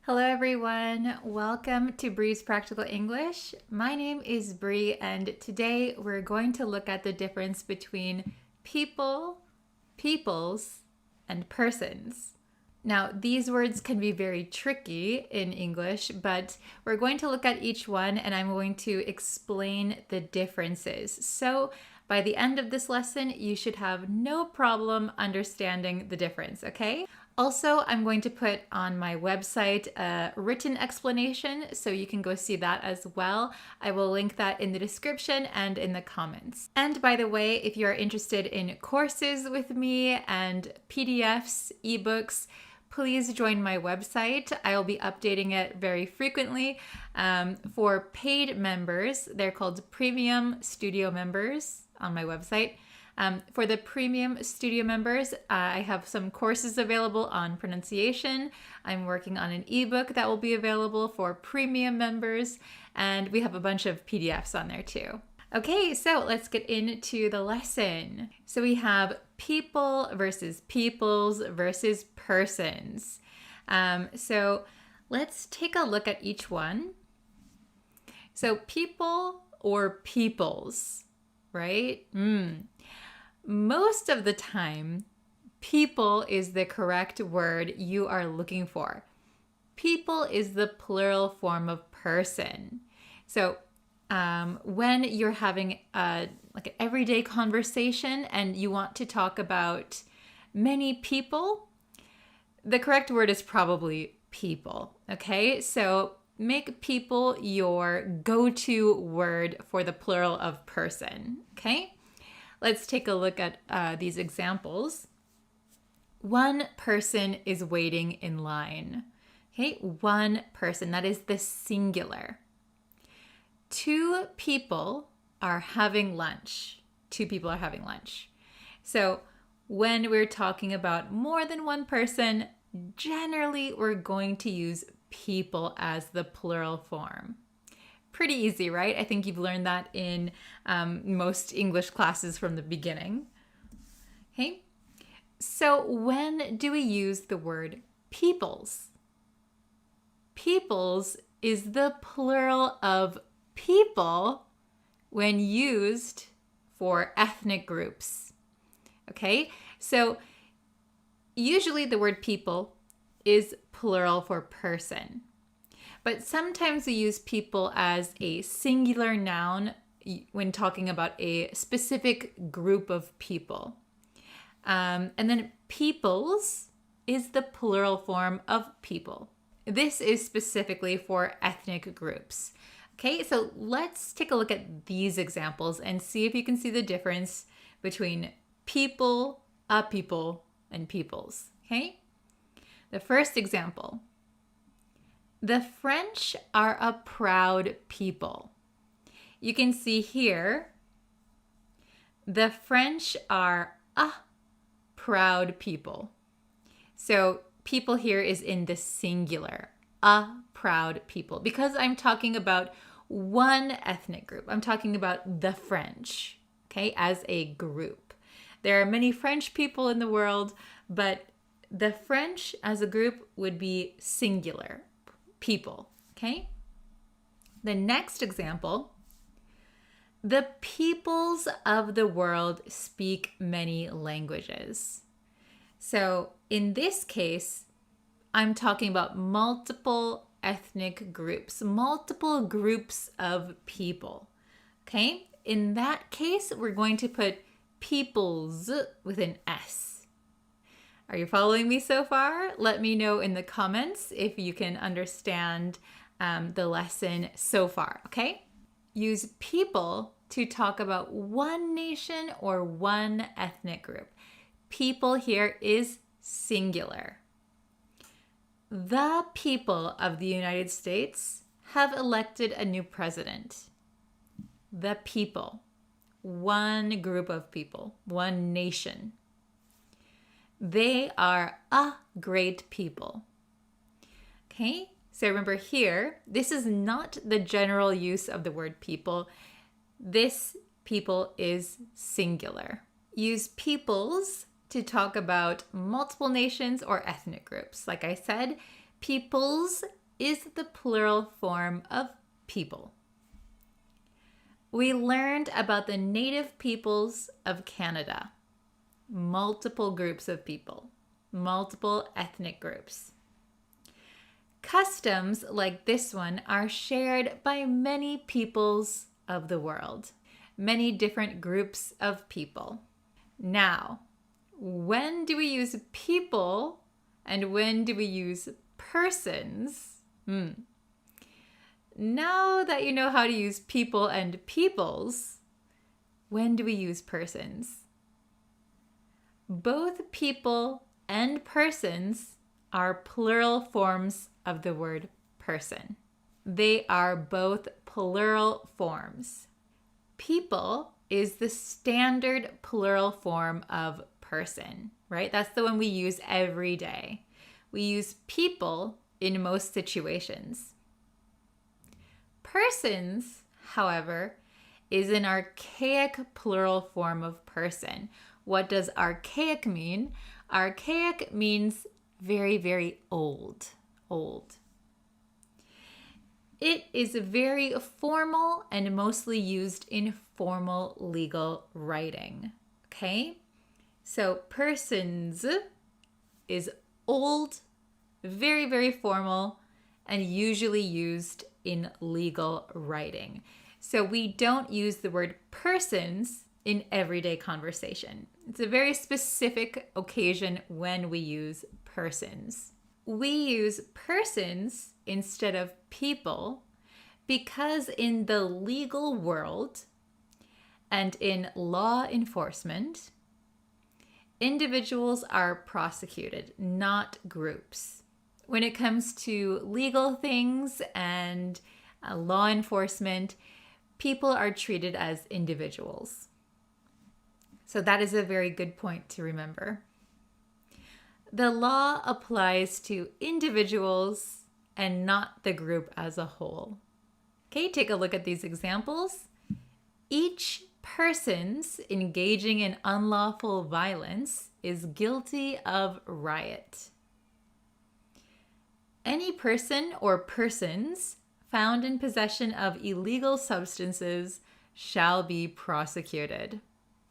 Hello everyone, welcome to Bree's Practical English. My name is Bree and today we're going to look at the difference between people, peoples, and persons. Now, these words can be very tricky in English, but we're going to look at each one and I'm going to explain the differences. So by the end of this lesson, you should have no problem understanding the difference, okay? Also, I'm going to put on my website a written explanation so you can go see that as well. I will link that in the description and in the comments. And by the way, if you're interested in courses with me and PDFs, ebooks, please join my website. I'll be updating it very frequently. For paid members, they're called Premium Studio members on my website. For the Premium Studio members, I have some courses available on pronunciation. I'm working on an ebook that will be available for premium members, and we have a bunch of PDFs on there too. Okay, so let's get into the lesson. So we have people versus peoples versus persons. So let's take a look at each one. So people or peoples, right? Most of the time, people is the correct word you are looking for. People is the plural form of person. So when you're having an everyday conversation and you want to talk about many people, the correct word is probably people, okay? So make people your go-to word for the plural of person, okay? Let's take a look at these examples. One person is waiting in line. Okay, one person, that is the singular. Two people are having lunch. Two people are having lunch. So when we're talking about more than one person, generally we're going to use people as the plural form. Pretty easy, right? I think you've learned that in most English classes from the beginning. Okay, so when do we use the word peoples? Peoples is the plural of people when used for ethnic groups. Okay, so usually the word people is plural for person. But sometimes we use people as a singular noun when talking about a specific group of people. And then peoples is the plural form of people. This is specifically for ethnic groups. Okay, so let's take a look at these examples and see if you can see the difference between people, a people, and peoples. Okay, the first example. The French are a proud people. You can see here, the French are a proud people. So people here is in the singular, a proud people, because I'm talking about one ethnic group. I'm talking about the French, okay, as a group. There are many French people in the world, but the French as a group would be singular. People, okay? The next example, the peoples of the world speak many languages. So in this case, I'm talking about multiple ethnic groups, multiple groups of people, okay? In that case, we're going to put peoples with an S. Are you following me so far? Let me know in the comments if you can understand the lesson so far, okay? Use people to talk about one nation or one ethnic group. People here is singular. The people of the United States have elected a new president. The people, one group of people, one nation. They are a great people. Okay, so remember here, this is not the general use of the word people. This people is singular. Use peoples to talk about multiple nations or ethnic groups. Like I said, Peoples is the plural form of people. We learned about the native peoples of Canada. Multiple groups of people, multiple ethnic groups. Customs like this one are shared by many peoples of the world, many different groups of people. Now, when do we use people and when do we use persons? Now that you know how to use people and peoples, when do we use persons? Both people and persons are plural forms of the word person. They are both plural forms. People is the standard plural form of person, right? That's the one we use every day. We use people in most situations. Persons, however, is an archaic plural form of person. What does archaic mean? Archaic means very, very old. It is very formal and mostly used in formal legal writing. Okay? So persons is old, very, very formal, and usually used in legal writing. So we don't use the word persons in everyday conversation. It's a very specific occasion when we use persons. We use persons instead of people because in the legal world and in law enforcement, individuals are prosecuted, not groups. When it comes to legal things and law enforcement, people are treated as individuals. So that is a very good point to remember. The law applies to individuals and not the group as a whole. Okay, take a look at these examples. Each persons engaging in unlawful violence is guilty of riot. Any person or persons found in possession of illegal substances shall be prosecuted.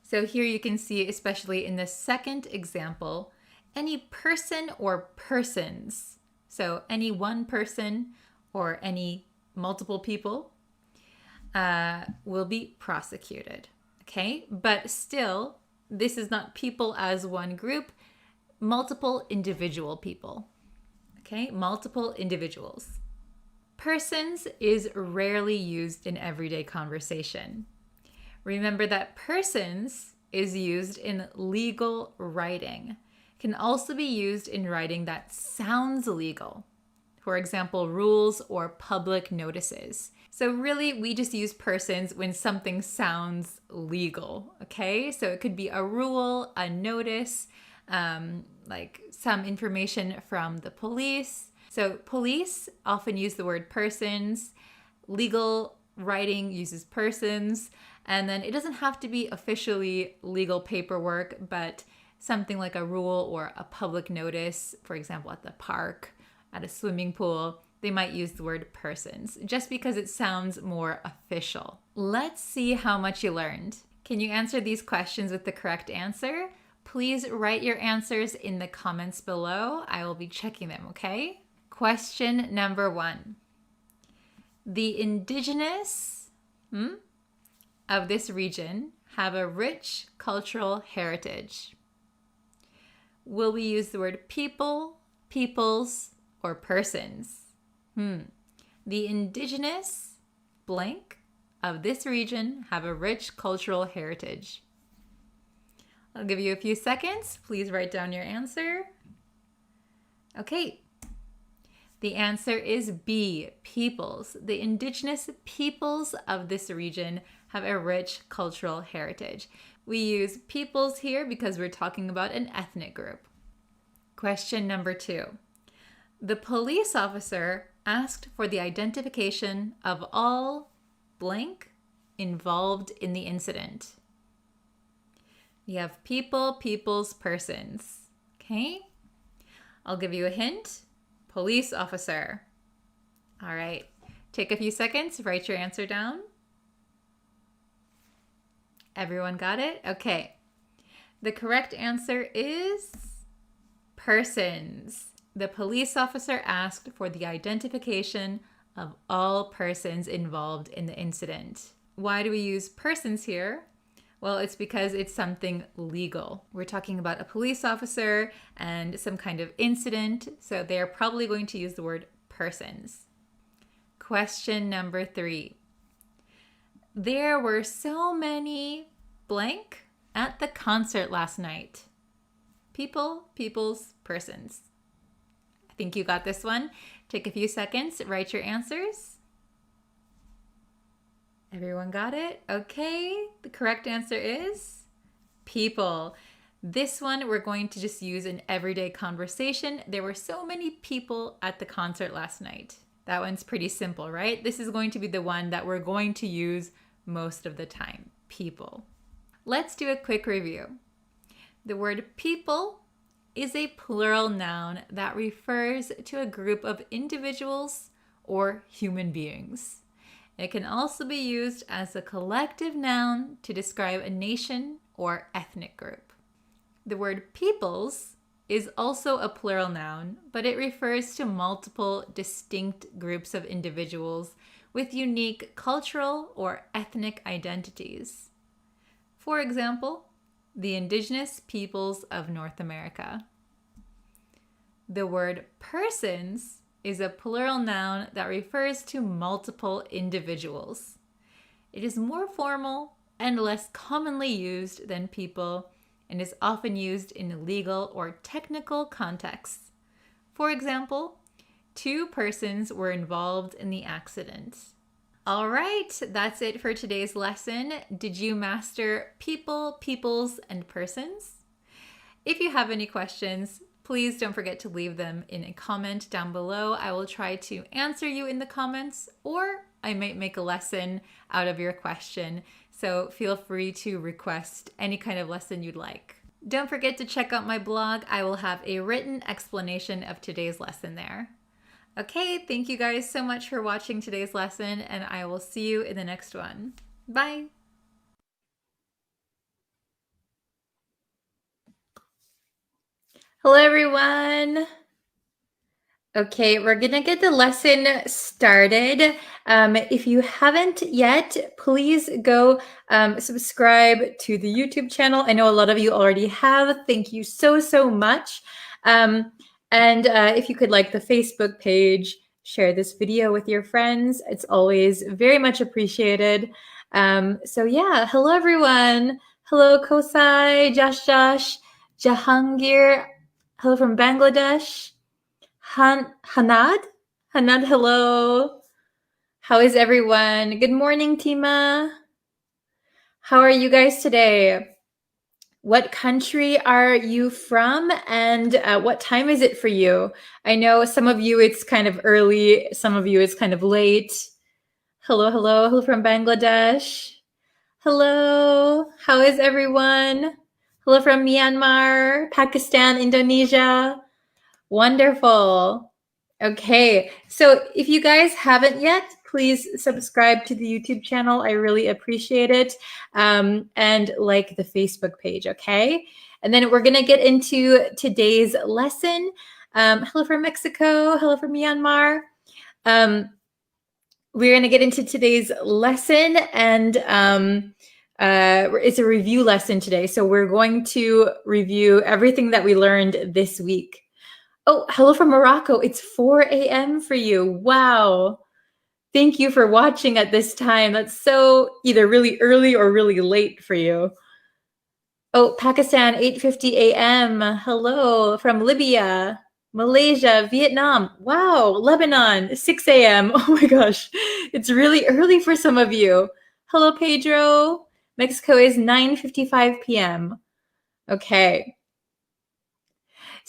So here you can see, especially in the second example, any person or persons, so any one person or any multiple people will be prosecuted, okay? But still, this is not people as one group, multiple individual people, okay? Multiple individuals. Persons is rarely used in everyday conversation. Remember that persons is used in legal writing. It can also be used in writing that sounds legal. For example, rules or public notices. So really, we just use persons when something sounds legal, okay? So it could be a rule, a notice, like some information from the police. So police often use the word persons. Legal writing uses persons. And then it doesn't have to be officially legal paperwork, but something like a rule or a public notice, for example, at the park, at a swimming pool, they might use the word persons just because it sounds more official. Let's see how much you learned. Can you answer these questions with the correct answer? Please write your answers in the comments below. I will be checking them, okay? Question number 1. The indigenous of this region have a rich cultural heritage. Will we use the word people, peoples, or persons? The indigenous blank of this region have a rich cultural heritage. I'll give you a few seconds. Please write down your answer. Okay. The answer is B, peoples. The indigenous peoples of this region have a rich cultural heritage. We use peoples here because we're talking about an ethnic group. Question number 2. The police officer asked for the identification of all blank involved in the incident. We have people, peoples, persons. Okay? I'll give you a hint. police officer. All right. Take a few seconds, write your answer down. Everyone got it? Okay. The correct answer is persons. The police officer asked for the identification of all persons involved in the incident. Why do we use persons here? Well, it's because it's something legal. We're talking about a police officer and some kind of incident, so they're probably going to use the word persons. Question number 3. There were so many blank at the concert last night. People, peoples, persons. I think you got this one. Take a few seconds, write your answers. Everyone got it? Okay, the correct answer is people. This one we're going to just use in everyday conversation. There were so many people at the concert last night. That one's pretty simple, right? This is going to be the one that we're going to use most of the time, people. Let's do a quick review. The word people is a plural noun that refers to a group of individuals or human beings. It can also be used as a collective noun to describe a nation or ethnic group. The word peoples is also a plural noun, but it refers to multiple distinct groups of individuals with unique cultural or ethnic identities. For example, the indigenous peoples of North America. The word persons is a plural noun that refers to multiple individuals. It is more formal and less commonly used than people and is often used in legal or technical contexts. For example, 2 persons were involved in the accident. All right, that's it for today's lesson. Did you master people, peoples, and persons? If you have any questions, please don't forget to leave them in a comment down below. I will try to answer you in the comments, or I might make a lesson out of your question. So feel free to request any kind of lesson you'd like. Don't forget to check out my blog. I will have a written explanation of today's lesson there. Okay, thank you guys so much for watching today's lesson, and I will see you in the next one. Bye! Hello everyone! Okay, we're gonna get the lesson started. If you haven't yet, please go subscribe to the YouTube channel. I know a lot of you already have. Thank you so much. And if you could like the Facebook page, share this video with your friends. It's always very much appreciated. So yeah, hello everyone. Hello Kosai, Josh, Jahangir. Hello from Bangladesh. Hanad, hello. How is everyone? Good morning, Tima. How are you guys today? What country are you from, and what time is it for you? I know some of you it's kind of early, some of you it's kind of late. Hello from Bangladesh. Hello, how is everyone? Hello from Myanmar, Pakistan, Indonesia. Wonderful. Okay, so if you guys haven't yet, please subscribe to the YouTube channel. I really appreciate it. And like the Facebook page, okay? And then we're gonna get into today's lesson. Hello from Mexico, hello from Myanmar. We're gonna get into today's lesson, and it's a review lesson today. So we're going to review everything that we learned this week. Oh, hello from Morocco. It's 4 a.m. for you. Wow. Thank you for watching at this time. That's so either really early or really late for you. Oh, Pakistan, 8:50 a.m. Hello from Libya, Malaysia, Vietnam. Wow, Lebanon, 6 a.m. Oh my gosh, it's really early for some of you. Hello, Pedro. Mexico is 9:55 p.m. Okay.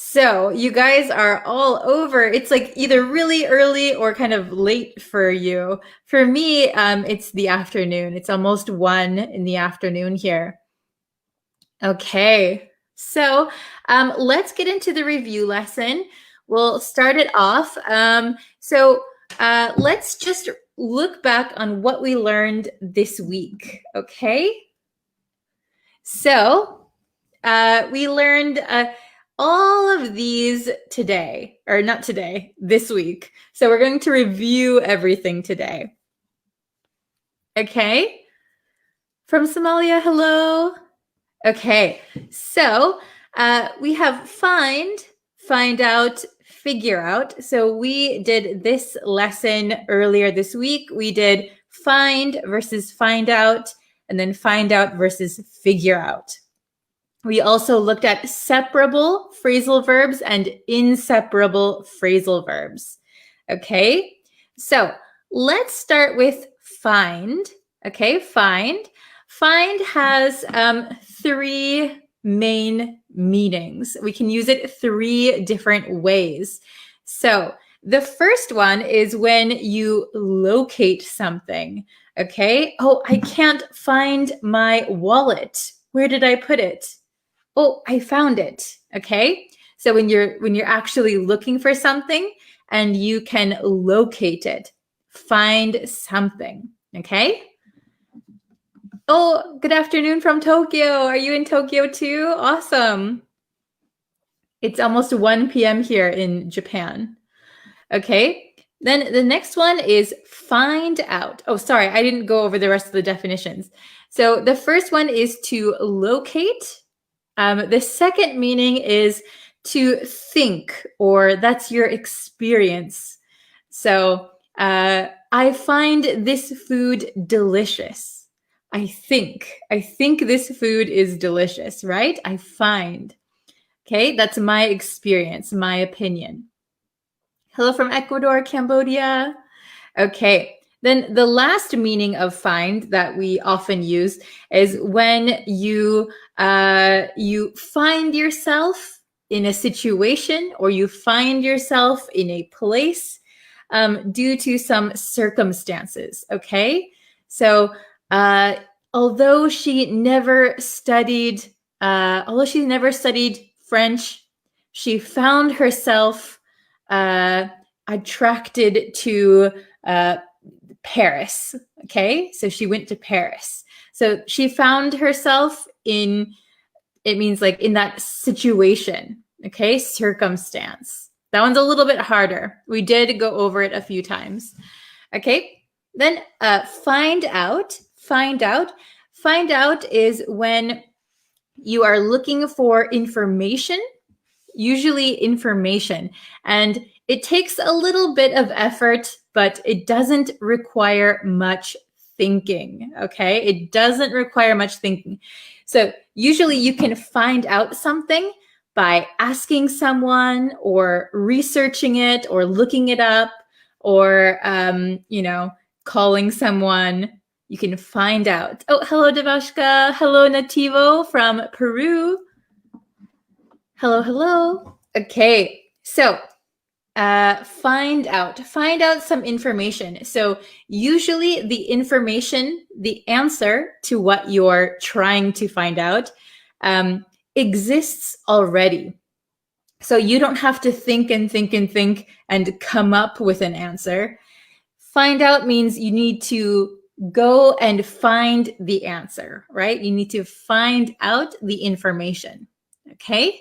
So you guys are all over. It's like either really early or kind of late for you. For me, it's the afternoon. It's almost 1 in the afternoon here. Okay, so let's get into the review lesson. we'll start it off. Let's just look back on what we learned this week, okay? So we learned all of these today, or not today, this week. So we're going to review everything today. Okay? From Somalia, hello. Okay, so we have find out, figure out. So we did this lesson earlier this week. We did find versus find out, and then find out versus figure out. We also looked at separable phrasal verbs and inseparable phrasal verbs. Okay, so let's start with find. Okay, find. Find has three main meanings. We can use it three different ways. So the first one is when you locate something. Okay. Oh, I can't find my wallet. Where did I put it? Oh, I found it. Okay. So when you're actually looking for something and you can locate it, find something. Okay. Oh, good afternoon from Tokyo. Are you in Tokyo too? Awesome. It's almost 1 p.m. here in Japan. Okay. Then the next one is find out. Oh, sorry, I didn't go over the rest of the definitions. So the first one is to locate. The second meaning is to think, or that's your experience. So I find this food delicious. I think this food is delicious, right? I find. Okay, that's my experience, my opinion. Hello from Ecuador, Cambodia. Okay, then the last meaning of find that we often use is when you find yourself in a situation or you find yourself in a place due to some circumstances. Okay, so although she never studied French, she found herself attracted to Paris. Okay, so she went to Paris. So she found herself in, it means like in that situation. Okay, circumstance. That one's a little bit harder. We did go over it a few times. Okay, then find out. Find out is when you are looking for information, usually information, and it takes a little bit of effort, but it doesn't require much thinking. Okay, it doesn't require much thinking. So usually you can find out something by asking someone or researching it or looking it up or calling someone. You can find out. Oh, hello, Devashka. Hello, Nativo from Peru. Hello. Okay, so find out some information. So usually the information, the answer to what you're trying to find out exists already. So you don't have to think and come up with an answer. Find out means you need to go and find the answer, right? You need to find out the information, okay?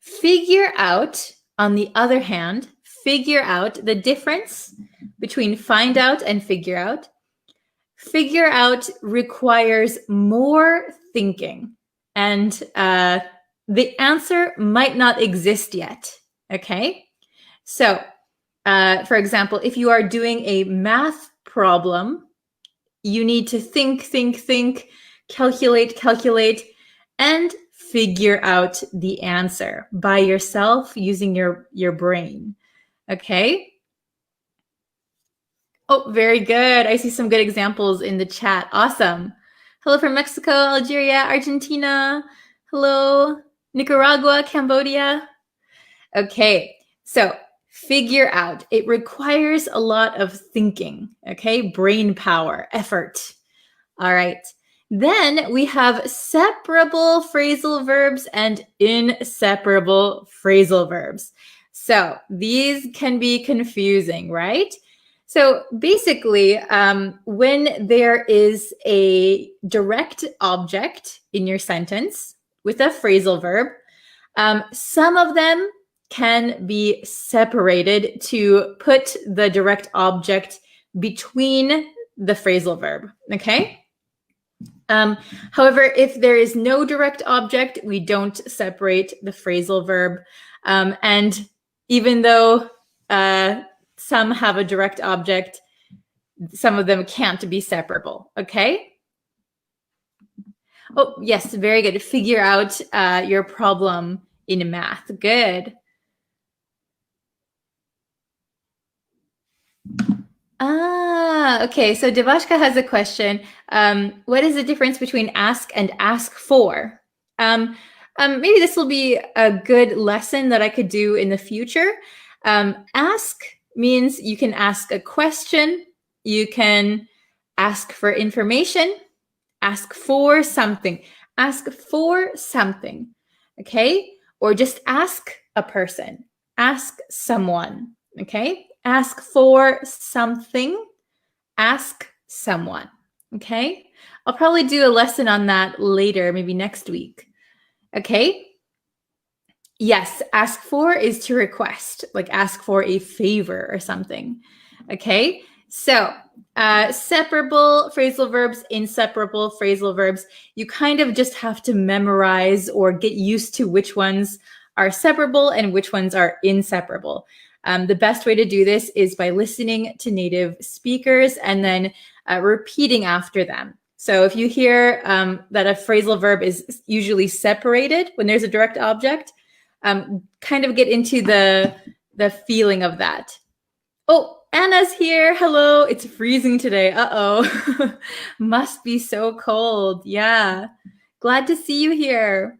Figure out, on the other hand, figure out the difference between find out and figure out. Figure out requires more thinking, and the answer might not exist yet, okay? So, for example, if you are doing a math problem, you need to think, calculate, and figure out the answer by yourself using your brain. Okay? Oh, very good. I see some good examples in the chat. Awesome. Hello from Mexico, Algeria, Argentina. Hello, Nicaragua, Cambodia. Okay, so figure out. It requires a lot of thinking, okay? Brain power, effort. All right. Then we have separable phrasal verbs and inseparable phrasal verbs. So these can be confusing, right? So basically, when there is a direct object in your sentence with a phrasal verb, some of them can be separated to put the direct object between the phrasal verb, okay? However, if there is no direct object, we don't separate the phrasal verb. And even though some have a direct object, some of them can't be separable, okay? Oh, yes, very good. Figure out your problem in math. Good. Okay. So Devashka has a question. What is the difference between ask and ask for? Maybe this will be a good lesson that I could do in the future. Ask means you can ask a question, you can ask for information, ask for something, okay? Or just ask a person, ask someone, okay? Ask for something, ask someone, okay? I'll probably do a lesson on that later, maybe next week, okay? Yes, ask for is to request, like ask for a favor or something, okay? So separable phrasal verbs, inseparable phrasal verbs, you kind of just have to memorize or get used to which ones are separable and which ones are inseparable. The best way to do this is by listening to native speakers and then repeating after them. So if you hear that a phrasal verb is usually separated when there's a direct object, kind of get into the feeling of that. Oh, Anna's here. Hello. It's freezing today. Uh-oh. Must be so cold. Yeah. Glad to see you here.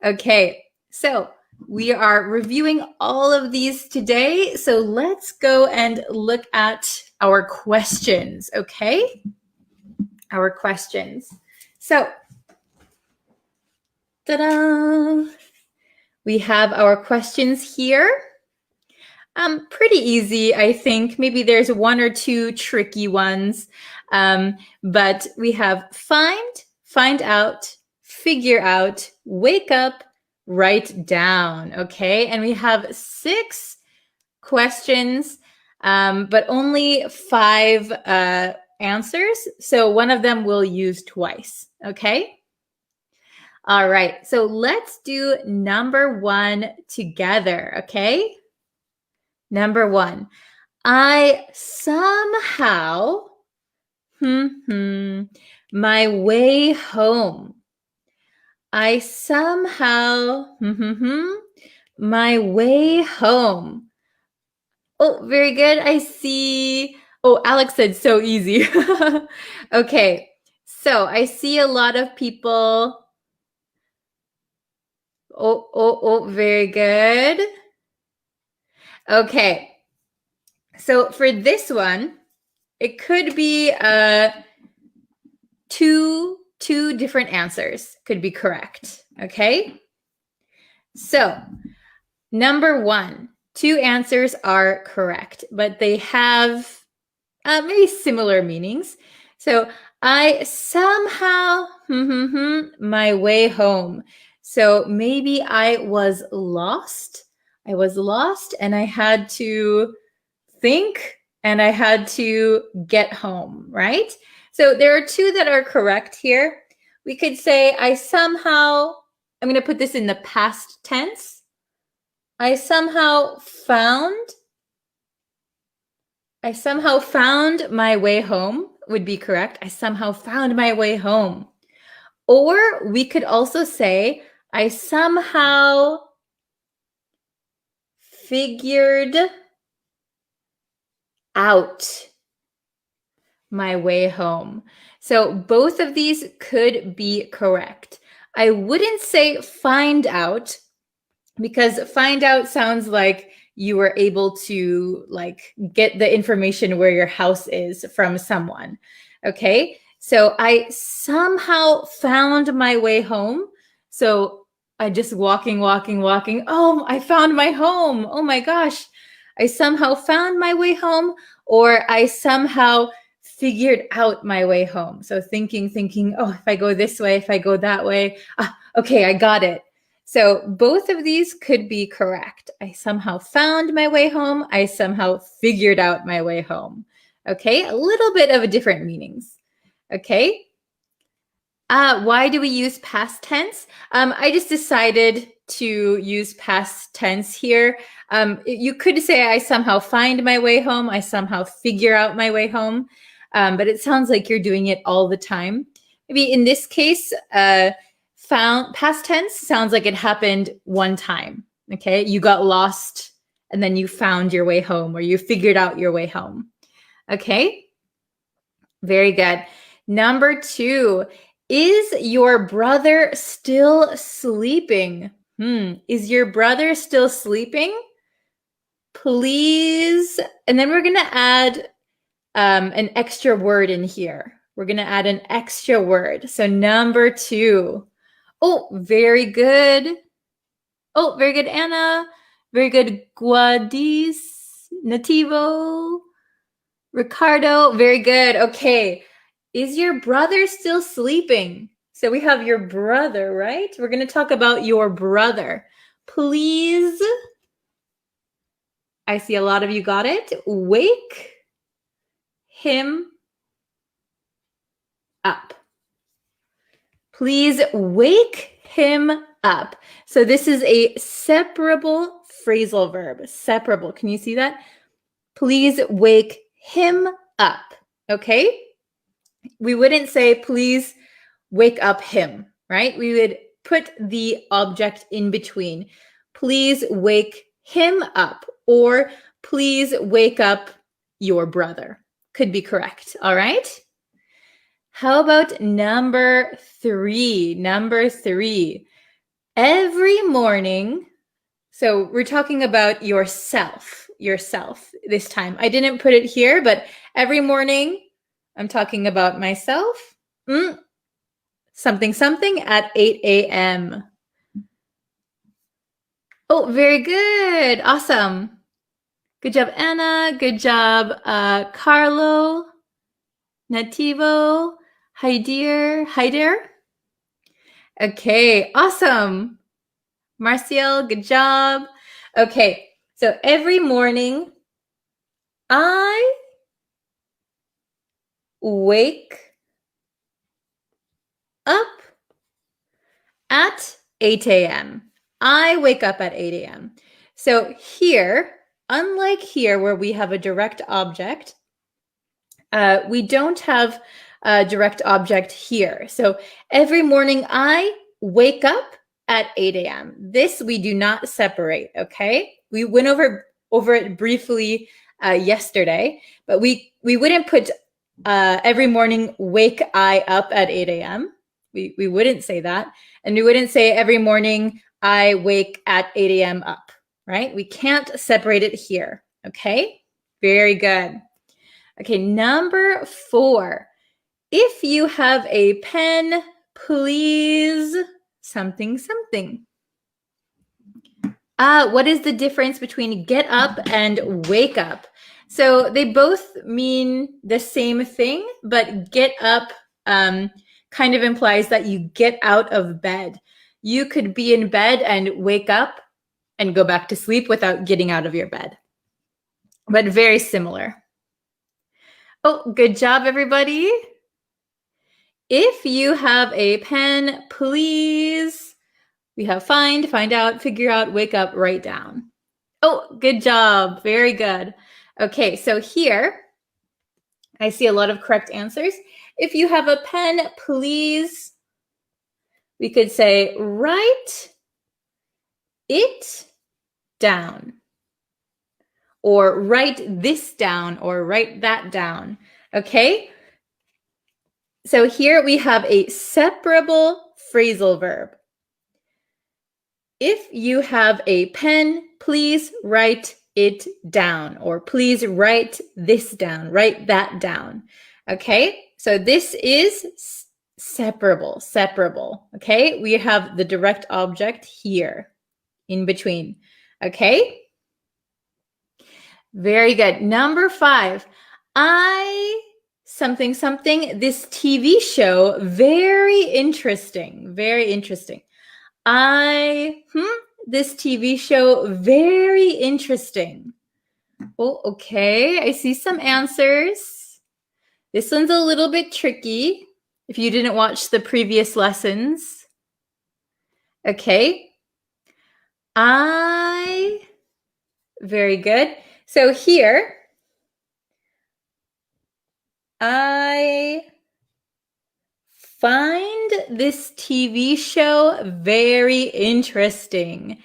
Okay. So we are reviewing all of these today. So let's go and look at our questions. Okay. Our questions. So, ta-da. We have our questions here. Pretty easy, I think. Maybe there's one or two tricky ones. But we have find out, figure out, wake up, write down. Okay. And we have 6 questions, but only 5 answers. So one of them we'll use twice. Okay. All right. So let's do number 1 together. Okay. Number 1, I somehow, my way home. I somehow, my way home. Oh, very good. I see. Oh, Alex said so easy. Okay. So I see a lot of people. Oh, very good. Okay, so for this one, it could be two different answers could be correct, okay? So number 1, 2 answers are correct, but they have maybe similar meanings. So I somehow, my way home. So maybe I was lost. I was lost and I had to think and I had to get home, right? So there are 2 that are correct here. We could say I somehow, I'm going to put this in the past tense. I somehow found my way home would be correct. I somehow found my way home. Or we could also say I somehow figured out my way home. So both of these could be correct. I wouldn't say find out because find out sounds like you were able to like get the information where your house is from someone. Okay. So I somehow found my way home. So just walking. Oh, I found my home. Oh my gosh. I somehow found my way home, or I somehow figured out my way home. So thinking, oh, if I go this way, if I go that way, okay, I got it. So both of these could be correct. I somehow found my way home. I somehow figured out my way home. Okay, a little bit of a different meanings. Okay. Why do we use past tense? I just decided to use past tense here. You could say I somehow find my way home. I somehow figure out my way home. But it sounds like you're doing it all the time. Maybe in this case, past tense sounds like it happened one time. Okay, you got lost and then you found your way home, or you figured out your way home. Okay, very good. Number 2, is your brother still sleeping? Is your brother still sleeping? Please. And then we're going to add an extra word in here. We're going to add an extra word. So number 2. Oh, very good. Oh, very good, Anna. Very good, Guadis, Nativo, Ricardo. Very good. Okay. Is your brother still sleeping? So we have your brother, right? We're going to talk about your brother. Please. I see a lot of you got it. Wake him up. Please wake him up. So this is a separable phrasal verb. Separable. Can you see that? Please wake him up. Okay? We wouldn't say, please wake up him, right? We would put the object in between. Please wake him up, or please wake up your brother. Could be correct, all right? How about number 3? Number 3, every morning. So we're talking about yourself this time. I didn't put it here, but every morning, I'm talking about myself. Something at 8 a.m. Oh, very good. Awesome. Good job, Anna. Good job, Carlo, Nativo, Haider. Okay, awesome. Marcial, good job. Okay, so every morning, I wake up at 8 a.m. I wake up at 8 a.m. So here, unlike here where we have a direct object, we don't have a direct object here. So every morning I wake up at 8 a.m. This we do not separate, okay? We went over it briefly yesterday, but we wouldn't put every morning wake I up at 8 a.m. We wouldn't say that. And we wouldn't say every morning I wake at 8 a.m. up, right? We can't separate it here, okay? Very good. Okay, number 4. If you have a pen, please something. What is the difference between get up and wake up? So they both mean the same thing, but get up kind of implies that you get out of bed. You could be in bed and wake up and go back to sleep without getting out of your bed. But very similar. Oh, good job, everybody. If you have a pen, please. We have find out, figure out, wake up, write down. Oh, good job. Very good. Okay, so here, I see a lot of correct answers. If you have a pen, please, we could say write it down, or write this down, or write that down. Okay? So here we have a separable phrasal verb. If you have a pen, please write it down, or please write this down, write that down. Okay, so this is Separable, separable. Okay, we have the direct object here in between. Okay, very good. Number 5, something, this TV show, very interesting, very interesting. This TV show, very interesting. Oh, okay, I see some answers. This one's a little bit tricky if you didn't watch the previous lessons. Okay. Very good. So here, I find this TV show very interesting.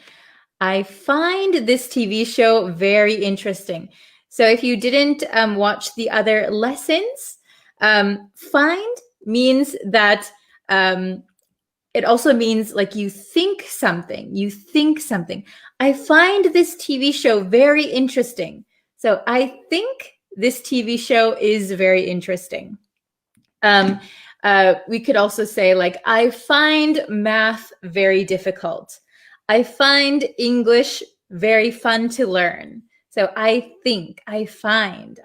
I find this TV show very interesting. So if you didn't watch the other lessons, find means that it also means like you think something. You think something. I find this TV show very interesting. So I think this TV show is very interesting. We could also say like, I find math very difficult. I find English very fun to learn. So I think, I find.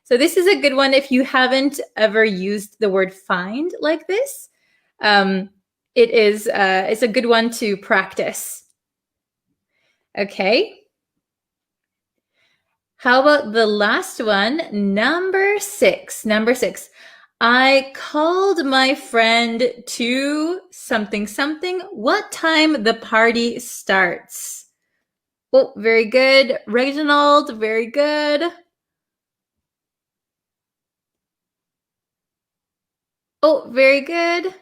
So this is a good one if you haven't ever used the word find like this. It's a good one to practice. Okay. How about the last one? Number 6. I called my friend to something. What time the party starts? Oh, very good. Reginald, very good. Oh, very good.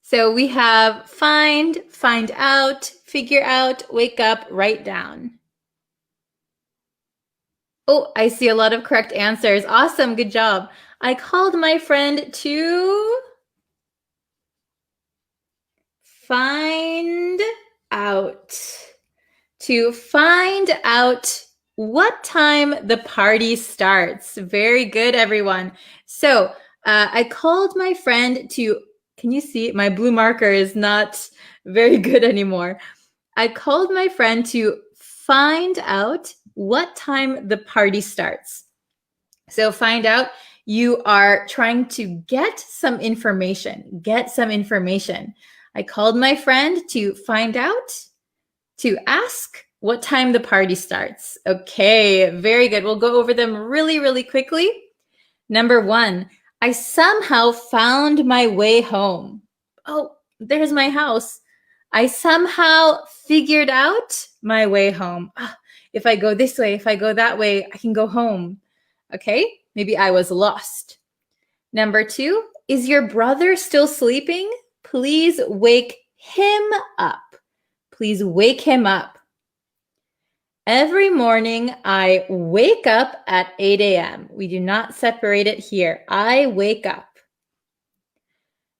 So we have find, find out, figure out, wake up, write down. Oh, I see a lot of correct answers. Awesome, good job. I called my friend to find out. To find out what time the party starts. Very good, everyone. So I called my friend to, can you see? My blue marker is not very good anymore. I called my friend to find out what time the party starts. So find out, you are trying to get some information. I called my friend to find out, to ask what time the party starts. Okay, very good. We'll go over them really, really quickly. Number 1, I somehow found my way home. Oh, there's my house. I somehow figured out my way home. If I go this way, if I go that way, I can go home. Okay, maybe I was lost. Number 2, is your brother still sleeping? Please wake him up. Please wake him up. Every morning, I wake up at 8 a.m. We do not separate it here. I wake up.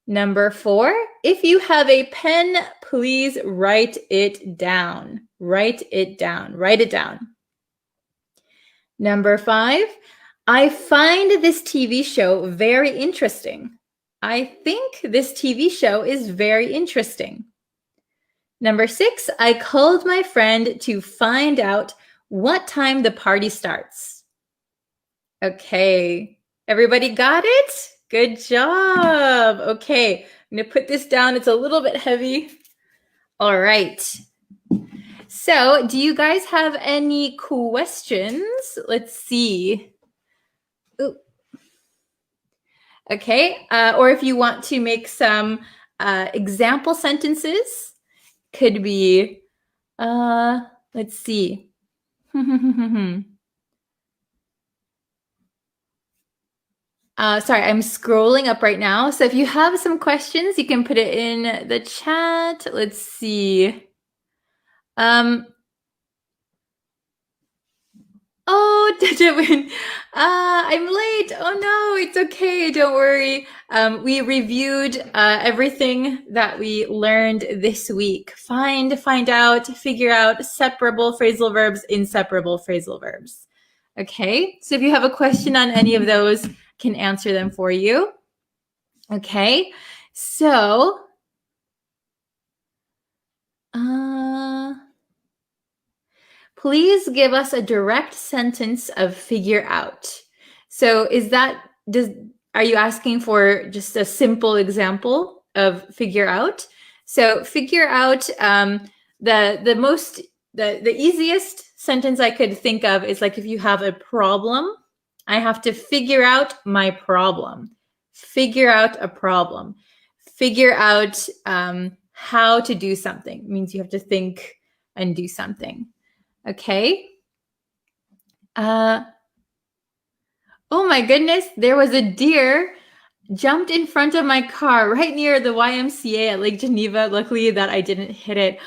Number 4, if you have a pen, please write it down. Write it down. Number 5, I find this TV show very interesting. I think this TV show is very interesting. Number 6, I called my friend to find out what time the party starts. Okay, everybody got it? Good job. Okay, I'm going to put this down. It's a little bit heavy. All right. So, do you guys have any questions? Let's see. Ooh. Okay, or if you want to make some example sentences, could be, let's see. Sorry, I'm scrolling up right now. So if you have some questions, you can put it in the chat. Let's see. Oh, I'm late. Oh no, it's okay. Don't worry. We reviewed everything that we learned this week. Find out, figure out, separable phrasal verbs, inseparable phrasal verbs. Okay, so if you have a question on any of those, can answer them for you. Okay, so please give us a direct sentence of figure out. So are you asking for just a simple example of figure out? So figure out, the easiest sentence I could think of is like if you have a problem, I have to figure out my problem. Figure out a problem. Figure out how to do something. It means you have to think and do something. Okay. Oh my goodness, there was a deer jumped in front of my car right near the YMCA at Lake Geneva. Luckily that I didn't hit it.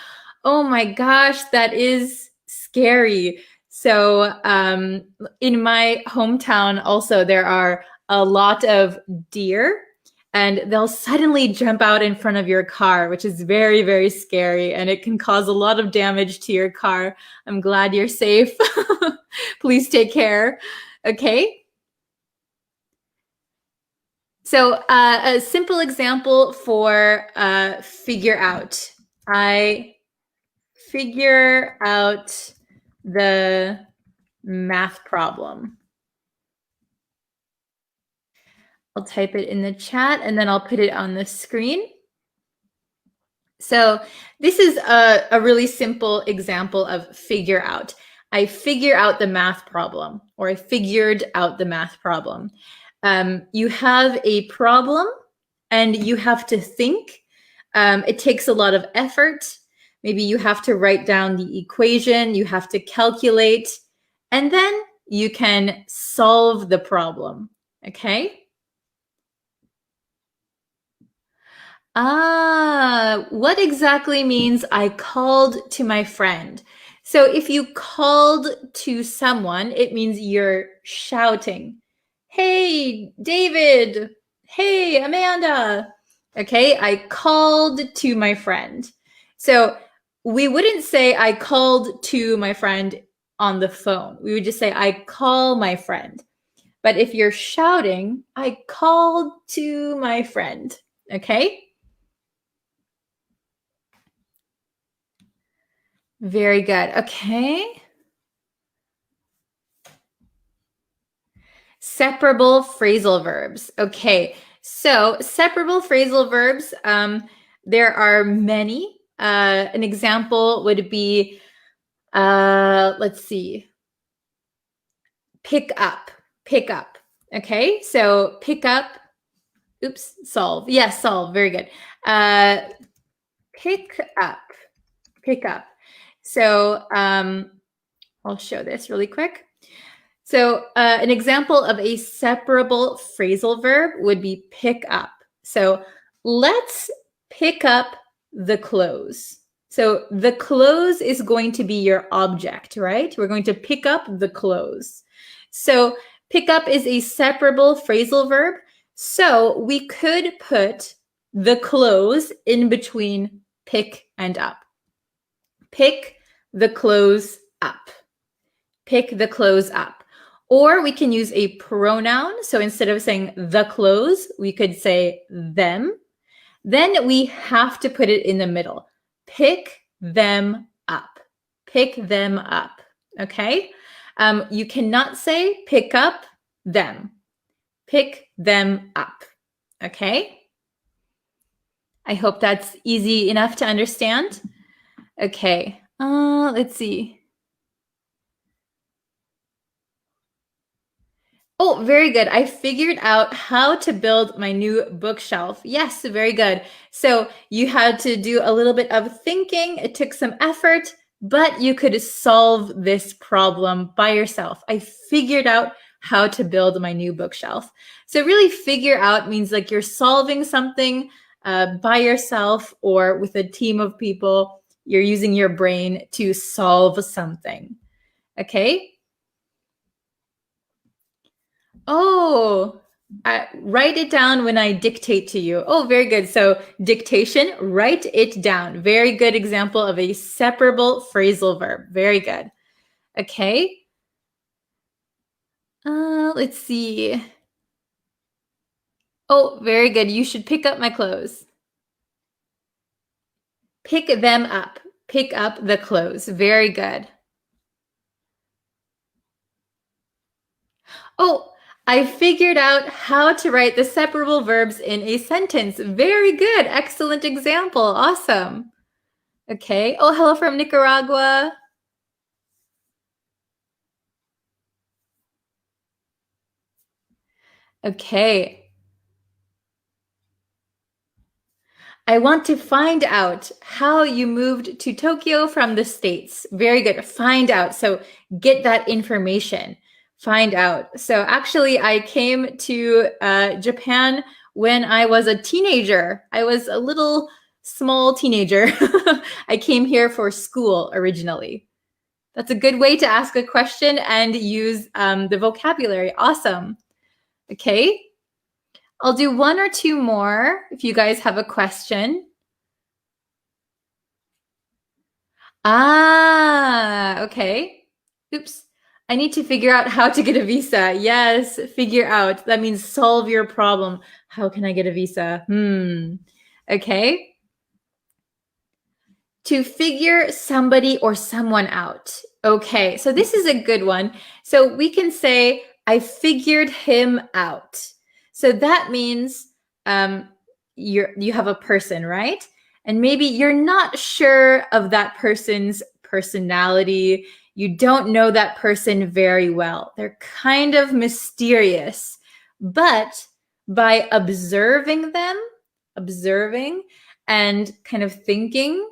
Oh my gosh, that is scary. So in my hometown also there are a lot of deer, and they'll suddenly jump out in front of your car, which is very, very scary, and it can cause a lot of damage to your car. I'm glad you're safe. Please take care. Okay. So a simple example for figure out. I figure out the math problem. I'll type it in the chat and then I'll put it on the screen. So this is a really simple example of figure out. I figure out the math problem, or I figured out the math problem. You have a problem and you have to think. It takes a lot of effort. Maybe you have to write down the equation, you have to calculate, and then you can solve the problem. Okay? What exactly means I called to my friend? So if you called to someone, it means you're shouting. Hey, David. Hey, Amanda. Okay, I called to my friend. So we wouldn't say I called to my friend on the phone. We would just say I call my friend. But if you're shouting, I called to my friend. Okay? Very good. Okay. Separable phrasal verbs. Okay. So separable phrasal verbs, there are many. An example would be, let's see, pick up, pick up. Okay. So pick up, oops, solve. Yes, solve. Very good. Pick up, pick up. So I'll show this really quick. So an example of a separable phrasal verb would be pick up. So let's pick up the clothes. So the clothes is going to be your object, right? We're going to pick up the clothes. So pick up is a separable phrasal verb. So we could put the clothes in between pick and up. Pick the clothes up. Pick the clothes up. Or we can use a pronoun. So instead of saying the clothes, we could say them. Then we have to put it in the middle. Pick them up. Pick them up. Okay? You cannot say pick up them. Pick them up. Okay? I hope that's easy enough to understand. Okay. Let's see. Oh, very good. I figured out how to build my new bookshelf. Yes, very good. So you had to do a little bit of thinking. It took some effort, but you could solve this problem by yourself. I figured out how to build my new bookshelf. So really figure out means like you're solving something by yourself or with a team of people. You're using your brain to solve something. Okay? Oh, write it down when I dictate to you. Oh, very good. So dictation, write it down. Very good example of a separable phrasal verb. Very good. Okay. Let's see. Oh, very good. You should pick up my clothes. Pick them up. Pick up the clothes. Very good. Oh, I figured out how to write the separable verbs in a sentence. Very good. Excellent example. Awesome. Okay. Oh, hello from Nicaragua. Okay. I want to find out how you moved to Tokyo from the States. Very good. Find out. So get that information. Find out. So actually, I came to Japan when I was a teenager. I was a little small teenager. I came here for school originally. That's a good way to ask a question and use the vocabulary. Awesome. Okay. I'll do one or two more if you guys have a question. Okay. Oops. I need to figure out how to get a visa. Yes, figure out. That means solve your problem. How can I get a visa? Okay. To figure somebody or someone out. Okay, so this is a good one. So we can say, I figured him out. So that means you have a person, right? And maybe you're not sure of that person's personality. You don't know that person very well. They're kind of mysterious. But by observing them, observing and kind of thinking,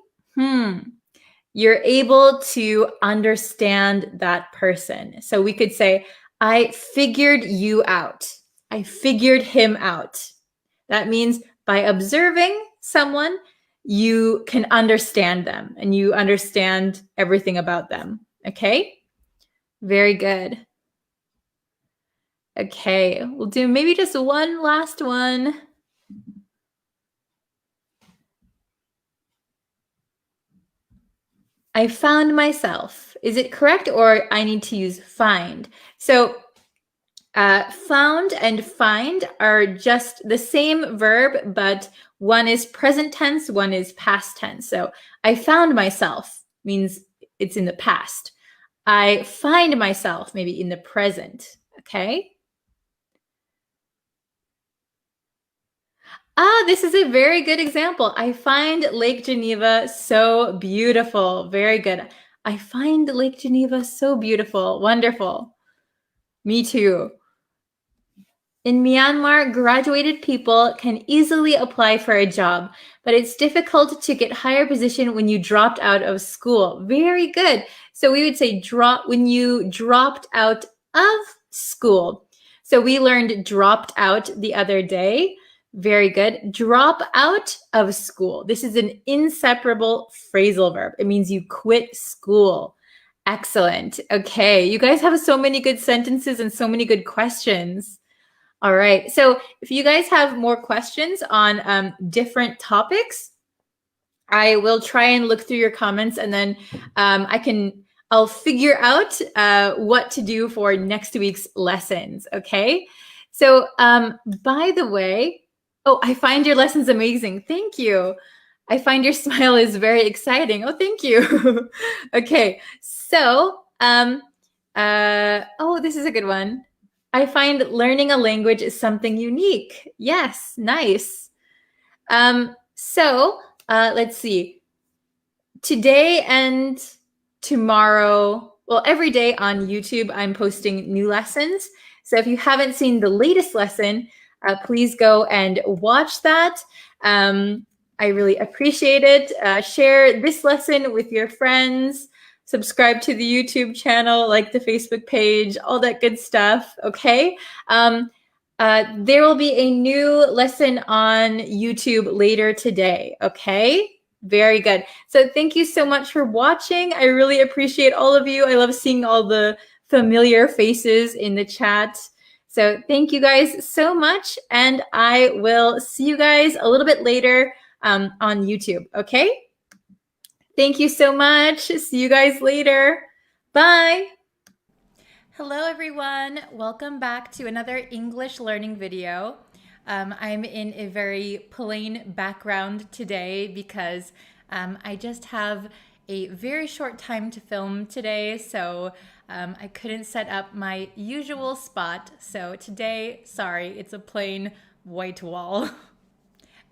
you're able to understand that person. So we could say, I figured you out. I figured him out. That means by observing someone, you can understand them and you understand everything about them. Okay? Very good. Okay, we'll do maybe just one last one. I found myself. Is it correct or I need to use find? So found and find are just the same verb, but one is present tense, one is past tense. So I found myself means it's in the past. I find myself maybe in the present. Okay. This is a very good example. I find Lake Geneva so beautiful. Very good. I find Lake Geneva so beautiful. Wonderful. Me too. In Myanmar, graduated people can easily apply for a job, but it's difficult to get higher position when you dropped out of school. Very good. So we would say when you dropped out of school. So we learned dropped out the other day. Very good. Drop out of school. This is an inseparable phrasal verb. It means you quit school. Excellent. Okay. You guys have so many good sentences and so many good questions. All right. So if you guys have more questions on different topics, I will try and look through your comments and then I'll figure out what to do for next week's lessons. Okay. So by the way, I find your lessons amazing. Thank you. I find your smile is very exciting. Oh, thank you. Okay. So, this is a good one. I find learning a language is something unique. Yes, nice. Let's see. Today and tomorrow, every day on YouTube, I'm posting new lessons. So if you haven't seen the latest lesson, please go and watch that. I really appreciate it. Share this lesson with your friends. Subscribe to the YouTube channel, like the Facebook page, all that good stuff, okay? There will be a new lesson on YouTube later today, okay? Very good. So thank you so much for watching. I really appreciate all of you. I love seeing all the familiar faces in the chat. So thank you guys so much, and I will see you guys a little bit later on YouTube, okay? Thank you so much. See you guys later. Bye. Hello, everyone. Welcome back to another English learning video. I'm in a very plain background today because I just have a very short time to film today, so I couldn't set up my usual spot. So today, sorry, it's a plain white wall.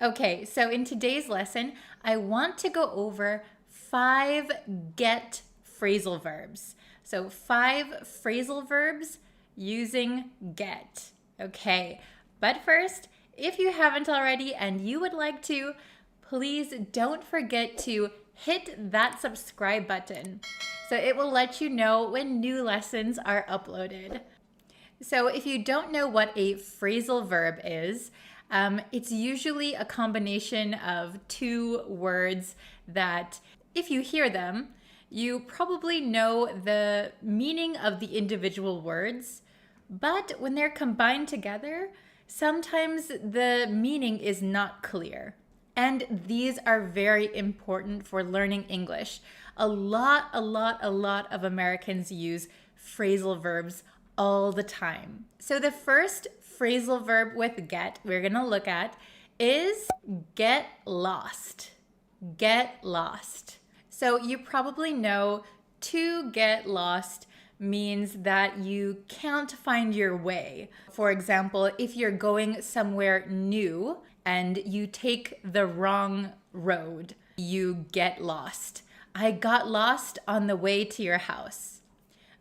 Okay, so in today's lesson, I want to go over 5 get phrasal verbs. So 5 phrasal verbs using get. Okay, but first, if you haven't already and you would like to, please don't forget to hit that subscribe button so it will let you know when new lessons are uploaded. So if you don't know what a phrasal verb is, it's usually a combination of 2 words that, if you hear them, you probably know the meaning of the individual words, but when they're combined together, sometimes the meaning is not clear. And these are very important for learning English. A lot of Americans use phrasal verbs all the time. So the first phrasal verb with get we're gonna look at is get lost. Get lost. So you probably know to get lost means that you can't find your way. For example, if you're going somewhere new and you take the wrong road, you get lost. I got lost on the way to your house.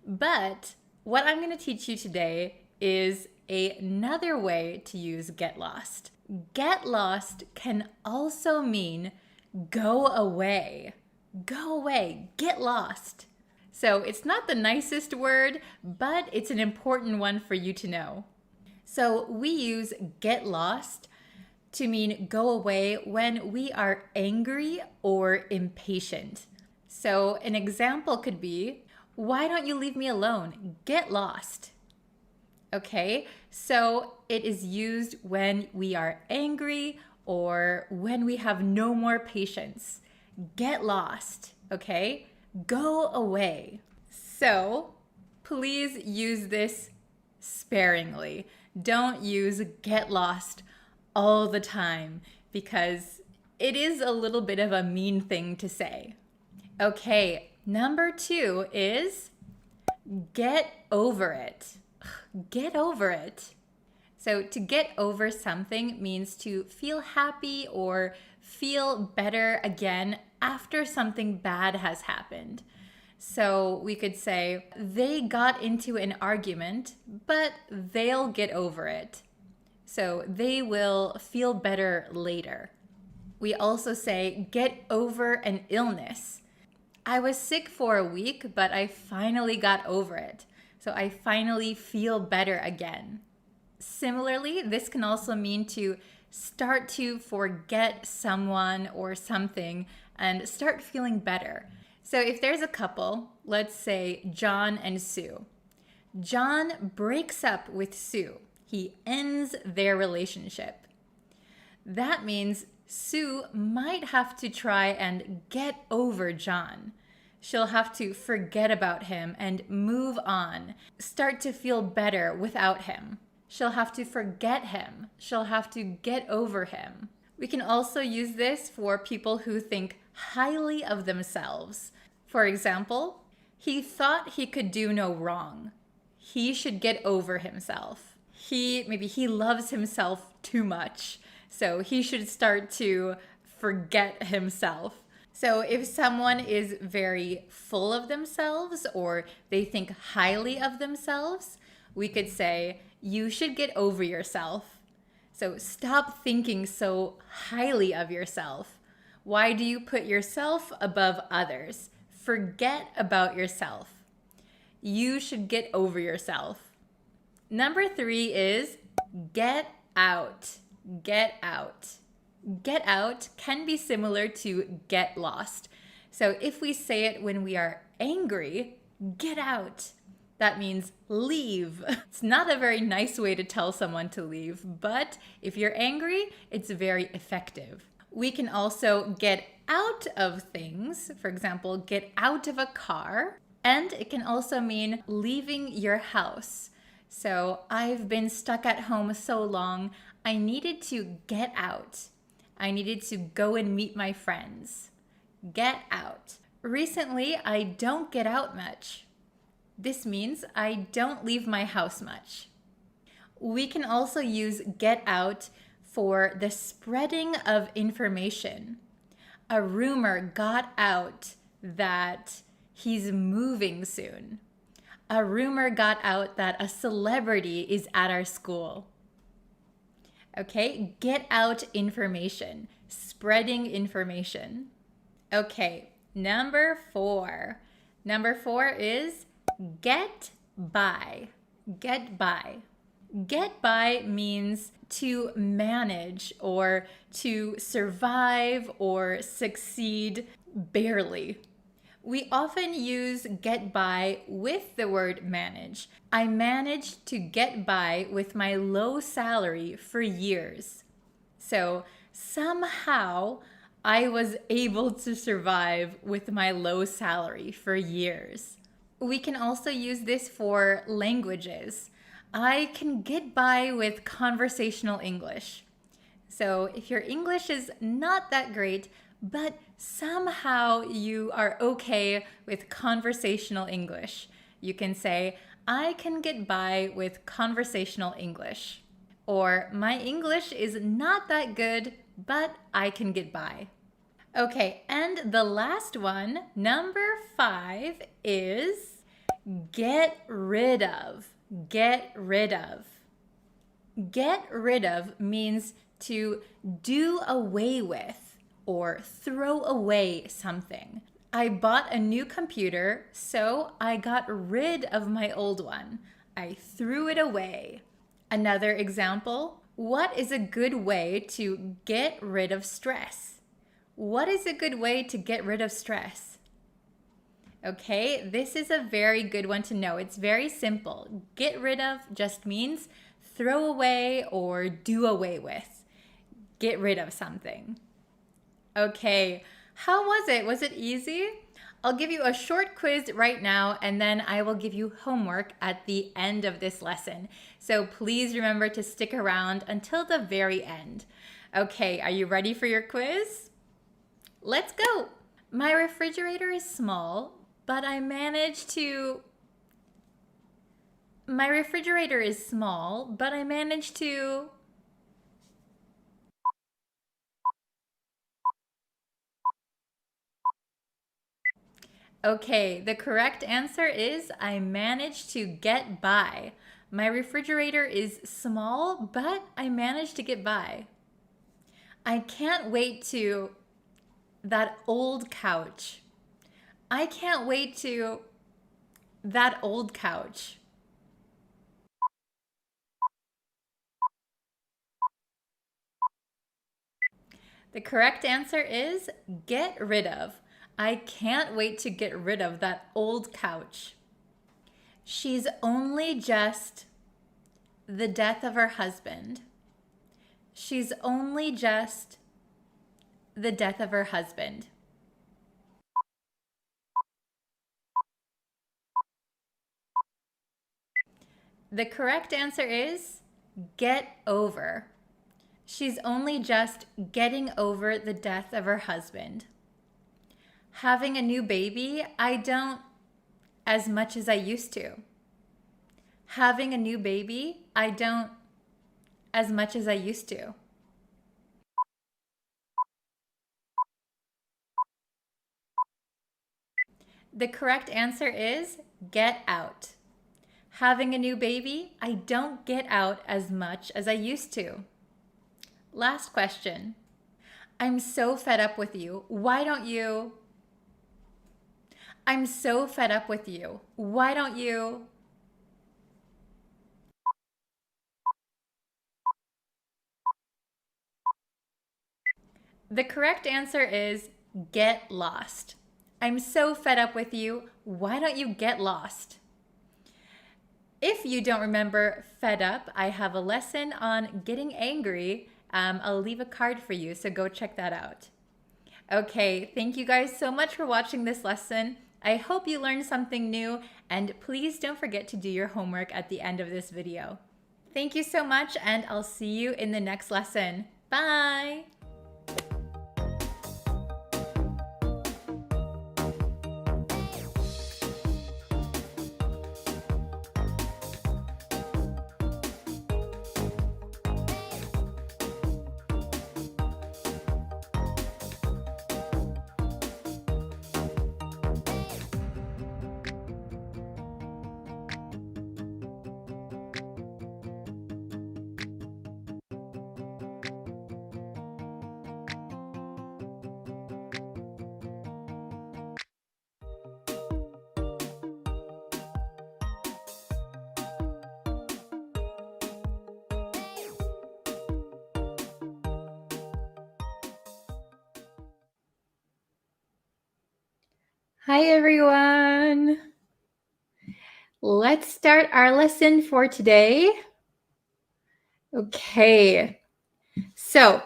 But what I'm going to teach you today is another way to use get lost. Get lost can also mean go away. Go away, get lost. So it's not the nicest word, but it's an important one for you to know. So we use get lost to mean go away when we are angry or impatient. So an example could be, why don't you leave me alone? Get lost. Okay, so it is used when we are angry or when we have no more patience. Get lost, okay? Go away. So please use this sparingly. Don't use get lost all the time because it is a little bit of a mean thing to say. Okay, number 2 is get over it. Get over it. So to get over something means to feel happy or feel better again after something bad has happened. So we could say, they got into an argument, but they'll get over it. So they will feel better later. We also say, get over an illness. I was sick for a week, but I finally got over it. So I finally feel better again. Similarly, this can also mean to start to forget someone or something and start feeling better. So if there's a couple, let's say John and Sue. John breaks up with Sue. He ends their relationship. That means Sue might have to try and get over John. She'll have to forget about him and move on, start to feel better without him. She'll have to forget him. She'll have to get over him. We can also use this for people who think highly of themselves. For example, he thought he could do no wrong. He should get over himself. Maybe he loves himself too much, so he should start to forget himself. So if someone is very full of themselves or they think highly of themselves, we could say, you should get over yourself. So stop thinking so highly of yourself. Why do you put yourself above others? Forget about yourself. You should get over yourself. Number 3 is get out. Get out. Get out can be similar to get lost. So if we say it when we are angry, get out. That means leave. It's not a very nice way to tell someone to leave, but if you're angry, it's very effective. We can also get out of things. For example, get out of a car. And it can also mean leaving your house. So I've been stuck at home so long, I needed to get out. I needed to go and meet my friends. Get out. Recently, I don't get out much. This means I don't leave my house much. We can also use get out for the spreading of information. A rumor got out that he's moving soon. A rumor got out that a celebrity is at our school. Okay, get out information, spreading information. Okay, number 4. Number 4 is get by. Get by. Get by means to manage or to survive or succeed barely. We often use get by with the word manage. I managed to get by with my low salary for years. So somehow I was able to survive with my low salary for years. We can also use this for languages. I can get by with conversational English. So if your English is not that great, but somehow you are okay with conversational English, you can say, I can get by with conversational English. Or, my English is not that good, but I can get by. Okay, and the last one, number 5, is get rid of. Get rid of. Get rid of means to do away with or throw away something. I bought a new computer, so I got rid of my old one. I threw it away. Another example, what is a good way to get rid of stress? What is a good way to get rid of stress? Okay, this is a very good one to know. It's very simple. Get rid of just means throw away or do away with. Get rid of something. Okay, how was it? Was it easy? I'll give you a short quiz right now, and then I will give you homework at the end of this lesson. So please remember to stick around until the very end. Okay, are you ready for your quiz? Let's go! My refrigerator is small, but I managed to... My refrigerator is small, but I managed to... Okay, the correct answer is I managed to get by. My refrigerator is small, but I managed to get by. I can't wait to... That old couch. I can't wait to... That old couch. The correct answer is get rid of. I can't wait to get rid of that old couch. She's only just the death of her husband. She's only just the death of her husband. The correct answer is get over. She's only just getting over the death of her husband. Having a new baby, I don't as much as I used to. Having a new baby, I don't as much as I used to. The correct answer is get out. Having a new baby, I don't get out as much as I used to. Last question. I'm so fed up with you. Why don't you... I'm so fed up with you. Why don't you... The correct answer is get lost. I'm so fed up with you. Why don't you get lost? If you don't remember fed up, I have a lesson on getting angry. I'll leave a card for you, so go check that out. Okay, thank you guys so much for watching this lesson. I hope you learned something new, and please don't forget to do your homework at the end of this video. Thank you so much, and I'll see you in the next lesson. Bye! Hi everyone! Let's start our lesson for today. Okay, so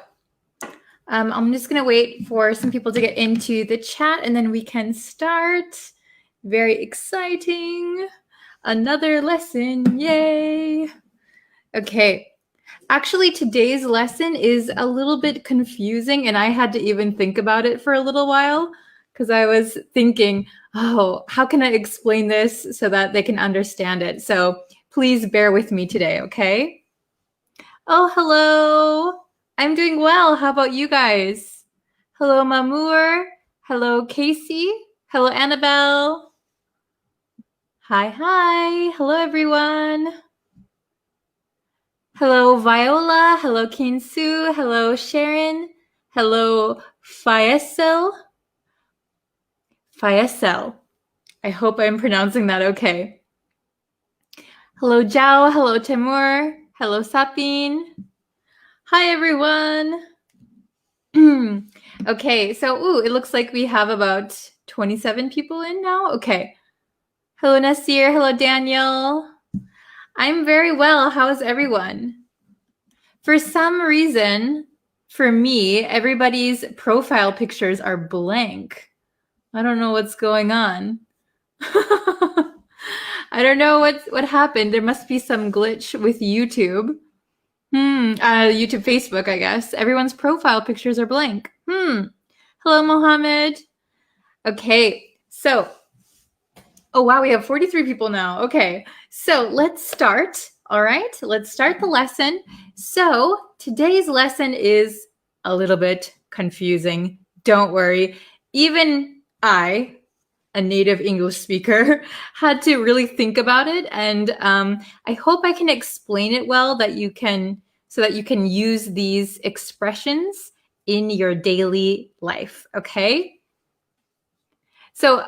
I'm just gonna wait for some people to get into the chat and then we can start. Very exciting. Another lesson, yay! Okay, actually today's lesson is a little bit confusing and I had to even think about it for a little while because I was thinking, oh, how can I explain this so that they can understand it? So please bear with me today, okay? Oh, hello. I'm doing well. How about you guys? Hello, Mamour. Hello, Casey. Hello, Annabelle. Hi. Hello, everyone. Hello, Viola. Hello, Kinsu. Hello, Sharon. Hello, Faisal. I hope I'm pronouncing that okay. Hello, Zhao. Hello, Timur. Hello, Sapin. Hi, everyone. Okay, so it looks like we have about 27 people in now. Okay. Hello, Nasir. Hello, Daniel. I'm very well. How's everyone? For some reason, for me, everybody's profile pictures are blank. I don't know what's going on. I don't know what happened. There must be some glitch with YouTube. YouTube, Facebook, I guess. Everyone's profile pictures are blank. Hello, Mohammed. Okay, so, oh wow, we have 43 people now. Okay, so let's start. All right, let's start the lesson. So today's lesson is a little bit confusing. Don't worry. Even I, a native English speaker, had to really think about it. And I hope I can explain it well so that you can use these expressions in your daily life, okay? So,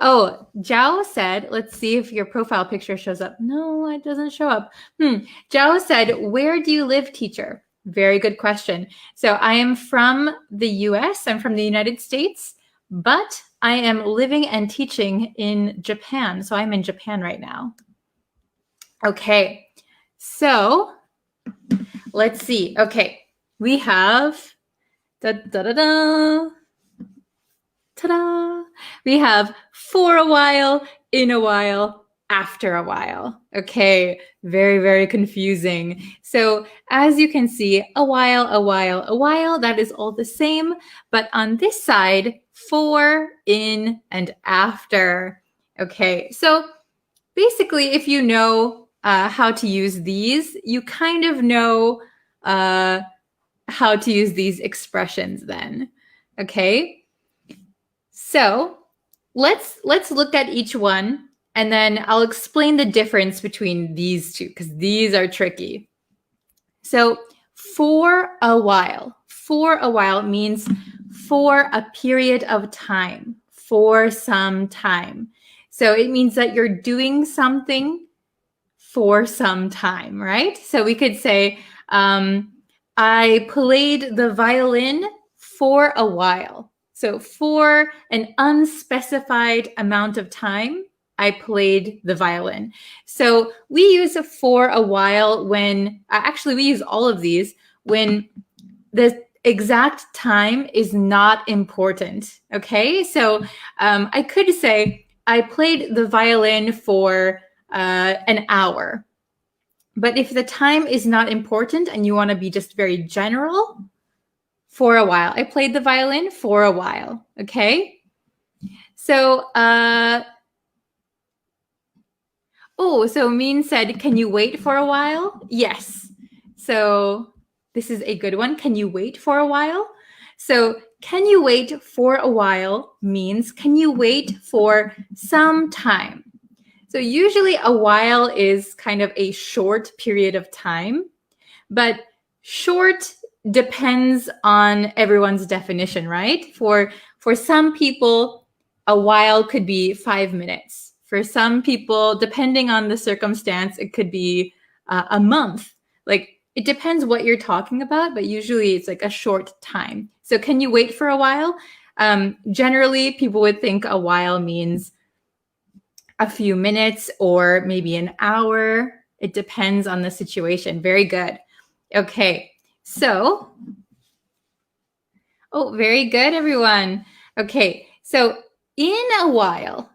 Zhao said, let's see if your profile picture shows up. No, it doesn't show up. Zhao said, where do you live, teacher? Very good question. So I am from the US, I'm from the United States, but I am living and teaching in Japan. So I'm in Japan right now. Okay, so let's see. Okay, we have, ta-da! We have for a while, in a while, after a while. Okay, very, very confusing. So as you can see, a while, that is all the same. But on this side, for, in, and after. Okay, so basically, if you know how to use these, you kind of know how to use these expressions then. Okay. So let's look at each one and then I'll explain the difference between these two because these are tricky. So for a while means for a period of time, for some time. So it means that you're doing something for some time, right? So we could say, I played the violin for a while. So for an unspecified amount of time, I played the violin. So we use a for a while when, actually we use all of these when the exact time is not important, okay? So I could say, I played the violin for an hour. But if the time is not important and you want to be just very general, for a while. I played the violin for a while, okay? So, so Min said, can you wait for a while? Yes. So this is a good one. Can you wait for a while? So can you wait for a while means, can you wait for some time? So usually a while is kind of a short period of time, but short depends on everyone's definition, right? For some people, a while could be 5 minutes. For some people, depending on the circumstance, it could be a month. Like, it depends what you're talking about, but usually it's like a short time. So can you wait for a while? Generally, people would think a while means a few minutes or maybe an hour. It depends on the situation. Very good. Okay, so, very good, everyone. Okay, so in a while,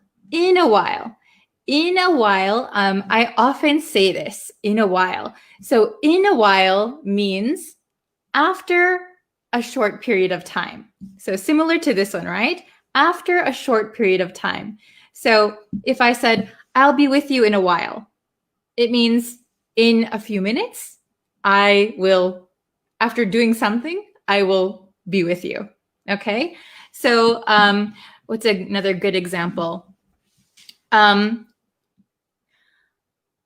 I often say this, in a while. So in a while means after a short period of time. So similar to this one, right? After a short period of time. So if I said, I'll be with you in a while, it means in a few minutes, after doing something, I will be with you. Okay? So what's another good example?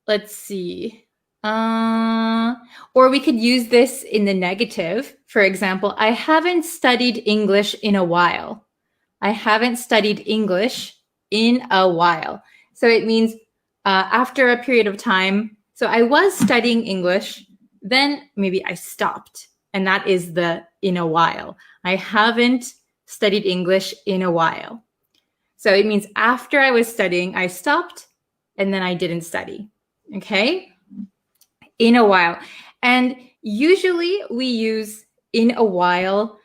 Let's see. Or we could use this in the negative. For example, I haven't studied English in a while. I haven't studied English in a while. So it means after a period of time. So I was studying English, then maybe I stopped. And that is the in a while. I haven't studied English in a while. So it means after I was studying, I stopped, and then I didn't study. Okay? In a while. And usually we use in a while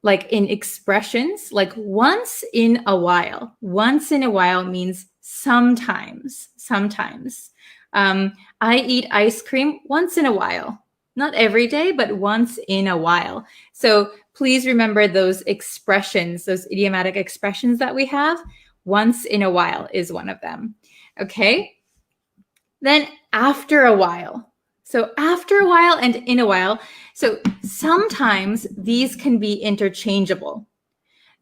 like in expressions, like once in a while. Once in a while means sometimes. I eat ice cream once in a while. Not every day, but once in a while. So please remember those expressions, those idiomatic expressions that we have. Once in a while is one of them. Okay? Then after a while. So after a while and in a while. So sometimes these can be interchangeable.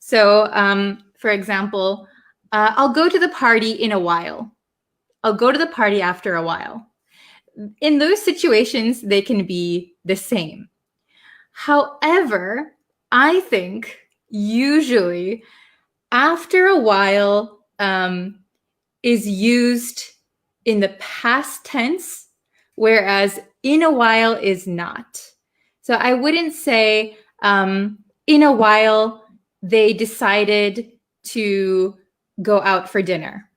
So for example, I'll go to the party in a while. I'll go to the party after a while. In those situations, they can be the same. However, I think usually after a while is used in the past tense, whereas in a while is not. So I wouldn't say in a while they decided to go out for dinner.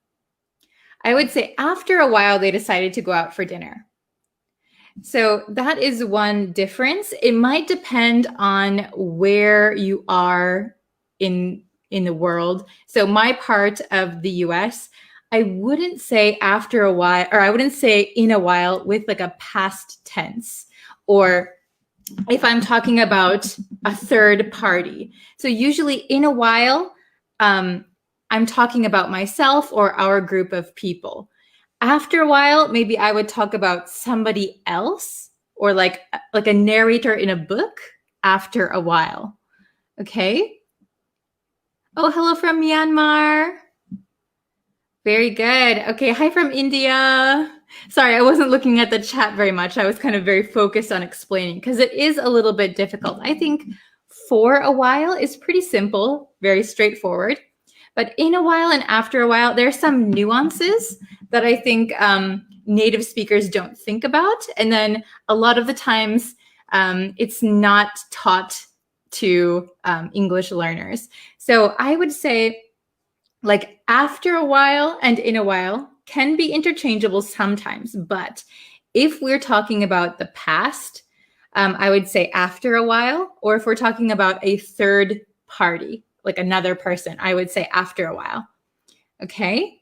I would say after a while they decided to go out for dinner. So that is one difference. It might depend on where you are in the world. So my part of the US, I wouldn't say after a while, or I wouldn't say in a while with like a past tense, or if I'm talking about a third party. So usually in a while, I'm talking about myself or our group of people. After a while, maybe I would talk about somebody else, or like a narrator in a book after a while. Okay? Oh, hello from Myanmar. Very good. Okay, hi from India. Sorry, I wasn't looking at the chat very much. I was kind of very focused on explaining because it is a little bit difficult. I think for a while is pretty simple, very straightforward. But in a while and after a while, there are some nuances that I think native speakers don't think about. And then a lot of the times, it's not taught to English learners. So I would say like after a while and in a while can be interchangeable sometimes. But if we're talking about the past, I would say after a while, or if we're talking about a third party, like another person, I would say after a while. Okay?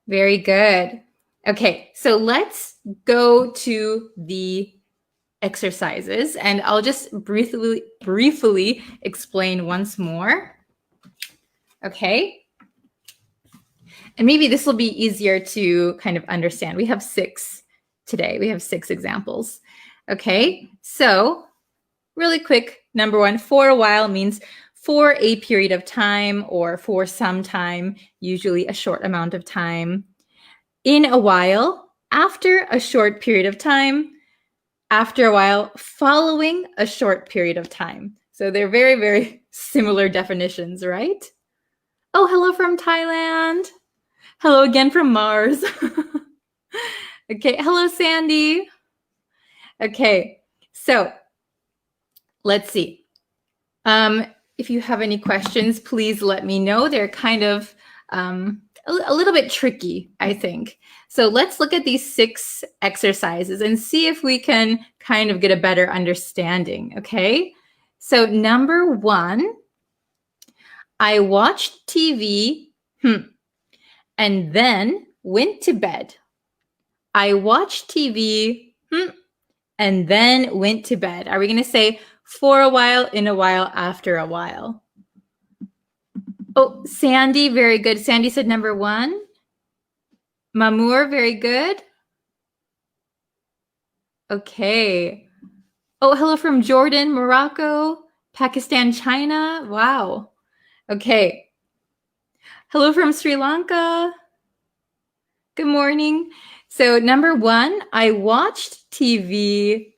Very good. Okay, so let's go to the exercises and I'll just briefly explain once more. Okay. And maybe this will be easier to kind of understand. We have 6 today. We have 6 examples. Okay, so really quick, number 1, for a while means for a period of time or for some time, usually a short amount of time. In a while, after a short period of time, after a while, following a short period of time. So they're very, very similar definitions, right? Oh, hello from Thailand. Hello again from Mars. Okay, hello, Sandy. Okay, so let's see. If you have any questions, please let me know. They're kind of a little bit tricky, I think. So let's look at these 6 exercises and see if we can kind of get a better understanding, okay? So number 1, I watched TV and then went to bed. I watched TV and then went to bed. Are we going to say for a while, in a while, after a while? Oh, Sandy, very good. Sandy said number 1. Mamour, very good. Okay. Oh, hello from Jordan, Morocco, Pakistan, China. Wow. Okay. Hello from Sri Lanka. Good morning. So number 1, I watched TV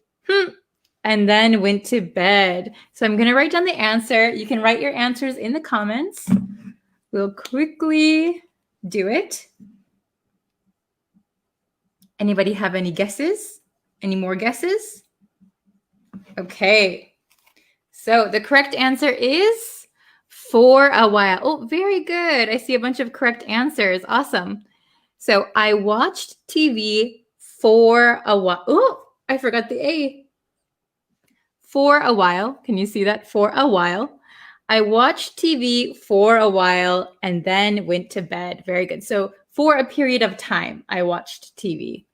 and then went to bed. So I'm going to write down the answer. You can write your answers in the comments. We'll quickly do it. Anybody have any guesses? Any more guesses? Okay. So the correct answer is for a while. Oh, very good. I see a bunch of correct answers. Awesome. So I watched TV for a while. Oh, I forgot the A. For a while. Can you see that? For a while. I watched TV for a while and then went to bed. Very good. So for a period of time, I watched TV.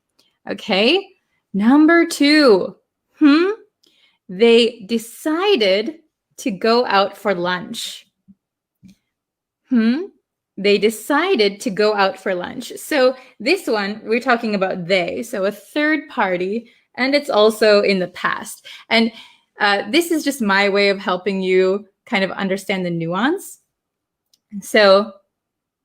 Okay. Number 2. They decided to go out for lunch. They decided to go out for lunch. So this one, we're talking about they. So a third party, and it's also in the past. And this is just my way of helping you kind of understand the nuance. So,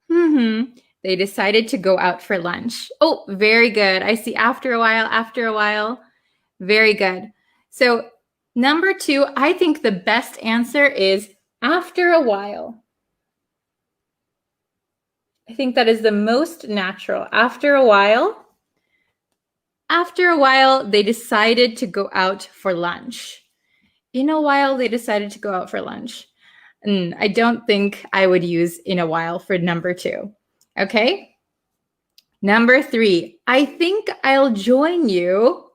they decided to go out for lunch. Oh, very good. I see after a while. Very good. So number 2, I think the best answer is after a while. I think that is the most natural. After a while, they decided to go out for lunch. In a while, they decided to go out for lunch. I don't think I would use in a while for number 2. Okay. Number 3, I think I'll join you.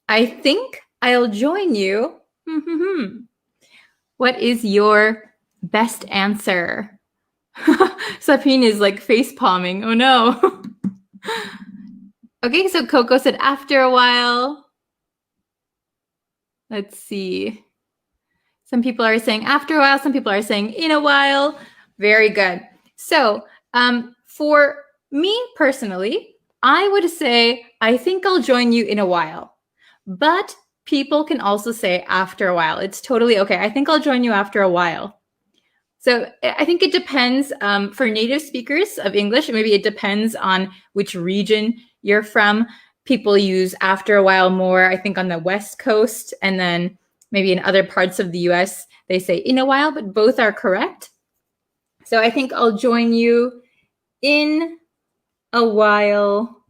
I think I'll join you. What is your best answer? Sapine is like face palming. Oh no. Okay, so Coco said after a while. Let's see. Some people are saying after a while. Some people are saying in a while. Very good. So for me personally, I would say, I think I'll join you in a while. But people can also say after a while. It's totally okay. I think I'll join you after a while. So I think it depends for native speakers of English. Maybe it depends on which region you're from. People use after a while more, I think, on the West Coast. And then maybe in other parts of the US, they say in a while, but both are correct. So I think I'll join you in a while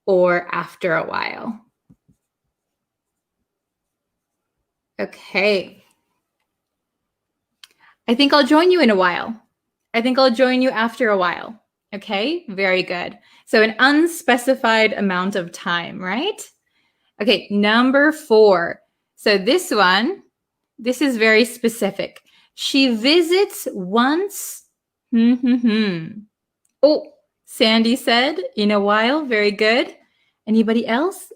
or after a while. Okay. I think I'll join you in a while. I think I'll join you after a while. Okay, very good. So an unspecified amount of time, right? Okay, number 4. So this one, this is very specific. She visits once. Oh, Sandy said, in a while. Very good. Anybody else?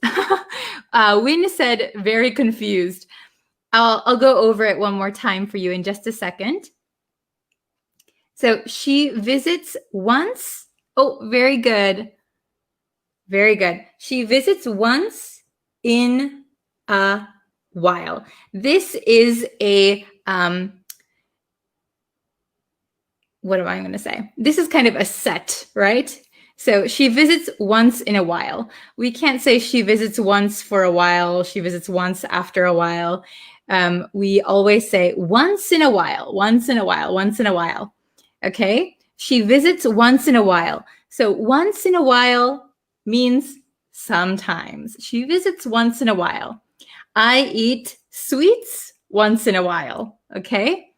Win said, very confused. I'll go over it one more time for you in just a second. So she visits once. Oh, very good. Very good. She visits once in a while. This is a, what am I going to say? This is kind of a set, right? So she visits once in a while. We can't say she visits once for a while. She visits once after a while. We always say once in a while, once in a while, once in a while. Okay? She visits once in a while. So once in a while means sometimes. She visits once in a while. I eat sweets once in a while. Okay?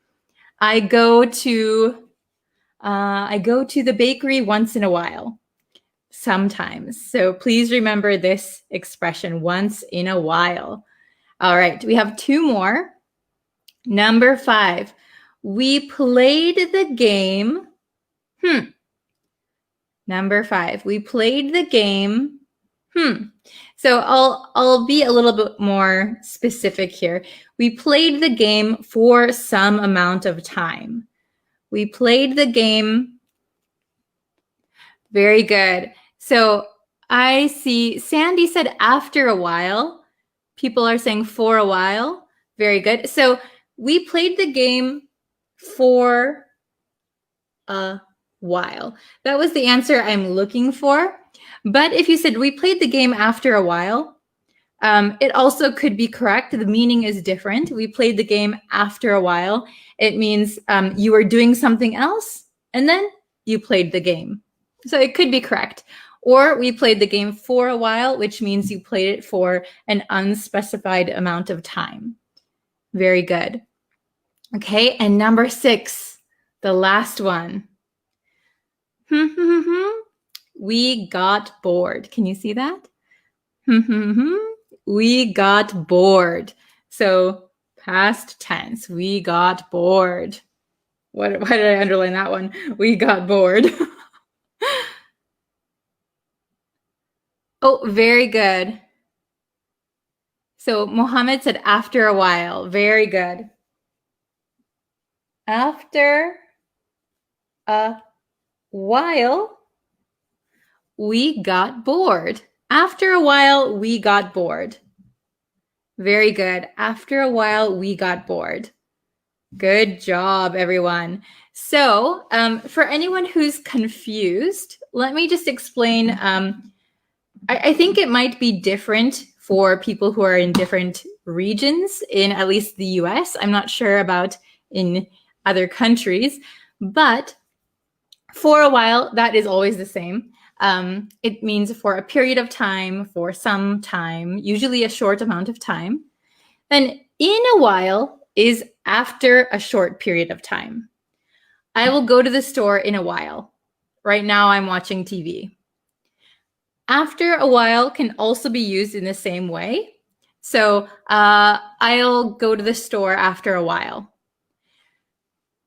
I go to the bakery once in a while. Sometimes. So please remember this expression, once in a while. All right, we have two more. Number 5, we played the game. Number 5, we played the game. So I'll be a little bit more specific here. We played the game for some amount of time. We played the game. Very good. So I see Sandy said after a while. People are saying for a while. Very good. So we played the game for a while. That was the answer I'm looking for. But if you said we played the game after a while, it also could be correct. The meaning is different. We played the game after a while. It means you were doing something else and then you played the game. So it could be correct. Or we played the game for a while, which means you played it for an unspecified amount of time. Very good. Okay, and number 6, the last one. We got bored. Can you see that? We got bored. So past tense, we got bored. Why did I underline that one? We got bored. Oh, very good. So Mohammed said after a while. Very good. After a while, we got bored. After a while, we got bored. Very good. After a while, we got bored. Good job, everyone. So for anyone who's confused, let me just explain. I think it might be different for people who are in different regions in at least the US. I'm not sure about in other countries, but for a while, that is always the same. It means for a period of time, for some time, usually a short amount of time. Then in a while is after a short period of time. I will go to the store in a while. Right now I'm watching TV. After a while can also be used in the same way. So I'll go to the store after a while.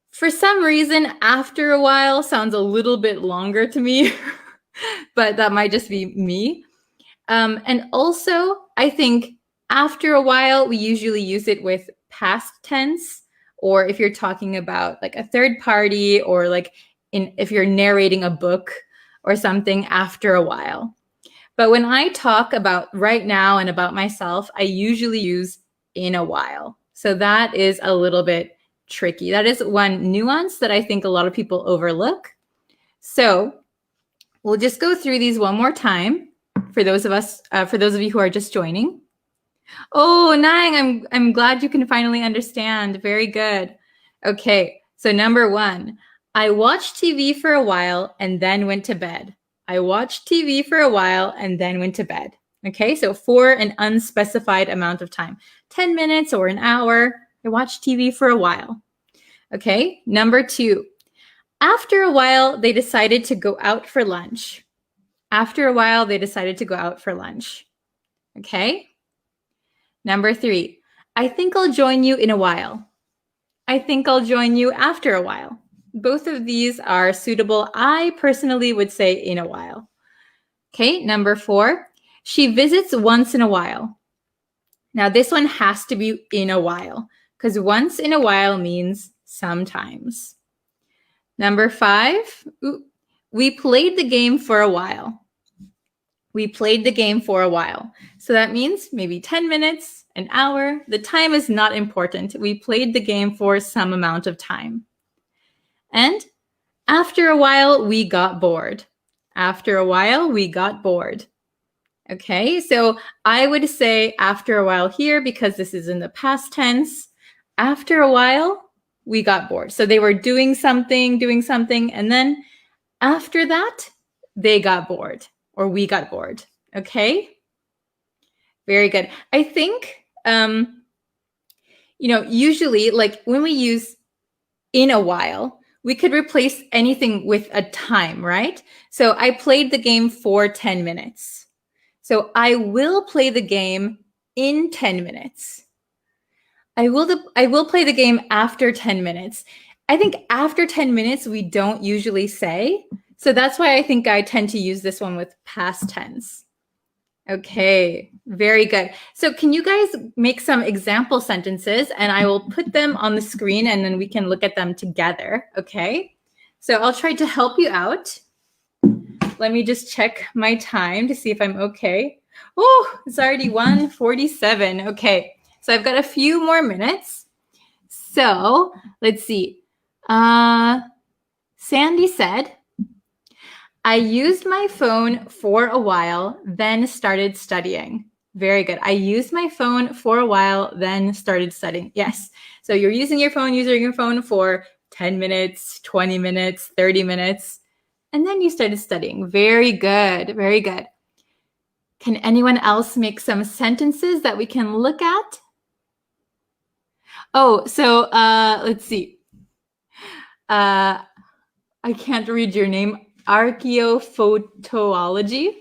For some reason, after a while sounds a little bit longer to me, but that might just be me. And also, I think after a while, we usually use it with past tense, or if you're talking about like a third party, or like if you're narrating a book or something after a while. But when I talk about right now and about myself, I usually use in a while. So that is a little bit tricky. That is one nuance that I think a lot of people overlook. So we'll just go through these one more time for those of you who are just joining. Oh, Nang, I'm glad you can finally understand. Very good. Okay, so number 1, I watched TV for a while and then went to bed. I watched TV for a while and then went to bed. Okay, so for an unspecified amount of time, 10 minutes or an hour, I watched TV for a while. Okay, number 2, after a while, they decided to go out for lunch. After a while, they decided to go out for lunch. Okay? Number 3, I think I'll join you in a while. I think I'll join you after a while. Both of these are suitable. I personally would say in a while. Okay, number 4. She visits once in a while. Now, this one has to be in a while because once in a while means sometimes. Number 5, we played the game for a while. We played the game for a while. So that means maybe 10 minutes, an hour. The time is not important. We played the game for some amount of time. And after a while, we got bored. After a while, we got bored. Okay, so I would say after a while here because this is in the past tense. After a while, we got bored. So they were doing something, and then after that, they got bored or we got bored. Okay, very good. I think, usually like when we use in a while, we could replace anything with a time, right? So I played the game for 10 minutes. So I will play the game in 10 minutes. I will play the game after 10 minutes. I think after 10 minutes, we don't usually say. So that's why I think I tend to use this one with past tense. Okay, very good. So can you guys make some example sentences and I will put them on the screen and then we can look at them together, okay? So I'll try to help you out. Let me just check my time to see if I'm okay. Oh, it's already 1:47. Okay, so I've got a few more minutes. So let's see. Sandy said, I used my phone for a while, then started studying. Very good. I used my phone for a while, then started studying. Yes. So you're using your phone for 10 minutes, 20 minutes, 30 minutes, and then you started studying. Very good. Very good. Can anyone else make some sentences that we can look at? Oh, so let's see. I can't read your name. Archaeophotology.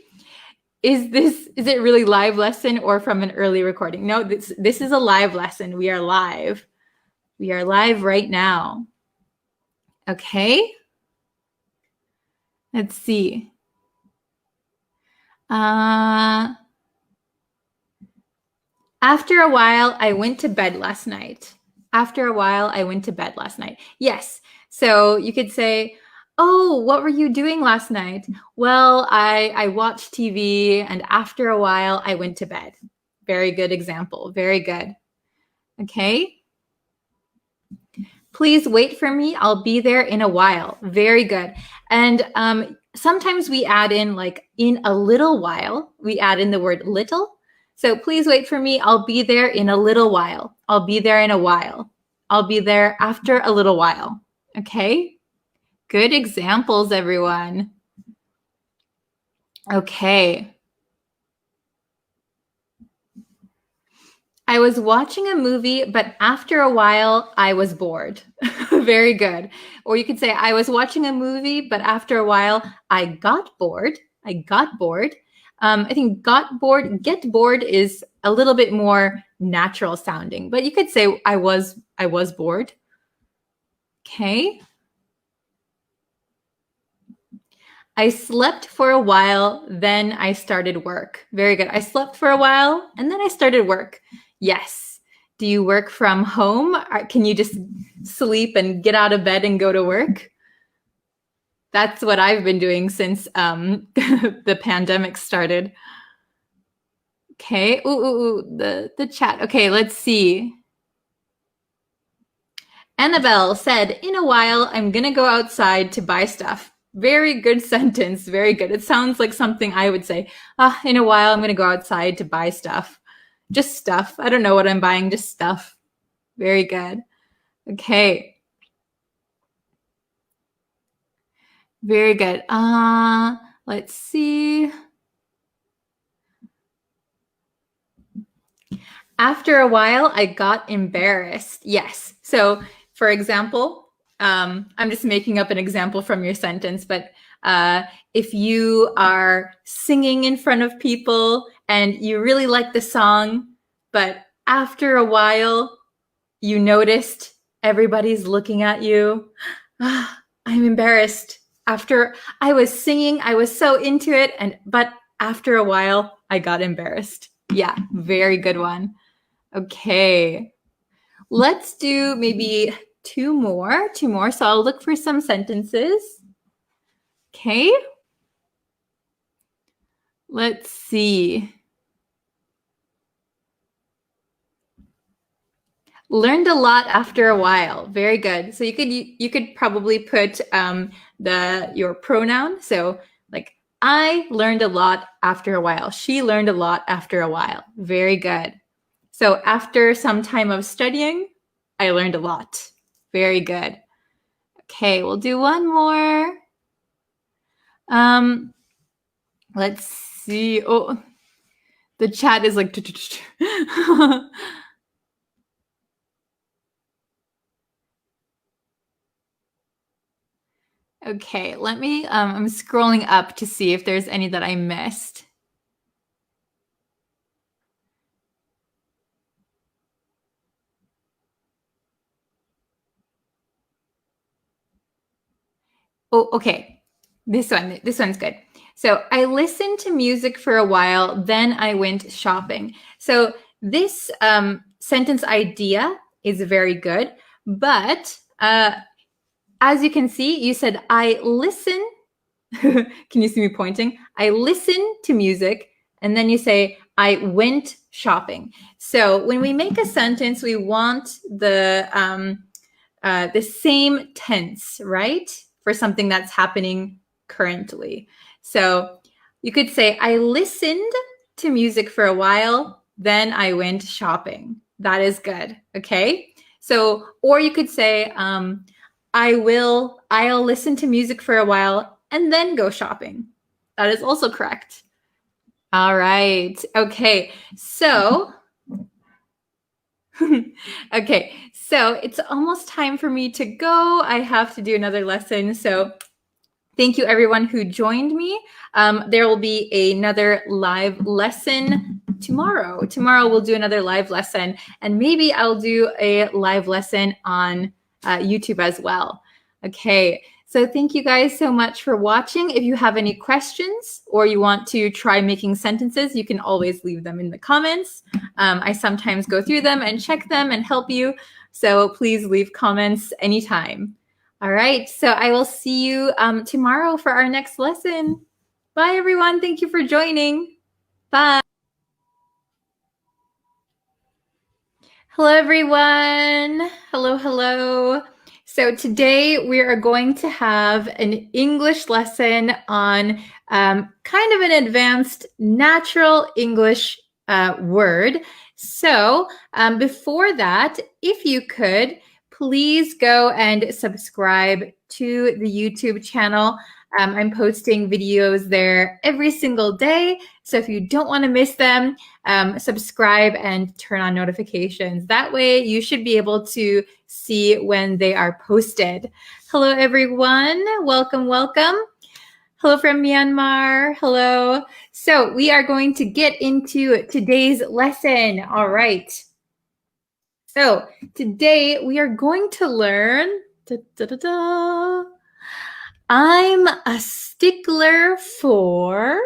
Is it really live lesson or from an early recording? No, this is a live lesson. We are live. We are live right now. Okay. Let's see. After a while, I went to bed last night. After a while, I went to bed last night. Yes. So you could say, oh, what were you doing last night? Well, I watched TV and after a while I went to bed. Very good example. Very good. Okay. Please wait for me. I'll be there in a while. Very good. And sometimes we add in like in a little while, we add in the word little. So please wait for me. I'll be there in a little while. I'll be there in a while. I'll be there after a little while. Okay. Good examples, everyone. Okay. I was watching a movie, but after a while, I was bored. Very good. Or you could say, I was watching a movie, but after a while, I got bored. I got bored. I think get bored is a little bit more natural sounding, but you could say I was bored. Okay. I slept for a while, then I started work. Very good. I slept for a while, and then I started work. Yes. Do you work from home? Or can you just sleep and get out of bed and go to work? That's what I've been doing since the pandemic started. Okay. The chat. Okay, let's see. Annabelle said, in a while, I'm going to go outside to buy stuff. Very good sentence. Very good. It sounds like something I would say. In a while, I'm going to go outside to buy stuff. Just stuff. I don't know what I'm buying. Just stuff. Very good. Okay. Very good. Let's see. After a while, I got embarrassed. Yes. So, for example, I'm just making up an example from your sentence, but if you are singing in front of people and you really like the song, but after a while, you noticed everybody's looking at you, I'm embarrassed. After I was singing, I was so into it, but after a while, I got embarrassed. Yeah, very good one. Okay. Let's do maybe two more. So I'll look for some sentences. Okay. Let's see. Learned a lot after a while. Very good. So you could probably put your pronoun. So like I learned a lot after a while. She learned a lot after a while. Very good. So after some time of studying, I learned a lot. Very good. Okay, we'll do one more. Let's see. Oh, the chat is like. Okay, let me. I'm scrolling up to see if there's any that I missed. Oh, okay. This one's good. So I listened to music for a while, then I went shopping. So this sentence idea is very good, but as you can see, you said I listen. Can you see me pointing? I listen to music, and then you say I went shopping. So when we make a sentence, we want the same tense, right? For something that's happening currently. So you could say, I listened to music for a while, then I went shopping. That is good. Okay. So, or you could say, I'll listen to music for a while and then go shopping. That is also correct. All right. Okay. So, okay, so it's almost time for me to go. I have to do another lesson. So thank you everyone who joined me. There will be another live lesson tomorrow. Tomorrow we'll do another live lesson, and maybe I'll do a live lesson on YouTube as well. Okay, so thank you guys so much for watching. If you have any questions or you want to try making sentences, you can always leave them in the comments. I sometimes go through them and check them and help you. So please leave comments anytime. All right, so I will see you tomorrow for our next lesson. Bye, everyone. Thank you for joining. Bye. Hello, everyone. Hello. So today we are going to have an English lesson on kind of an advanced natural English word. So before that, if you could, please go and subscribe to the YouTube channel. I'm posting videos there every single day. So if you don't want to miss them, subscribe and turn on notifications. That way you should be able to see when they are posted. Hello, everyone. Welcome. Hello from Myanmar. Hello. So we are going to get into today's lesson. All right. So today we are going to learn I'm a stickler for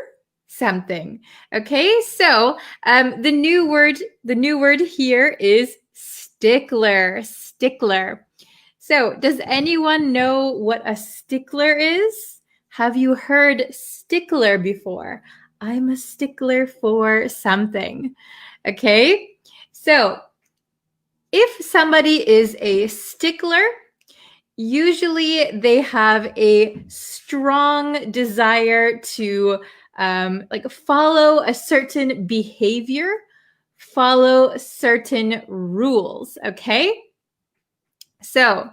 something. Okay, so the new word here is stickler. So does anyone know what a stickler is? Have you heard stickler before? I'm a stickler for something. Okay, so if somebody is a stickler, usually they have a strong desire to follow a certain behavior, follow certain rules. Okay, so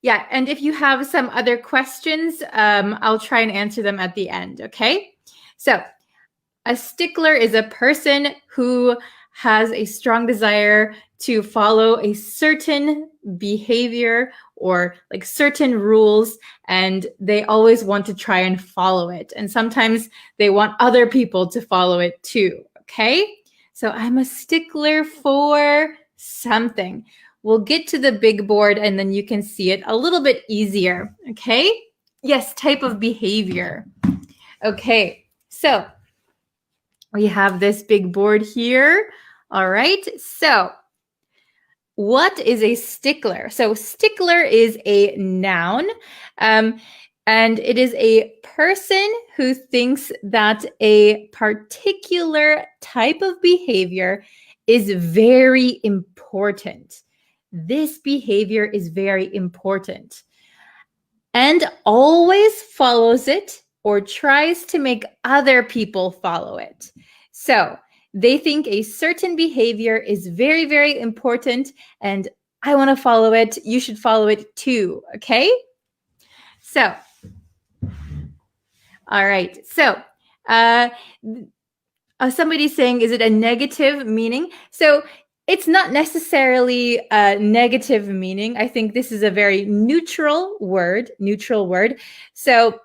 yeah, and if you have some other questions, I'll try and answer them at the end. Okay, so a stickler is a person who has a strong desire to follow a certain behavior or like certain rules, and they always want to try and follow it. And sometimes they want other people to follow it too. Okay, so I'm a stickler for something. we'll get to the big board and then you can see it a little bit easier. Okay? Yes, type of behavior. Okay, so we have this big board here. All right, so what is a stickler? So stickler is a noun, and it is a person who thinks that a particular type of behavior is very important. This behavior is very important and always follows it or tries to make other people follow it. So they think a certain behavior is very, very important and I want to follow it. You should follow it too. Okay? So, all right. So, somebody's saying, is it a negative meaning? So it's not necessarily a negative meaning. I think this is a very neutral word. So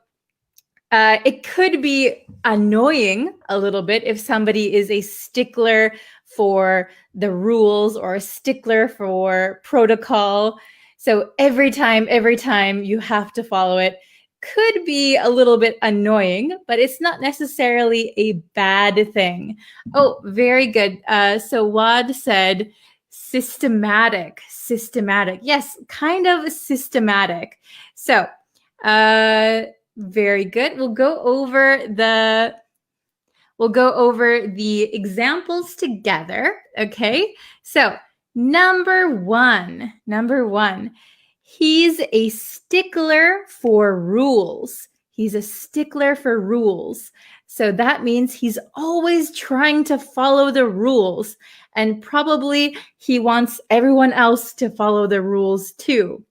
it could be annoying a little bit if somebody is a stickler for the rules or a stickler for protocol. So every time you have to follow it could be a little bit annoying, but it's not necessarily a bad thing. Oh, very good. So Wad said systematic. Yes, kind of systematic. So very good. We'll go over the examples together. Okay. So number one, he's a stickler for rules. So that means he's always trying to follow the rules, and probably he wants everyone else to follow the rules too.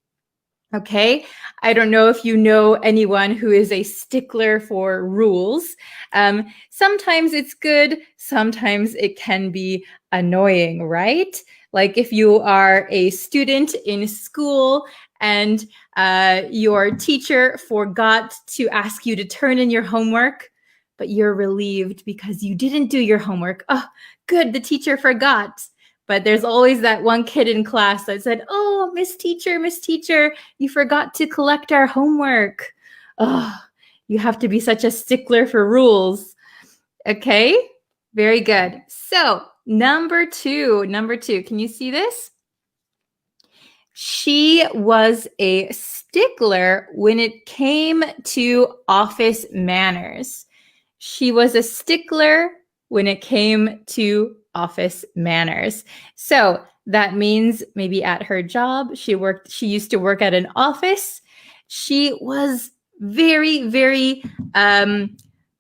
Okay, I don't know if you know anyone who is a stickler for rules. Sometimes it's good, sometimes it can be annoying, right? Like if you are a student in school and your teacher forgot to ask you to turn in your homework, but you're relieved because you didn't do your homework. Oh, good, the teacher forgot. But there's always that one kid in class that said, oh, Miss Teacher, you forgot to collect our homework. Oh, you have to be such a stickler for rules. Okay, very good. So number two, can you see this? She was a stickler when it came to office manners. She was a stickler when it came to office manners. So that means maybe at her job, she used to work at an office. She was very, very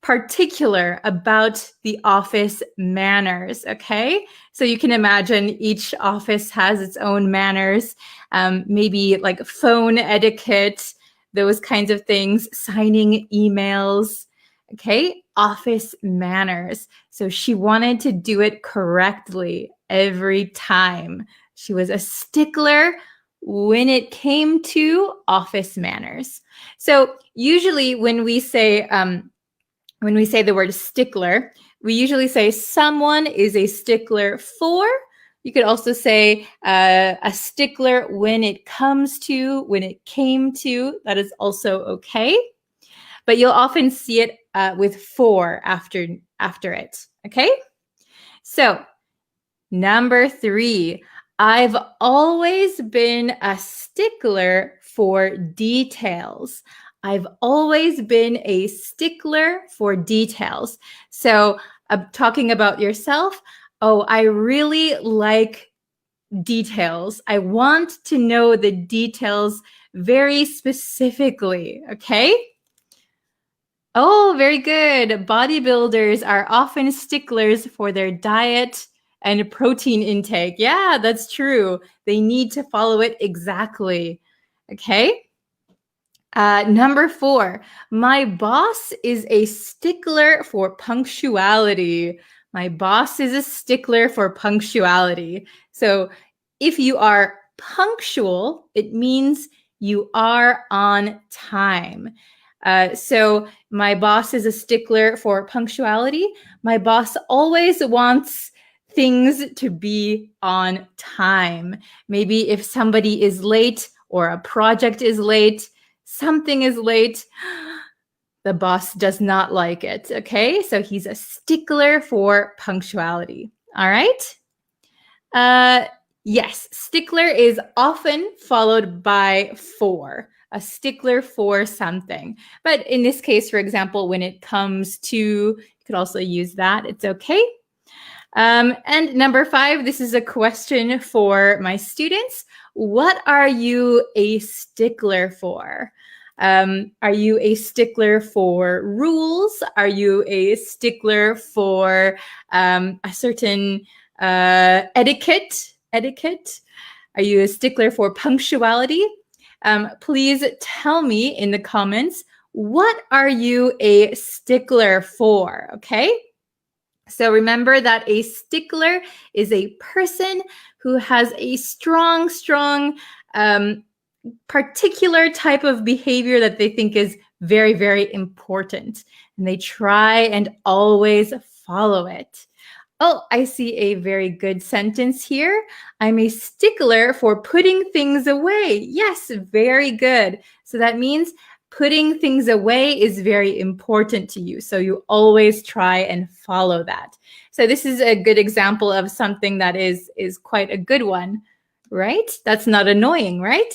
particular about the office manners. Okay. So you can imagine each office has its own manners, maybe like phone etiquette, those kinds of things, signing emails. Okay, office manners. So she wanted to do it correctly every time. She was a stickler when it came to office manners. So usually when we say the word stickler, we usually say someone is a stickler for. You could also say a stickler when it comes to, when it came to. That is also okay. But you'll often see it with for after it. Okay? So number 3, I've always been a stickler for details. I've always been a stickler for details. So talking about yourself, oh, I really like details. I want to know the details very specifically. Okay? Oh, very good. Bodybuilders are often sticklers for their diet and protein intake. Yeah, that's true. They need to follow it exactly. Okay. Number 4, my boss is a stickler for punctuality. My boss is a stickler for punctuality. So if you are punctual, it means you are on time. So my boss is a stickler for punctuality. My boss always wants things to be on time. Maybe if somebody is late or a project is late, something is late, the boss does not like it, okay? So he's a stickler for punctuality, all right? Yes, stickler is often followed by for, a stickler for something. But in this case, for example, when it comes to, you could also use that, it's okay. And number 5, this is a question for my students. What are you a stickler for? Are you a stickler for rules? Are you a stickler for a certain etiquette? Are you a stickler for punctuality? Please tell me in the comments, what are you a stickler for? Okay. So remember that a stickler is a person who has a strong, particular type of behavior that they think is very, very important. And they try and always follow it. Oh, I see a very good sentence here. I'm a stickler for putting things away. Yes, very good. So that means putting things away is very important to you. So you always try and follow that. So this is a good example of something that is quite a good one, right? That's not annoying, right?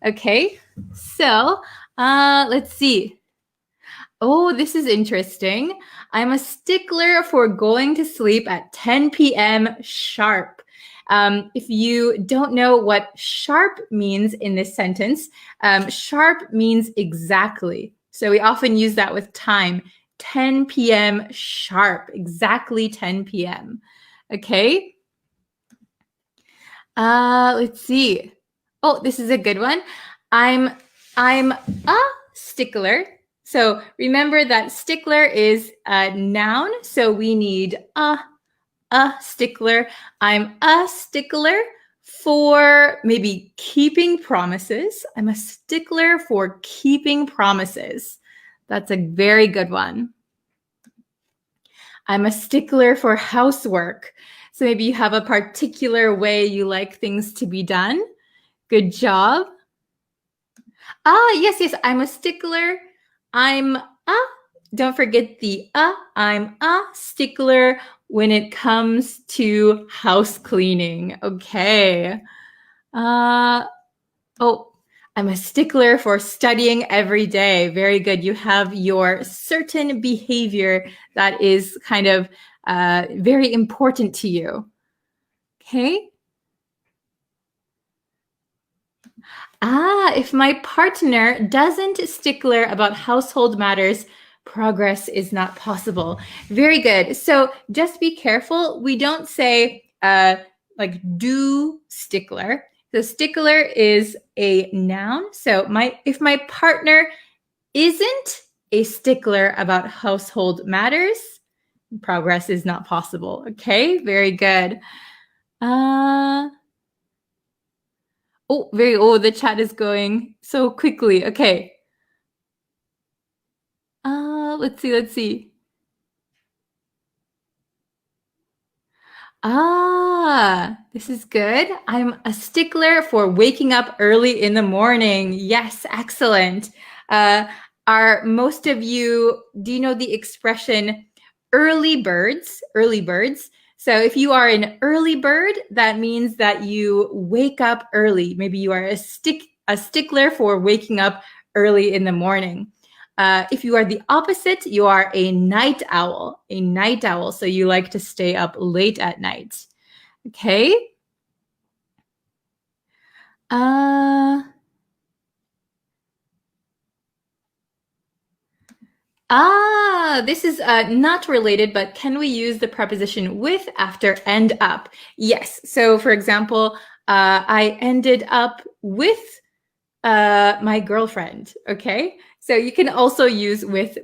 Okay, so let's see. Oh, this is interesting. I'm a stickler for going to sleep at 10 p.m. sharp. If you don't know what sharp means in this sentence, sharp means exactly. So we often use that with time. 10 p.m. sharp, exactly 10 p.m. Okay. Let's see. Oh, this is a good one. I'm a stickler. So remember that stickler is a noun. So we need a stickler. I'm a stickler for maybe keeping promises. I'm a stickler for keeping promises. That's a very good one. I'm a stickler for housework. So maybe you have a particular way you like things to be done. Good job. Yes, I'm a stickler. Don't forget the I'm a stickler when it comes to house cleaning. Okay. I'm a stickler for studying every day. Very good. You have your certain behavior that is kind of very important to you. Okay. If my partner doesn't stickler about household matters, progress is not possible. Very good. So just be careful. We don't say like do stickler. The stickler is a noun. So if my partner isn't a stickler about household matters, progress is not possible. Okay, very good. The chat is going so quickly. Okay. Let's see. This is good. I'm a stickler for waking up early in the morning. Yes, excellent. Are most of you, do you know the expression early birds? Early birds. So if you are an early bird, that means that you wake up early. Maybe you are a stickler for waking up early in the morning. If you are the opposite, you are a night owl. So you like to stay up late at night. Okay. This is not related, but can we use the preposition with after end up? Yes. So for example, I ended up with my girlfriend. Okay. So you can also use with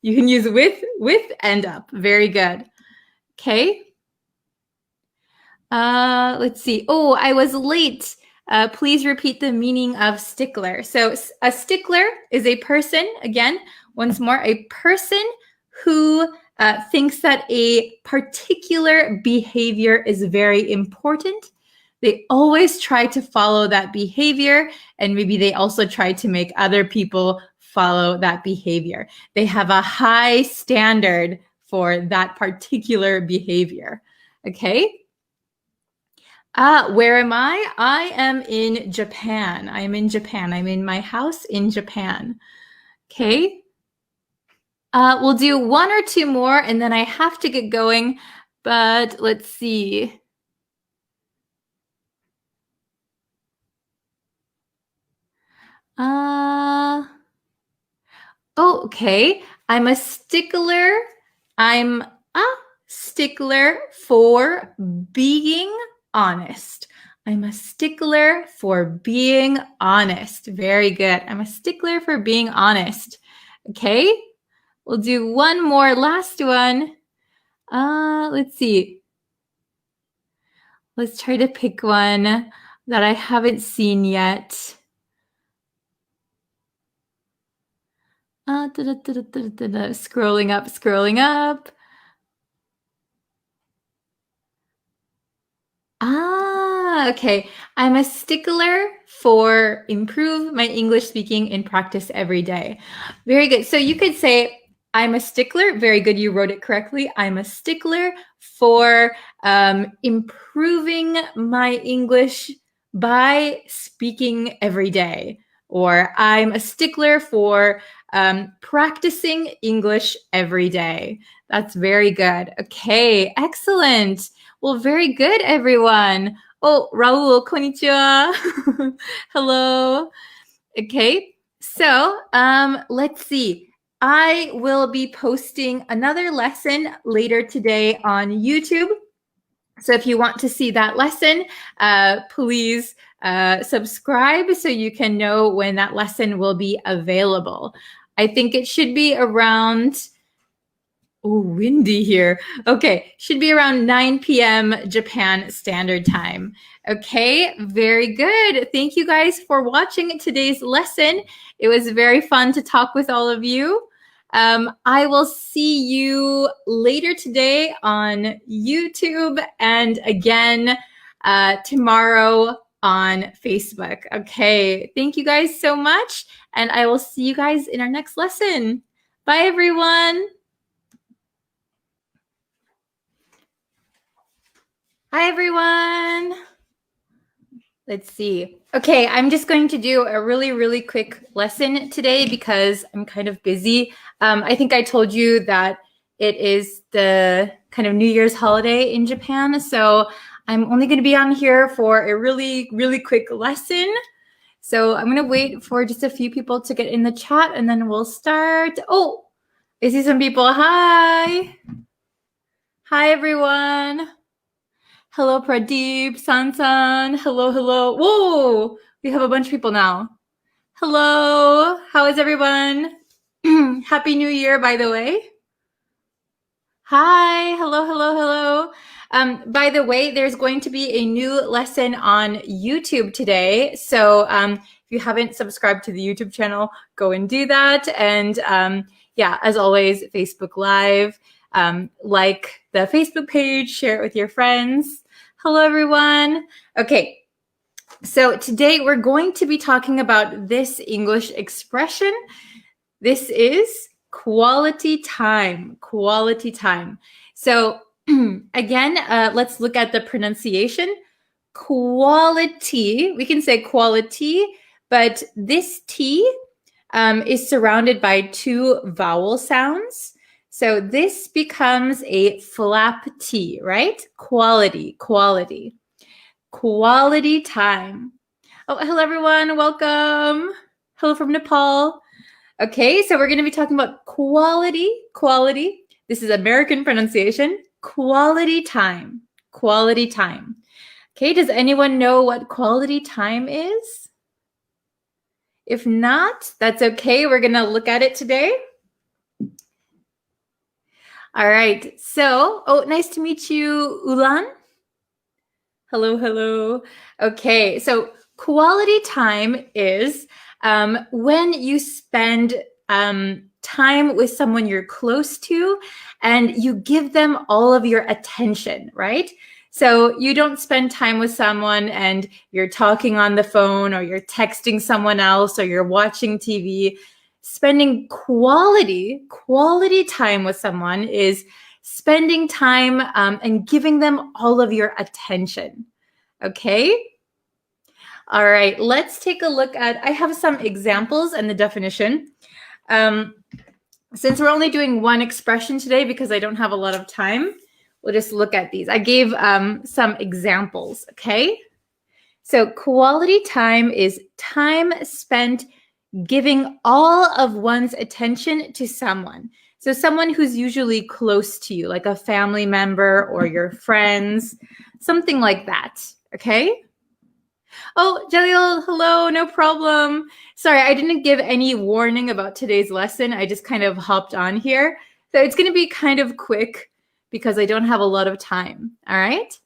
end up. Very good. Okay. Let's see. Oh, I was late. Please repeat the meaning of stickler. So a stickler is a person, again, once more, a person who thinks that a particular behavior is very important. They always try to follow that behavior, and maybe they also try to make other people follow that behavior. They have a high standard for that particular behavior. Okay? Where am I? I am in Japan. I'm in Japan. I'm in my house in Japan. Okay? We'll do one or two more, and then I have to get going, but let's see. Okay. I'm a stickler. I'm a stickler for being honest. I'm a stickler for being honest. Very good. I'm a stickler for being honest. Okay. We'll do one more, last one. Let's see. Let's try to pick one that I haven't seen yet. Scrolling up, scrolling up. Okay. I'm a stickler for improve my English speaking in practice every day. Very good. So you could say, I'm a stickler. Very good. You wrote it correctly. I'm a stickler for improving my English by speaking every day. Or I'm a stickler for practicing English every day. That's very good. Okay, excellent. Well, very good, everyone. Oh, Raul, konnichiwa. Hello. Okay, so let's see. I will be posting another lesson later today on YouTube. So if you want to see that lesson, please subscribe so you can know when that lesson will be available. I think it should be around, oh, windy here. Okay, should be around 9 p.m. Japan Standard Time. Okay, very good. Thank you guys for watching today's lesson. It was very fun to talk with all of you. I will see you later today on YouTube and again tomorrow on Facebook. Okay, thank you guys so much, and I will see you guys in our next lesson. Bye, everyone. Hi, everyone. Let's see. Okay, I'm just going to do a really, really quick lesson today because I'm kind of busy. I think I told you that it is the kind of New Year's holiday in Japan. So I'm only going to be on here for a really, really quick lesson. So I'm going to wait for just a few people to get in the chat and then we'll start. Oh, I see some people. Hi. Hi, everyone. Hello, Pradeep, Sansan. Hello, hello. Whoa, we have a bunch of people now. Hello, how is everyone? Happy New Year, by the way. Hi, hello, hello, hello. By the way, there's going to be a new lesson on YouTube today. So if you haven't subscribed to the YouTube channel, go and do that. And yeah, as always, Facebook Live. Like the Facebook page, share it with your friends. Hello, everyone. Okay, so today we're going to be talking about this English expression. This is quality time, quality time. So again, let's look at the pronunciation. Quality, we can say quality, but this T is surrounded by two vowel sounds. So this becomes a flap T, right? Quality, quality. Quality time. Oh, hello, everyone. Welcome. Hello from Nepal. Okay, so we're going to be talking about quality, quality. This is American pronunciation. Quality time, quality time. Okay, does anyone know what quality time is? If not, that's okay. We're going to look at it today. All right, so, oh, nice to meet you, Ulan. Hello, hello. Okay, so quality time is when you spend time with someone you're close to and you give them all of your attention, right? So you don't spend time with someone and you're talking on the phone or you're texting someone else or you're watching TV. Spending quality time with someone is spending time and giving them all of your attention. Okay? All right, let's take a look at, I have some examples and the definition. Since we're only doing one expression today because I don't have a lot of time, we'll just look at these. I gave some examples, okay? So quality time is time spent giving all of one's attention to someone. So someone who's usually close to you, like a family member or your friends, something like that, okay? Oh, Jalil, hello, no problem. Sorry, I didn't give any warning about today's lesson. I just kind of hopped on here. So it's going to be kind of quick because I don't have a lot of time, all right?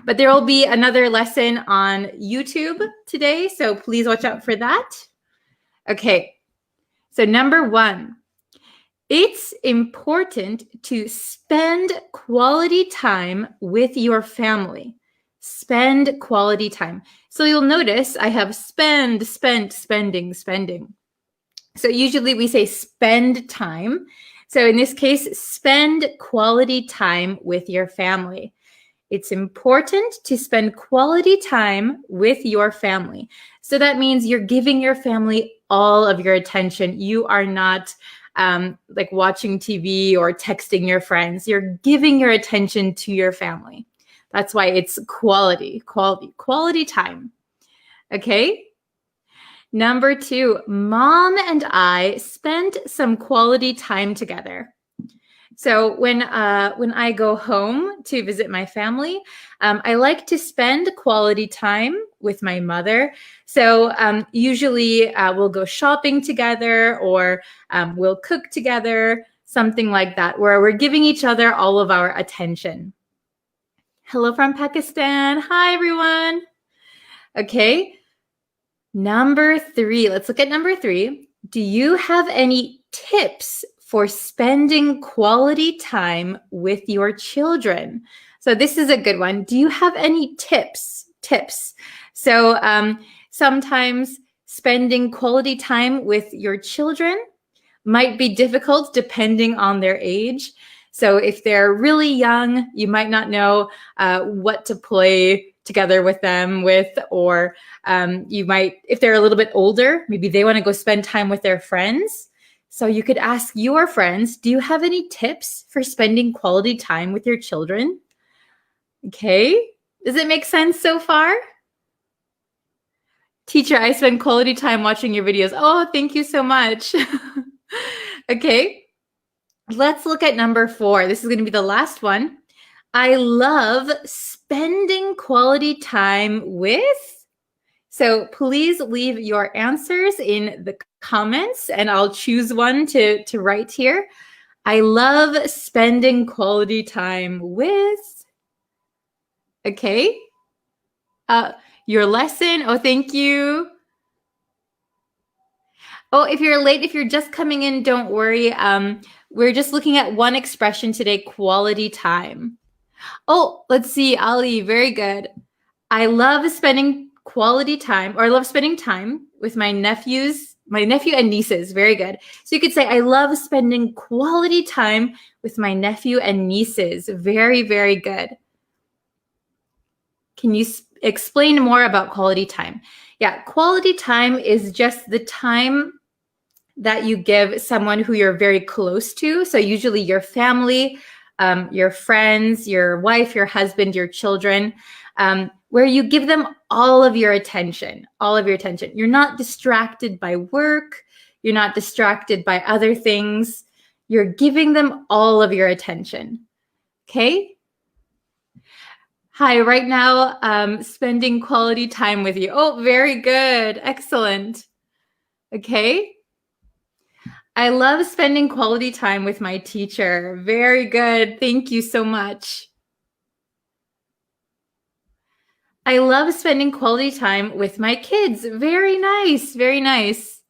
But there will be another lesson on YouTube today, so please watch out for that. Okay, so number 1, it's important to spend quality time with your family. Spend quality time. So you'll notice I have spend, spent, spending, spending. So usually we say spend time. So in this case, spend quality time with your family. It's important to spend quality time with your family. So that means you're giving your family all of your attention. You are not like watching TV or texting your friends. You're giving your attention to your family. That's why it's quality time. Okay. Number 2, Mom and I spent some quality time together. So when I go home to visit my family, I like to spend quality time with my mother. So usually we'll go shopping together or we'll cook together, something like that, where we're giving each other all of our attention. Hello from Pakistan. Hi, everyone. Okay. Number 3. Let's look at number 3. Do you have any tips for spending quality time with your children? So this is a good one. Do you have any tips? So sometimes spending quality time with your children might be difficult depending on their age. So if they're really young, you might not know what to play together with them with, or you might, if they're a little bit older, maybe they want to go spend time with their friends. So you could ask your friends, do you have any tips for spending quality time with your children? Okay, does it make sense so far? Teacher, I spend quality time watching your videos. Oh, thank you so much. Okay. Let's look at number 4. This is going to be the last one. I love spending quality time with. So please leave your answers in the comments and I'll choose one to write here. I love spending quality time with. Okay. Your lesson. Oh, thank you. Oh, if you're late, if you're just coming in, don't worry. We're just looking at one expression today, quality time. Oh, let's see, Ali, very good. I love spending quality time, or I love spending time with my nephew and nieces. Very good. So you could say, I love spending quality time with my nephew and nieces. Very, very good. Can you explain more about quality time? Yeah, quality time is just the time that you give someone who you're very close to. So usually your family, your friends, your wife, your husband, your children, where you give them all of your attention, You're not distracted by work. You're not distracted by other things. You're giving them all of your attention. Okay? Hi, right now, spending quality time with you. Oh, very good. Excellent. Okay. I love spending quality time with my teacher. Very good. Thank you so much. I love spending quality time with my kids. Very nice. Very nice.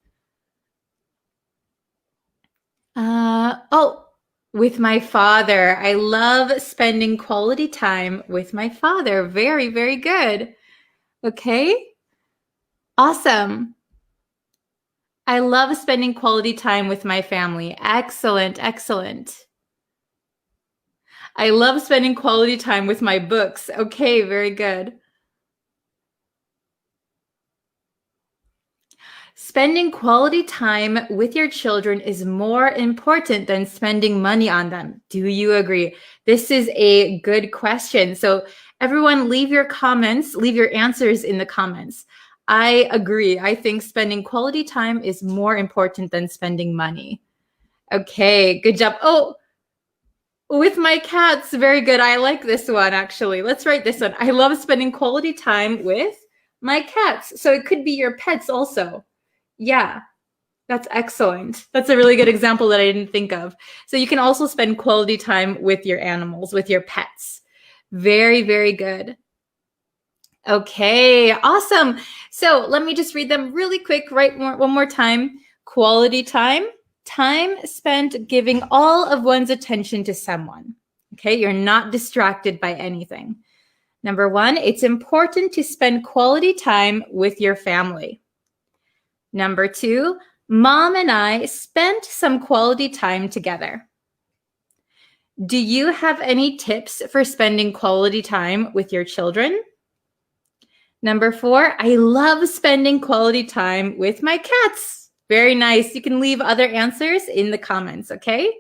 With my father. I love spending quality time with my father. Very, very good. Okay. Awesome. I love spending quality time with my family. Excellent, excellent. I love spending quality time with my books. Okay, very good. Spending quality time with your children is more important than spending money on them. Do you agree? This is a good question. So everyone leave your comments, leave your answers in the comments. I agree. I think spending quality time is more important than spending money. Okay, good job. Oh, with my cats, very good. I like this one actually. Let's write this one. I love spending quality time with my cats. So it could be your pets also. Yeah, that's excellent. That's a really good example that I didn't think of. So you can also spend quality time with your animals, with your pets. Very, very good. Okay, awesome. So let me just read them really quick, one more time. Quality time, time spent giving all of one's attention to someone. Okay, you're not distracted by anything. Number one, it's important to spend quality time with your family. Number two, Mom and I spent some quality time together. Do you have any tips for spending quality time with your children? Number four, I love spending quality time with my cats. Very nice. You can leave other answers in the comments, okay?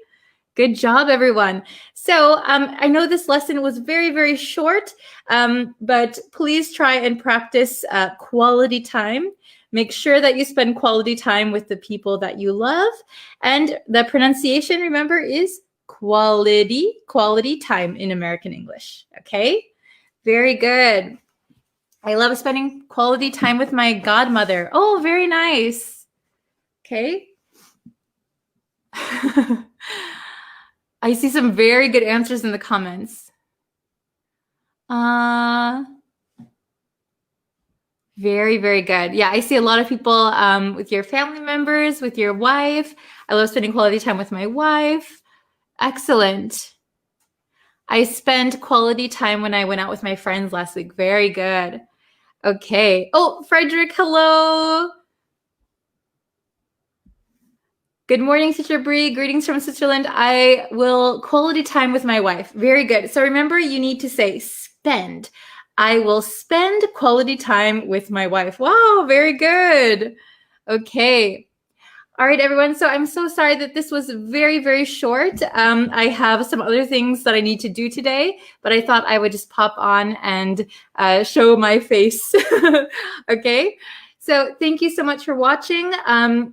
Good job, everyone. So I know this lesson was very, very short, but please try and practice quality time. Make sure that you spend quality time with the people that you love. And the pronunciation, remember, is quality time in American English, okay? Very good. I love spending quality time with my godmother. Oh, very nice. Okay. I see some very good answers in the comments. Very, very good. Yeah, I see a lot of people with your family members, with your wife. I love spending quality time with my wife. Excellent. I spent quality time when I went out with my friends last week. Very good. Okay. Oh, Frederick, hello. Good morning, Sister Bree. Greetings from Switzerland. I will quality time with my wife. Very good. So remember, you need to say spend. I will spend quality time with my wife. Wow, very good. Okay. All right, everyone. So I'm so sorry that this was very, very short. I have some other things that I need to do today, but I thought I would just pop on and show my face. Okay. So thank you so much for watching.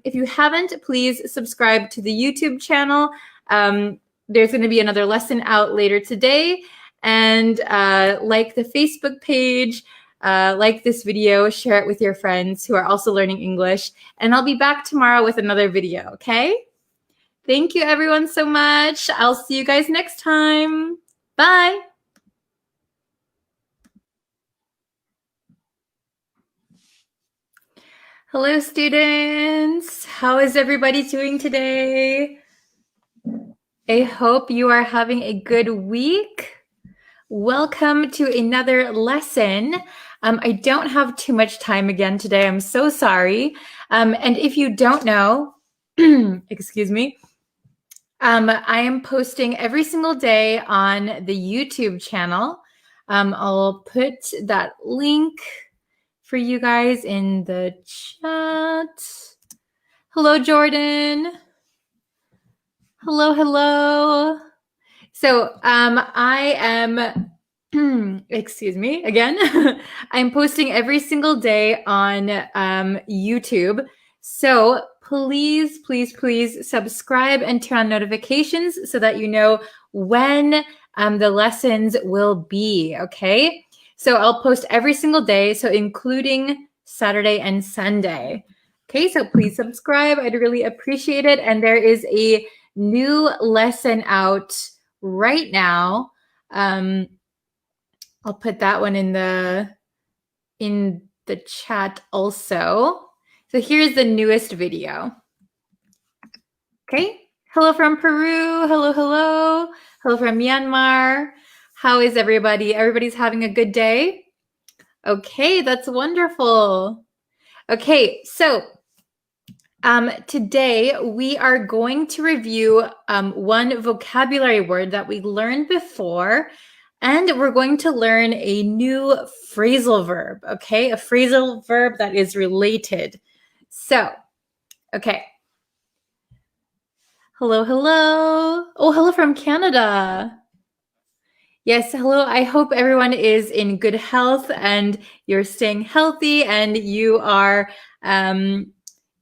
If you haven't, please subscribe to the YouTube channel. There's going to be another lesson out later today. And like the Facebook page, like this video, share it with your friends who are also learning English. And I'll be back tomorrow with another video, okay? Thank you everyone so much. I'll see you guys next time. Bye. Hello, students. How is everybody doing today? I hope you are having a good week. Welcome to another lesson. I don't have too much time again today. I'm so sorry. And if you don't know, excuse me, I am posting every single day on the YouTube channel. I'll put that link for you guys in the chat. Hello, Jordan. Hello, hello. So I am, excuse me, again, I'm posting every single day on YouTube. So please, please, please subscribe and turn on notifications so that you know when the lessons will be, okay? So I'll post every single day, so including Saturday and Sunday. Okay, so please subscribe. I'd really appreciate it. And there is a new lesson out right now. I'll put that one in the chat also. So here's the newest video. Okay, Hello from Peru. Hello, hello. Hello from Myanmar. How is everybody? Everybody's having a good day? Okay, that's wonderful. Okay, so today we are going to review one vocabulary word that we learned before, and we're going to learn a new phrasal verb, okay? A phrasal verb that is related. So, okay. Hello, hello. Oh, hello from Canada. Yes, hello. I hope everyone is in good health and you're staying healthy and you are,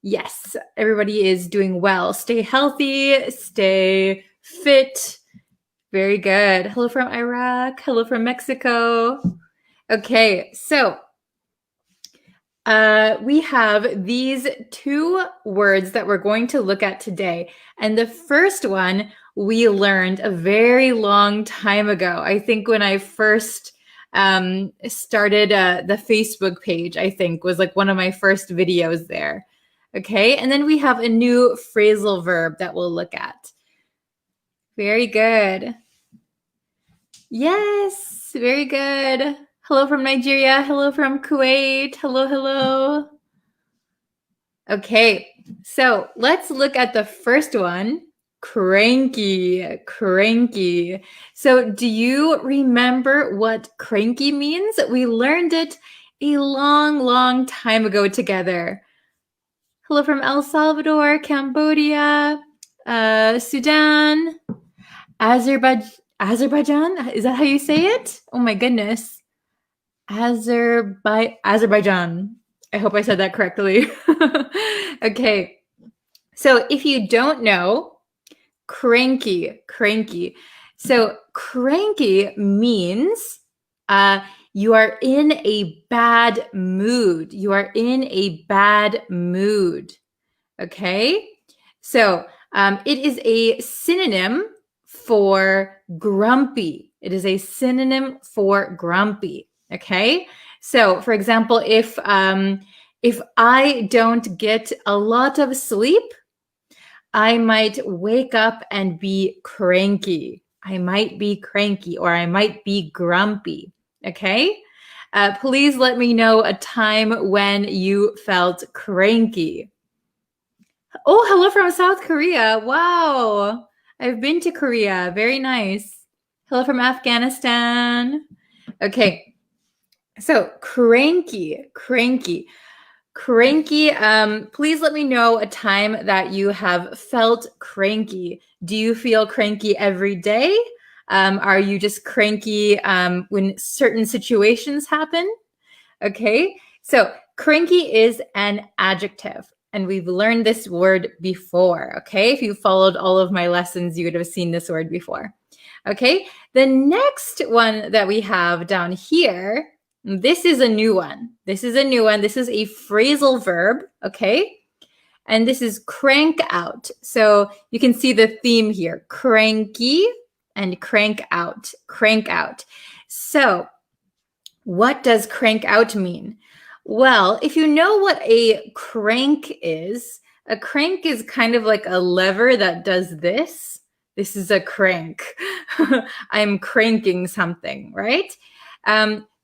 yes, everybody is doing well. Stay healthy, stay fit. Very good. Hello from Iraq. Hello from Mexico. Okay, so we have these two words that we're going to look at today. And the first one we learned a very long time ago. I think when I first started the Facebook page, I think was like one of my first videos there. Okay, and then we have a new phrasal verb that we'll look at. Very good. Yes, very good. Hello from Nigeria. Hello from Kuwait. Hello, hello. Okay, so let's look at the first one. Cranky, cranky. So do you remember what cranky means? We learned it a long, long time ago together. Hello from El Salvador, Cambodia, Sudan, Azerbaijan. Is that how you say it? Oh my goodness. Azerbaijan. I hope I said that correctly. Okay. So if you don't know, cranky. So cranky means you are in a bad mood. You are in a bad mood. Okay. So it is a synonym for grumpy. It is a synonym for grumpy. Okay. So for example, if I don't get a lot of sleep, I might wake up and be cranky. I might be cranky or I might be grumpy. Okay. Please let me know a time when you felt cranky. Oh, hello from South Korea. Wow. I've been to Korea. Very nice. Hello from Afghanistan. Okay. So cranky. Please let me know a time that you have felt cranky. Do you feel cranky every day? Are you just cranky when certain situations happen? Okay, so cranky is an adjective, and we've learned this word before. Okay, if you followed all of my lessons, you would have seen this word before. Okay, the next one that we have down here, this is a new one. This is a phrasal verb, okay? And this is crank out. So you can see the theme here, cranky and crank out. So what does crank out mean? Well, if you know what a crank is kind of like a lever that does this. This is a crank. I'm cranking something, right?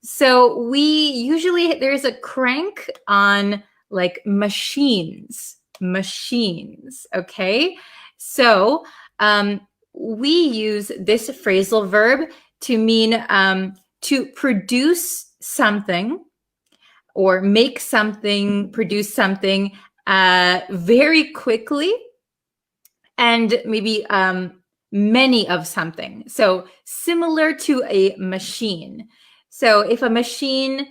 So there's a crank on like machines, okay? So we use this phrasal verb to mean to produce something or make something, produce something very quickly and maybe many of something. So similar to a machine. So if a machine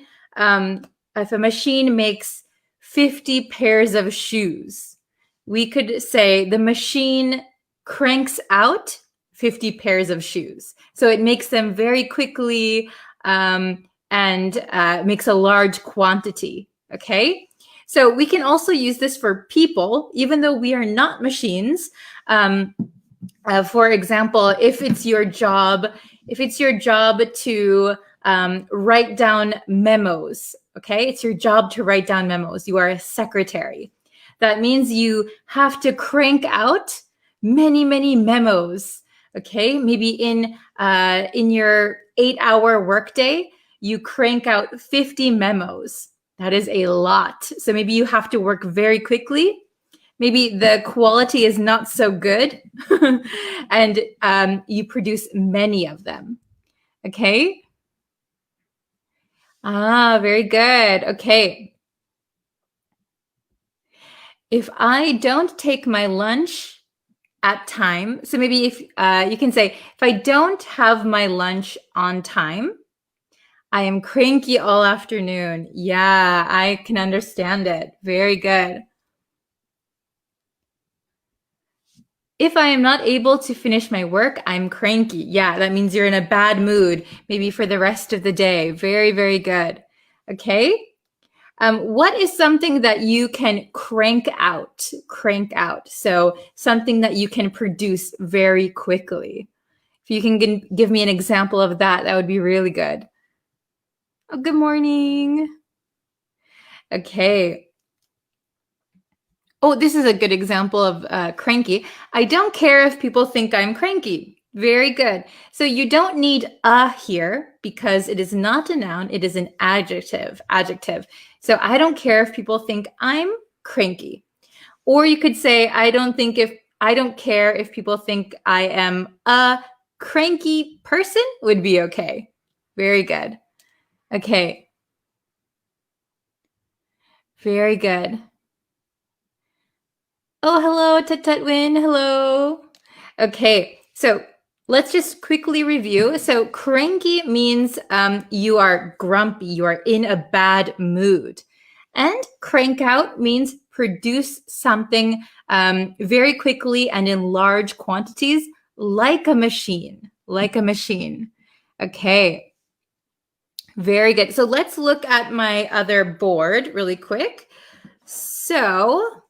makes 50 pairs of shoes, we could say the machine cranks out 50 pairs of shoes. So it makes them very quickly and makes a large quantity. Okay. So we can also use this for people, even though we are not machines. For example, if it's your job to write down memos, okay? It's your job to write down memos. You are a secretary. That means you have to crank out many memos. Okay, maybe in your 8-hour workday, you crank out 50 memos. That is a lot. So maybe you have to work very quickly. Maybe the quality is not so good, and you produce many of them. Okay. Very good. Okay. If I don't take my lunch at time, so maybe if you can say, if I don't have my lunch on time, I am cranky all afternoon. Yeah, I can understand it. Very good. If I am not able to finish my work, I'm cranky. Yeah, that means you're in a bad mood, maybe for the rest of the day. Very good. Okay. What is something that you can crank out? Crank out. So something that you can produce very quickly. If you can give me an example of that, that would be really good. Oh, good morning. Okay. Oh, this is a good example of cranky. I don't care if people think I'm cranky. Very good. So you don't need a here because it is not a noun. It is an adjective. So I don't care if people think I'm cranky. Or you could say, I don't care if people think I am a cranky person would be okay. Very good. Okay. Very good. Oh, hello, Tututwin. Hello. Okay, so let's just quickly review. So cranky means you are grumpy, you are in a bad mood. And crank out means produce something very quickly and in large quantities, like a machine. Okay, very good. So let's look at my other board really quick. So,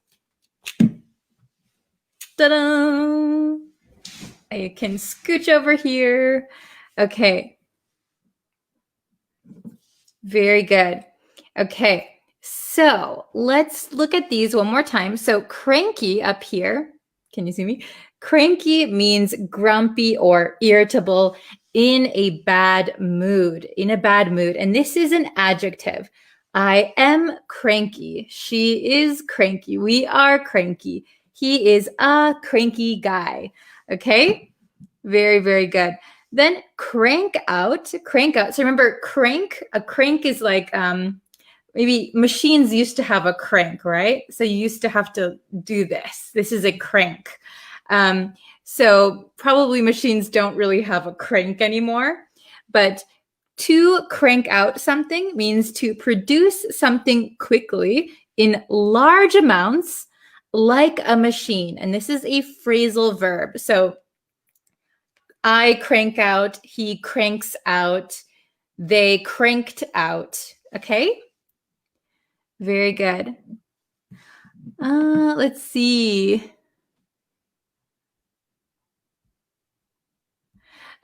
ta-da! I can scooch over here. Okay. Very good. Okay. So let's look at these one more time. So cranky up here. Can you see me? Cranky means grumpy or irritable, in a bad mood. And this is an adjective. I am cranky. She is cranky. We are cranky. He is a cranky guy. Okay, very good. Then crank out. So remember, a crank is like maybe machines used to have a crank, right? So you used to have to do this. This is a crank. So probably machines don't really have a crank anymore. But to crank out something means to produce something quickly in large amounts, like a machine. And this is a phrasal verb. So I crank out, he cranks out, they cranked out. Okay? Very good. Let's see.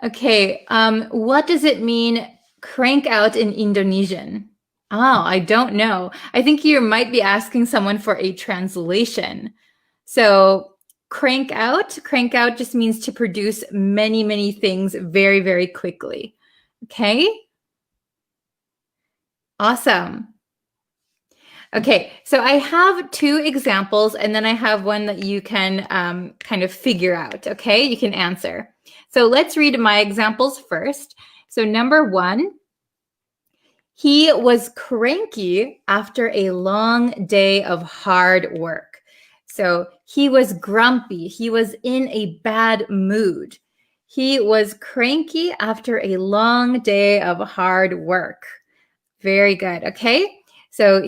Okay, what does it mean crank out in Indonesian? Oh, I don't know. I think you might be asking someone for a translation. So crank out just means to produce many things very quickly. Okay? Awesome. Okay, so I have 2 examples, and then I have one that you can kind of figure out, okay? You can answer. So let's read my examples first. So number 1, he was cranky after a long day of hard work. So he was grumpy. He was in a bad mood. He was cranky after a long day of hard work. Very good, okay? So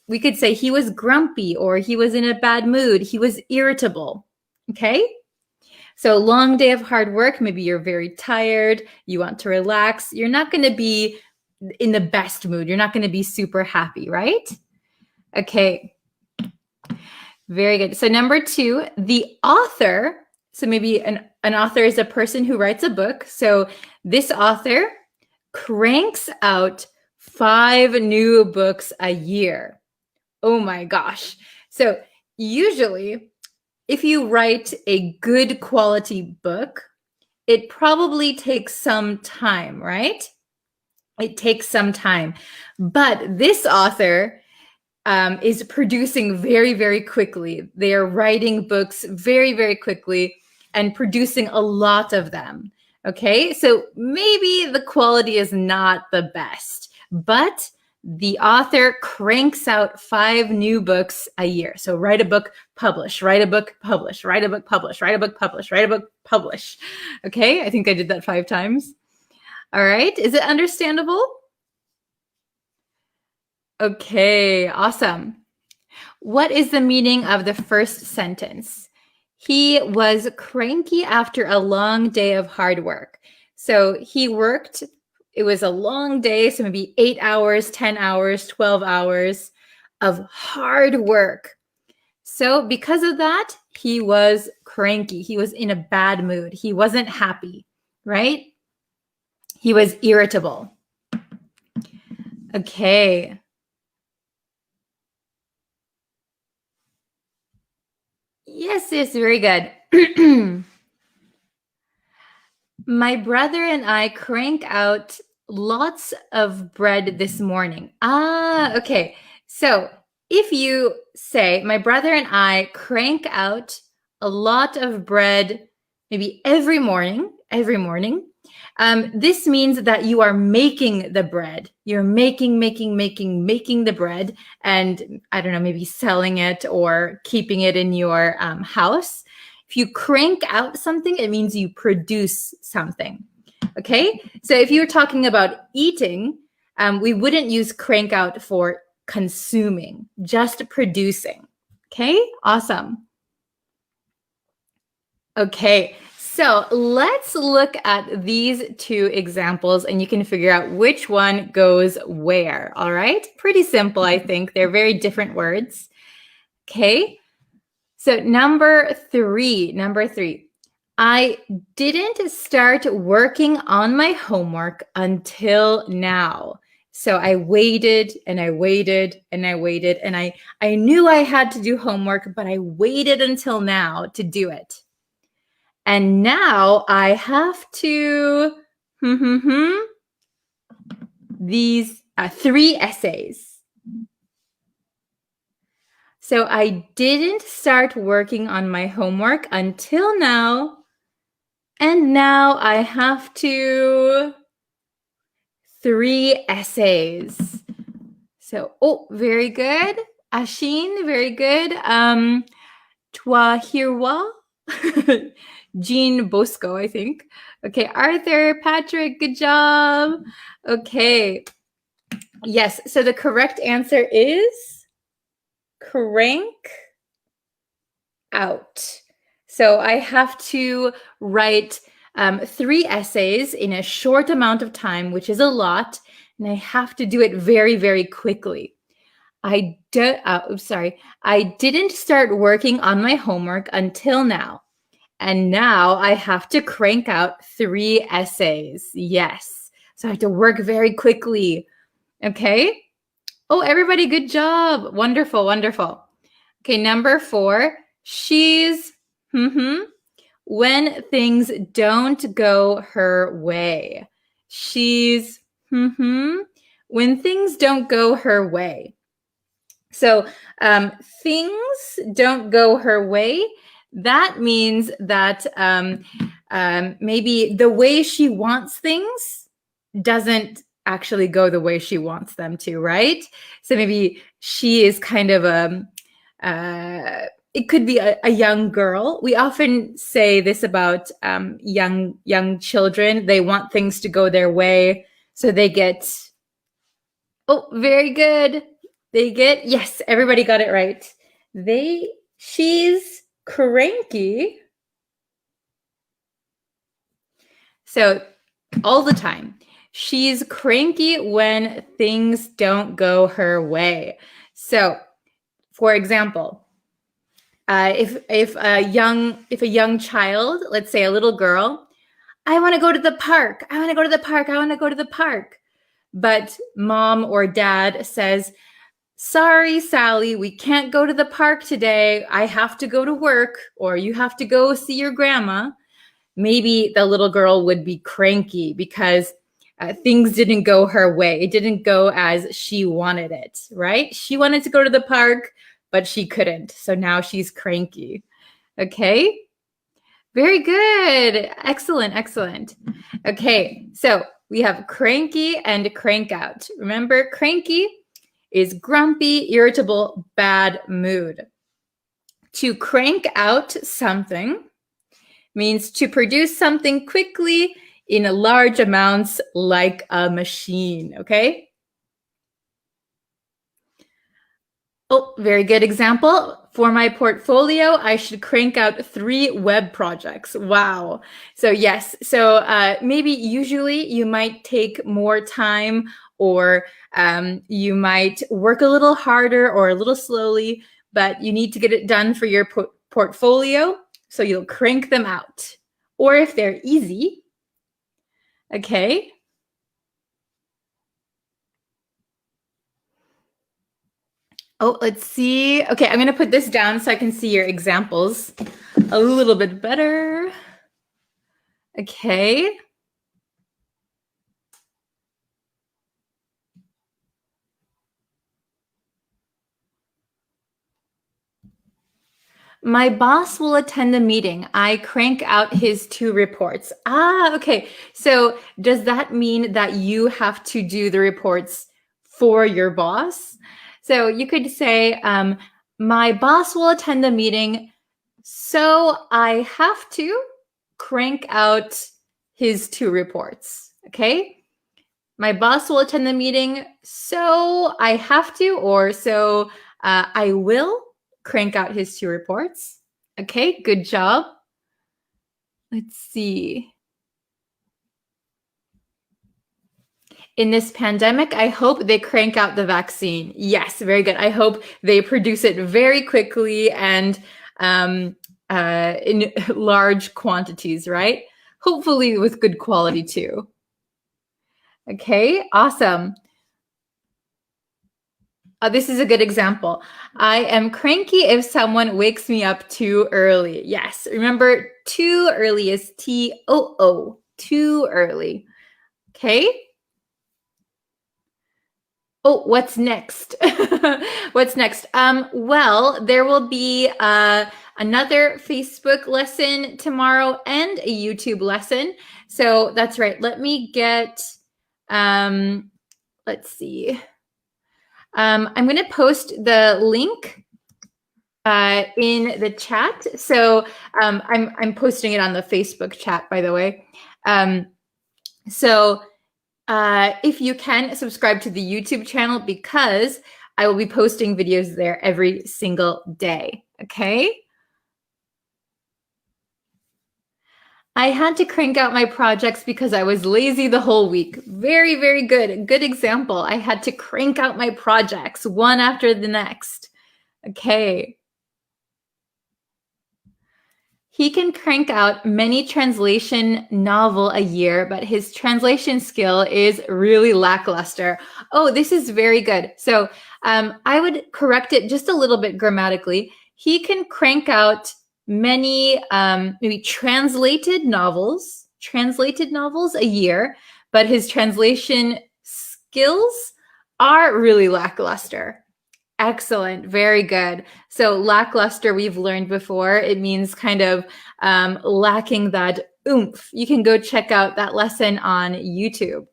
we could say he was grumpy, or he was in a bad mood. He was irritable, okay? So long day of hard work, maybe you're very tired, you want to relax. You're not going to be in the best mood. You're not going to be super happy, right? Okay. Very good. So number 2, the author. So maybe an author is a person who writes a book. So this author cranks out 5 new books a year. Oh my gosh. So usually if you write a good quality book, it probably takes some time, right? It takes some time. But this author is producing very, very quickly. They are writing books very, very quickly and producing a lot of them. Okay, so maybe the quality is not the best, but the author cranks out 5 new books a year. So write a book, publish, write a book, publish, write a book, publish, write a book, publish, write a book, publish. Okay, I think I did that 5 times. All right, is it understandable? Okay, awesome. What is the meaning of the first sentence? He was cranky after a long day of hard work. So he worked, it was a long day, so maybe 8 hours, 10 hours, 12 hours of hard work. So because of that, he was cranky. He was in a bad mood. He wasn't happy, right? He was irritable. Okay. Yes, very good. My brother and I crank out lots of bread this morning. Okay. So if you say, my brother and I crank out a lot of bread, maybe every morning, this means that you are making the bread. You're making the bread, and I don't know, maybe selling it or keeping it in your house. If you crank out something, it means you produce something. Okay, so if you're talking about eating, we wouldn't use crank out for consuming, just producing. Okay, awesome. Okay, so let's look at these 2 examples and you can figure out which one goes where. All right, pretty simple, I think. They're very different words. Okay, so number three. I didn't start working on my homework until now. So I waited and I waited and I waited, and I knew I had to do homework, but I waited until now to do it. And now I have to these 3 essays. So I didn't start working on my homework until now. And now I have to 3 essays. So, very good. Ashin, very good. Toi Hirwa. Jean Bosco, I think. Okay, Arthur, Patrick, good job. Okay. Yes, so the correct answer is crank out. So I have to write 3 essays in a short amount of time, which is a lot, and I have to do it very, very quickly. I didn't start working on my homework until now. And now I have to crank out 3 essays. Yes. So I have to work very quickly. Okay. Oh, everybody, good job. Wonderful, wonderful. Okay, number 4. She's when things don't go her way. She's when things don't go her way. So things don't go her way. That means that maybe the way she wants things doesn't actually go the way she wants them to, right? So maybe she is kind of it could be a young girl. We often say this about young children. They want things to go their way, so they get, very good. They get, yes, everybody got it right. She's cranky. So all the time, she's cranky when things don't go her way. So, for example, if a young child, let's say a little girl, I want to go to the park. I want to go to the park. I want to go to the park. But mom or dad says, Sorry, Sally, we can't go to the park today. I have to go to work, or you have to go see your grandma. Maybe the little girl would be cranky because things didn't go her way. It didn't go as she wanted it, right? She wanted to go to the park, but she couldn't. So now she's cranky. Okay. Very good. Excellent. Excellent. Okay. So we have cranky and crank out. Remember, cranky is grumpy, irritable, bad mood. To crank out something means to produce something quickly in large amounts like a machine, okay? Oh, very good example. For my portfolio, I should crank out 3 web projects. Wow. So yes, so maybe usually you might take more time, or you might work a little harder or a little slowly, but you need to get it done for your portfolio. So you'll crank them out. Or if they're easy, okay. Oh, let's see. Okay, I'm going to put this down so I can see your examples a little bit better. Okay. My boss will attend the meeting. I crank out his 2 reports. Okay. So does that mean that you have to do the reports for your boss? So you could say, my boss will attend the meeting, so I have to crank out his 2 reports. Okay. My boss will attend the meeting, so I have to, or so I will crank out his 2 reports. Okay, good job. Let's see. In this pandemic, I hope they crank out the vaccine. Yes, very good. I hope they produce it very quickly and in large quantities, right? Hopefully with good quality too. Okay, awesome. This is a good example. I am cranky if someone wakes me up too early. Yes, remember, too early is T-O-O, too early. Okay. Oh, what's next? What's next? Well, there will be another Facebook lesson tomorrow and a YouTube lesson. So that's right. Let me get, let's see. I'm going to post the link in the chat. So I'm posting it on the Facebook chat, by the way. So if you can, subscribe to the YouTube channel, because I will be posting videos there every single day. Okay. I had to crank out my projects because I was lazy the whole week. Very, very good. Good example. I had to crank out my projects one after the next. Okay. He can crank out many translation novel a year, but his translation skill is really lackluster. Oh, this is very good. So I would correct it just a little bit grammatically. He can crank out many maybe translated novels a year, but his translation skills are really lackluster. Excellent. Very good. So lackluster, we've learned before, it means kind of lacking that oomph. You can go check out that lesson on YouTube.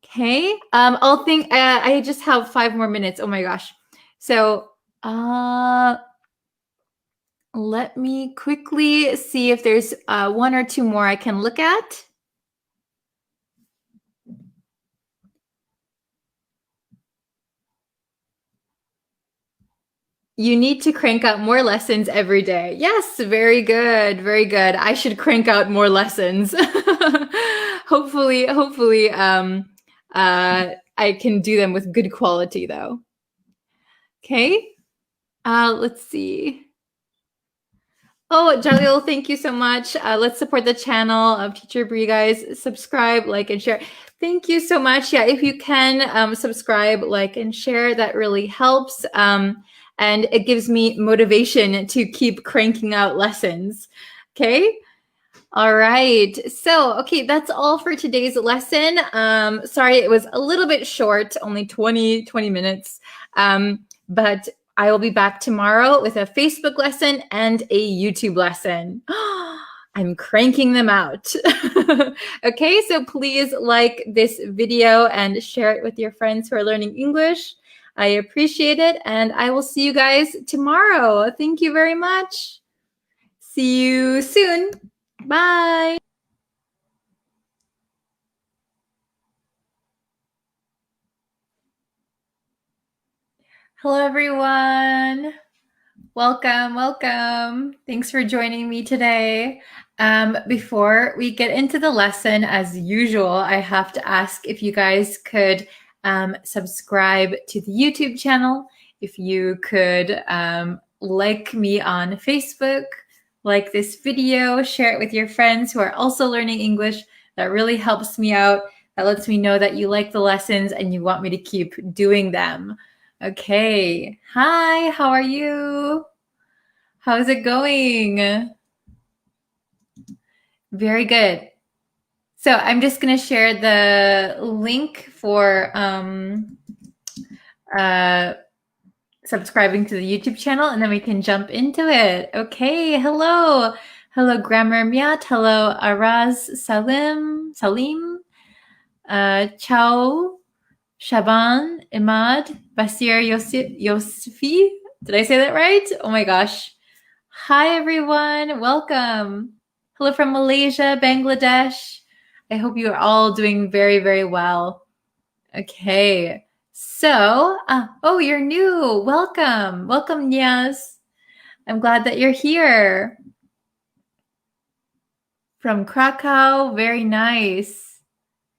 Okay. I just have 5 more minutes. Oh my gosh. So let me quickly see if there's 1 or 2 more I can look at. You need to crank out more lessons every day. Yes, very good. Very good. I should crank out more lessons. Hopefully, I can do them with good quality though. Okay. Let's see. Oh, Jalil, thank you so much. Let's support the channel of Teacher Bree, guys. Subscribe, like, and share. Thank you so much. Yeah, if you can subscribe, like, and share, that really helps. And it gives me motivation to keep cranking out lessons. Okay. All right. So, okay, that's all for today's lesson. Sorry, it was a little bit short, only 20 minutes. But I will be back tomorrow with a Facebook lesson and a YouTube lesson. I'm cranking them out. Okay, so please like this video and share it with your friends who are learning English. I appreciate it, and I will see you guys tomorrow. Thank you very much. See you soon. Bye. Hello, everyone. Welcome. Thanks for joining me today. Before we get into the lesson, as usual, I have to ask if you guys could subscribe to the YouTube channel, if you could like me on Facebook, like this video, share it with your friends who are also learning English. That really helps me out. That lets me know that you like the lessons and you want me to keep doing them. Okay. Hi, how are you? How's it going? Very good. So I'm just going to share the link for subscribing to the YouTube channel, and then we can jump into it. Okay, hello. Hello, Grammar Miat. Hello, Araz Salim. Ciao, Shaban, Imad, Basir Yosefi. Did I say that right? Oh my gosh. Hi, everyone. Welcome. Hello from Malaysia, Bangladesh. I hope you are all doing very, very well. Okay. So, oh, you're new. Welcome. Welcome, Niaz. I'm glad that you're here. From Krakow. Very nice.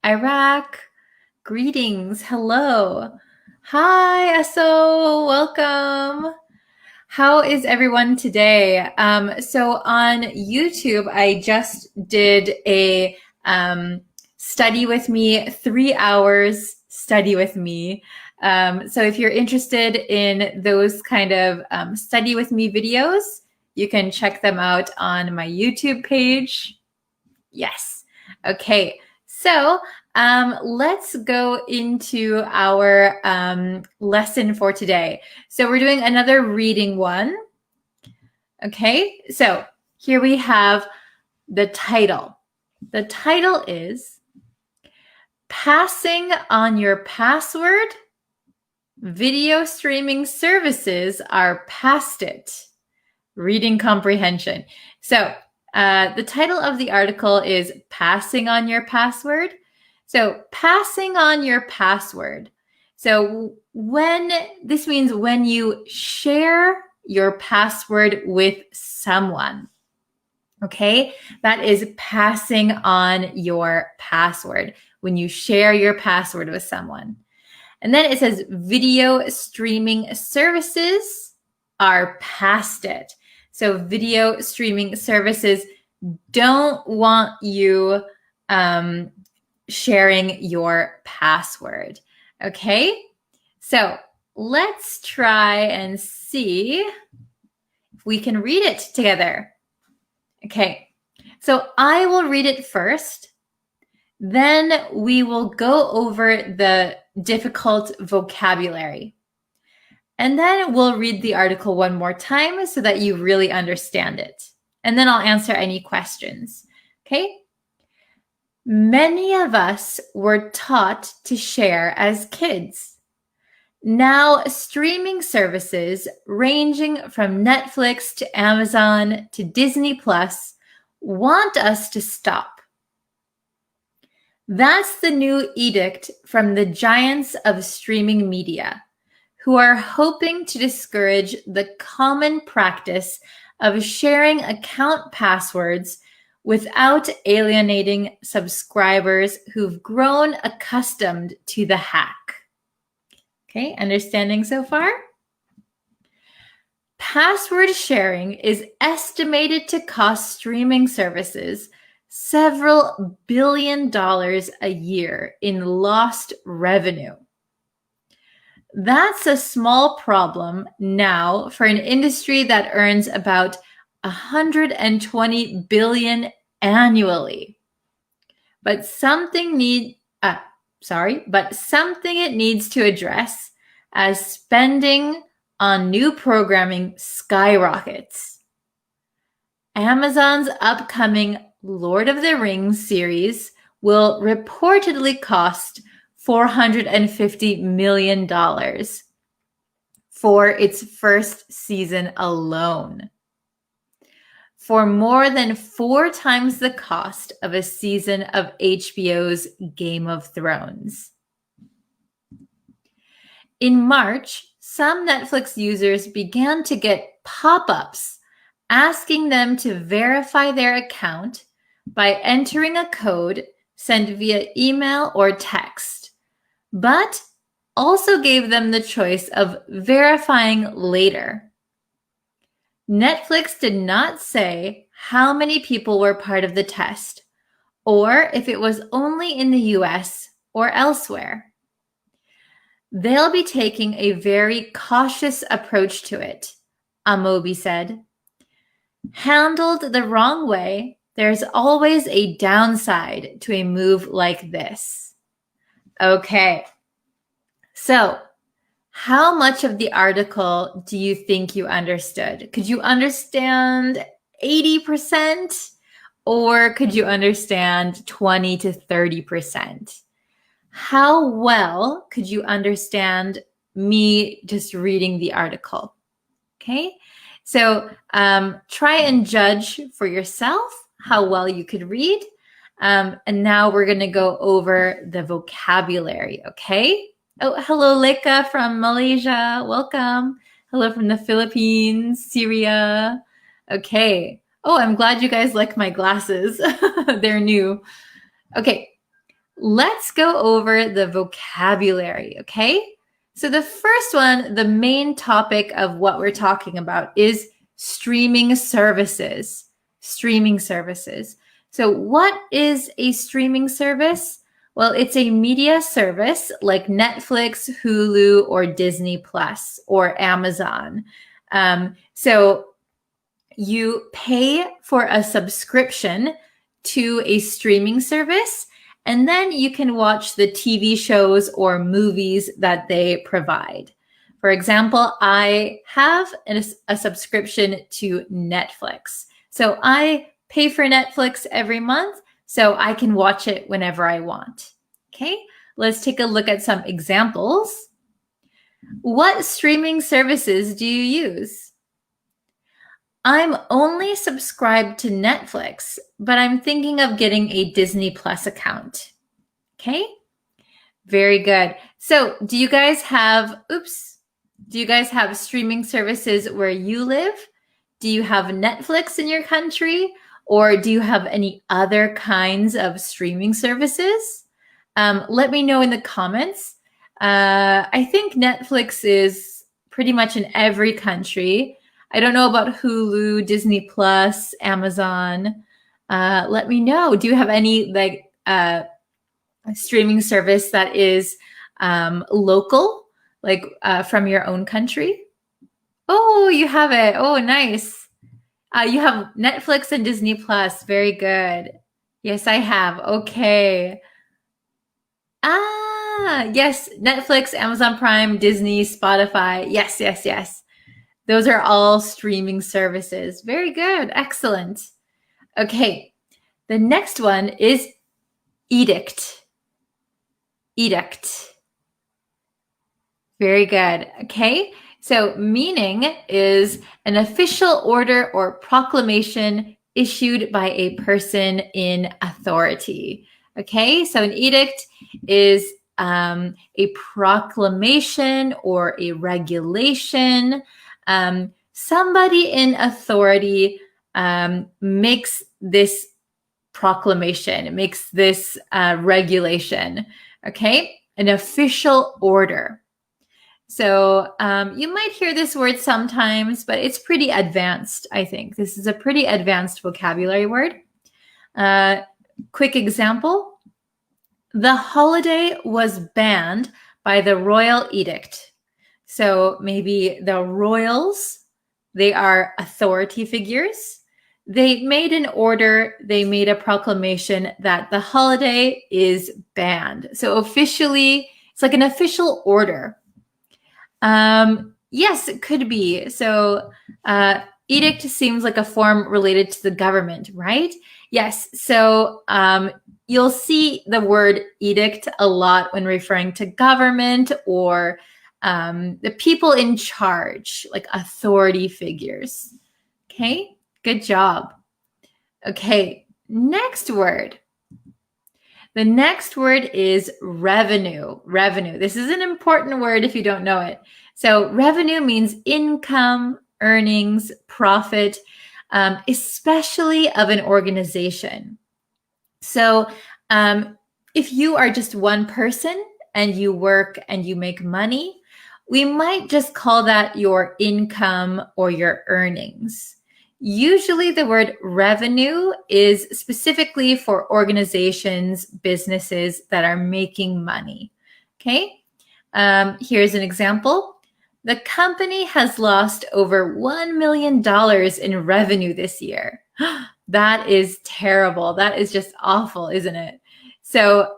Iraq. Greetings. Hello. Hi, Aso. Welcome. How is everyone today? So on YouTube, I just did a study with me, 3 hours study with me. So if you're interested in those kind of study with me videos, you can check them out on my YouTube page. Yes. Okay. So let's go into our lesson for today. So we're doing another reading one. Okay, so here we have the title. The title is Passing on Your Password. Video streaming services are past it. Reading comprehension. So the title of the article is Passing on Your Password. So passing on your password. So this means when you share your password with someone. Okay, that is passing on your password when you share your password with someone. And then it says video streaming services are past it. So video streaming services don't want you sharing your password. Okay, so let's try and see if we can read it together. Okay, so I will read it first. Then we will go over the difficult vocabulary. And then we'll read the article one more time so that you really understand it. And then I'll answer any questions. Okay? Many of us were taught to share as kids. Now, streaming services ranging from Netflix to Amazon to Disney Plus want us to stop. That's the new edict from the giants of streaming media, who are hoping to discourage the common practice of sharing account passwords without alienating subscribers who've grown accustomed to the hack. Okay, understanding so far? Password sharing is estimated to cost streaming services several billion dollars a year in lost revenue. That's a small problem now for an industry that earns about 120 billion annually. But something it needs to address as spending on new programming skyrockets. Amazon's upcoming Lord of the Rings series will reportedly cost $450 million for its first season alone, for more than 4 times the cost of a season of HBO's Game of Thrones. In March, some Netflix users began to get pop-ups asking them to verify their account by entering a code sent via email or text, but also gave them the choice of verifying later. Netflix did not say how many people were part of the test, or if it was only in the US or elsewhere. They'll be taking a very cautious approach to it, Amobi said. Handled the wrong way, there's always a downside to a move like this. Okay, so how much of the article do you think you understood? Could you understand 80% or could you understand 20 to 30%? How well could you understand me just reading the article? Okay, so try and judge for yourself how well you could read. And now we're going to go over the vocabulary, okay? Oh, hello, Leka from Malaysia. Welcome. Hello from the Philippines, Syria. Okay. Oh, I'm glad you guys like my glasses. They're new. Okay. Let's go over the vocabulary, okay? So the first one, the main topic of what we're talking about is streaming services. Streaming services. So what is a streaming service? Well, it's a media service like Netflix, Hulu, or Disney Plus, or Amazon. So you pay for a subscription to a streaming service, and then you can watch the TV shows or movies that they provide. For example, I have a subscription to Netflix. So I pay for Netflix every month so I can watch it whenever I want. Okay, let's take a look at some examples. What streaming services do you use? I'm only subscribed to Netflix, but I'm thinking of getting a Disney Plus account. Okay, very good. So do you guys have streaming services where you live? Do you have Netflix in your country? Or do you have any other kinds of streaming services? Let me know in the comments. I think Netflix is pretty much in every country. I don't know about Hulu, Disney Plus, Amazon. Let me know. Do you have any streaming service that is local, from your own country? Oh, you have it. Oh, nice. You have Netflix and Disney Plus. Very good. Yes, I have. Okay. Yes. Netflix, Amazon Prime, Disney, Spotify. Yes, yes, yes. Those are all streaming services. Very good. Excellent. Okay. The next one is edict. Edict. Very good. Okay. So meaning is an official order or proclamation issued by a person in authority. Okay, so an edict is a proclamation or a regulation. Somebody in authority makes this proclamation, makes this regulation. Okay, an official order. So you might hear this word sometimes, but it's pretty advanced, I think. This is a pretty advanced vocabulary word. Quick example. The holiday was banned by the royal edict. So maybe the royals, they are authority figures. They made an order, they made a proclamation that the holiday is banned. So officially, it's like an official order. Yes, it could be. So edict seems like a form related to the government, right? Yes. So you'll see the word edict a lot when referring to government or the people in charge, like authority figures. Okay, good job. Okay, next word. The next word is revenue. Revenue. This is an important word if you don't know it. So revenue means income, earnings, profit, especially of an organization. So if you are just one person and you work and you make money, we might just call that your income or your earnings. Usually the word revenue is specifically for organizations, businesses that are making money. Okay, here's an example. The company has lost over $1 million in revenue this year. That is terrible. That is just awful, isn't it? So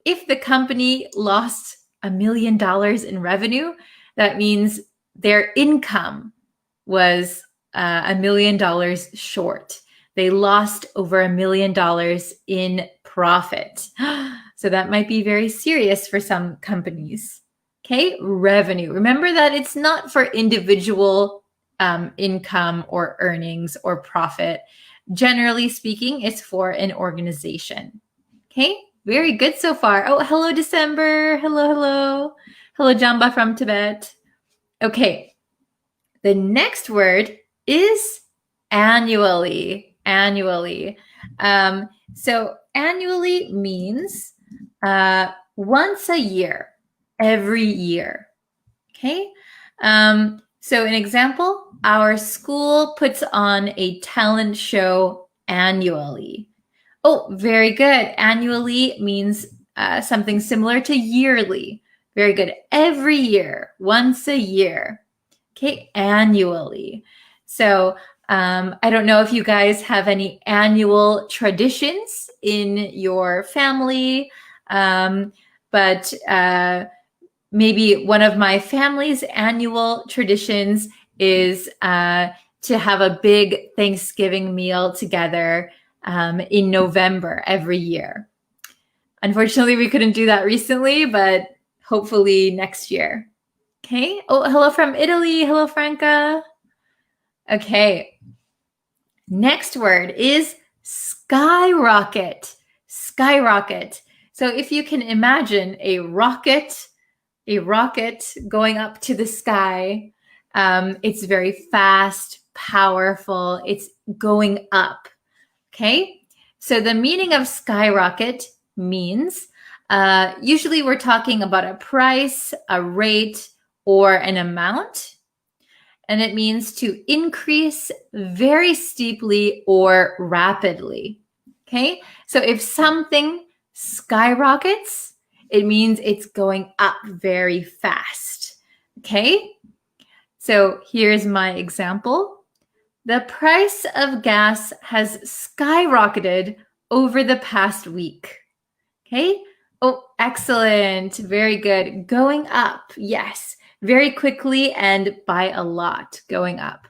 if the company lost $1 million in revenue, that means their income was $1 million short. They lost over $1 million in profit. So that might be very serious for some companies. Okay, revenue. Remember that it's not for individual income or earnings or profit. Generally speaking, it's for an organization. Okay, very good so far. Oh, hello, December. Hello, hello. Hello, Jamba from Tibet. Okay, the next word is annually. Annually. So annually means once a year, every year. Okay. So an example, our school puts on a talent show annually. Oh, very good. Annually means something similar to yearly. Very good. Every year, once a year. Okay, annually. So I don't know if you guys have any annual traditions in your family, but maybe one of my family's annual traditions is to have a big Thanksgiving meal together in November every year. Unfortunately, we couldn't do that recently, but hopefully next year. Okay. Oh, hello from Italy. Hello, Franca. Okay. Next word is skyrocket. Skyrocket. So if you can imagine a rocket going up to the sky, it's very fast, powerful. It's going up. Okay. So the meaning of skyrocket means usually we're talking about a price, a rate, or an amount. And it means to increase very steeply or rapidly. Okay. So if something skyrockets, it means it's going up very fast. Okay. So here's my example. The price of gas has skyrocketed over the past week. Okay. Oh, excellent. Very good. Going up. Yes. Very quickly and by a lot, going up.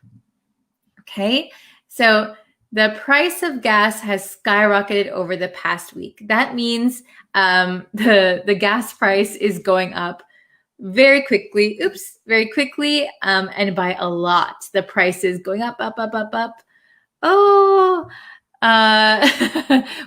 Okay. So the price of gas has skyrocketed over the past week. That means the gas price is going up very quickly. Very quickly and by a lot. The price is going up, up, up, up, up. Oh,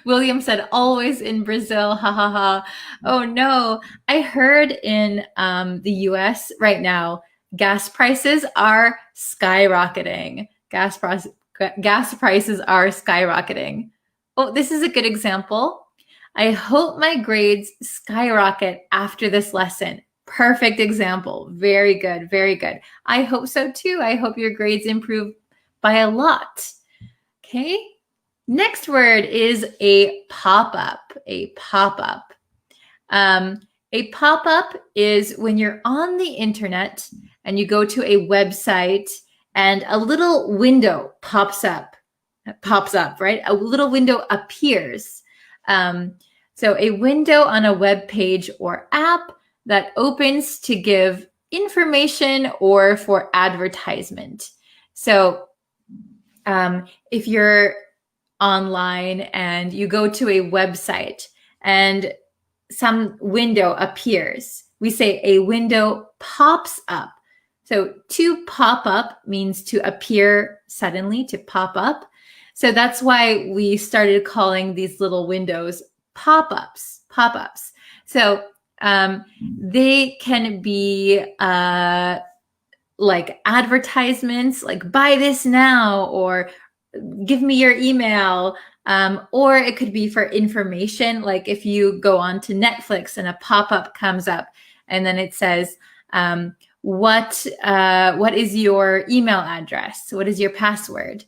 William said, always in Brazil. Ha ha ha. Oh no. I heard in the US right now, gas prices are skyrocketing. Gas prices are skyrocketing. Oh, this is a good example. I hope my grades skyrocket after this lesson. Perfect example. Very good. Very good. I hope so too. I hope your grades improve by a lot. Okay. Next word is a pop-up. A pop-up. A pop-up is when you're on the internet and you go to a website and a little window pops up, right? A little window appears. So a window on a web page or app that opens to give information or for advertisement. So if you're online and you go to a website and some window appears, we say a window pops up. So to pop up means to appear suddenly, to pop up. So that's why we started calling these little windows pop-ups. So they can be like advertisements, like buy this now, or give me your email, or it could be for information. Like if you go on to Netflix and a pop-up comes up and then it says, what is your email address? What is your password?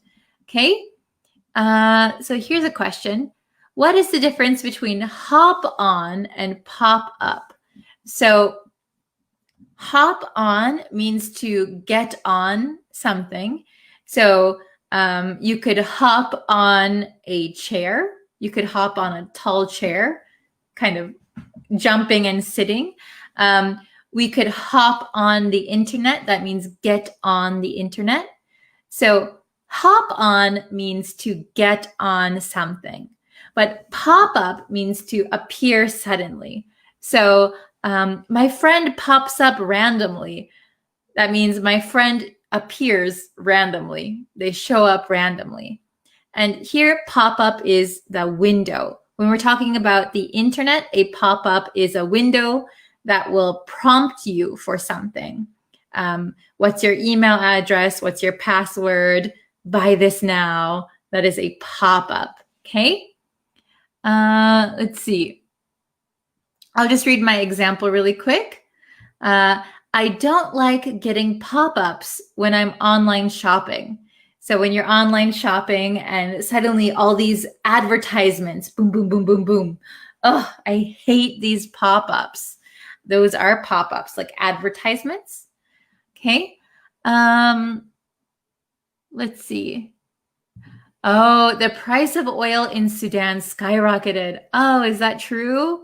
Okay. So here's a question. What is the difference between hop on and pop up? So hop on means to get on something. So you could hop on a chair. You could hop on a tall chair, kind of jumping and sitting. We could hop on the internet. That means get on the internet. So hop on means to get on something, but pop up means to appear suddenly. So my friend pops up randomly. That means my friend appears randomly. They show up randomly. And here, pop-up is the window. When we're talking about the internet, a pop-up is a window that will prompt you for something. What's your email address? What's your password? Buy this now. That is a pop-up. Okay? Let's see. I'll just read my example really quick. I don't like getting pop-ups when I'm online shopping. So when you're online shopping and suddenly all these advertisements, boom, boom, boom, boom, boom. Oh, I hate these pop-ups. Those are pop-ups, like advertisements. Okay. Let's see. Oh, the price of oil in Sudan skyrocketed. Oh, is that true?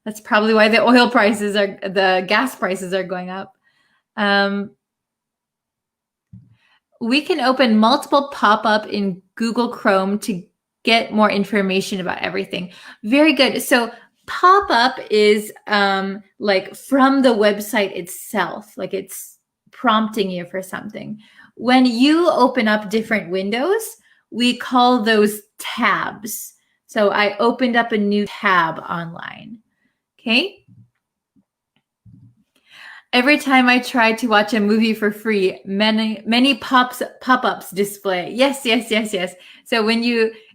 That's probably why the gas prices are going up. We can open multiple pop-up in Google Chrome to get more information about everything. Very good. So pop-up is like from the website itself, like it's prompting you for something. When you open up different windows, we call those tabs. So I opened up a new tab online. Okay. Every time I try to watch a movie for free, many pop-ups display. Yes. So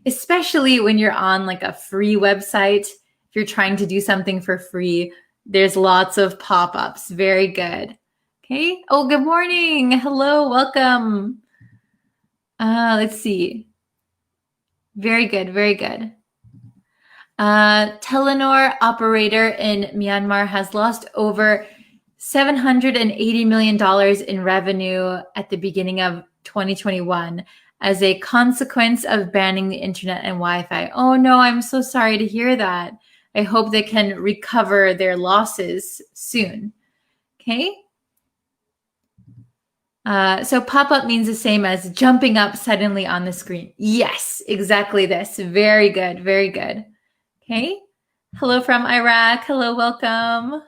especially when you're on like a free website, if you're trying to do something for free, there's lots of pop-ups. Very good. Okay. Oh, good morning. Hello, welcome. Let's see. Very good. Telenor operator in Myanmar has lost over $780 million in revenue at the beginning of 2021 as a consequence of banning the internet and Wi-Fi. Oh no, I'm so sorry to hear that. I hope they can recover their losses soon. Okay. So pop-up means the same as jumping up suddenly on the screen. Yes, exactly this. Very good. Okay. Hello from Iraq. Hello, welcome.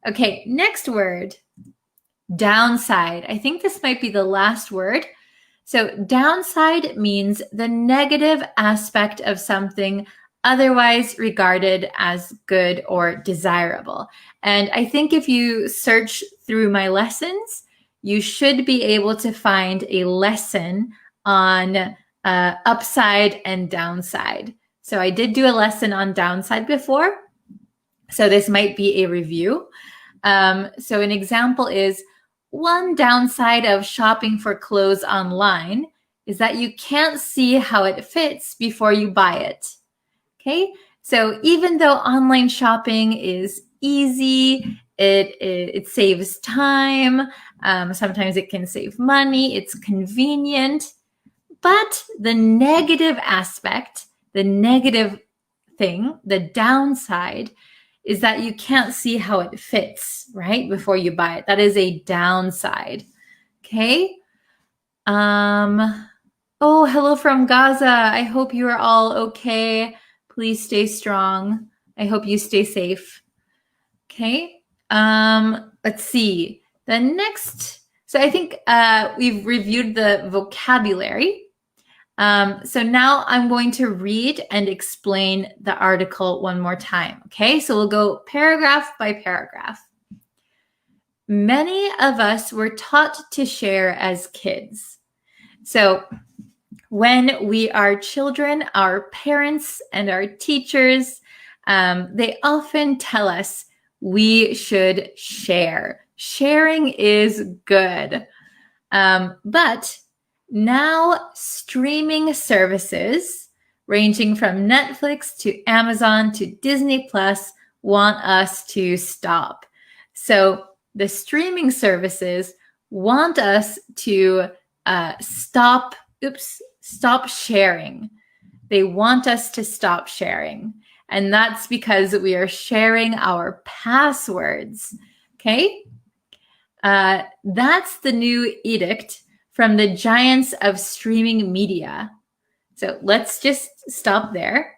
Okay, next word, downside. I think this might be the last word. So downside means the negative aspect of something otherwise regarded as good or desirable. And I think if you search through my lessons, you should be able to find a lesson on upside and downside. So I did do a lesson on downside before. So this might be a review. So an example is, one downside of shopping for clothes online is that you can't see how it fits before you buy it. Okay, so even though online shopping is easy, it saves time, sometimes it can save money, it's convenient, but the negative aspect, the negative thing, the downside, is that you can't see how it fits, right, before you buy it. That is a downside. Okay. Oh, hello from Gaza. I hope you are all okay. Please stay strong. I hope you stay safe. Okay. Let's see. The next, so I think we've reviewed the vocabulary. So now I'm going to read and explain the article one more time. Okay, so we'll go paragraph by paragraph. Many of us were taught to share as kids. So when we are children, our parents and our teachers, they often tell us we should share. Sharing is good. But now streaming services ranging from Netflix to Amazon to Disney Plus want us to stop. So the streaming services want us to stop sharing. They want us to stop sharing. And that's because we are sharing our passwords. Okay? That's the new edict from the giants of streaming media. So let's just stop there.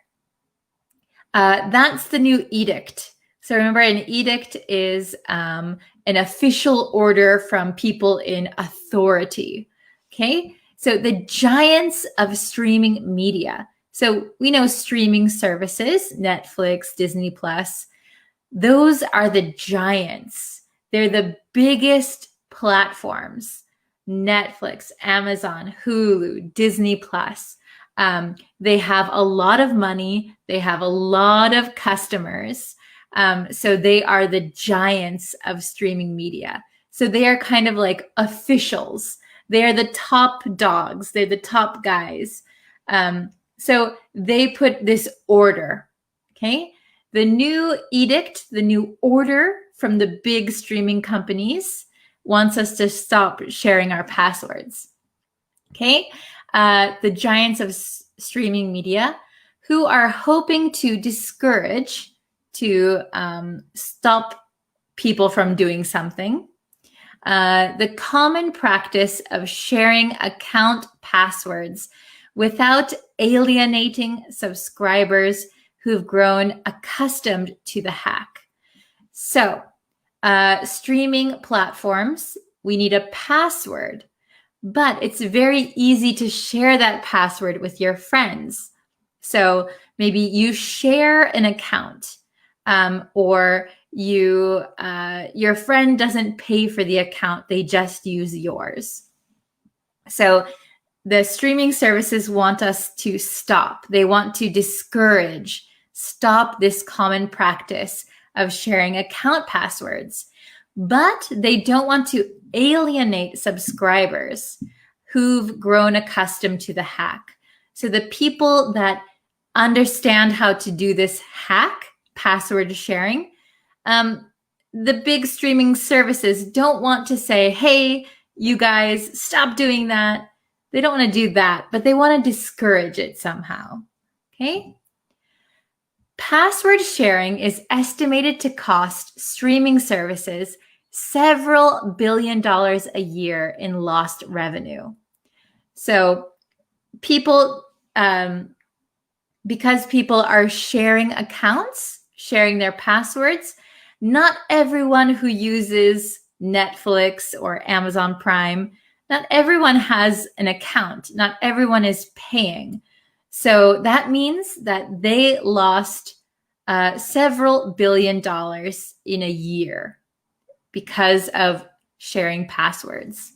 That's the new edict. So remember, an edict is an official order from people in authority. Okay, so the giants of streaming media. So we know streaming services, Netflix, Disney Plus. Those are the giants. They're the biggest platforms. Netflix, Amazon, Hulu, Disney Plus. They have a lot of money. They have a lot of customers. So they are the giants of streaming media. So they are kind of like officials. They are the top dogs. They're the top guys. So they put this order. Okay. The new edict, the new order from the big streaming companies wants us to stop sharing our passwords. Okay. The giants of streaming media who are hoping to discourage, to stop people from doing something. The common practice of sharing account passwords without alienating subscribers who've grown accustomed to the hack. So, streaming platforms, we need a password, but it's very easy to share that password with your friends. So maybe you share an account, or your friend doesn't pay for the account, they just use yours. So the streaming services want us to stop. They want to discourage, stop this common practice of sharing account passwords. But they don't want to alienate subscribers who've grown accustomed to the hack. So the people that understand how to do this hack, password sharing, the big streaming services don't want to say, hey, you guys, stop doing that. They don't want to do that, but they want to discourage it somehow. Okay? Password sharing is estimated to cost streaming services several $billion a year in lost revenue. So people, because people are sharing accounts, sharing their passwords, not everyone who uses Netflix or Amazon Prime, not everyone has an account. Not everyone is paying. So that means that they lost several $billion in a year because of sharing passwords.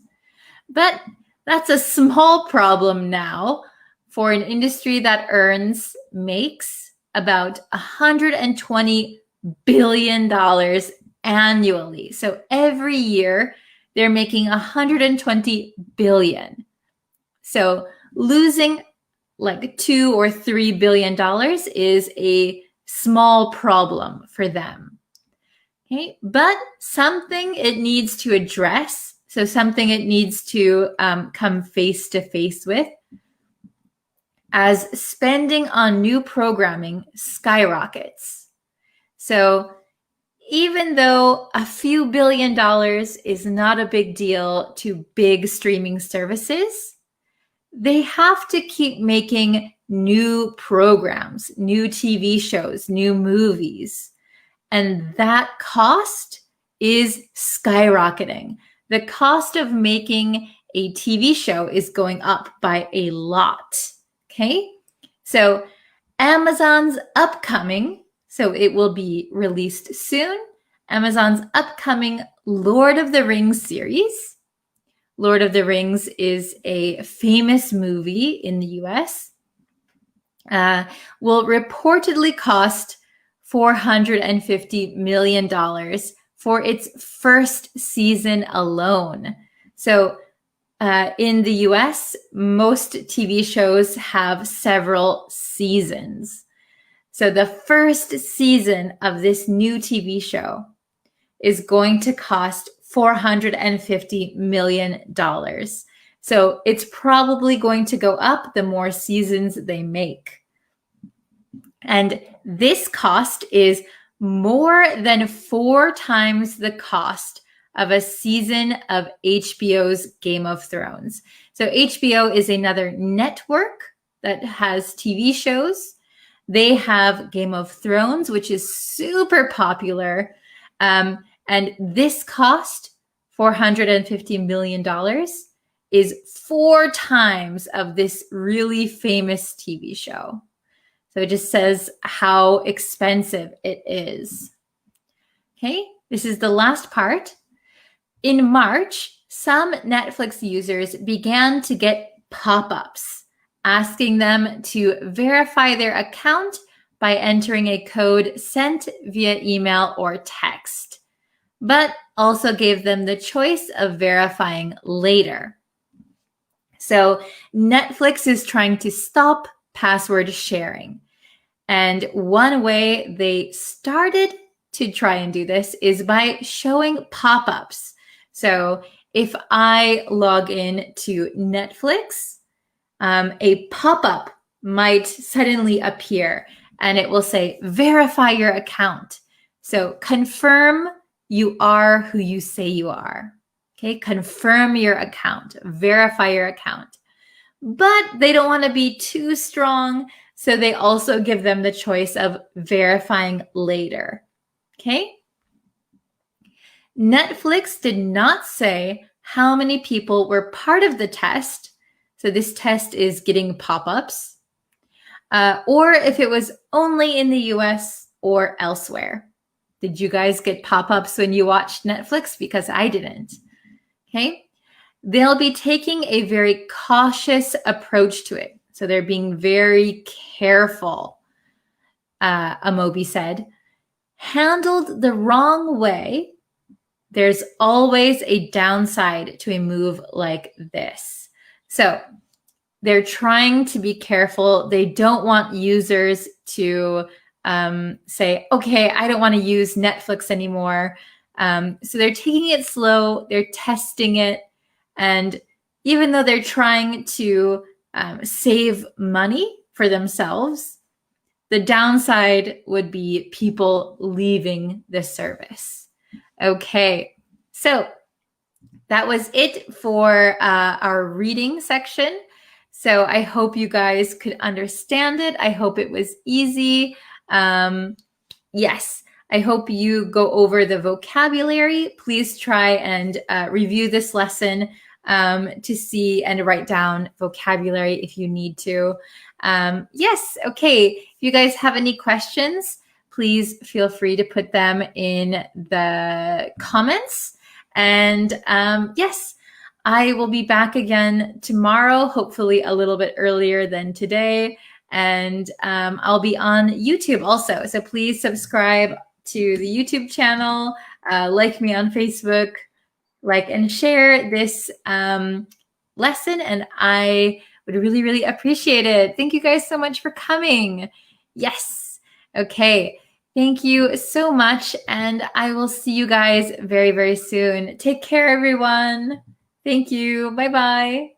But that's a small problem now for an industry that makes about $120 billion annually. So every year they're making 120 billion. So losing like $2 or $3 billion is a small problem for them. Okay, but something it needs to address, so something it needs to come face to face with, as spending on new programming skyrockets. So even though a few $1 billion is not a big deal to big streaming services, they have to keep making new programs, new TV shows, new movies. And that cost is skyrocketing. The cost of making a TV show is going up by a lot. Okay, so Amazon's upcoming, so it will be released soon, Amazon's upcoming Lord of the Rings series. Lord of the Rings is a famous movie in the US, will reportedly cost $450 million for its first season alone. So in the US, most TV shows have several seasons. So the first season of this new TV show is going to cost $450 million. So it's probably going to go up the more seasons they make. And this cost is more than 4 times the cost of a season of HBO's Game of Thrones. So HBO is another network that has TV shows. They have Game of Thrones, which is super popular. And this cost, $450 million, is 4 times of this really famous TV show. So it just says how expensive it is. Okay, this is the last part. In March, some Netflix users began to get pop-ups asking them to verify their account by entering a code sent via email or text, but also gave them the choice of verifying later. So Netflix is trying to stop password sharing. And one way they started to try and do this is by showing pop-ups. So if I log in to Netflix, a pop-up might suddenly appear and it will say, verify your account. So confirm you are who you say you are. Okay, confirm your account, verify your account. But they don't want to be too strong, so they also give them the choice of verifying later. Okay? Netflix did not say how many people were part of the test. So this test is getting pop-ups, or if it was only in the US or elsewhere. Did you guys get pop-ups when you watched Netflix? Because I didn't. Okay. They'll be taking a very cautious approach to it. So they're being very careful, Amobi said. Handled the wrong way, there's always a downside to a move like this. So they're trying to be careful. They don't want users to say, okay, I don't want to use Netflix anymore. So they're taking it slow. They're testing it. And even though they're trying to save money for themselves, the downside would be people leaving the service. Okay, so that was it for our reading section. So I hope you guys could understand it. I hope it was easy. Yes, I hope you go over the vocabulary. Please try and review this lesson to see and write down vocabulary if you need to. Yes, okay. If you guys have any questions, please feel free to put them in the comments. And yes, I will be back again tomorrow, hopefully a little bit earlier than today. And I'll be on YouTube also. So please subscribe to the YouTube channel. like me on Facebook, like and share this lesson, and I would really, really appreciate it. Thank you guys so much for coming. Yes. Okay. Thank you so much, and I will see you guys very, very soon. Take care, everyone. Thank you. Bye-bye.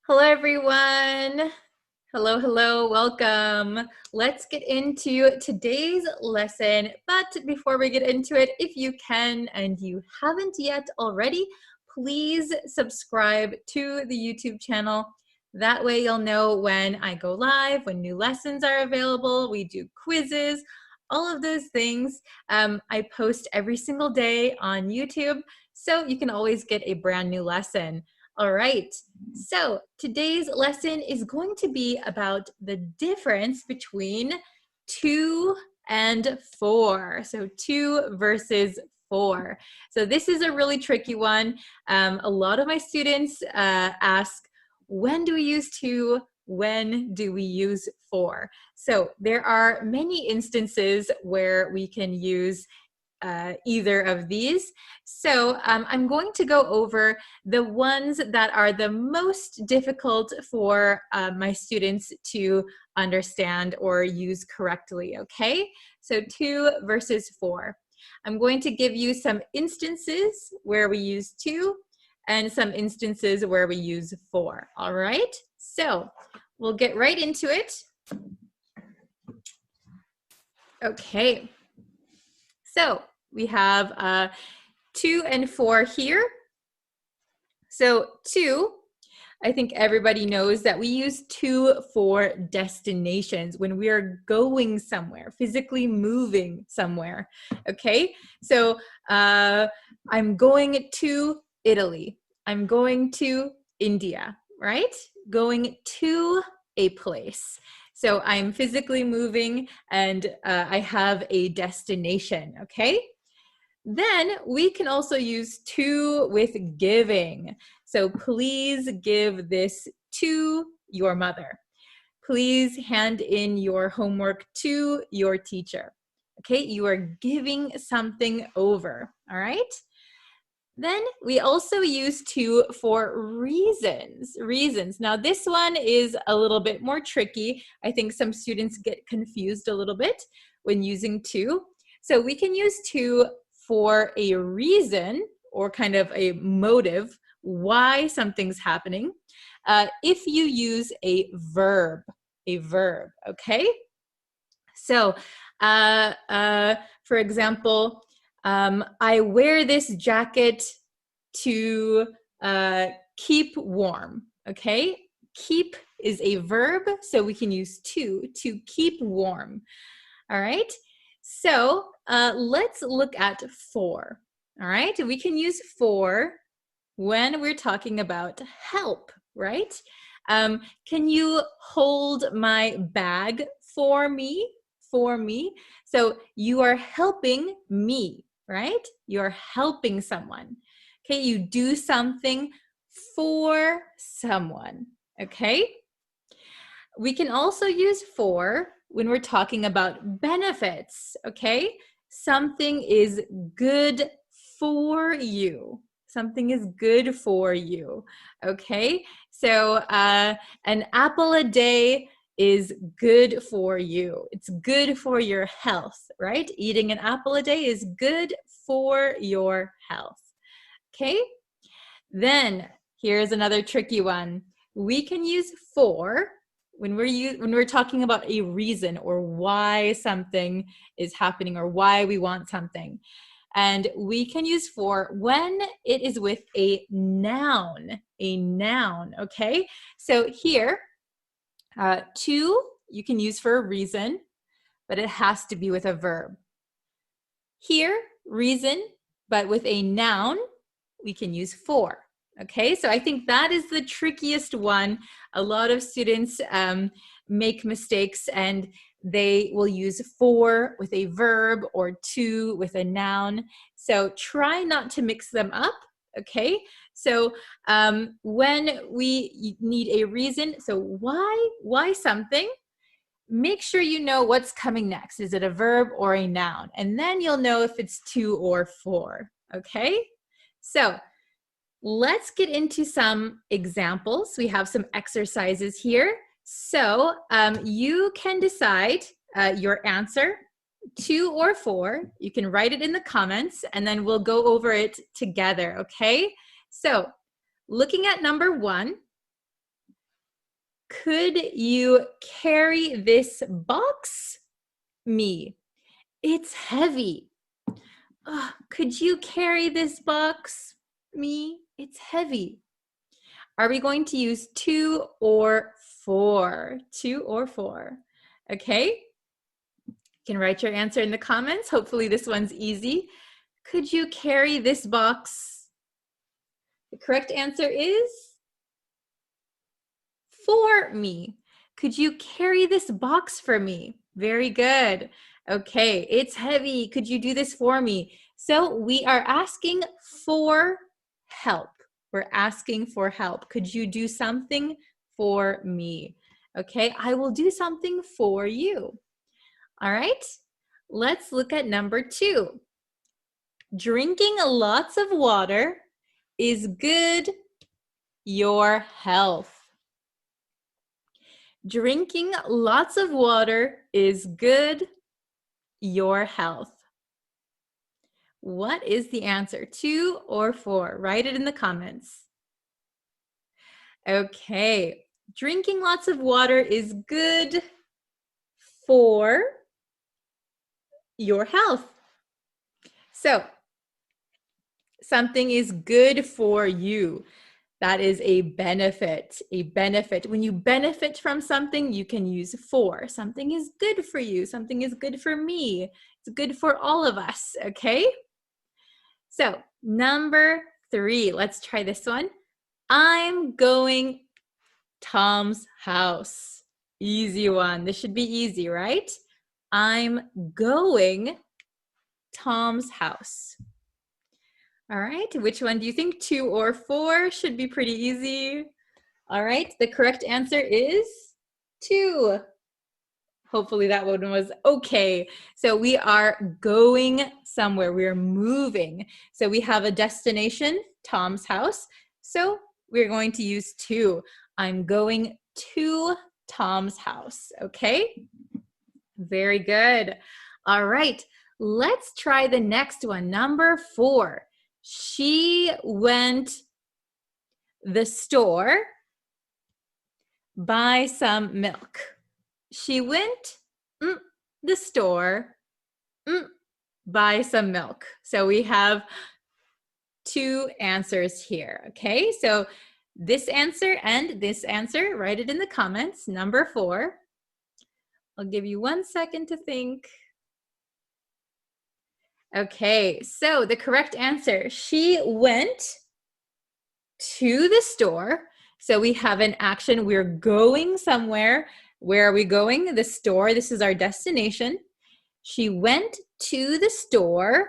Hello, everyone. Hello, hello, welcome. Let's get into today's lesson. But before we get into it, if you can and you haven't yet already, please subscribe to the YouTube channel. That way you'll know when I go live, when new lessons are available, we do quizzes, all of those things. I post every single day on YouTube, so you can always get a brand new lesson. All right, so today's lesson is going to be about the difference between 2 and 4. So 2 versus 4. So this is a really tricky one. A lot of my students ask, when do we use 2? When do we use 4? So there are many instances where we can use either of these. So I'm going to go over the ones that are the most difficult for my students to understand or use correctly, okay? So 2 versus 4. I'm going to give you some instances where we use 2 and some instances where we use 4, all right? So we'll get right into it. Okay. So we have 2 and 4 here. So 2, I think everybody knows that we use 2 for destinations when we are going somewhere, physically moving somewhere, okay? So I'm going to Italy. I'm going to India, right? Going to a place. So I'm physically moving and I have a destination, okay? Then we can also use to with giving. So please give this to your mother. Please hand in your homework to your teacher. Okay, you are giving something over, all right? Then we also use to for reasons. Reasons. Now this one is a little bit more tricky. I think some students get confused a little bit when using to. So we can use to for a reason or kind of a motive why something's happening if you use a verb, okay? So for example, I wear this jacket to keep warm, okay? Keep is a verb, so we can use to keep warm, all right? So let's look at for, all right? We can use for when we're talking about help, right? Can you hold my bag for me? For me. So you are helping me, right? You're helping someone. Okay, you do something for someone, okay? We can also use for when we're talking about benefits, okay? Something is good for you. Something is good for you, okay? So an apple a day is good for you. It's good for your health, right? Eating an apple a day is good for your health, okay? Then here's another tricky one. We can use for when we're talking about a reason or why something is happening or why we want something. And we can use for when it is with a noun, okay? So here, to you can use for a reason, but it has to be with a verb. Here, reason, but with a noun, we can use for. Okay, so I think that is the trickiest one. A lot of students make mistakes and they will use for with a verb or to with a noun. So try not to mix them up, okay? So when we need a reason, so why something, make sure you know what's coming next. Is it a verb or a noun? And then you'll know if it's to or for, okay? So let's get into some examples. We have some exercises here. So you can decide your answer, to or for. You can write it in the comments and then we'll go over it together, okay? So looking at number 1, could you carry this box? Me. It's heavy. Could you carry this box? Me. It's heavy. Are we going to use to or for? To or for. Okay? You can write your answer in the comments. Hopefully this one's easy. Could you carry this box? The correct answer is for me. Could you carry this box for me? Very good. Okay, it's heavy. Could you do this for me? So we are asking for help. We're asking for help. Could you do something for me? Okay, I will do something for you. All right, let's look at number 2. Drinking lots of water is good your health. Drinking lots of water is good your health. What is the answer, to or for? Write it in the comments. Okay, drinking lots of water is good for your health. So, something is good for you. That is a benefit, a benefit. When you benefit from something, you can use for. Something is good for you. Something is good for me. It's good for all of us, okay? So, number 3, let's try this one. I'm going Tom's house. Easy one. This should be easy, right? I'm going Tom's house. All right, which one do you think, to or for? Should be pretty easy. All right, the correct answer is to. Hopefully that one was okay. So we are going somewhere. We are moving. So we have a destination, Tom's house. So we're going to use to. I'm going to Tom's house. Okay, very good. All right, let's try the next one. Number 4. She went the store buy some milk. She went the store buy some milk. So we have 2 answers here, okay? So this answer and this answer, write it in the comments. Number 4. I'll give you 1 second to think. Okay, so the correct answer, she went to the store. So we have an action. We're going somewhere. Where are we going? The store. This is our destination. She went to the store,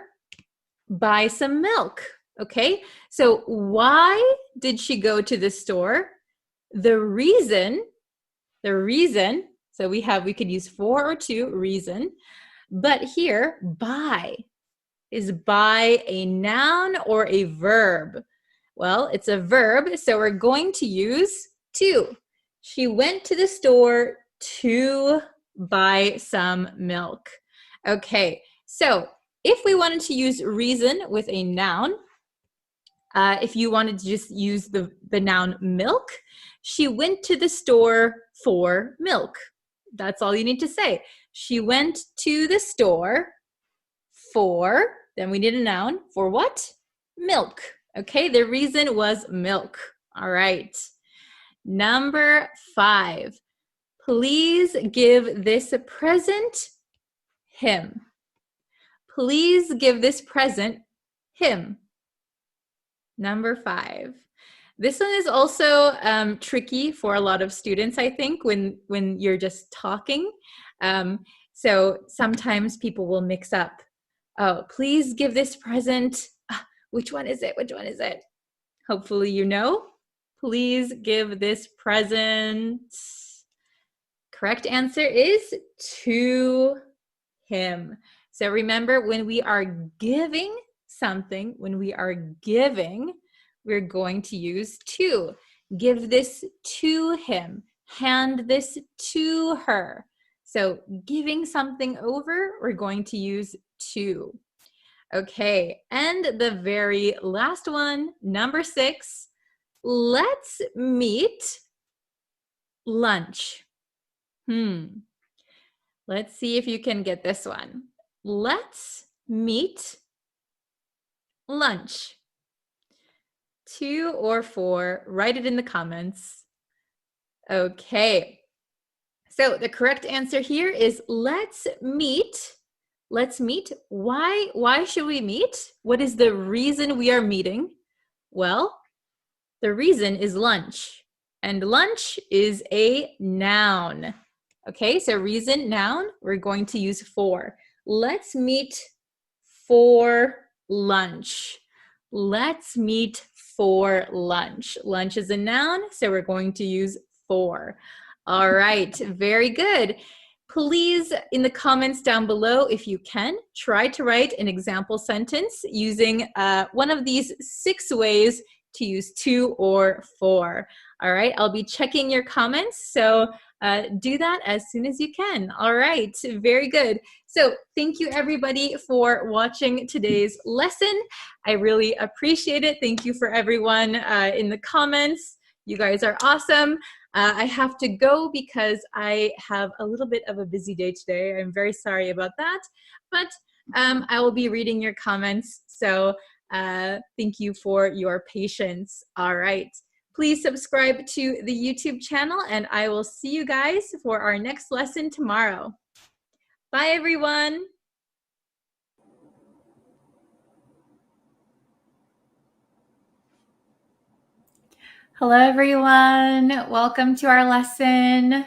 buy some milk. Okay, so why did she go to the store? The reason, so we could use for or to, reason. But here, buy. Is buy a noun or a verb? Well, it's a verb, so we're going to use to. She went to the store to buy some milk. Okay, so if we wanted to use reason with a noun, if you wanted to just use the noun milk, she went to the store for milk. That's all you need to say. She went to the store for, then we need a noun, for what? Milk. Okay, the reason was milk. All right. Number 5. Please give this present him. Please give this present him. Number 5. This one is also tricky for a lot of students, I think, when you're just talking. So sometimes people will mix up. Oh, please give this present. Which one is it? Which one is it? Hopefully you know. Please give this present. Correct answer is to him. So remember, when we are giving something, we're going to use to. Give this to him. Hand this to her. So giving something over, we're going to use to. Okay, and the very last one, number 6, let's meet lunch. Let's see if you can get this one. Let's meet lunch. 2 or 4, write it in the comments. Okay. So the correct answer here is let's meet. Let's meet. Why should we meet? What is the reason we are meeting? Well, the reason is lunch. And lunch is a noun. Okay, so reason, noun, we're going to use for. Let's meet for lunch. Let's meet for lunch. Lunch is a noun, so we're going to use for. All right, very good. Please, in the comments down below, if you can, try to write an example sentence using one of these 6 ways to use to or for. All right, I'll be checking your comments, so do that as soon as you can. All right, very good. So thank you everybody for watching today's lesson. I really appreciate it. Thank you for everyone in the comments. You guys are awesome. I have to go because I have a little bit of a busy day today. I'm very sorry about that, but I will be reading your comments. So thank you for your patience. All right. Please subscribe to the YouTube channel, and I will see you guys for our next lesson tomorrow. Bye, everyone. Hello, everyone. Welcome to our lesson.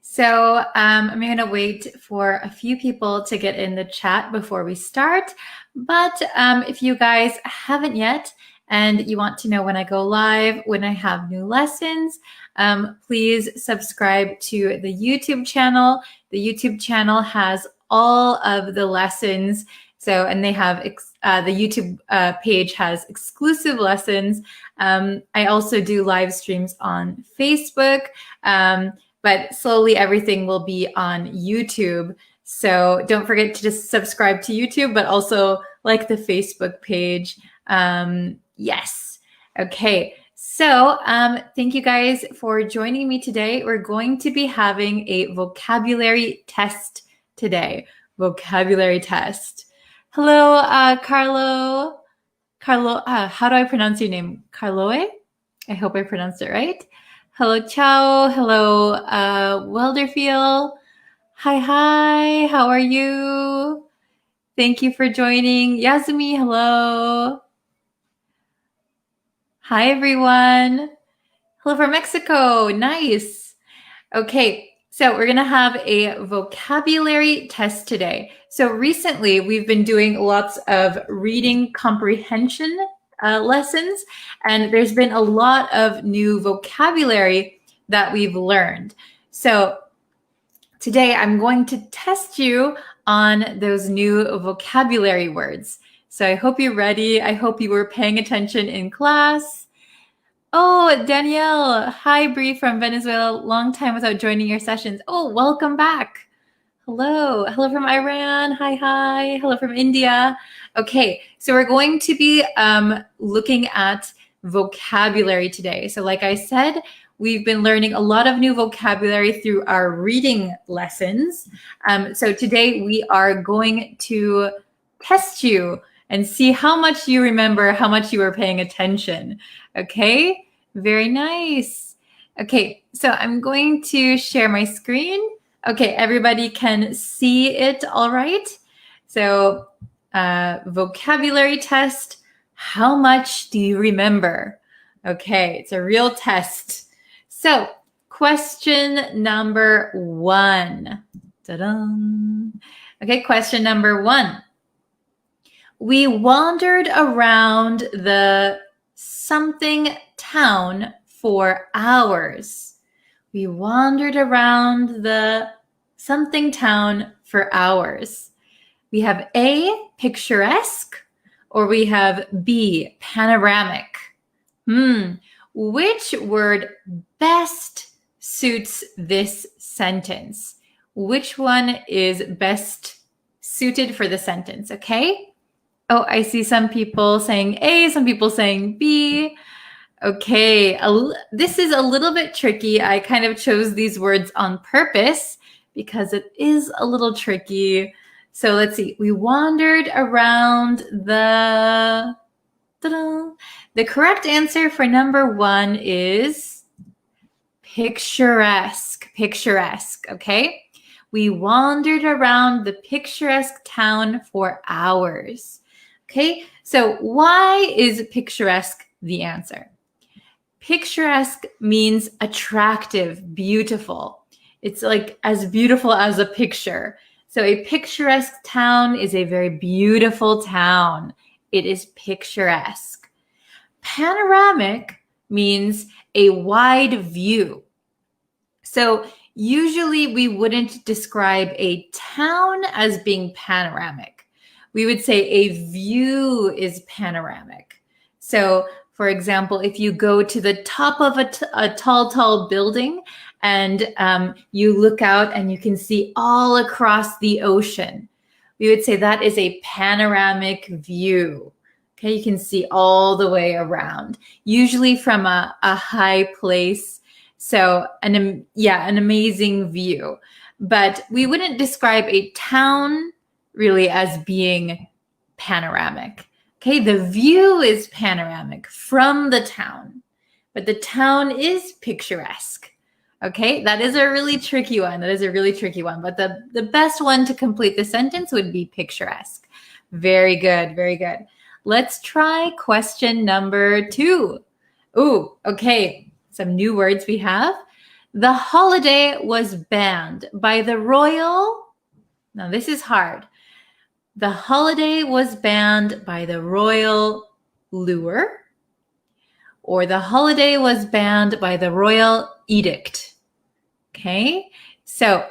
So I'm going to wait for a few people to get in the chat before we start. But if you guys haven't yet, and you want to know when I go live, when I have new lessons, please subscribe to the YouTube channel. The YouTube channel has all of the lessons. So, and they have, the YouTube page has exclusive lessons. I also do live streams on Facebook, but slowly everything will be on YouTube. So don't forget to just subscribe to YouTube, but also like the Facebook page. Yes. Okay. So thank you guys for joining me today. We're going to be having a vocabulary test today. Vocabulary test. Hello, Carlo. Carlo, how do I pronounce your name? Carloe? I hope I pronounced it right. Hello, Ciao. Hello, Welderfield. Hi. How are you? Thank you for joining. Yasumi, hello. Hi, everyone. Hello from Mexico. Nice. Okay, so we're going to have a vocabulary test today. So recently, we've been doing lots of reading comprehension lessons, and there's been a lot of new vocabulary that we've learned. So today, I'm going to test you on those new vocabulary words. So I hope you're ready. I hope you were paying attention in class. Oh, Danielle. Hi, Bree from Venezuela. Long time without joining your sessions. Oh, welcome back. Hello. Hello from Iran. Hi. Hello from India. Okay, so we're going to be looking at vocabulary today. So like I said, we've been learning a lot of new vocabulary through our reading lessons. So today we are going to test you and see how much you remember, how much you were paying attention. Okay, very nice. Okay, so I'm going to share my screen. Okay, everybody can see it all right? So vocabulary test, how much do you remember? Okay, it's a real test. So question number 1. Ta-da! Okay, question number 1. We wandered around the something town for hours. We wandered around the something town for hours. We have A, picturesque, or we have B, panoramic. Which word best suits this sentence? Which one is best suited for the sentence, okay? Oh, I see some people saying A, some people saying B. Okay, this is a little bit tricky. I kind of chose these words on purpose because it is a little tricky. So let's see. We wandered around the... The correct answer for number 1 is picturesque. Picturesque, okay? We wandered around the picturesque town for hours. Okay, so why is picturesque the answer? Picturesque means attractive, beautiful. It's like as beautiful as a picture. So a picturesque town is a very beautiful town. It is picturesque. Panoramic means a wide view. So usually we wouldn't describe a town as being panoramic. We would say a view is panoramic. So for example, if you go to the top of a tall building and you look out and you can see all across the ocean, we would say that is a panoramic view. Okay, you can see all the way around, usually from a high place. So an amazing view. But we wouldn't describe a town really as being panoramic. Okay, the view is panoramic from the town, but the town is picturesque. Okay, that is a really tricky one. But the best one to complete the sentence would be picturesque. Very good, very good. Let's try question number 2. Ooh, okay, some new words we have. The holiday was banned by the royal... Now this is hard. The holiday was banned by the royal lure, or the holiday was banned by the royal edict. Okay, so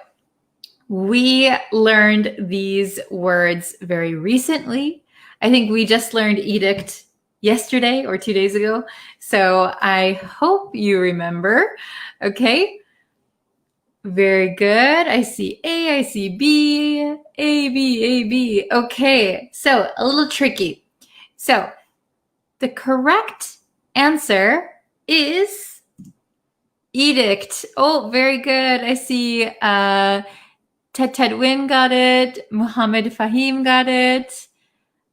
we learned these words very recently. I think we just learned edict yesterday or 2 days ago. So I hope you remember. Okay. Very good. I see A, I see B, A, B, A, B. Okay, so a little tricky. So the correct answer is edict. Oh, very good. I see Ted Win got it. Muhammad Fahim got it.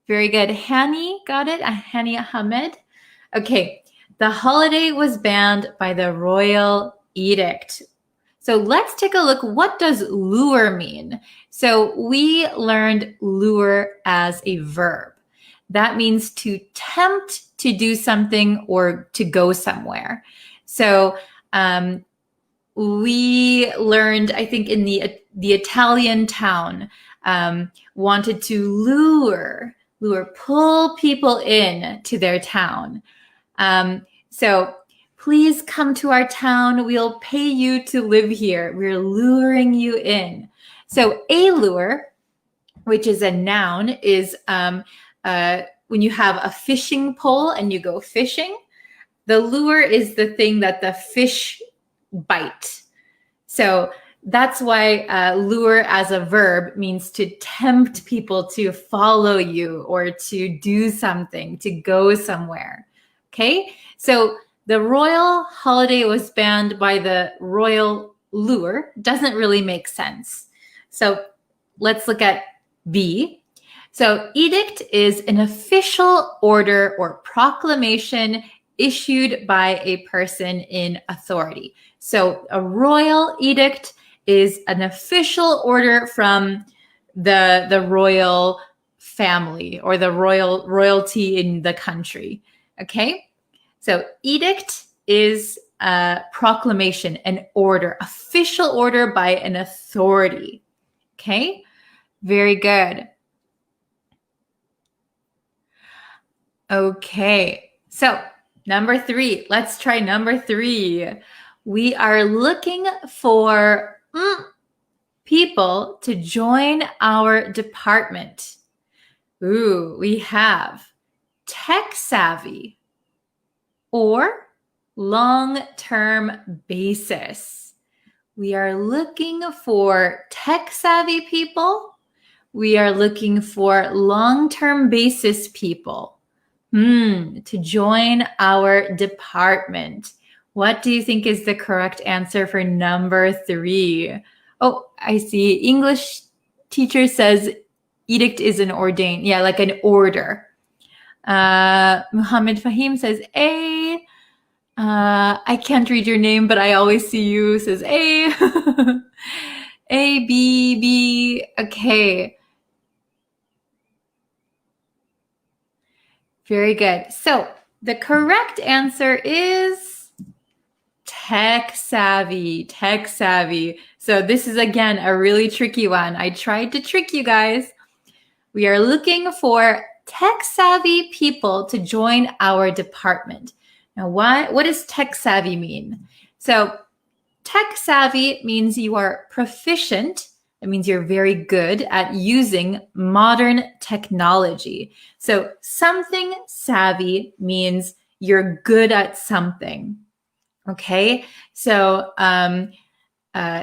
Very good. Hani got it. Hani Ahmed. Okay, the holiday was banned by the royal edict. So let's take a look. What does lure mean? So we learned lure as a verb. That means to tempt to do something or to go somewhere. So we learned, I think, in the Italian town, wanted to lure, pull people in to their town. So please come to our town. We'll pay you to live here. We're luring you in. So a lure, which is a noun, is when you have a fishing pole and you go fishing. The lure is the thing that the fish bite. So that's why lure as a verb means to tempt people to follow you or to do something, to go somewhere. Okay, so the royal holiday was banned by the royal lure doesn't really make sense. So let's look at B. So edict is an official order or proclamation issued by a person in authority. So a royal edict is an official order from the royal family or the royalty in the country. Okay, so edict is a proclamation, an order, official order by an authority. Okay, very good. Okay, so number 3. Let's try number 3. We are looking for people to join our department. Ooh, we have tech savvy or long-term basis. We are looking for tech savvy people. We are looking for long-term basis people to join our department. What do you think is the correct answer for number 3? Oh, I see. English teacher says edict is an ordained. Yeah, like an order. Muhammad Fahim says A. I can't read your name, but I always see you, says A. A, B, B. Okay. Very good. So the correct answer is tech savvy, tech savvy. So this is, again, a really tricky one. I tried to trick you guys. We are looking for tech savvy people to join our department. Now, what does tech savvy mean? So tech savvy means you are proficient. It means you're very good at using modern technology. So something savvy means you're good at something. Okay, so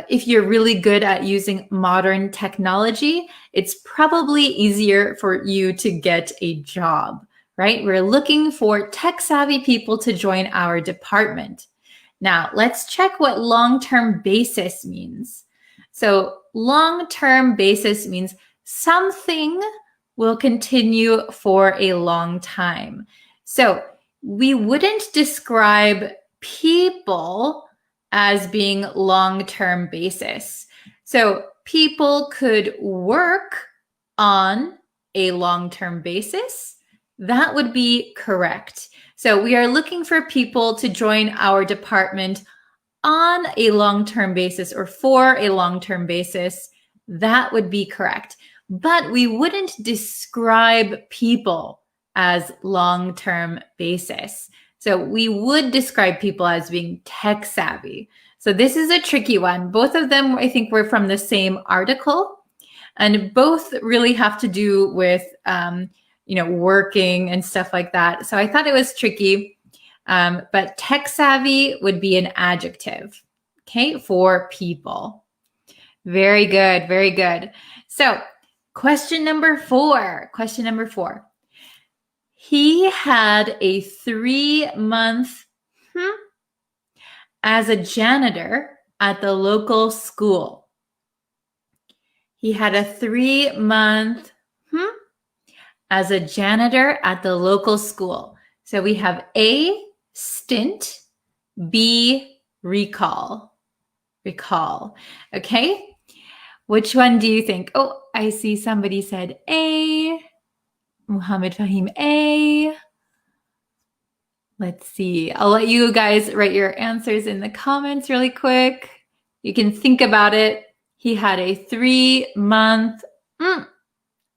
if you're really good at using modern technology, it's probably easier for you to get a job, right? We're looking for tech-savvy people to join our department. Now, let's check what long-term basis means. So long-term basis means something will continue for a long time. So we wouldn't describe people as being long-term basis. So people could work on a long-term basis. That would be correct. So we are looking for people to join our department on a long-term basis or for a long-term basis. That would be correct. But we wouldn't describe people as long-term basis. So we would describe people as being tech savvy. So this is a tricky one. Both of them, I think, were from the same article, and both really have to do with, working and stuff like that. So I thought it was tricky, but tech savvy would be an adjective, okay, for people. Very good, very good. So question number 4. He had a 3-month as a janitor at the local school. He had a 3-month as a janitor at the local school. So we have A, stint, B, recall. Okay? Which one do you think? Oh, I see somebody said A. Muhammad Fahim A. Let's see. I'll let you guys write your answers in the comments really quick. You can think about it. He had a 3-month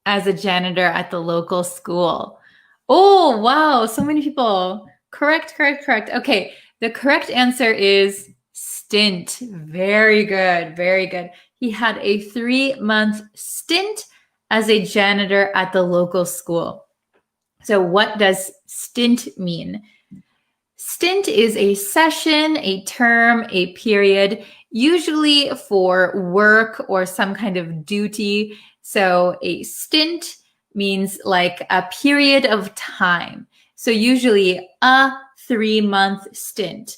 as a janitor at the local school. Oh, wow. So many people. Correct. Okay. The correct answer is stint. Very good. Very good. He had a 3-month stint as a janitor at the local school. So what does stint mean? Stint is a session, a term, a period, usually for work or some kind of duty. So a stint means like a period of time. So usually a 3-month stint,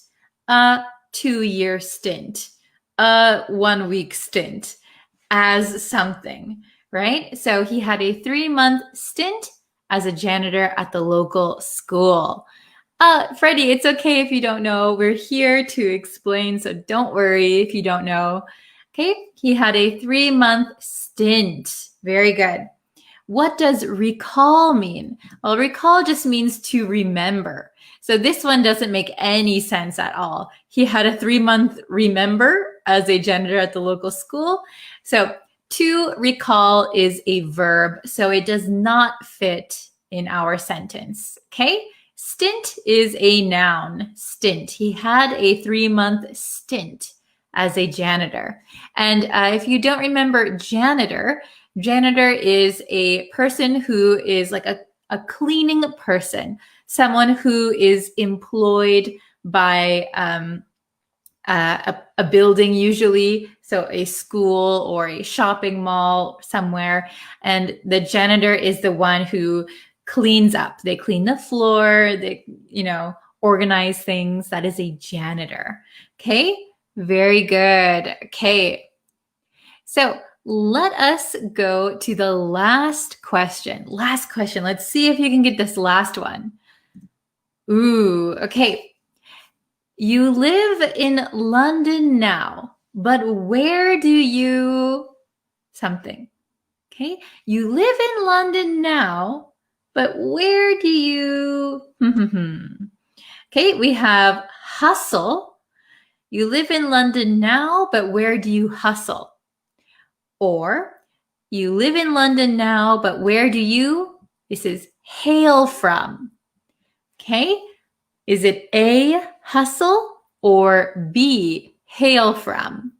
a 2-year stint, a 1-week stint as something, right? So he had a 3-month stint as a janitor at the local school. Freddie, it's okay if you don't know. We're here to explain, so don't worry if you don't know. Okay, he had a 3-month stint. Very good. What does recall mean? Well, recall just means to remember. So this one doesn't make any sense at all. He had a 3-month remember as a janitor at the local school. So to recall is a verb, so it does not fit in our sentence. Okay? Stint is a noun. Stint. He had a 3-month stint as a janitor. And if you don't remember janitor is a person who is like a cleaning person, someone who is employed by a building usually, so a school or a shopping mall somewhere. And the janitor is the one who cleans up. They clean the floor, they, organize things. That is a janitor. Okay, very good. Okay, so let us go to the last question. Let's see if you can get this last one. Ooh, okay. You live in London now, but where do you something? Okay, you live in London now, but where do you okay, we have hustle. You live in London now, but where do you hustle? Or you live in London now, but where do you, this is hail from. Okay, is it A, hustle, or B, hail from?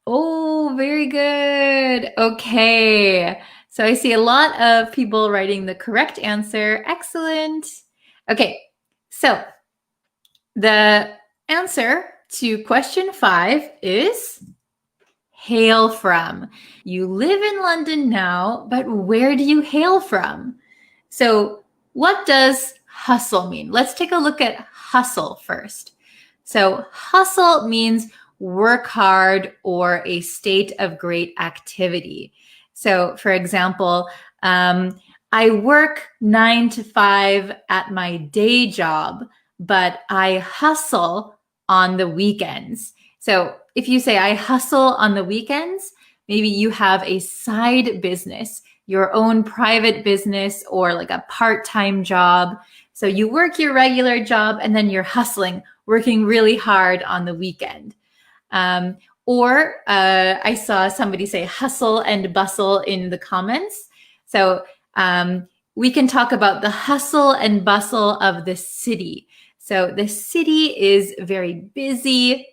Oh, very good. Okay, so I see a lot of people writing the correct answer. Excellent. Okay, so the answer to question 5 is hail from. You live in London now, but where do you hail from? So what does hustle mean? Let's take a look at hustle first. So hustle means work hard or a state of great activity. So for example, I work 9 to 5 at my day job, but I hustle on the weekends. So if you say I hustle on the weekends, maybe you have a side business, your own private business, or like a part-time job. So you work your regular job and then you're hustling, working really hard on the weekend. Or I saw somebody say hustle and bustle in the comments. So we can talk about the hustle and bustle of the city. So the city is very busy.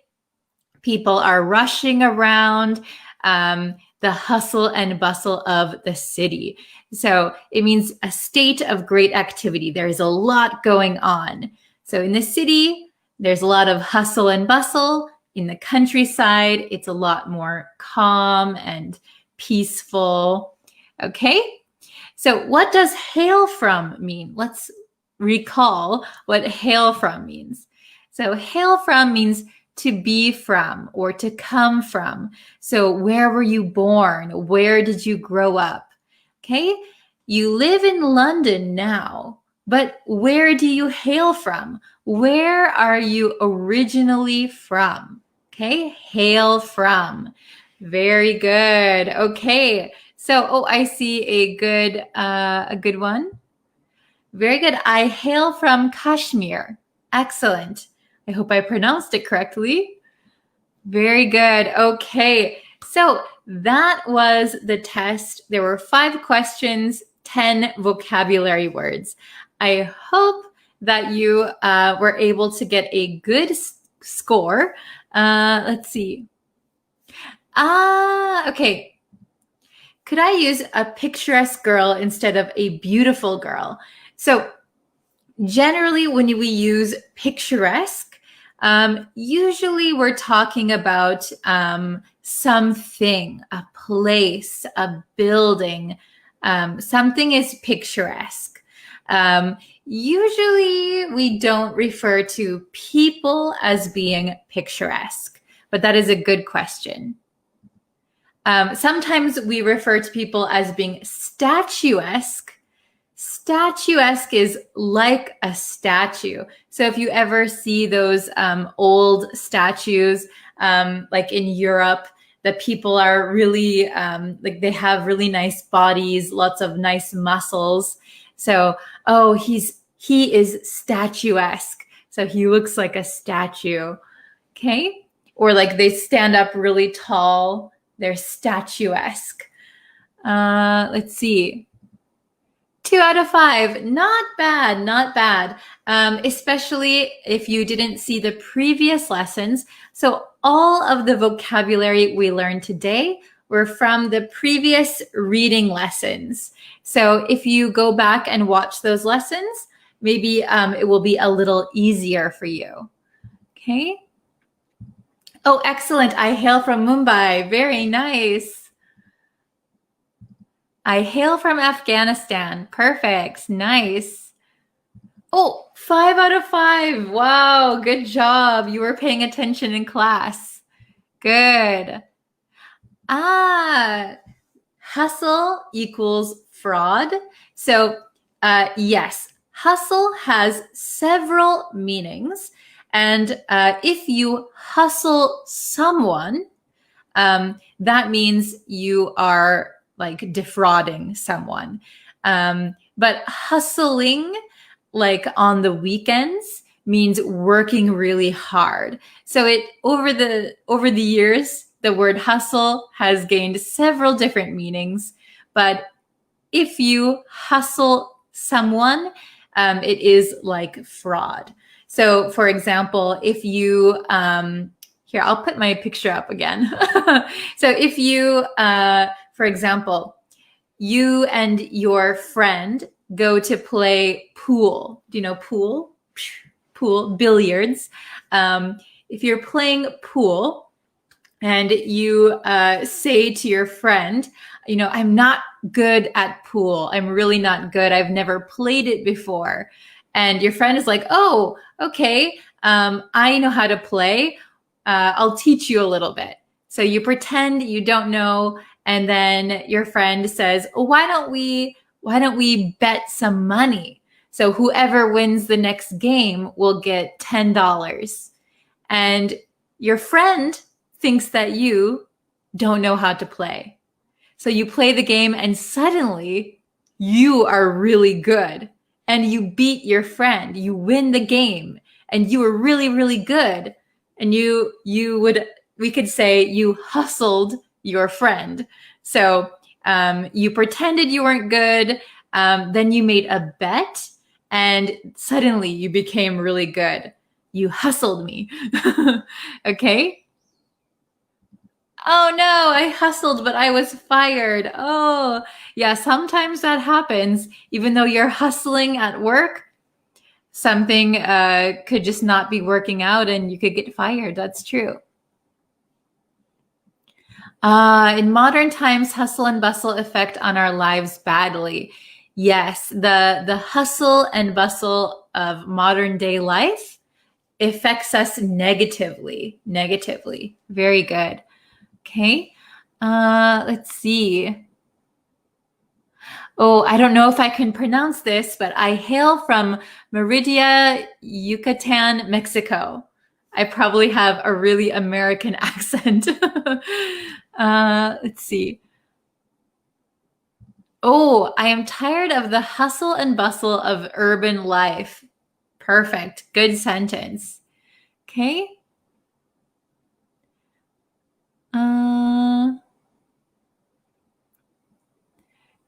People are rushing around, the hustle and bustle of the city. So it means a state of great activity. There is a lot going on. So in the city, there's a lot of hustle and bustle. In the countryside, it's a lot more calm and peaceful. Okay, so what does hail from mean? Let's recall what hail from means. So hail from means to be from or to come from. So where were you born? Where did you grow up? Okay, you live in London now, but where do you hail from? Where are you originally from? Okay, hail from. Very good. Okay, so I see a good one. Very good. I hail from Kashmir. Excellent. I hope I pronounced it correctly. Very good. Okay, so that was the test. There were 5 questions, 10 vocabulary words. I hope that you were able to get a good score. Let's see. Okay. Could I use a picturesque girl instead of a beautiful girl? So generally when we use picturesque, usually we're talking about something, a place, a building. Something is picturesque. Usually we don't refer to people as being picturesque, but that is a good question. Sometimes we refer to people as being statuesque. Statuesque is like a statue. So if you ever see those old statues, like in Europe, the people are really, like they have really nice bodies, lots of nice muscles. So, he is statuesque. So he looks like a statue. Okay. Or like they stand up really tall. They're statuesque. Let's see. 2 out of 5. Not bad, not bad. Especially if you didn't see the previous lessons. So all of the vocabulary we learned today were from the previous reading lessons. So if you go back and watch those lessons, maybe it will be a little easier for you. Okay. Oh, excellent. I hail from Mumbai. Very nice. I hail from Afghanistan. Perfect. Nice. Oh, 5 out of 5. Wow, good job. You were paying attention in class. Good. Hustle equals fraud. So, yes, hustle has several meanings. And if you hustle someone, that means you are like defrauding someone. But hustling, like on the weekends, means working really hard. So it over the years, the word hustle has gained several different meanings. But if you hustle someone, it is like fraud. So for example, if you here, I'll put my picture up again. So if you, for example, you and your friend go to play pool. Do you know pool? Pool, billiards. If you're playing pool and you say to your friend, you know, I'm not good at pool. I'm really not good. I've never played it before. And your friend is like, oh, okay, I know how to play. I'll teach you a little bit. So you pretend you don't know, and then your friend says, oh, why don't we bet some money? So whoever wins the next game will get $10. And your friend thinks that you don't know how to play. So you play the game and suddenly you are really good and you beat your friend. You win the game and you were really, really good. And we could say you hustled your friend. So you pretended you weren't good. Then you made a bet and suddenly you became really good. You hustled me. Okay. Oh no, I hustled, but I was fired. Oh, yeah, sometimes that happens. Even though you're hustling at work, something could just not be working out and you could get fired. That's true. In modern times, hustle and bustle affect on our lives badly. Yes, the hustle and bustle of modern day life affects us negatively. Negatively. Very good. Okay. Let's see. Oh, I don't know if I can pronounce this, but I hail from Merida, Yucatan, Mexico. I probably have a really American accent. Let's see. Oh, I am tired of the hustle and bustle of urban life. Perfect. Good sentence. Okay.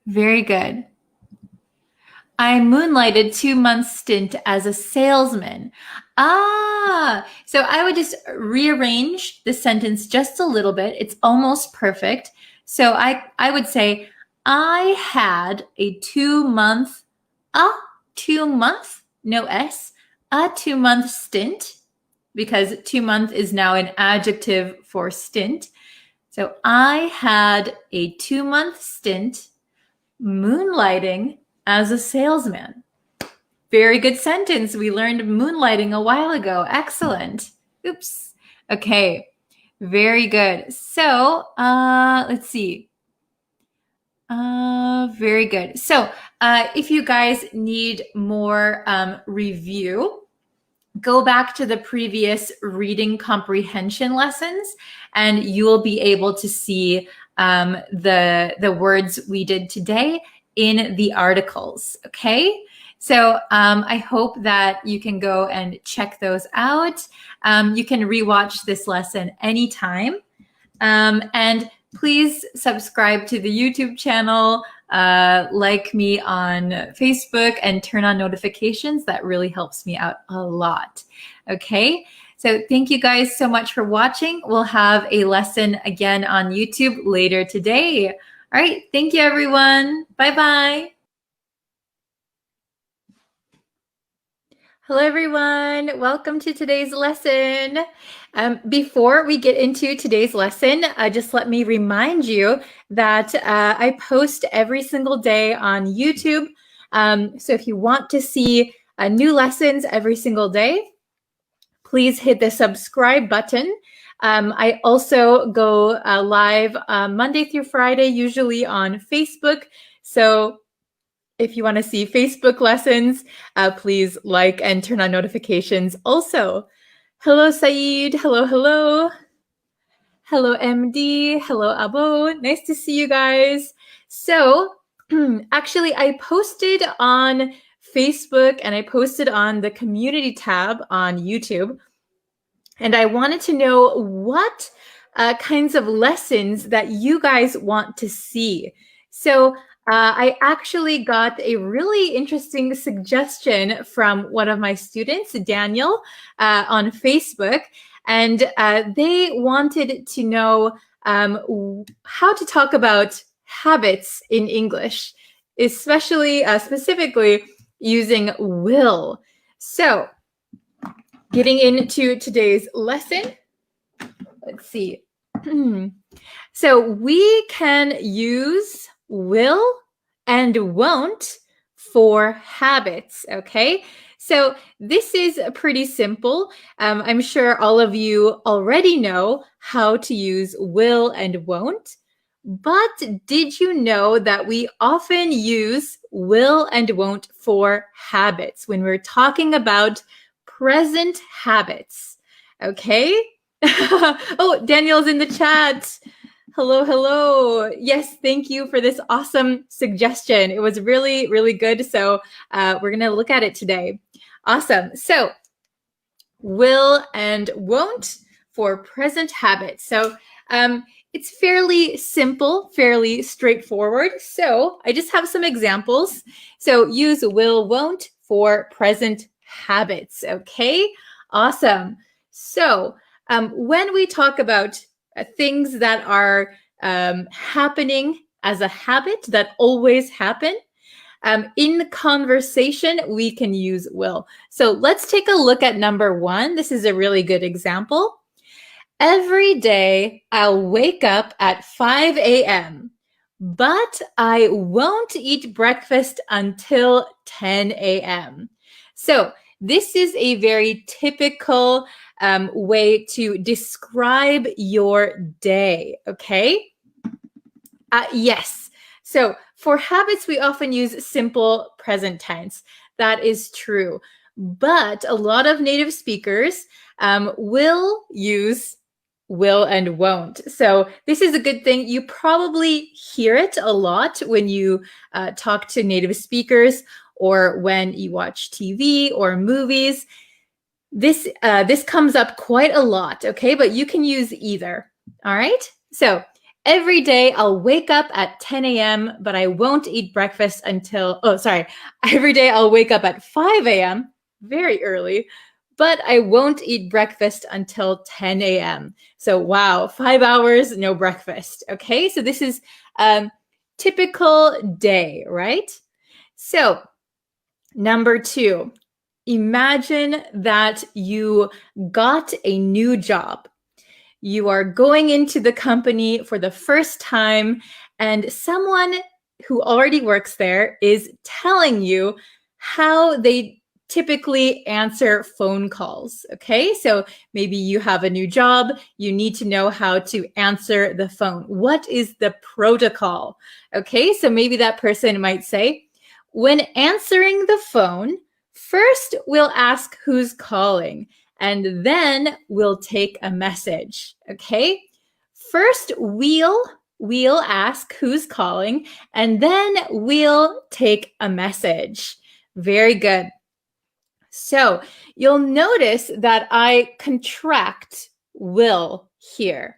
Very good. I moonlighted 2 months stint as a salesman. So I would just rearrange the sentence just a little bit. It's almost perfect. So I would say, I had a 2-month, no S, a 2-month stint, because 2-month is now an adjective for stint. So I had a 2-month stint moonlighting as a salesman. Very good sentence. We learned moonlighting a while ago. Excellent. Oops. Okay. Very good. So let's see. Very good. So if you guys need more review, go back to the previous reading comprehension lessons and you will be able to see the words we did today in the articles. Okay. So I hope that you can go and check those out. You can rewatch this lesson anytime. And please subscribe to the YouTube channel, like me on Facebook, and turn on notifications. That really helps me out a lot. Okay, so thank you guys so much for watching. We'll have a lesson again on YouTube later today. All right, thank you everyone. Bye-bye. Hello everyone, welcome to today's lesson. Before we get into today's lesson, just let me remind you that I post every single day on YouTube. So if you want to see new lessons every single day, please hit the subscribe button. I also go live Monday through Friday, usually on Facebook. So if you want to see Facebook lessons, please like and turn on notifications also. Hello, Saeed. Hello, hello. Hello, MD. Hello, Abo. Nice to see you guys. So actually, I posted on Facebook and I posted on the community tab on YouTube. And I wanted to know what kinds of lessons that you guys want to see. So I actually got a really interesting suggestion from one of my students, Daniel, on Facebook. And they wanted to know how to talk about habits in English, especially specifically using will. So getting into today's lesson, let's see. So we can use will and won't for habits, okay? So this is pretty simple. I'm sure all of you already know how to use will and won't, but did you know that we often use will and won't for habits when we're talking about present habits? Okay. Oh, Daniel's in the chat. Hello, hello. Yes, thank you for this awesome suggestion. It was really, really good. So we're going to look at it today. Awesome. So will and won't for present habits. So it's fairly simple, fairly straightforward. So I just have some examples. So use will, won't for present habits. Okay, awesome. So when we talk about things that are happening as a habit that always happen, in conversation, we can use will. So let's take a look at number one. This is a really good example. Every day I'll wake up at 5 a.m., but I won't eat breakfast until 10 a.m. So this is a very typical way to describe your day, okay? Yes. So for habits, we often use simple present tense. That is true. But a lot of native speakers will use will and won't. So this is a good thing. You probably hear it a lot when you talk to native speakers or when you watch TV or movies. This comes up quite a lot, okay? But you can use either, all right? So every day I'll wake up at 10 a.m., but I won't eat breakfast until, every day I'll wake up at 5 a.m., very early, but I won't eat breakfast until 10 a.m. So wow, 5 hours, no breakfast, okay? So this is typical day, right? So number two, imagine that you got a new job. You are going into the company for the first time, and someone who already works there is telling you how they typically answer phone calls, okay? So maybe you have a new job, you need to know how to answer the phone. What is the protocol? Okay, so maybe that person might say, when answering the phone, first we'll ask who's calling, and then we'll take a message, okay? First, we'll ask who's calling, and then we'll take a message. Very good. So you'll notice that I contract will here.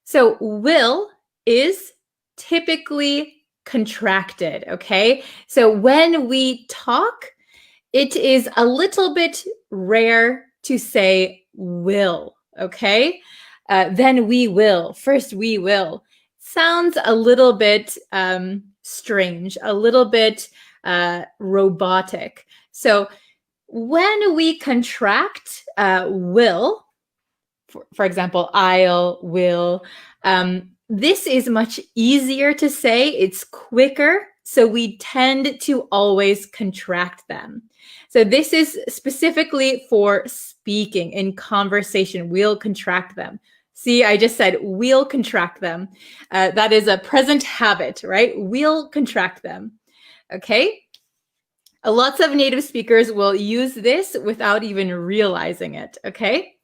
So will is typically contracted, okay? So when we talk, it is a little bit rare to say will, okay? Then we will. First, we will. Sounds a little bit strange, a little bit robotic. So when we contract will, for example, I'll, will, this is much easier to say. It's quicker. So we tend to always contract them. So this is specifically for speaking in conversation. We'll contract them. See, I just said we'll contract them. That is a present habit, right? We'll contract them. Okay. Lots of native speakers will use this without even realizing it. Okay.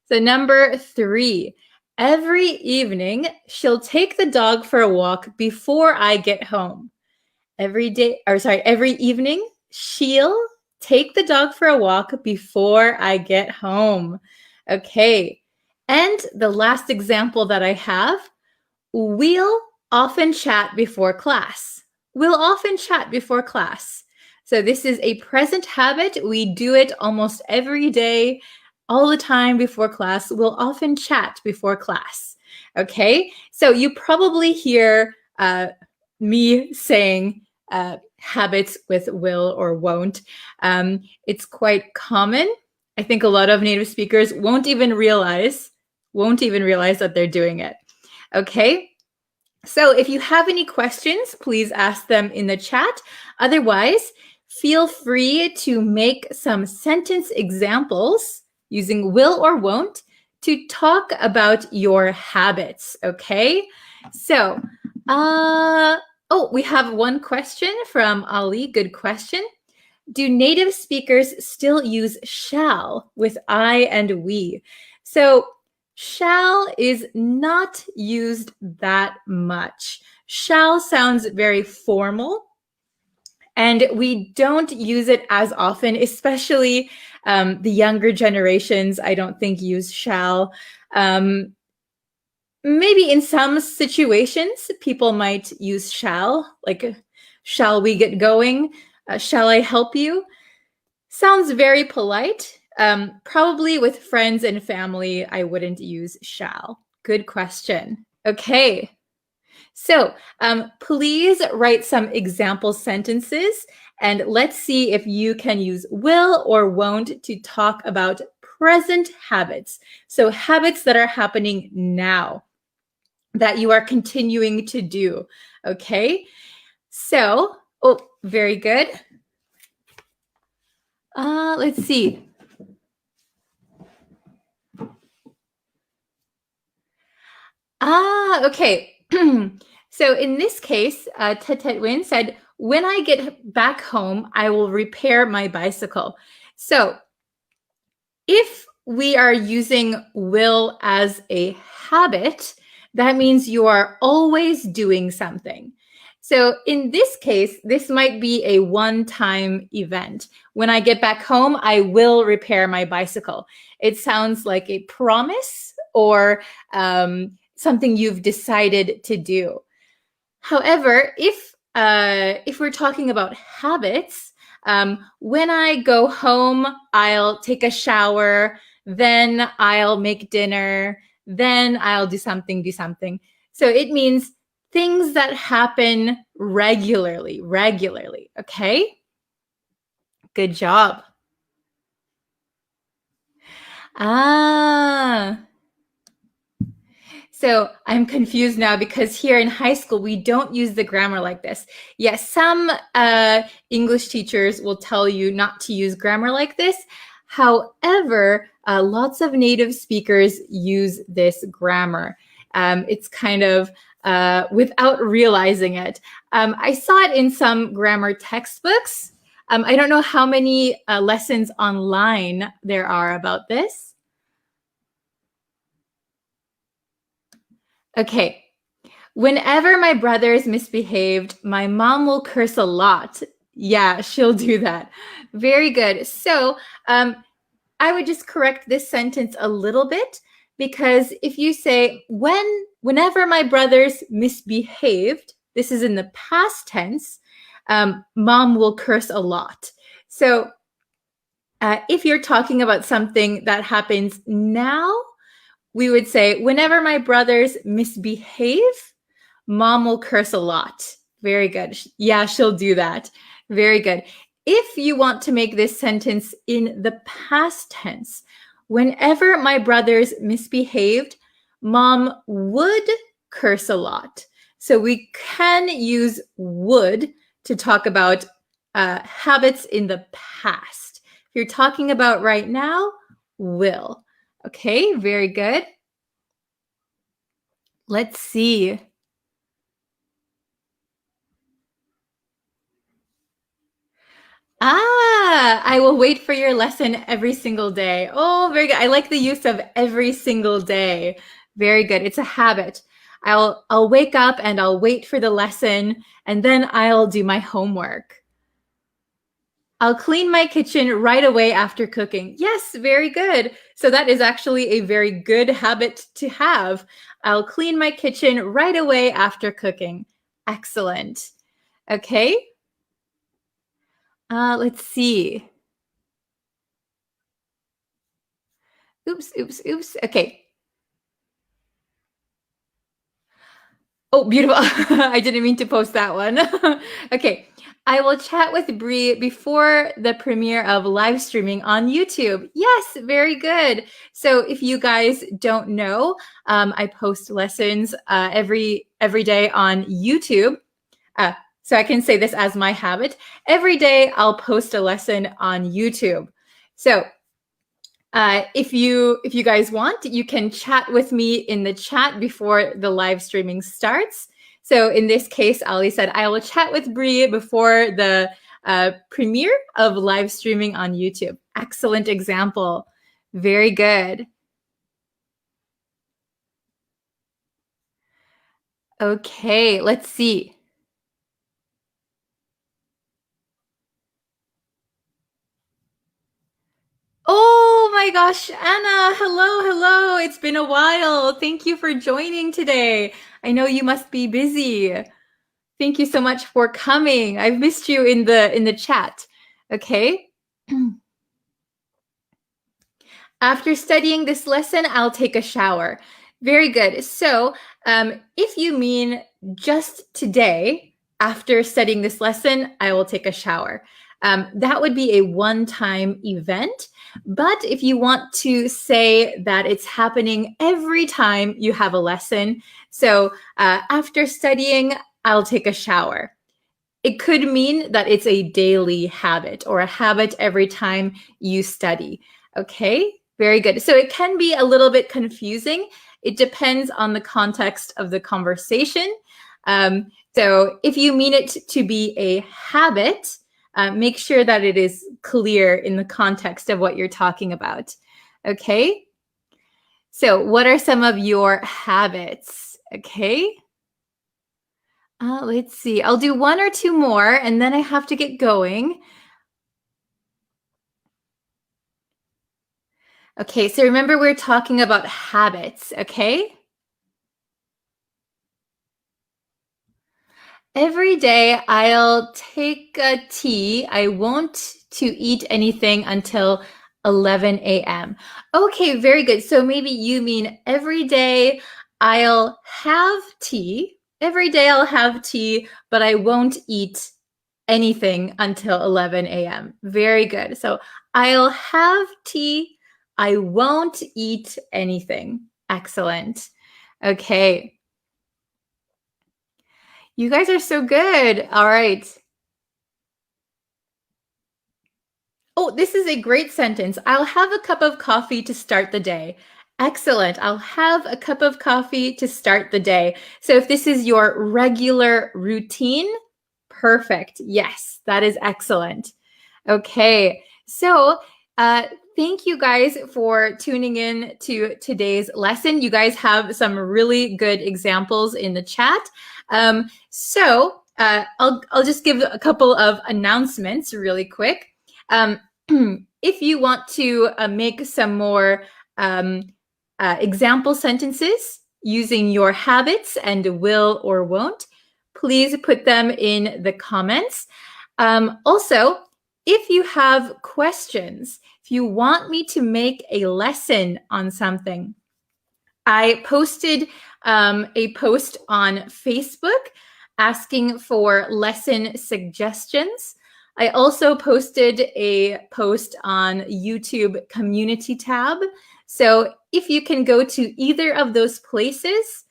So number 3, every evening she'll take the dog for a walk before I get home. Every evening she'll take the dog for a walk before I get home. Okay. And the last example that I have, we'll often chat before class. We'll often chat before class. So this is a present habit. We do it almost every day, all the time before class. We'll often chat before class. Okay, so you probably hear me saying habits with will or won't. It's quite common. I think a lot of native speakers won't even realize that they're doing it. Okay, so if you have any questions, please ask them in the chat. Otherwise, feel free to make some sentence examples using will or won't to talk about your habits, okay? So, we have one question from Ali. Good question. Do native speakers still use shall with I and we? So, shall is not used that much. Shall sounds very formal, and we don't use it as often, especially the younger generations, I don't think use shall. Maybe in some situations, people might use shall, like, shall we get going? Shall I help you? Sounds very polite. Probably with friends and family, I wouldn't use shall. Good question. Okay. So please write some example sentences and let's see if you can use will or won't to talk about present habits. So habits that are happening now that you are continuing to do. Okay. So, very good. Let's see. Okay. So in this case, Tet Win said, when I get back home, I will repair my bicycle. So if we are using will as a habit, that means you are always doing something. So in this case, this might be a one-time event. When I get back home, I will repair my bicycle. It sounds like a promise or something you've decided to do. However, if we're talking about habits, when I go home, I'll take a shower, then I'll make dinner, then I'll do something. So it means things that happen regularly, okay? Good job. So I'm confused now because here in high school, we don't use the grammar like this. Yes, some English teachers will tell you not to use grammar like this. However, lots of native speakers use this grammar. It's kind of without realizing it. I saw it in some grammar textbooks. I don't know how many lessons online there are about this. Okay. Whenever my brothers misbehaved, my mom will curse a lot. Yeah, she'll do that. Very good. So I would just correct this sentence a little bit, because if you say, when whenever my brothers misbehaved, this is in the past tense, mom will curse a lot. So if you're talking about something that happens now, we would say, whenever my brothers misbehave, mom will curse a lot. Very good. Yeah, she'll do that. Very good. If you want to make this sentence in the past tense, whenever my brothers misbehaved, mom would curse a lot. So we can use would to talk about habits in the past. If you're talking about right now, will. Okay, very good. Let's see. I will wait for your lesson every single day. Oh, very good. I like the use of every single day. Very good. It's a habit. I'll wake up and I'll wait for the lesson and then I'll do my homework. I'll clean my kitchen right away after cooking. Yes, very good. So that is actually a very good habit to have. I'll clean my kitchen right away after cooking. Excellent. Okay. Let's see. Oops. Okay. Oh, beautiful. I didn't mean to post that one. Okay. I will chat with Bree before the premiere of live streaming on YouTube. Yes, very good. So if you guys don't know, I post lessons every day on YouTube. So I can say this as my habit. Every day I'll post a lesson on YouTube. So if you guys want, you can chat with me in the chat before the live streaming starts. So in this case, Ali said, I will chat with Bree before the premiere of live streaming on YouTube. Excellent example. Very good. Okay, let's see. Oh my gosh, Anna, hello. It's been a while. Thank you for joining today. I know you must be busy. Thank you so much for coming. I've missed you in the chat. Okay. After studying this lesson, I'll take a shower. Very good. So if you mean just today, after studying this lesson, I will take a shower. That would be a one-time event. But if you want to say that it's happening every time you have a lesson, so after studying, I'll take a shower. It could mean that it's a daily habit or a habit every time you study. Okay, very good. So it can be a little bit confusing. It depends on the context of the conversation. So if you mean it to be a habit, make sure that it is clear in the context of what you're talking about. Okay? So what are some of your habits? Okay? Let's see. I'll do one or two more and then I have to get going. Okay, so remember we're talking about habits, okay? Every day I'll take a tea. I won't to eat anything until 11 a.m. Okay, very good. So maybe you mean every day I'll have tea. Every day I'll have tea, but I won't eat anything until 11 a.m. Very good. So I'll have tea. I won't eat anything. Excellent. Okay. You guys are so good. All right. Oh, this is a great sentence. I'll have a cup of coffee to start the day. Excellent. I'll have a cup of coffee to start the day. So if this is your regular routine, perfect. Yes, that is excellent. Okay. So thank you guys for tuning in to today's lesson. You guys have some really good examples in the chat. So I'll just give a couple of announcements really quick. If you want to make some more example sentences, using your habits and will or won't, please put them in the comments. Also, if you have questions, if you want me to make a lesson on something, I posted a post on Facebook asking for lesson suggestions. I also posted a post on YouTube community tab. So if you can go to either of those places,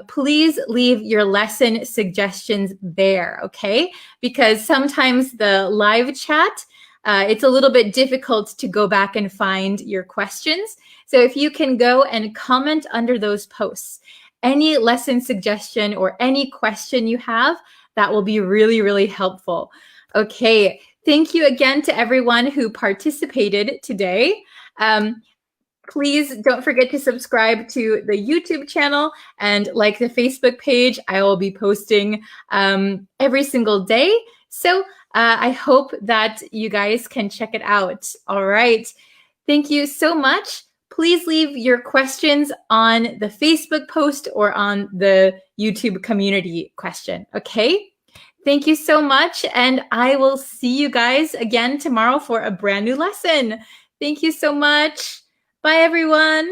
please leave your lesson suggestions there, okay? Because sometimes the live chat, it's a little bit difficult to go back and find your questions. So if you can go and comment under those posts, any lesson suggestion or any question you have, that will be really, really helpful. Okay, thank you again to everyone who participated today. Please don't forget to subscribe to the YouTube channel and like the Facebook page. I will be posting every single day. So I hope that you guys can check it out. All right. Thank you so much. Please leave your questions on the Facebook post or on the YouTube community question. Okay. Thank you so much. And I will see you guys again tomorrow for a brand new lesson. Thank you so much. Bye, everyone.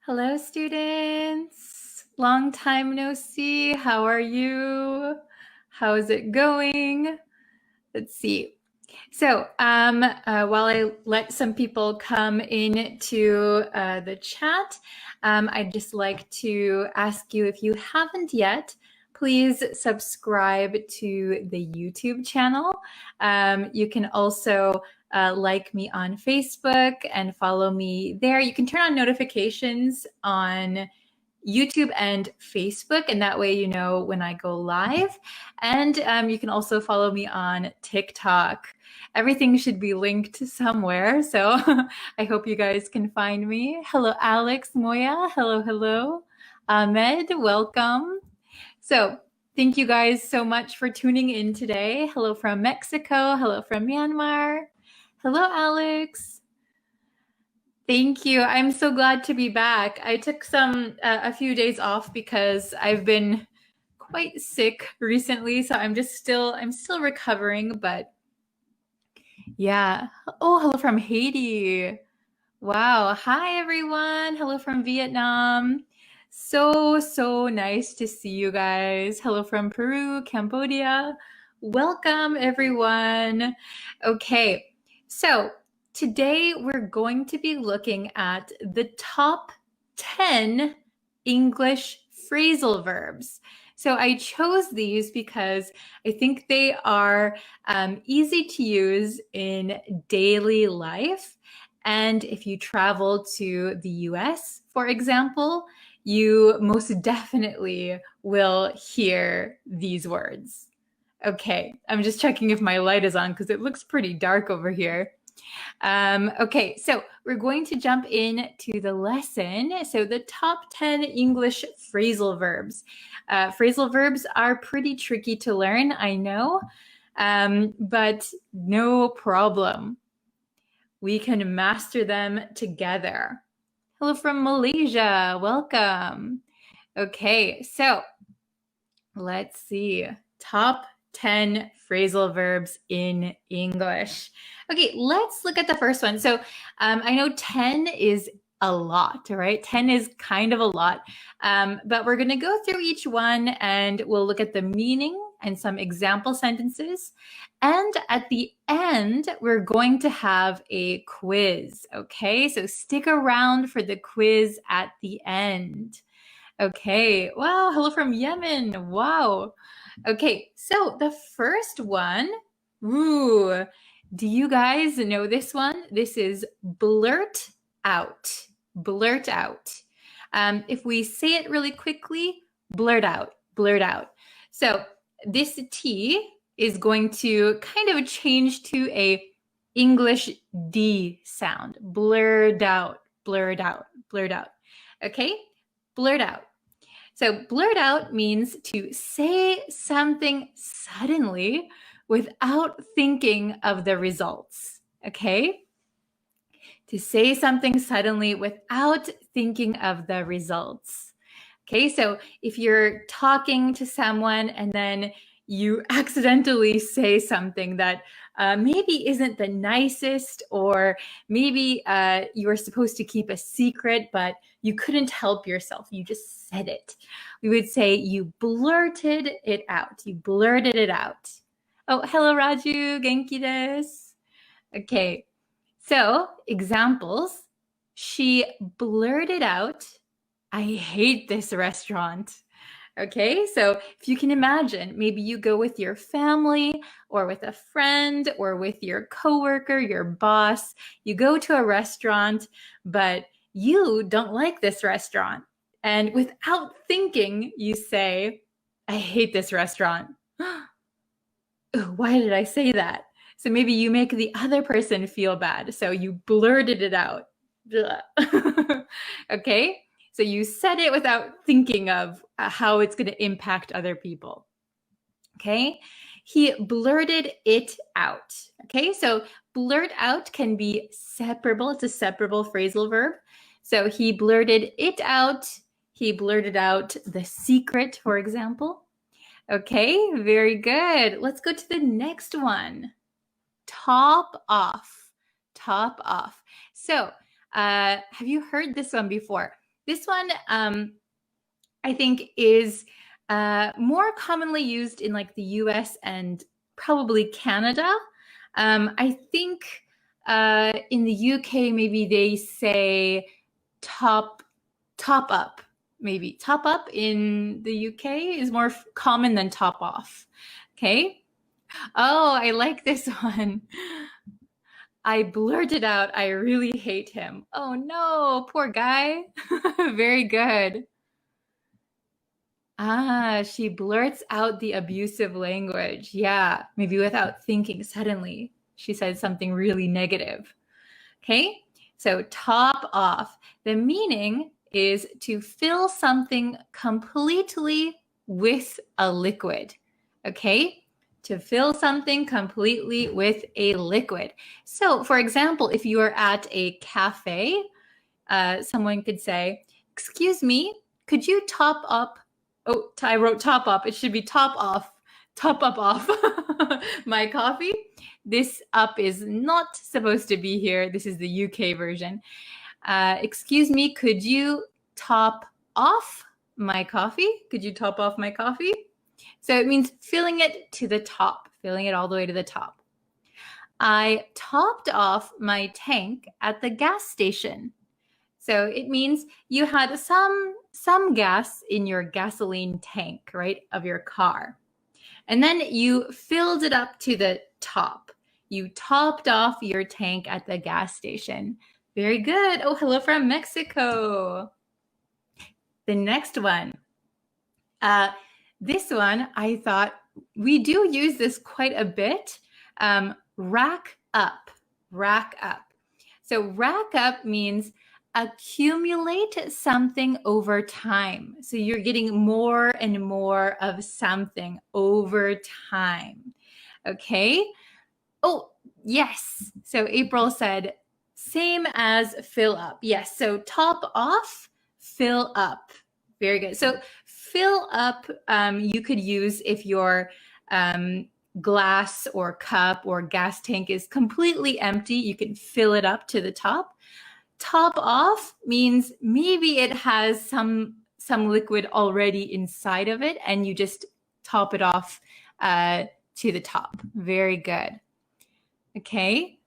Hello, students. Long time no see. How are you? How is it going? Let's see. So while I let some people come into the chat, I'd just like to ask you, if you haven't yet, please subscribe to the YouTube channel. You can also like me on Facebook and follow me there. You can turn on notifications on YouTube and Facebook, and that way you know when I go live. And you can also follow me on TikTok. Everything should be linked somewhere, so I hope you guys can find me. Hello, Alex, Moya. Hello, hello. Ahmed, welcome. So thank you guys so much for tuning in today. Hello from Mexico. Hello from Myanmar. Hello, Alex. Thank you. I'm so glad to be back. I took a few days off because I've been quite sick recently, so I'm still recovering, but yeah. Oh, hello from Haiti. Wow. Hi, everyone. Hello from Vietnam. So nice to see you guys. Hello from Peru, Cambodia. Welcome, everyone. Okay, so today we're going to be looking at the top 10 English phrasal verbs. So I chose these because I think they are easy to use in daily life. And if you travel to the US, for example, you most definitely will hear these words. Okay, I'm just checking if my light is on because it looks pretty dark over here. Okay, so we're going to jump into the lesson. So the top 10 English phrasal verbs. Phrasal verbs are pretty tricky to learn, I know, but no problem. We can master them together. Hello from Malaysia. Welcome. Okay, so let's see. Top 10 phrasal verbs in English. Okay, let's look at the first one. So I know 10 is a lot, right? 10 is kind of a lot, but we're going to go through each one and we'll look at the meaning and some example sentences. And at the end, we're going to have a quiz, okay? So stick around for the quiz at the end. Okay, wow, hello from Yemen, wow. Okay, so the first one, ooh, do you guys know this one? This is blurt out, blurt out. If we say it really quickly, blurt out, blurt out. So this T is going to kind of change to a English D sound. Blurred out, blurred out, blurred out. Okay, blurt out. So blurt out means to say something suddenly without thinking of the results. Okay, to say something suddenly without thinking of the results. Okay, so if you're talking to someone and then you accidentally say something that maybe isn't the nicest, or maybe you were supposed to keep a secret, but you couldn't help yourself. You just said it. We would say you blurted it out. You blurted it out. Oh, hello, Raju. Genki desu. Okay, so examples. She blurted out, "I hate this restaurant." Okay, so if you can imagine, maybe you go with your family or with a friend or with your coworker, your boss. You go to a restaurant, but you don't like this restaurant. And without thinking, you say, "I hate this restaurant." Why did I say that? So maybe you make the other person feel bad. So you blurted it out. Okay? So you said it without thinking of how it's going to impact other people. Okay? He blurted it out. Okay? So blurt out can be separable. It's a separable phrasal verb. So he blurted it out. He blurted out the secret, for example. Okay, very good. Let's go to the next one. Top off. Top off. So, have you heard this one before? This one, I think, is more commonly used in like the US and probably Canada. I think in the UK, maybe they say top up. Maybe top up in the UK is more common than top off. Okay. Oh, I like this one. I blurted out, "I really hate him." Oh no, poor guy. Very good. She blurts out the abusive language. Yeah, maybe without thinking, suddenly she said something really negative. Okay, so top off. The meaning is to fill something completely with a liquid. Okay, to fill something completely with a liquid. So, for example, if you are at a cafe, someone could say, "Excuse me, could you top up?" Oh, I wrote top up. It should be top off. Top up off my coffee. This up is not supposed to be here. This is the UK version. Excuse me, could you top off my coffee? Could you top off my coffee? So it means filling it to the top, filling it all the way to the top. I topped off my tank at the gas station. So it means you had some gas in your gasoline tank, right, of your car. And then you filled it up to the top. You topped off your tank at the gas station. Very good. Oh, hello from Mexico. The next one. This one, I thought we do use this quite a bit. Rack up. Rack up. So rack up means accumulate something over time. So you're getting more and more of something over time. Okay. Oh, yes. So April said, same as fill up. Yes. So top off, fill up. Very good. So fill up, you could use if your glass or cup or gas tank is completely empty. You can fill it up to the top. Top off means maybe it has some liquid already inside of it, and you just top it off to the top. Very good. Okay.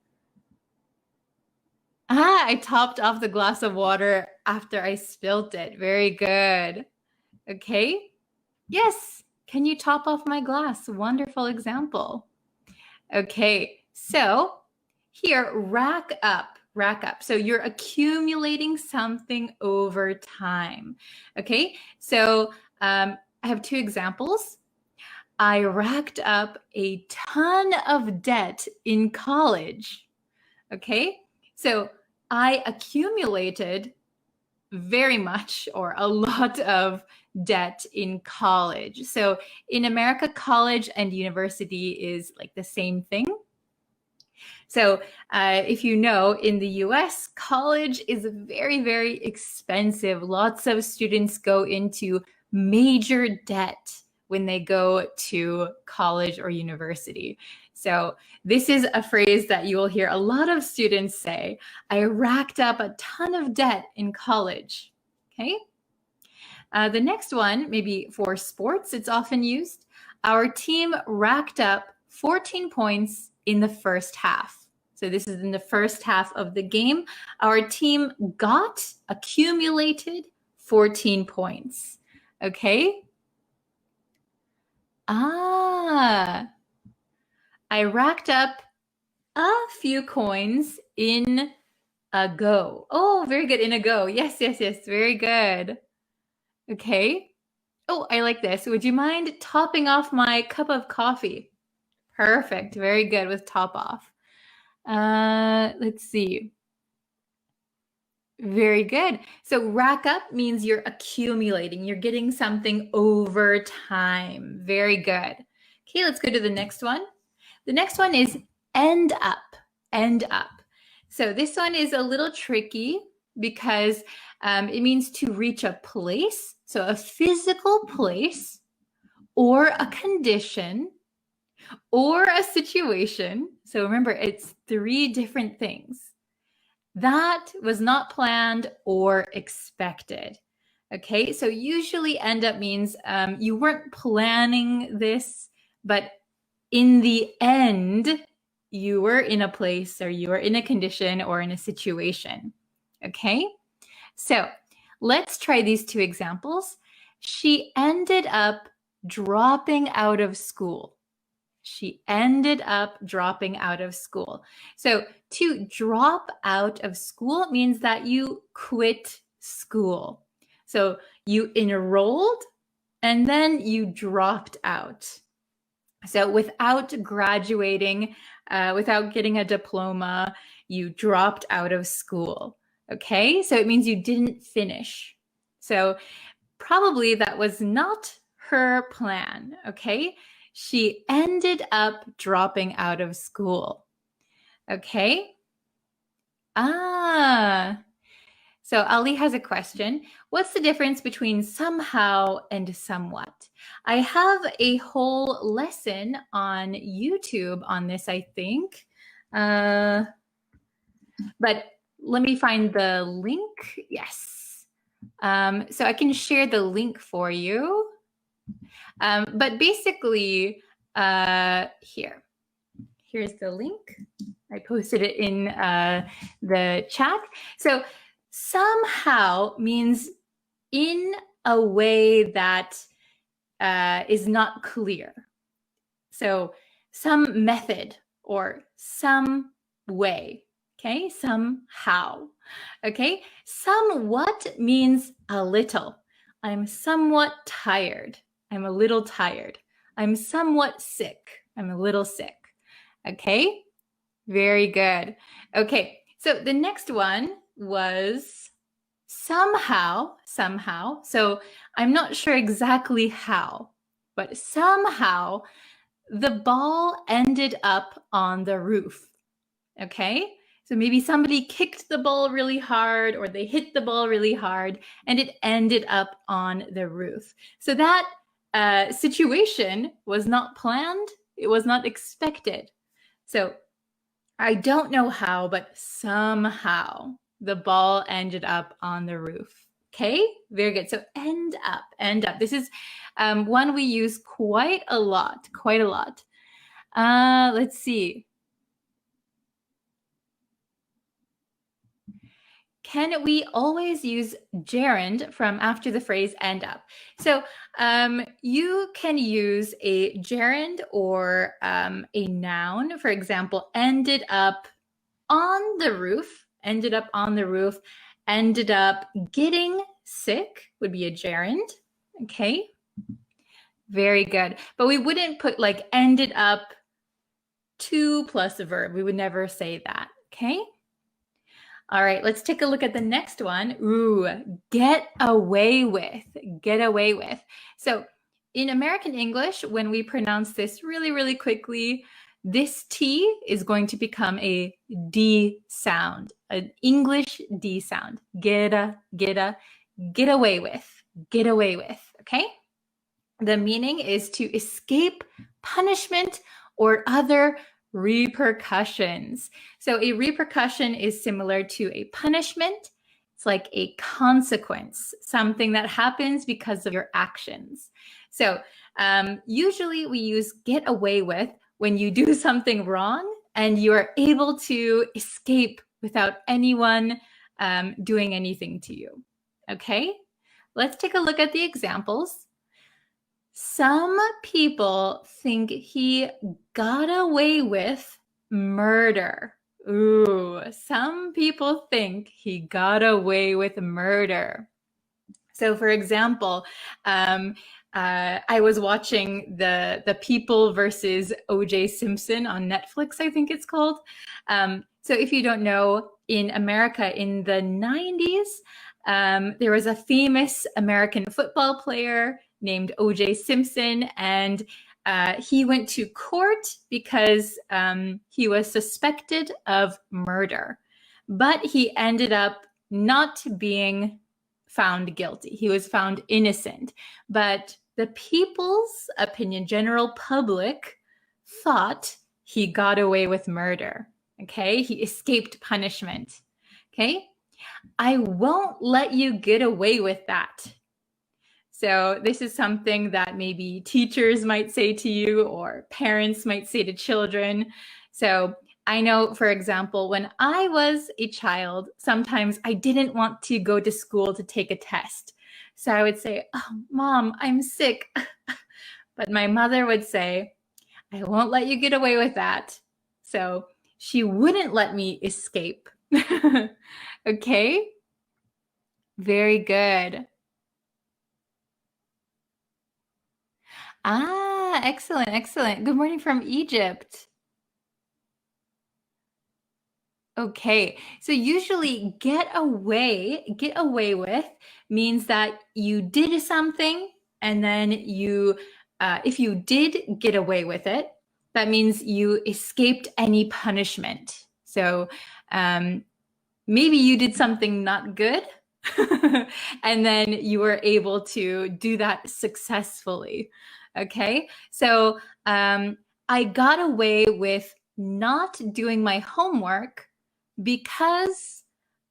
I topped off the glass of water after I spilt it. Very good. Okay. Yes. Can you top off my glass? Wonderful example. Okay. So here, rack up. Rack up. So you're accumulating something over time. Okay. So I have two examples. I racked up a ton of debt in college. Okay. So I accumulated very much or a lot of debt in college. So in America, college and university is like the same thing. So if you know, in the US, college is very, very expensive. Lots of students go into major debt when they go to college or university. So this is a phrase that you will hear a lot of students say. I racked up a ton of debt in college. Okay. The next one, maybe for sports, it's often used. Our team racked up 14 points in the first half. So this is in the first half of the game. Our team accumulated 14 points. Okay. I racked up a few coins in a go. Oh, very good. In a go. Yes, yes, yes. Very good. Okay. Oh, I like this. Would you mind topping off my cup of coffee? Perfect. Very good with top off. Let's see. Very good. So rack up means you're accumulating. You're getting something over time. Very good. Okay, let's go to the next one. The next one is end up. End up. So this one is a little tricky because it means to reach a place. So a physical place or a condition or a situation. So remember, it's 3 different things. That was not planned or expected. Okay, so usually end up means you weren't planning this, but in the end, you were in a place or you were in a condition or in a situation. Okay, so let's try these 2 examples. She ended up dropping out of school. She ended up dropping out of school. So to drop out of school means that you quit school. So you enrolled and then you dropped out. So without graduating, without getting a diploma, you dropped out of school. Okay, so it means you didn't finish. So probably that was not her plan. Okay, she ended up dropping out of school. Okay. So Ali has a question. What's the difference between somehow and somewhat? I have a whole lesson on YouTube on this, I think. But let me find the link. Yes. So I can share the link for you. But basically, here's the link. I posted it in the chat. So somehow means in a way that is not clear. So some method or some way. Okay, somehow. Okay, somewhat means a little. I'm somewhat tired. I'm a little tired. I'm somewhat sick. I'm a little sick. Okay, very good. Okay, so the next one was somehow. So I'm not sure exactly how, but somehow the ball ended up on the roof. Okay, so maybe somebody kicked the ball really hard or they hit the ball really hard and it ended up on the roof. So that situation was not planned. It was not expected. So I don't know how, but somehow the ball ended up on the roof. Okay, very good. So end up. This is one we use quite a lot. Let's see. Can we always use gerund from after the phrase end up? So you can use a gerund or a noun. For example, ended up on the roof, ended up getting sick would be a gerund. Okay, very good. But we wouldn't put like ended up to plus a verb. We would never say that. Okay. All right, let's take a look at the next one. Ooh, get away with. Get away with. So in American English, when we pronounce this really, really quickly, this T is going to become a D sound, an English D sound. Get away with, okay? The meaning is to escape punishment or other repercussions. So a repercussion is similar to a punishment. It's like a consequence, something that happens because of your actions. So usually we use get away with when you do something wrong and you are able to escape without anyone doing anything to you. Okay, let's take a look at the examples. Some people think he got away with murder. Ooh, some people think he got away with murder. So, for example, I was watching the People versus O.J. Simpson on Netflix, I think it's called. So, if you don't know, in America in the 90s, there was a famous American football player named O.J. Simpson, and he went to court because he was suspected of murder, but he ended up not being found guilty. He was found innocent, but the people's opinion, general public, thought he got away with murder. Okay, he escaped punishment. Okay, I won't let you get away with that. So this is something that maybe teachers might say to you or parents might say to children. So I know, for example, when I was a child, sometimes I didn't want to go to school to take a test. So I would say, "Oh, Mom, I'm sick." But my mother would say, "I won't let you get away with that." So she wouldn't let me escape. Okay? Very good. Ah, excellent, excellent. Good morning from Egypt. Okay, so usually get away with means that you did something and then if you did get away with it, that means you escaped any punishment. So maybe you did something not good and then you were able to do that successfully. Okay, so I got away with not doing my homework because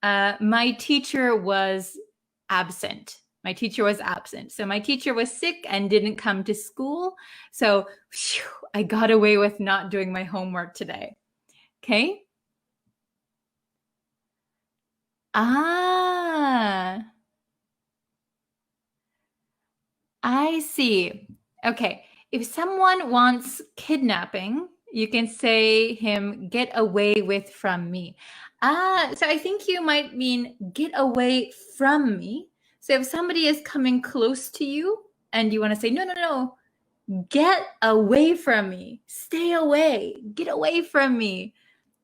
my teacher was absent. My teacher was absent. So my teacher was sick and didn't come to school. So I got away with not doing my homework today. Okay? Ah, I see. Okay. If someone wants kidnapping, you can say him get away with from me. Ah, so I think you might mean get away from me. So if somebody is coming close to you and you want to say, no, no, no, get away from me, stay away, get away from me,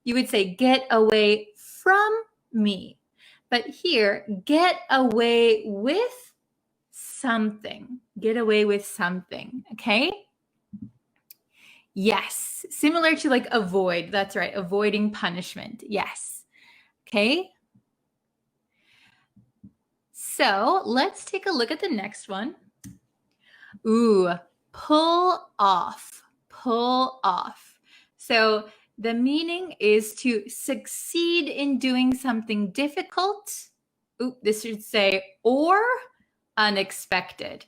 you would say get away from me. But here, get away with something. Get away with something, okay? Yes, similar to like avoid. That's right, avoiding punishment. Yes, okay? So let's take a look at the next one. Ooh, pull off, pull off. So the meaning is to succeed in doing something difficult. Ooh, this should say or unexpected.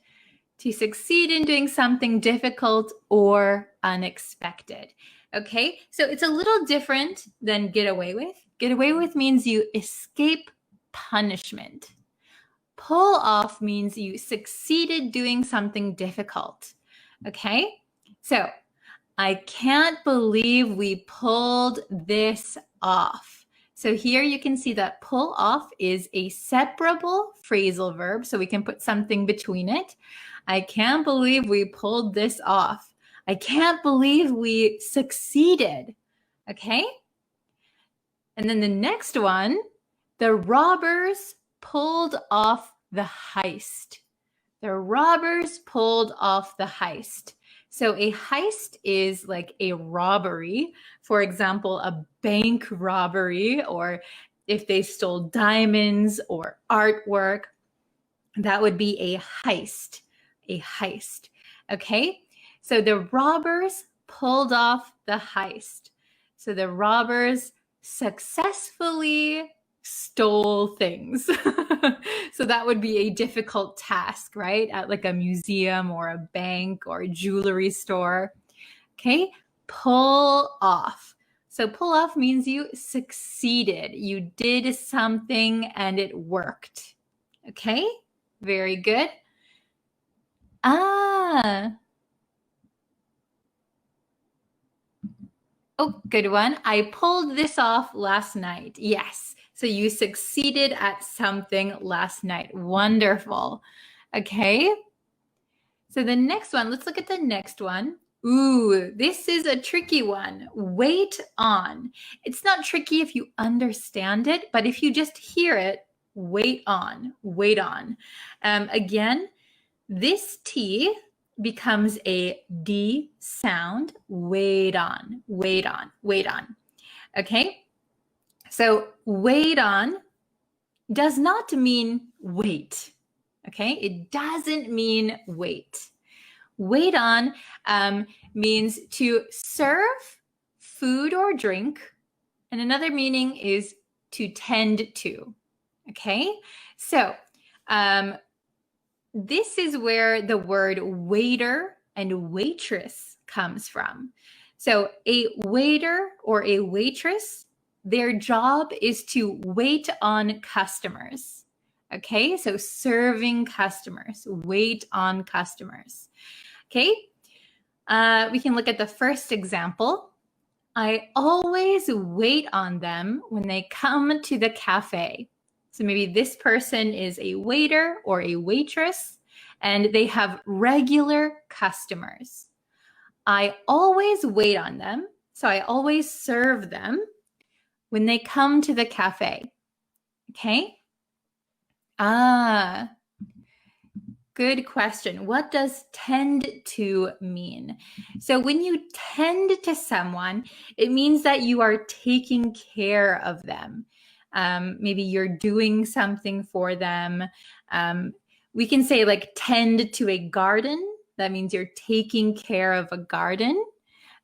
To succeed in doing something difficult or unexpected. Okay, so it's a little different than get away with. Get away with means you escape punishment. Pull off means you succeeded doing something difficult. Okay, so I can't believe we pulled this off. So here you can see that pull off is a separable phrasal verb, so we can put something between it. I can't believe we pulled this off. I can't believe we succeeded. Okay? And then the next one, the robbers pulled off the heist. The robbers pulled off the heist. So a heist is like a robbery. For example, a bank robbery, or if they stole diamonds or artwork, that would be a heist. A heist. Okay? So the robbers pulled off the heist. So the robbers successfully stole things. So that would be a difficult task, right? At like a museum or a bank or a jewelry store. Okay? Pull off. So pull off means you succeeded. You did something and it worked. Okay? Very good. Ah. Oh, good one. I pulled this off last night. Yes. So you succeeded at something last night. Wonderful. Okay. So the next one, let's look at the next one. Ooh, this is a tricky one. Wait on. It's not tricky if you understand it, but if you just hear it, wait on, wait on. Again, this T becomes a D sound. Wait on, wait on, wait on. Okay? So wait on does not mean wait. Okay? It doesn't mean wait. Wait on means to serve food or drink. And another meaning is to tend to. Okay? So this is where the word waiter and waitress comes from. So a waiter or a waitress, their job is to wait on customers. Okay, so serving customers, wait on customers. Okay, we can look at the first example. I always wait on them when they come to the cafe. So maybe this person is a waiter or a waitress, and they have regular customers. I always wait on them, so I always serve them when they come to the cafe. Okay? Ah, good question. What does tend to mean? So when you tend to someone, it means that you are taking care of them. Maybe you're doing something for them. We can say like tend to a garden. That means you're taking care of a garden.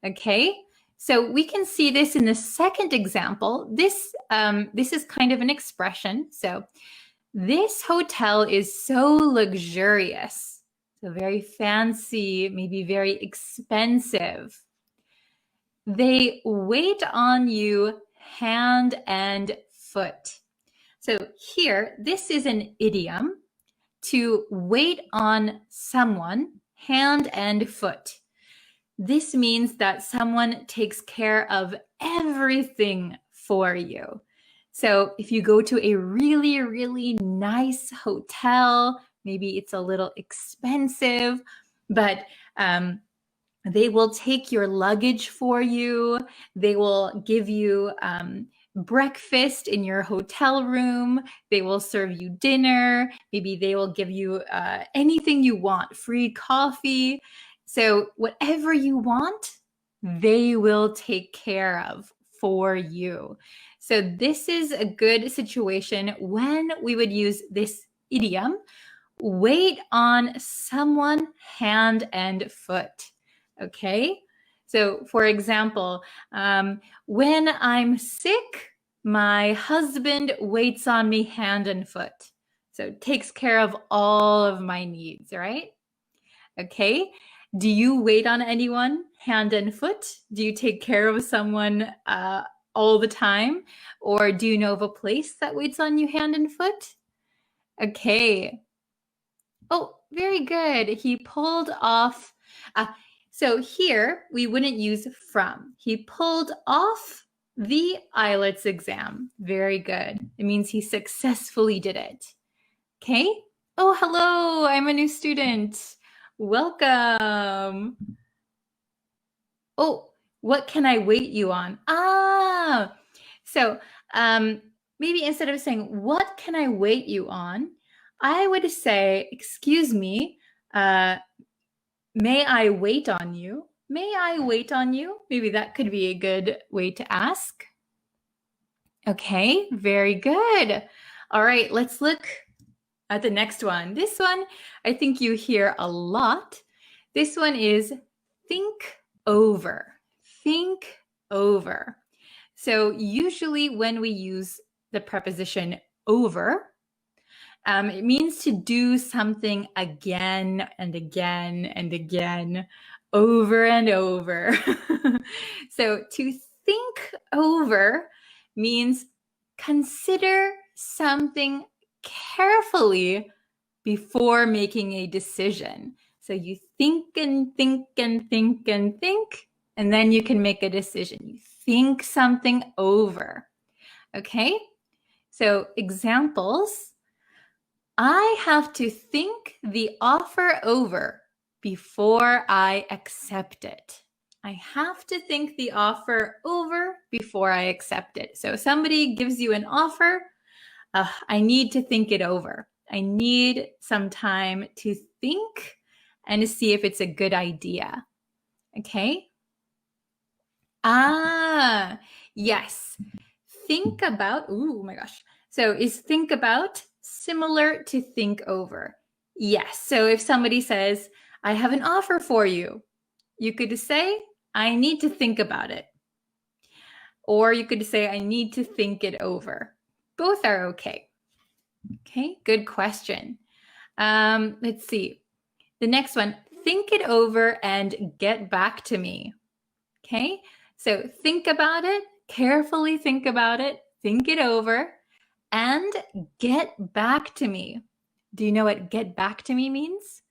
Okay. So we can see this in the second example. This is kind of an expression. So this hotel is so luxurious, so very fancy, maybe very expensive. They wait on you hand and foot. So here, this is an idiom to wait on someone hand and foot. This means that someone takes care of everything for you. So if you go to a really, really nice hotel, maybe it's a little expensive, but they will take your luggage for you. They will give you breakfast in your hotel room. They will serve you dinner. Maybe they will give you anything you want, free coffee. So whatever you want, they will take care of for you. So this is a good situation when we would use this idiom, wait on someone hand and foot. Okay? So for example, when I'm sick, my husband waits on me hand and foot. So takes care of all of my needs, right? Okay. Do you wait on anyone hand and foot? Do you take care of someone all the time? Or do you know of a place that waits on you hand and foot? Okay. Oh, very good. He pulled off. So here we wouldn't use from. He pulled off the IELTS exam. Very good. It means he successfully did it. Okay. Oh, hello. I'm a new student. Welcome. Oh, what can I wait you on? So maybe instead of saying, what can I wait you on? I would say, excuse me, May I wait on you? May I wait on you? Maybe that could be a good way to ask. Okay, very good. All right, let's look at the next one. This one, I think you hear a lot. This one is think over. Think over. So usually when we use the preposition over, it means to do something again and again and again, over and over. So to think over means consider something carefully before making a decision. So you think and think and think and think, and then you can make a decision. You think something over. Okay? So examples. I have to think the offer over before I accept it. I have to think the offer over before I accept it. So somebody gives you an offer, I need to think it over. I need some time to think and to see if it's a good idea. Okay? Yes. Think about, oh my gosh. So is think about similar to think over? Yes. So if somebody says, I have an offer for you, you could say, I need to think about it. Or you could say, I need to think it over. Both are okay. Okay, good question. Let's see. The next one, think it over and get back to me. Okay, so think about it, carefully think about it, think it over, and get back to me. Do you know what get back to me means?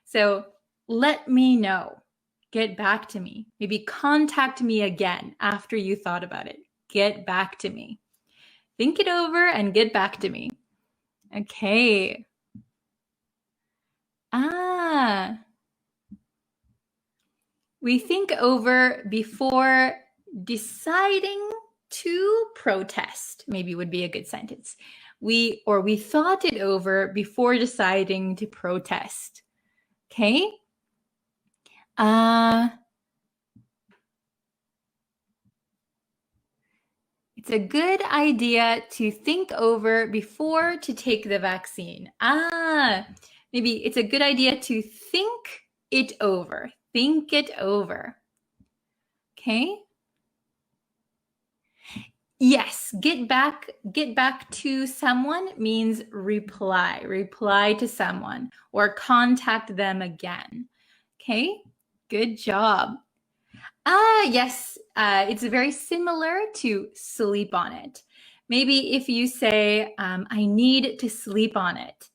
So let me know. Get back to me. Maybe contact me again after you thought about it. Get back to me. Think it over and get back to me. Okay. We think over before deciding to protest, maybe would be a good sentence. We thought it over before deciding to protest. Okay? It's a good idea to think over before to take the vaccine. Maybe it's a good idea to think it over. Think it over. Okay? Yes, get back to someone means reply to someone or contact them again. Okay, good job. Yes, it's very similar to sleep on it. Maybe if you say, I need to sleep on it,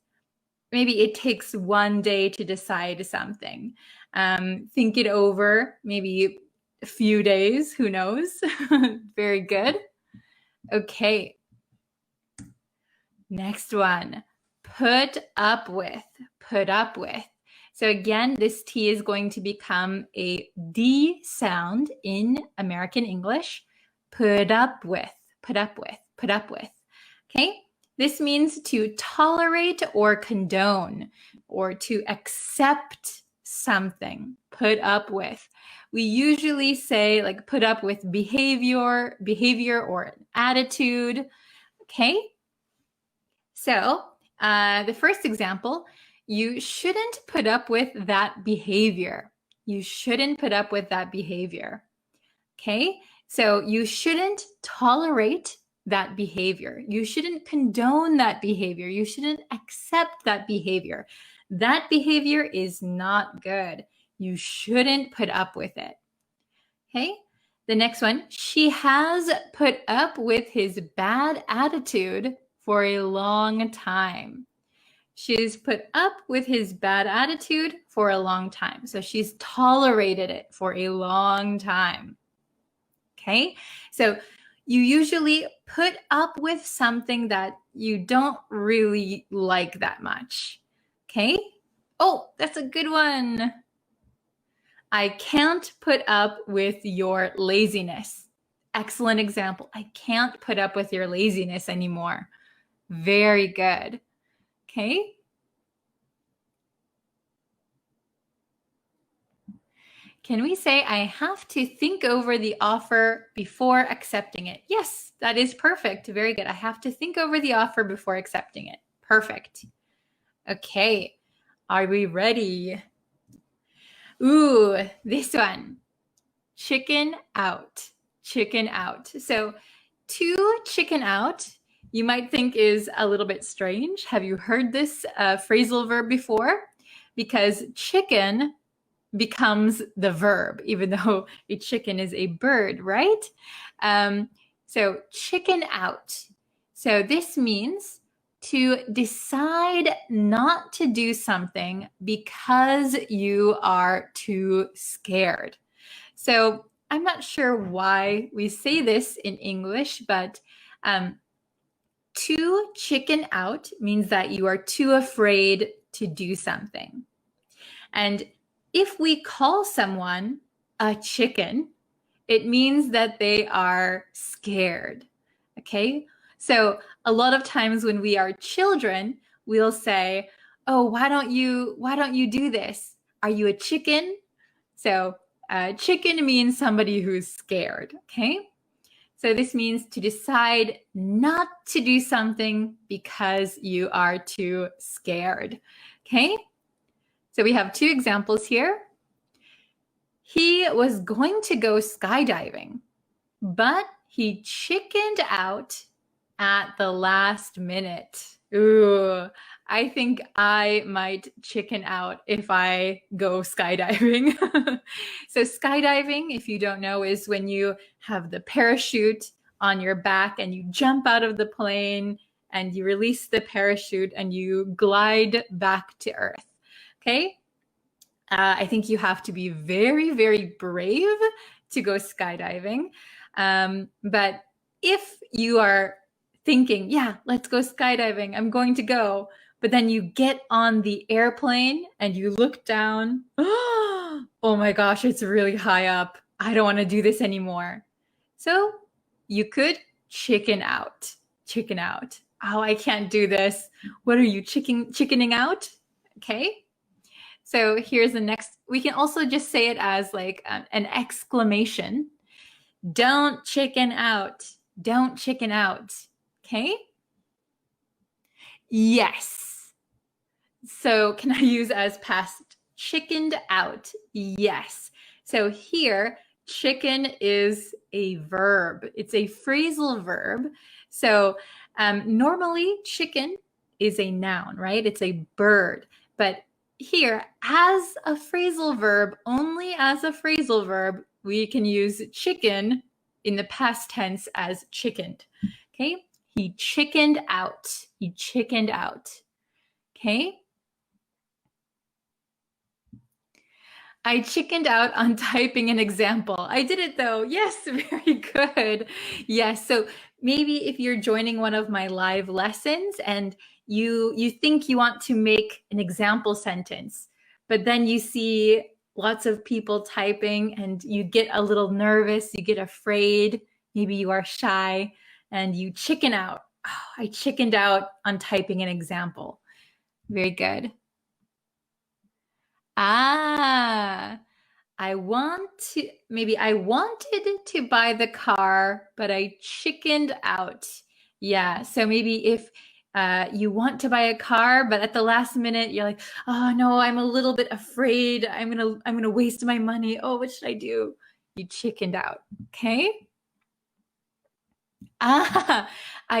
maybe it takes one day to decide something. Think it over, maybe a few days, who knows? Very good. Okay. Next one, put up with, put up with. So again, this T is going to become a D sound in American English. Put up with, put up with, put up with. Okay? This means to tolerate or condone or to accept something. Put up with. We usually say like put up with behavior or an attitude. Okay? So the first example, you shouldn't put up with that behavior. You shouldn't put up with that behavior. Okay? So you shouldn't tolerate that behavior. You shouldn't condone that behavior. You shouldn't accept that behavior. That behavior is not good. You shouldn't put up with it. Okay? The next one, she has put up with his bad attitude for a long time. She's put up with his bad attitude for a long time. So she's tolerated it for a long time. Okay? So you usually put up with something that you don't really like that much. Okay? Oh, that's a good one. I can't put up with your laziness. Excellent example. I can't put up with your laziness anymore. Very good. Okay. Can we say, I have to think over the offer before accepting it? Yes, that is perfect. Very good. I have to think over the offer before accepting it. Perfect. Okay. Are we ready? Ooh, this one. Chicken out. Chicken out. So to chicken out, you might think is a little bit strange. Have you heard this phrasal verb before? Because chicken becomes the verb, even though a chicken is a bird, right? So chicken out. So this means to decide not to do something because you are too scared. So I'm not sure why we say this in English, but to chicken out means that you are too afraid to do something. And if we call someone a chicken, it means that they are scared. Okay? So a lot of times when we are children, we'll say, "Oh, why don't you do this? Are you a chicken?" So chicken means somebody who's scared. Okay? So this means to decide not to do something because you are too scared. Okay? So we have two examples here. He was going to go skydiving, but he chickened out at the last minute. Ooh, I think I might chicken out if I go skydiving. So skydiving, if you don't know, is when you have the parachute on your back and you jump out of the plane and you release the parachute and you glide back to Earth. Okay? I think you have to be very, very brave to go skydiving. But if you are thinking, yeah, let's go skydiving, I'm going to go, but then you get on the airplane and you look down, oh my gosh, it's really high up. I don't want to do this anymore. So you could chicken out. Chicken out. Oh, I can't do this. What are you, chickening out? Okay. So here's the next. We can also just say it as like an exclamation. Don't chicken out. Don't chicken out. Okay? Yes. So can I use as past? Chickened out. Yes. So here, chicken is a verb. It's a phrasal verb. So normally chicken is a noun, right? It's a bird. But here, as a phrasal verb, only as a phrasal verb, we can use chicken in the past tense as chickened. Okay? He chickened out. He chickened out. Okay? I chickened out on typing an example. I did it though. Yes, very good. Yes. So maybe if you're joining one of my live lessons and you think you want to make an example sentence, but then you see lots of people typing and you get a little nervous, you get afraid, maybe you are shy and you chicken out. Oh, I chickened out on typing an example. Very good. I wanted to buy the car, but I chickened out. Yeah, so maybe if you want to buy a car, but at the last minute you're like, oh no, I'm a little bit afraid. I'm gonna waste my money. Oh, what should I do? You chickened out. Okay. I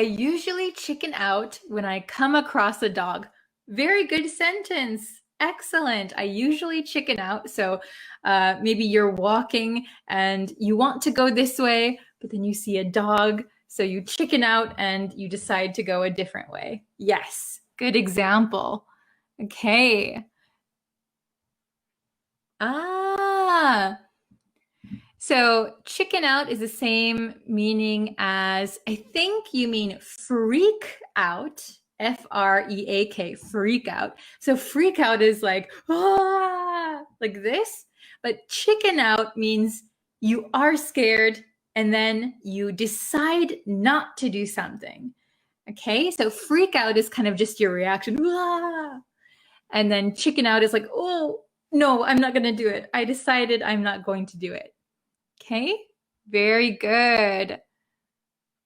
usually chicken out when I come across a dog. Very good sentence. Excellent. I usually chicken out. So maybe you're walking and you want to go this way, but then you see a dog. So you chicken out and you decide to go a different way. Yes. Good example. Okay. So chicken out is the same meaning as, I think you mean freak out. F-R-E-A-K, freak out. So freak out is like, like this. But chicken out means you are scared and then you decide not to do something. Okay, so freak out is kind of just your reaction. And then chicken out is like, oh, No, I'm not going to do it. I decided I'm not going to do it. Okay, very good.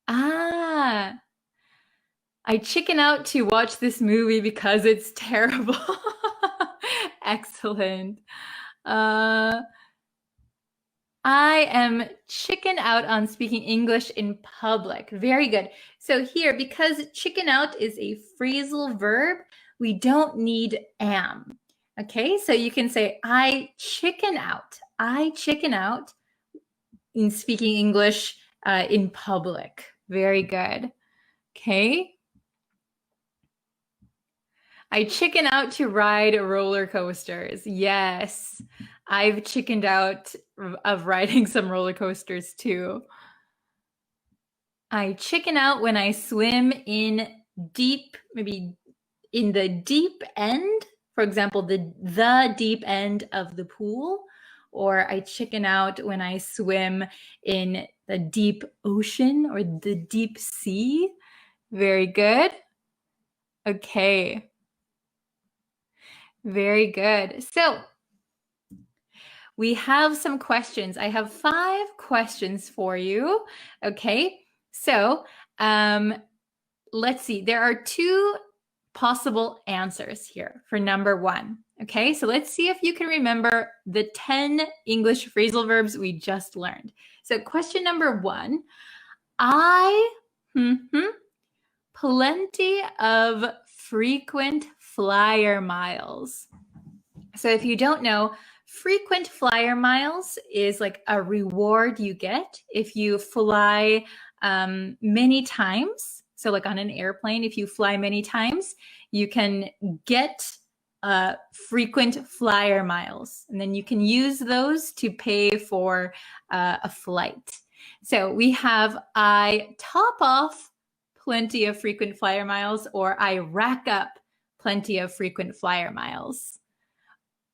Ah, I chicken out to watch this movie because it's terrible. Excellent. Uh, I am chicken out on speaking English in public. Very good. So here, because chicken out is a phrasal verb, we don't need am. Okay, so you can say, I chicken out. I chicken out in speaking English in public. Very good. Okay. I chicken out to ride roller coasters. Yes. I've chickened out of riding some roller coasters too. I chicken out when I swim in deep, maybe in the deep end, for example, the deep end of the pool, or I chicken out when I swim in the deep ocean or the deep sea. Very good. Okay. Very good. So we have some questions. I have 5 questions for you. Okay. So let's see. There are 2 possible answers here for number 1. Okay. So let's see if you can remember the 10 English phrasal verbs we just learned. So question number 1, I plenty of frequent flyer miles. So if you don't know, frequent flyer miles is like a reward you get if you fly many times. So like on an airplane, if you fly many times, you can get frequent flyer miles. And then you can use those to pay for a flight. So we have I top off plenty of frequent flyer miles, or I rack up plenty of frequent flyer miles.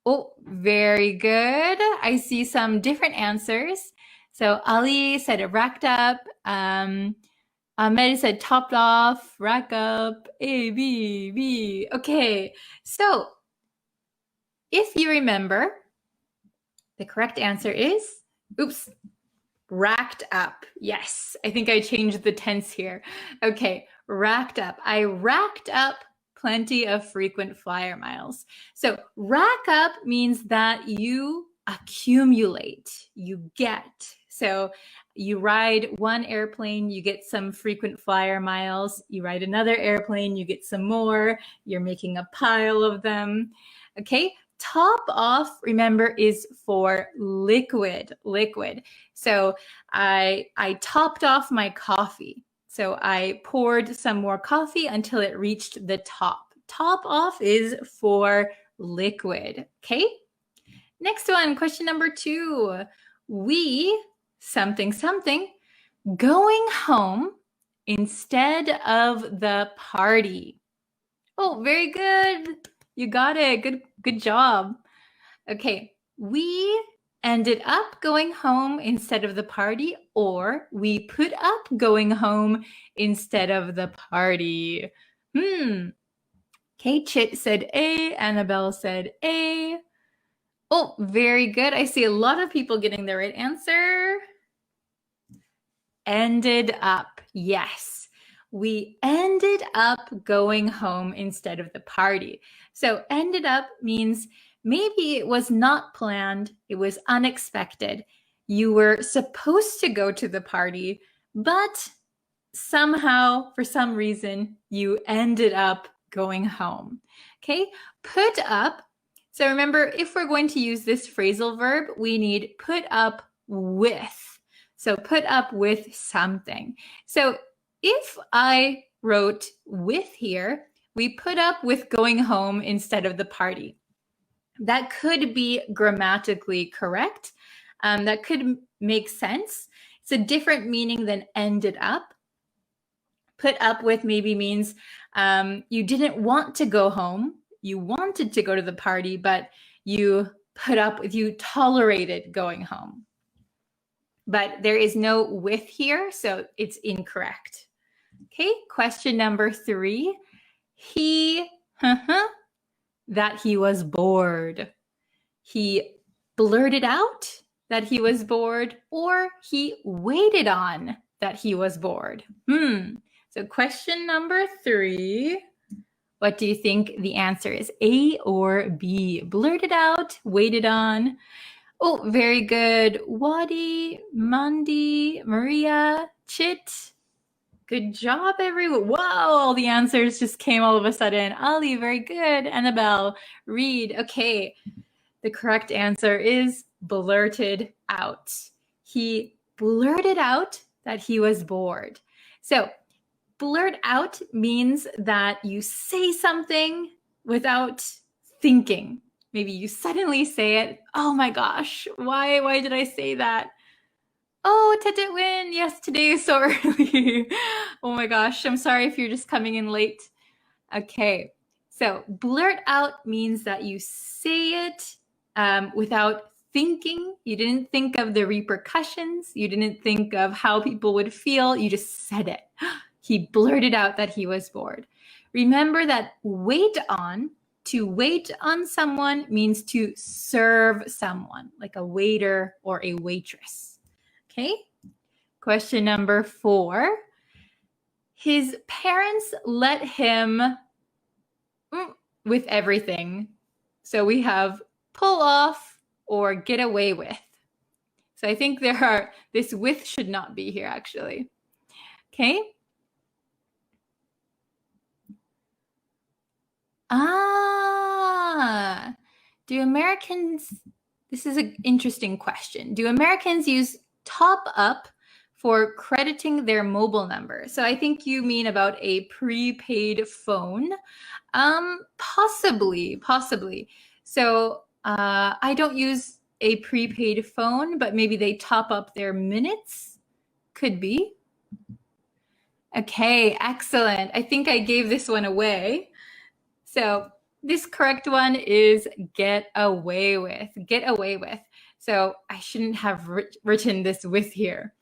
Oh, very good. I see some different answers. So Ali said it racked up. Ahmed said topped off, rack up, A, B, B. Okay, so if you remember, the correct answer is, oops, racked up. Yes, I think I changed the tense here. Okay, racked up. I racked up plenty of frequent flyer miles. So rack up means that you accumulate, you get. So you ride one airplane, you get some frequent flyer miles. You ride another airplane, you get some more. You're making a pile of them. Okay, top off, remember, is for liquid. So I topped off my coffee. So I poured some more coffee until it reached the top. Top off is for liquid. Okay. Next one, question number 2. We something going home instead of the party. Oh, very good. You got it. Good job. Okay. We ended up going home instead of the party, or we put up going home instead of the party. Okay, Chit said A, Annabelle said A. Oh, very good. I see a lot of people getting the right answer. Ended up. Yes. We ended up going home instead of the party. So ended up means maybe it was not planned. It was unexpected. You were supposed to go to the party, but somehow, for some reason, you ended up going home. Okay, put up. So remember, if we're going to use this phrasal verb, we need put up with. So put up with something. So if I wrote with here, we put up with going home instead of the party. That could be grammatically correct. That could make sense. It's a different meaning than ended up. Put up with maybe means you didn't want to go home. You wanted to go to the party, but you put up with, you tolerated going home. But there is no with here, so it's incorrect. Okay, question number 3. He, that he was bored. he blurted out that he was bored, or he waited on that he was bored? So question number 3. What do you think the answer is? A or B? Blurted out, waited on. Oh, very good. Wadi, Mandi, Maria, Chit. Good job, everyone. Wow, all the answers just came all of a sudden. Ali, very good. Annabelle, Reed. Okay, the correct answer is blurted out. He blurted out that he was bored. So blurt out means that you say something without thinking. Maybe you suddenly say it. Oh my gosh, why did I say that? Oh, Tetewin, yes, today is so early. Oh my gosh, I'm sorry if you're just coming in late. Okay, so blurt out means that you say it without thinking. You didn't think of the repercussions. You didn't think of how people would feel. You just said it. He blurted out that he was bored. Remember that wait on, to wait on someone means to serve someone, like a waiter or a waitress. Okay, question number 4. His parents let him with everything. So we have pull off or get away with. So I think this with should not be here actually. Okay. Do Americans, this is an interesting question. Do Americans use top up for crediting their mobile number? So I think you mean about a prepaid phone. Possibly. So I don't use a prepaid phone, but maybe they top up their minutes. Could be. Okay, excellent. I think I gave this one away. So this correct one is get away with. Get away with. So I shouldn't have written this with here.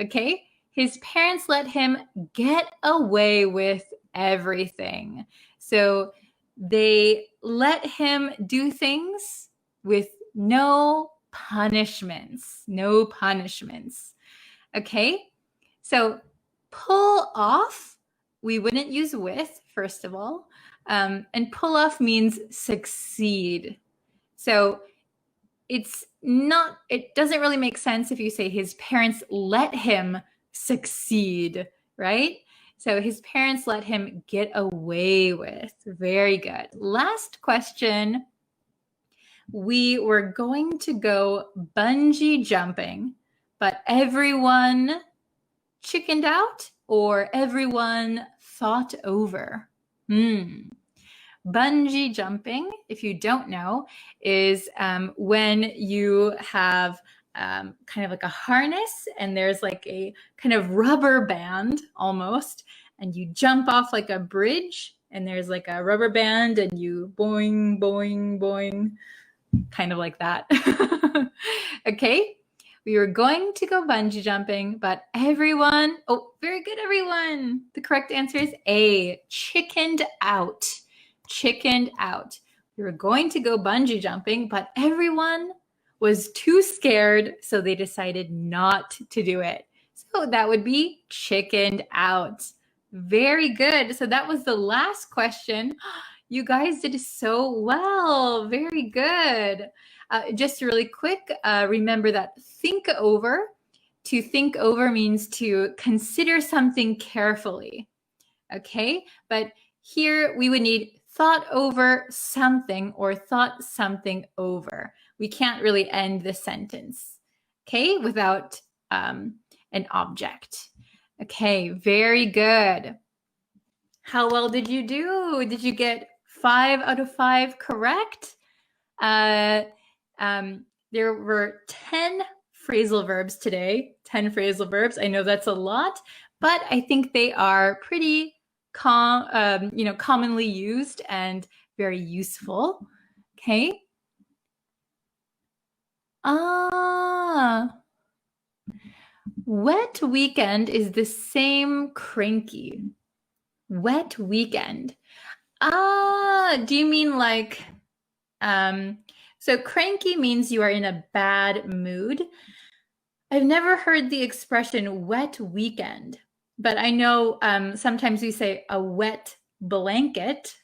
Okay, his parents let him get away with everything. So they let him do things with no punishments. No punishments. Okay, so pull off, we wouldn't use with, first of all. And pull off means succeed. So it doesn't really make sense if you say his parents let him succeed, right? So his parents let him get away with. Very good. Last question. We were going to go bungee jumping, but everyone chickened out or everyone thought over? Bungee jumping, if you don't know, is when you have kind of like a harness and there's like a kind of rubber band almost, and you jump off like a bridge and there's like a rubber band and you boing, boing, boing, kind of like that. Okay, we were going to go bungee jumping, but everyone, oh, very good, everyone. The correct answer is A, chickened out. Chickened out. We were going to go bungee jumping, but everyone was too scared, so they decided not to do it. So that would be chickened out. Very good. So that was the last question. You guys did so well. Very good. Just really quick, remember that think over. To think over means to consider something carefully. Okay, but here we would need thought over something or thought something over. We can't really end the sentence, okay, without an object. Okay, very good. How well did you do? Did you get 5 out of 5 correct? There were 10 phrasal verbs today, 10 phrasal verbs. I know that's a lot, but I think they are pretty commonly used and very useful. Okay. Wet weekend is the same cranky. Wet weekend. Do you mean like So cranky means you are in a bad mood. I've never heard the expression wet weekend, but I know sometimes we say a wet blanket.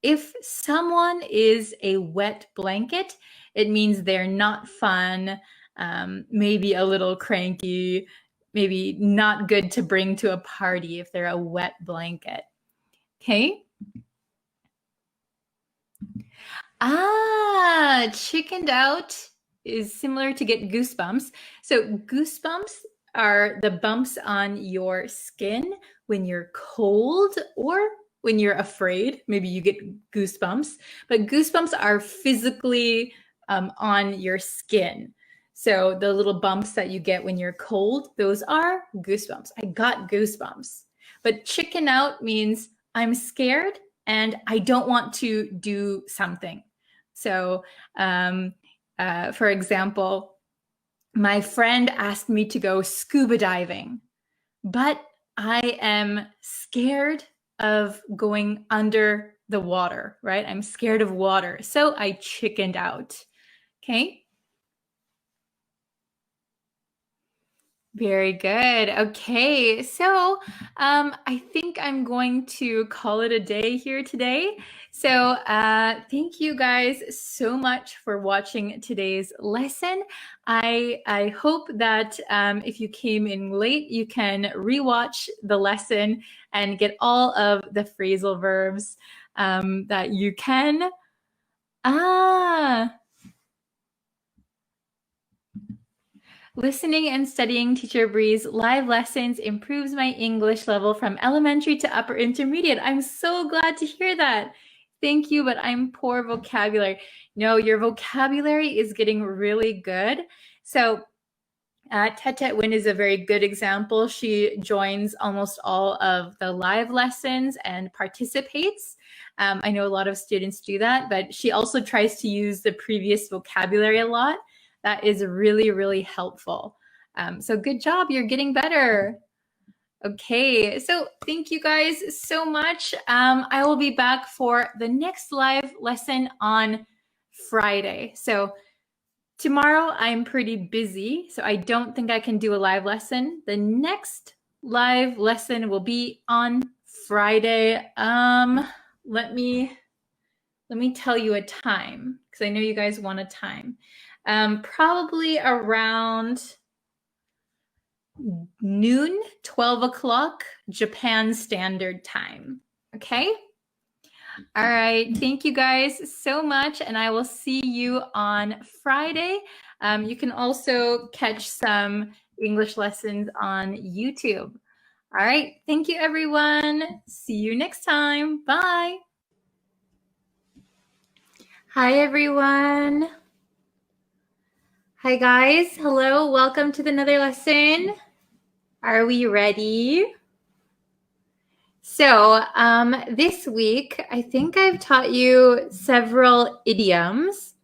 If someone is a wet blanket, it means they're not fun, maybe a little cranky, maybe not good to bring to a party if they're a wet blanket. Okay? Chickened out is similar to get goosebumps. So goosebumps are the bumps on your skin when you're cold or when you're afraid. Maybe you get goosebumps, but goosebumps are physically on your skin. So the little bumps that you get when you're cold, those are goosebumps. I got goosebumps. But chicken out means I'm scared and I don't want to do something. So, for example, my friend asked me to go scuba diving, but I am scared of going under the water, right? I'm scared of water. So I chickened out. Okay. Very good. Okay. So I think I'm going to call it a day here today. So thank you guys so much for watching today's lesson. I hope that if you came in late, you can rewatch the lesson and get all of the phrasal verbs that you can. Listening and studying Teacher Bree's live lessons improves my English level from elementary to upper intermediate. I'm so glad to hear that. Thank you, but I'm poor vocabulary. No, your vocabulary is getting really good. So Tet Win is a very good example. She joins almost all of the live lessons and participates. I know a lot of students do that, but she also tries to use the previous vocabulary a lot. That is really, really helpful. So good job. You're getting better. Okay, so thank you guys so much. I will be back for the next live lesson on Friday. So tomorrow I'm pretty busy, so I don't think I can do a live lesson. The next live lesson will be on Friday. Let me tell you a time, because I know you guys want a time. Probably around noon, 12 o'clock, Japan Standard Time. Okay? All right. Thank you guys so much. And I will see you on Friday. You can also catch some English lessons on YouTube. All right. Thank you, everyone. See you next time. Bye. Hi, everyone. Hi, guys. Hello. Welcome to another lesson. Are we ready? So this week, I think I've taught you several idioms,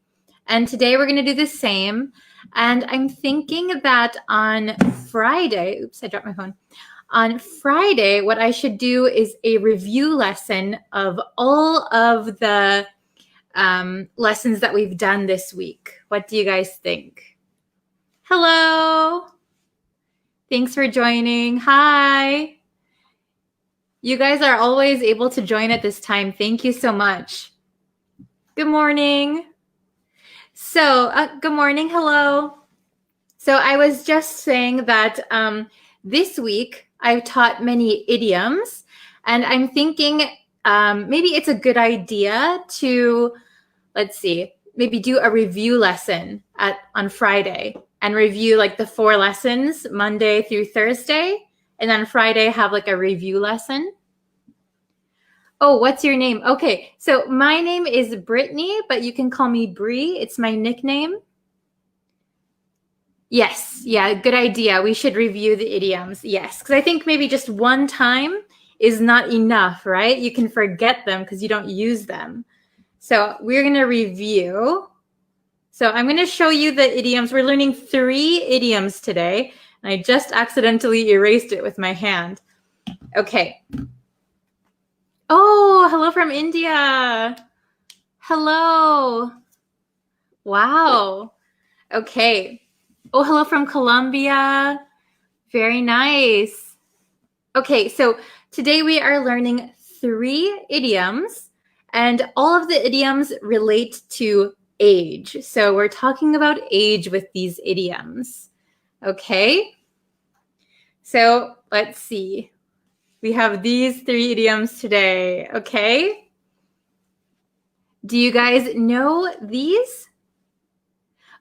and today we're going to do the same. And I'm thinking that on Friday, oops, I dropped my phone. On Friday, what I should do is a review lesson of all of the lessons that we've done this week. What do you guys think? Hello. Thanks for joining. Hi. You guys are always able to join at this time. Thank you so much. Good morning. So, good morning. Hello. So I was just saying that this week I've taught many idioms, and I'm thinking maybe it's a good idea to, let's see, maybe do a review lesson on Friday and review like the 4 lessons Monday through Thursday. And then Friday have like a review lesson. Oh, what's your name? Okay, so my name is Brittany, but you can call me Bree. It's my nickname. Yes, yeah, good idea. We should review the idioms. Yes, because I think maybe just one time is not enough, right? You can forget them because you don't use them. So we're going to review. So I'm going to show you the idioms. We're learning 3 idioms today. And I just accidentally erased it with my hand. Okay. Oh, hello from India. Hello. Wow. Okay. Oh, hello from Colombia. Very nice. Okay, so today we are learning 3 idioms, and all of the idioms relate to age. So we're talking about age with these idioms. Okay? So let's see. We have these 3 idioms today. Okay? Do you guys know these?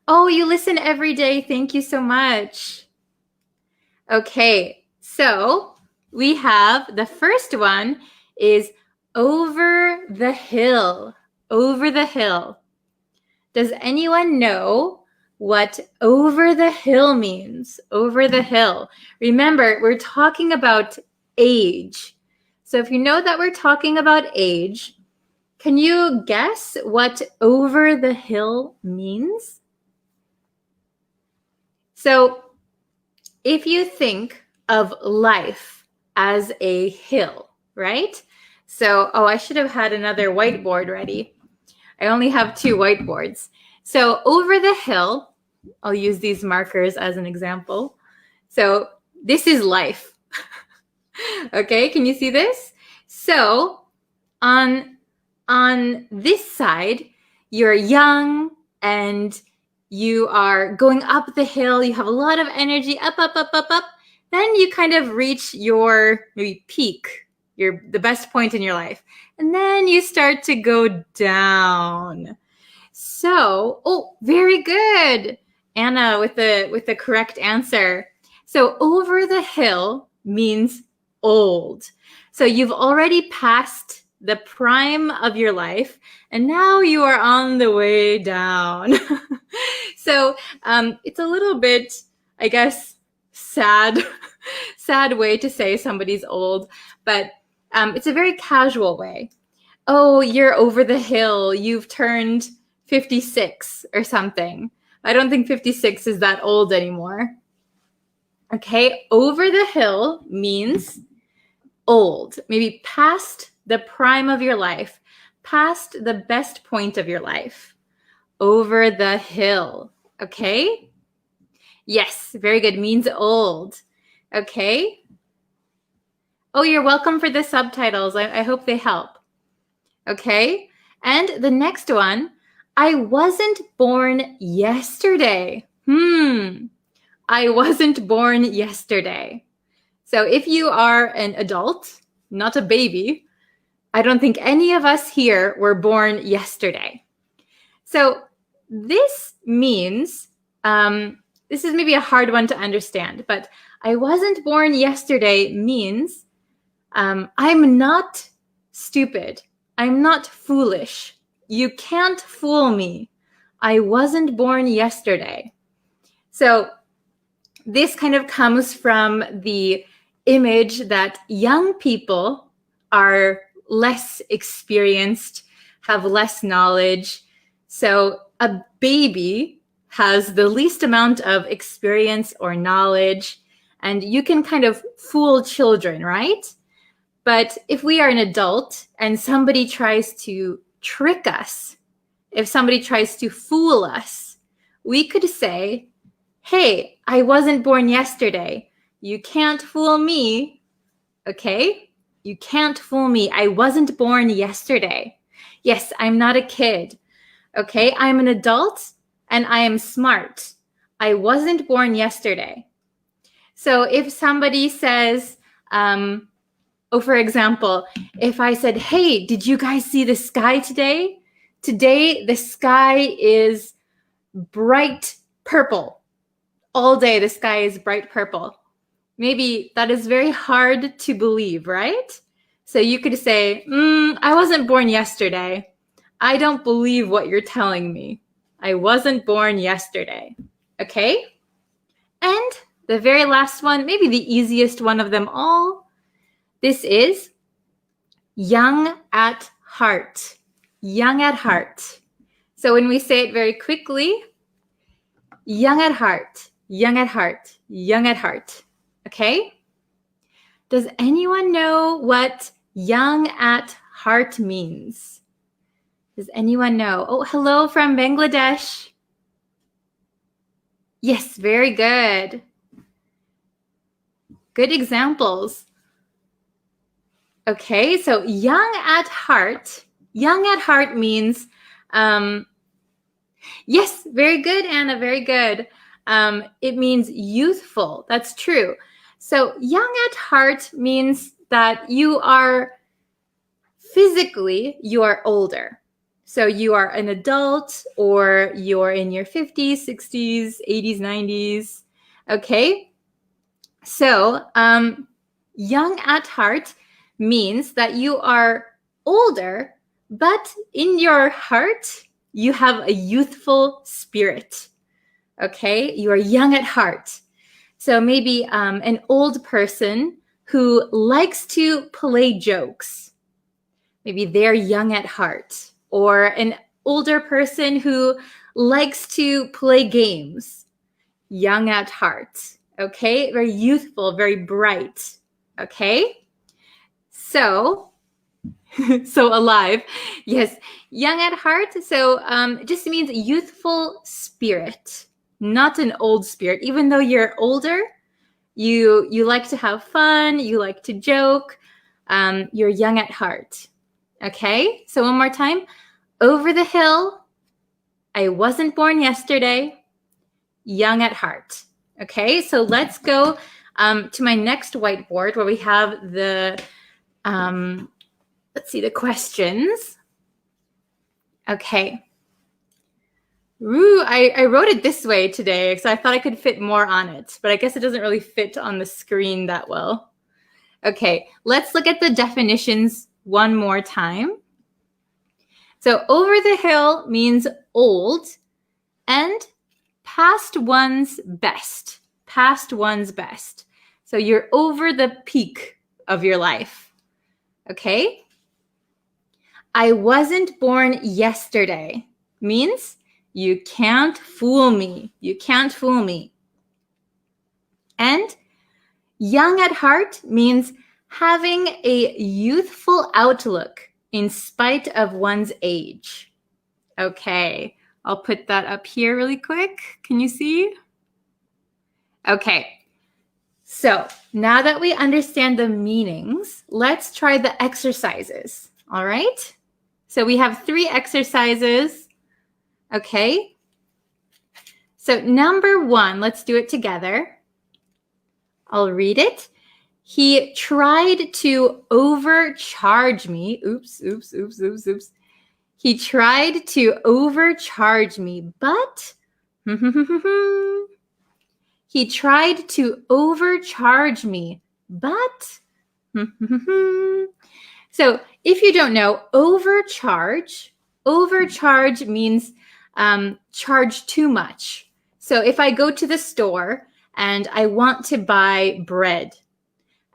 Oh, you listen every day. Thank you so much. Okay, so we have the first one is over the hill. Over the hill. Does anyone know what over the hill means? Over the hill. Remember, we're talking about age. So if you know that we're talking about age, can you guess what over the hill means? So if you think of life as a hill, right? So, I should have had another whiteboard ready. I only have 2 whiteboards. So over the hill, I'll use these markers as an example. So this is life. Okay, can you see this? So on this side, you're young and you are going up the hill. You have a lot of energy, up, up, up, up, up. Then you kind of reach your maybe peak, the best point in your life. And then you start to go down. So, very good. Anna with the correct answer. So over the hill means old. So you've already passed the prime of your life, and now you are on the way down. So it's a little bit, I guess, sad way to say somebody's old, but it's a very casual way. Oh, you're over the hill. You've turned 56 or something. I don't think 56 is that old anymore. Okay, over the hill means old, maybe past the prime of your life, past the best point of your life. Over the hill, okay? Yes, very good, means old, okay? Oh, you're welcome for the subtitles. I hope they help. Okay, and the next one, I wasn't born yesterday. I wasn't born yesterday. So if you are an adult, not a baby, I don't think any of us here were born yesterday. So this means, this is maybe a hard one to understand, but I wasn't born yesterday means I'm not stupid. I'm not foolish. You can't fool me. I wasn't born yesterday. So this kind of comes from the image that young people are less experienced, have less knowledge. So a baby has the least amount of experience or knowledge, and you can kind of fool children, right? But if we are an adult and somebody tries to trick us, if somebody tries to fool us, we could say, hey, I wasn't born yesterday. You can't fool me, okay? You can't fool me. I wasn't born yesterday. Yes, I'm not a kid, okay? I'm an adult and I am smart. I wasn't born yesterday. So if somebody says, for example, if I said, hey, did you guys see the sky today? Today, the sky is bright purple. All day, the sky is bright purple. Maybe that is very hard to believe, right? So you could say, I wasn't born yesterday. I don't believe what you're telling me. I wasn't born yesterday. Okay? And the very last one, maybe the easiest one of them all, this is young at heart. Young at heart. So when we say it very quickly, young at heart, young at heart, young at heart. Okay? Does anyone know what young at heart means? Does anyone know? Oh, hello from Bangladesh. Yes, very good. Good examples. Okay, so young at heart. Young at heart means, yes, very good, Anna, very good. It means youthful. That's true. So young at heart means that you are physically, you are older. So you are an adult or you're in your 50s, 60s, 80s, 90s. Okay? So young at heart means that you are older, but in your heart, you have a youthful spirit. Okay? You are young at heart. So maybe an old person who likes to play jokes. Maybe they're young at heart. Or an older person who likes to play games. Young at heart. Okay? Very youthful, very bright. Okay? So alive. Yes, young at heart. So it just means youthful spirit, not an old spirit. Even though you're older, you like to have fun, you like to joke, you're young at heart. Okay, so one more time. Over the hill, I wasn't born yesterday, young at heart. Okay, so let's go to my next whiteboard where we have the, let's see, the questions. Okay. Ooh, I wrote it this way today because I thought I could fit more on it, but I guess it doesn't really fit on the screen that well. Okay, let's look at the definitions one more time. So over the hill means old and past one's best. Past one's best. So you're over the peak of your life. Okay? I wasn't born yesterday means you can't fool me. You can't fool me. And young at heart means having a youthful outlook in spite of one's age. Okay, I'll put that up here really quick. Can you see? Okay, so now that we understand the meanings, let's try the exercises, all right? So we have 3 exercises, okay? So number 1, let's do it together. I'll read it. He tried to overcharge me. Oops. He tried to overcharge me, but he tried to overcharge me, but so if you don't know, overcharge means charge too much. So if I go to the store and I want to buy bread,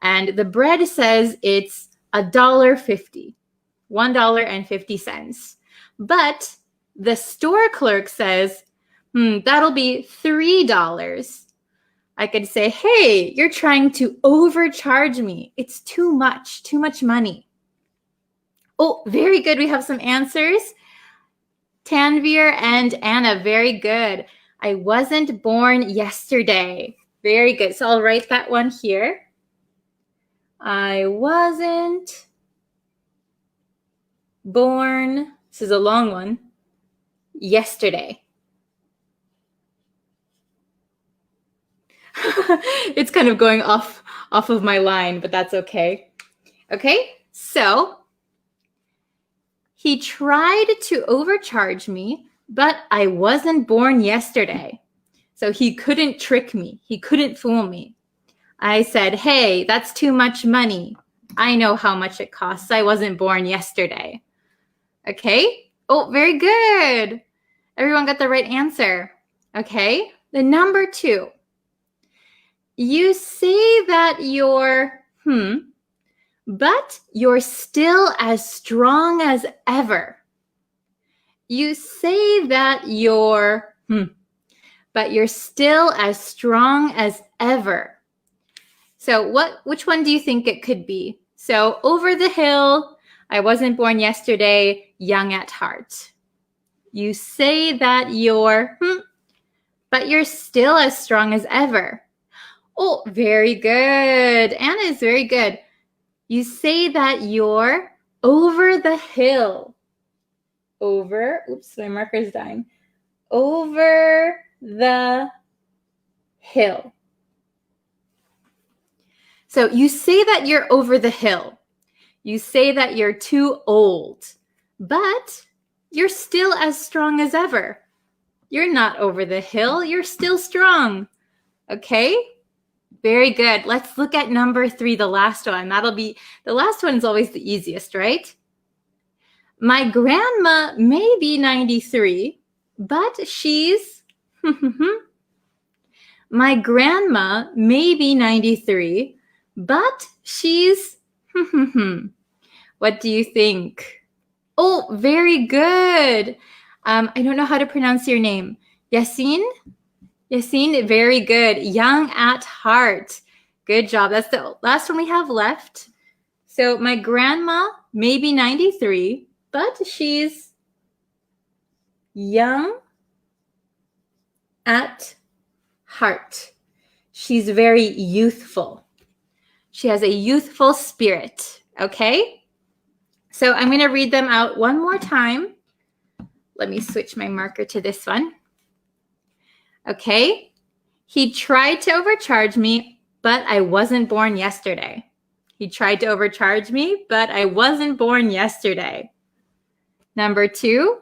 and the bread says it's $1.50, $1.50. But the store clerk says, that'll be $3. I could say, hey, you're trying to overcharge me. It's too much money. Oh, very good. We have some answers. Tanvir and Anna, very good. I wasn't born yesterday. Very good. So I'll write that one here. I wasn't born, this is a long one, yesterday. It's kind of going off of my line, but that's okay. Okay, so he tried to overcharge me, but I wasn't born yesterday. So he couldn't trick me. He couldn't fool me. I said, hey, that's too much money. I know how much it costs. I wasn't born yesterday. Okay. Oh, very good. Everyone got the right answer. Okay. The number 2. You say that you're, but you're still as strong as ever. You say that you're, but you're still as strong as ever. So which one do you think it could be? So over the hill, I wasn't born yesterday, young at heart. You say that you're, but you're still as strong as ever. Oh, very good. Anna is very good. You say that you're over the hill. Over, oops, my marker's dying. Over the hill. So you say that you're over the hill. You say that you're too old, but you're still as strong as ever. You're not over the hill. You're still strong. Okay? Very good. Let's look at number 3, the last one. The last one is always the easiest, right? My grandma may be 93, but she's... My grandma may be 93, but she's... What do you think? Oh, very good. I don't know how to pronounce your name. Yasin? Yasin, very good. Young at heart. Good job. That's the last one we have left. So my grandma may be 93, but she's young at heart. She's very youthful. She has a youthful spirit. Okay? So I'm going to read them out one more time. Let me switch my marker to this one. Okay? He tried to overcharge me, but I wasn't born yesterday. He tried to overcharge me, but I wasn't born yesterday. Number 2,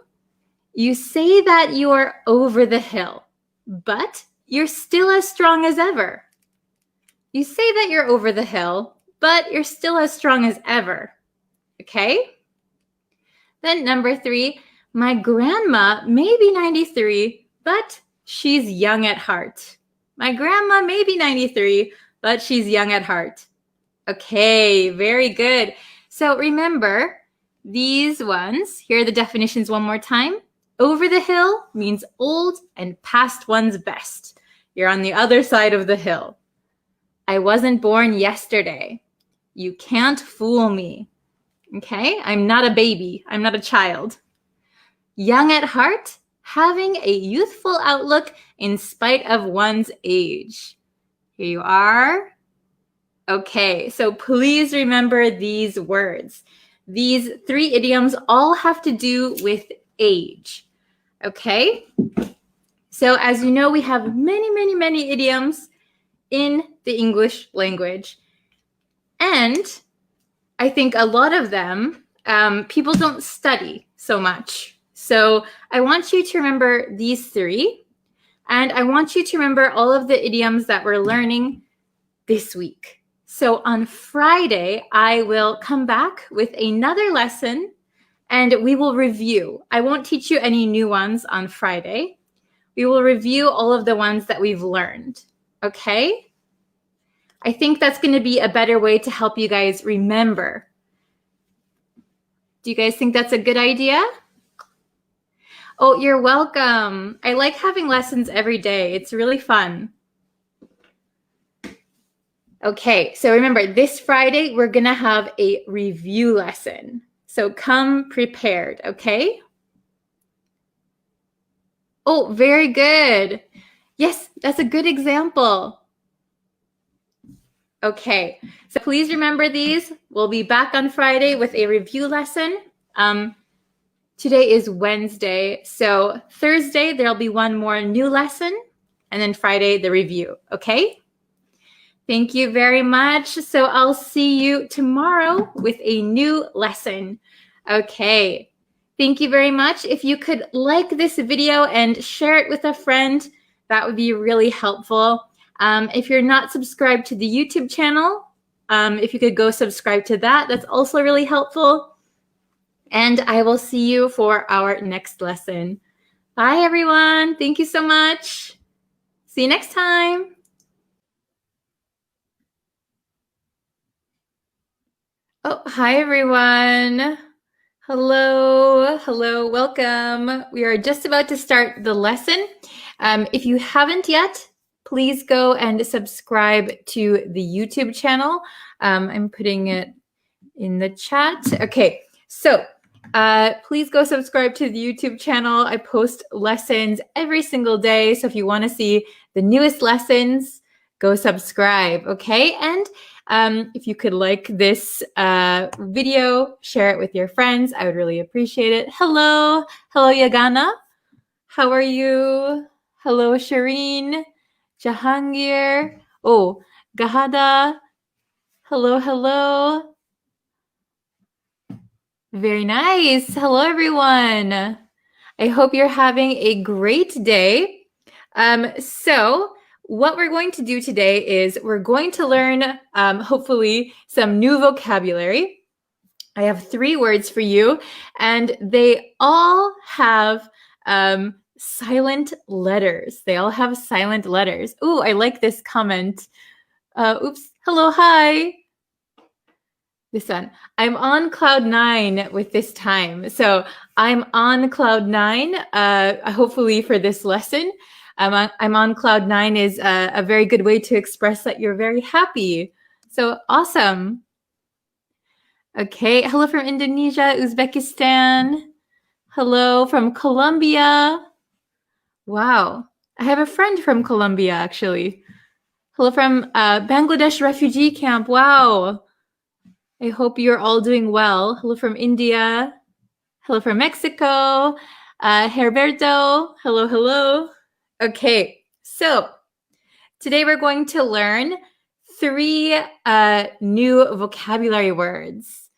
you say that you're over the hill, but you're still as strong as ever. You say that you're over the hill, but you're still as strong as ever. Okay? Then number 3, my grandma may be 93, but she's young at heart. My grandma may be 93, but she's young at heart. Okay, very good. So remember, these ones, here are the definitions one more time. Over the hill means old and past one's best. You're on the other side of the hill. I wasn't born yesterday. You can't fool me. Okay, I'm not a baby. I'm not a child. Young at heart, having a youthful outlook in spite of one's age. Here you are. Okay, so please remember these words. These 3 idioms all have to do with age. Okay? So as you know, we have many idioms in the English language. And I think a lot of them, people don't study so much. So I want you to remember these 3. And I want you to remember all of the idioms that we're learning this week. So on Friday, I will come back with another lesson and we will review. I won't teach you any new ones on Friday. We will review all of the ones that we've learned. Okay? I think that's going to be a better way to help you guys remember. Do you guys think that's a good idea? Oh, you're welcome. I like having lessons every day. It's really fun. Okay, so remember, this Friday, we're going to have a review lesson. So come prepared, okay? Oh, very good. Yes, that's a good example. Okay, so please remember these. We'll be back on Friday with a review lesson. Today is Wednesday, so Thursday there'll be one more new lesson, and then Friday the review, okay? Thank you very much. So I'll see you tomorrow with a new lesson. Okay, thank you very much. If you could like this video and share it with a friend, that would be really helpful. If you're not subscribed to the YouTube channel, if you could go subscribe to that, that's also really helpful. And I will see you for our next lesson. Bye, everyone. Thank you so much. See you next time. Oh, hi, everyone. Hello, welcome. We are just about to start the lesson. If you haven't yet, please go and subscribe to the YouTube channel. I'm putting it in the chat. Okay, so please go subscribe to the YouTube channel. I post lessons every single day. So if you want to see the newest lessons, go subscribe, okay? And if you could like this video, share it with your friends. I would really appreciate it. Hello. Hello, Yagana. How are you? Hello, Shireen. Jahangir. Oh, Gahada. Hello, hello. Very nice. Hello, everyone. I hope you're having a great day. So what we're going to do today is we're going to learn, hopefully, some new vocabulary. I have 3 words for you, and they all have silent letters. They all have silent letters. Ooh, I like this comment. Oops. Hello, hi. This one. I'm on cloud 9 with this time. So I'm on cloud 9, hopefully for this lesson. I'm on cloud 9 is a very good way to express that you're very happy. So awesome. Okay. Hello from Indonesia, Uzbekistan. Hello from Colombia. Wow. I have a friend from Colombia, actually. Hello from Bangladesh refugee camp. Wow. I hope you're all doing well. Hello from India. Hello from Mexico. Herberto. Hello, hello. Okay, so today we're going to learn 3 new vocabulary words.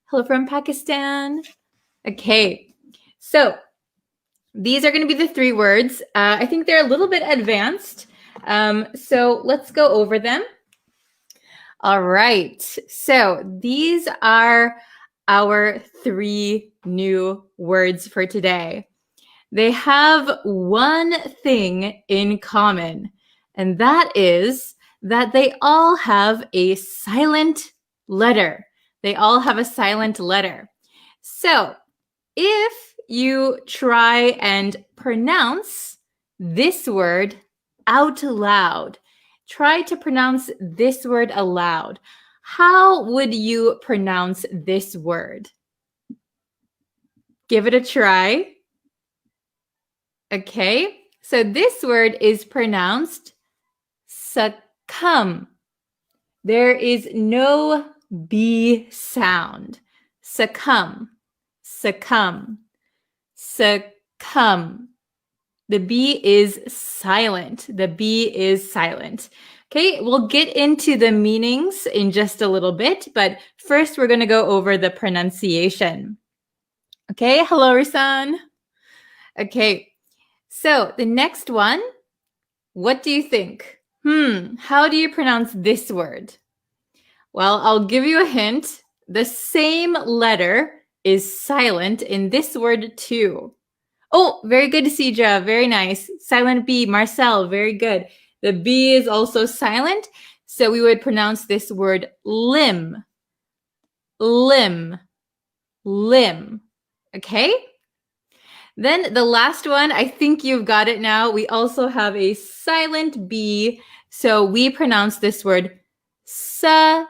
Hello from Pakistan. Okay, so these are going to be the 3 words. I think they're a little bit advanced. So let's go over them. All right, so these are our 3 new words for today. They have one thing in common, and that is that they all have a silent letter. They all have a silent letter. So if you try and pronounce this word out loud, try to pronounce this word aloud. How would you pronounce this word? Give it a try. Okay, so this word is pronounced succumb. There is no B sound. Succumb, succumb, succumb. The B is silent. The B is silent. Okay, we'll get into the meanings in just a little bit, but first we're going to go over the pronunciation. Okay, hello, Risan. Okay, so the next one, what do you think? How do you pronounce this word? Well, I'll give you a hint. The same letter is silent in this word too. Oh, very good, Sidra. Very nice. Silent B, Marcel, very good. The B is also silent, so we would pronounce this word limb. Limb. Limb. Okay? Then the last one, I think you've got it now. We also have a silent B, so we pronounce this word subtle.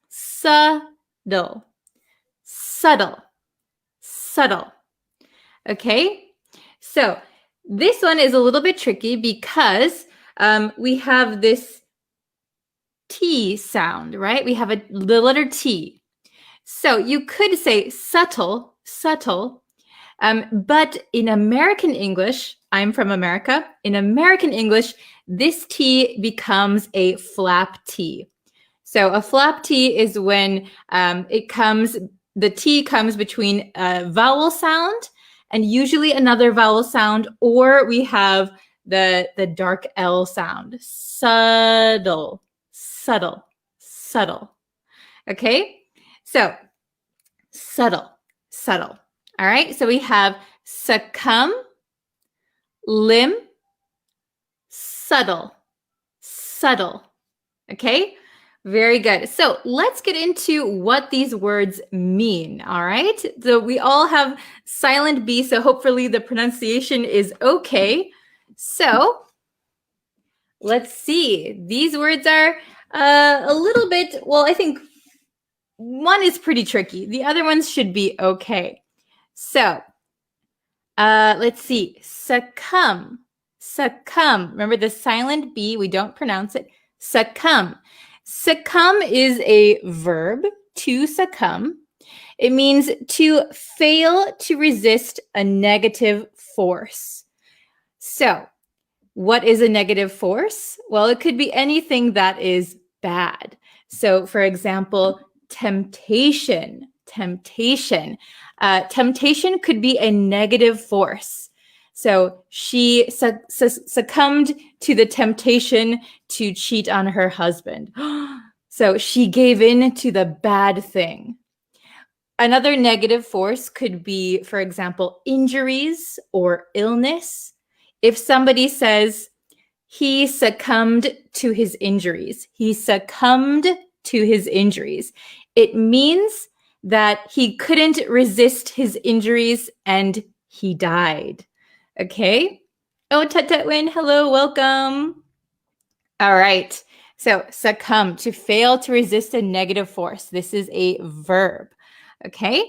Subtle. Subtle. Subtle. Okay, so this one is a little bit tricky because we have this T sound, right? We have the letter T. So you could say subtle, subtle, but in American English, I'm from America, in American English, this T becomes a flap T. So a flap T is when the T comes between a vowel sound and usually another vowel sound, or we have the dark L sound. Subtle, subtle, subtle. Okay, so subtle, subtle. All right, so we have succumb, limb, subtle, subtle. Okay, very good. So let's get into what these words mean, all right? So we all have silent B, so hopefully the pronunciation is okay. So let's see. These words are a little bit, well, I think one is pretty tricky. The other ones should be okay. So, let's see. Succumb. Succumb. Remember the silent B, we don't pronounce it. Succumb. Succumb is a verb, to succumb. It means to fail to resist a negative force. So, what is a negative force? Well, it could be anything that is bad. So, for example, temptation. Temptation. Temptation could be a negative force. So she succumbed to the temptation to cheat on her husband. So she gave in to the bad thing. Another negative force could be, for example, injuries or illness. If somebody says, he succumbed to his injuries, he succumbed to his injuries, it means that he couldn't resist his injuries and he died. Okay? Oh, Tatatwin, hello, welcome. All right. So succumb, to fail to resist a negative force. This is a verb. Okay?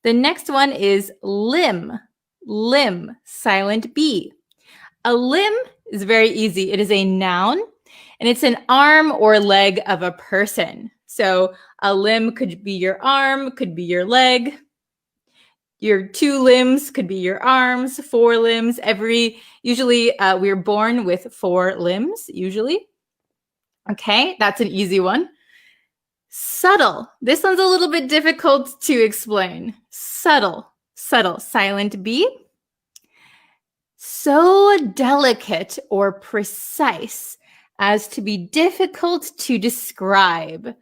The next one is limb. Limb, silent B. A limb is very easy. It is a noun, and it's an arm or leg of a person. So a limb could be your arm, could be your leg. Your 2 limbs could be your arms, 4 limbs. Usually we're born with 4 limbs, usually. Okay, that's an easy one. Subtle. This one's a little bit difficult to explain. Subtle, subtle, silent B. So delicate or precise as to be difficult to describe.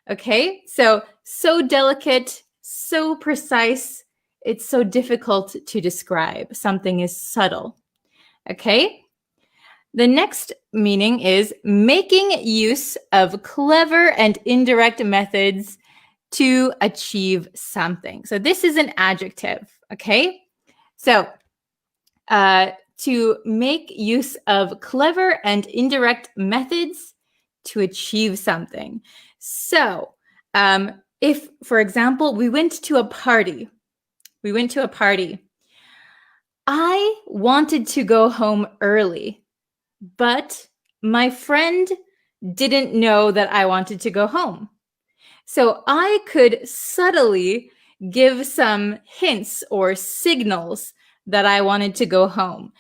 Okay, so delicate, so precise, it's so difficult to describe. Something is subtle. Okay, the next meaning is making use of clever and indirect methods to achieve something. So this is an adjective. Okay, so to make use of clever and indirect methods to achieve something. So if, for example, we went to a party. I wanted to go home early, but my friend didn't know that I wanted to go home. So I could subtly give some hints or signals that I wanted to go home.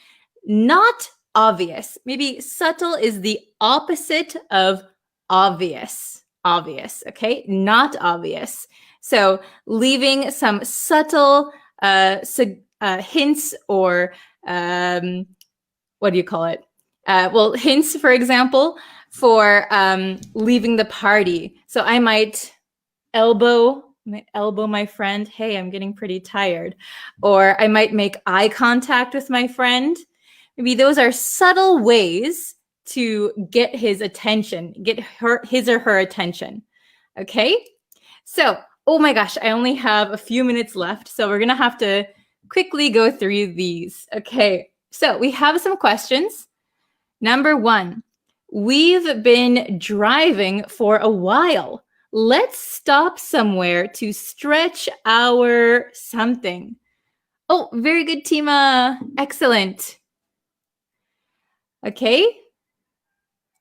Not obvious. Maybe subtle is the opposite of obvious. Obvious, okay? Not obvious. So leaving some subtle hints or what do you call it? Well, hints, for example, for leaving the party. So I might elbow my friend. Hey, I'm getting pretty tired. Or I might make eye contact with my friend. Maybe those are subtle ways to get his attention, get his or her attention. Okay? So, oh my gosh, I only have a few minutes left. So we're going to have to quickly go through these. Okay, so we have some questions. Number 1, we've been driving for a while. Let's stop somewhere to stretch our something. Oh, very good, Tima. Excellent. Okay.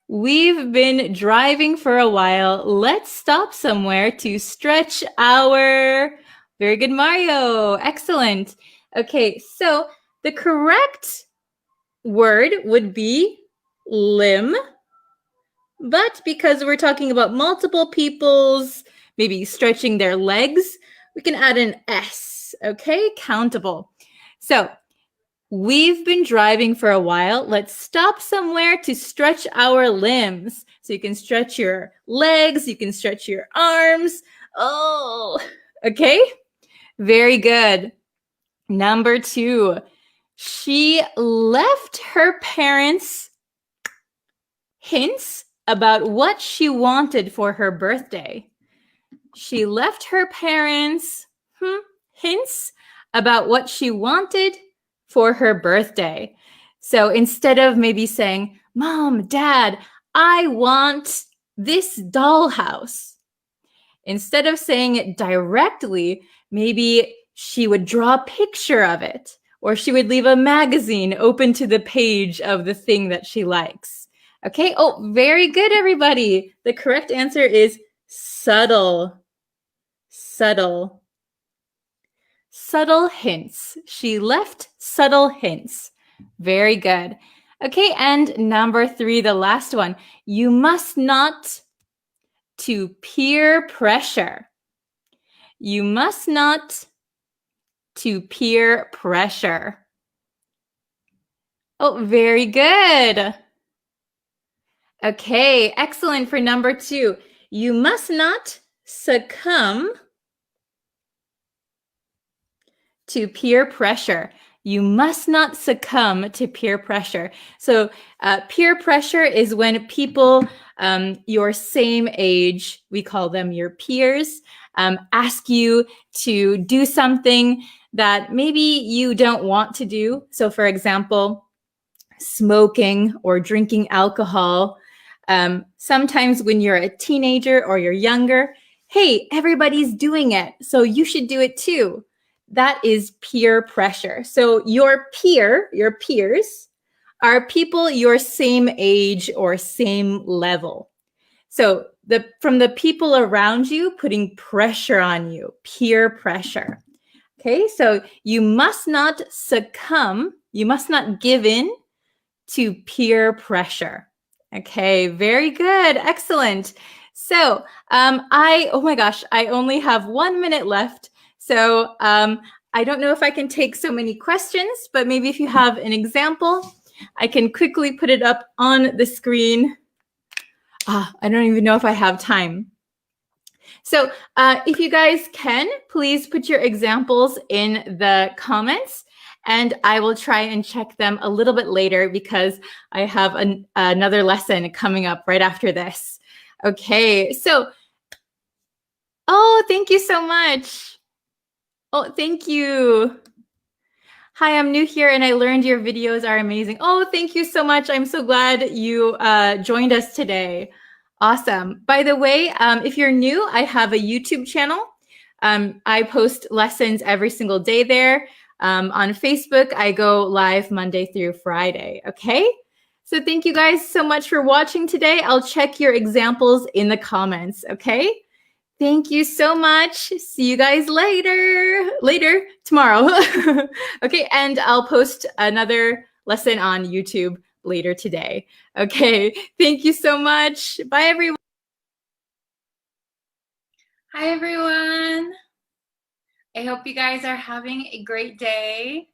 We've been driving for a while. Let's stop somewhere to stretch our... Very good, Mario. Excellent. Okay, so the correct word would be limb. But because we're talking about multiple people's maybe stretching their legs, we can add an S, okay? Countable. So we've been driving for a while. Let's stop somewhere to stretch our limbs. So you can stretch your legs, you can stretch your arms. Oh, okay? Very good. Number 2, she left her parents hints about what she wanted for her birthday. She left her parents hints about what she wanted for her birthday. So instead of maybe saying, Mom, Dad, I want this dollhouse, instead of saying it directly, maybe she would draw a picture of it, or she would leave a magazine open to the page of the thing that she likes. Okay, oh, very good, everybody. The correct answer is subtle. Subtle. Subtle hints. She left subtle hints. Very good. Okay, and number 3, the last one. You must not to peer pressure. You must not to peer pressure. Oh, very good. Okay, excellent for number 2. You must not succumb to peer pressure. You must not succumb to peer pressure. So peer pressure is when people your same age, we call them your peers, ask you to do something that maybe you don't want to do. So for example, smoking or drinking alcohol. Sometimes when you're a teenager or you're younger, hey, everybody's doing it, so you should do it too. That is peer pressure. So your peers, are people your same age or same level. So from the people around you putting pressure on you, peer pressure. Okay, so you must not succumb, you must not give in to peer pressure. Okay, very good, excellent. So oh my gosh, I only have 1 minute left. So I don't know if I can take so many questions, but maybe if you have an example, I can quickly put it up on the screen. I don't even know if I have time. So if you guys can, please put your examples in the comments, and I will try and check them a little bit later because I have another lesson coming up right after this. Okay, so, oh, thank you so much. Oh, thank you. Hi, I'm new here and I learned your videos are amazing. Oh, thank you so much. I'm so glad you joined us today. Awesome. By the way, if you're new, I have a YouTube channel. I post lessons every single day there. On Facebook, I go live Monday through Friday. Okay? So thank you guys so much for watching today. I'll check your examples in the comments. Okay? Thank you so much. See you guys later tomorrow. Okay, and I'll post another lesson on YouTube later today. Okay, thank you so much. Bye, everyone. Hi, everyone. I hope you guys are having a great day.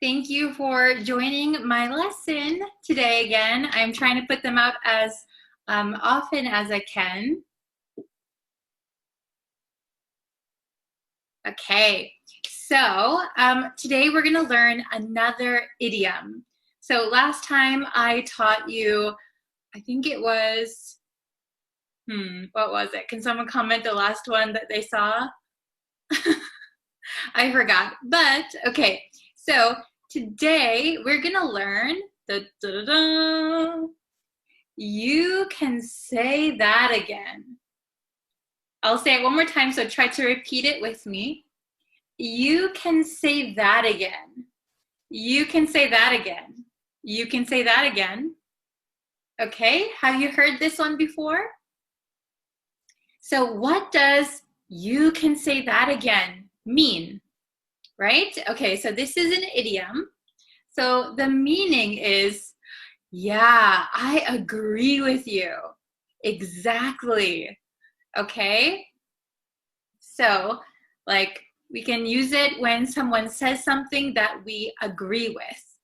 Thank you for joining my lesson today again. I'm trying to put them out as often as I can. Okay, so today we're going to learn another idiom. So last time I taught you, I think it was, what was it? Can someone comment the last one that they saw? I forgot, but okay. So today we're going to learn you can say that again. I'll say it one more time, so try to repeat it with me. You can say that again. You can say that again. You can say that again. Okay, have you heard this one before? So what does you can say that again mean, right? Okay, so this is an idiom. So the meaning is, yeah, I agree with you. Exactly. Okay, so like we can use it when someone says something that we agree with.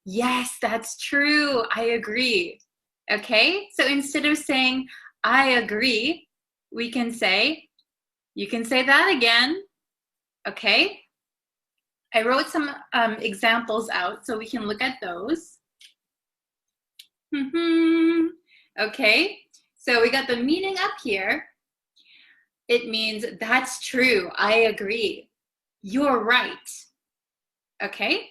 Yes, that's true, I agree. Okay, so instead of saying I agree, we can say you can say that again. Okay, I wrote some examples out so we can look at those. Okay, so we got the meaning up here. It means that's true, I agree. You're right. Okay,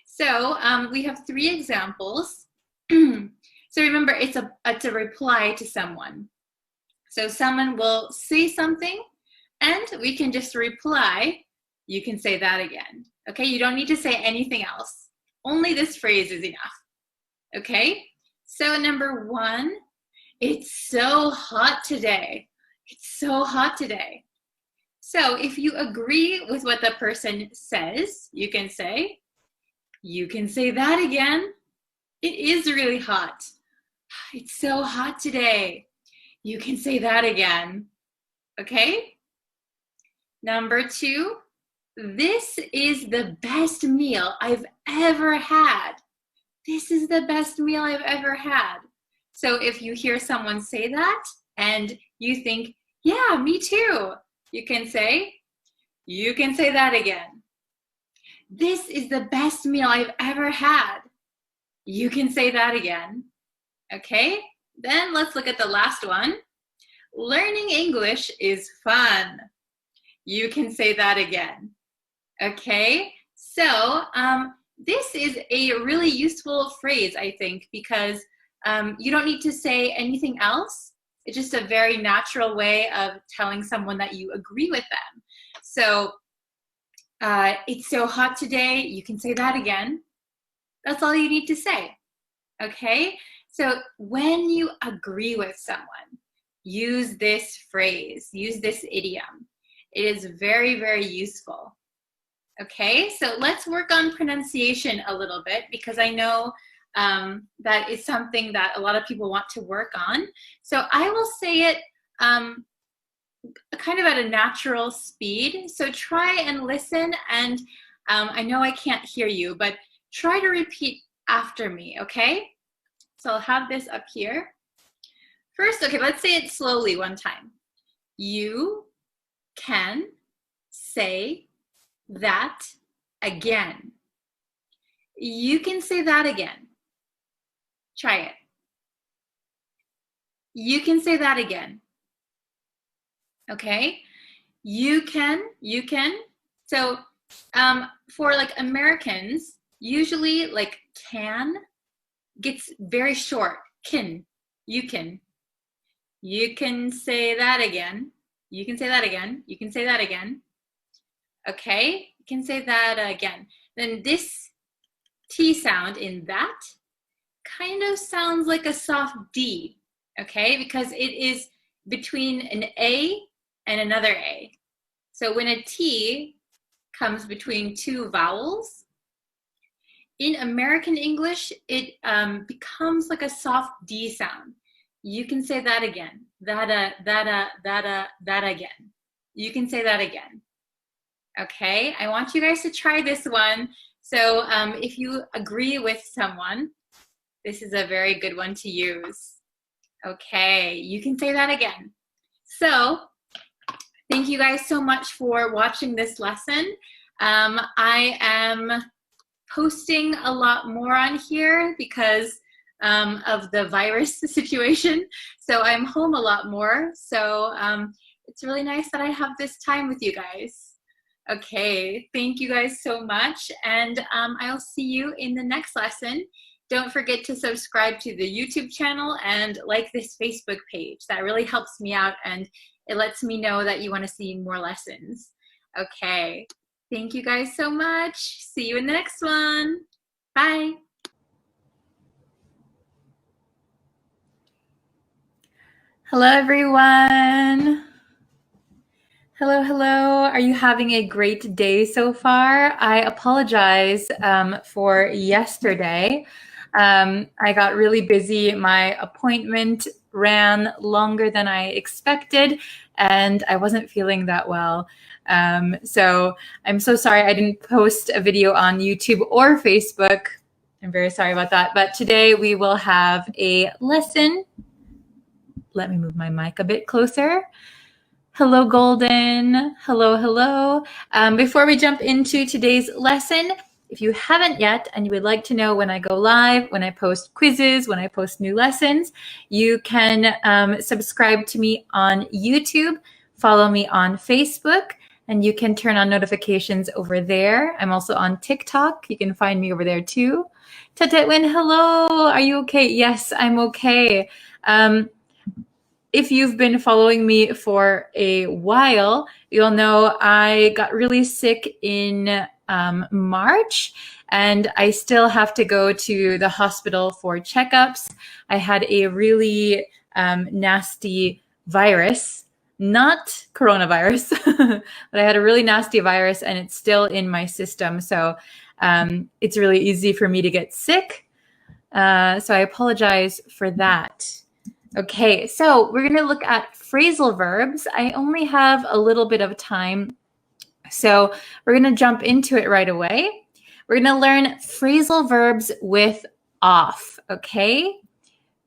so we have 3 examples. So remember, it's a reply to someone. So someone will say something and we can just reply, you can say that again. Okay, you don't need to say anything else. Only this phrase is enough. Okay, so number 1, it's so hot today. It's so hot today. So if you agree with what the person says, you can say that again. It is really hot. It's so hot today. You can say that again. Okay? Number 2, this is the best meal I've ever had. This is the best meal I've ever had. So if you hear someone say that and you think, yeah, me too, you can say that again. This is the best meal I've ever had. You can say that again. Okay, then let's look at the last one. Learning English is fun. You can say that again. Okay, so this is a really useful phrase, I think, because you don't need to say anything else. It's just a very natural way of telling someone that you agree with them. So it's so hot today. You can say that again. That's all you need to say. Okay? So when you agree with someone, use this phrase, use this idiom. It is very, very useful. Okay, so let's work on pronunciation a little bit because I know that is something that a lot of people want to work on. So I will say it kind of at a natural speed. So try and listen, and I know I can't hear you, but try to repeat after me, okay? So I'll have this up here. First, okay, let's say it slowly one time. You can say that again. You can say that again. Try it. You can say that again. Okay? You can. So for like Americans, usually like can gets very short. Can. You can. You can say that again. You can say that again. You can say that again. Okay? You can say that again. Then this T sound in that kind of sounds like a soft D, okay? Because it is between an A and another A. So when a T comes between two vowels, in American English, it becomes like a soft D sound. You can say that again. That again. You can say that again. Okay, I want you guys to try this one. So if you agree with someone, this is a very good one to use. Okay, you can say that again. So thank you guys so much for watching this lesson. I am posting a lot more on here because of the virus situation. So I'm home a lot more. So it's really nice that I have this time with you guys. Okay, thank you guys so much. And I'll see you in the next lesson. Don't forget to subscribe to the YouTube channel and like this Facebook page. That really helps me out and it lets me know that you want to see more lessons. Okay, thank you guys so much. See you in the next one. Bye. Hello, everyone. Hello. Are you having a great day so far? I apologize for yesterday. I got really busy. My appointment ran longer than I expected, and I wasn't feeling that well. So I'm so sorry I didn't post a video on YouTube or Facebook. I'm very sorry about that. But today we will have a lesson. Let me move my mic a bit closer. Hello, Golden. Hello. Before we jump into today's lesson, if you haven't yet and you would like to know when I go live, when I post quizzes, when I post new lessons, you can subscribe to me on YouTube, follow me on Facebook, and you can turn on notifications over there. I'm also on TikTok. You can find me over there too. Tatetwin, hello. Are you okay? Yes, I'm okay. if you've been following me for a while, you'll know I got really sick in March, and I still have to go to the hospital for checkups. I had a really nasty virus, not coronavirus, but I had a really nasty virus, and it's still in my system. So it's really easy for me to get sick. So I apologize for that. Okay, so we're going to look at phrasal verbs. I only have a little bit of time, so we're going to jump into it right away. We're going to learn phrasal verbs with off, okay?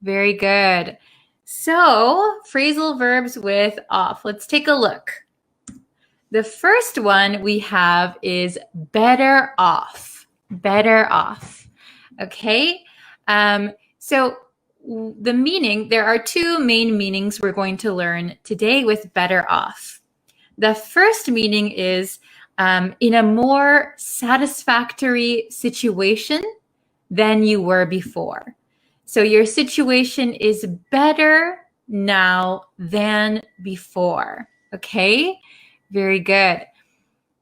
Very good. So, phrasal verbs with off. Let's take a look. The first one we have is better off. Better off. Okay? So the meaning, there are two main meanings we're going to learn today with better off. The first meaning is in a more satisfactory situation than you were before. So your situation is better now than before. Okay? Very good.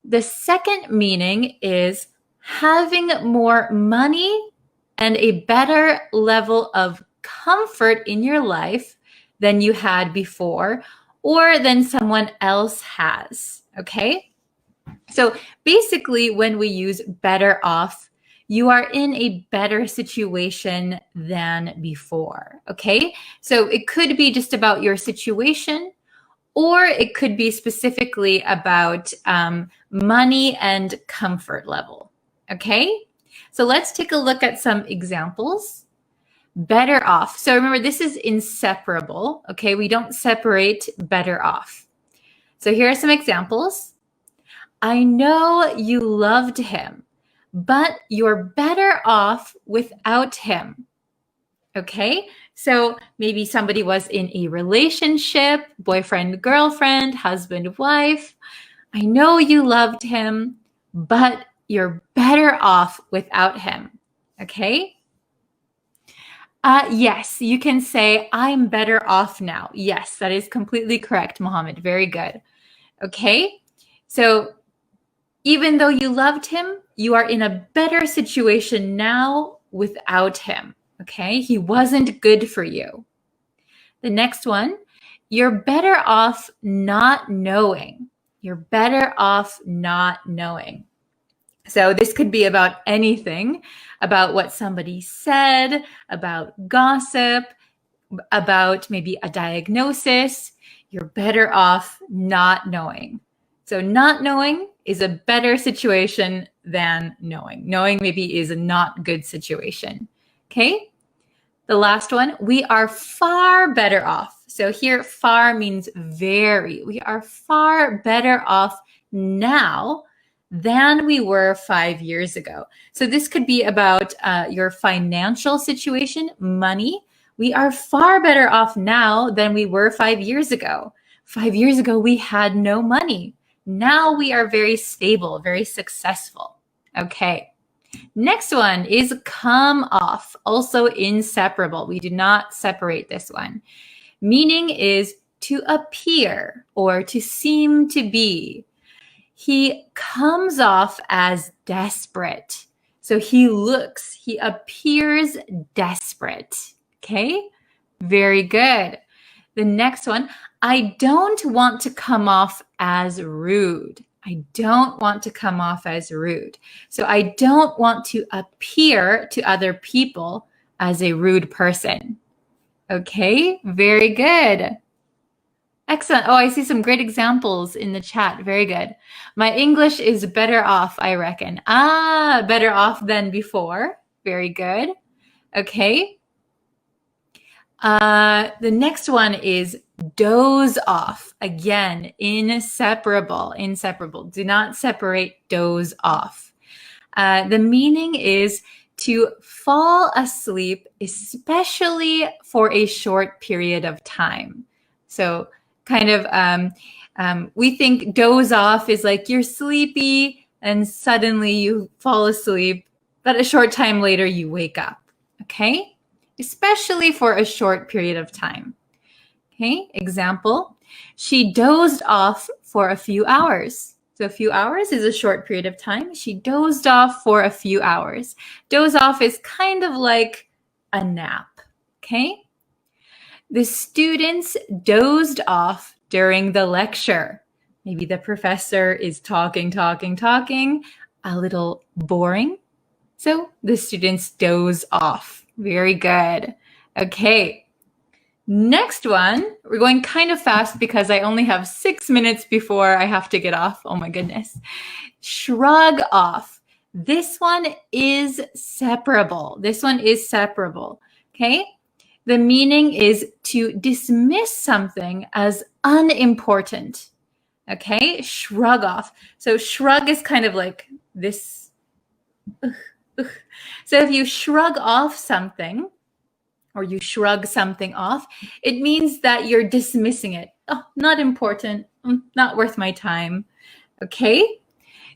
The second meaning is having more money and a better level of comfort in your life than you had before or than someone else has, okay? So basically, when we use better off, you are in a better situation than before, okay? So it could be just about your situation, or it could be specifically about money and comfort level, okay? So let's take a look at some examples. Better off. So remember, this is inseparable, okay? We don't separate better off. So here are some examples. I know you loved him, but you're better off without him. Okay? So maybe somebody was in a relationship, boyfriend, girlfriend, husband, wife. I know you loved him, but you're better off without him. Okay? Yes, you can say, I'm better off now. Yes, that is completely correct, Mohammed. Very good. Okay? So even though you loved him, you are in a better situation now without him. Okay? He wasn't good for you. The next one, you're better off not knowing. You're better off not knowing. So this could be about anything, about what somebody said, about gossip, about maybe a diagnosis. You're better off not knowing. So not knowing is a better situation than knowing. Knowing maybe is a not good situation. Okay? The last one, we are far better off. So here, far means very. We are far better off now than we were 5 years ago. So this could be about your financial situation, money. We are far better off now than we were 5 years ago. 5 years ago, we had no money. Now we are very stable, very successful. Okay. Next one is come off, also inseparable. We do not separate this one. Meaning is to appear or to seem to be. He comes off as desperate. So he appears desperate. Okay? Very good. The next one, I don't want to come off as rude. I don't want to come off as rude. So I don't want to appear to other people as a rude person. Okay, very good. Excellent. Oh, I see some great examples in the chat. Very good. My English is better off, I reckon. Better off than before. Very good. Okay. The next one is doze off. Again, inseparable. Inseparable. Do not separate doze off. The meaning is to fall asleep, especially for a short period of time. So kind of, we think doze off is like you're sleepy and suddenly you fall asleep, but a short time later you wake up. Okay? Especially for a short period of time. Okay, example, she dozed off for a few hours. So a few hours is a short period of time. She dozed off for a few hours. Doze off is kind of like a nap, okay? The students dozed off during the lecture. Maybe the professor is talking, a little boring. So the students doze off. Very good. Okay. Next one, we're going kind of fast because I only have 6 minutes before I have to get off. Oh my goodness. Shrug off. This one is separable. Okay? The meaning is to dismiss something as unimportant. Okay? Shrug off. So shrug is kind of like this. So if you shrug off something, or you shrug something off, it means that you're dismissing it. Oh, not important, not worth my time. Okay?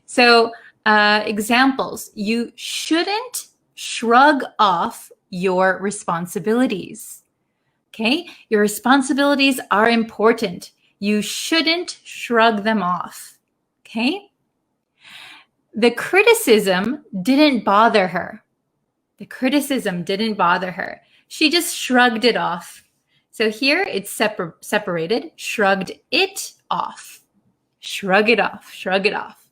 So examples, you shouldn't shrug off your responsibilities. Okay? Your responsibilities are important. You shouldn't shrug them off. Okay? The criticism didn't bother her. She just shrugged it off. So here it's separated. Shrugged it off. Shrug it off.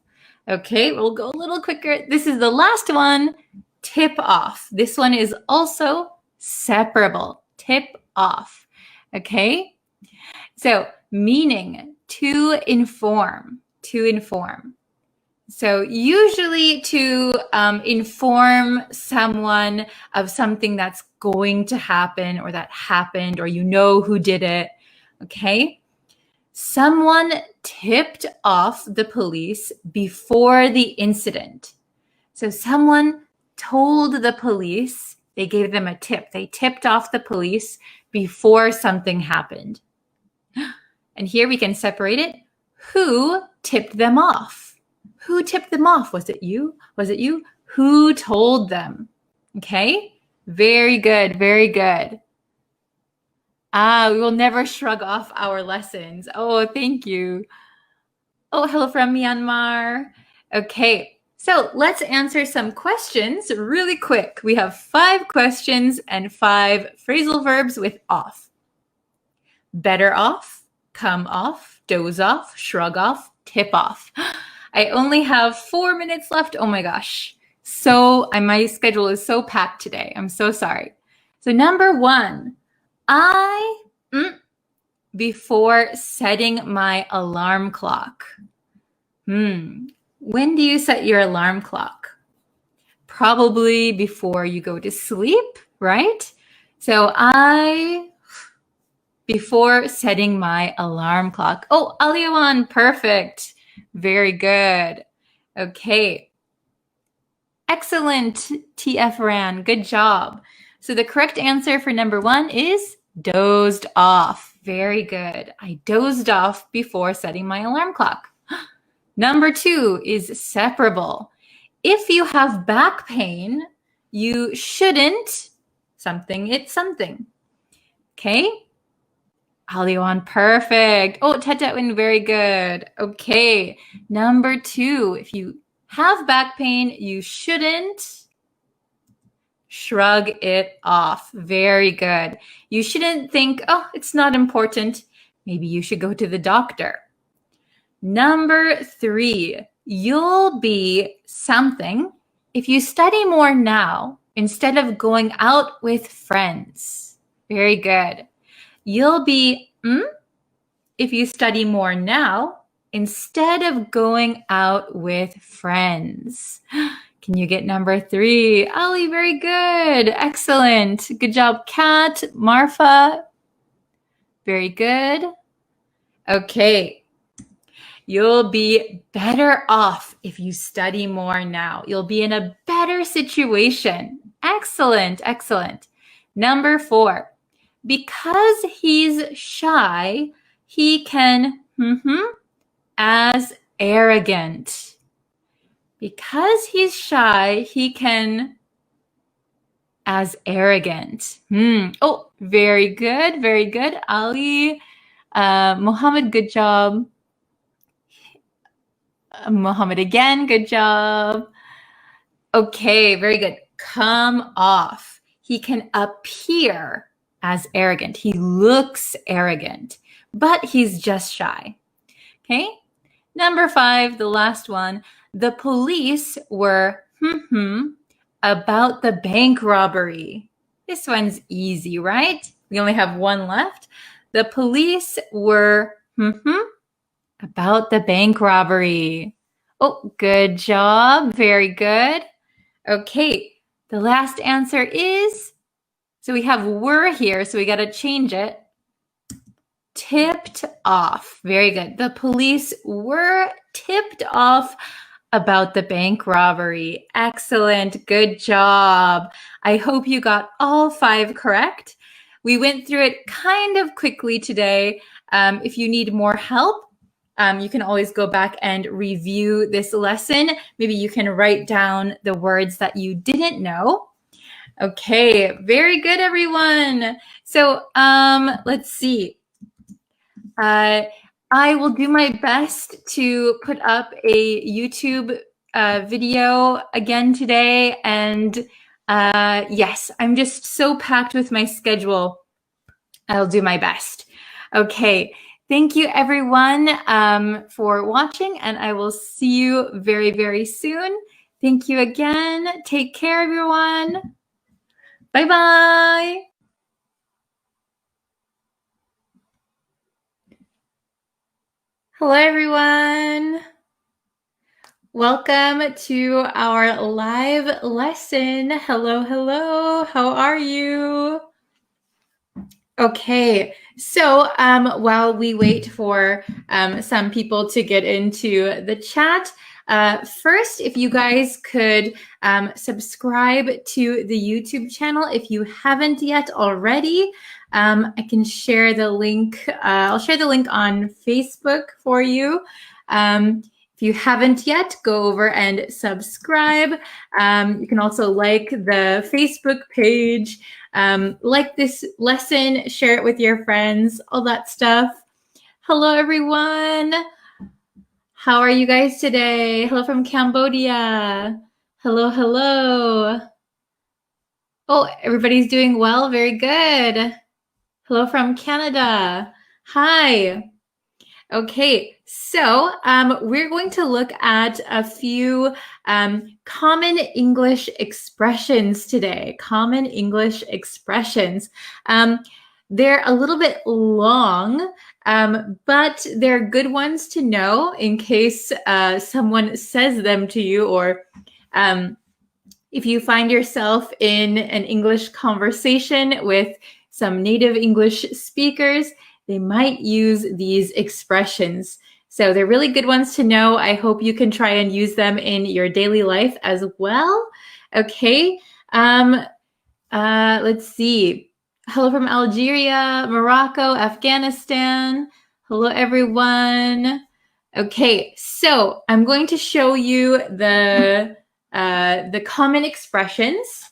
Okay, we'll go a little quicker. This is the last one. Tip off. This one is also separable. Tip off. Okay? So meaning to inform. So usually to inform someone of something that's going to happen or that happened or you know who did it, okay? Someone tipped off the police before the incident. So someone told the police, they gave them a tip. They tipped off the police before something happened. And here we can separate it. Who tipped them off? Who tipped them off? Was it you? Who told them? Okay? Very good. We will never shrug off our lessons. Oh, thank you. Oh, hello from Myanmar. Okay, so let's answer some questions really quick. We have 5 questions and 5 phrasal verbs with off. Better off, come off, doze off, shrug off, tip off. I only have 4 minutes left. Oh my gosh. So my schedule is so packed today. I'm so sorry. So number 1, before setting my alarm clock. When do you set your alarm clock? Probably before you go to sleep, right? So before setting my alarm clock. Oh, Aliawan, perfect. Very good. Okay. Excellent, TF Ran. Good job. So the correct answer for number 1 is dozed off. Very good. I dozed off before setting my alarm clock. Number 2 is separable. If you have back pain, you shouldn't something. Okay? Aliwan, perfect. Oh, Tetetwin, very good. Okay. Number 2, if you have back pain, you shouldn't shrug it off. Very good. You shouldn't think, oh, it's not important. Maybe you should go to the doctor. Number 3, you'll be something if you study more now instead of going out with friends. Very good. You'll be if you study more now instead of going out with friends. Can you get number 3? Ali, very good. Excellent. Good job, Kat. Marfa. Very good. Okay. You'll be better off if you study more now. You'll be in a better situation. Excellent. Number 4. Because he's shy, he can as arrogant. Because he's shy, he can as arrogant? Oh, very good. Very good. Ali, Mohammed, good job. Mohammed again, good job. Okay, very good. Come off. He can appear as arrogant. He looks arrogant, but he's just shy. Okay. Number 5, the last one. The police were about the bank robbery. This one's easy, right? We only have one left. The police were about the bank robbery. Oh, good job. Very good. Okay, the last answer is, so we have were here, so we got to change it. Tipped off. Very good. The police were tipped off about the bank robbery. Excellent. Good job. I hope you got all 5 correct. We went through it kind of quickly today. If you need more help, you can always go back and review this lesson. Maybe you can write down the words that you didn't know. Okay, very good, everyone. So let's see. I will do my best to put up a YouTube video again today. And yes, I'm just so packed with my schedule. I'll do my best. Okay. Thank you, everyone, for watching, and I will see you very, very soon. Thank you again. Take care, everyone. Bye-bye. Hello, everyone. Welcome to our live lesson. Hello, hello. How are you? Okay, so while we wait for some people to get into the chat, first, if you guys could subscribe to the YouTube channel if you haven't yet already. I can share the link. I'll share the link on Facebook for you. If you haven't yet, go over and subscribe. You can also like the Facebook page. Like this lesson, share it with your friends, all that stuff. Hello, everyone. How are you guys today? Hello from Cambodia. Hello, hello. Oh, everybody's doing well. Very good. Hello from Canada. Hi. Okay, so we're going to look at a few common English expressions today. Common English expressions. They're a little bit long, but they're good ones to know in case someone says them to you, or if you find yourself in an English conversation with some native English speakers, they might use these expressions. So they're really good ones to know. I hope you can try and use them in your daily life as well. Okay, let's see. Hello from Algeria, Morocco, Afghanistan. Hello, everyone. Okay, so I'm going to show you the common expressions.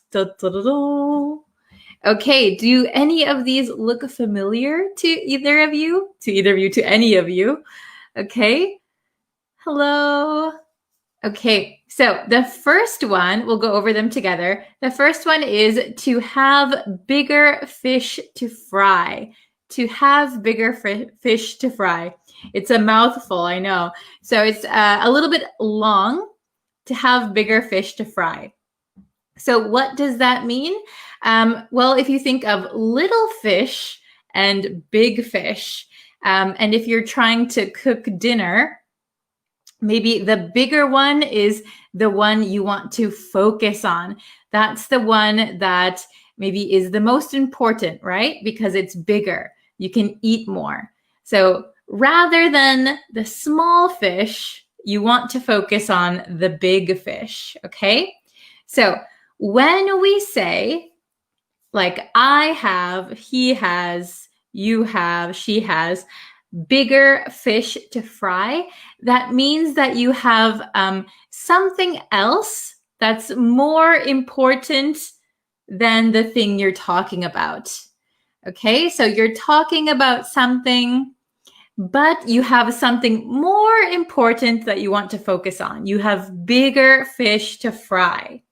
Okay, do any of these look familiar to either of you? To any of you? Okay, hello. Okay, so the first one, we'll go over them together. The first one is to have bigger fish to fry. To have bigger fish to fry. It's a mouthful, I know. So it's a little bit long. To have bigger fish to fry. So what does that mean? Well, if you think of little fish and big fish, and if you're trying to cook dinner, maybe the bigger one is the one you want to focus on. That's the one that maybe is the most important, right? Because it's bigger. You can eat more. So rather than the small fish, you want to focus on the big fish, okay? So when we say, like, I have, he has, you have, she has, bigger fish to fry, that means that you have something else that's more important than the thing you're talking about. Okay, so you're talking about something, but you have something more important that you want to focus on. You have bigger fish to fry.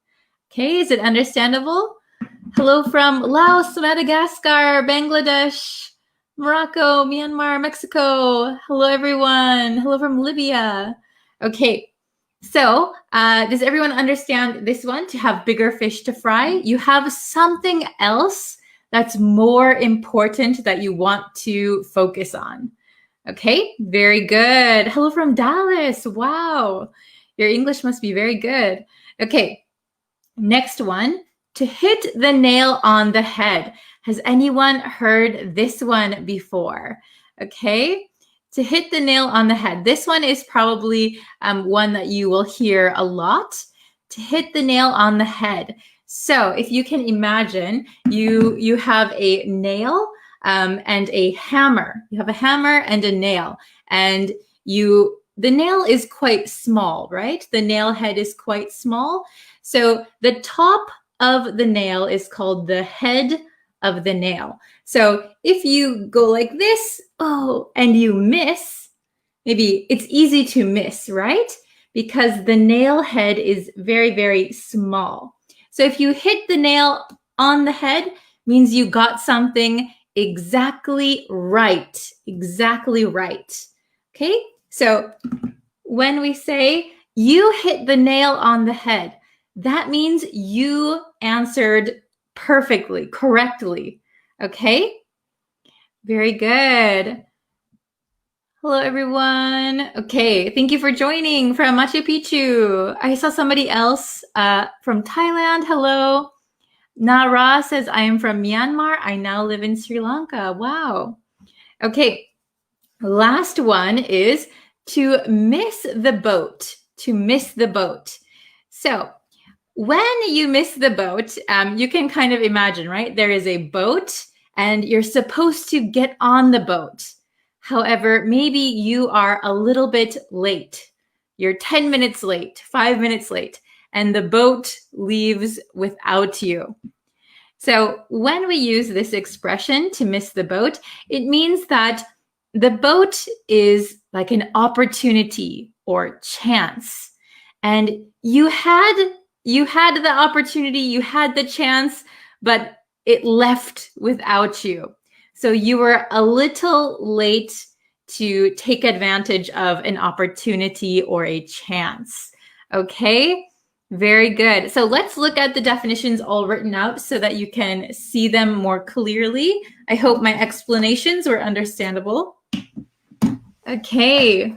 Okay, is it understandable? Hello from Laos, Madagascar, Bangladesh, Morocco, Myanmar, Mexico. Hello, everyone. Hello from Libya. Okay, so does everyone understand this one? To have bigger fish to fry, you have something else that's more important that you want to focus on. Okay, very good. Hello from Dallas. Wow, your English must be very good. Okay, next one. To hit the nail on the head. Has anyone heard this one before? Okay, to hit the nail on the head. This one is probably one that you will hear a lot. To hit the nail on the head. So if you can imagine, you have a nail and a hammer. You have a hammer and a nail, and the nail is quite small, right? The nail head is quite small. So the top of the nail is called the head of the nail. So if you go like this, and you miss, maybe it's easy to miss, right? Because the nail head is very, very small. So if you hit the nail on the head, means you got something exactly right. Exactly right. Okay? So when we say you hit the nail on the head, that means you answered perfectly, correctly. Okay? Very good. Hello, everyone. Okay, thank you for joining from Machu Picchu. I saw somebody else from Thailand. Hello. Nara says, I am from Myanmar. I now live in Sri Lanka. Wow. Okay, last one is to miss the boat. To miss the boat. So when you miss the boat, you can kind of imagine, right? There is a boat and you're supposed to get on the boat. However, maybe you are a little bit late. You're 10 minutes late, 5 minutes late, and the boat leaves without you. So when we use this expression to miss the boat, it means that the boat is like an opportunity or chance. And you had the opportunity, you had the chance, but it left without you. So you were a little late to take advantage of an opportunity or a chance. Okay, very good. So let's look at the definitions all written out so that you can see them more clearly. I hope my explanations were understandable. Okay.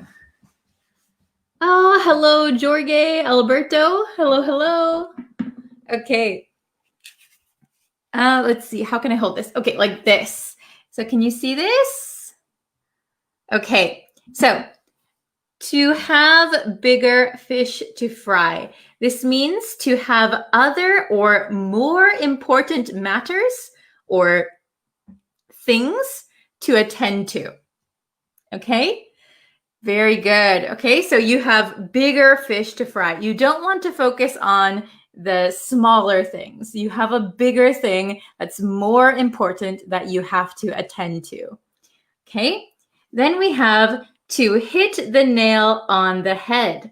Oh, hello, Jorge, Alberto. Hello, hello. Okay. Let's see. How can I hold this? Okay, like this. So can you see this? Okay. So to have bigger fish to fry. This means to have other or more important matters or things to attend to. Okay? Very good. Okay, so you have bigger fish to fry. You don't want to focus on the smaller things. You have a bigger thing that's more important that you have to attend to. Okay, then we have to hit the nail on the head.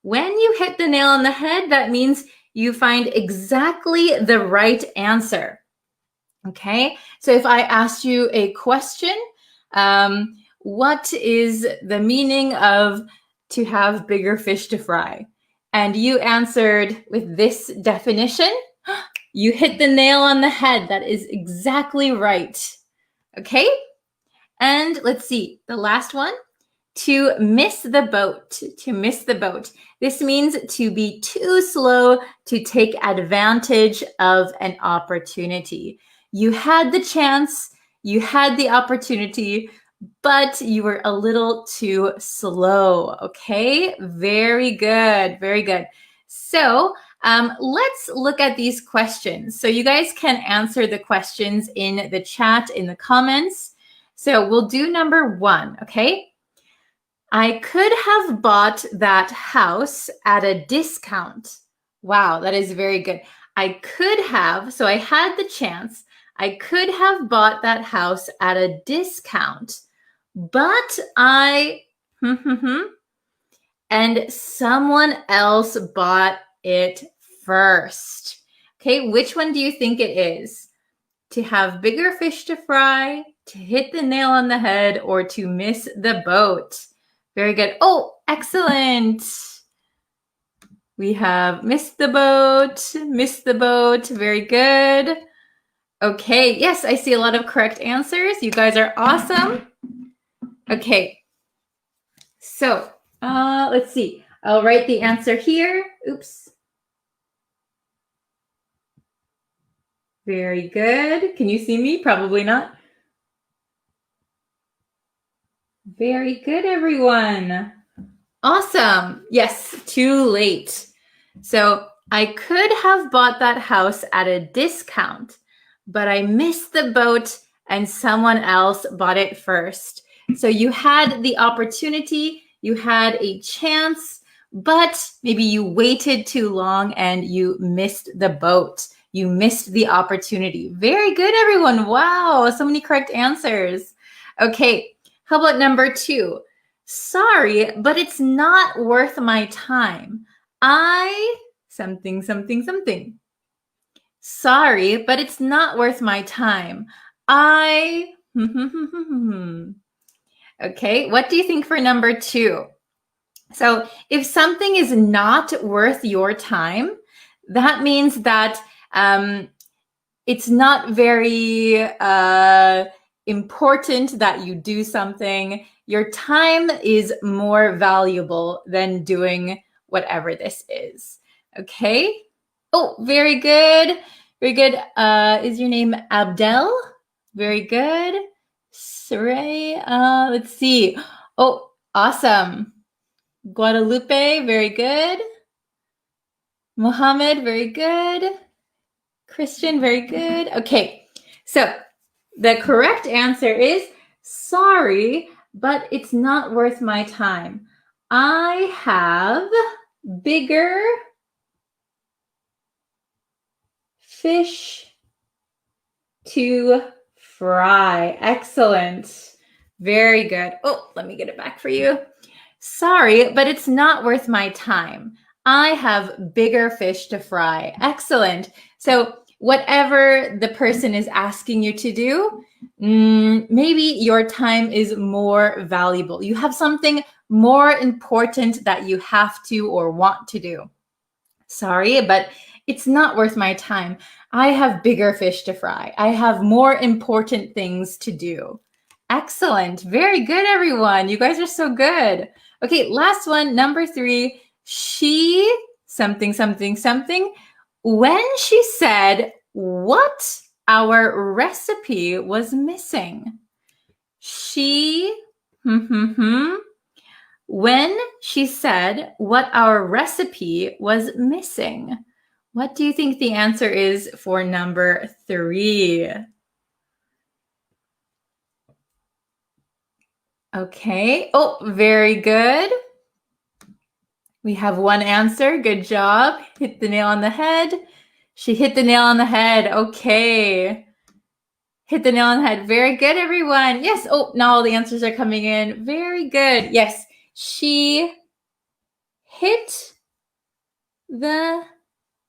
When you hit the nail on the head, that means you find exactly the right answer. Okay, so if I asked you a question, what is the meaning of to have bigger fish to fry? And you answered with this definition, you hit the nail on the head. That is exactly right. Okay? And let's see, the last one, to miss the boat. To miss the boat. This means to be too slow to take advantage of an opportunity. You had the chance, you had the opportunity, but you were a little too slow. Okay, very good, very good. So let's look at these questions. So you guys can answer the questions in the chat, in the comments. So we'll do number 1, okay? I could have bought that house at a discount. Wow, that is very good. I could have, so I had the chance, I could have bought that house at a discount, but I, and someone else bought it first. Okay, which one do you think it is? To have bigger fish to fry, to hit the nail on the head, or to miss the boat? Very good. Oh, excellent. We have missed the boat. Very good. Okay, yes, I see a lot of correct answers. You guys are awesome. Okay, so let's see. I'll write the answer here. Oops. Very good. Can you see me? Probably not. Very good, everyone. Awesome. Yes, too late. So I could have bought that house at a discount, but I missed the boat and someone else bought it first. So you had the opportunity, you had a chance, but maybe you waited too long and you missed the boat. You missed the opportunity. Very good, everyone. Wow, so many correct answers. Okay, how about number 2? Sorry, but it's not worth my time. I something. Sorry, but it's not worth my time. I Okay, what do you think for number 2? So if something is not worth your time, that means that it's not very important that you do something. Your time is more valuable than doing whatever this is. Okay? Oh, very good. Very good. Is your name Abdel? Very good. Saray, let's see. Oh, awesome. Guadalupe, very good. Mohammed, very good. Christian, very good. Okay, so the correct answer is sorry, but it's not worth my time. I have bigger fish to fry. Excellent. Very good. Oh, let me get it back for you. Sorry, but it's not worth my time. I have bigger fish to fry. Excellent. So whatever the person is asking you to do, maybe your time is more valuable. You have something more important that you have to or want to do. Sorry, but it's not worth my time. I have bigger fish to fry. I have more important things to do. Excellent. Very good, everyone. You guys are so good. Okay, last one, number 3. She something. When she said what our recipe was missing. She, when she said what our recipe was missing. What do you think the answer is for number 3? Okay. Oh, very good. We have one answer. Good job. Hit the nail on the head. She hit the nail on the head. Okay. Hit the nail on the head. Very good, everyone. Yes. Oh, now all the answers are coming in. Very good. Yes. She hit the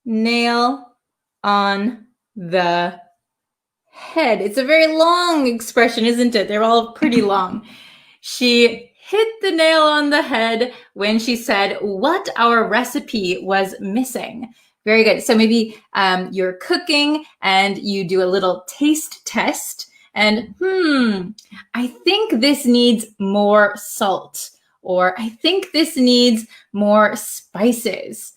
nail on the head. It's a very long expression, isn't it? They're all pretty long. She hit the nail on the head when she said what our recipe was missing. Very good. So maybe you're cooking and you do a little taste test and, I think this needs more salt, or I think this needs more spices.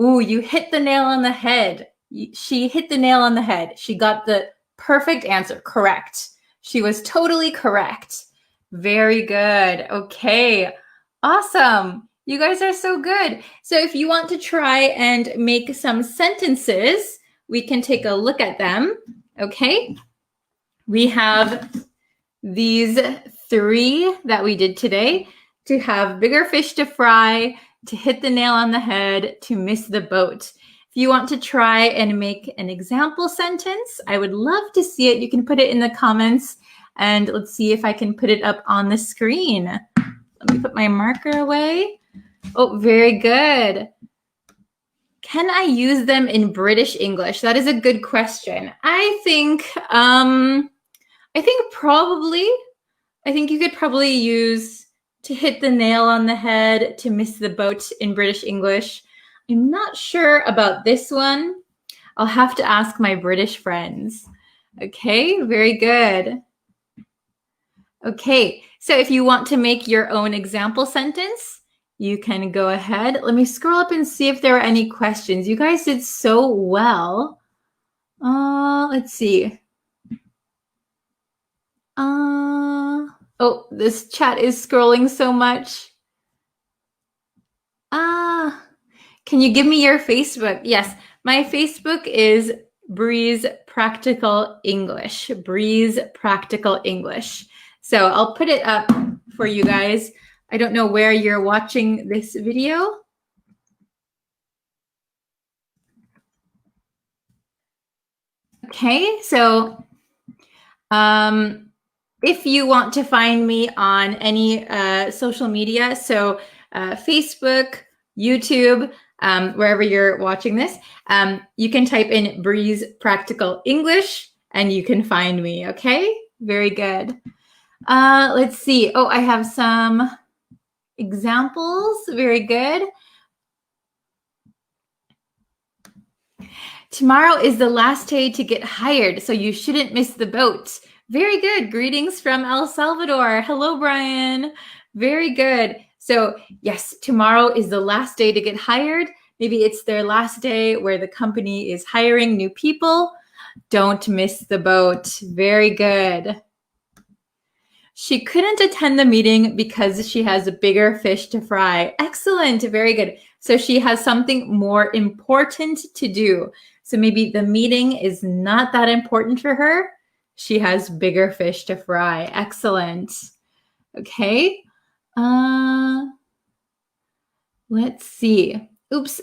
Ooh, you hit the nail on the head. She hit the nail on the head. She got the perfect answer, correct. She was totally correct. Very good. Okay, awesome. You guys are so good. So if you want to try and make some sentences, we can take a look at them. Okay, we have these 3 that we did today: to have bigger fish to fry, to hit the nail on the head, to miss the boat. If you want to try and make an example sentence, I would love to see it. You can put it in the comments and let's see if I can put it up on the screen. Let me put my marker away. Oh, very good. Can I use them in British English? That is a good question. I think probably. I think you could probably use to hit the nail on the head, to miss the boat in British English. I'm not sure about this one. I'll have to ask my British friends. Okay, very good. Okay, so if you want to make your own example sentence, you can go ahead. Let me scroll up and see if there are any questions. You guys did so well. Let's see. Oh, this chat is scrolling so much. Can you give me your Facebook? Yes, my Facebook is Breeze Practical English. Breeze Practical English. So I'll put it up for you guys. I don't know where you're watching this video. Okay, so if you want to find me on any social media, so Facebook, YouTube, wherever you're watching this, you can type in Breeze Practical English and you can find me, okay? Very good. Let's see. Oh, I have some examples. Very good. Tomorrow is the last day to get hired, so you shouldn't miss the boat. Very good. Greetings from El Salvador. Hello, Brian. Very good. So yes, tomorrow is the last day to get hired. Maybe it's their last day where the company is hiring new people. Don't miss the boat. Very good. She couldn't attend the meeting because she has a bigger fish to fry. Excellent. Very good. So she has something more important to do. So maybe the meeting is not that important for her. She has bigger fish to fry. Excellent. Okay. Let's see. Oops.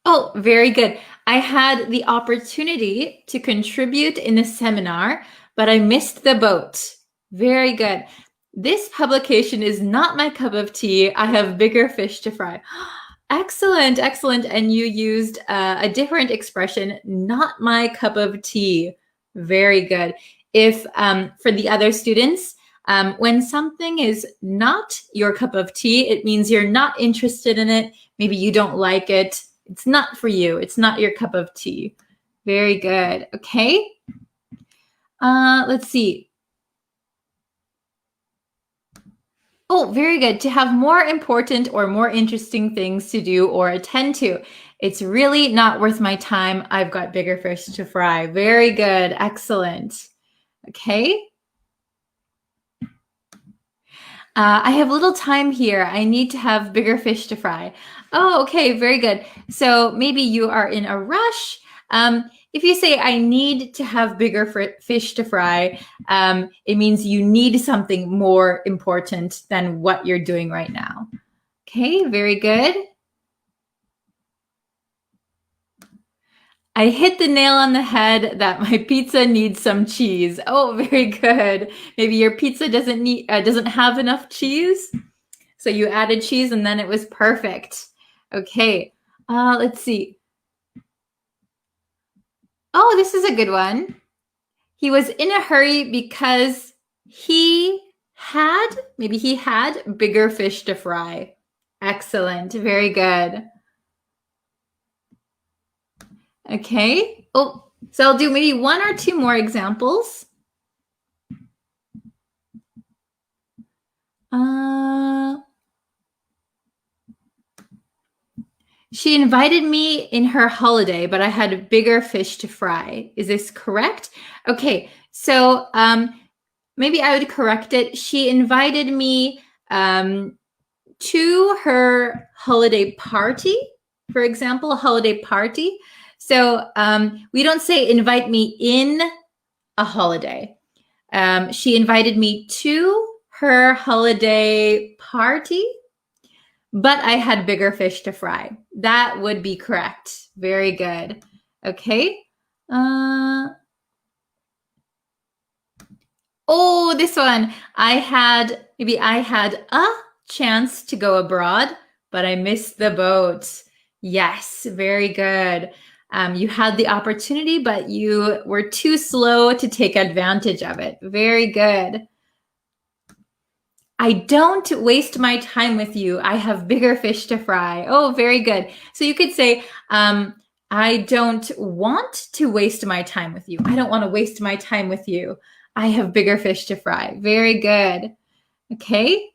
Oh, very good. I had the opportunity to contribute in the seminar, but I missed the boat. Very good. This publication is not my cup of tea. I have bigger fish to fry. Excellent. And you used a different expression, not my cup of tea. Very good. If for the other students, when something is not your cup of tea, it means you're not interested in it. Maybe you don't like it. It's not for you. It's not your cup of tea. Very good. Okay. Let's see. Oh, very good. To have more important or more interesting things to do or attend to. It's really not worth my time. I've got bigger fish to fry. Very good. Excellent. Okay. I have little time here. I need to have bigger fish to fry. Oh, okay. Very good. So maybe you are in a rush. If you say, I need to have bigger fish to fry, it means you need something more important than what you're doing right now. Okay, very good. I hit the nail on the head that my pizza needs some cheese. Oh, very good. Maybe your pizza doesn't have enough cheese, so you added cheese and then it was perfect. Okay, let's see. Oh, this is a good one. He was in a hurry because maybe he had bigger fish to fry. Excellent. Very good. Okay. Oh, so I'll do maybe one or two more examples. She invited me in her holiday, but I had bigger fish to fry. Is this correct? Okay, so maybe I would correct it. She invited me to her holiday party, for example, a holiday party. So we don't say invite me in a holiday. She invited me to her holiday party. but I had bigger fish to fry. That would be correct. Very good. Okay. Oh, this one. I had a chance to go abroad, but I missed the boat. Yes, very good. You had the opportunity, but you were too slow to take advantage of it. Very good. I don't waste my time with you. I have bigger fish to fry. Oh, very good. So you could say, I don't want to waste my time with you. I don't want to waste my time with you. I have bigger fish to fry. Very good. Okay.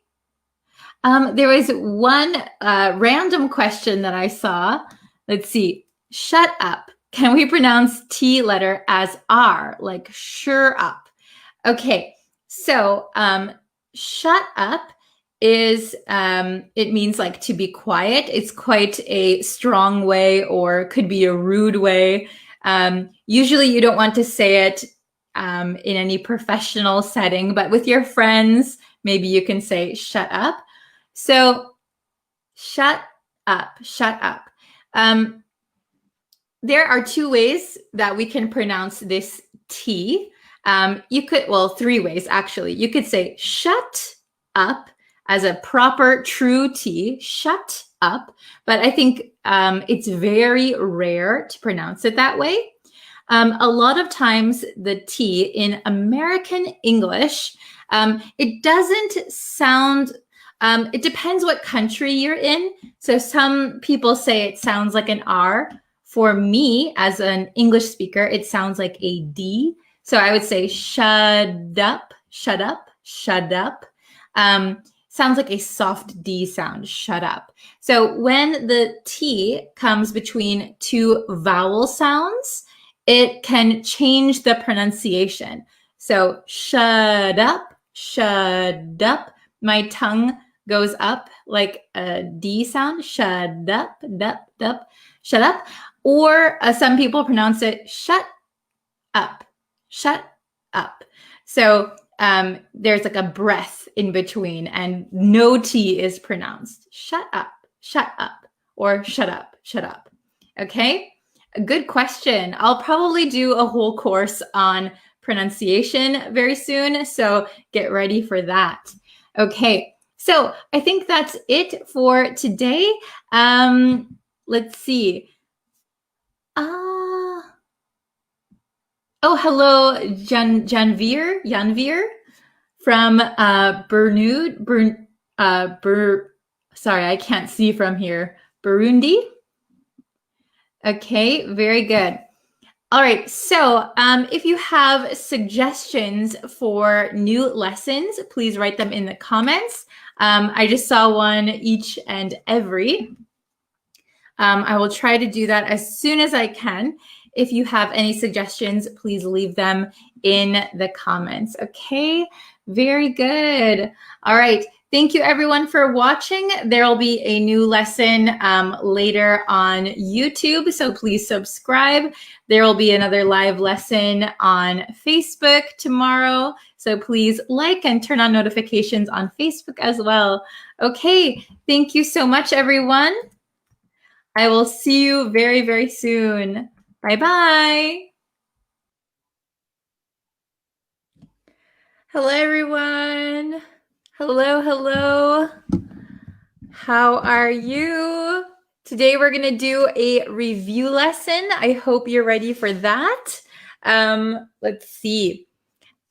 There was one random question that I saw. Let's see. Shut up. Can we pronounce T letter as R, like sure up? Okay. So shut up is it means like to be quiet. It's quite a strong way or could be a rude way. Usually you don't want to say it in any professional setting, but with your friends, maybe you can say shut up. So shut up, shut up. There are two ways that we can pronounce this T. You could, well, three ways actually. You could say shut up as a proper true T, shut up. But I think it's very rare to pronounce it that way. A lot of times the T in American English, it doesn't sound, it depends what country you're in. So some people say it sounds like an R. For me, as an English speaker, it sounds like a D. So I would say shut up, shut up, shut up. Sounds like a soft D sound, shut up. So when the T comes between two vowel sounds, it can change the pronunciation. So shut up, shut up. My tongue goes up like a D sound, shut up, dup, dup, shut up. Or some people pronounce it shut up, shut up. So there's like a breath in between and no T is pronounced. Shut up, or shut up, shut up. Okay, a good question. I'll probably do a whole course on pronunciation very soon, so get ready for that. Okay, so I think that's it for today. Let's see. Oh, hello, Janvir from sorry, I can't see from here. Burundi. Okay, very good. All right, so if you have suggestions for new lessons, please write them in the comments. I just saw one each and every. I will try to do that as soon as I can. If you have any suggestions, please leave them in the comments. Okay, very good. All right, thank you everyone for watching. There will be a new lesson later on YouTube, so please subscribe. There will be another live lesson on Facebook tomorrow, so please like and turn on notifications on Facebook as well. Okay, thank you so much, everyone. I will see you very, very soon. Bye-bye. Hello, everyone. Hello, hello. How are you? Today we're going to do a review lesson. I hope you're ready for that. Let's see.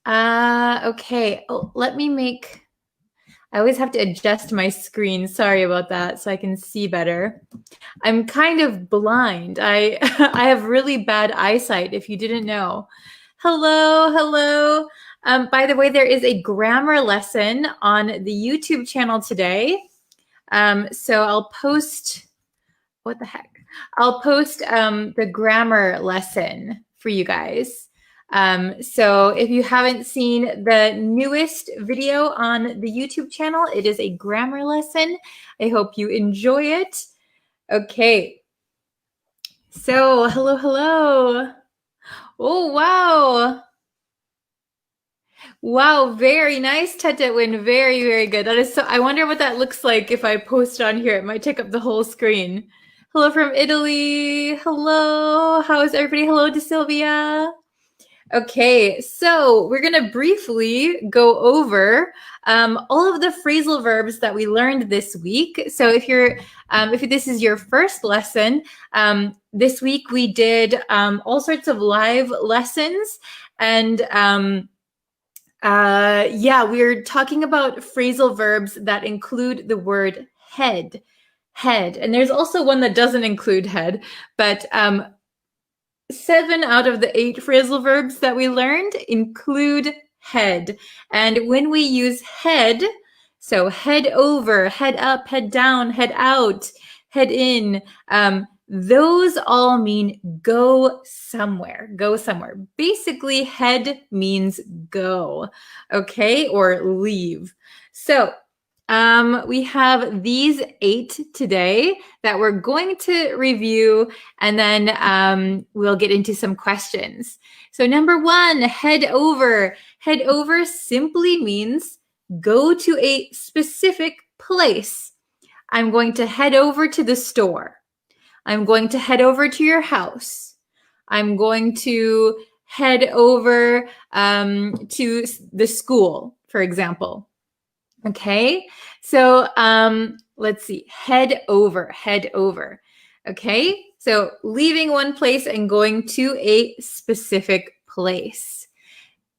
Okay. Oh, let me make... I always have to adjust my screen. Sorry about that, so I can see better. I'm kind of blind. I have really bad eyesight, if you didn't know. Hello, hello. By the way, there is a grammar lesson on the YouTube channel today. So I'll post, what the heck? I'll post the grammar lesson for you guys. So if you haven't seen the newest video on the YouTube channel, it is a grammar lesson. I hope you enjoy it. Okay. So, hello, hello. Oh, wow. Wow, very nice, Tetewin. Very, very good. That is so, I wonder what that looks like if I post it on here. It might take up the whole screen. Hello from Italy. Hello. How is everybody? Hello to Sylvia. Okay, so we're going to briefly go over all of the phrasal verbs that we learned this week. So if this is your first lesson, this week we did all sorts of live lessons, and we're talking about phrasal verbs that include the word head. And there's also one that doesn't include head, but 7 out of the 8 phrasal verbs that we learned include head. And when we use head, so head over, head up, head down, head out, head in, those all mean go somewhere, go somewhere. Basically, head means go, okay, or leave. So we have these 8 today that we're going to review, and then we'll get into some questions. So number 1, head over. Head over simply means go to a specific place. I'm going to head over to the store. I'm going to head over to your house. I'm going to head over to the school, for example. Okay, so let's see, head over. Okay, so leaving one place and going to a specific place.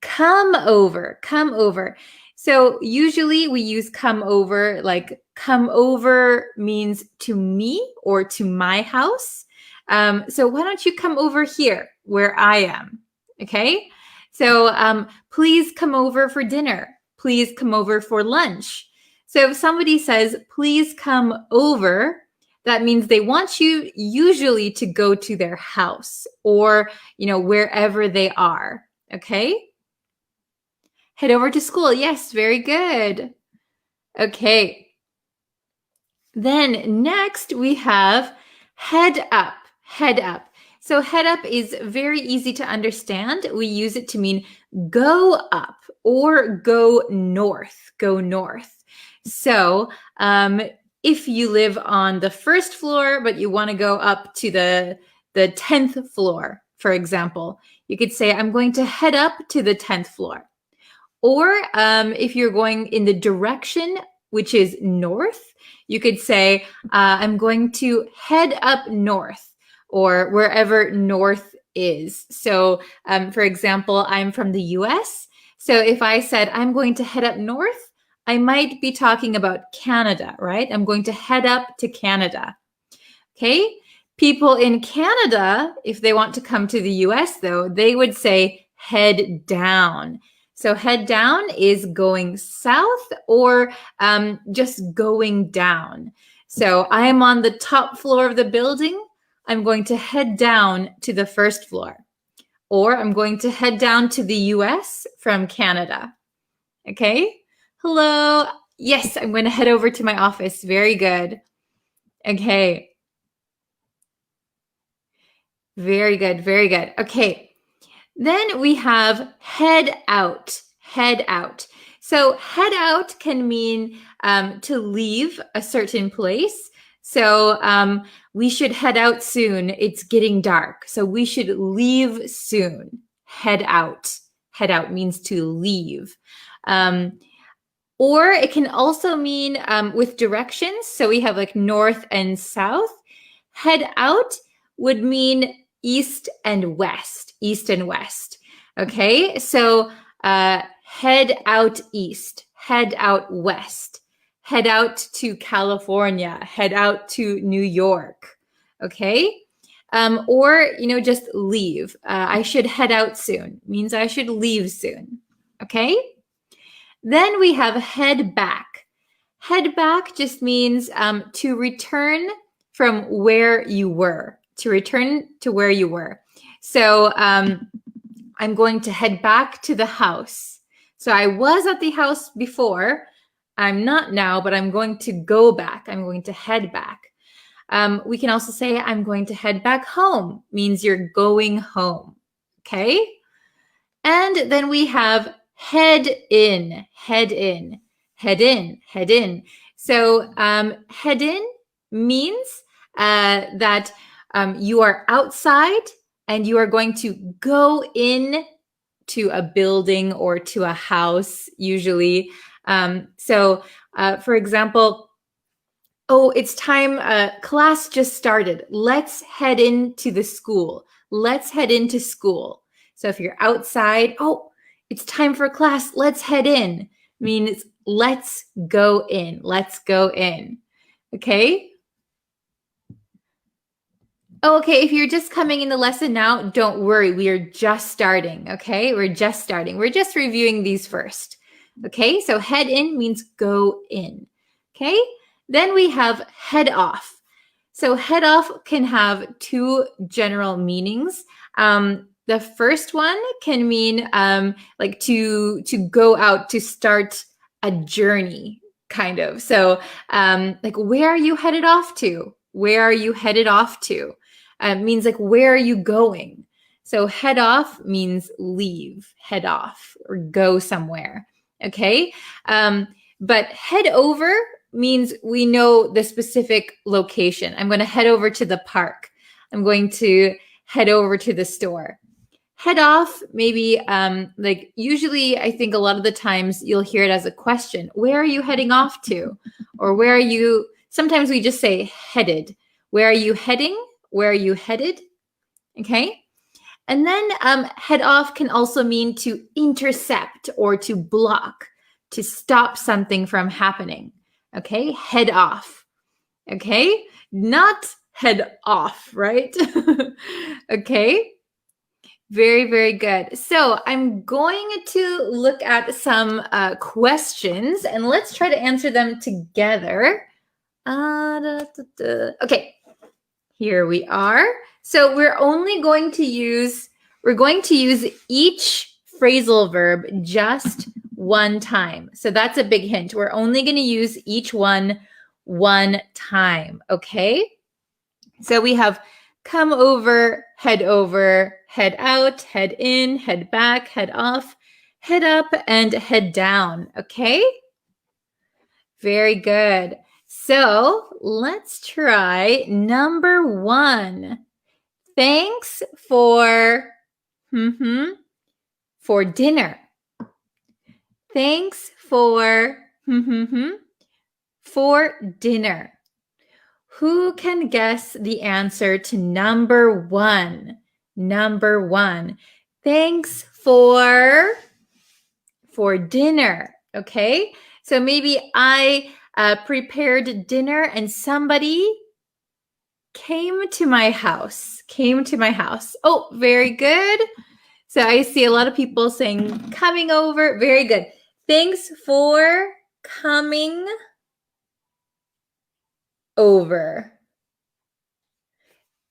Come over. So usually we use come over, like come over means to me or to my house. So why don't you come over here where I am? Okay, so please come over for dinner. Please come over for lunch. So if somebody says, please come over, that means they want you usually to go to their house or, wherever they are. Okay? Head over to school. Yes, very good. Okay. Then next we have head up. So head up is very easy to understand. We use it to mean go up or go north. So if you live on the first floor, but you want to go up to the 10th floor, for example, you could say, I'm going to head up to the 10th floor. Or if you're going in the direction, which is north, you could say, I'm going to head up north, or wherever north is. So, for example, I'm from the US. So if I said, I'm going to head up north, I might be talking about Canada, right? I'm going to head up to Canada. Okay? People in Canada, if they want to come to the US, though, they would say head down. So head down is going south or just going down. So I am on the top floor of the building. I'm going to head down to the first floor. Or I'm going to head down to the US from Canada. Okay? Hello. Yes, I'm going to head over to my office. Very good. Okay. Very good. Okay. Then we have head out. So head out can mean to leave a certain place. So we should head out soon. It's getting dark. So we should leave soon. Head out. Head out means to leave. Or it can also mean with directions. So we have like north and south. Head out would mean east and west. Okay, so head out east, head out west, head out to California, head out to New York. Okay, or just leave. I should head out soon means I should leave soon. Okay, then we have head back. Head back just means to return from where you were. To return to where you were. So I'm going to head back to the house. So I was at the house before. I'm not now, but I'm going to go back. I'm going to head back. We can also say I'm going to head back home. Means you're going home. Okay? And then we have head in, head in, head in, head in. So head in means that you are outside and you are going to go in to a building or to a house usually. For example, oh, it's time, class just started. Let's head into the school. Let's head into school. So if you're outside, oh, it's time for class. Let's head in. Means let's go in. Let's go in. Okay? Okay, if you're just coming in the lesson now, don't worry. We are just starting, okay? We're just starting. We're just reviewing these first. Okay, so head in means go in. Okay, then we have head off. So head off can have two general meanings. The first one can mean like to go out, to start a journey, kind of. So like, where are you headed off to? Where are you headed off to? Means like, where are you going? So head off means leave, head off, or go somewhere. Okay. But head over means we know the specific location. I'm going to head over to the park. I'm going to head over to the store. Head off, maybe like usually I think a lot of the times you'll hear it as a question. Where are you heading off to? Or where are you? Sometimes we just say headed. Where are you heading? Where are you headed? Okay. And then head off can also mean to intercept or to block, to stop something from happening. Okay, head off. Okay, not head off, right? Okay, very, very good. So I'm going to look at some questions and let's try to answer them together. Okay, here we are. So we're going to use each phrasal verb just one time. So that's a big hint. We're only going to use each one time, okay? So we have come over, head out, head in, head back, head off, head up, and head down, okay? Very good. So let's try number 1. Thanks for dinner. Thanks for dinner. Who can guess the answer to number 1? Number 1. Thanks for dinner. Okay? So maybe I prepared dinner and somebody came to my house. Oh, very good. So I see a lot of people saying coming over. Very good. Thanks for coming over.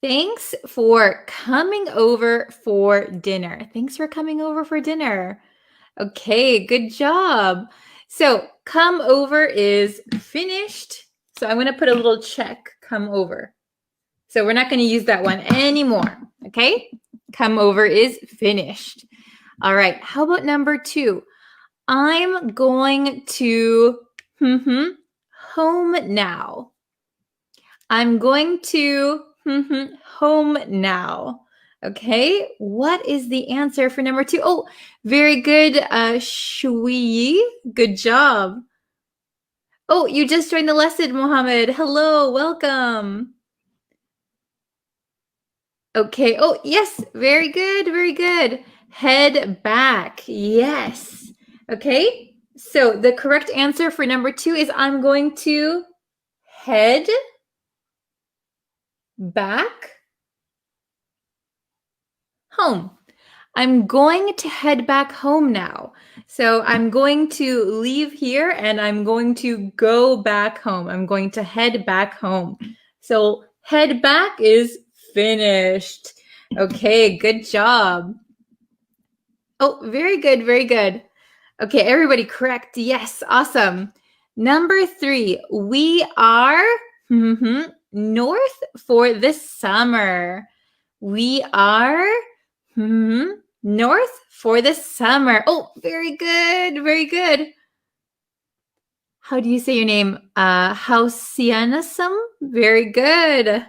Thanks for coming over for dinner. Thanks for coming over for dinner. Okay, good job. So come over is finished. So I'm going to put a little check, come over. So we're not going to use that one anymore. Okay, come over is finished. All right, how about number 2? I'm going to home now. I'm going to home now. Okay, what is the answer for number 2? Oh, very good, Shui. Good job. Oh, you just joined the lesson, Mohammed. Hello, welcome. Okay, oh, yes, very good, very good. Head back, yes. Okay, so the correct answer for number 2 is I'm going to head back home. I'm going to head back home now. So I'm going to leave here and I'm going to go back home. I'm going to head back home. So head back is finished. Okay, good job. Oh, very good, very good. Okay, everybody correct. Yes, awesome. Number 3, we are north for the summer. We are North for the summer. Oh, very good. Very good. How do you say your name? Hausianasum? Very good.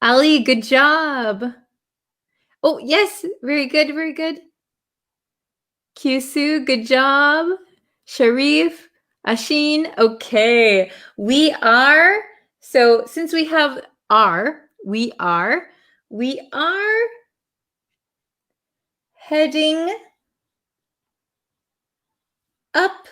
Ali, good job. Oh, yes. Very good. Very good. Kyusu, good job. Sharif, Ashin, okay. So since we have we are heading up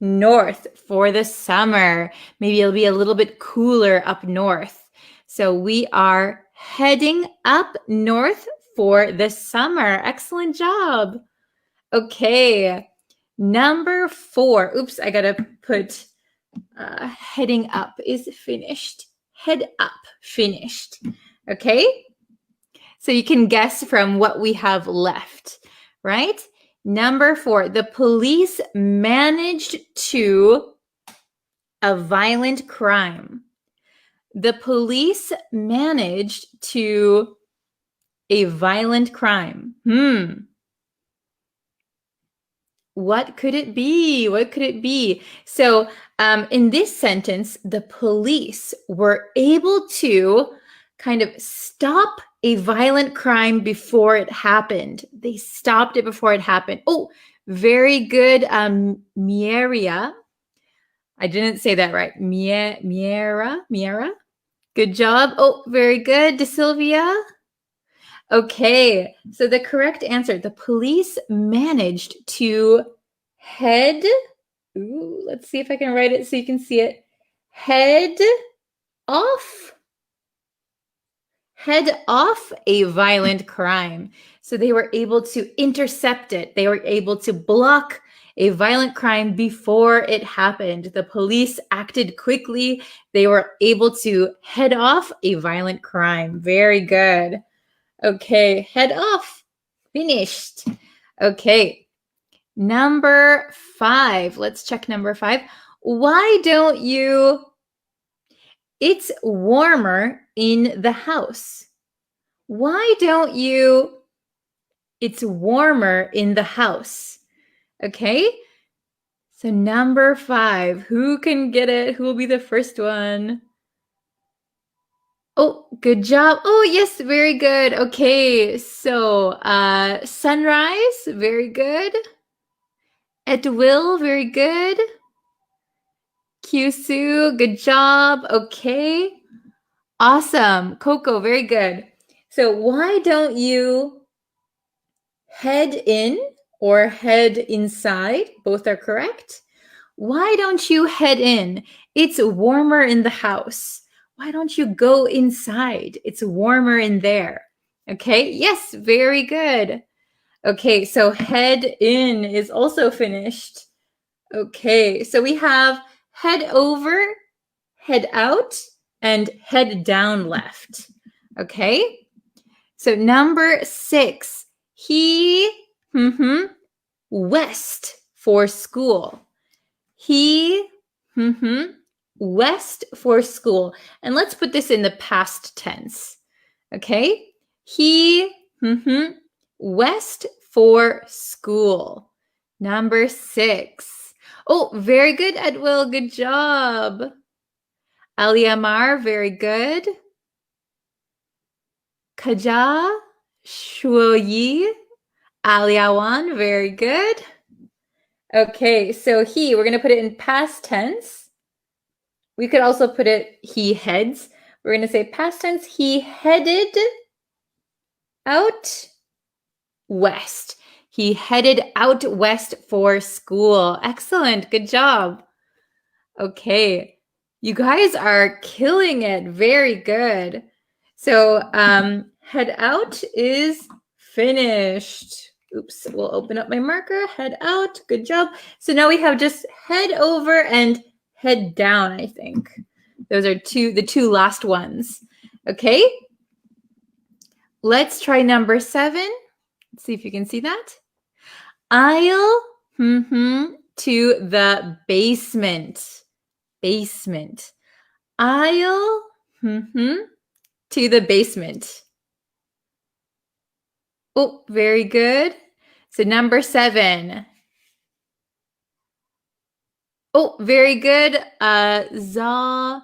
north for the summer. Maybe it'll be a little bit cooler up north. So we are heading up north for the summer. Excellent job. Okay. Number 4. Oops, I gotta put heading up is finished. Head up, finished. Okay? So you can guess from what we have left, right? Number 4, the police managed to a violent crime. The police managed to a violent crime. What could it be? What could it be? So in this sentence, the police were able to kind of stop a violent crime before it happened. They stopped it before it happened. Oh, very good, Mieria. I didn't say that right. Miera. Good job. Oh, very good, De Silvia. Okay, so the correct answer, the police managed to head, let's see if I can write it so you can see it, head off a violent crime. So they were able to intercept it. They were able to block a violent crime before it happened. The police acted quickly. They were able to head off a violent crime. Very good. Okay, head off. Finished. Okay, number 5. Let's check number 5. Why don't you... It's warmer in the house. Why don't you... It's warmer in the house. Okay, so number 5. Who can get it? Who will be the first one? Oh, good job. Oh, yes, very good. Okay, so sunrise, very good. At will, very good. Kyusu, good job. Okay, awesome. Coco, very good. So why don't you head in or head inside? Both are correct. Why don't you head in? It's warmer in the house. Why don't you go inside? It's warmer in there. Okay, yes, very good. Okay, so head in is also finished. Okay, so we have head over, head out, and head down left. Okay, so number 6, he, west for school. He, west for school. And let's put this in the past tense. Okay? He, west for school. Number 6. Oh, very good, Edwill. Good job. Aliamar, very good. Kaja, Shuoyi, Aliawan, very good. Okay, so he, we're going to put it in past tense. We could also put it he heads. We're going to say past tense, he headed out west. He headed out west for school. Excellent, good job. Okay, you guys are killing it. Very good. So head out is finished. Oops, we'll open up my marker, head out, good job. So now we have just head over and head down, I think. Those are the two last ones. Okay, let's try number 7. Let's see if you can see that. Aisle to the basement. Basement. Aisle to the basement. Oh, very good. So number 7. Oh, very good. Za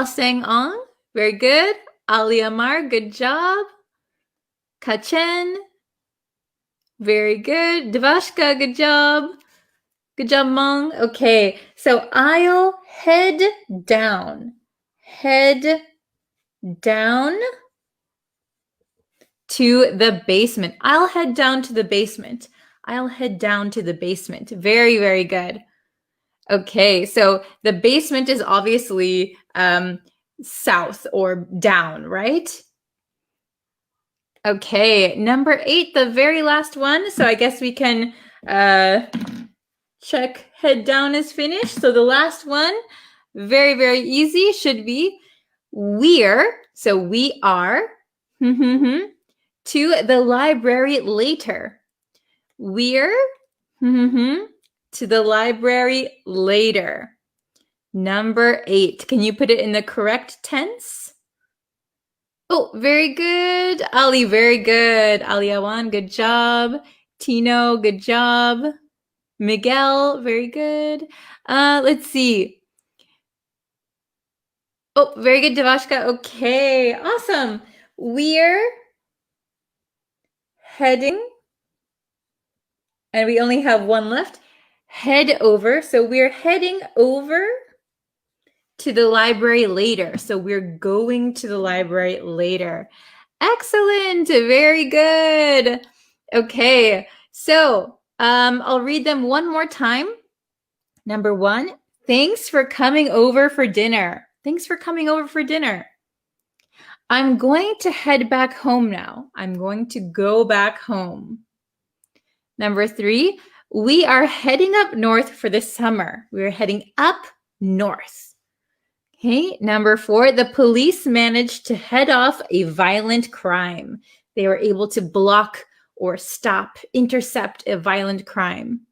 Seng Ong. Very good. Ali Amar, good job. Kachen. Very good. Devashka, good job. Good job, Mong. Okay, so I'll head down. Head down to the basement. I'll head down to the basement. I'll head down to the basement. Very, very good. Okay, so the basement is obviously south or down, right? Okay, number 8, the very last one. So I guess we can check head down is finished. So the last one, very, very easy, should be we're, so we are, to the library later. We're to the library later. Number 8. Can you put it in the correct tense? Oh, very good. Ali, very good. Ali Awan, good job. Tino, good job. Miguel, very good. Let's see. Oh, very good, Devashka. Okay, awesome. We're heading, and we only have one left. Head over. So we're heading over to the library later. So we're going to the library later. Excellent. Very good. Okay. So I'll read them one more time. Number 1, thanks for coming over for dinner. Thanks for coming over for dinner. I'm going to head back home now. I'm going to go back home. Number 3, we are heading up north for the summer. We're heading up north. Okay, number 4, the police managed to head off a violent crime. They were able to block or stop, intercept a violent crime.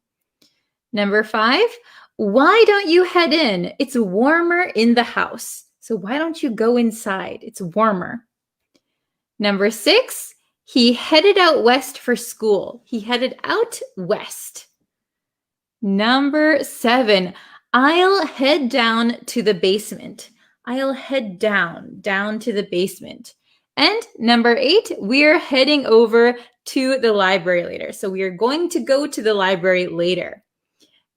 Number 5, why don't you head in? It's warmer in the house. So why don't you go inside? It's warmer. Number 6, he headed out west for school. He headed out west. Number 7, I'll head down to the basement. I'll head down to the basement. And number 8, we're heading over to the library later. So we are going to go to the library later.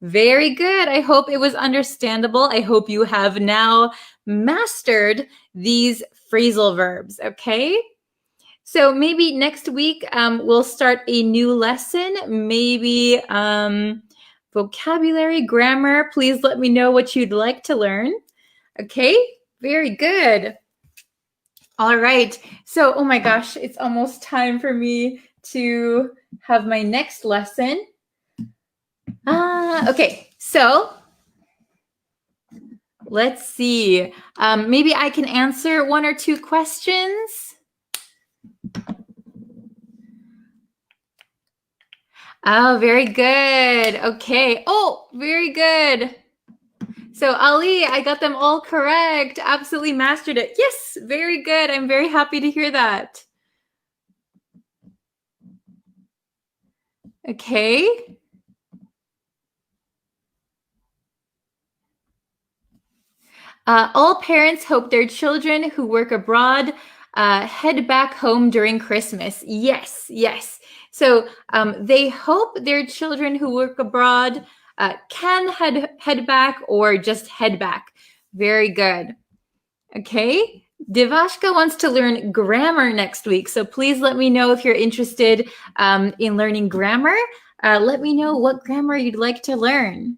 Very good. I hope it was understandable. I hope you have now mastered these phrasal verbs, okay? So maybe next week we'll start a new lesson, maybe vocabulary, grammar. Please let me know what you'd like to learn. Okay, very good. All right, so oh my gosh, it's almost time for me to have my next lesson. Okay, so let's see. Maybe I can answer 1 or 2 questions. Oh, very good. Okay. Oh, very good. So Ali, I got them all correct. Absolutely mastered it. Yes, very good. I'm very happy to hear that. Okay. All parents hope their children who work abroad head back home during Christmas. Yes, yes. So they hope their children who work abroad can head back or just head back. Very good. Okay. Devashka wants to learn grammar next week. So please let me know if you're interested in learning grammar. Let me know what grammar you'd like to learn.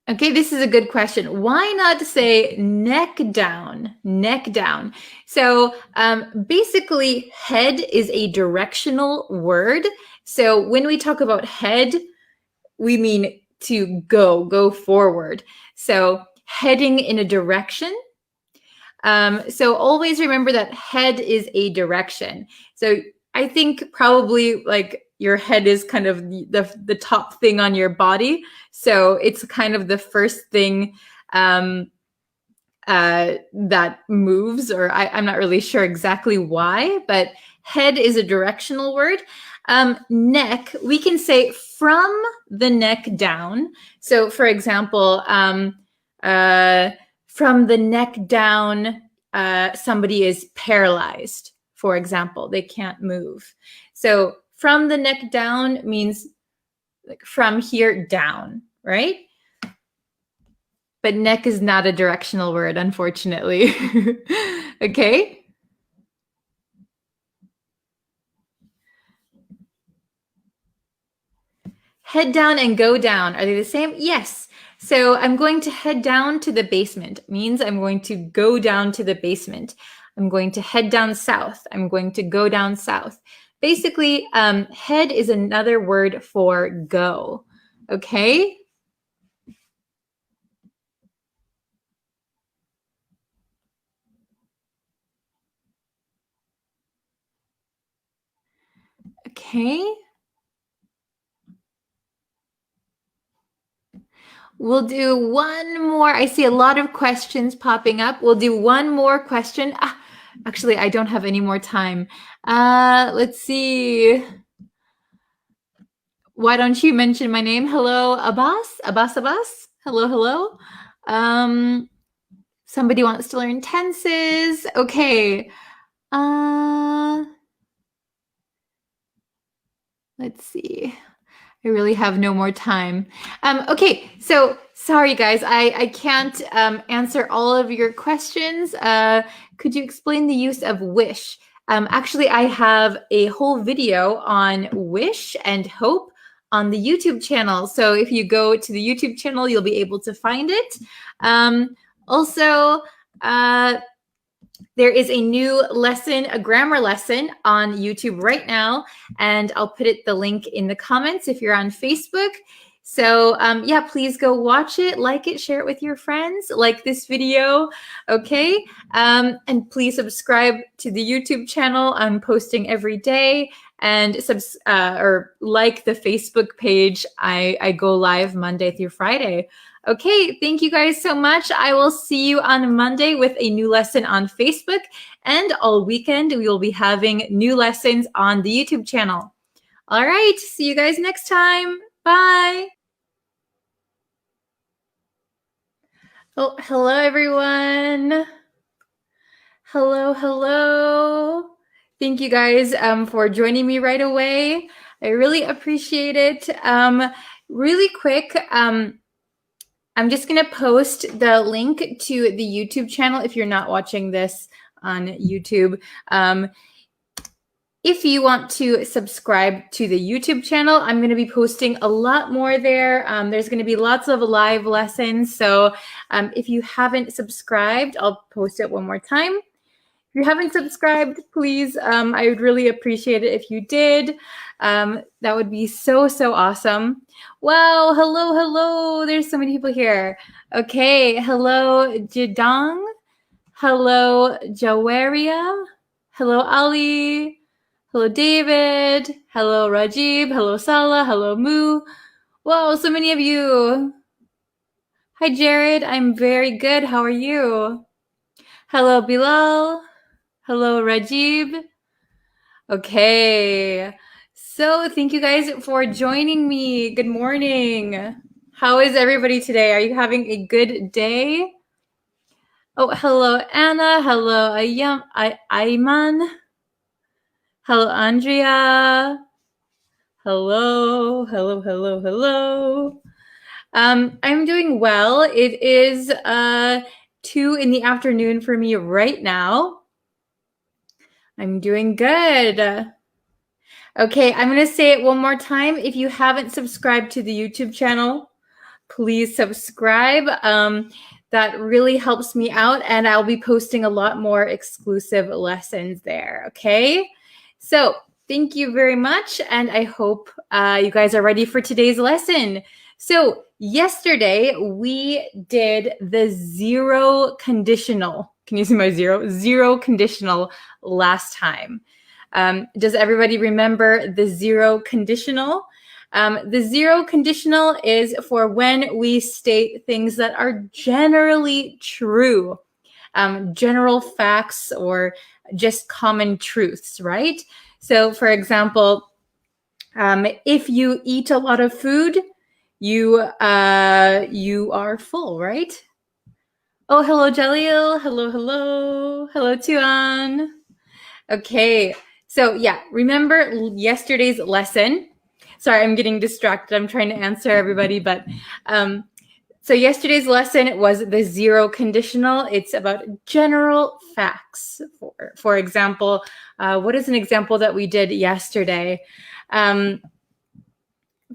Okay, this is a good question. Why not say neck down? Neck down. So basically, head is a directional word. So when we talk about head, we mean to go forward. So heading in a direction. So always remember that head is a direction. So I think probably like your head is kind of the top thing on your body. So it's kind of the first thing that moves, or I'm not really sure exactly why, but Head is a directional word. Neck, we can say from the neck down. So, for example, from the neck down, somebody is paralyzed, for example. They can't move. So, from the neck down means like from here down, right? But neck is not a directional word, unfortunately. Okay? Head down and go down. Are they the same? Yes. So I'm going to head down to the basement. Means I'm going to go down to the basement. I'm going to head down south. I'm going to go down south. Basically, head is another word for go. Okay? Okay. We'll do one more. I see a lot of questions popping up. We'll do one more question. Actually, I don't have any more time. Let's see. Why don't you mention my name? Hello, Abbas? Abbas? Hello, hello. Somebody wants to learn tenses. Okay. Let's see. I really have no more time. Okay, so sorry guys, I can't answer all of your questions. Could you explain the use of wish? Actually, I have a whole video on wish and hope on the YouTube channel. So if you go to the YouTube channel, you'll be able to find it. Also, there is a new lesson, a grammar lesson on YouTube right now, and I'll put the link in the comments if you're on Facebook. So yeah, please go watch it, like it, share it with your friends, like this video, okay? And please subscribe to the YouTube channel. I'm posting every day, and or like the Facebook page. I go live Monday through Friday. Okay, thank you guys so much. I will see you on Monday with a new lesson on Facebook, and all weekend we will be having new lessons on the YouTube channel. All right, see you guys next time. Bye. Oh, hello everyone. Hello, hello. Thank you guys for joining me right away. I really appreciate it. Really quick, I'm just going to post the link to the YouTube channel if you're not watching this on YouTube. If you want to subscribe to the YouTube channel, I'm going to be posting a lot more there. There's going to be lots of live lessons. So if you haven't subscribed, I'll post it one more time. If you haven't subscribed, please, I would really appreciate it if you did. That would be so, so awesome. Wow, hello, hello. There's so many people here. Okay, hello, Jidong. Hello, Jawaria. Hello, Ali. Hello, David. Hello, Rajib. Hello, Salah. Hello, Moo. Wow, so many of you. Hi, Jared. I'm very good. How are you? Hello, Bilal. Hello, Rajib. Okay. So thank you guys for joining me. Good morning. How is everybody today? Are you having a good day? Oh, hello, Anna. Hello, Ayman. Hello, Andrea. Hello, hello, hello, hello. I'm doing well. It is 2 in the afternoon for me right now. I'm doing good. Okay, I'm going to say it one more time. If you haven't subscribed to the YouTube channel, please subscribe. That really helps me out, and I'll be posting a lot more exclusive lessons there, okay? So thank you very much, and I hope you guys are ready for today's lesson. So yesterday, we did the zero conditional. Can you see my zero? Zero conditional last time. Does everybody remember the zero conditional? The zero conditional is for when we state things that are generally true, general facts or just common truths, right? So for example, if you eat a lot of food, you are full, right? Oh, hello, Jalil. Hello, Tuan. Okay, so yeah, remember yesterday's lesson? Sorry, I'm getting distracted. I'm trying to answer everybody, but so yesterday's lesson was the zero conditional. It's about general facts. For example, what is an example that we did yesterday? For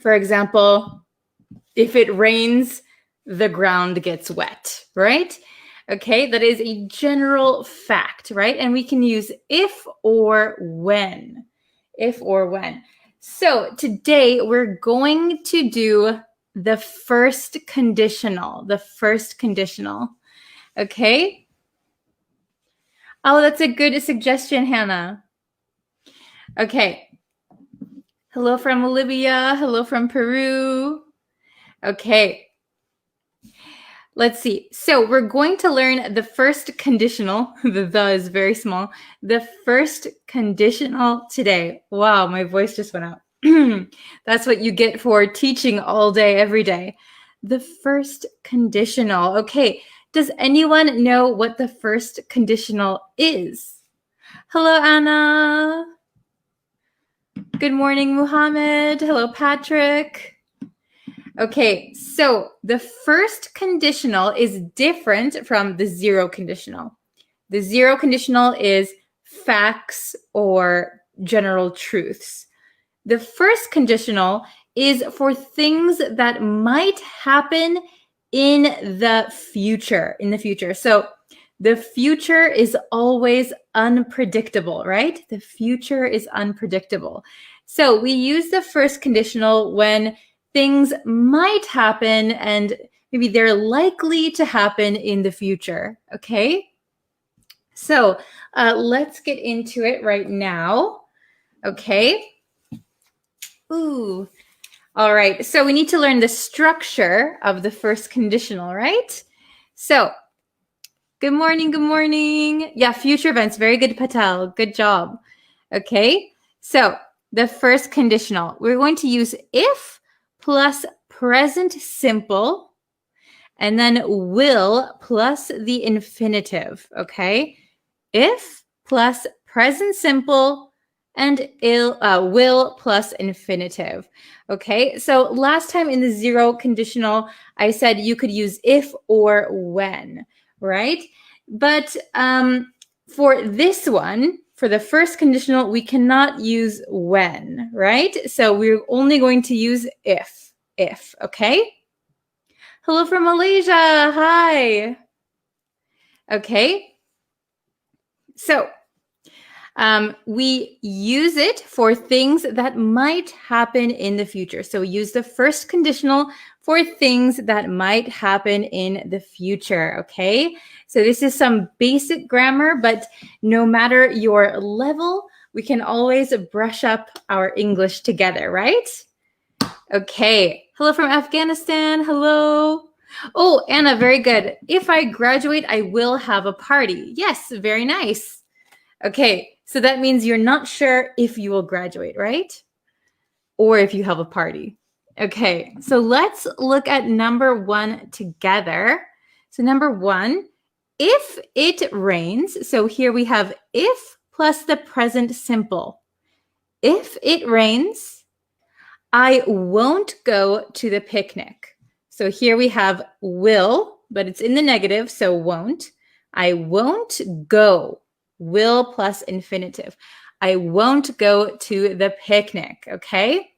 example, if it rains, the ground gets wet, right? Okay, that is a general fact, right? And we can use if or when. If or when. So today we're going to do the first conditional. The first conditional. Okay? Oh, that's a good suggestion, Hannah. Okay. Hello from Libya. Hello from Peru. Okay. Let's see. So we're going to learn the first conditional. The is very small. The first conditional today. Wow, my voice just went out. That's what you get for teaching all day, every day. The first conditional. Okay. Does anyone know what the first conditional is? Hello, Anna. Good morning, Muhammad. Hello, Patrick. Okay, so the first conditional is different from the zero conditional. The zero conditional is facts or general truths. The first conditional is for things that might happen in the future. So the future is always unpredictable, right? The future is unpredictable. So we use the first conditional when things might happen and maybe they're likely to happen in the future, okay? So let's get into it right now, okay? Ooh, all right. So we need to learn the structure of the first conditional, right? So good morning, good morning. Yeah, future events. Very good, Patel. Good job. Okay, so the first conditional, we're going to use if plus present simple, and then will plus the infinitive, okay? If plus present simple and will plus infinitive, okay? So last time in the zero conditional, I said you could use if or when, right? But for this one, for the first conditional, we cannot use when, right? So we're only going to use if, okay? Hello from Malaysia. Hi. Okay. So we use it for things that might happen in the future. So we use the first conditional for things that might happen in the future, okay? So this is some basic grammar, but no matter your level, we can always brush up our English together, right? Okay. Hello from Afghanistan. Hello. Oh, Anna, very good. If I graduate, I will have a party. Yes, very nice. Okay, so that means you're not sure if you will graduate, right? Or if you have a party. Okay, so let's look at number one together. So number one, if it rains. So here we have if plus the present simple. If it rains, I won't go to the picnic. So here we have will, but it's in the negative, so won't. I won't go. Will plus infinitive. I won't go to the picnic, okay?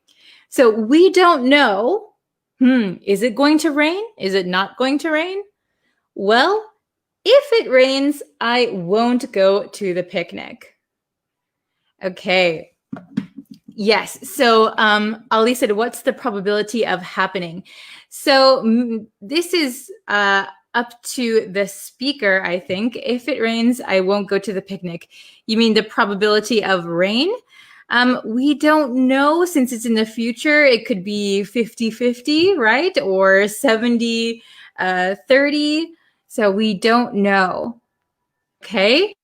So we don't know, is it going to rain? Is it not going to rain? Well, if it rains, I won't go to the picnic. Okay. Yes. So Ali said, what's the probability of happening? So this is up to the speaker, I think. If it rains, I won't go to the picnic. You mean the probability of rain? We don't know, since it's in the future. It could be 50-50, right? Or 70-30. So we don't know. Okay.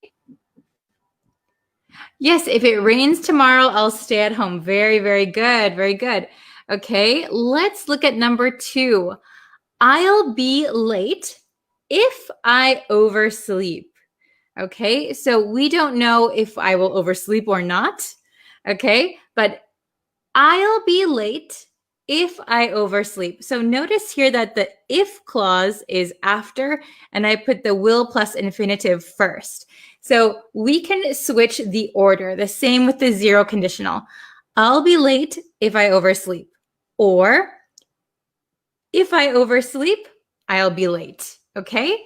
Yes, if it rains tomorrow, I'll stay at home. Very, very good. Very good. Okay, let's look at number 2. I'll be late if I oversleep. Okay, so we don't know if I will oversleep or not. Okay, but I'll be late if I oversleep. So notice here that the if clause is after, and I put the will plus infinitive first. So we can switch the order, the same with the zero conditional. I'll be late if I oversleep. Or if I oversleep, I'll be late. Okay?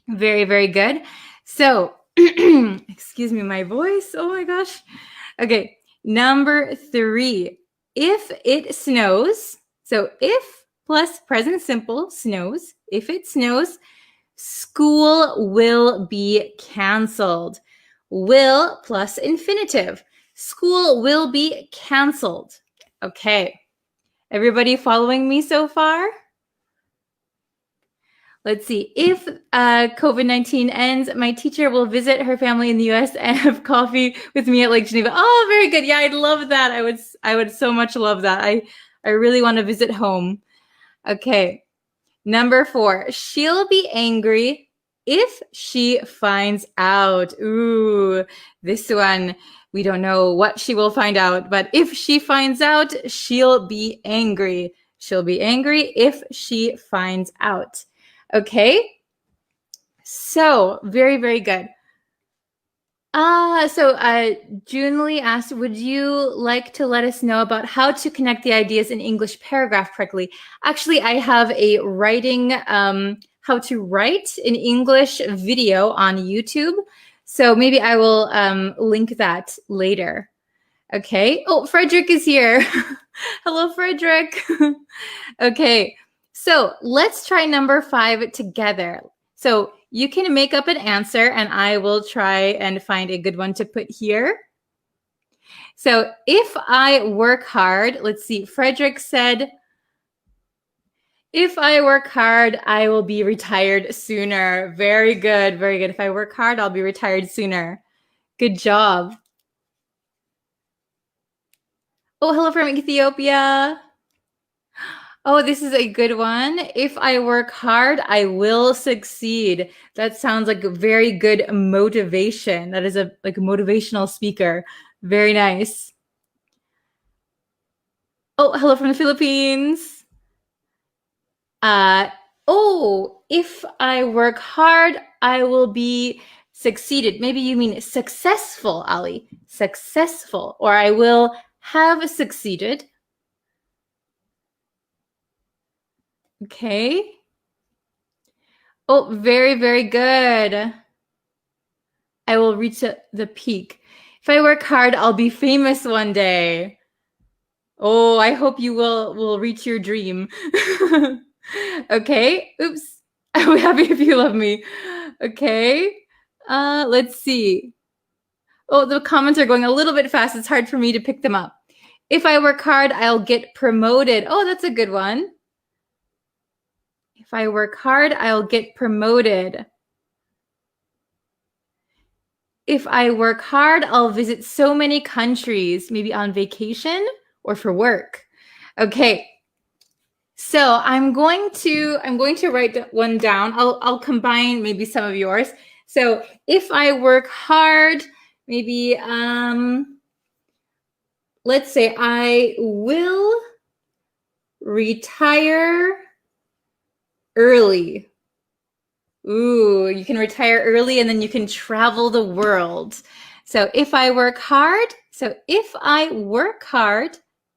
Very, very good. So, excuse me, my voice. Oh my gosh. Okay, number 3. If it snows, so if plus present simple snows, if it snows, school will be canceled. Will plus infinitive. School will be canceled. Okay. Everybody following me so far? Let's see. If COVID-19 ends, my teacher will visit her family in the US and have coffee with me at Lake Geneva. Oh, very good. Yeah, I'd love that. I would so much love that. I really want to visit home. Okay. Number 4. She'll be angry if she finds out. Ooh, this one, we don't know what she will find out, but if she finds out, she'll be angry. She'll be angry if she finds out. Okay, so very, very good. Junlie asked, would you like to let us know about how to connect the ideas in English paragraph correctly? Actually, I have a writing, how to write in English video on YouTube. So maybe I will link that later. Okay. Oh, Frederick is here. Hello, Frederick. Okay. So let's try number 5 together. So you can make up an answer and I will try and find a good one to put here. So if I work hard, let's see, Frederick said, if I work hard, I will be retired sooner. Very good, very good. If I work hard, I'll be retired sooner. Good job. Oh, hello from Ethiopia. Oh, this is a good one. If I work hard, I will succeed. That sounds like a very good motivation. That is a motivational speaker. Very nice. Oh, hello from the Philippines. If I work hard, I will be succeeded. Maybe you mean successful, Ali. Successful. Or I will have succeeded. Okay. Oh, very, very good. I will reach the peak. If I work hard, I'll be famous one day. Oh, I hope you will reach your dream. Okay. Oops. I'm happy if you love me. Okay. Let's see. Oh, the comments are going a little bit fast. It's hard for me to pick them up. If I work hard, I'll get promoted. Oh, that's a good one. If I work hard, I'll get promoted. If I work hard, I'll visit so many countries, maybe on vacation or for work. Okay. So I'm going to write one down. I'll combine maybe some of yours. So if I work hard, maybe let's say I will retire early. Ooh, you can retire early and then you can travel the world. So if I work hard,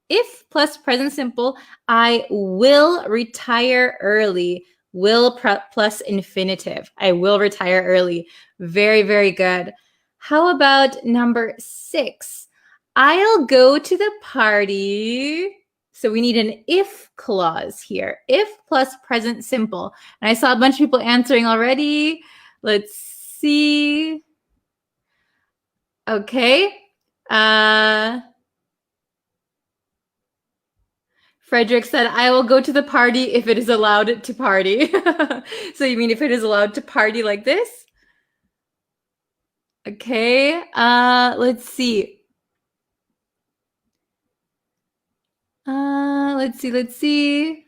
if plus present simple, I will retire early. Will plus infinitive. I will retire early. Very, very good. How about number 6? I'll go to the party. So we need an if clause here. If plus present simple. And I saw a bunch of people answering already. Let's see. Okay. Frederick said, I will go to the party if it is allowed to party. So you mean if it is allowed to party like this? Okay, let's see. Let's see.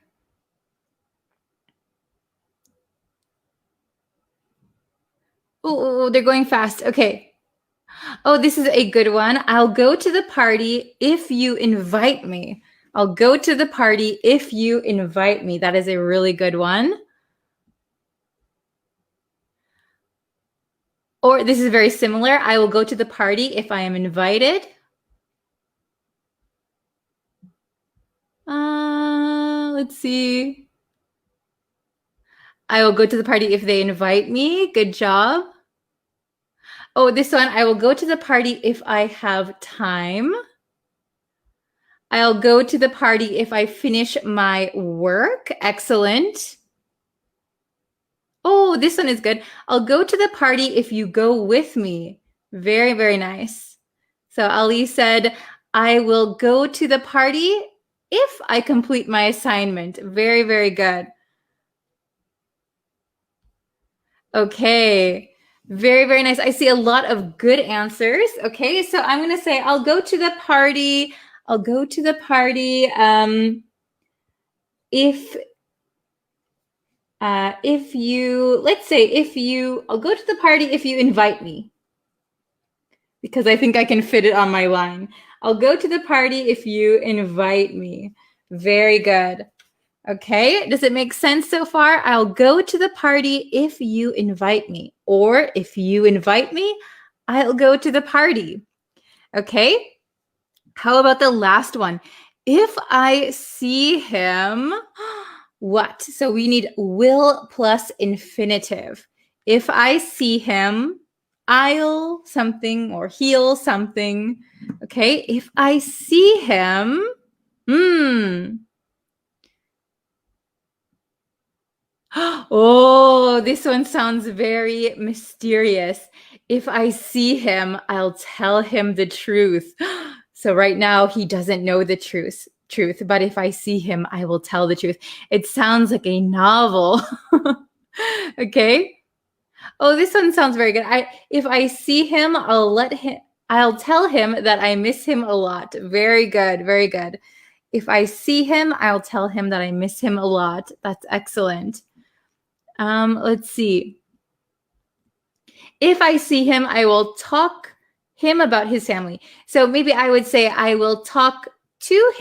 Oh, they're going fast. Okay. Oh, this is a good one. I'll go to the party if you invite me. I'll go to the party if you invite me. That is a really good one. Or this is very similar. I will go to the party if I am invited. Let's see. I will go to the party if they invite me. Good job. Oh, this one. I will go to the party if I have time. I'll go to the party if I finish my work. Excellent. Oh, this one is good. I'll go to the party if you go with me. Very, very nice. So Ali said, I will go to the party if I complete my assignment. Very, very good. Okay. Very, very nice. I see a lot of good answers. Okay, so I'm going to say, I'll go to the party. I'll go to the party if you, let's say, I'll go to the party if you invite me, because I think I can fit it on my line. I'll go to the party if you invite me. Very good. Okay, does it make sense so far? I'll go to the party if you invite me. Or if you invite me, I'll go to the party. Okay, how about the last one? If I see him, what? So we need will plus infinitive. If I see him, I'll something or he'll something. Okay, if I see him, Oh, this one sounds very mysterious. If I see him, I'll tell him the truth. So right now he doesn't know the truth, but if I see him, I will tell the truth. It sounds like a novel. Okay. Oh, this one sounds very good. If I see him, I'll tell him that I miss him a lot. Very good. Very good. If I see him, I'll tell him that I miss him a lot. That's excellent. Let's see. If I see him, I will talk him about his family. So maybe I would say I will talk to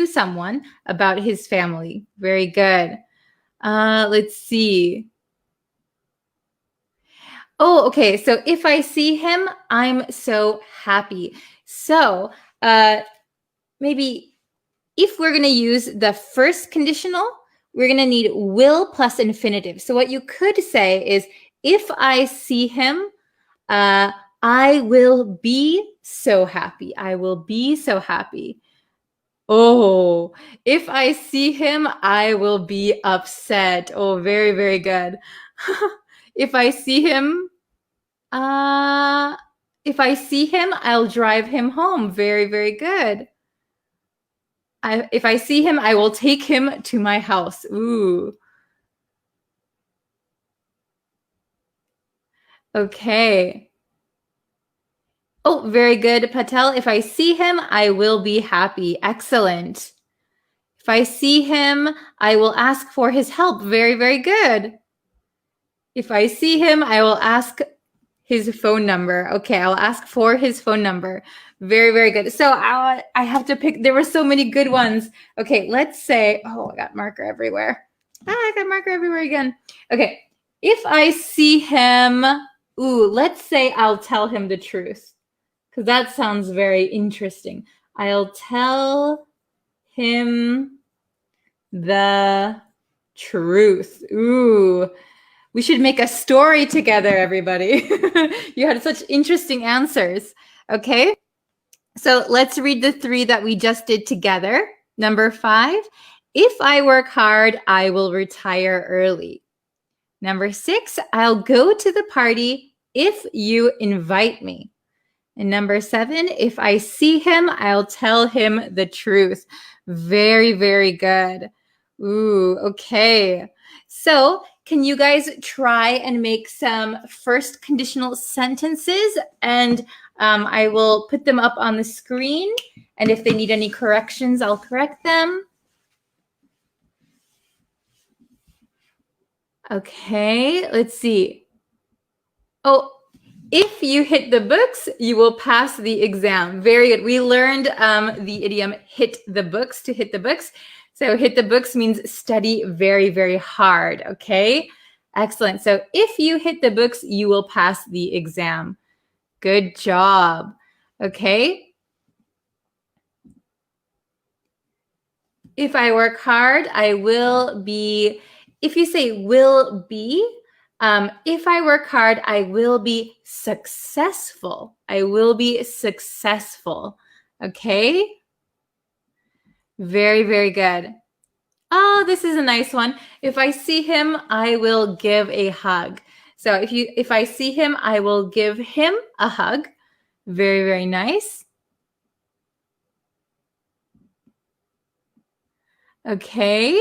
someone about his family. Very good. Let's see. Oh, okay. So if I see him, I'm so happy. So maybe if we're going to use the first conditional, we're going to need will plus infinitive. So what you could say is, if I see him, I will be so happy. I will be so happy. Oh, if I see him, I will be upset. Oh, very, very good. If I see him, I'll drive him home. Very, very good. If I see him, I will take him to my house. Ooh. Okay. Oh, very good, Patel. If I see him, I will be happy. Excellent. If I see him, I will ask for his help. Very, very good. If I see him, I will ask his phone number. Okay, I'll ask for his phone number. Very, very good. So I have to pick. There were so many good ones. Okay, let's say, oh, I got marker everywhere. I got marker everywhere again. Okay, if I see him, let's say I'll tell him the truth, because that sounds very interesting. I'll tell him the truth. Ooh, we should make a story together, everybody. You had such interesting answers. Okay, so let's read the three that we just did together. Number 5, if I work hard, I will retire early. Number 6, I'll go to the party if you invite me. And number 7, if I see him, I'll tell him the truth. Very, very good. Ooh, okay. So can you guys try and make some first conditional sentences? And I will put them up on the screen. And if they need any corrections, I'll correct them. Okay, let's see. Oh, if you hit the books, you will pass the exam. Very good. We learned the idiom hit the books, to hit the books. So hit the books means study very, very hard. Okay, excellent. So if you hit the books, you will pass the exam. Good job. Okay. If I work hard, I will be. If you say will be, if I work hard, I will be successful. I will be successful. Okay? Very, very good. Oh, this is a nice one. If I see him, I will give a hug. So if I see him, I will give him a hug. Very, very nice. Okay.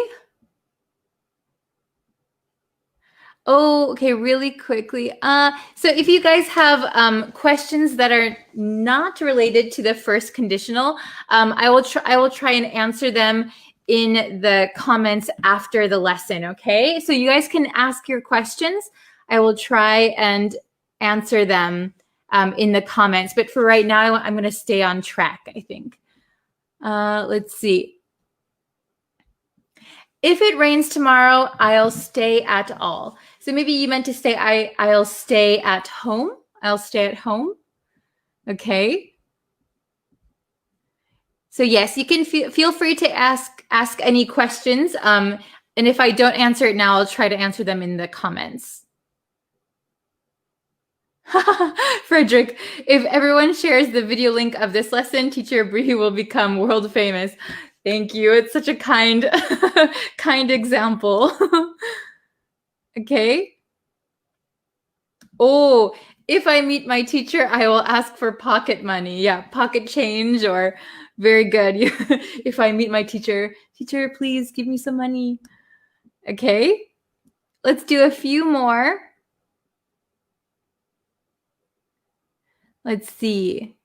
Oh, okay, really quickly. So if you guys have questions that are not related to the first conditional, I will try and answer them in the comments after the lesson, okay? So you guys can ask your questions. I will try and answer them in the comments. But for right now, I'm going to stay on track, I think. Let's see. If it rains tomorrow, I'll stay at all. So maybe you meant to say I'll stay at home. I'll stay at home. Okay. So yes, you can feel free to ask any questions. And if I don't answer it now, I'll try to answer them in the comments. Frederick, if everyone shares the video link of this lesson, Teacher Bree will become world famous. Thank you. It's such a kind, kind example. Okay. Oh, if I meet my teacher, I will ask for pocket money. Yeah, pocket change, or very good. If I meet my teacher, teacher, please give me some money. Okay. Let's do a few more. Let's see.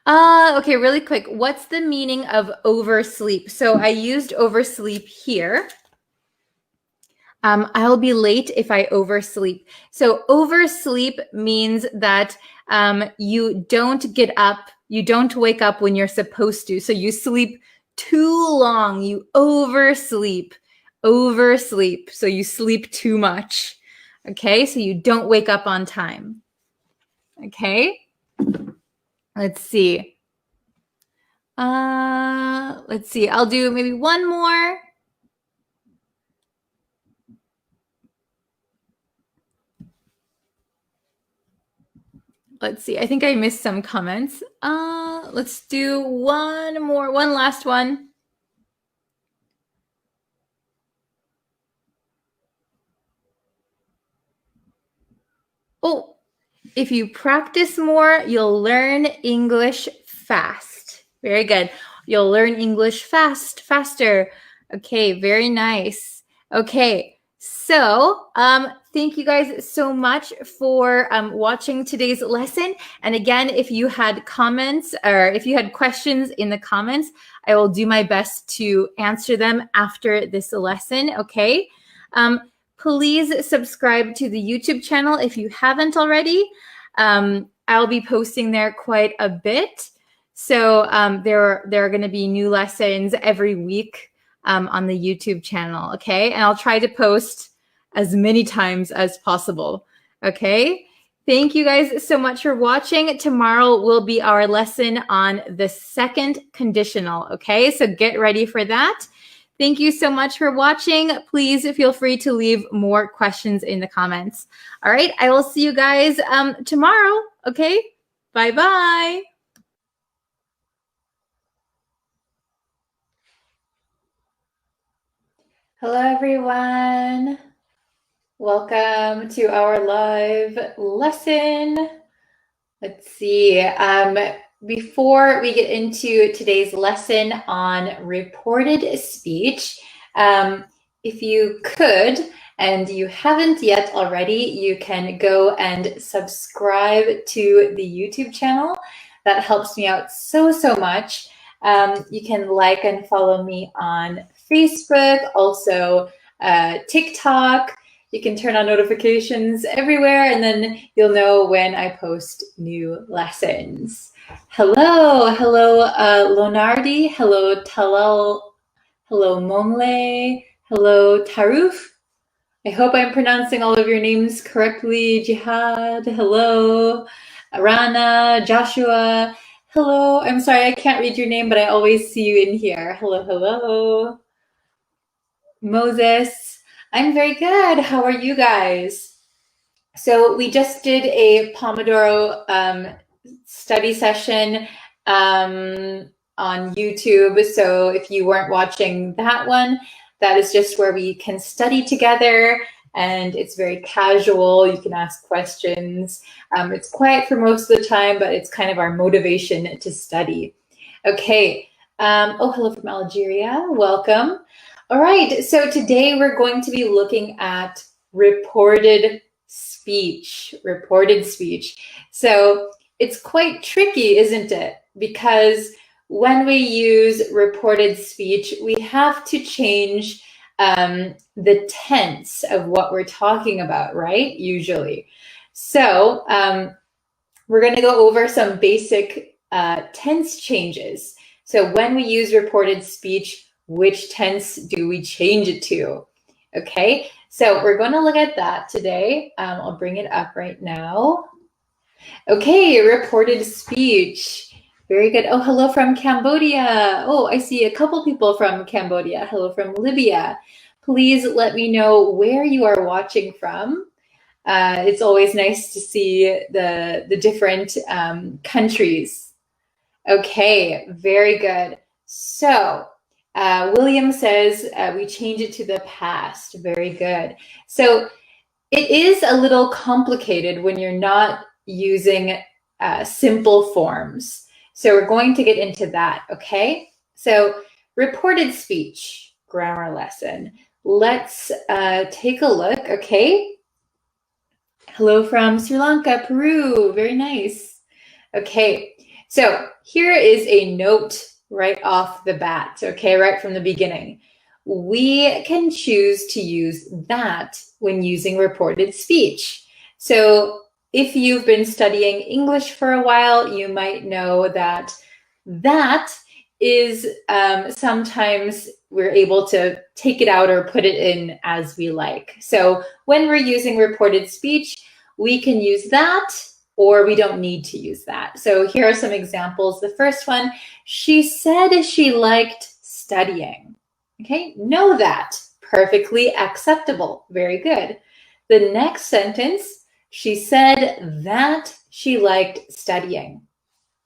Okay, really quick. What's the meaning of oversleep? So I used oversleep here. I'll be late if I oversleep. So oversleep means that you don't get up, you don't wake up when you're supposed to. So you sleep too long, you oversleep, oversleep. So you sleep too much. Okay, so you don't wake up on time. Okay, let's see. Let's see. I'll do maybe one more. Let's see. I think I missed some comments. Let's do one more, one last one. Oh, if you practice more, you'll learn English fast. Very good. You'll learn English faster. Okay, very nice. Okay, so thank you guys so much for watching today's lesson. And again, if you had comments or if you had questions in the comments, I will do my best to answer them after this lesson, okay? Please subscribe to the YouTube channel if you haven't already. I'll be posting there quite a bit. So there are going to be new lessons every week on the YouTube channel, okay? And I'll try to post as many times as possible, okay? Thank you guys so much for watching. Tomorrow will be our lesson on the second conditional, okay? So get ready for that. Thank you so much for watching. Please feel free to leave more questions in the comments. All right, I will see you guys tomorrow, okay? Bye-bye. Hello, everyone. Welcome to our live lesson. Let's see. Before we get into today's lesson on reported speech, if you could, and you haven't yet already, you can go and subscribe to the YouTube channel. That helps me out so much. You can like and follow me on Facebook, also TikTok. You can turn on notifications everywhere, and then you'll know when I post new lessons. Hello, Lonardi. Hello, Talal. Hello, Momle. Hello, Taruf. I hope I'm pronouncing all of your names correctly. Jihad. Hello, Rana, Joshua. Hello. I'm sorry, I can't read your name, but I always see you in here. Hello. Moses. I'm very good. How are you guys? So we just did a Pomodoro study session on YouTube. So if you weren't watching that one, that is just where we can study together, and it's very casual. You can ask questions. It's quiet for most of the time, but it's kind of our motivation to study. Okay. Oh, hello from Algeria. Welcome. All right. So today we're going to be looking at reported speech. So it's quite tricky, isn't it? Because when we use reported speech, we have to change the tense of what we're talking about, right? Usually. So we're going to go over some basic tense changes. So when we use reported speech, which tense do we change it to? Okay, so we're going to look at that today. I'll bring it up right now. Okay, reported speech. Very good. Oh, hello from Cambodia. Oh, I see a couple people from Cambodia. Hello from Libya. Please let me know where you are watching from. It's always nice to see the different countries. Okay, very good. So William says we change it to the past. Very good. So it is a little complicated when you're not using simple forms. So we're going to get into that, okay? So reported speech, grammar lesson. Let's take a look, okay? Hello from Sri Lanka, Peru. Very nice. Okay, so here is a note right off the bat, okay, right from the beginning. We can choose to use that when using reported speech. So if you've been studying English for a while, you might know that that is sometimes we're able to take it out or put it in as we like. So when we're using reported speech, we can use that or we don't need to use that. So here are some examples. The first one, she said she liked studying. Okay, know that. Perfectly acceptable. Very good. The next sentence, she said that she liked studying.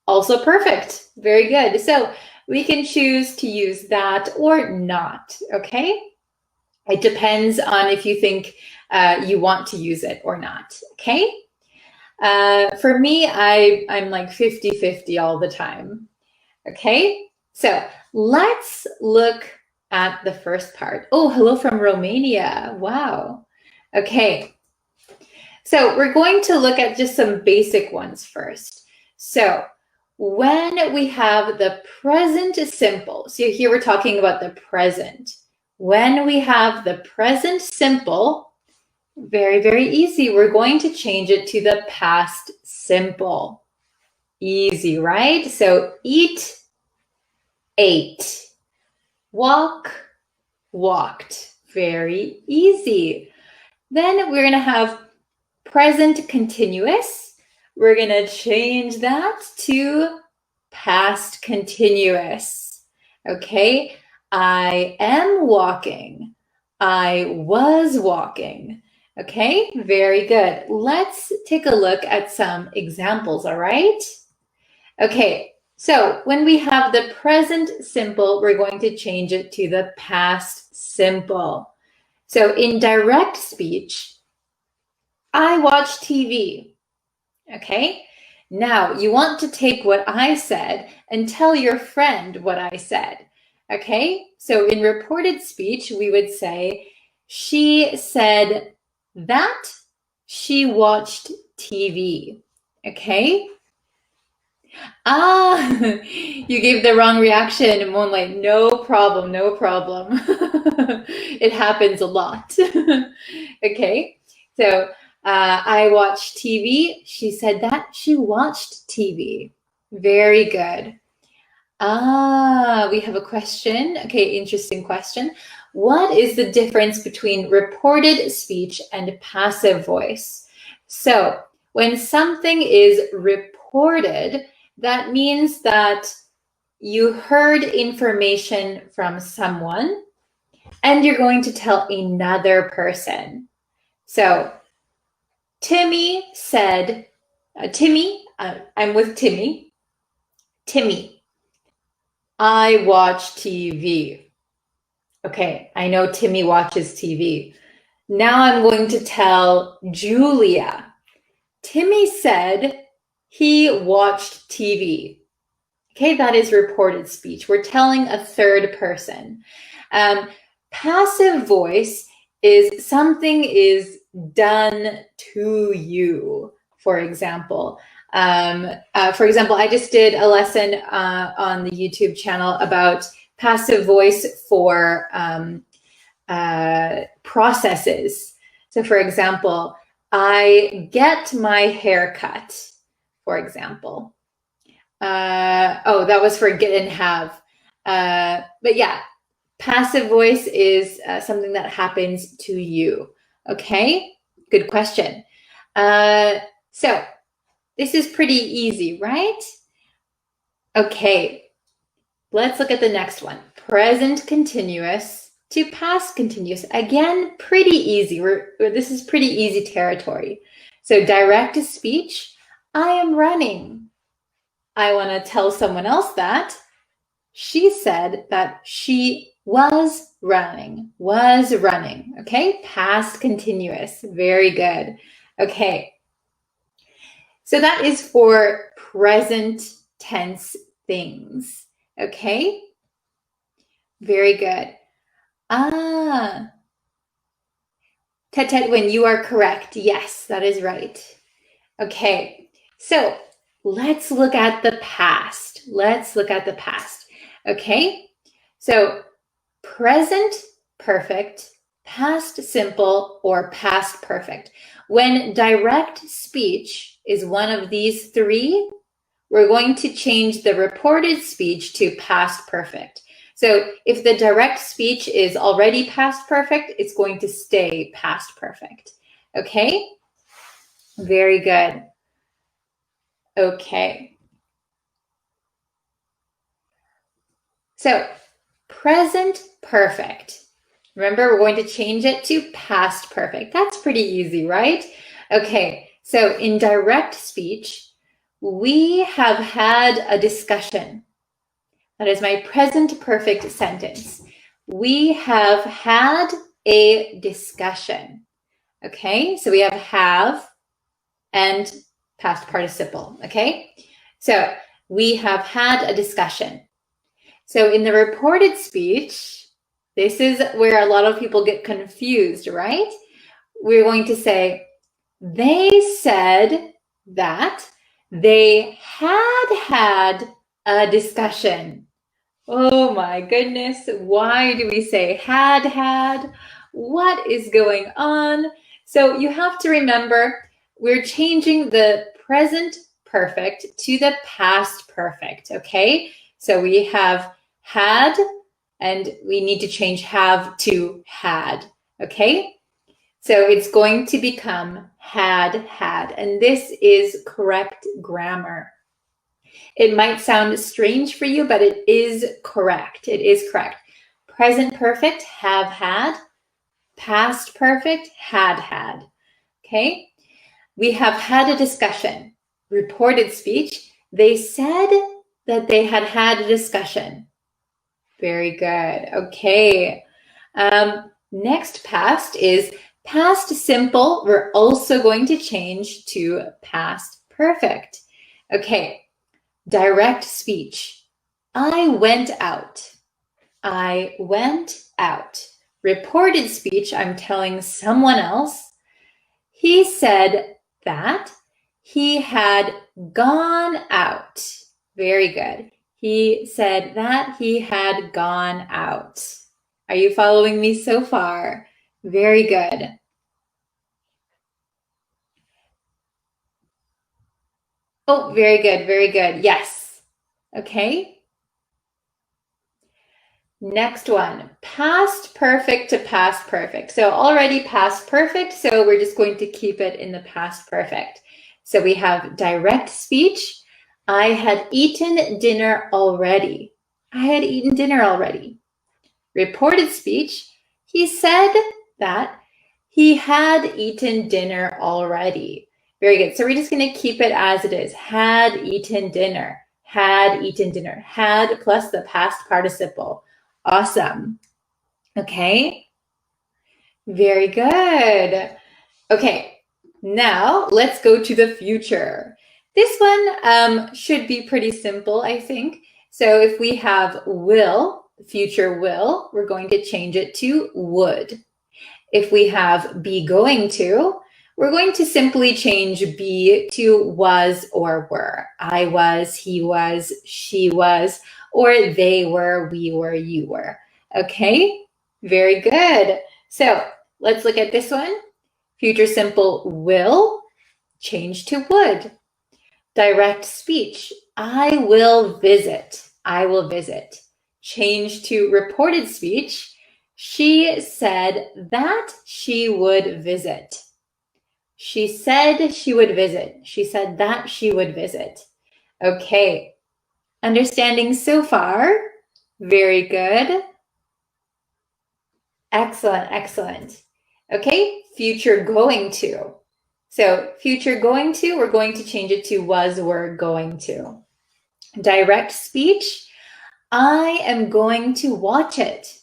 Also perfect. Very good. So we can choose to use that or not, okay? It depends on if you think you want to use it or not, okay? For me, I'm like 50-50 all the time, okay? So let's look at the first part. Oh, hello from Romania. Wow. Okay. So we're going to look at just some basic ones first. So when we have the present simple, so here we're talking about the present. When we have the present simple, very easy. We're going to change it to the past simple. Easy, right? So eat, ate. Walk, walked. Very easy. Then we're going to have present continuous. We're going to change that to past continuous. Okay, I am walking. I was walking. Okay, very good. Let's take a look at some examples, all right? Okay, so when we have the present simple, we're going to change it to the past simple. So in direct speech, I watch TV. Okay, now you want to take what I said and tell your friend what I said. Okay, so in reported speech, we would say, She said that she watched TV. Okay? Ah, you gave the wrong reaction, Moonlight. No problem, no problem. It happens a lot. Okay, so I watched TV. She said that she watched TV. Very good. Ah, we have a question. Okay, interesting question. What is the difference between reported speech and passive voice? So, when something is reported, that means that you heard information from someone and you're going to tell another person. So, Timmy said, I'm with Timmy. Timmy, I watch TV. Okay, I know Timmy watches TV. Now I'm going to tell Julia. Timmy said he watched TV. Okay, that is reported speech. We're telling a third person. Passive voice is something is done to you, for example. I just did a lesson on the YouTube channel about passive voice for processes. So for example, I get my hair cut, for example. That was for get and have. But yeah, passive voice is something that happens to you. Okay, good question. So this is pretty easy, right? Okay, let's look at the next one. Present continuous to past continuous. Again, pretty easy. This is pretty easy territory. So direct speech, I am running. I want to tell someone else that. She said that she was running. Okay, past continuous. Very good. Okay. So that is for present tense things. Okay? Very good. Tet, when you are correct. Yes, that is right. Okay, so let's look at the past. Okay, so present perfect, past simple, or past perfect. When direct speech is one of these three, we're going to change the reported speech to past perfect. So if the direct speech is already past perfect, it's going to stay past perfect. Okay? Very good. Okay. So present perfect. Remember, we're going to change it to past perfect. That's pretty easy, right? Okay, so in direct speech, we have had a discussion. That is my present perfect sentence. We have had a discussion. Okay, so we have and past participle. Okay, so we have had a discussion. So in the reported speech, this is where a lot of people get confused, right? We're going to say, they said that they had a discussion. Oh my goodness, why do we say had? What is going on? So you have to remember, we're changing the present perfect to the past perfect, okay? So we have had, and we need to change have to had, okay? So it's going to become had, and this is correct grammar. It might sound strange for you, but it is correct. Present perfect, have had. Past perfect, had. Okay? We have had a discussion. Reported speech, they said that they had a discussion. Very good. Okay. Next past is past simple. We're also going to change to past perfect. Okay. Direct speech. I went out. Reported speech, I'm telling someone else. He said that he had gone out. Very good. He said that he had gone out. Are you following me so far? Very good. Oh, very good, very good. Yes. Okay. Next one, past perfect to past perfect. So already past perfect, so we're just going to keep it in the past perfect. So we have direct speech. I had eaten dinner already. I had eaten dinner already. Reported speech, he said that he had eaten dinner already. Very good. So we're just going to keep it as it is. Had eaten dinner. Had eaten dinner. Had plus the past participle. Awesome. Okay. Very good. Okay. Now let's go to the future. This one should be pretty simple, I think. So if we have will, future will, we're going to change it to would. If we have be going to, we're going to simply change be to was or were. I was, he was, she was, or they were, we were, you were. Okay, very good. So let's look at this one. Future simple will, change to would. Direct speech, I will visit. I will visit. Change to reported speech, she said that she would visit. She said she would visit. She said that she would visit. Okay. Understanding so far? Very good. Excellent, excellent. Okay, future going to. So future going to, we're going to change it to was, were, going to. Direct speech, I am going to watch it.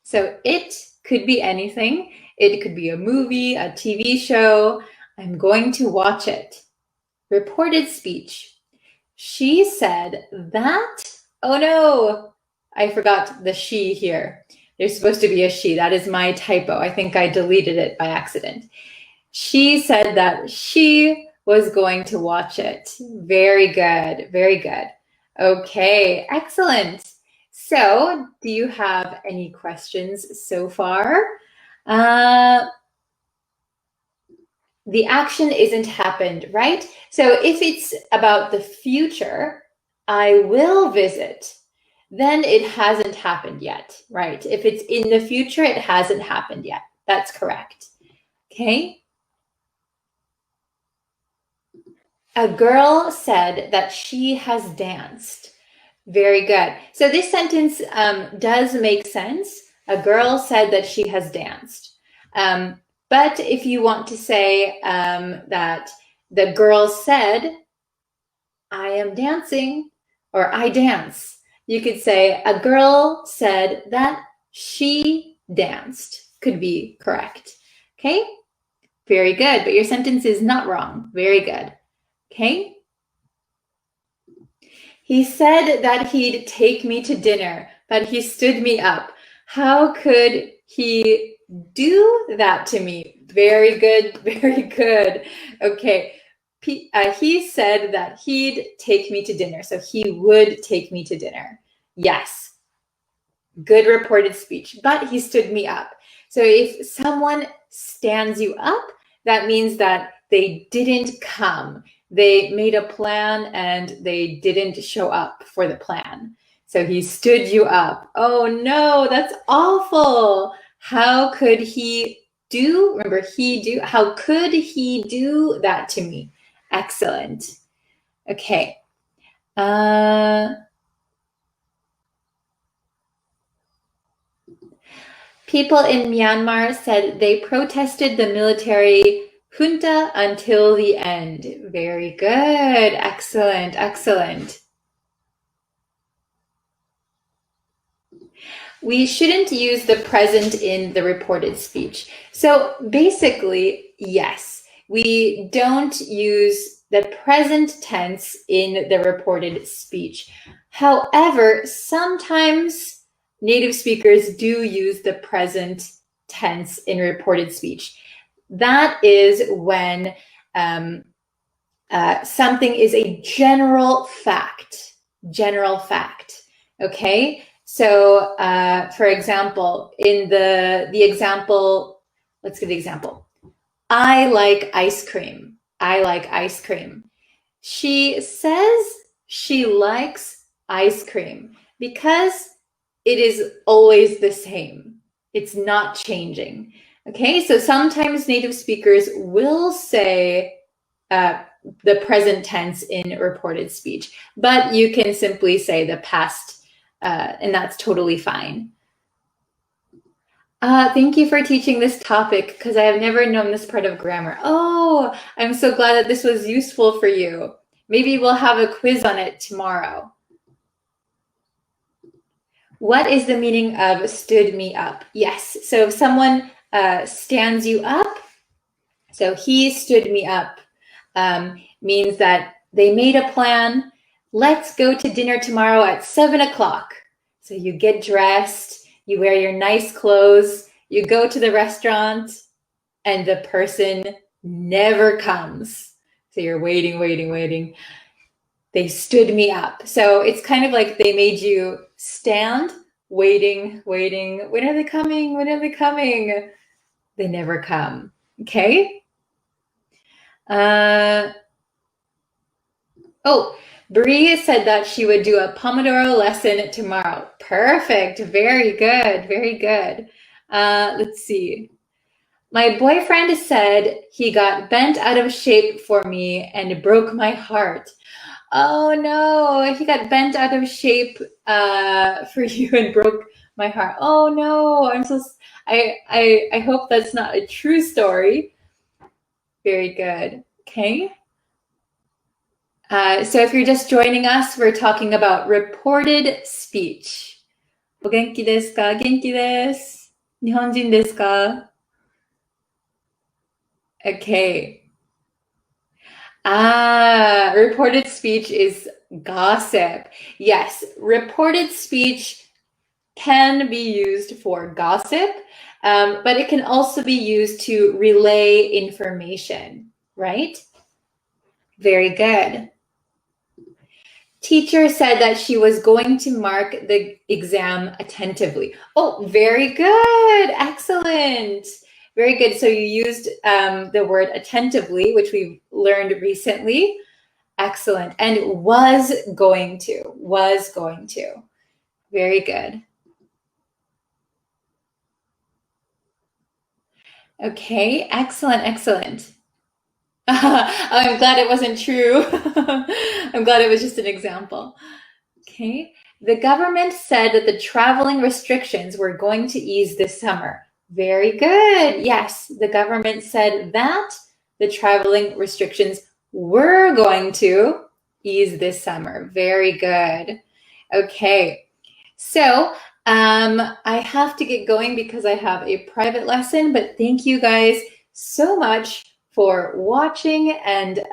So it could be anything. It could be a movie, a TV show. I'm going to watch it. Reported speech. She said that, oh no, I forgot the she here. There's supposed to be a she. That is my typo. I think I deleted it by accident. She said that she was going to watch it. Very good, very good. Okay, excellent. So, do you have any questions so far? The action isn't happened, right? So if it's about the future, I will visit, then it hasn't happened yet, right? If it's in the future, it hasn't happened yet. That's correct. Okay. A girl said that she has danced. Very good. So this sentence does make sense. A girl said that she has danced. But if you want to say that the girl said, I am dancing, or I dance, you could say a girl said that she danced. Could be correct. Okay? Very good. But your sentence is not wrong. Very good. Okay? He said that he'd take me to dinner, but he stood me up. How could he do that to me? Very good, very good. Okay, he said that he'd take me to dinner, so he would take me to dinner. Yes, good reported speech, but he stood me up. So if someone stands you up, that means that they didn't come. They made a plan and they didn't show up for the plan. So he stood you up. Oh no, that's awful. How could he do? Remember, he do. How could he do that to me? Excellent. Okay. People in Myanmar said they protested the military junta until the end. Very good. Excellent. Excellent. We shouldn't use the present in the reported speech. So basically, yes, we don't use the present tense in the reported speech. However, sometimes native speakers do use the present tense in reported speech. That is when something is a general fact. General fact. Okay? So, for example, in the example, let's give the example. I like ice cream. I like ice cream. She says she likes ice cream because it is always the same. It's not changing. Okay, so sometimes native speakers will say the present tense in reported speech, but you can simply say the past, and that's totally fine. Thank you for teaching this topic because I have never known this part of grammar. Oh, I'm so glad that this was useful for you. Maybe we'll have a quiz on it tomorrow. What is the meaning of stood me up? Yes, so if someone stands you up, so he stood me up, means that they made a plan. Let's go to dinner tomorrow at 7 o'clock. So you get dressed, you wear your nice clothes, you go to the restaurant, and the person never comes. So you're waiting, waiting, waiting. They stood me up. So it's kind of like they made you stand, waiting, waiting. When are they coming? When are they coming? They never come. Okay? Oh, Bree said that she would do a Pomodoro lesson tomorrow. Perfect. Very good. Very good. Let's see. My boyfriend said he got bent out of shape for me and broke my heart. Oh no, he got bent out of shape for you and broke my heart. Oh no, I hope that's not a true story. Very good. Okay. So if you're just joining us, we're talking about reported speech. お元気ですか?元気です。日本人ですか? Okay. Reported speech is gossip. Yes, reported speech can be used for gossip, but it can also be used to relay information, right? Very good. Teacher said that she was going to mark the exam attentively. Oh, very good. Excellent. Very good. So you used the word attentively, which we've learned recently. Excellent. And was going to. Was going to. Very good. Okay. Excellent. Excellent. I'm glad it wasn't true. I'm glad it was just an example. Okay. The government said that the traveling restrictions were going to ease this summer. Very good. Yes, the government said that the traveling restrictions were going to ease this summer. Very good. Okay. So I have to get going because I have a private lesson, but thank you guys so much for watching and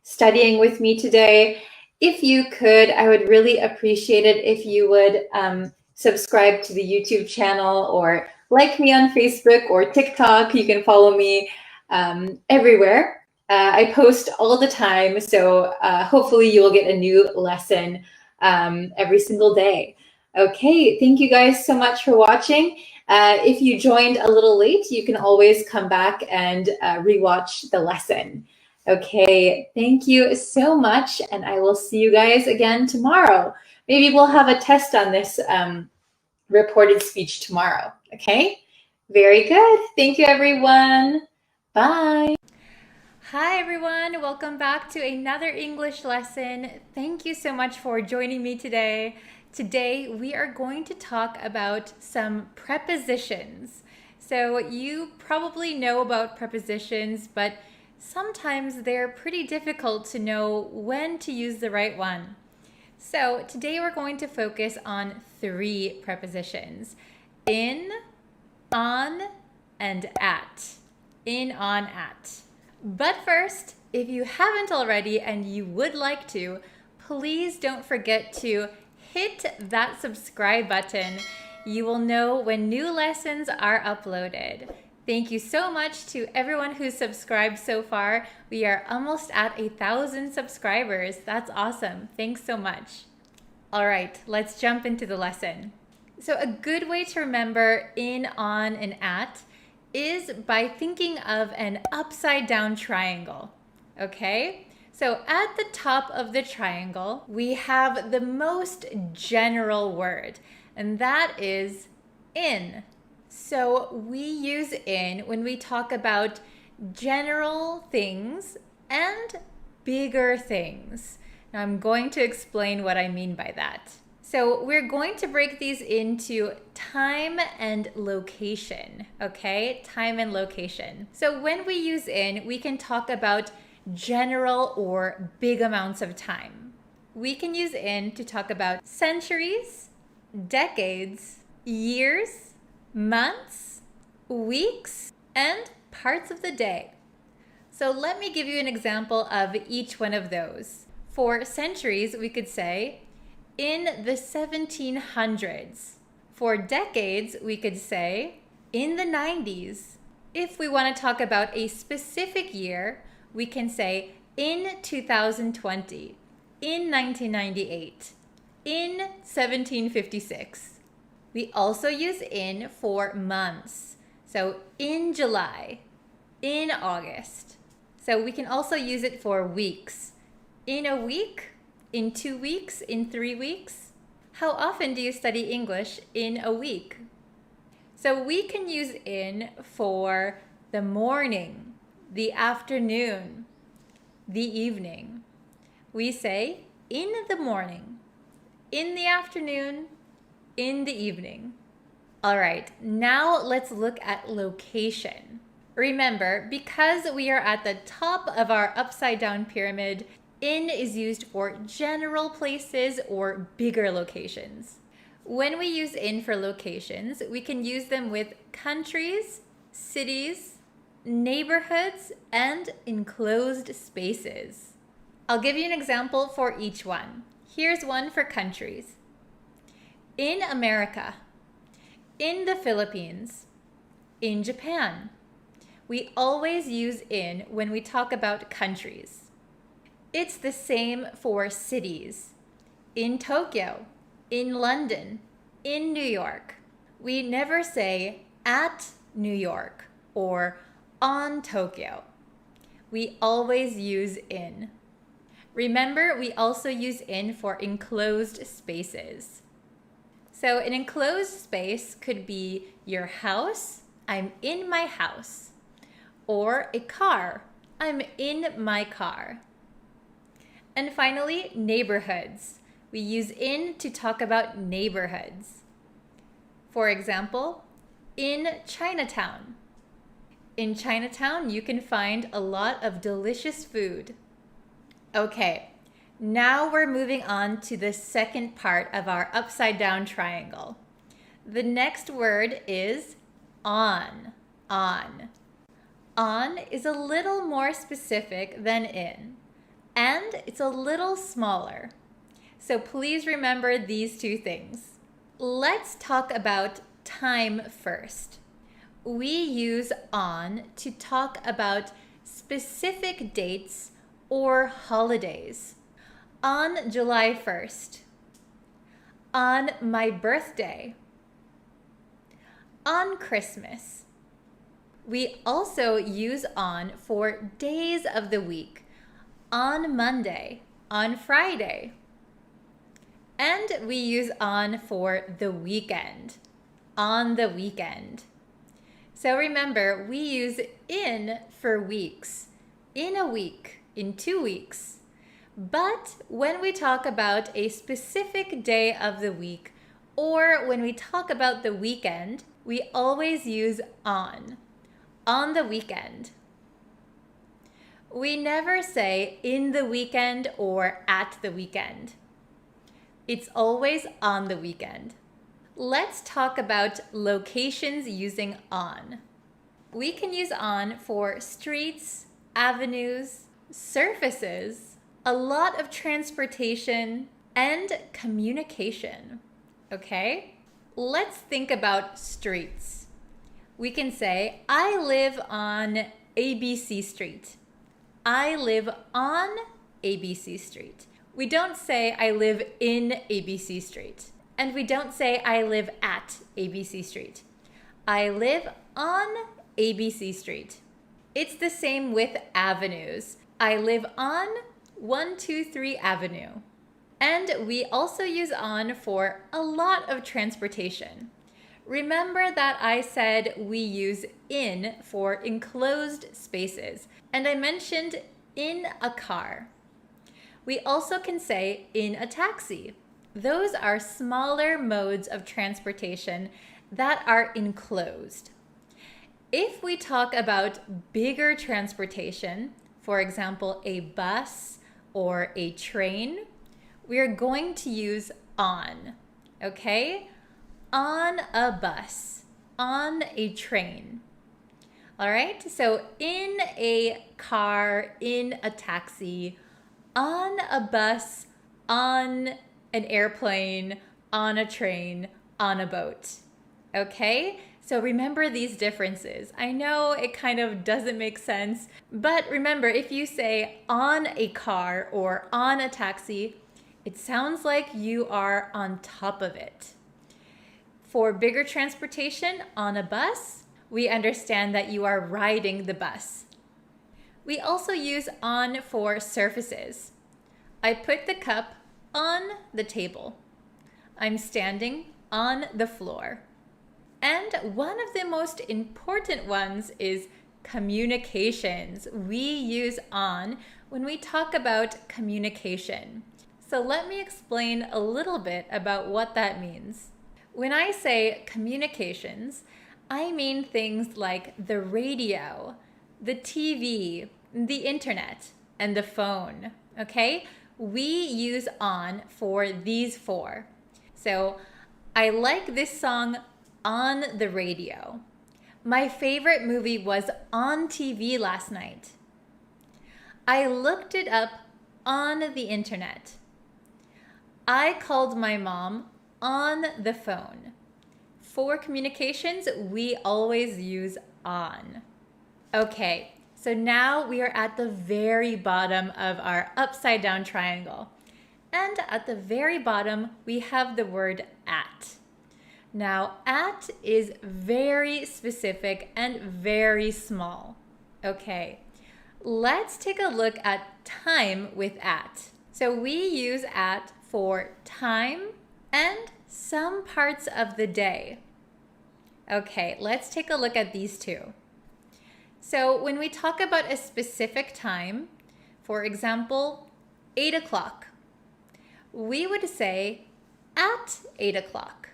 studying with me today. If you could, I would really appreciate it if you would subscribe to the YouTube channel or like me on Facebook or TikTok. You can follow me everywhere. I post all the time, so hopefully you will get a new lesson every single day. Okay, thank you guys so much for watching. If you joined a little late, you can always come back and rewatch the lesson. Okay, thank you so much, and I will see you guys again tomorrow. Maybe we'll have a test on this reported speech tomorrow, okay? Very good. Thank you, everyone. Bye. Hi, everyone. Welcome back to another English lesson. Thank you so much for joining me today. Today, we are going to talk about some prepositions. So you probably know about prepositions, but sometimes they're pretty difficult to know when to use the right one. So today we're going to focus on 3 prepositions: in, on, and at. In, on, at. But first, if you haven't already and you would like to, please don't forget to hit that subscribe button. You will know when new lessons are uploaded. Thank you so much to everyone who's subscribed so far. We are almost at 1,000 subscribers. That's awesome. Thanks so much. All right, let's jump into the lesson. So a good way to remember in, on, and at is by thinking of an upside down triangle, okay? So at the top of the triangle, we have the most general word, and that is in. So we use in when we talk about general things and bigger things. Now I'm going to explain what I mean by that. So we're going to break these into time and location, okay? Time and location. So when we use in, we can talk about general or big amounts of time. We can use in to talk about centuries, decades, years, months, weeks, and parts of the day. So let me give you an example of each one of those. For centuries, we could say, in the 1700s. For decades, we could say, in the 90s. If we want to talk about a specific year, we can say, in 2020, in 1998, in 1756. We also use in for months. So in July, in August. So we can also use it for weeks. In a week, in 2 weeks, in 3 weeks. How often do you study English in a week? So we can use in for the morning, the afternoon, the evening. We say in the morning, in the afternoon, in the evening. All right, now let's look at location. Remember, because we are at the top of our upside down pyramid, in is used for general places or bigger locations. When we use in for locations, we can use them with countries, cities, neighborhoods, and enclosed spaces. I'll give you an example for each one. Here's one for countries. In America, in the Philippines, in Japan. We always use in when we talk about countries. It's the same for cities. In Tokyo, in London, in New York. We never say at New York or on Tokyo. We always use in. Remember, we also use in for enclosed spaces. So an enclosed space could be your house, I'm in my house. Or a car, I'm in my car. And finally, neighborhoods. We use in to talk about neighborhoods. For example, in Chinatown. In Chinatown, you can find a lot of delicious food. Okay, now we're moving on to the second part of our upside down triangle. The next word is on. On. On is a little more specific than in, and it's a little smaller. So please remember these two things. Let's talk about time first. We use on to talk about specific dates or holidays. On July 1st. On my birthday. On Christmas. We also use on for days of the week. On Monday, on Friday. And we use on for the weekend. On the weekend. So remember, we use in for weeks. In a week, in 2 weeks. But when we talk about a specific day of the week, or when we talk about the weekend, we always use on. On the weekend. We never say in the weekend or at the weekend. It's always on the weekend. Let's talk about locations using on. We can use on for streets, avenues, surfaces, a lot of transportation, and communication. Okay? let's think about streets. We can say, I live on ABC Street. I live on ABC Street. We don't say I live in ABC Street. And we don't say I live at ABC Street. I live on ABC Street. It's the same with avenues. I live on 123 Avenue. And we also use on for a lot of transportation. Remember that I said we use in for enclosed spaces, and I mentioned in a car. We also can say in a taxi. Those are smaller modes of transportation that are enclosed. If we talk about bigger transportation, for example, a bus or a train, we are going to use on, okay? On a bus, on a train. All right, so in a car, in a taxi, on a bus, on an airplane, on a train, on a boat. Okay? So remember these differences. I know it kind of doesn't make sense, but remember, if you say on a car or on a taxi, it sounds like you are on top of it. For bigger transportation, on a bus, we understand that you are riding the bus. We also use on for surfaces. I put the cup on the table. I'm standing on the floor. And one of the most important ones is communications. We use on when we talk about communication. So let me explain a little bit about what that means. When I say communications, I mean things like the radio, the TV, the internet, and the phone, okay? We use on for these four. So I like this song on the radio. My favorite movie was on TV last night. I looked it up on the internet. I called my mom on the phone. For communications, we always use on. Okay, so now we are at the very bottom of our upside down triangle. And at the very bottom, we have the word at. Now, at is very specific and very small. Okay, let's take a look at time with at. So we use at for time and some parts of the day. Okay, let's take a look at these two. So when we talk about a specific time, for example, 8 o'clock, we would say at 8 o'clock.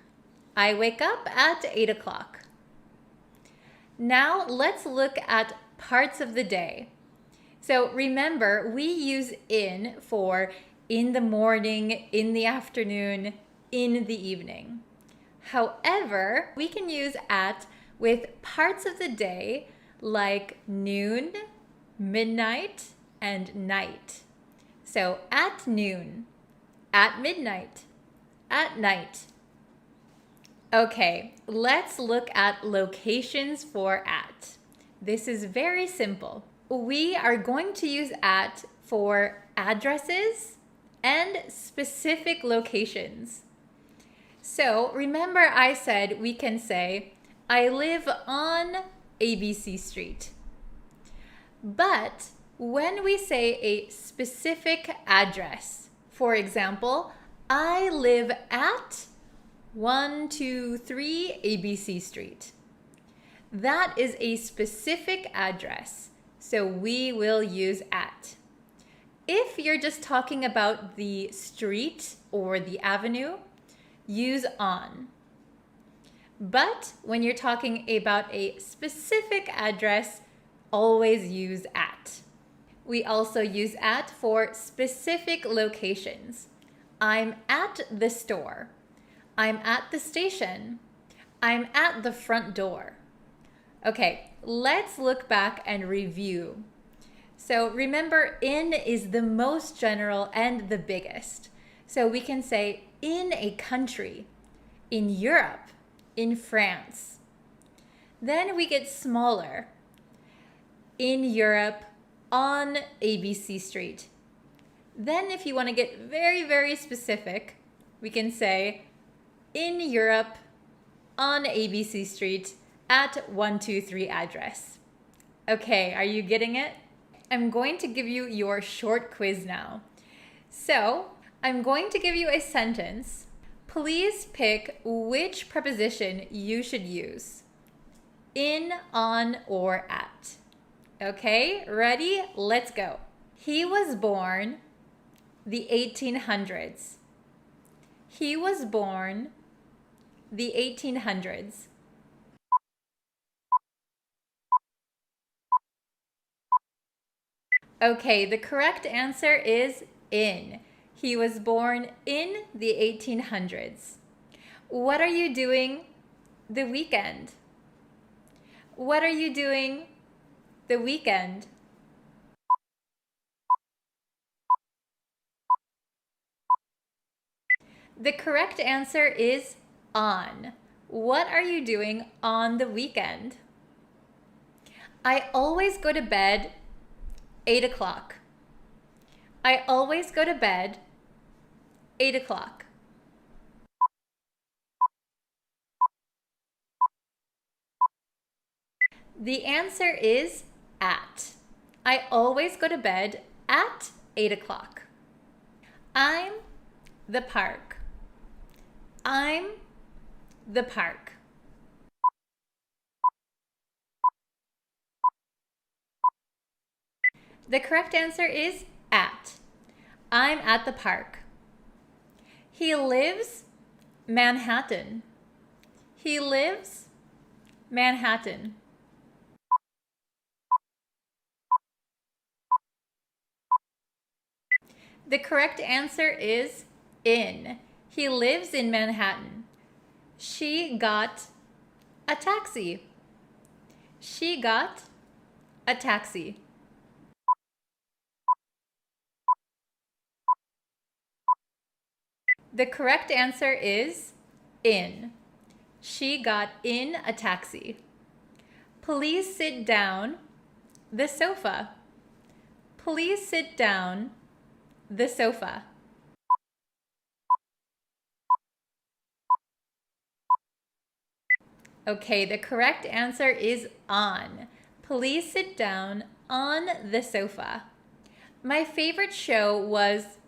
I wake up at 8 o'clock. Now let's look at parts of the day. So remember, we use in for in the morning, in the afternoon, in the evening. However, we can use at with parts of the day like noon, midnight, and night. So at noon, at midnight, at night. Okay, let's look at locations for at. This is very simple. We are going to use at for addresses and specific locations. So remember I said we can say, I live on ABC Street. But when we say a specific address, for example, I live at 123 ABC Street. That is a specific address, so we will use at. If you're just talking about the street or the avenue, use on. But when you're talking about a specific address, always use at. We also use at for specific locations. I'm at the store. I'm at the station. I'm at the front door. Okay, let's look back and review. So remember, in is the most general and the biggest. So we can say in a country, in Europe, in France. Then we get smaller. In Europe, on ABC Street. Then if you want to get very, very specific, we can say in Europe, on ABC Street, at 123 address. Okay, are you getting it? I'm going to give you your short quiz now. So, I'm going to give you a sentence. Please pick which preposition you should use. In, on, or at. Okay, ready? Let's go. He was born the 1800s. He was born the 1800s. Okay, the correct answer is in. He was born in the 1800s. What are you doing the weekend? What are you doing the weekend? The correct answer is on. What are you doing on the weekend? I always go to bed 8 o'clock. I always go to bed 8 o'clock. The answer is at. I always go to bed at 8 o'clock. I'm the park. I'm the park. The correct answer is at. I'm at the park. He lives Manhattan. He lives Manhattan. The correct answer is in. He lives in Manhattan. She got a taxi. She got a taxi. The correct answer is in. She got in a taxi. Please sit down the sofa. Please sit down the sofa. Okay, the correct answer is on. Please sit down on the sofa. My favorite show was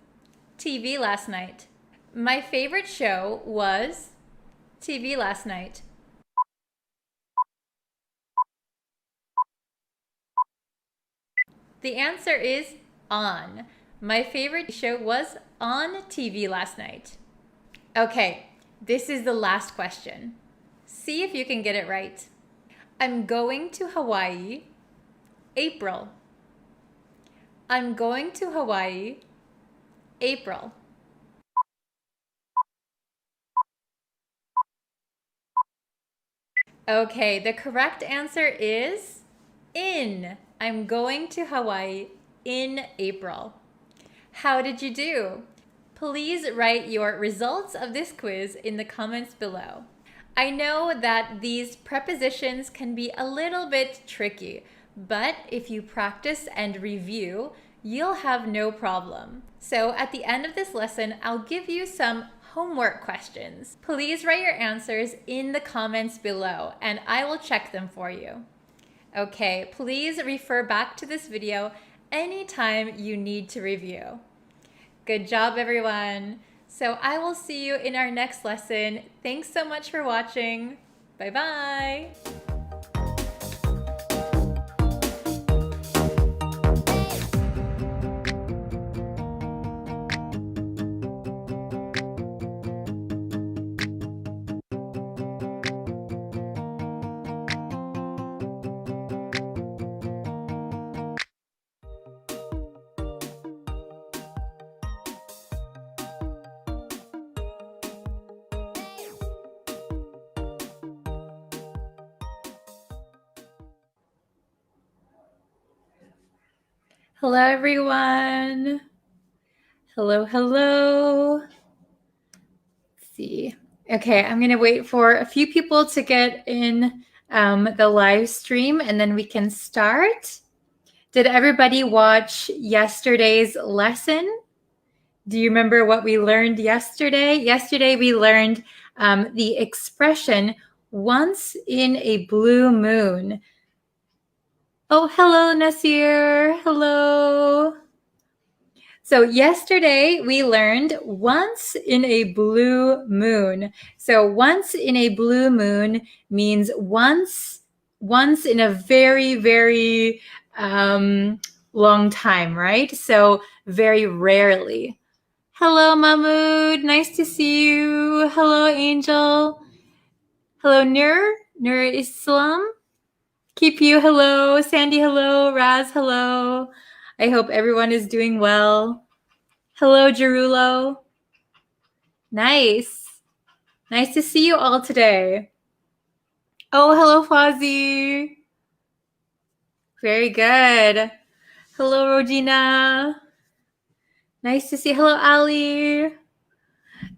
TV last night. My favorite show was TV last night. The answer is on. My favorite show was on TV last night. Okay, this is the last question. See if you can get it right. I'm going to Hawaii, April. I'm going to Hawaii, April. Okay, the correct answer is in. I'm going to Hawaii in April. How did you do? Please write your results of this quiz in the comments below. I know that these prepositions can be a little bit tricky, but if you practice and review, you'll have no problem. So at the end of this lesson, I'll give you some homework questions. Please write your answers in the comments below and I will check them for you. Okay, please refer back to this video anytime you need to review. Good job, everyone. So I will see you in our next lesson. Thanks so much for watching. Bye-bye. Hello, everyone. Hello, hello. Let's see. Okay, I'm going to wait for a few people to get in the live stream and then we can start. Did everybody watch yesterday's lesson? Do you remember what we learned yesterday? Yesterday we learned the expression once in a blue moon. Oh, hello, Nasir. Hello. So yesterday we learned once in a blue moon. So once in a blue moon means once in a very, very long time, right? So very rarely. Hello, Mahmood. Nice to see you. Hello, Angel. Hello, Nur Islam. Keep you. Hello, Sandy. Hello, Raz. Hello. I hope everyone is doing well. Hello, Jerulo. Nice. Nice to see you all today. Oh, hello, Fozzie. Very good. Hello, Rogina. Nice to see you. Hello, Ali.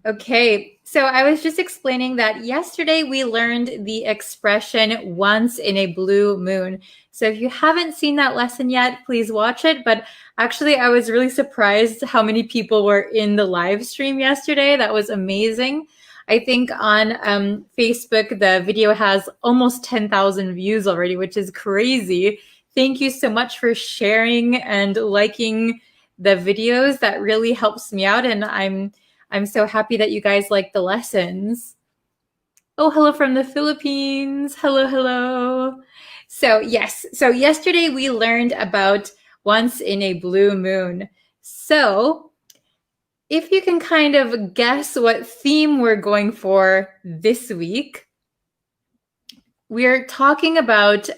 Okay, so I was just explaining that yesterday we learned the expression once in a blue moon. So if you haven't seen that lesson yet, please watch it. But actually, I was really surprised how many people were in the live stream yesterday. That was amazing. I think on Facebook, the video has almost 10,000 views already, which is crazy. Thank you so much for sharing and liking the videos. That really helps me out, and I'm so happy that you guys like the lessons. Oh, hello from the Philippines. Hello, hello. So yes, so yesterday we learned about once in a blue moon. So if you can kind of guess what theme we're going for this week, we're talking about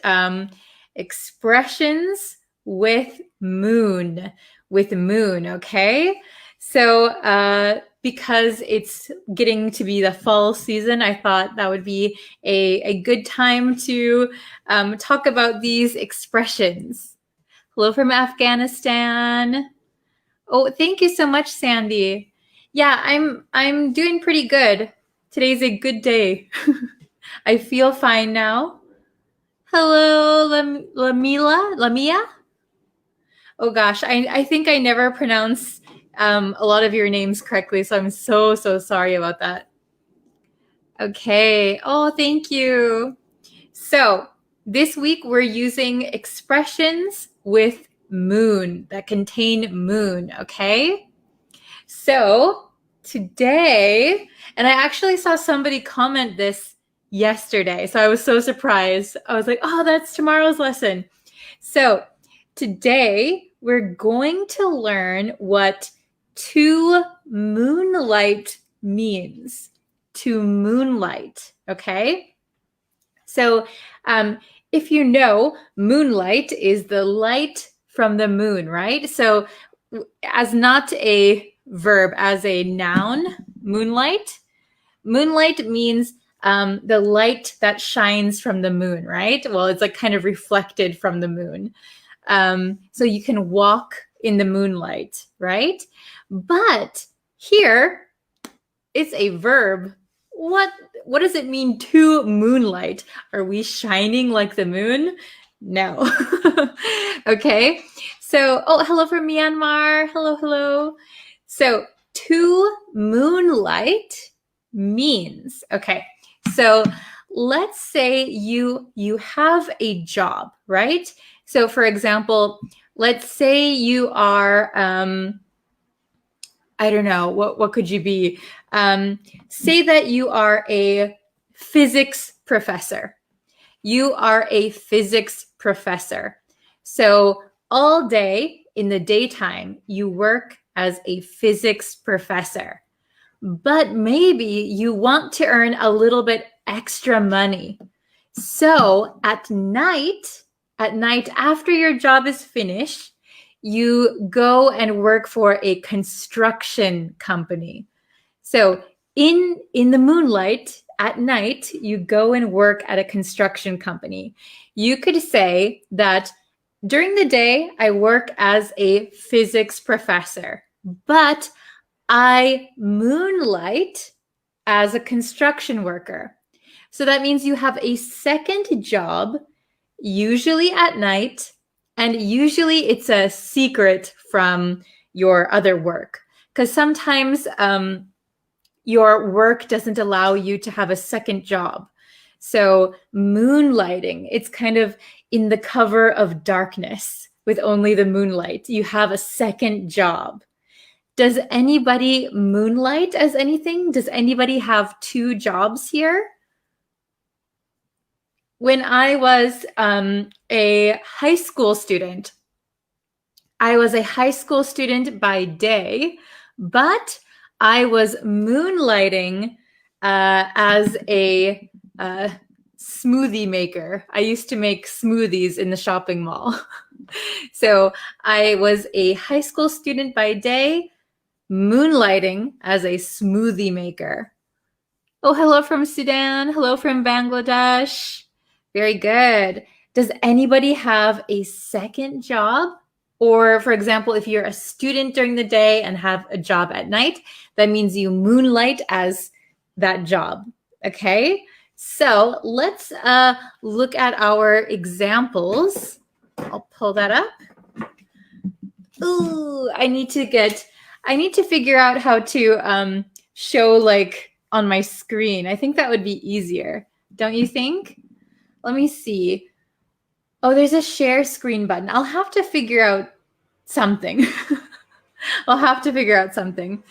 expressions with moon, okay? So because it's getting to be the fall season, I thought that would be a good time to talk about these expressions. Hello from Afghanistan. Oh, thank you so much, Sandy. Yeah, I'm doing pretty good. Today's a good day. I feel fine now. Hello, Lamia? Oh gosh, I think I never pronounce a lot of your names correctly, so I'm so sorry about that. Okay. Oh, thank you. So this week we're using expressions with moon that contain moon, okay? So today, and I actually saw somebody comment this yesterday, so I was so surprised. I was like, oh, that's tomorrow's lesson. So today we're going to learn what to moonlight means. To moonlight, okay? So if you know, moonlight is the light from the moon, right? So as not a verb, as a noun, moonlight means the light that shines from the moon, right? Well, it's like kind of reflected from the moon. So you can walk in the moonlight, right? But here it's a verb. What does it mean to moonlight? Are we shining like the moon? No. Okay. So, oh, hello from Myanmar. Hello, hello. So, to moonlight means, okay. So, let's say you have a job, right? So, for example, let's say you are I don't know, what could you be? Say that you are a physics professor. You are a physics professor. So all day in the daytime, you work as a physics professor. But maybe you want to earn a little bit extra money. So at night after your job is finished, you go and work for a construction company. So in the moonlight at night, you go and work at a construction company. You could say that during the day, I work as a physics professor, but I moonlight as a construction worker. So that means you have a second job, usually at night, and usually it's a secret from your other work. Because sometimes your work doesn't allow you to have a second job. So moonlighting, it's kind of in the cover of darkness with only the moonlight. You have a second job. Does anybody moonlight as anything? Does anybody have two jobs here? When I was a high school student, I was a high school student by day, but I was moonlighting as a smoothie maker. I used to make smoothies in the shopping mall. So I was a high school student by day, moonlighting as a smoothie maker. Oh, hello from Sudan. Hello from Bangladesh. Very good. Does anybody have a second job? Or, for example, if you're a student during the day and have a job at night, that means you moonlight as that job. Okay? So let's look at our examples. I'll pull that up. Ooh, I need to figure out how to show like on my screen. I think that would be easier. Don't you think? Let me see. Oh, there's a share screen button. I'll have to figure out something. I'll have to figure out something.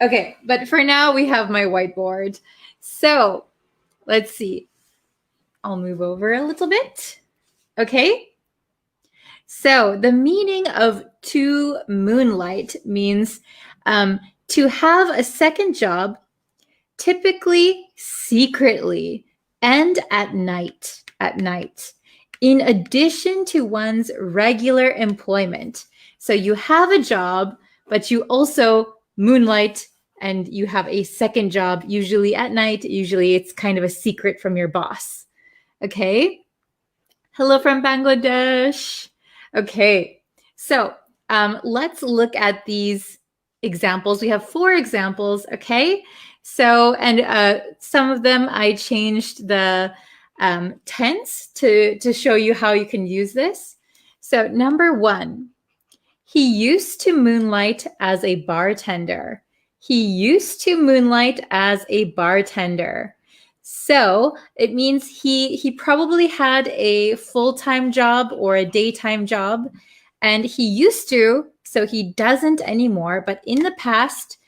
Okay, but for now we have my whiteboard. So let's see. I'll move over a little bit. Okay. So the meaning of to moonlight means to have a second job, typically secretly and at night, in addition to one's regular employment. So you have a job, but you also moonlight and you have a second job, usually at night. Usually it's kind of a secret from your boss. Okay. Hello from Bangladesh. Okay. So let's look at these examples. We have 4 examples. Okay. So, and some of them I changed the tense to show you how you can use this. So number 1, he used to moonlight as a bartender. He used to moonlight as a bartender. So it means he probably had a full-time job or a daytime job, and he used to, so he doesn't anymore, but in the past,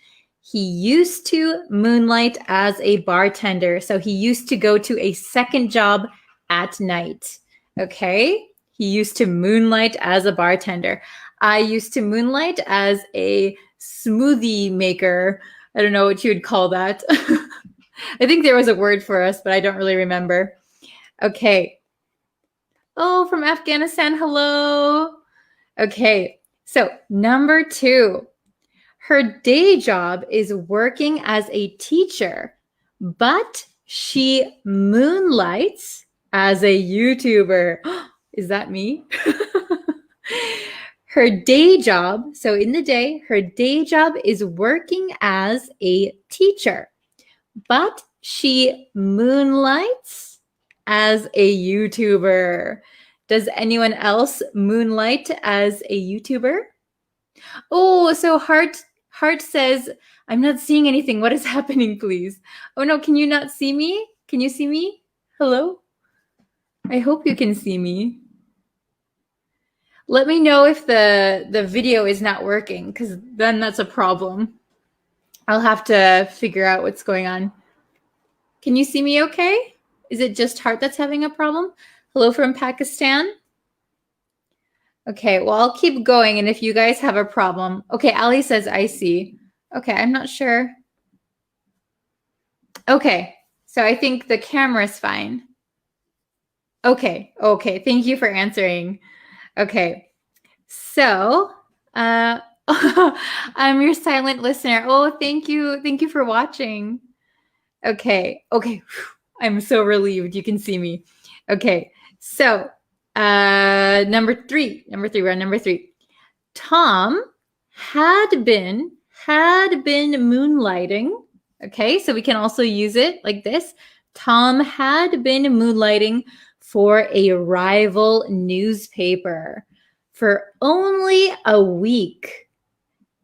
he used to moonlight as a bartender. So he used to go to a second job at night. Okay? He used to moonlight as a bartender. I used to moonlight as a smoothie maker. I don't know what you would call that. I think there was a word for us, but I don't really remember. Okay. Oh, from Afghanistan, hello. Okay. So number 2. Her day job is working as a teacher, but she moonlights as a YouTuber. Is that me? Her day job, so in the day, her day job is working as a teacher, but she moonlights as a YouTuber. Does anyone else moonlight as a YouTuber? Oh, so Heart says, I'm not seeing anything. What is happening, please? Oh no, can you not see me? Can you see me? Hello? I hope you can see me. Let me know if the video is not working, because then that's a problem. I'll have to figure out what's going on. Can you see me okay? Is it just Heart that's having a problem? Hello from Pakistan. Okay, well, I'll keep going, and if you guys have a problem. Okay, Ali says, I see. Okay, I'm not sure. Okay, so I think the camera's fine. Okay, thank you for answering. Okay, so I'm your silent listener. Oh, thank you for watching. Okay, I'm so relieved you can see me. Okay, so number 3, we're on number 3. Tom had been moonlighting. Okay, so we can also use it like this. Tom had been moonlighting for a rival newspaper for only a week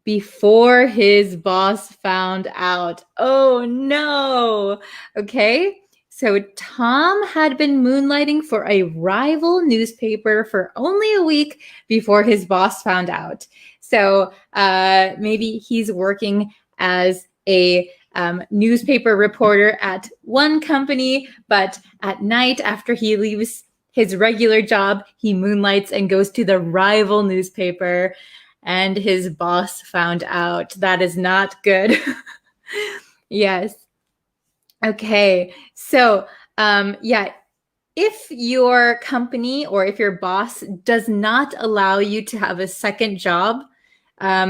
before his boss found out. Oh no. Okay, so Tom had been moonlighting for a rival newspaper for only a week before his boss found out. So maybe he's working as a newspaper reporter at one company, but at night after he leaves his regular job, he moonlights and goes to the rival newspaper, and his boss found out. That is not good. Yes. Okay. So, yeah, if your company or if your boss does not allow you to have a second job,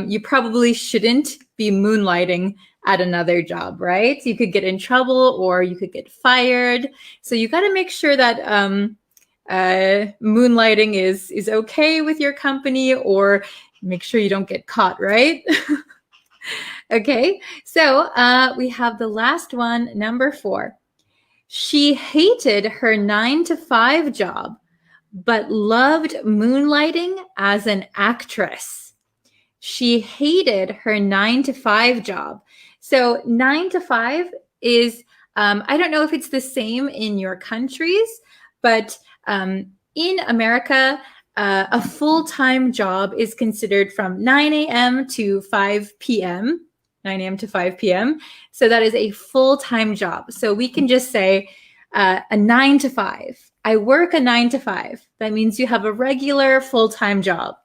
you probably shouldn't be moonlighting at another job, right? You could get in trouble or you could get fired. So you got to make sure that moonlighting is okay with your company, or make sure you don't get caught, right? Okay, so we have the last one, number 4. She hated her 9-to-5 job, but loved moonlighting as an actress. She hated her 9-to-5 job. So 9-to-5 is, I don't know if it's the same in your countries, but in America, a full-time job is considered from 9 a.m. to 5 p.m., 9 a.m. to 5 p.m. So that is a full-time job. So we can just say a 9-to-5. I work a 9-to-5. That means you have a regular full-time job.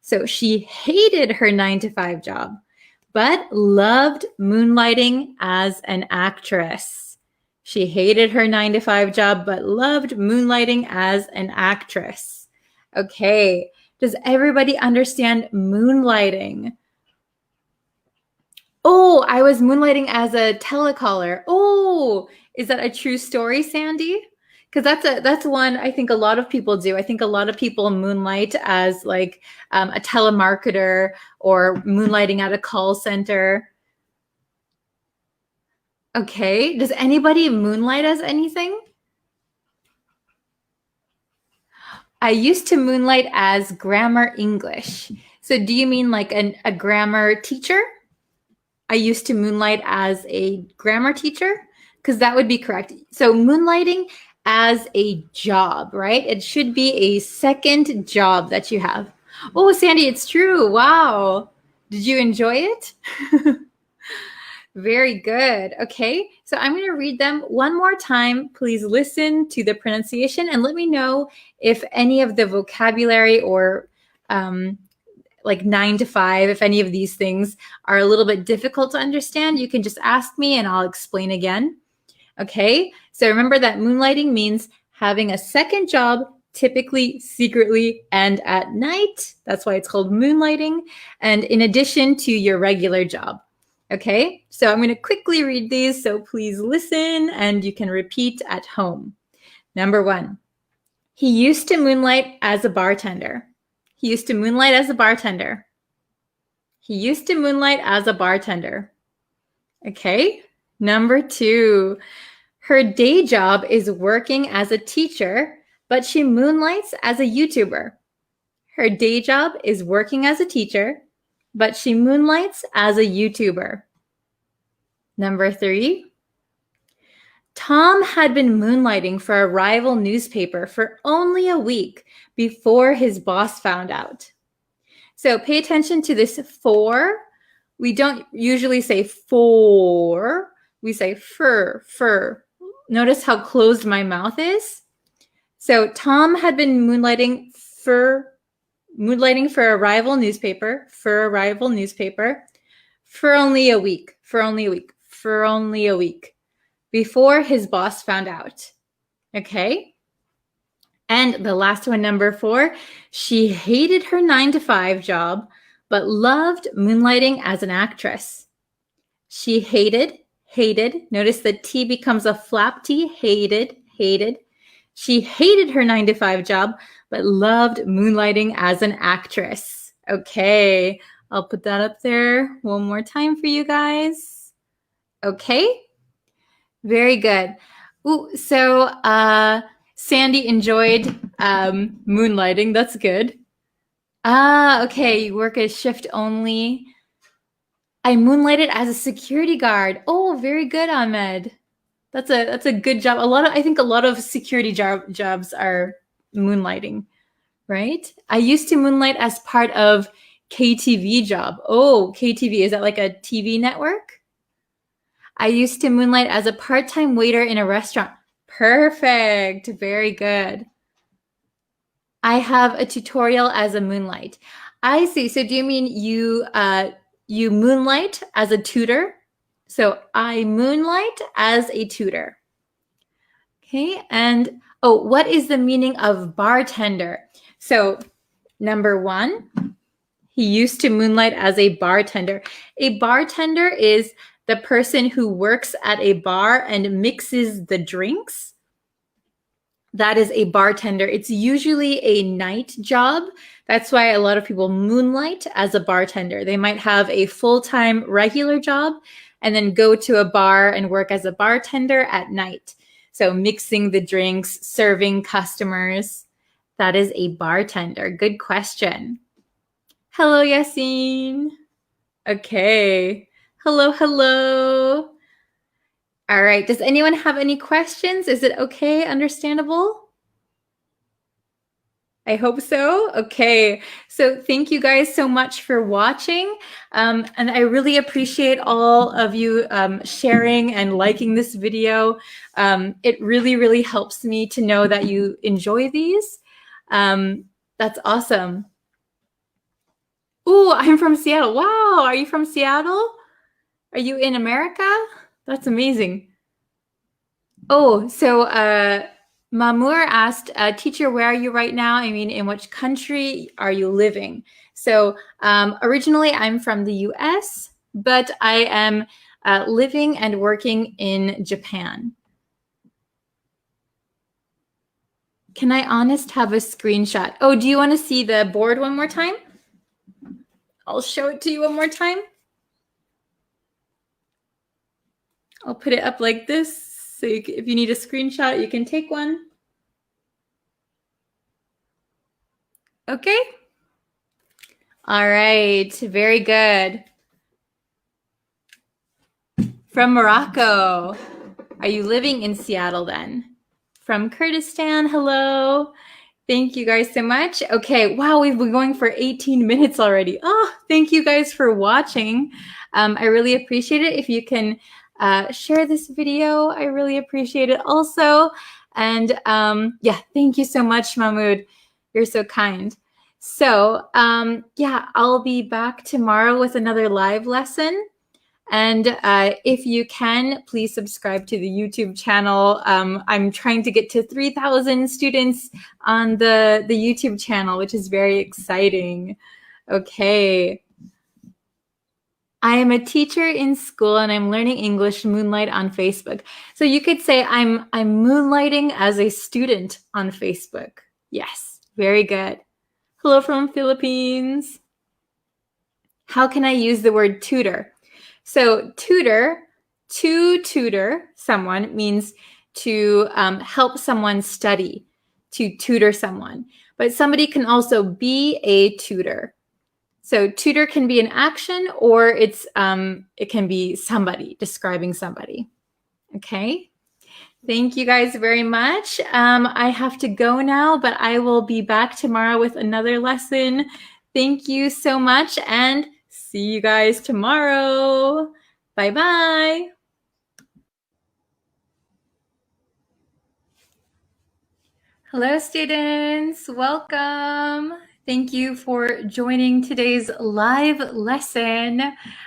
So she hated her 9-to-5 job, but loved moonlighting as an actress. She hated her 9-to-5 job, but loved moonlighting as an actress. Okay, does everybody understand moonlighting? Oh, I was moonlighting as a telecaller. Oh, is that a true story, Sandy? Because that's one I think a lot of people do. I think a lot of people moonlight as like a telemarketer or moonlighting at a call center. Okay, does anybody moonlight as anything? I used to moonlight as grammar English. So do you mean like a grammar teacher? I used to moonlight as a grammar teacher, because that would be correct. So moonlighting as a job, right? It should be a second job that you have. Oh, Sandy, it's true. Wow. Did you enjoy it? Very good. Okay, so I'm going to read them one more time. Please listen to the pronunciation and let me know if any of the vocabulary or like 9-to-5, if any of these things are a little bit difficult to understand, you can just ask me and I'll explain again. Okay, so remember that moonlighting means having a second job, typically secretly and at night. That's why it's called moonlighting, and in addition to your regular job. Okay, so I'm going to quickly read these, so please listen and you can repeat at home. Number 1, he used to moonlight as a bartender. He used to moonlight as a bartender. He used to moonlight as a bartender. Okay, number 2, her day job is working as a teacher, but she moonlights as a YouTuber. Her day job is working as a teacher, but she moonlights as a YouTuber. Number 3, Tom had been moonlighting for a rival newspaper for only a week before his boss found out. So pay attention to this for. We don't usually say for. We say for. Notice how closed my mouth is. So Tom had been moonlighting for a rival newspaper, for only a week, before his boss found out. Okay? And the last one, number 4, she hated her 9-to-5 job, but loved moonlighting as an actress. She hated, notice the T becomes a flap T, hated. She hated her 9-to-5 job, but loved moonlighting as an actress. Okay, I'll put that up there one more time for you guys. Okay, very good. Ooh, so Sandy enjoyed moonlighting. That's good. Okay, you work a shift only. I moonlighted as a security guard. Oh, very good, Ahmed. That's a good job. I think a lot of security jobs are moonlighting, right? I used to moonlight as part of KTV job. Oh, KTV, is that like a TV network? I used to moonlight as a part-time waiter in a restaurant. Perfect. Very good. I have a tutorial as a moonlight. I see. So do you mean you moonlight as a tutor? So I moonlight as a tutor. Okay. And oh, what is the meaning of bartender? So number one, he used to moonlight as a bartender. A bartender is the person who works at a bar and mixes the drinks. That is a bartender. It's usually a night job. That's why a lot of people moonlight as a bartender. They might have a full-time regular job and then go to a bar and work as a bartender at night. So mixing the drinks, serving customers. That is a bartender. Good question. Hello, Yassine. Okay. Hello, hello. All right. Does anyone have any questions? Is it okay? Understandable? I hope so. Okay. So thank you guys so much for watching. And I really appreciate all of you sharing and liking this video. It really, really helps me to know that you enjoy these. That's awesome. Ooh, I'm from Seattle. Wow. Are you from Seattle? Are you in America? That's amazing. Oh, so Mamour asked, teacher, where are you right now? I mean, in which country are you living? So originally I'm from the US, but I am living and working in Japan. Can I honest have a screenshot? Oh, do you want to see the board one more time? I'll show it to you one more time. I'll put it up like this. So if you need a screenshot, you can take one. Okay. All right. Very good. From Morocco. Are you living in Seattle then? From Kurdistan. Hello. Thank you guys so much. Okay. Wow. We've been going for 18 minutes already. Oh, thank you guys for watching. I really appreciate it. If you can share this video, I really appreciate it also. And yeah, thank you so much, Mahmoud. You're so kind. So yeah, I'll be back tomorrow with another live lesson. And if you can, please subscribe to the YouTube channel. I'm trying to get to 3,000 students on the YouTube channel, which is very exciting. Okay. I am a teacher in school and I'm learning English moonlight on Facebook. So you could say I'm moonlighting as a student on Facebook. Yes, very good. Hello from Philippines. How can I use the word tutor? So tutor, to tutor someone means to help someone study, to tutor someone. But somebody can also be a tutor. So tutor can be an action or it can be somebody, describing somebody. Okay. Thank you guys very much. I have to go now, but I will be back tomorrow with another lesson. Thank you so much and see you guys tomorrow. Bye-bye. Hello, students. Welcome. Thank you for joining today's live lesson.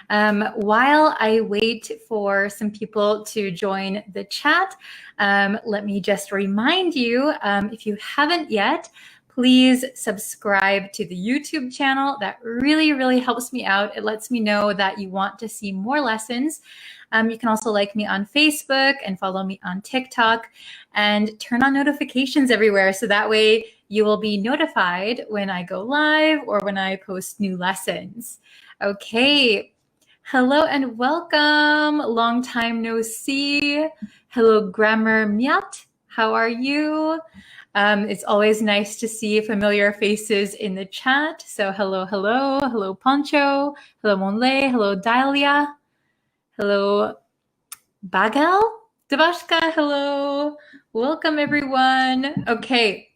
While I wait for some people to join the chat, let me just remind you, if you haven't yet, please subscribe to the YouTube channel. That really, really helps me out. It lets me know that you want to see more lessons. You can also like me on Facebook and follow me on TikTok and turn on notifications everywhere. So that way you will be notified when I go live or when I post new lessons. Okay. Hello and welcome. Long time no see. Hello, Grammar Miat. How are you? It's always nice to see familiar faces in the chat. So hello, hello. Hello, Poncho. Hello, Monley. Hello, Dahlia. Hello, Bagel. Devashka, hello. Welcome, everyone. Okay.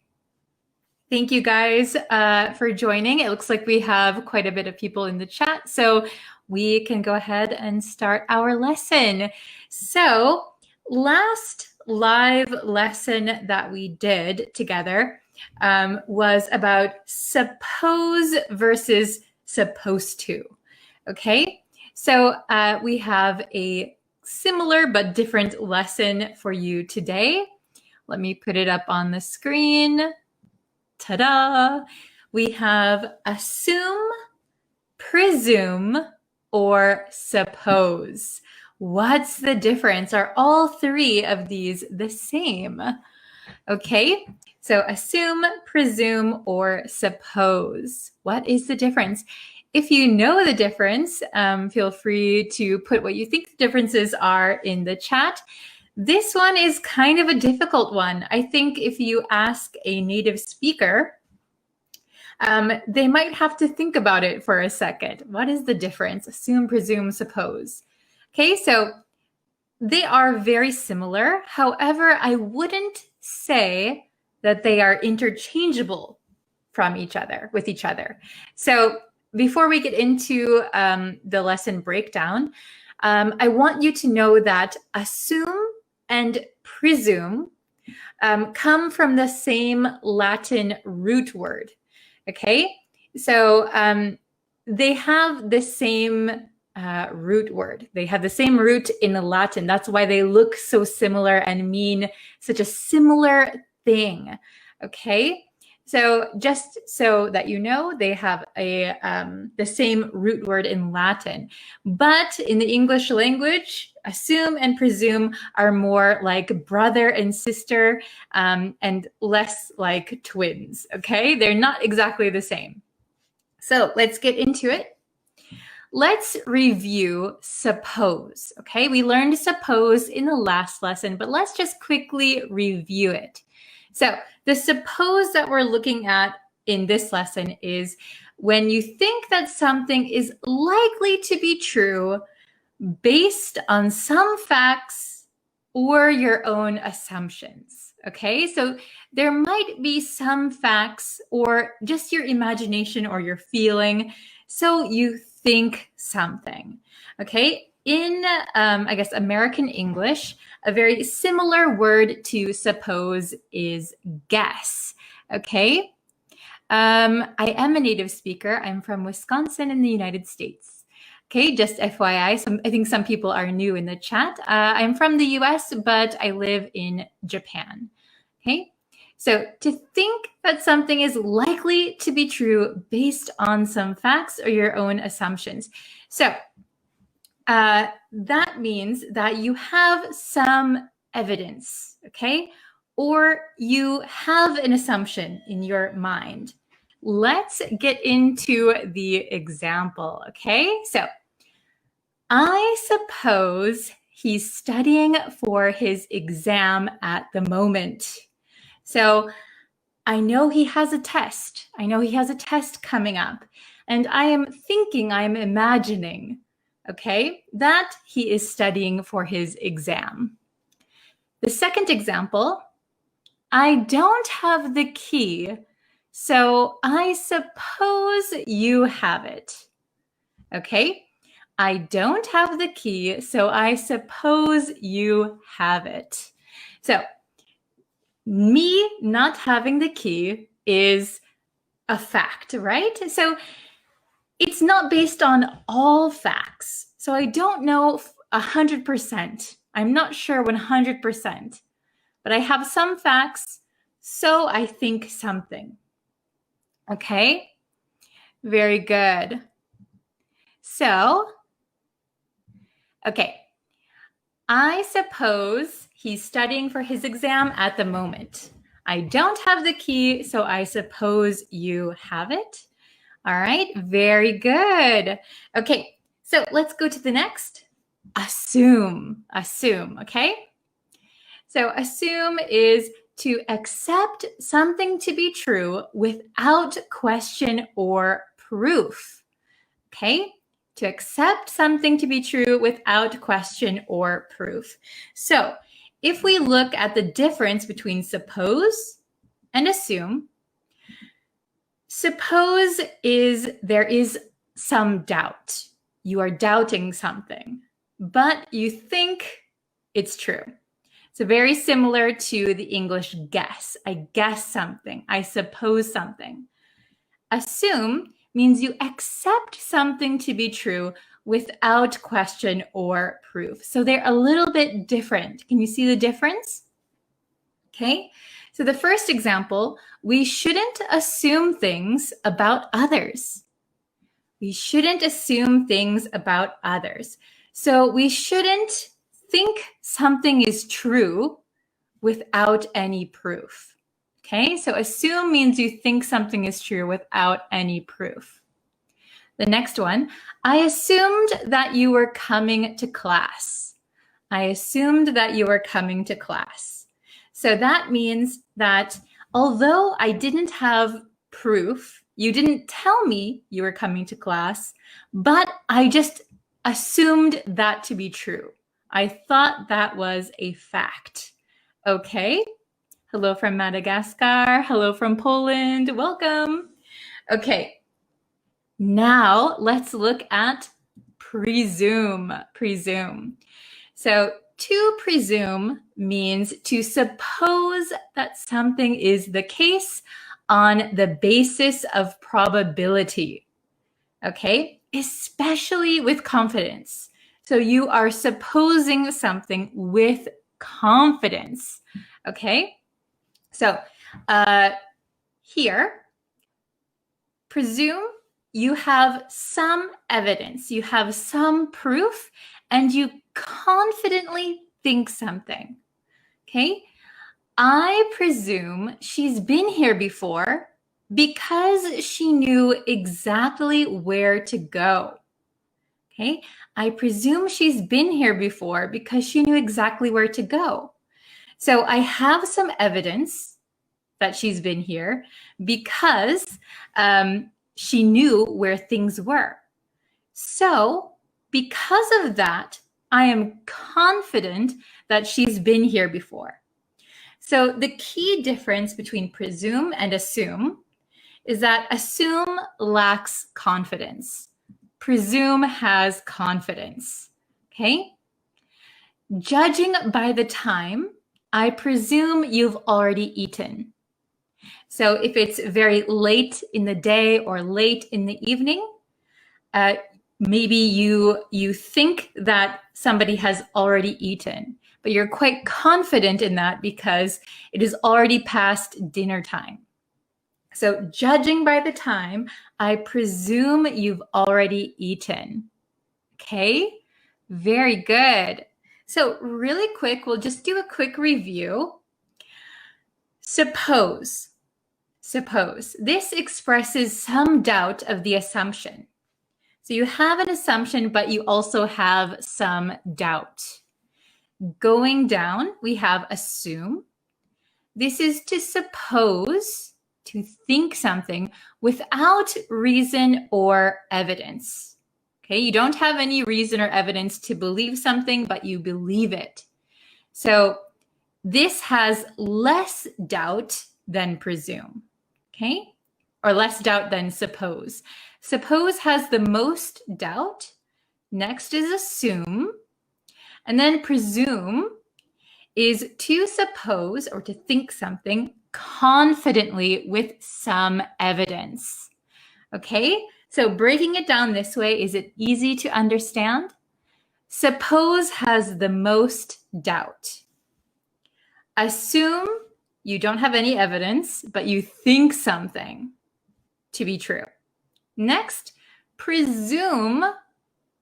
Thank you guys for joining. It looks like we have quite a bit of people in the chat, so we can go ahead and start our lesson. So last live lesson that we did together was about suppose versus supposed to. Okay, so we have a similar but different lesson for you today. Let me put it up on the screen. Ta-da! We have assume, presume, or suppose. What's the difference? Are all three of these the same? Okay, so assume, presume, or suppose. What is the difference? If you know the difference, feel free to put what you think the differences are in the chat. This one is kind of a difficult one. I think if you ask a native speaker, they might have to think about it for a second. What is the difference? Assume, presume, suppose. Okay, so they are very similar. However, I wouldn't say that they are interchangeable from each other, with each other. So before we get into the lesson breakdown, I want you to know that assume and presume come from the same Latin root word. Okay, so they have the same root word. They have the same root in the Latin. That's why they look so similar and mean such a similar thing. Okay, so just so that you know, they have the same root word in Latin. But in the English language, assume and presume are more like brother and sister and less like twins. Okay, they're not exactly the same. So let's get into it. Let's review suppose. Okay, we learned suppose in the last lesson, but let's just quickly review it. So the suppose that we're looking at in this lesson is when you think that something is likely to be true based on some facts or your own assumptions. Okay, so there might be some facts or just your imagination or your feeling, so you think something. Okay, in I guess American English, a very similar word to suppose is guess. Okay, I am a native speaker. I'm from Wisconsin in the United States. Okay, just FYI, I think some people are new in the chat. I'm from the US, but I live in Japan. Okay, so to think that something is likely to be true based on some facts or your own assumptions. So that means that you have some evidence, okay? Or you have an assumption in your mind. Let's get into the example, okay? So I suppose he's studying for his exam at the moment. So I know he has a test. I know he has a test coming up. And I am thinking, I'm imagining, okay, that he is studying for his exam. The second example, I don't have the key, so I suppose you have it. Okay, I don't have the key, so I suppose you have it. So me not having the key is a fact, right? So it's not based on all facts. So I don't know 100%. I'm not sure 100%, but I have some facts, so I think something. Okay, very good. So, okay, I suppose he's studying for his exam at the moment. I don't have the key, so I suppose you have it. All right, very good. Okay, So let's go to the next. Assume, okay? So assume is to accept something to be true without question or proof, okay? To accept something to be true without question or proof. So if we look at the difference between suppose and assume, suppose is there is some doubt. You are doubting something, but you think it's true. So very similar to the English guess. I guess something. I suppose something. Assume means you accept something to be true without question or proof. So they're a little bit different. Can you see the difference? Okay. So the first example, we shouldn't assume things about others. We shouldn't assume things about others. So we shouldn't think something is true without any proof. Okay, so assume means you think something is true without any proof. The next one, I assumed that you were coming to class. I assumed that you were coming to class. So that means that although I didn't have proof, you didn't tell me you were coming to class, but I just assumed that to be true. I thought that was a fact. Okay. Hello from Madagascar. Hello from Poland. Welcome. Okay. Now let's look at presume. Presume. So to presume means to suppose that something is the case on the basis of probability. Okay. Especially with confidence. So you are supposing something with confidence, okay? So here, presume you have some evidence, you have some proof, and you confidently think something, okay? I presume she's been here before because she knew exactly where to go. Okay, I presume she's been here before because she knew exactly where to go. So I have some evidence that she's been here because she knew where things were. So because of that, I am confident that she's been here before. So the key difference between presume and assume is that assume lacks confidence. Presume has confidence, okay? Judging by the time, I presume you've already eaten. So if it's very late in the day or late in the evening, maybe you think that somebody has already eaten, but you're quite confident in that because it is already past dinner time. So judging by the time, I presume you've already eaten. Okay, very good. So really quick, we'll just do a quick review. Suppose. This expresses some doubt of the assumption. So you have an assumption, but you also have some doubt. Going down, we have assume. This is to suppose, to think something without reason or evidence. Okay, you don't have any reason or evidence to believe something, but you believe it. So this has less doubt than presume, okay? Or less doubt than suppose. Suppose has the most doubt. Next is assume. And then presume is to suppose or to think something confidently with some evidence. Okay, so breaking it down this way, is it easy to understand? Suppose has the most doubt. Assume you don't have any evidence, but you think something to be true. Next, presume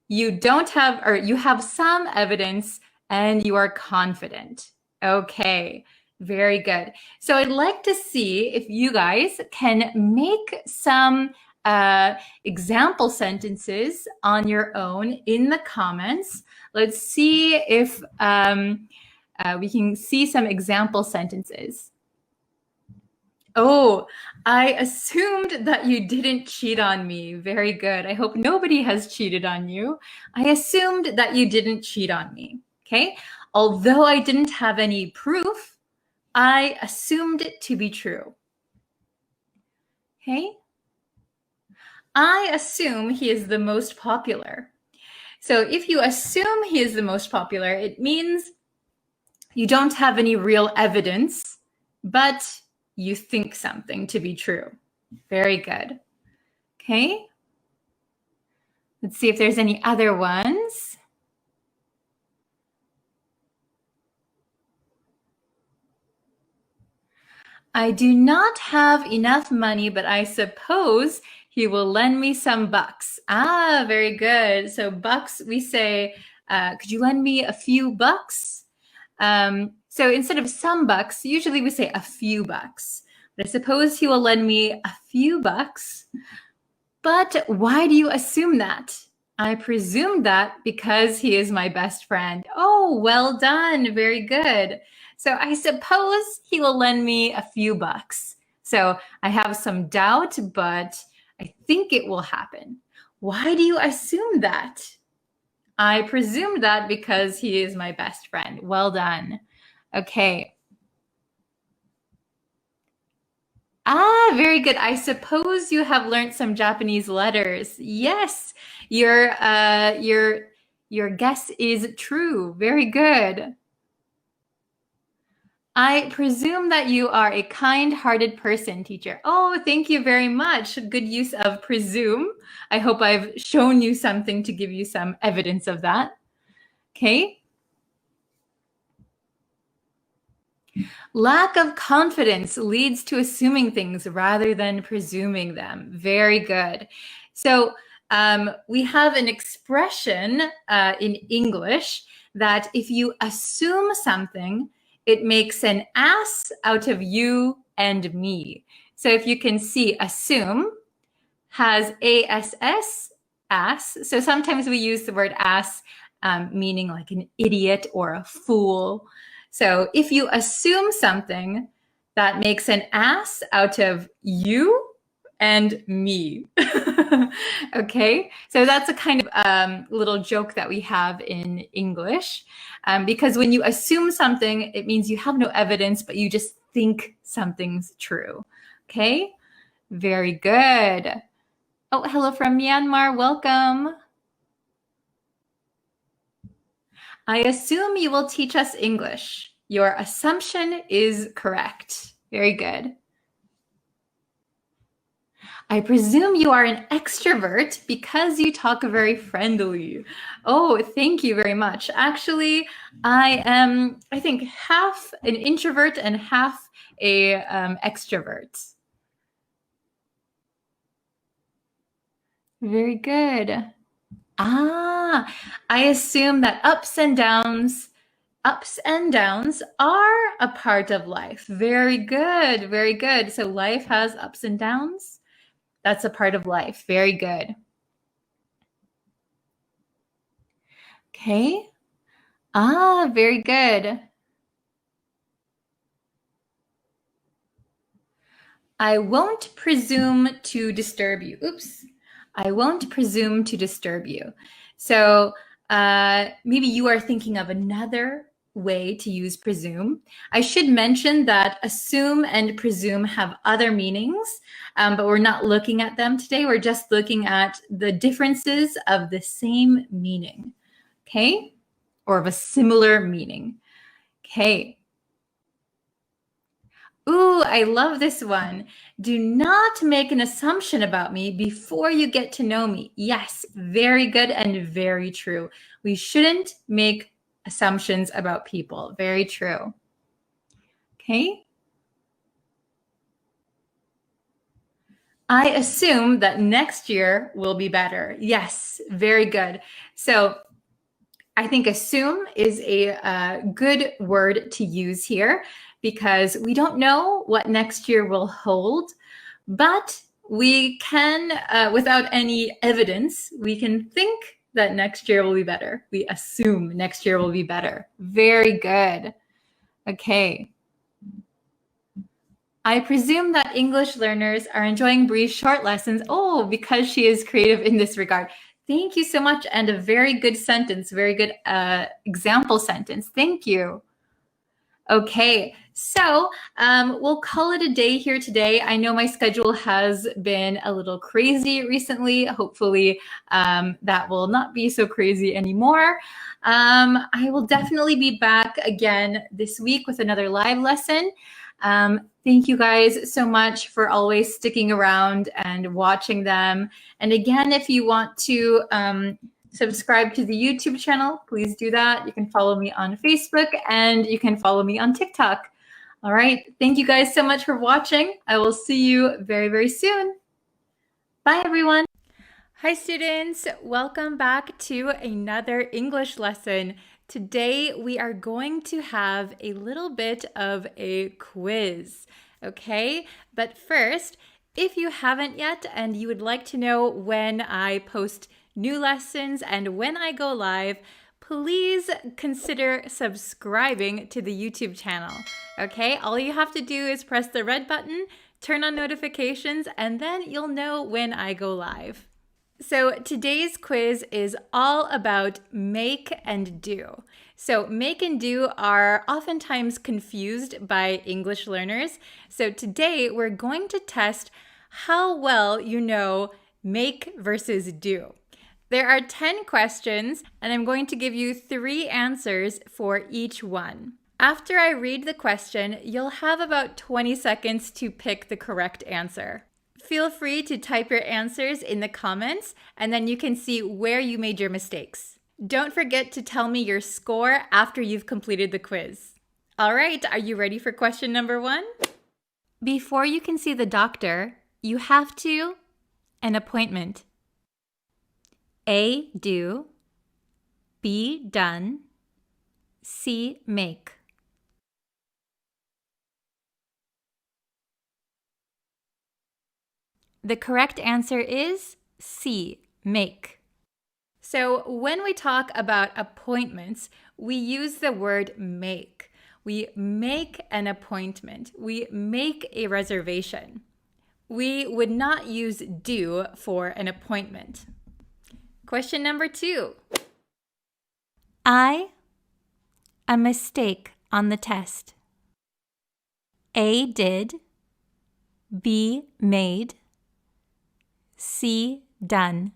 you don't have, or you have some evidence and you are confident. Okay, very good. So I'd like to see if you guys can make some example sentences on your own in the comments. Let's see if we can see some example sentences. Oh, I assumed that you didn't cheat on me. Very good. I hope nobody has cheated on you. I assumed that you didn't cheat on me. Okay. Although I didn't have any proof, I assumed it to be true. Okay. I assume he is the most popular. So if you assume he is the most popular, it means you don't have any real evidence, but you think something to be true. Very good. Okay. Let's see if there's any other ones. I do not have enough money, but I suppose he will lend me some bucks. Ah, very good. So bucks, we say, could you lend me a few bucks? So instead of some bucks, usually we say a few bucks. But I suppose he will lend me a few bucks. But why do you assume that? I presume that because he is my best friend. Oh, well done. Very good. So I suppose he will lend me a few bucks. So I have some doubt, but I think it will happen. Why do you assume that? I presume that because he is my best friend. Well done. Okay. Ah, very good. I suppose you have learned some Japanese letters. Yes, your guess is true. Very good. I presume that you are a kind-hearted person, teacher. Oh, thank you very much. Good use of presume. I hope I've shown you something to give you some evidence of that. Okay. Lack of confidence leads to assuming things rather than presuming them. Very good. So we have an expression in English that if you assume something, it makes an ass out of you and me. So if you can see, assume has ass, ass. So sometimes we use the word ass meaning like an idiot or a fool. So if you assume something, that makes an ass out of you and me. Okay, so that's a kind of little joke that we have in English, because when you assume something, it means you have no evidence, but you just think something's true. Okay, very good. Oh, hello from Myanmar. Welcome. I assume you will teach us English. Your assumption is correct. Very good. I presume you are an extrovert because you talk very friendly. Oh, thank you very much. Actually, I am, I think, half an introvert and half a extrovert. Very good. Ah, I assume that ups and downs are a part of life. Very good, very good. So life has ups and downs. That's a part of life. Very good. Okay. Ah, very good. I won't presume to disturb you. Oops. I won't presume to disturb you. So maybe you are thinking of another way to use presume. I should mention that assume and presume have other meanings, but we're not looking at them today. We're just looking at the differences of the same meaning, okay? Or of a similar meaning. Okay. Ooh, I love this one. Do not make an assumption about me before you get to know me. Yes, very good and very true. We shouldn't make assumptions about people. Very true. Okay. I assume that next year will be better. Yes, very good. So I think assume is a good word to use here because we don't know what next year will hold, but we can, without any evidence, we can think that next year will be better. We assume next year will be better. Very good. Okay. I presume that English learners are enjoying Bree's short lessons. Oh, because she is creative in this regard. Thank you so much. And a very good sentence, very good example sentence. Thank you. Okay, so we'll call it a day here today. I know my schedule has been a little crazy recently. Hopefully, that will not be so crazy anymore. I will definitely be back again this week with another live lesson. Thank you guys so much for always sticking around and watching them. And again, if you want to subscribe to the YouTube channel, please do that. You can follow me on Facebook and you can follow me on TikTok. All right. Thank you guys so much for watching. I will see you very, very soon. Bye, everyone. Hi, students. Welcome back to another English lesson. Today, we are going to have a little bit of a quiz, okay? But first, if you haven't yet and you would like to know when I post new lessons and when I go live, please consider subscribing to the YouTube channel, okay? All you have to do is press the red button, turn on notifications, and then you'll know when I go live. So today's quiz is all about make and do. So make and do are oftentimes confused by English learners. So today we're going to test how well you know make versus do. There are 10 questions, and I'm going to give you 3 answers for each one. After I read the question, you'll have about 20 seconds to pick the correct answer. Feel free to type your answers in the comments, and then you can see where you made your mistakes. Don't forget to tell me your score after you've completed the quiz. All right, are you ready for question number 1? Before you can see the doctor, you have to an appointment. A, do. B, done. C, make. The correct answer is C, make. So when we talk about appointments, we use the word make. We make an appointment. We make a reservation. We would not use do for an appointment. Question number 2. A mistake on the test. A, did. B, made. C, done.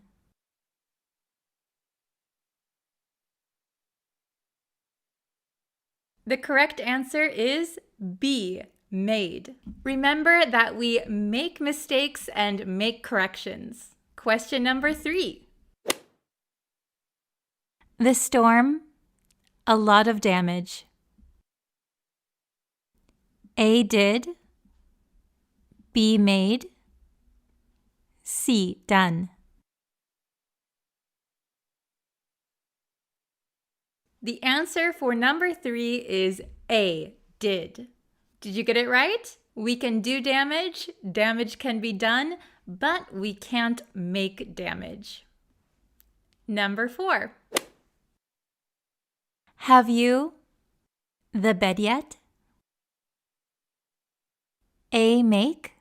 The correct answer is B, made. Remember that we make mistakes and make corrections. Question number 3. The storm, a lot of damage. A, did. B, made. C, done. The answer for number 3 is A, did. Did you get it right? We can do damage, damage can be done, but we can't make damage. Number 4. Have you the bed yet? A, make.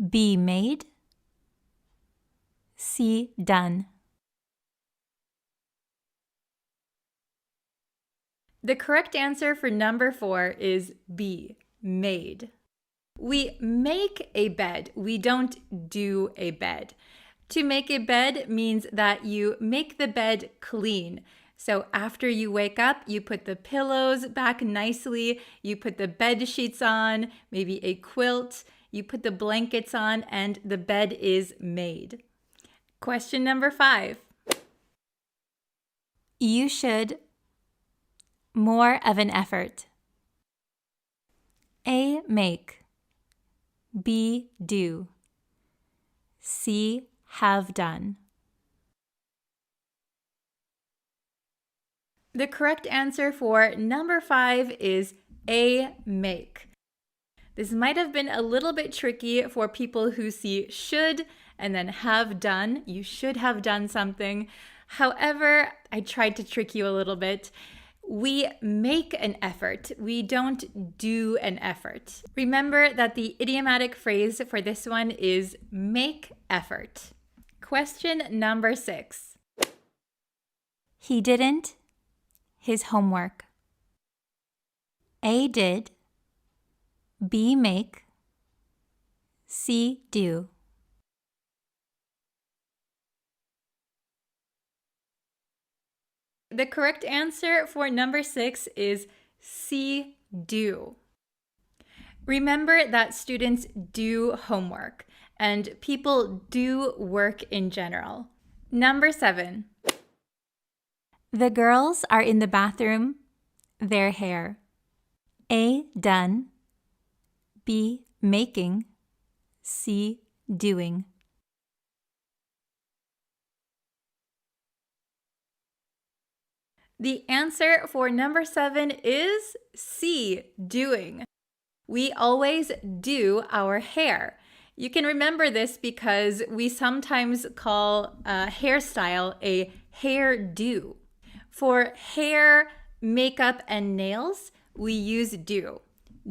B, made. C, done. The correct answer for number 4 is B, made. We make a bed. We don't do a bed. To make a bed means that you make the bed clean. So after you wake up, you put the pillows back nicely, you put the bed sheets on, maybe a quilt, you put the blankets on, and the bed is made. Question number 5. You should more of an effort. A, make. B, do. C, have done. The correct answer for number 5 is A, make. This might have been a little bit tricky for people who see should and then have done. You should have done something. However, I tried to trick you a little bit. We make an effort. We don't do an effort. Remember that the idiomatic phrase for this one is make effort. Question number 6. He didn't his homework. A did. B make. C do. The correct answer for number 6 is C do. Remember that students do homework and people do work in general. Number 7. The girls are in the bathroom, their hair. A done. B making. C doing. The answer for number 7 is C, doing. We always do our hair. You can remember this because we sometimes call a hairstyle a hairdo. For hair, makeup, and nails, we use do.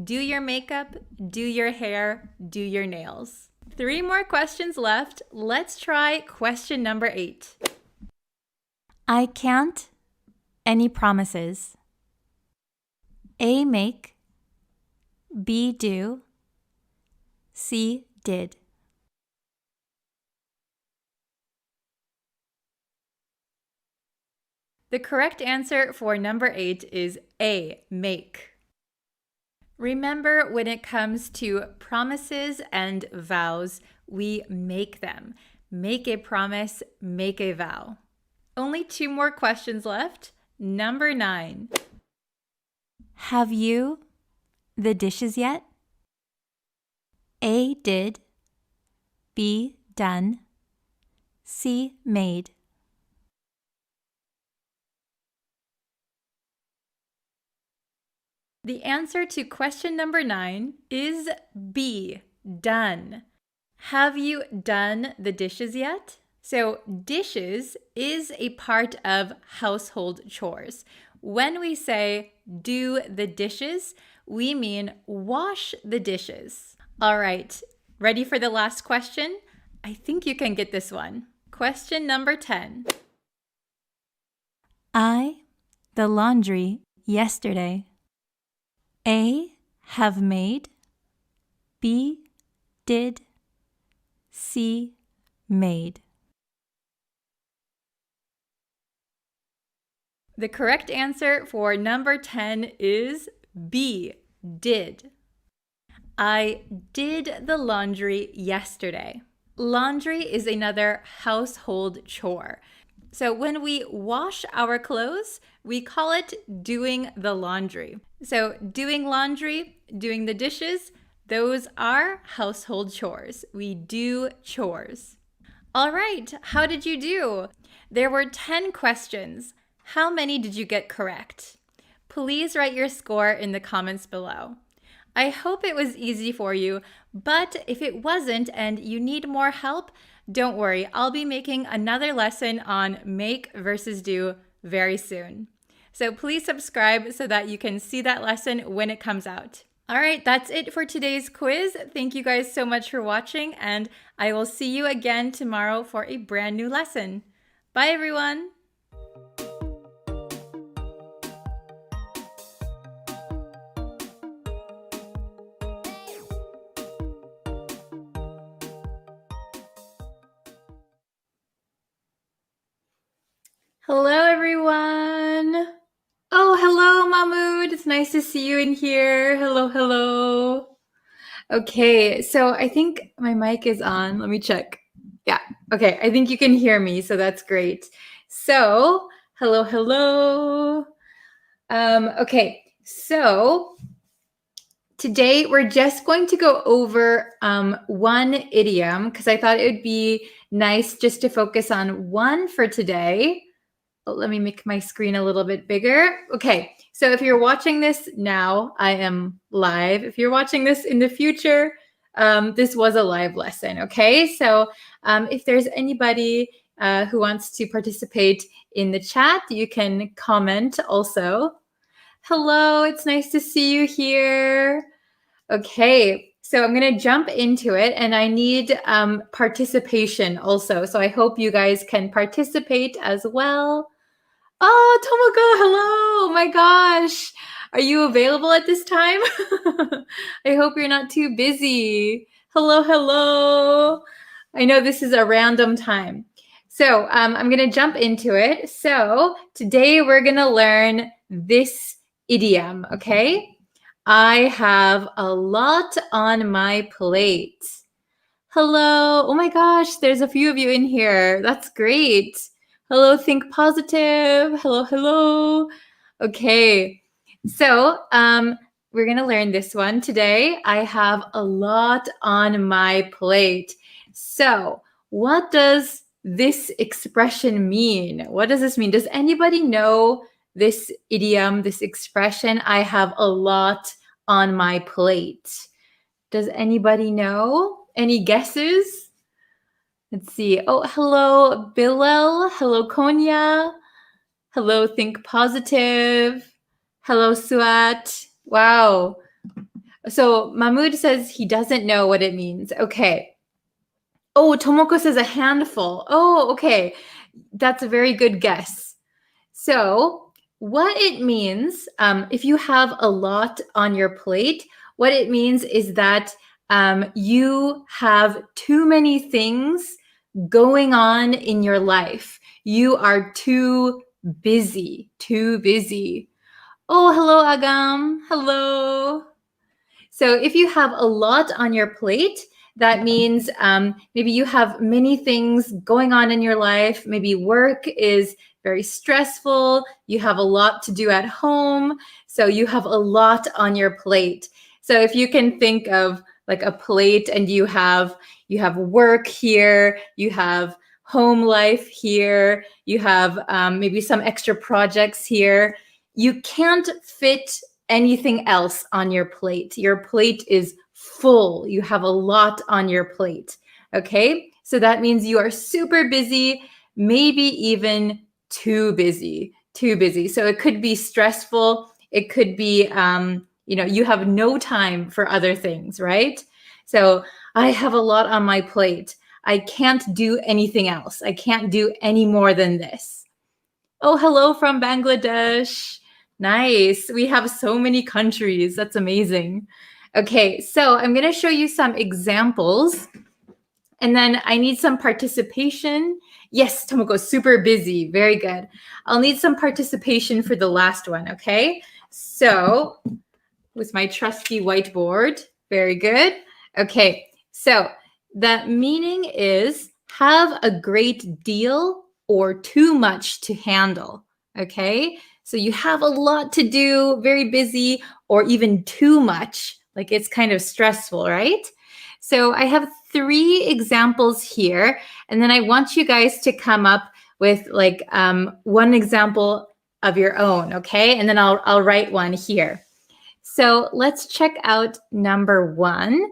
Do your makeup, do your hair, do your nails. 3 more questions left. Let's try question number 8. I can't any promises. A make. B do. C did. The correct answer for number 8 is A, make. Remember, when it comes to promises and vows, we make them. Make a promise, make a vow. Only 2 more questions left. Number 9. Have you the dishes yet? A did. B done. C made. The answer to question number 9 is B, done. Have you done the dishes yet? So dishes is a part of household chores. When we say do the dishes, we mean wash the dishes. All right, ready for the last question? I think you can get this one. Question number 10. I the laundry yesterday. A have made. B did. C made. The correct answer for number 10 is B, did. I did the laundry yesterday. Laundry is another household chore. So when we wash our clothes, we call it doing the laundry. So doing laundry, doing the dishes, those are household chores. We do chores. All right, how did you do? There were 10 questions. How many did you get correct? Please write your score in the comments below. I hope it was easy for you, but if it wasn't and you need more help, don't worry. I'll be making another lesson on make versus do very soon. So please subscribe so that you can see that lesson when it comes out. All right, that's it for today's quiz. Thank you guys so much for watching, and I will see you again tomorrow for a brand new lesson. Bye, everyone. Hello, everyone. Oh, hello, Mahmoud. It's nice to see you in here. Hello, hello. Okay, so I think my mic is on. Let me check. Yeah, okay. I think you can hear me, so that's great. So, hello, hello. Okay, so today we're just going to go over one idiom because I thought it would be nice just to focus on one for today. Oh, let me make my screen a little bit bigger. Okay, so if you're watching this now, I am live. If you're watching this in the future, this was a live lesson, okay? So if there's anybody who wants to participate in the chat, you can comment also. Hello, it's nice to see you here. Okay, so I'm going to jump into it, and I need participation also. So I hope you guys can participate as well. Oh, Tomoko, hello. Oh my gosh. Are you available at this time? I hope you're not too busy. Hello, hello. I know this is a random time. So I'm going to jump into it. So today we're going to learn this idiom, okay? I have a lot on my plate. Hello. Oh my gosh, there's a few of you in here. That's great. Hello, think positive. Hello, hello. Okay. So, we're going to learn this one today. I have a lot on my plate. So, what does this expression mean? What does this mean? Does anybody know this idiom, this expression? I have a lot on my plate. Does anybody know? Any guesses? Let's see. Oh, hello, Bilal. Hello, Konya. Hello, Think Positive. Hello, Suat. Wow. So Mahmoud says he doesn't know what it means. Okay. Oh, Tomoko says a handful. Oh, okay. That's a very good guess. So what it means, if you have a lot on your plate, what it means is that you have too many things going on in your life. You are too busy, too busy. Oh, hello, Agam. Hello. So if you have a lot on your plate, that means maybe you have many things going on in your life. Maybe work is very stressful. You have a lot to do at home. So you have a lot on your plate. So if you can think of like a plate and you have work here, you have home life here, you have maybe some extra projects here, you can't fit anything else on your plate. Your plate is full. You have a lot on your plate. Okay, so that means you are super busy, maybe even too busy, too busy. So it could be stressful. It could be, you have no time for other things, right? So I have a lot on my plate. I can't do anything else. I can't do any more than this. Oh, hello from Bangladesh. Nice. We have so many countries. That's amazing. Okay, so I'm going to show you some examples. And then I need some participation. Yes, Tomoko, super busy. Very good. I'll need some participation for the last one, okay? So with my trusty whiteboard. Very good. Okay, so the meaning is have a great deal or too much to handle, okay? So you have a lot to do, very busy, or even too much, like it's kind of stressful, right? So I have 3 examples here, and then I want you guys to come up with like one example of your own, okay? And then I'll write one here. So let's check out number 1.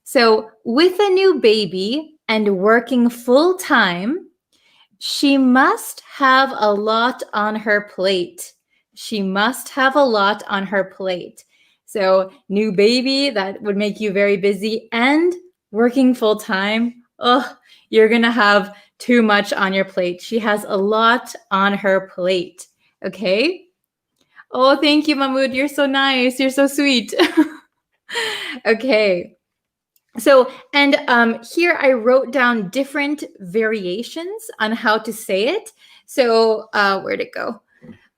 So with a new baby and working full time, she must have a lot on her plate. She must have a lot on her plate. So new baby, that would make you very busy, and working full time, you're going to have too much on your plate. She has a lot on her plate. Okay? Oh, thank you, Mahmoud. You're so nice. You're so sweet. Okay. So, and here I wrote down different variations on how to say it. So, where'd it go?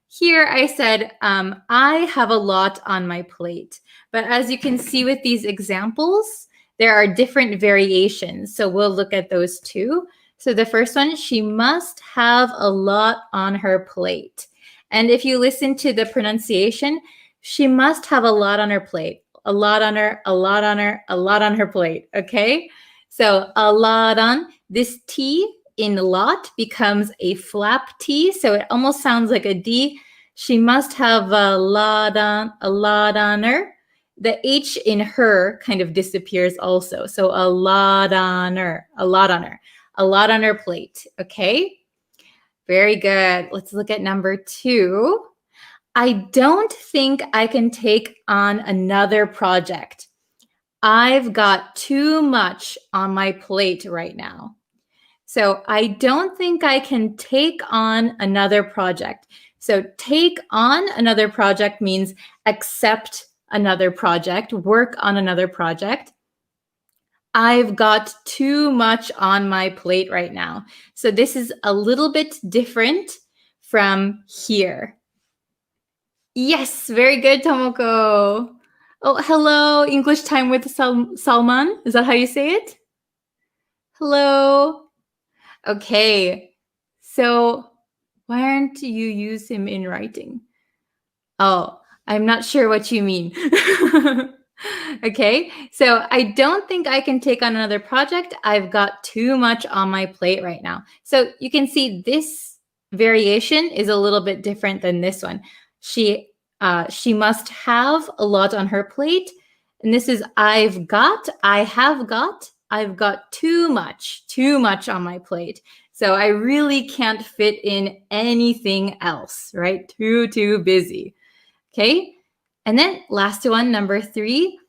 Here I said, I have a lot on my plate. But as you can see with these examples, there are different variations. So we'll look at those too. So the first one, she must have a lot on her plate. And if you listen to the pronunciation, she must have a lot on her plate. A lot on her, a lot on her, a lot on her plate, okay? So a lot on, this T in lot becomes a flap T, so it almost sounds like a D. She must have a lot on her. The H in her kind of disappears also. So a lot on her, a lot on her plate. Okay, very good. Let's look at number 2. I don't think I can take on another project. I've got too much on my plate right now. So I don't think I can take on another project. So take on another project means accept another project, work on another project. I've got too much on my plate right now. So this is a little bit different from here. Yes, very good, Tomoko. Oh, hello, English time with Salman. Is that how you say it? Hello. Okay, so why aren't you use him in writing? Oh, I'm not sure what you mean. Okay, so I don't think I can take on another project. I've got too much on my plate right now. So you can see this variation is a little bit different than this one. She must have a lot on her plate. And this is I've got, I have got, I've got too much on my plate. So I really can't fit in anything else, right? Too busy. Okay. And then last one, number 3.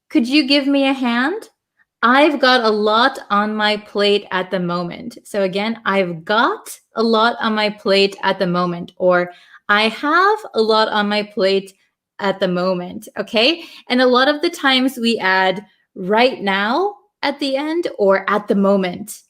Could you give me a hand? I've got a lot on my plate at the moment. So again, I've got a lot on my plate at the moment, or I have a lot on my plate at the moment, okay? And a lot of the times we add right now at the end or at the moment.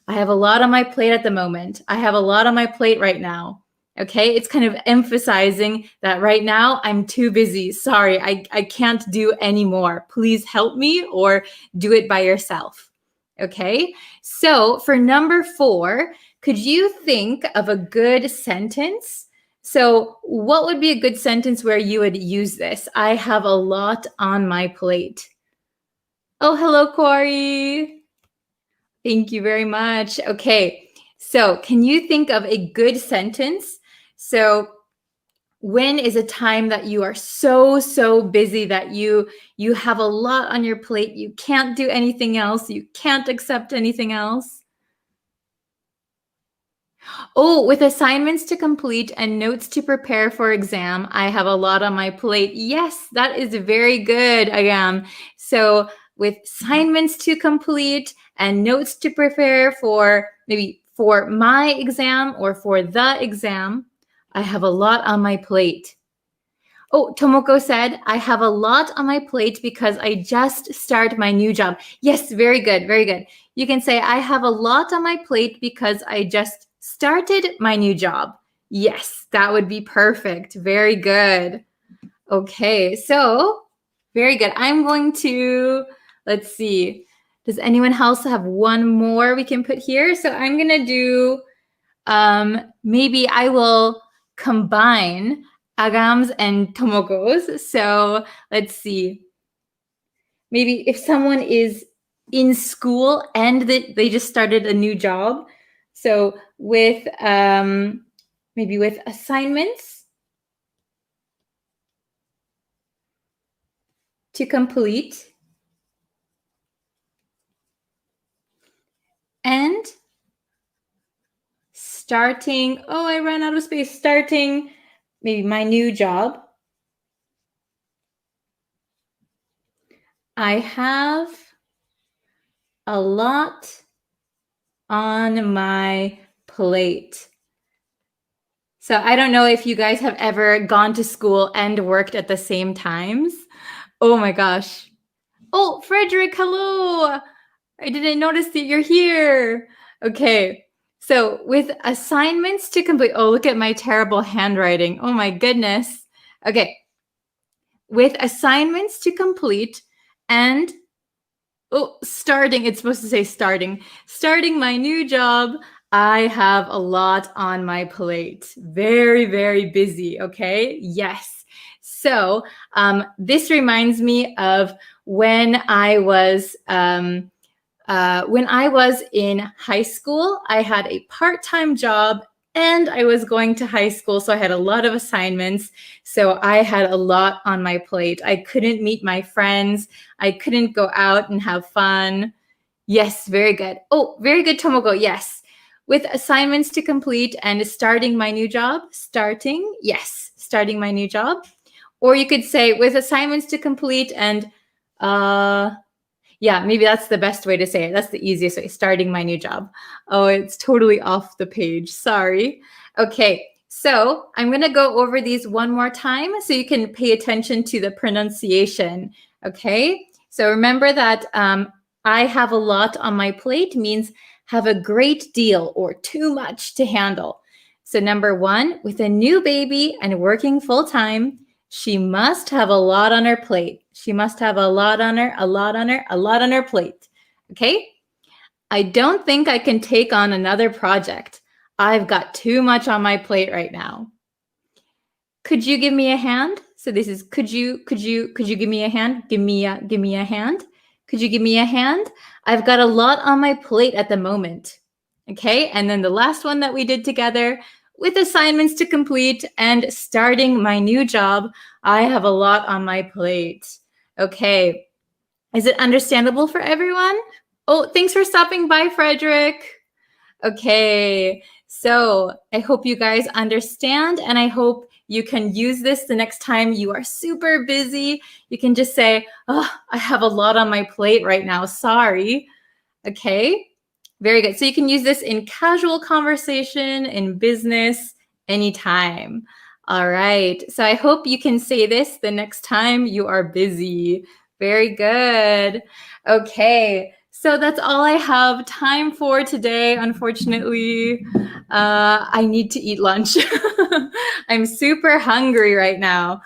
I have a lot on my plate at the moment. I have a lot on my plate right now. Okay, it's kind of emphasizing that right now I'm too busy. Sorry, I can't do any more. Please help me or do it by yourself. Okay, so for number 4, could you think of a good sentence? So what would be a good sentence where you would use this? I have a lot on my plate. Oh, hello, Corey. Thank you very much. Okay, so can you think of a good sentence? So when is a time that you are so busy that you have a lot on your plate, you can't do anything else, you can't accept anything else? Oh, with assignments to complete and notes to prepare for exam, I have a lot on my plate. Yes, that is very good, Agam. So with assignments to complete and notes to prepare for maybe for my exam or for the exam, I have a lot on my plate. Oh, Tomoko said, I have a lot on my plate because I just started my new job. Yes, very good, very good. You can say, I have a lot on my plate because I just started my new job. Yes, that would be perfect. Very good. Okay, so very good. I'm going to, let's see. Does anyone else have one more we can put here? So I'm going to do, maybe I will combine Agam's and Tomoko's. So let's see. Maybe if someone is in school and they just started a new job. So with maybe with assignments to complete and starting, oh, I ran out of space, starting maybe my new job. I have a lot on my plate. So I don't know if you guys have ever gone to school and worked at the same times. Oh my gosh. Oh, Frederick, hello. I didn't notice that you're here. Okay. So with assignments to complete, oh, look at my terrible handwriting. Oh my goodness. Okay. With assignments to complete and starting, it's supposed to say starting my new job, I have a lot on my plate. Very busy, okay? Yes. So this reminds me of when I was When I was in high school, I had a part-time job and I was going to high school, so I had a lot of assignments. So I had a lot on my plate. I couldn't meet my friends. I couldn't go out and have fun. Yes, very good. Oh, very good, Tomoko. Yes. With assignments to complete and starting my new job. Starting my new job. Or you could say with assignments to complete and yeah, maybe that's the best way to say it. That's the easiest way, starting my new job. Oh, it's totally off the page. Sorry. Okay, so I'm going to go over these one more time so you can pay attention to the pronunciation. Okay, so remember that I have a lot on my plate means have a great deal or too much to handle. So number one, with a new baby and working full time, she must have a lot on her plate. She must have a lot on her plate. Okay? I don't think I can take on another project. I've got too much on my plate right now. Could you give me a hand? So this is could you give me a hand? Give me a hand. Could you give me a hand? I've got a lot on my plate at the moment. Okay? And then the last one that we did together, with assignments to complete and starting my new job, I have a lot on my plate. Okay. Is it understandable for everyone? Oh, thanks for stopping by, Frederick. Okay. So I hope you guys understand, and I hope you can use this the next time you are super busy. You can just say, oh, I have a lot on my plate right now. Sorry. Okay. Very good. So you can use this in casual conversation, in business, anytime. All right. So I hope you can say this the next time you are busy. Very good. Okay. So that's all I have time for today, unfortunately. I need to eat lunch. I'm super hungry right now.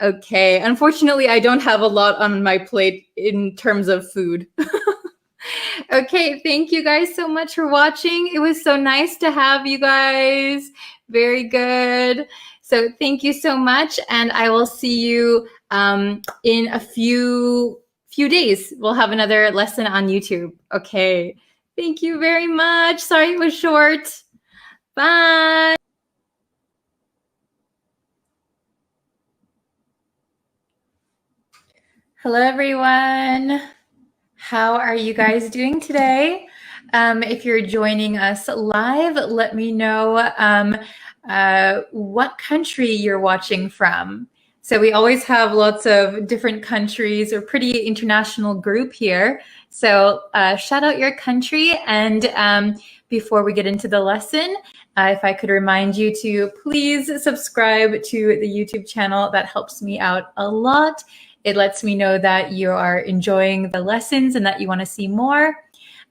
Okay. Unfortunately, I don't have a lot on my plate in terms of food. Okay, thank you guys so much for watching. It was so nice to have you guys. Very good. So thank you so much, and I will see you in a few days. We'll have another lesson on YouTube. Okay, thank you very much. Sorry it was short. Bye. Hello, everyone. How are you guys doing today? If you're joining us live, let me know what country you're watching from. So we always have lots of different countries. We're a pretty international group here. So shout out your country. And before we get into the lesson, if I could remind you to please subscribe to the YouTube channel, that helps me out a lot. It lets me know that you are enjoying the lessons and that you want to see more.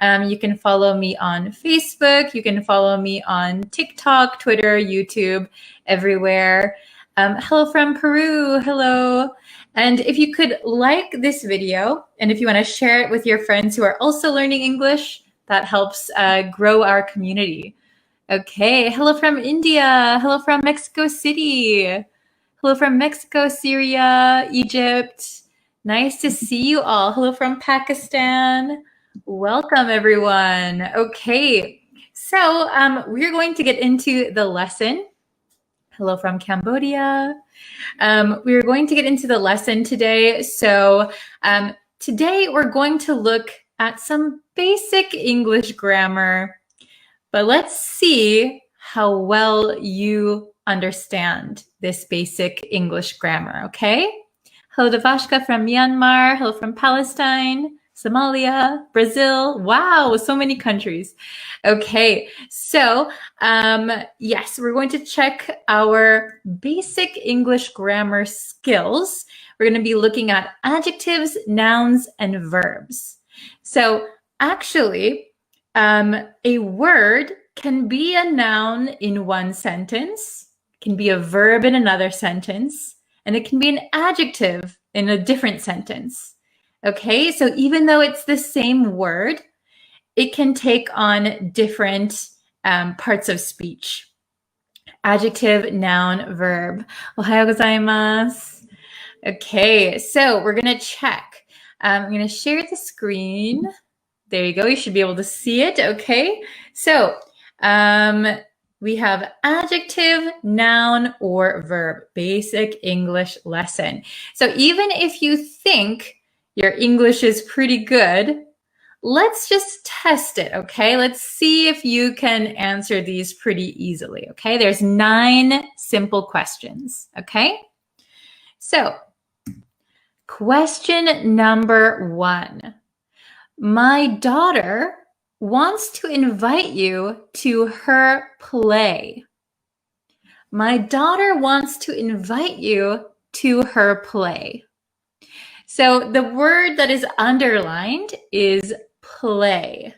You can follow me on Facebook. You can follow me on TikTok, Twitter, YouTube, everywhere. Hello from Peru. Hello. And if you could like this video, and if you want to share it with your friends who are also learning English, that helps grow our community. Okay. Hello from India. Hello from Mexico City. Hello from Mexico, Syria, Egypt. Nice to see you all. Hello from Pakistan. Welcome, everyone. Okay, so we're going to get into the lesson. Hello from Cambodia. We're going to get into the lesson today. So today we're going to look at some basic English grammar, but let's see how well you understand this basic English grammar, okay? Hello to Vashka from Myanmar. Hello from Palestine, Somalia, Brazil. Wow, so many countries. Okay, so yes, we're going to check our basic English grammar skills. We're going to be looking at adjectives, nouns, and verbs. So actually, a word can be a noun in one sentence, can be a verb in another sentence, and it can be an adjective in a different sentence. Okay, so even though it's the same word, it can take on different parts of speech. Adjective, noun, verb. Ohayou gozaimasu. Okay, so we're going to check. I'm going to share the screen. There you go. You should be able to see it. Okay. So we have adjective, noun, or verb. Basic English lesson. So even if you think your English is pretty good, let's just test it, okay? Let's see if you can answer these pretty easily, okay? There's 9 simple questions, okay? So, question number 1. My daughter wants to invite you to her play. My daughter wants to invite you to her play. So the word that is underlined is play.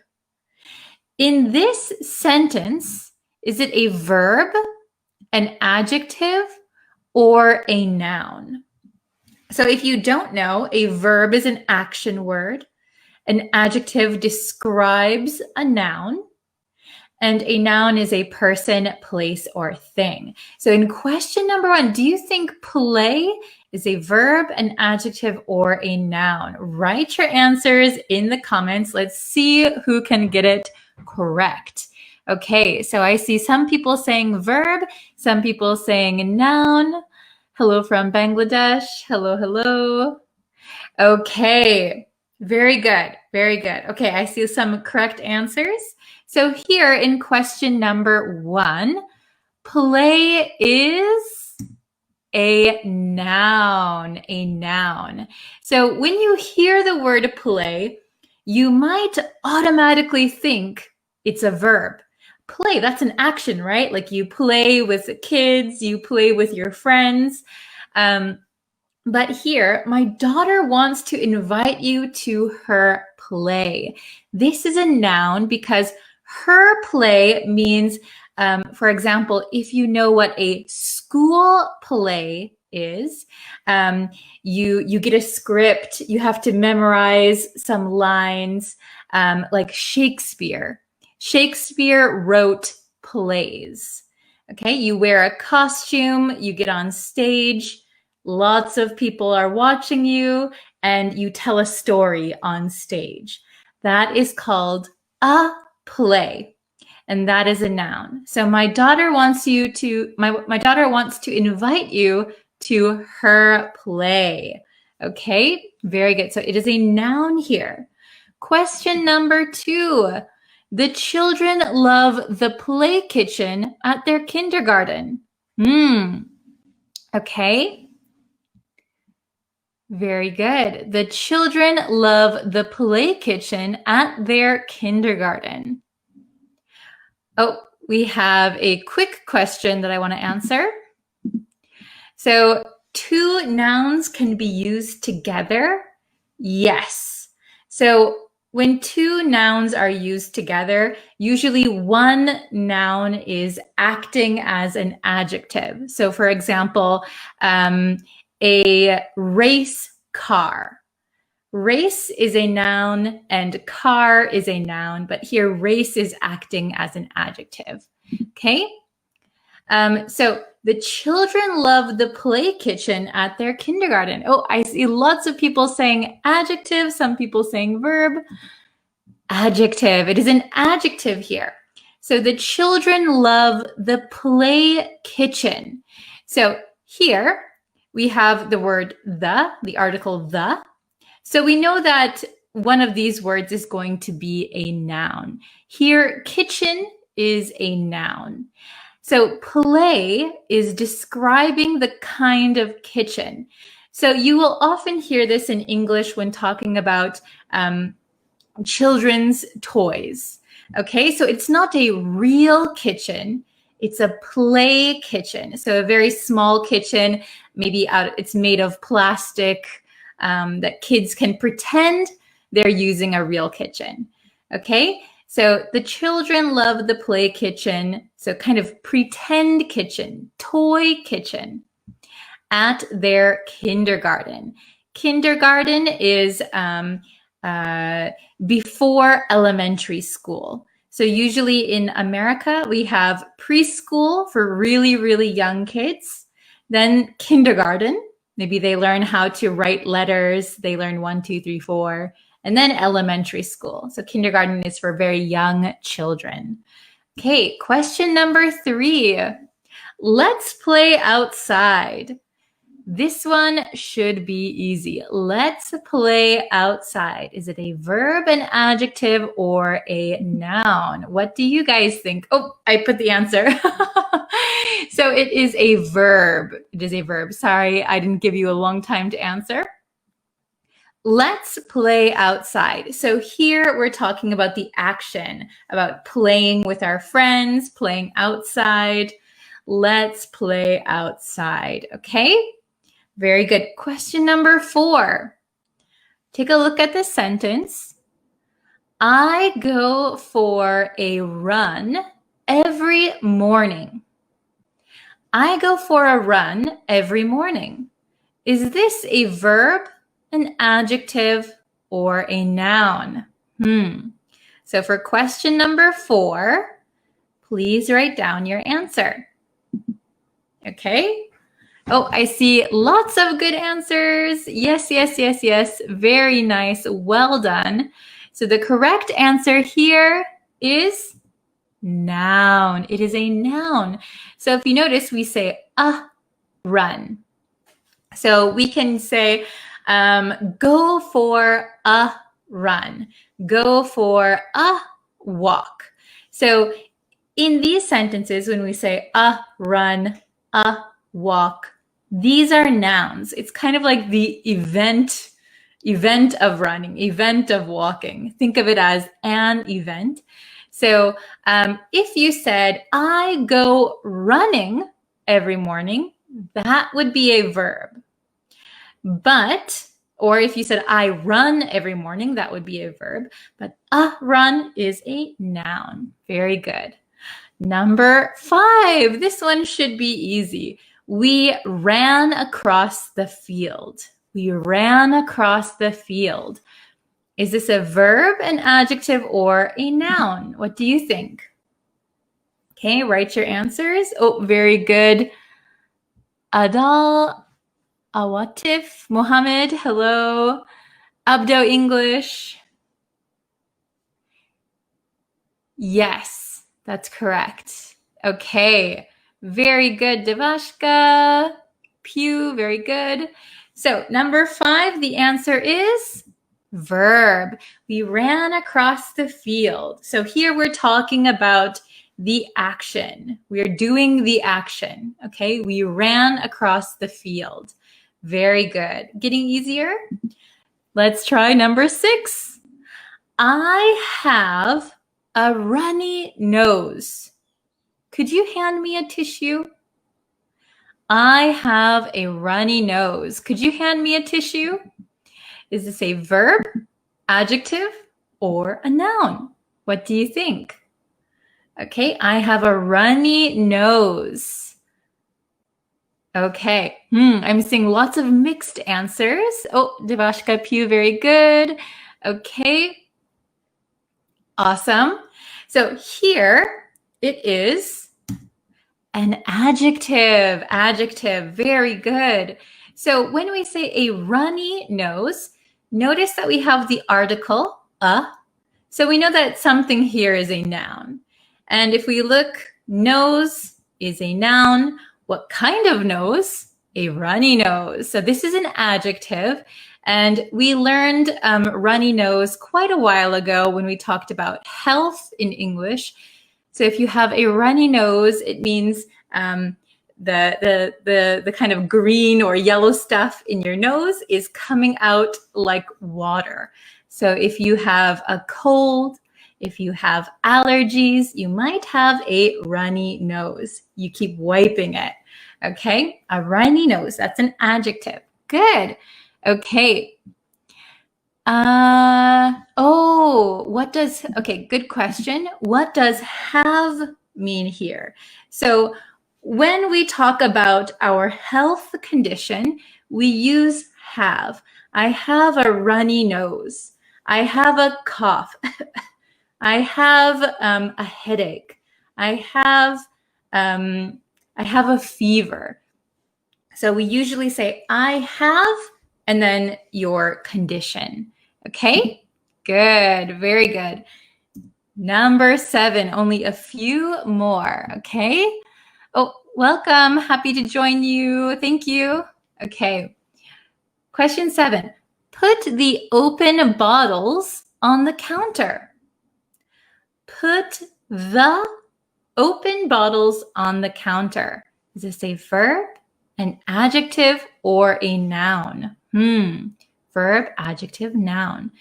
In this sentence, is it a verb, an adjective, or a noun? So if you don't know, a verb is an action word. An adjective describes a noun, and a noun is a person, place, or thing. So in question number 1, do you think play is a verb, an adjective, or a noun? Write your answers in the comments. Let's see who can get it correct. Okay, so I see some people saying verb, some people saying noun. Hello from Bangladesh. Hello, hello. Okay. Very good. Very good. Okay, I see some correct answers. So here in question number 1, play is a noun. A noun. So when you hear the word play, you might automatically think it's a verb. Play, that's an action, right? Like you play with the kids, you play with your friends. But here, my daughter wants to invite you to her play. This is a noun because her play means, for example, if you know what a school play is, you get a script, you have to memorize some lines, like Shakespeare. Shakespeare wrote plays. Okay, you wear a costume, you get on stage, lots of people are watching you, and you tell a story on stage. That is called a play, and that is a noun. So my daughter wants to invite you to her play. Okay, very good. So it is a noun here. Question number 2. The children love the play kitchen at their kindergarten. Okay. Very good. The children love the play kitchen at their kindergarten. Oh, we have a quick question that I want to answer. So, 2 nouns can be used together? Yes. So, when 2 nouns are used together, usually one noun is acting as an adjective. So, for example, a race car. Race is a noun and car is a noun, but here race is acting as an adjective. Okay? So the children love the play kitchen at their kindergarten. Oh, I see lots of people saying adjective, some people saying verb. Adjective. It is an adjective here. So the children love the play kitchen. So here, we have the word the article the. So we know that one of these words is going to be a noun. Here, kitchen is a noun. So play is describing the kind of kitchen. So you will often hear this in English when talking about children's toys. Okay, so it's not a real kitchen. It's a play kitchen. So a very small kitchen, maybe it's made of plastic that kids can pretend they're using a real kitchen. Okay, so the children love the play kitchen. So kind of pretend kitchen, toy kitchen at their kindergarten. Kindergarten is before elementary school. So usually in America, we have preschool for really, really young kids, then kindergarten. Maybe they learn how to write letters. They learn 1, 2, 3, 4. and then elementary school. So kindergarten is for very young children. Okay, question number 3. Let's play outside. This one should be easy. Let's play outside. Is it a verb, an adjective, or a noun? What do you guys think? Oh, I put the answer. So it is a verb. It is a verb. Sorry, I didn't give you a long time to answer. Let's play outside. So here we're talking about the action, about playing with our friends, playing outside. Let's play outside, okay? Very good. Question number 4. Take a look at this sentence. I go for a run every morning. I go for a run every morning. Is this a verb, an adjective, or a noun? So for question number 4, please write down your answer. Okay? Oh, I see lots of good answers. Yes, yes, yes, yes. Very nice. Well done. So the correct answer here is noun. It is a noun. So if you notice, we say a run. So we can say go for a run. Go for a walk. So in these sentences, when we say a run, a walk, these are nouns. It's kind of like the event of running, event of walking. Think of it as an event. So if you said, I go running every morning, that would be a verb. But, or if you said, I run every morning, that would be a verb. But a run is a noun. Very good. Number 5. This one should be easy. We ran across the field. We ran across the field. Is this a verb, an adjective, or a noun? What do you think? Okay, write your answers. Oh, very good. Adal, Awatif, Mohammed, hello. Abdo English. Yes, that's correct. Okay, very good. Devashka, Pew, very good. So number 5, the answer is verb. We ran across the field. So here we're talking about the action. We're doing the action, okay? We ran across the field. Very good. Getting easier? Let's try number 6. I have a runny nose. Could you hand me a tissue? I have a runny nose. Could you hand me a tissue? Is this a verb, adjective, or a noun? What do you think? Okay, I have a runny nose. Okay, I'm seeing lots of mixed answers. Oh, Devashka Pugh, very good. Okay, awesome. So here it is an adjective. Adjective, very good. So when we say a runny nose, notice that we have the article, a. So we know that something here is a noun. And if we look, nose is a noun. What kind of nose? A runny nose. So this is an adjective. And we learned runny nose quite a while ago when we talked about health in English. So if you have a runny nose, it means the kind of green or yellow stuff in your nose is coming out like water. So if you have a cold, if you have allergies, you might have a runny nose. You keep wiping it, okay? A runny nose, that's an adjective. Good. Okay. Okay, good question. What does have mean here? So when we talk about our health condition, we use have. I have a runny nose. I have a cough. I have a headache. I have a fever. So we usually say I have and then your condition. Okay? Good. Very good. Number 7, only a few more. Okay. Oh, welcome. Happy to join you. Thank you. Okay. Question 7. Put the open bottles on the counter. Put the open bottles on the counter. Is this a verb, an adjective, or a noun? Verb, adjective, noun.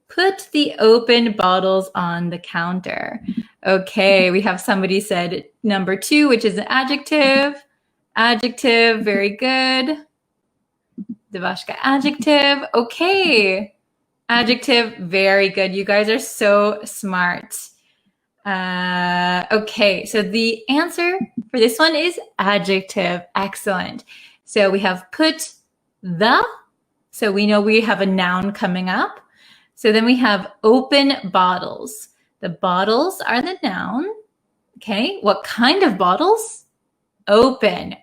Put the open bottles on the counter. Okay, we have somebody said number 2, which is an adjective. Adjective, very good. Devashka, adjective. Okay. Adjective, very good. You guys are so smart. Okay, so the answer for this one is adjective. Excellent. So we have put the, so we know we have a noun coming up. So then we have open bottles. The bottles are the noun. Okay, what kind of bottles? Open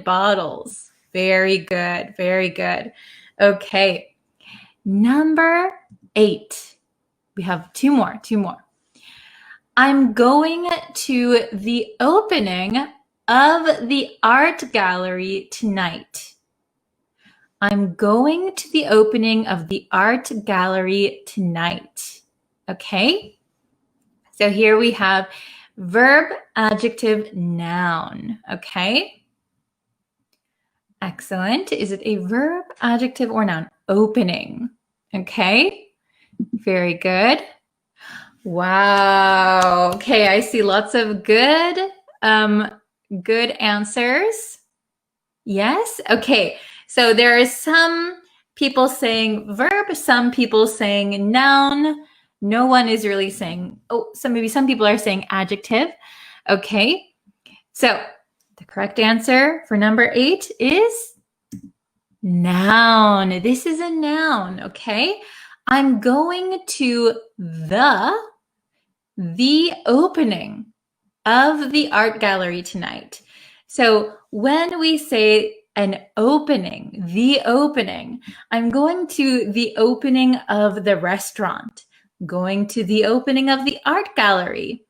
bottles. Very good, very good. Okay, number 8. We have two more. I'm going to the opening of the art gallery tonight. I'm going to the opening of the art gallery tonight. Okay? So here we have verb, adjective, noun. Okay? Excellent. Is it a verb, adjective, or noun? Opening. Okay? Very good. Wow. Okay, I see lots of good answers. Yes? Okay. So there are some people saying verb, some people saying noun. No one is really saying, maybe some people are saying adjective. Okay. So the correct answer for number 8 is noun. This is a noun, okay? I'm going to the opening of the art gallery tonight. So when we say an opening, the opening, I'm going to the opening of the restaurant, going to the opening of the art gallery.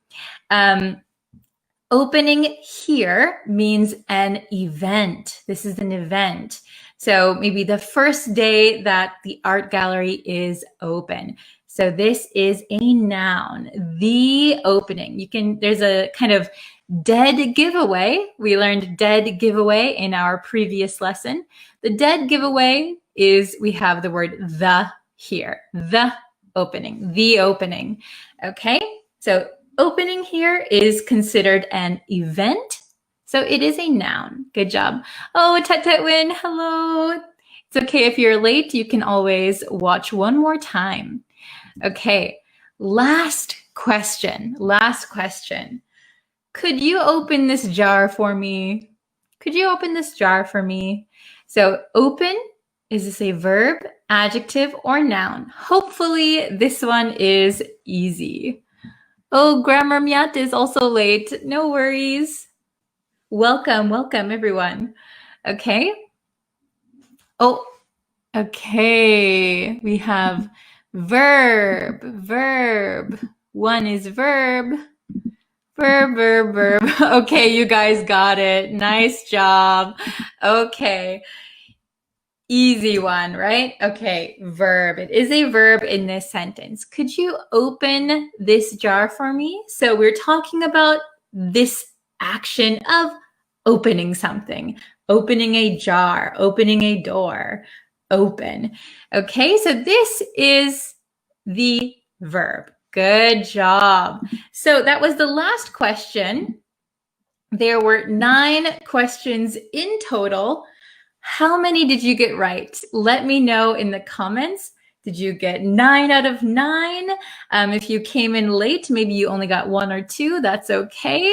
Opening here means an event. This is an event. So maybe the first day that the art gallery is open. So this is a noun, the opening. There's a kind of dead giveaway. We learned dead giveaway in our previous lesson. The dead giveaway is we have the word the here, the opening, the opening. Okay, so opening here is considered an event. So it is a noun. Good job. Oh, Win, hello. It's okay if you're late. You can always watch one more time. Okay, last question. Could you open this jar for me? So open, is this a verb, adjective, or noun? Hopefully this one is easy. Oh, Grammar Miat is also late. No worries. Welcome everyone. Okay. Oh, okay. We have verb. One is verb. Okay, you guys got it. Nice job. Okay. Easy one, right? Okay, verb. It is a verb in this sentence. Could you open this jar for me? So we're talking about this action of opening something, opening a jar, opening a door, open. Okay, so this is the verb. Good job. So that was the last question. There were 9 questions in total. How many did you get right? Let me know in the comments. Did you get 9 out of 9? If you came in late, maybe you only got 1 or 2. That's okay.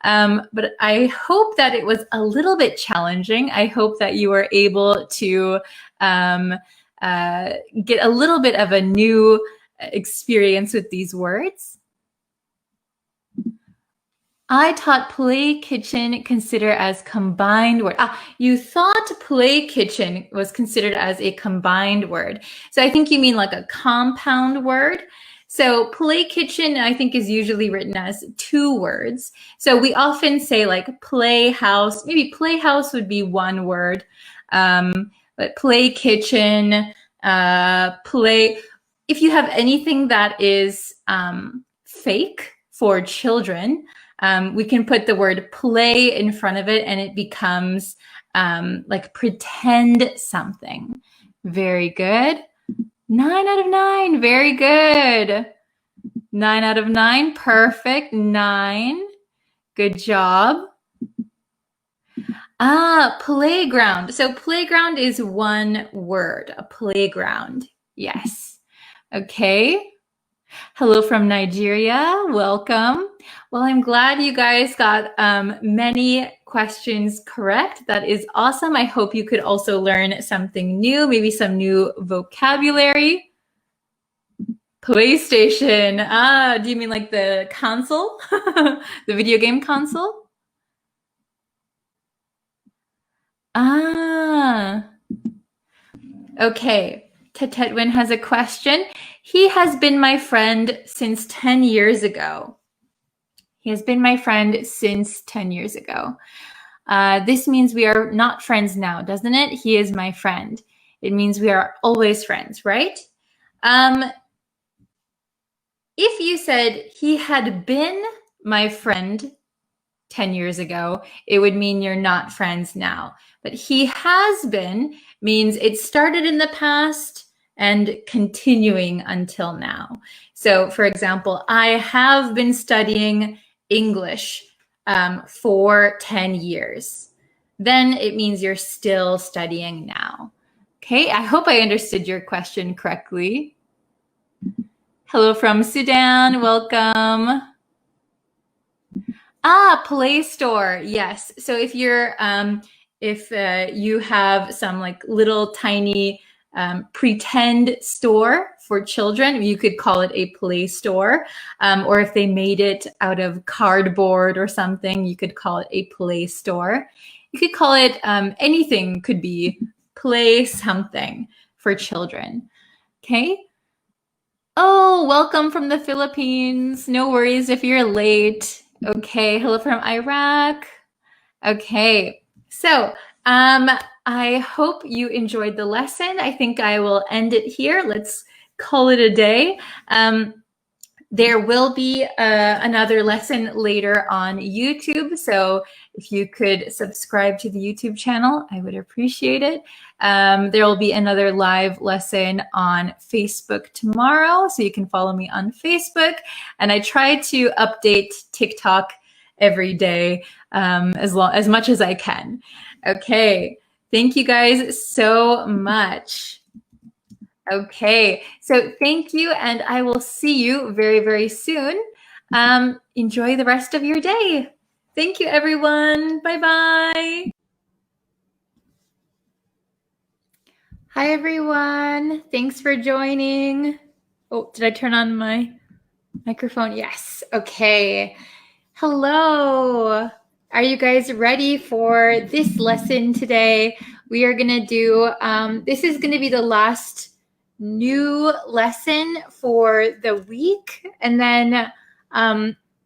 But I hope that it was a little bit challenging. I hope that you were able to get a little bit of a new experience with these words. I taught play kitchen considered as combined word. You thought play kitchen was considered as a combined word. So I think you mean like a compound word. So play kitchen, I think, is usually written as two words. So we often say like playhouse. Maybe playhouse would be one word. But play kitchen, play. If you have anything that is fake for children, we can put the word play in front of it and it becomes like pretend something. Very good. 9 out of 9. Very good. 9 out of 9. Perfect. 9. Good job. Playground. So playground is one word. A playground. Yes. Okay. Hello from Nigeria. Welcome. Well, I'm glad you guys got many questions correct. That is awesome. I hope you could also learn something new, maybe some new vocabulary. PlayStation. Do you mean like the console? The video game console? Okay. Tetwin has a question. He has been my friend since 10 years ago. He has been my friend since 10 years ago. This means we are not friends now, doesn't it? He is my friend. It means we are always friends, right? If you said he had been my friend 10 years ago, it would mean you're not friends now. But he has been means it started in the past and continuing until now. So, for example, I have been studying English for 10 years. Then it means you're still studying now. Okay, I hope I understood your question correctly. Hello from Sudan, welcome. Play Store, yes. So if you're, if you have some like little tiny pretend store for children, you could call it a play store. Or if they made it out of cardboard or something, you could call it a play store. You could call it anything, could be play something for children. Okay. Oh, welcome from the Philippines. No worries if you're late. Okay, hello from Iraq. Okay, so I hope you enjoyed the lesson. I think I will end it here. Let's call it a day. There will be another lesson later on YouTube. So if you could subscribe to the YouTube channel, I would appreciate it. There will be another live lesson on Facebook tomorrow. So you can follow me on Facebook. And I try to update TikTok every day as much as I can. Okay. Thank you guys so much. Okay, so thank you, and I will see you very, very soon. Enjoy the rest of your day. Thank you, everyone. Bye-bye. Hi, everyone. Thanks for joining. Oh, did I turn on my microphone? Yes. Okay. Hello. Are you guys ready for this lesson today? We are going to do, this is going to be the last new lesson for the week. And then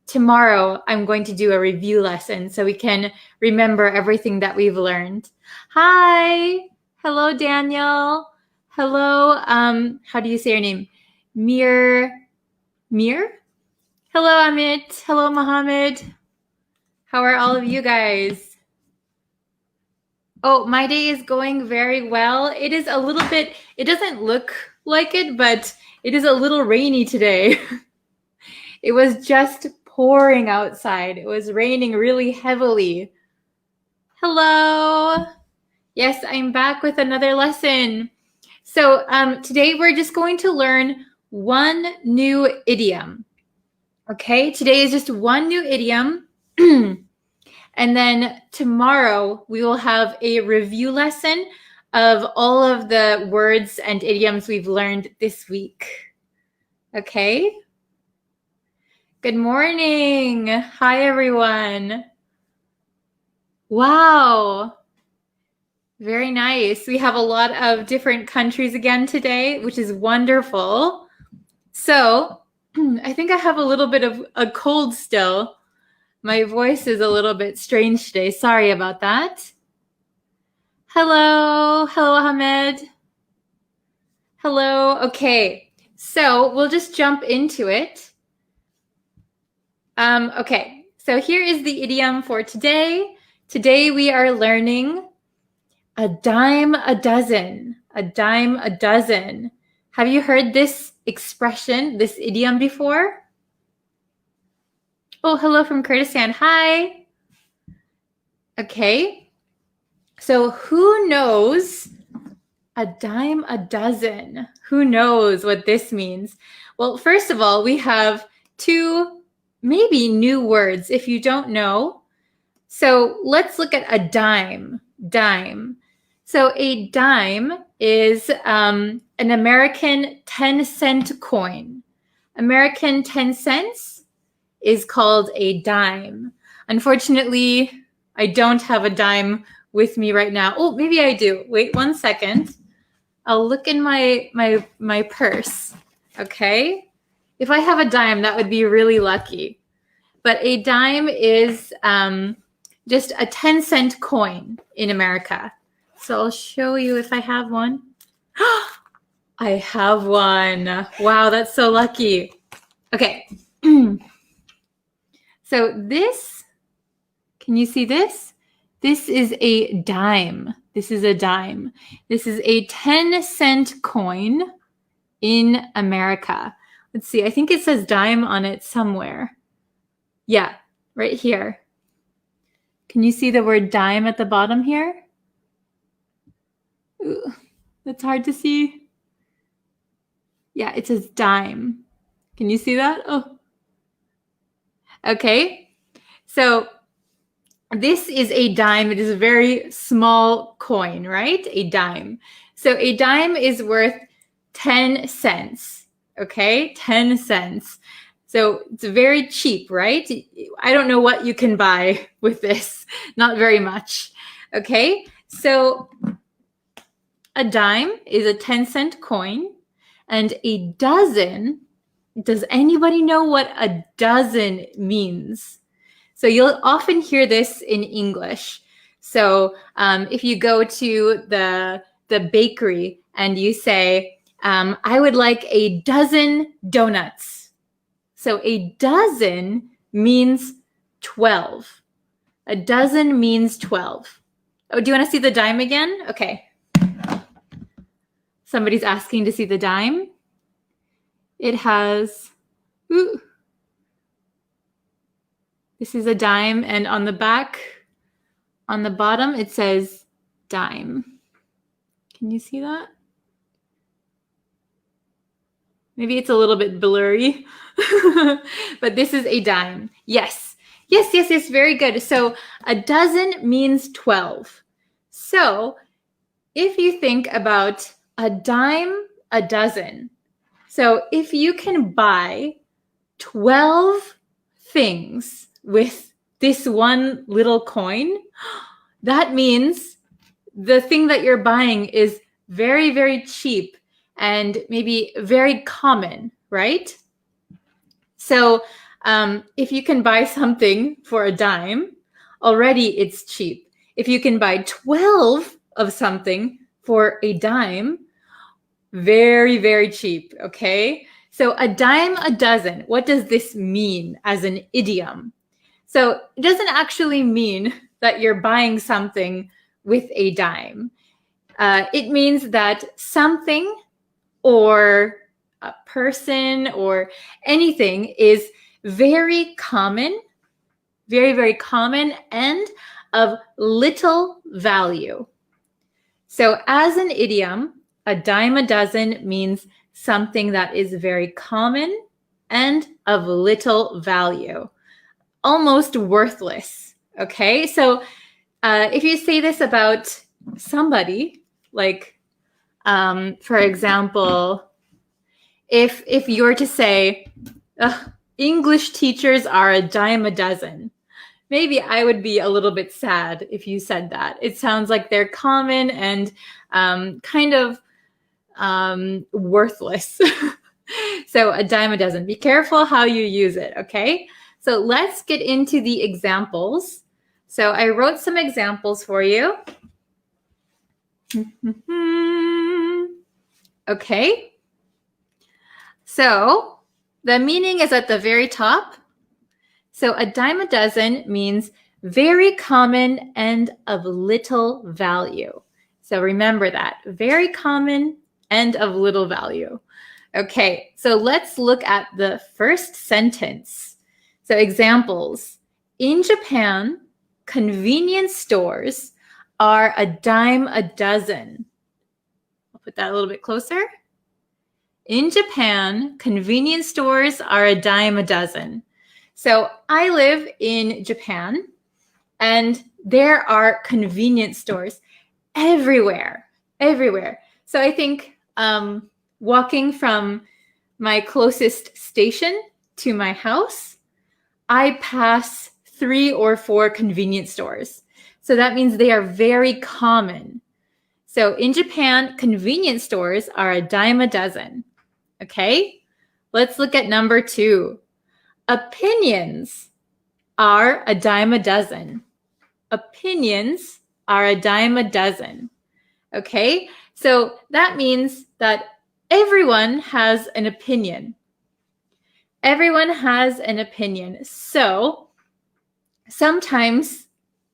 tomorrow I'm going to do a review lesson so we can remember everything that we've learned. Hi. Hello, Daniel. Hello. How do you say your name? Mir? Hello, Amit. Hello, Mohammed. How are all of you guys? Oh, my day is going very well. It is a little bit, it doesn't look like it, but it is a little rainy today. It was just pouring outside. It was raining really heavily. Hello. Yes, I'm back with another lesson. So today we're just going to learn one new idiom. Okay, today is just one new idiom. And then tomorrow we will have a review lesson of all of the words and idioms we've learned this week. Okay? Good morning. Hi, everyone. Wow. Very nice. We have a lot of different countries again today, which is wonderful. So, I think I have a little bit of a cold still. My voice is a little bit strange today. Sorry about that. Hello. Hello, Ahmed. Hello. Okay. So, we'll just jump into it. Okay. So, here is the idiom for today. Today we are learning a dime a dozen. A dime a dozen. Have you heard this expression, this idiom before? Oh, hello from Kurdistan. Hi. Okay. So who knows a dime a dozen? Who knows what this means? Well, first of all, we have two maybe new words if you don't know. So let's look at a dime. Dime. So a dime is an American 10-cent coin. American 10 cents is called a dime. Unfortunately, I don't have a dime with me right now. Oh, maybe I do. Wait 1 second. I'll look in my purse. Okay? If I have a dime, that would be really lucky. But a dime is just a 10-cent coin in America. So I'll show you if I have one. I have one. Wow, that's so lucky. Okay. So this, can you see this? This is a dime. This is a dime. This is a 10-cent coin in America. Let's see. I think it says dime on it somewhere. Yeah, right here. Can you see the word dime at the bottom here? Ooh, that's hard to see. Yeah, it says dime. Can you see that? Oh. Okay. So this is a dime. It is a very small coin, right? A dime. So a dime is worth 10 cents. Okay, 10 cents. So it's very cheap, right? I don't know what you can buy with this. Not very much. Okay, so a dime is a 10-cent coin, and a dozen, does anybody know what a dozen means? So you'll often hear this in English. So if you go to the bakery and you say, I would like a dozen donuts. So a dozen means 12. A dozen means 12. Oh, do you want to see the dime again? Okay. Somebody's asking to see the dime. It has, ooh, this is a dime, and on the back, on the bottom, it says dime. Can you see that? Maybe it's a little bit blurry, but this is a dime. Yes, yes, yes, yes, very good. So a dozen means 12. So if you think about a dime, a dozen. So if you can buy 12 things with this one little coin, that means the thing that you're buying is very, very cheap and maybe very common, right? So if you can buy something for a dime, already it's cheap. If you can buy 12 of something for a dime, very, very cheap, okay? So a dime a dozen, what does this mean as an idiom? So it doesn't actually mean that you're buying something with a dime. It means that something or a person or anything is very common, very, very common, and of little value. So as an idiom, a dime a dozen means something that is very common and of little value, almost worthless. Okay, so if you say this about somebody, like for example, if you were to say, English teachers are a dime a dozen. Maybe I would be a little bit sad if you said that. It sounds like they're common and kind of worthless. So a dime a dozen. Be careful how you use it, okay? So let's get into the examples. So I wrote some examples for you. Okay. So the meaning is at the very top. So a dime a dozen means very common and of little value. So remember that, very common and of little value. Okay, so let's look at the first sentence. So examples. In Japan, convenience stores are a dime a dozen. I'll put that a little bit closer. In Japan, convenience stores are a dime a dozen. So I live in Japan, and there are convenience stores everywhere. So I think walking from my closest station to my house, I pass 3 or 4 convenience stores. So that means they are very common. So in Japan, convenience stores are a dime a dozen. Okay, let's look at number 2. Opinions are a dime a dozen. Opinions are a dime a dozen. Okay, so that means that everyone has an opinion. Everyone has an opinion. So sometimes,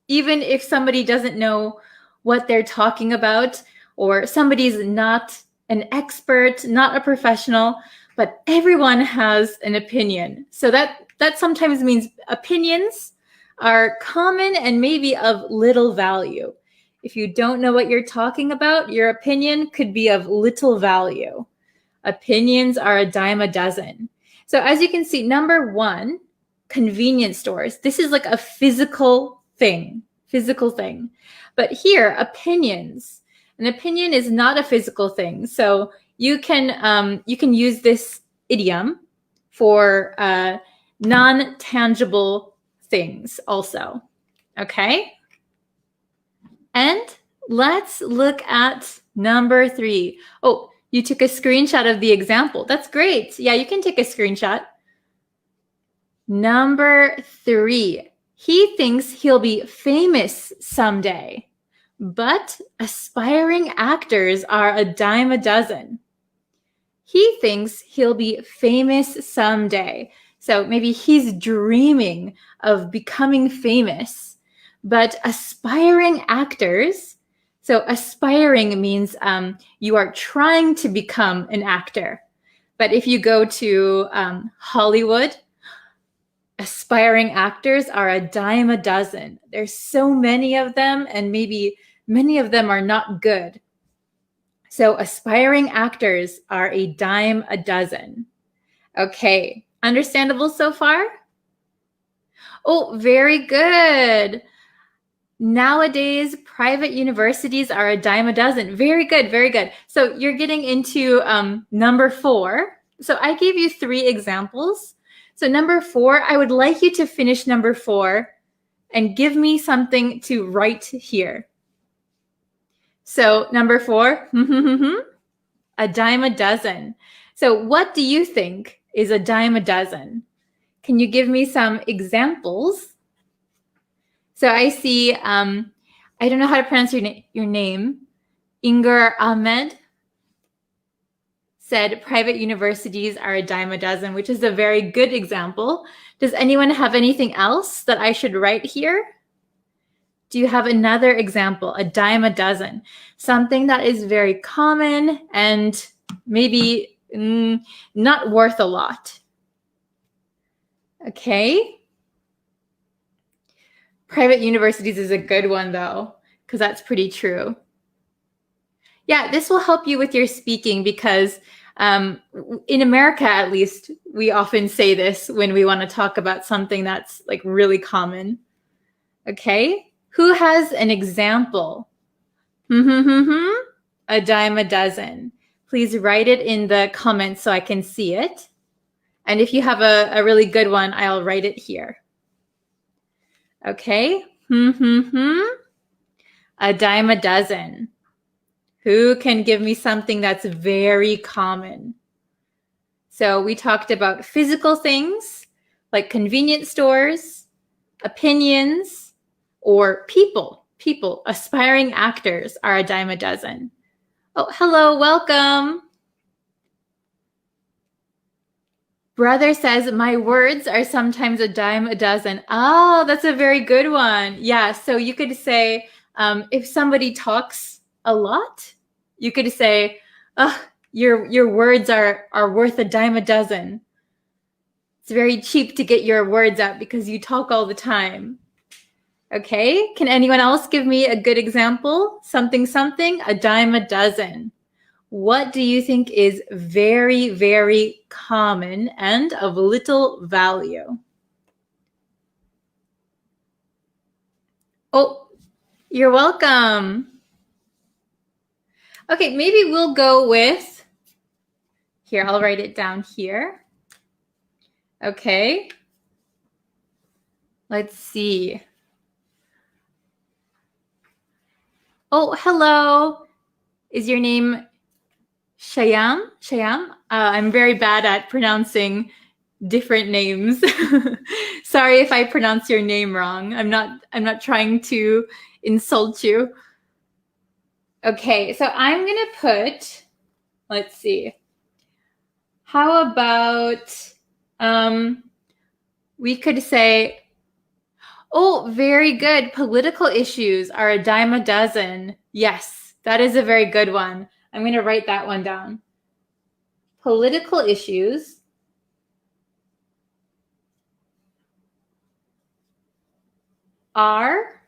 even if somebody doesn't know what they're talking about, or somebody's not an expert, not a professional, but everyone has an opinion. So that sometimes means opinions are common and maybe of little value. If you don't know what you're talking about, your opinion could be of little value. Opinions are a dime a dozen. So as you can see, number 1, convenience stores. This is like a physical thing. But here, opinions. An opinion is not a physical thing. So you can use this idiom for non-tangible things also. Okay? And let's look at number 3. Oh, you took a screenshot of the example. That's great. Yeah, you can take a screenshot. Number 3. He thinks he'll be famous someday, but aspiring actors are a dime a dozen. He thinks he'll be famous someday. So maybe he's dreaming of becoming famous, but aspiring actors, so aspiring means you are trying to become an actor. But if you go to Hollywood, aspiring actors are a dime a dozen. There's so many of them, and maybe many of them are not good. So aspiring actors are a dime a dozen. Okay, understandable so far? Oh, very good. Nowadays, private universities are a dime a dozen. Very good, very good. So you're getting into number 4. So I gave you 3 examples. So number 4, I would like you to finish number 4 and give me something to write here. So number 4, a dime a dozen. So what do you think is a dime a dozen? Can you give me some examples? So I see, I don't know how to pronounce your name. Inger Ahmed said private universities are a dime a dozen, which is a very good example. Does anyone have anything else that I should write here? Do you have another example, a dime a dozen? Something that is very common and maybe not worth a lot. Okay. Private universities is a good one though, because that's pretty true. Yeah, this will help you with your speaking because in America, at least, we often say this when we want to talk about something that's like really common. Okay, who has an example? A dime a dozen. Please write it in the comments so I can see it. And if you have a really good one, I'll write it here. Okay. A dime a dozen. Who can give me something that's very common? So we talked about physical things like convenience stores, opinions, or people. People, aspiring actors are a dime a dozen. Oh, hello, welcome. Brother says, my words are sometimes a dime a dozen. Oh, that's a very good one. Yeah, so you could say, if somebody talks a lot, you could say, oh, your words are worth a dime a dozen. It's very cheap to get your words out because you talk all the time. Okay, can anyone else give me a good example? Something, a dime a dozen. What do you think is very, very common and of little value? Oh, you're welcome. Okay, maybe we'll go with, here, I'll write it down here. Okay. Let's see. Oh, hello. Is your name Shyam? I'm very bad at pronouncing different names. Sorry if I pronounce your name wrong. I'm not trying to insult you. Okay, so I'm gonna put, let's see. How about we could say, oh, very good. Political issues are a dime a dozen. Yes, that is a very good one. I'm going to write that one down. Political issues are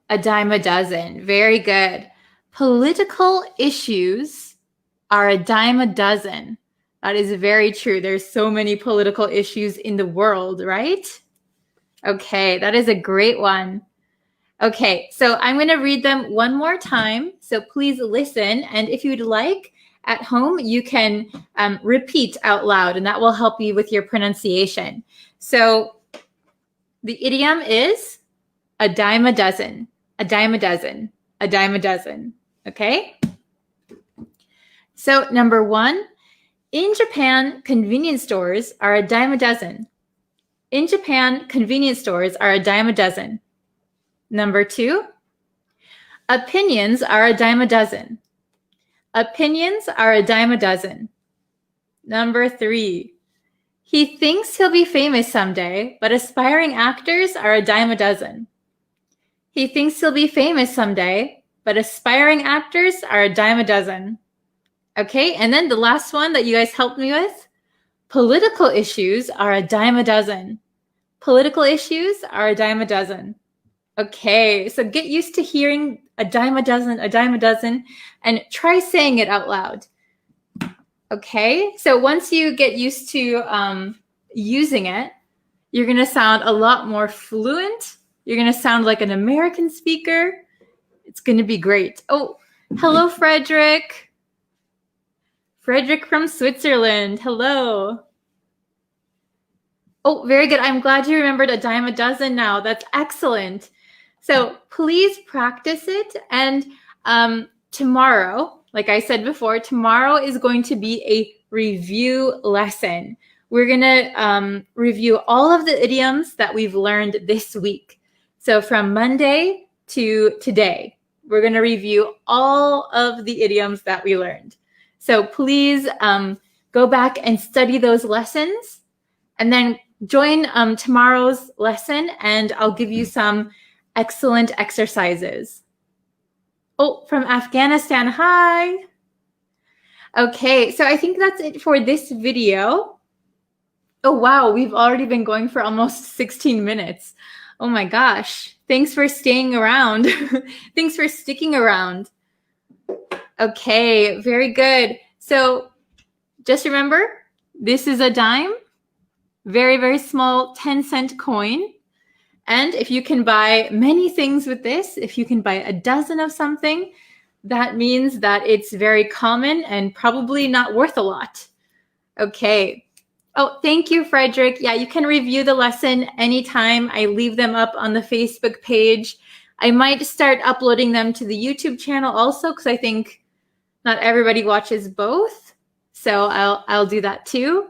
a dime a dozen. Very good. Political issues are a dime a dozen. That is very true. There's so many political issues in the world, right? Okay, that is a great one. Okay, so I'm going to read them one more time. So please listen. And if you'd like, at home, you can repeat out loud, and that will help you with your pronunciation. So the idiom is a dime a dozen, a dime a dozen, a dime a dozen. Okay? So number one, in Japan, convenience stores are a dime a dozen. In Japan, convenience stores are a dime a dozen. Number two, opinions are a dime a dozen. Opinions are a dime a dozen. Number three, he thinks he'll be famous someday, but aspiring actors are a dime a dozen. He thinks he'll be famous someday, but aspiring actors are a dime a dozen. Okay, and then the last one that you guys helped me with, political issues are a dime a dozen. Political issues are a dime a dozen. Okay, so get used to hearing a dime a dozen, and try saying it out loud. Okay, so once you get used to using it, you're going to sound a lot more fluent. You're going to sound like an American speaker. It's going to be great. Oh, hello, Frederick. Frederick from Switzerland. Hello. Oh, very good. I'm glad you remembered a dime a dozen now. That's excellent. So please practice it. And tomorrow, like I said before, tomorrow is going to be a review lesson. We're going to review all of the idioms that we've learned this week. So from Monday to today, we're going to review all of the idioms that we learned. So please go back and study those lessons, and then join tomorrow's lesson, and I'll give you some excellent exercises. Oh, from Afghanistan, hi. Okay, so I think that's it for this video. Oh, wow, we've already been going for almost 16 minutes. Oh my gosh, thanks for staying around. Thanks for sticking around. Okay, very good. So just remember, this is a dime, very, very small 10-cent coin. And if you can buy many things with this, if you can buy a dozen of something, that means that it's very common and probably not worth a lot. Okay, Oh, thank you, Frederick. Yeah, you can review the lesson anytime. I leave them up on the Facebook page. I might start uploading them to the YouTube channel also because I think not everybody watches both. So I'll do that too.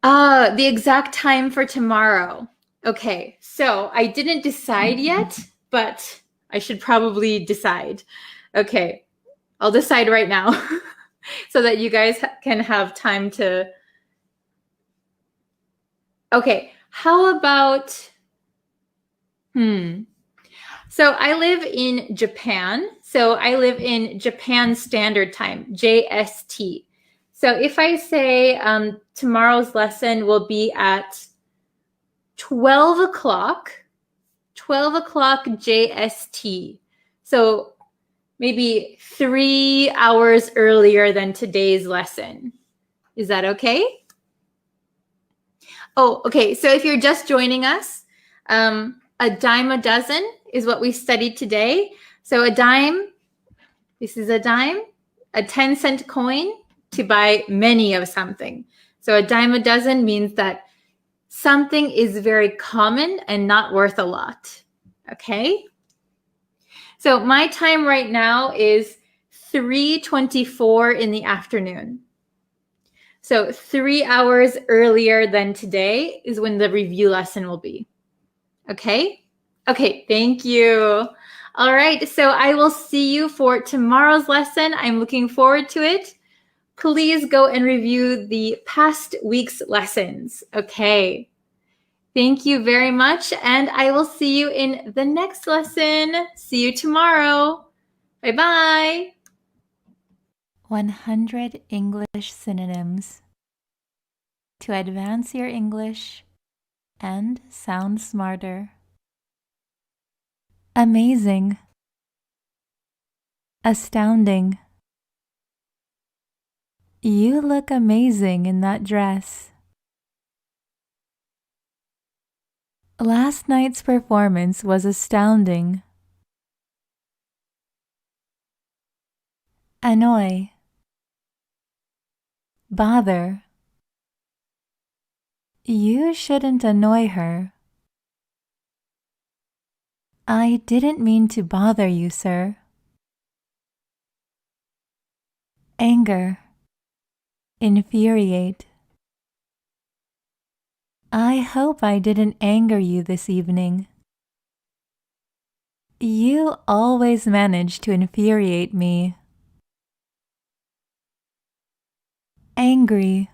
The exact time for tomorrow. Okay, so I didn't decide yet, but I should probably decide. Okay, I'll decide right now so that you guys can have time to. Okay, how about. So I live in Japan. So I live in Japan Standard Time, JST. So if I say tomorrow's lesson will be at 12 o'clock, 12 o'clock JST. So maybe 3 hours earlier than today's lesson. Is that okay? Oh, okay. So if you're just joining us, a dime a dozen is what we studied today. So a dime, this is a dime, a 10-cent coin to buy many of something. So a dime a dozen means that something is very common and not worth a lot. Okay? So my time right now is 3:24 in the afternoon. So 3 hours earlier than today is when the review lesson will be. Okay? Okay, thank you. All right, so I will see you for tomorrow's lesson. I'm looking forward to it. Please go and review the past week's lessons. Okay. Thank you very much, and I will see you in the next lesson. See you tomorrow. Bye-bye. 100 English synonyms to advance your English and sound smarter. Amazing. Astounding. You look amazing in that dress. Last night's performance was astounding. Annoy. Bother. You shouldn't annoy her. I didn't mean to bother you, sir. Anger. Infuriate. I hope I didn't anger you this evening. You always manage to infuriate me. Angry.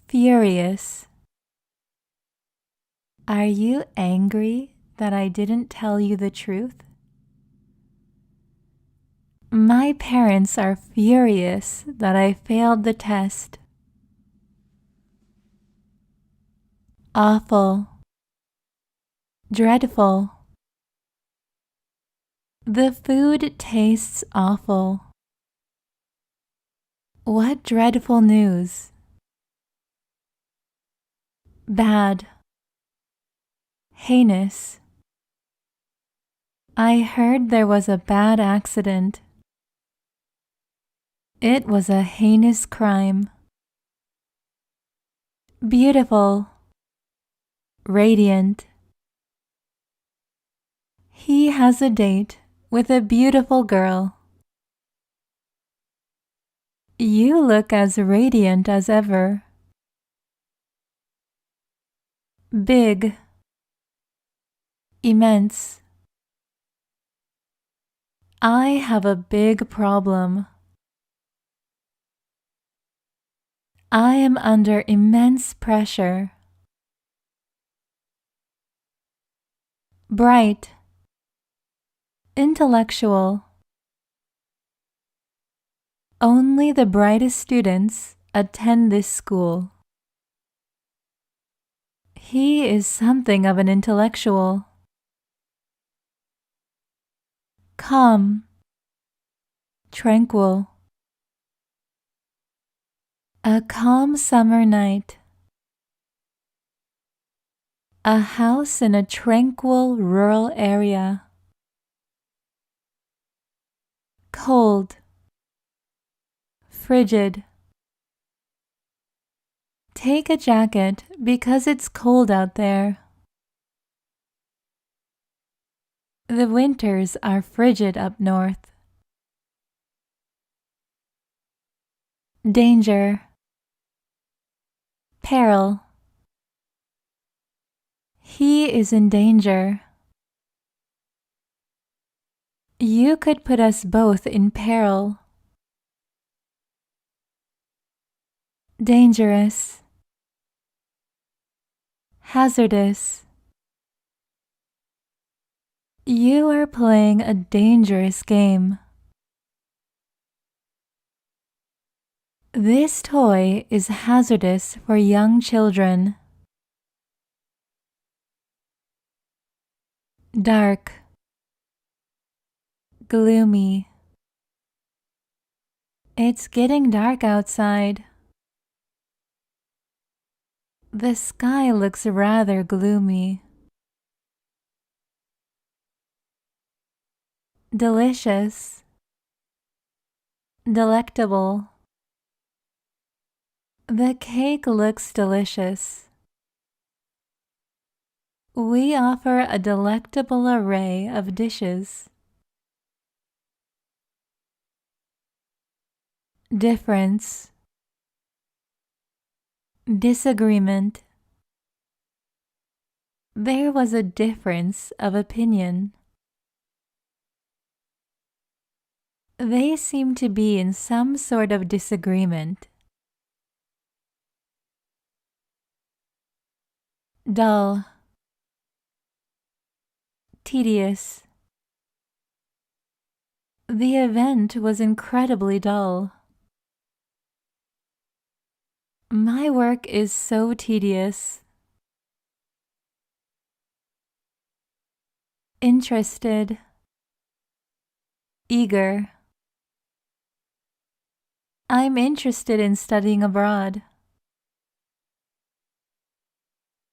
Furious. Are you angry that I didn't tell you the truth? My parents are furious that I failed the test. Awful. Dreadful. The food tastes awful. What dreadful news. Bad. Heinous. I heard there was a bad accident. It was a heinous crime. Beautiful. Radiant. He has a date with a beautiful girl. You look as radiant as ever. Big. Immense. I have a big problem. I am under immense pressure. Bright. Intellectual. Only the brightest students attend this school. He is something of an intellectual. Calm. Tranquil. A calm summer night. A house in a tranquil rural area. Cold. Frigid. Take a jacket because it's cold out there. The winters are frigid up north. Danger. Peril. He is in danger. You could put us both in peril. Dangerous. Hazardous. You are playing a dangerous game. This toy is hazardous for young children. Dark. Gloomy. It's getting dark outside. The sky looks rather gloomy. Delicious. Delectable. The cake looks delicious. We offer a delectable array of dishes. Difference. Disagreement. There was a difference of opinion. They seem to be in some sort of disagreement. Dull. Tedious. The event was incredibly dull. My work is so tedious. Interested. Eager. I'm interested in studying abroad.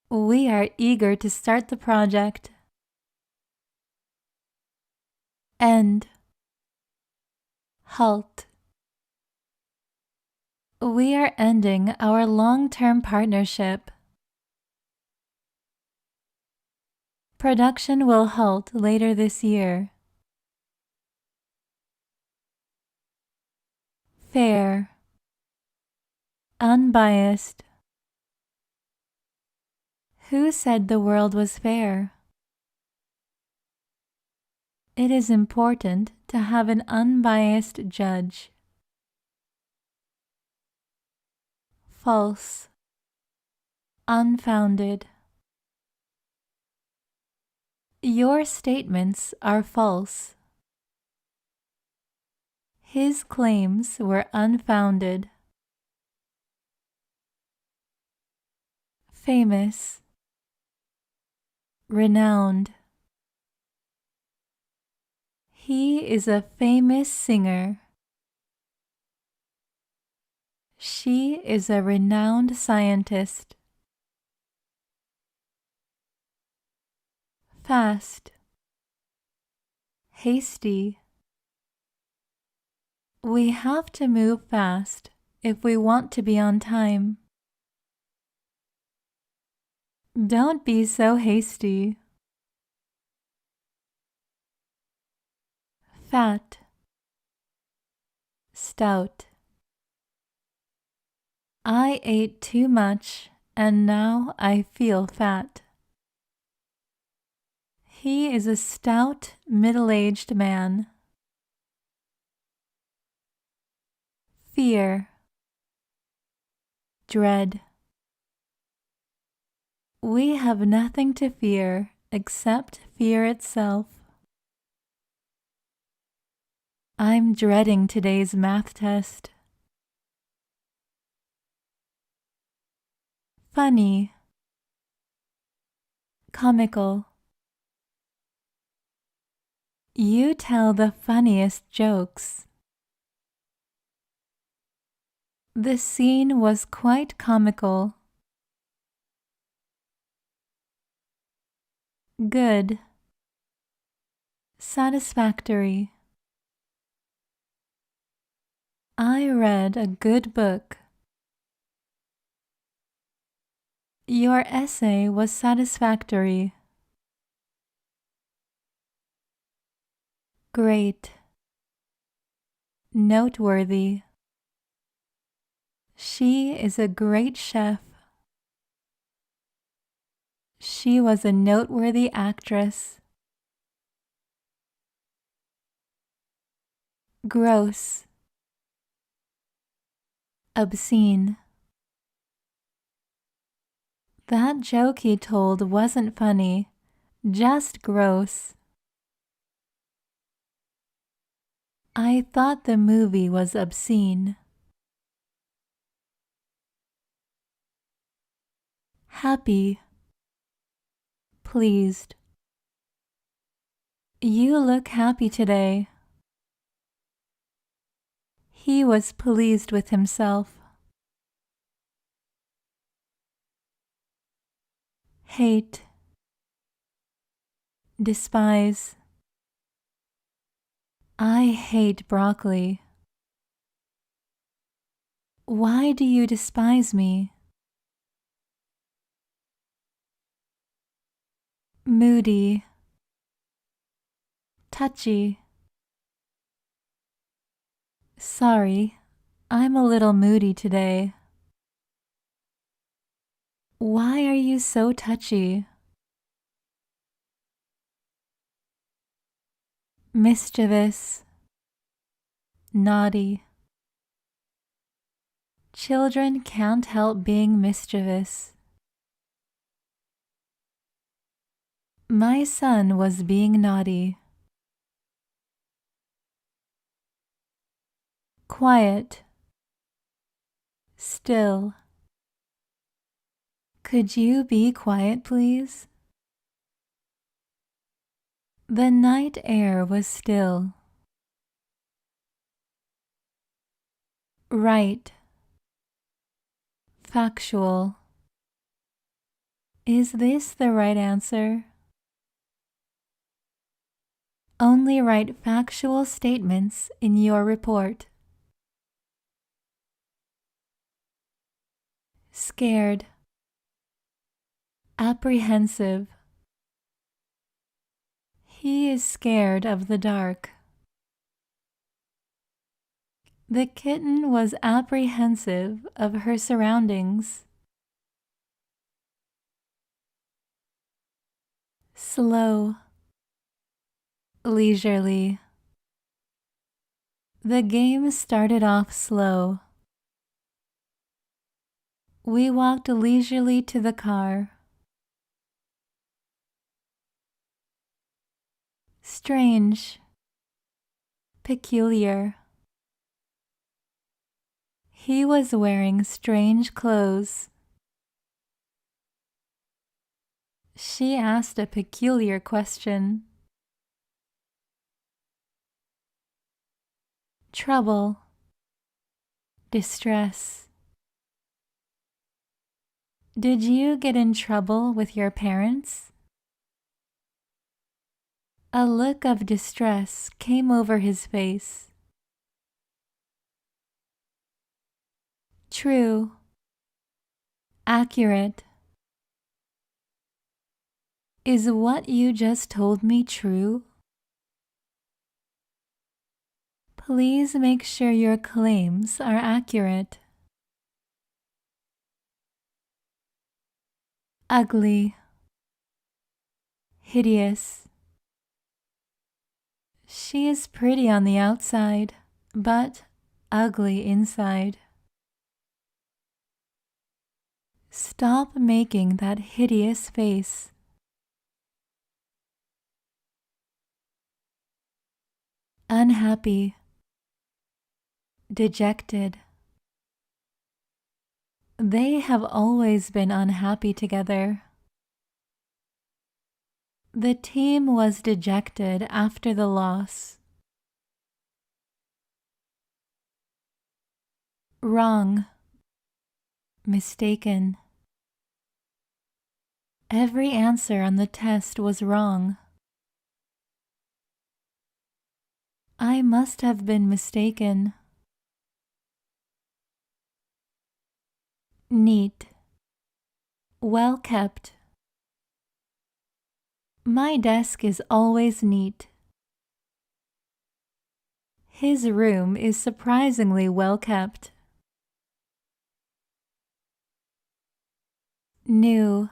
We are eager to start the project. End. Halt. We are ending our long-term partnership. Production will halt later this year. Fair. Unbiased. Who said the world was fair? It is important to have an unbiased judge. False. Unfounded. Your statements are false. His claims were unfounded. Famous. Renowned. He is a famous singer. She is a renowned scientist. Fast. Hasty. We have to move fast if we want to be on time. Don't be so hasty. Fat. Stout. I ate too much and now I feel fat. He is a stout, middle-aged man. Fear. Dread. We have nothing to fear except fear itself. I'm dreading today's math test. Funny. Comical. You tell the funniest jokes. The scene was quite comical. Good. Satisfactory. I read a good book. Your essay was satisfactory. Great. Noteworthy. She is a great chef. She was a noteworthy actress. Gross. Obscene. That joke he told wasn't funny, just gross. I thought the movie was obscene. Happy. Pleased. You look happy today. He was pleased with himself. Hate. Despise. I hate broccoli. Why do you despise me? Moody. Touchy. Sorry, I'm a little moody today. Why are you so touchy? Mischievous. Naughty. Children can't help being mischievous. My son was being naughty. Quiet. Still. Could you be quiet, please? The night air was still. Right. Factual. Is this the right answer? Only write factual statements in your report. Scared. Apprehensive. He is scared of the dark. The kitten was apprehensive of her surroundings. Slow. Leisurely. The game started off slow. We walked leisurely to the car. Strange. Peculiar. He was wearing strange clothes. She asked a peculiar question. Trouble. Distress. Did you get in trouble with your parents? A look of distress came over his face. True. Accurate. Is what you just told me true? Please make sure your claims are accurate. Ugly. Hideous. She is pretty on the outside, but ugly inside. Stop making that hideous face. Unhappy. Dejected. They have always been unhappy together. The team was dejected after the loss. Wrong. Mistaken. Every answer on the test was wrong. I must have been mistaken. Neat. Well kept. My desk is always neat. His room is surprisingly well kept. New.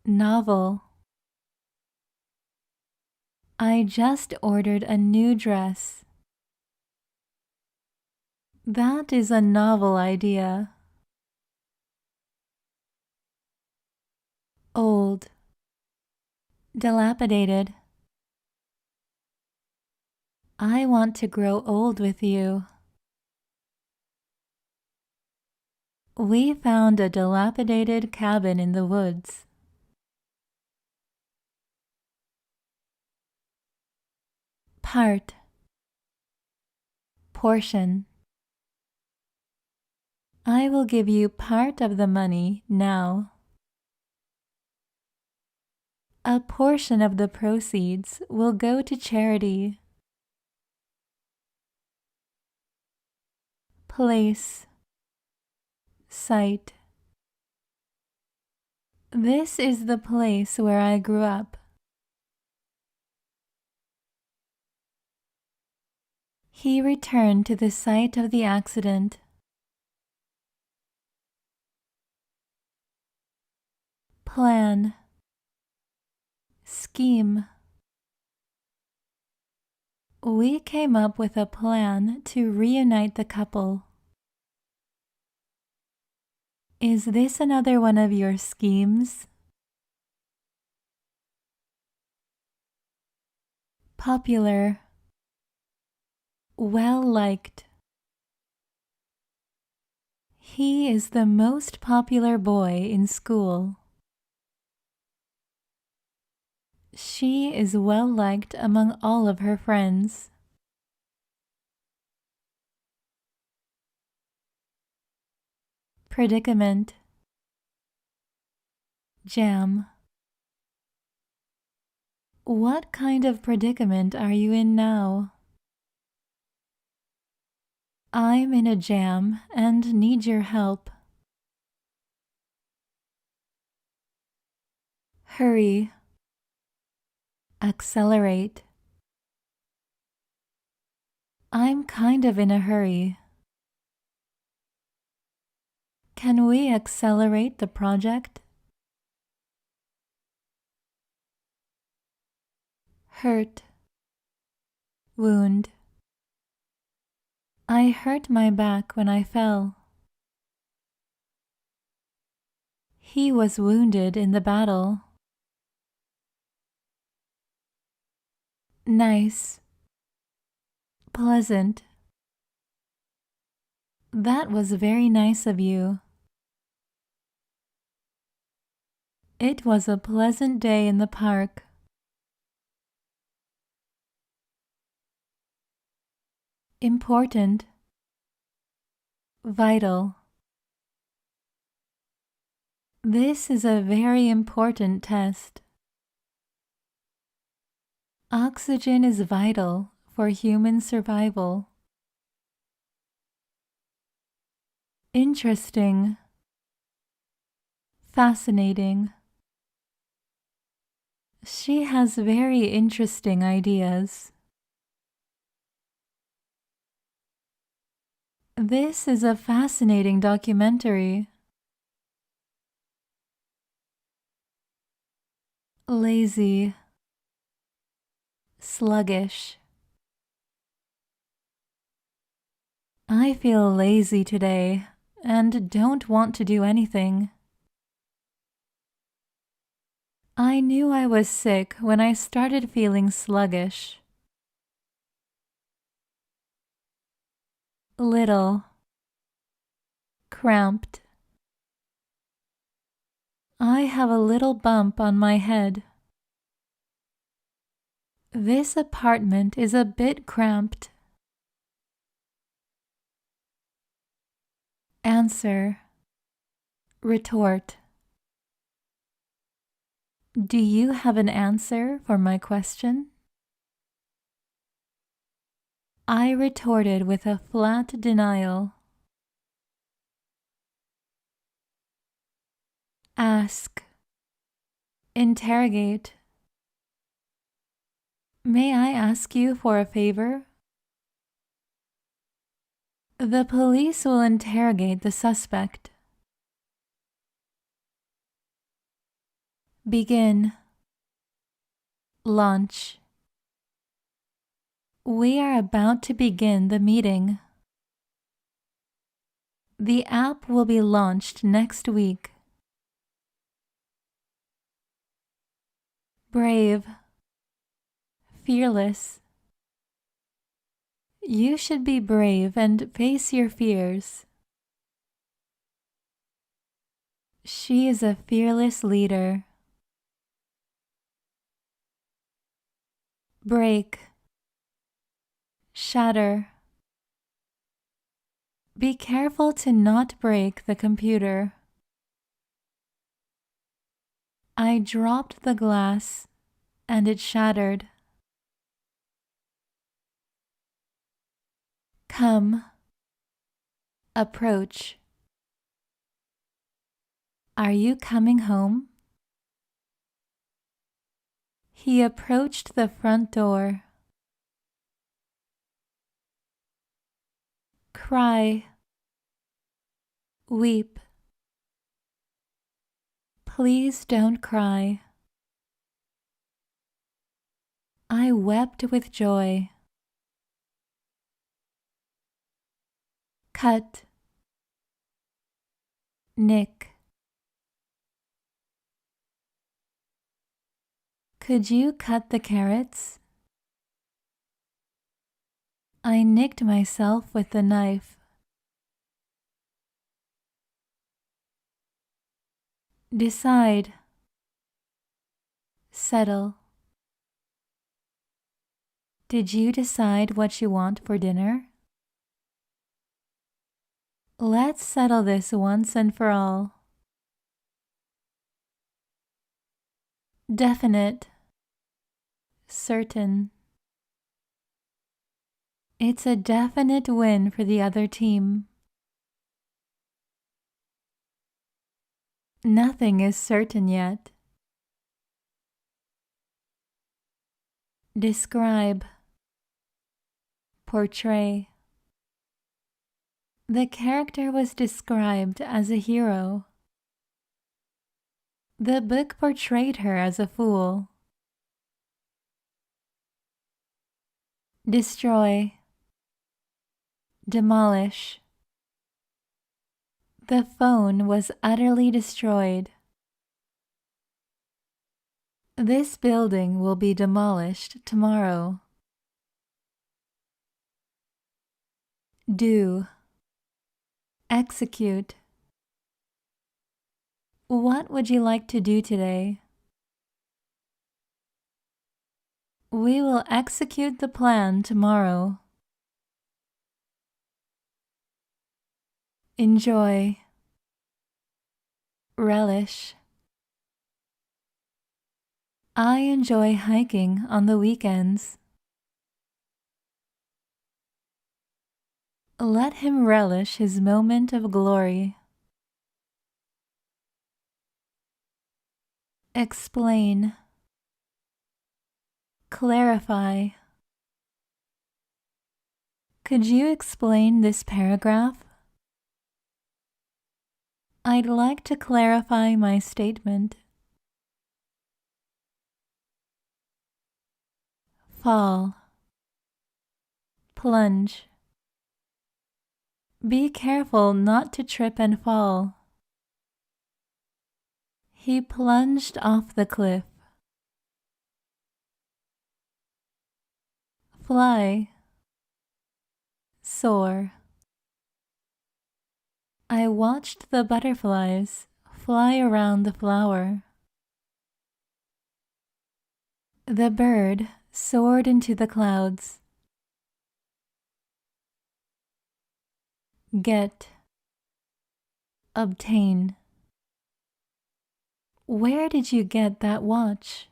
Novel. I just ordered a new dress. That is a novel idea. Old. Dilapidated. I want to grow old with you. We found a dilapidated cabin in the woods. Part. Portion. I will give you part of the money now. A portion of the proceeds will go to charity. Place. Site. This is the place where I grew up. He returned to the site of the accident. Plan. Scheme. We came up with a plan to reunite the couple. Is this another one of your schemes? Popular. Well liked. He is the most popular boy in school. She is well liked among all of her friends. Predicament. Jam. What kind of predicament are you in now? I'm in a jam and need your help. Hurry. Accelerate. I'm kind of in a hurry. Can we accelerate the project? Hurt. Wound. I hurt my back when I fell. He was wounded in the battle. Nice. Pleasant. That was very nice of you. It was a pleasant day in the park. Important. Vital. This is a very important test. Oxygen is vital for human survival. Interesting. Fascinating. She has very interesting ideas. This is a fascinating documentary. Lazy. Sluggish. I feel lazy today and don't want to do anything. I knew I was sick when I started feeling sluggish. Little. Cramped. I have a little bump on my head. This apartment is a bit cramped. Answer. Retort. Do you have an answer for my question? I retorted with a flat denial. Ask. Interrogate. May I ask you for a favor? The police will interrogate the suspect. Begin. Launch. We are about to begin the meeting. The app will be launched next week. Brave. Fearless. You should be brave and face your fears. She is a fearless leader. Break. Shatter. Be careful to not break the computer. I dropped the glass and it shattered. Come. Approach. Are you coming home? He approached the front door. Cry. Weep. Please don't cry. I wept with joy. Cut. Nick. Could you cut the carrots? I nicked myself with the knife. Decide. Settle. Did you decide what you want for dinner? Let's settle this once and for all. Definite. Certain. It's a definite win for the other team. Nothing is certain yet. Describe. Portray. The character was described as a hero. The book portrayed her as a fool. Destroy. Demolish. The phone was utterly destroyed. This building will be demolished tomorrow. Do. Execute. What would you like to do today? We will execute the plan tomorrow. Enjoy. Relish. I enjoy hiking on the weekends. Let him relish his moment of glory. Explain. Clarify. Could you explain this paragraph? I'd like to clarify my statement. Fall. Plunge. Be careful not to trip and fall. He plunged off the cliff. Fly. Soar. I watched the butterflies fly around the flower. The bird soared into the clouds. Get. Obtain. Where did you get that watch?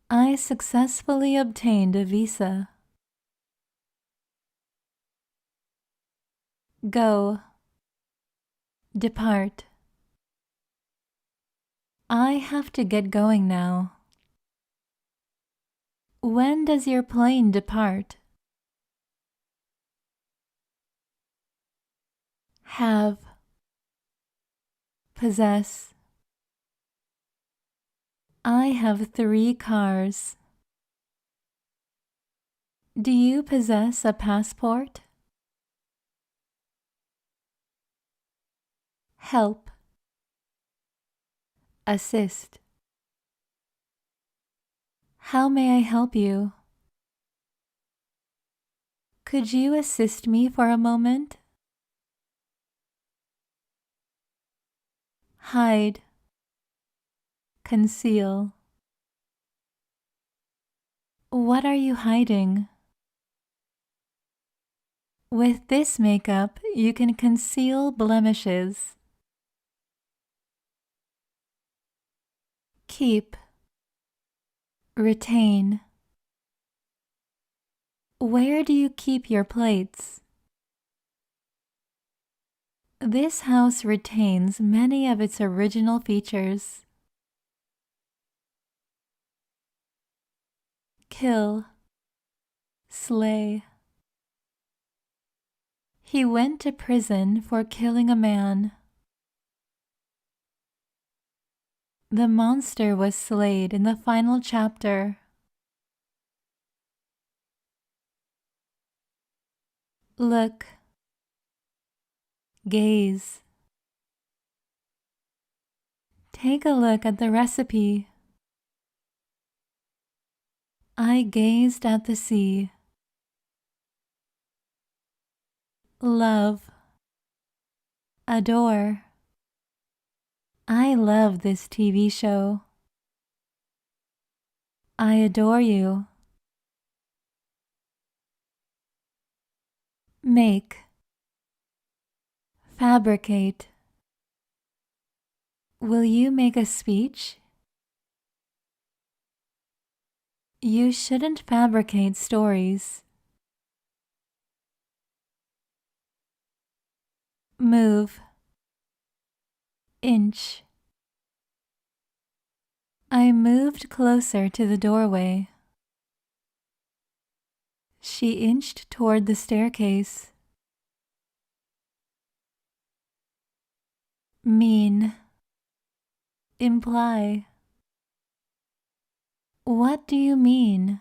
I successfully obtained a visa. Go. Depart. I have to get going now. When does your plane depart? Have. Possess. I have 3 cars. Do you possess a passport? Help. Assist. How may I help you? Could you assist me for a moment? Hide. Conceal. What are you hiding? With this makeup, you can conceal blemishes. Keep. Retain. Where do you keep your plates? This house retains many of its original features. Kill. Slay. He went to prison for killing a man. The monster was slayed in the final chapter. Look. Gaze. Take a look at the recipe. I gazed at the sea. Love. Adore. I love this TV show. I adore you. Make. Fabricate. Will you make a speech? You shouldn't fabricate stories. Move. Inch. I moved closer to the doorway. She inched toward the staircase. Mean. Imply. What do you mean?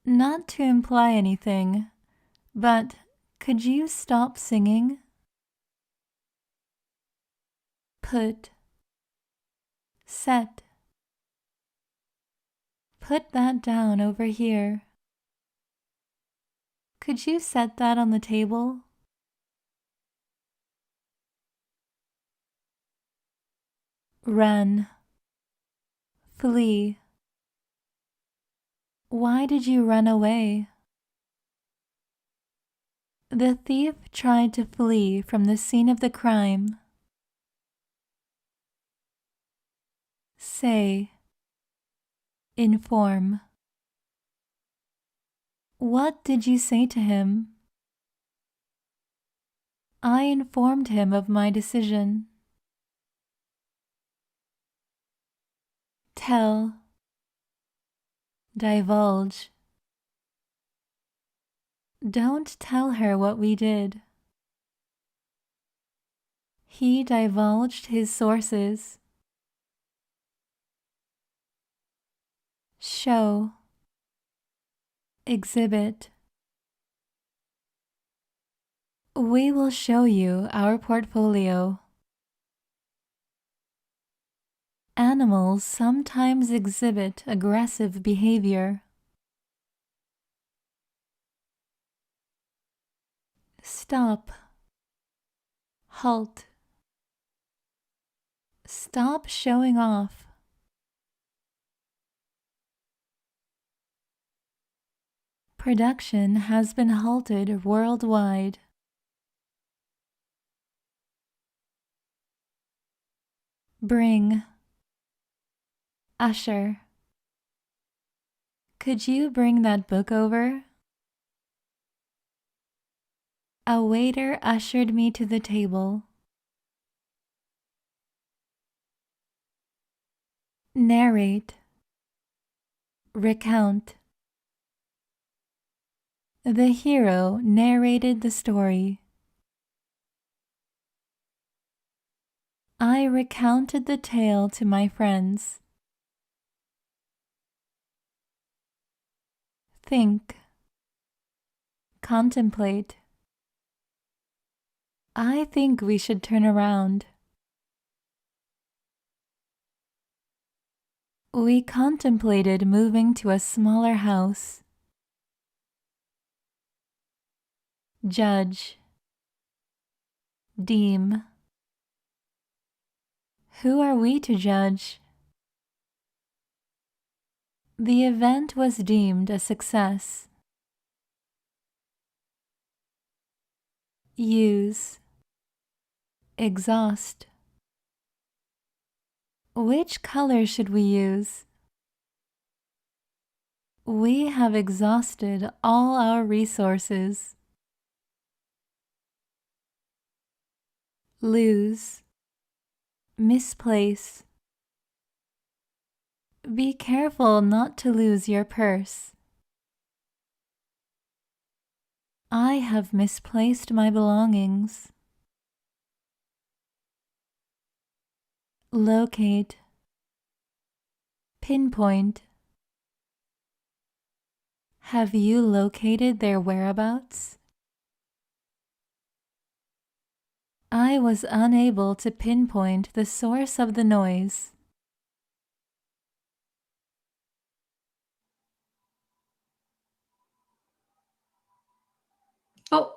Not to imply anything, but could you stop singing? Put. Set. Put that down over here. Could you set that on the table? Run. Flee. Why did you run away? The thief tried to flee from the scene of the crime. Say. Inform. What did you say to him? I informed him of my decision. Tell. Divulge. Don't tell her what we did. He divulged his sources. Show. Exhibit. We will show you our portfolio. Animals sometimes exhibit aggressive behavior. Stop. Halt. Stop showing off. Production has been halted worldwide. Bring. Usher. Could you bring that book over? A waiter ushered me to the table. narrate, recount. The hero narrated the story. I recounted the tale to my friends. Think, contemplate. I think we should turn around. We contemplated moving to a smaller house. Judge, deem. Who are we to judge? The event was deemed a success. Use, exhaust. Which color should we use? We have exhausted all our resources. Lose, misplace. Be careful not to lose your purse. I have misplaced my belongings. Locate, pinpoint. Have you located their whereabouts? I was unable to pinpoint the source of the noise. Oh,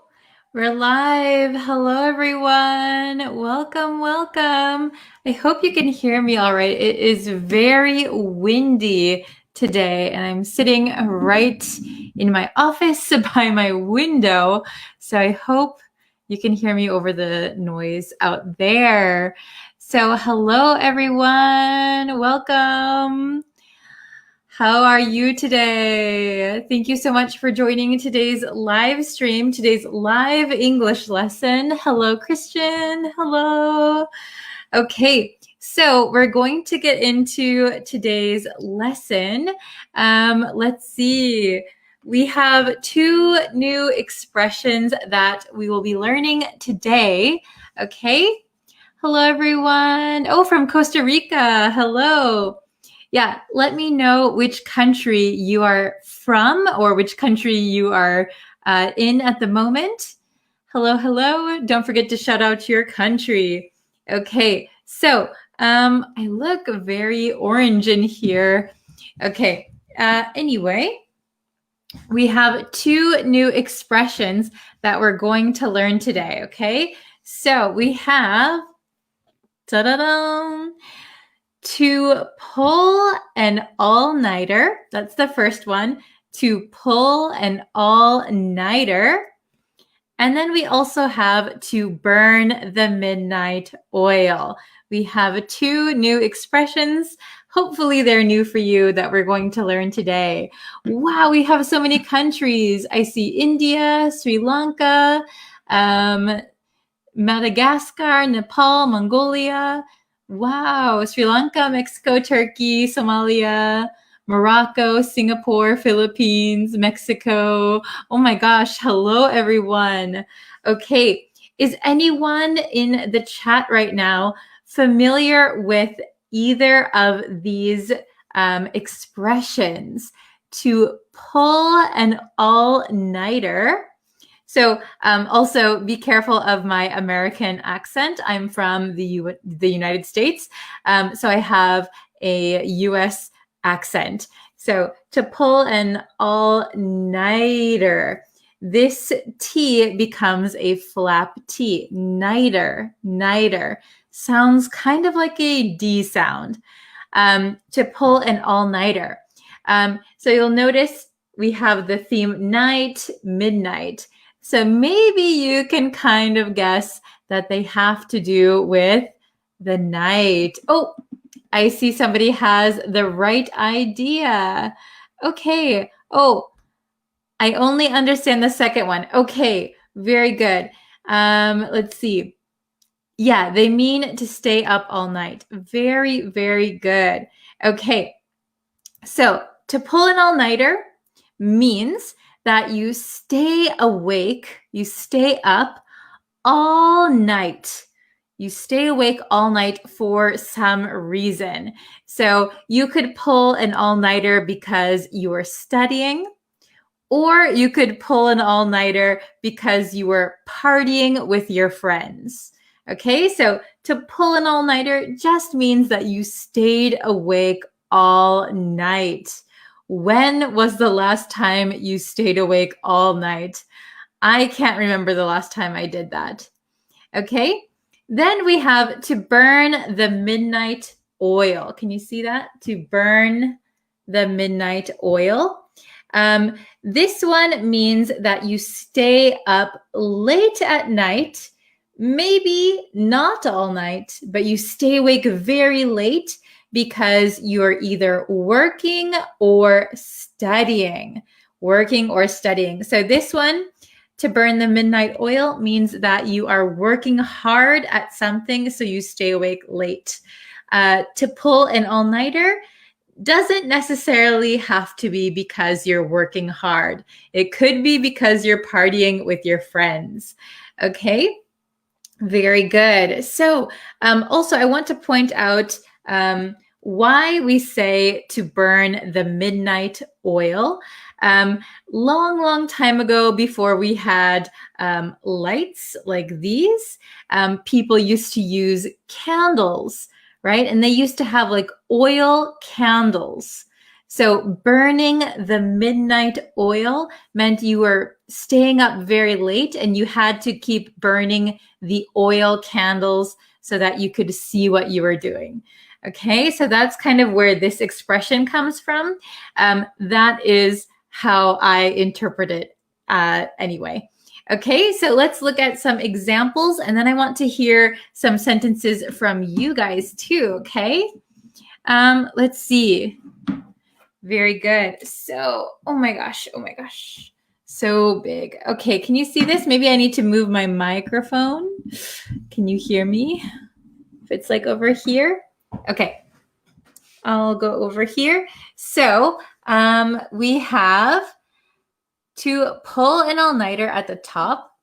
we're live. Hello, everyone. Welcome, welcome. I hope you can hear me all right. It is very windy today, and I'm sitting right in my office by my window. So I hope you can hear me over the noise out there. So hello, everyone. Welcome. How are you today? Thank you so much for joining today's live stream, today's live English lesson. Hello, Christian. Hello. Okay, so we're going to get into today's lesson. Let's see. We have two new expressions that we will be learning today. Okay. Hello, everyone. Oh, from Costa Rica. Hello. Yeah, let me know which country you are from or which country you are in at the moment. Hello, hello. Don't forget to shout out your country. Okay, so I look very orange in here. Okay, anyway, we have two new expressions that we're going to learn today, okay? So we have, ta-da-da, to pull an all-nighter. That's the first one. To pull an all-nighter. And then we also have to burn the midnight oil. We have two new expressions. Hopefully they're new for you that we're going to learn today. Wow, we have so many countries. I see India, Sri Lanka, Madagascar, Nepal, Mongolia. Wow, Sri Lanka, Mexico, Turkey, Somalia, Morocco, Singapore, Philippines, Mexico. Oh my gosh, hello everyone. Okay, is anyone in the chat right now familiar with either of these expressions? To pull an all-nighter. So also be careful of my American accent. I'm from the United States, so I have a U.S. accent. So to pull an all-nighter, this T becomes a flap T. Nighter, nighter. Sounds kind of like a D sound. To pull an all-nighter. So you'll notice we have the theme night, midnight. So maybe you can kind of guess that they have to do with the night. Oh, I see somebody has the right idea. Okay. Oh, I only understand the second one. Okay, very good. Let's see. Yeah, they mean to stay up all night. Very, very good. Okay, so to pull an all-nighter means that you stay awake, you stay up all night. You stay awake all night for some reason. So you could pull an all-nighter because you were studying, or you could pull an all-nighter because you were partying with your friends. Okay, so to pull an all-nighter just means that you stayed awake all night. When was the last time you stayed awake all night? I can't remember the last time I did that. Okay, then we have to burn the midnight oil. Can you see that? To burn the midnight oil. This one means that you stay up late at night, maybe not all night, but you stay awake very late because you're either working or studying. So this one, to burn the midnight oil, means that you are working hard at something, so you stay awake late. To pull an all-nighter doesn't necessarily have to be because you're working hard. It could be because you're partying with your friends. Okay, very good. So also I want to point out why we say to burn the midnight oil. Long time ago, before we had lights like these, people used to use candles, right? And they used to have like oil candles. So burning the midnight oil meant you were staying up very late and you had to keep burning the oil candles so that you could see what you were doing. Okay, so that's kind of where this expression comes from. That is how I interpret it anyway. Okay, so let's look at some examples, and then I want to hear some sentences from you guys too, okay? Let's see. Very good. So, oh my gosh, so big. Okay, can you see this? Maybe I need to move my microphone. Can you hear me? If it's like over here. Okay, I'll go over here. So we have to pull an all-nighter at the top.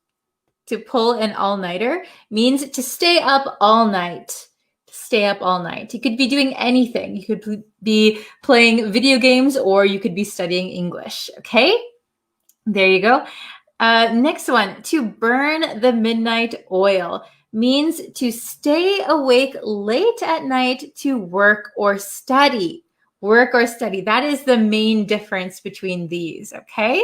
To pull an all-nighter means to stay up all night. Stay up all night. You could be doing anything. You could be playing video games or you could be studying English. Okay, there you go. Next one, to burn the midnight oil means to stay awake late at night to work or study. Work or study. That is the main difference between these, okay?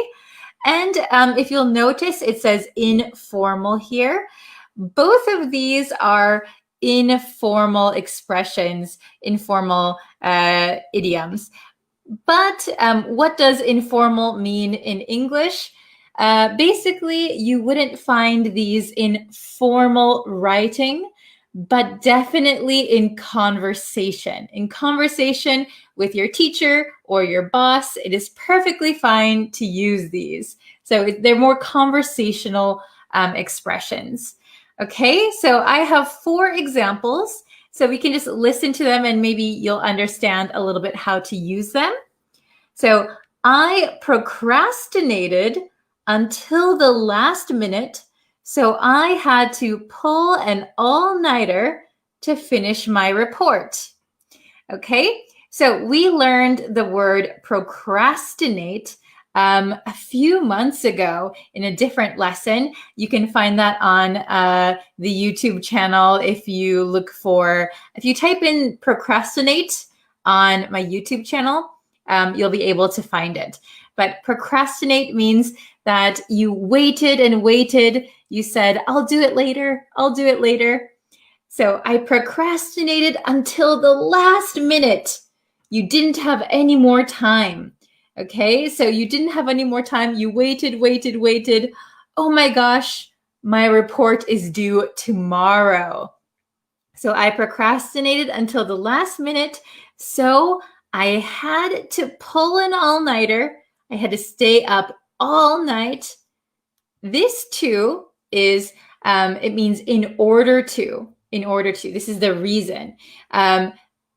And if you'll notice, it says informal here. Both of these are informal expressions, informal idioms. But what does informal mean in English? Basically, you wouldn't find these in formal writing, but definitely in conversation. In conversation with your teacher or your boss, it is perfectly fine to use these. So they're more conversational expressions. Okay, so I have 4 examples. So we can just listen to them and maybe you'll understand a little bit how to use them. So I procrastinated until the last minute, so I had to pull an all-nighter to finish my report. Okay, so we learned the word procrastinate a few months ago in a different lesson. You can find that on the YouTube channel if you type in procrastinate on my YouTube channel, you'll be able to find it. But procrastinate means that you waited and waited. You said, I'll do it later. So I procrastinated until the last minute. You didn't have any more time. Okay, so you didn't have any more time. You waited. Oh my gosh, my report is due tomorrow. So I procrastinated until the last minute. So I had to pull an all-nighter. I had to stay up all night. This too is, it means in order to. This is the reason.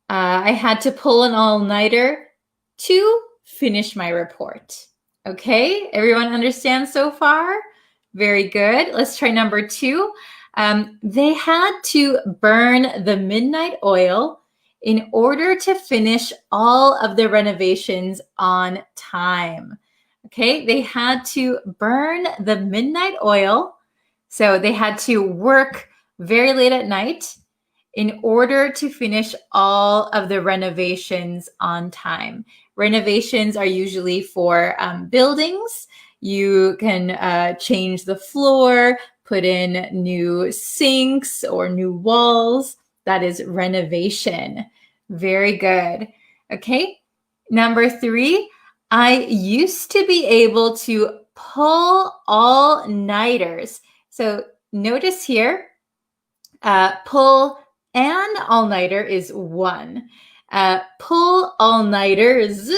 I had to pull an all-nighter to finish my report. Okay, everyone understand so far? Very good. Let's try number 2. They had to burn the midnight oil in order to finish all of the renovations on time. Okay, they had to burn the midnight oil. So they had to work very late at night in order to finish all of the renovations on time. Renovations are usually for buildings. You can change the floor, put in new sinks or new walls. That is renovation. Very good. Okay. Number 3, I used to be able to pull all-nighters. So notice here, pull an all-nighter is 1. Pull all-nighters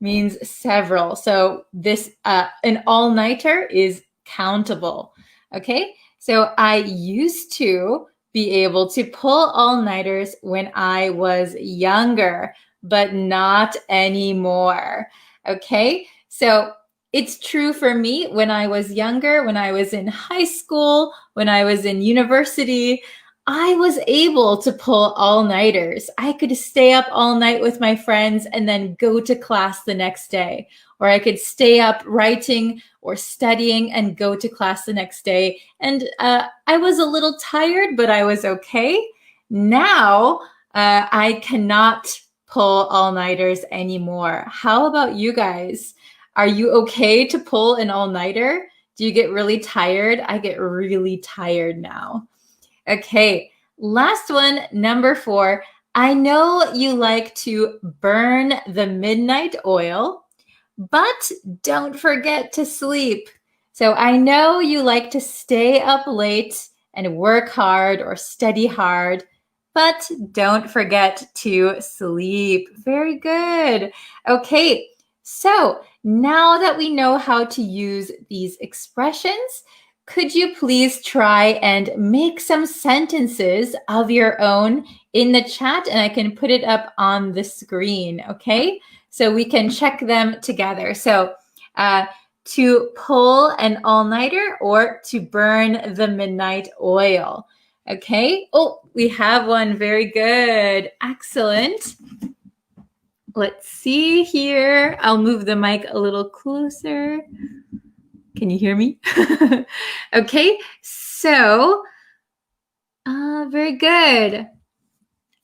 means several. So this an all-nighter is countable. Okay, so I used to be able to pull all-nighters when I was younger, but not anymore. Okay, so it's true for me when I was younger, when I was in high school, when I was in university, I was able to pull all-nighters. I could stay up all night with my friends and then go to class the next day. Or I could stay up writing or studying and go to class the next day. And I was a little tired, but I was okay. Now, I cannot pull all-nighters anymore. How about you guys? Are you okay to pull an all-nighter? Do you get really tired? I get really tired now. Okay, last one, number 4. I know you like to burn the midnight oil, but don't forget to sleep. So I know you like to stay up late and work hard or study hard, but don't forget to sleep. Very good. Okay, so now that we know how to use these expressions, could you please try and make some sentences of your own in the chat, and I can put it up on the screen, okay? So we can check them together. So to pull an all-nighter or to burn the midnight oil, okay? Oh, we have one. Very good. Excellent. Let's see here. I'll move the mic a little closer. Can you hear me? Okay, so very good.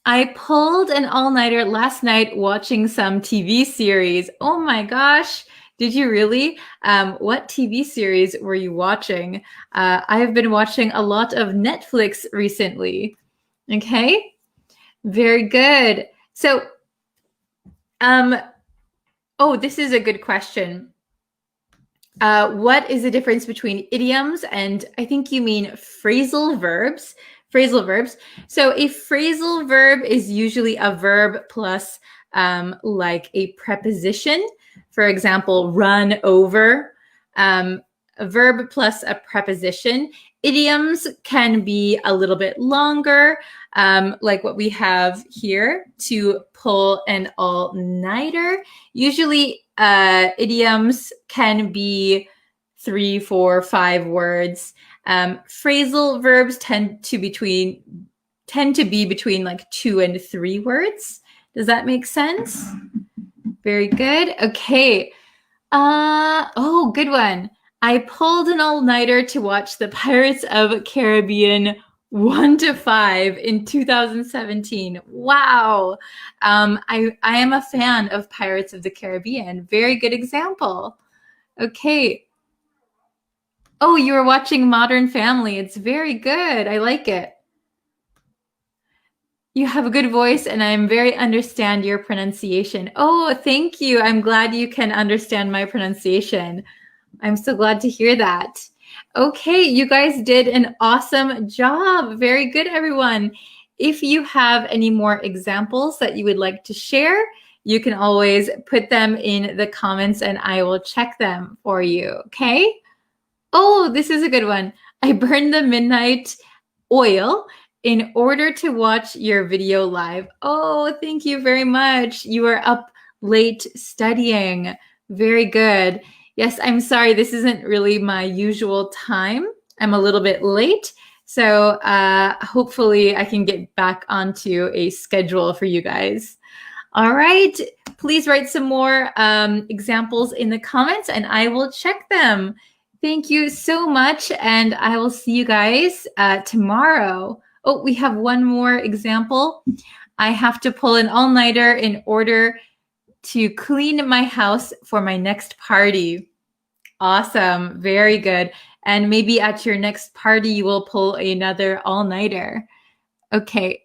I pulled an all-nighter last night watching some TV series. Oh my gosh, did you really? What TV series were you watching? I have been watching a lot of Netflix recently. Okay, very good. So, oh, this is a good question. What is the difference between idioms and I think you mean phrasal verbs? Phrasal verbs. So a phrasal verb is usually a verb plus like a preposition. For example, run over. A verb plus a preposition. Idioms can be a little bit longer, like what we have here, to pull an all-nighter. Usually idioms can be 3, 4, 5 words. Phrasal verbs tend to be between like 2 and 3 words. Does that make sense? Very good. Okay. Oh, good one. I pulled an all-nighter to watch the Pirates of Caribbean 1 to 5 in 2017. Wow. I am a fan of Pirates of the Caribbean. Very good example. Okay. Oh, you were watching Modern Family. It's very good. I like it. You have a good voice and I very understand your pronunciation. Oh, thank you. I'm glad you can understand my pronunciation. I'm so glad to hear that. Okay, you guys did an awesome job. Very good, everyone. If you have any more examples that you would like to share, you can always put them in the comments and I will check them for you, okay? Oh, this is a good one. I burned the midnight oil in order to watch your video live. Oh, thank you very much. You are up late studying. Very good. Yes, I'm sorry. This isn't really my usual time. I'm a little bit late. So hopefully I can get back onto a schedule for you guys. All right. Please write some more examples in the comments and I will check them. Thank you so much. And I will see you guys tomorrow. Oh, we have one more example. I have to pull an all-nighter in order to clean my house for my next party. Awesome. Very good. And maybe at your next party, you will pull another all-nighter. Okay.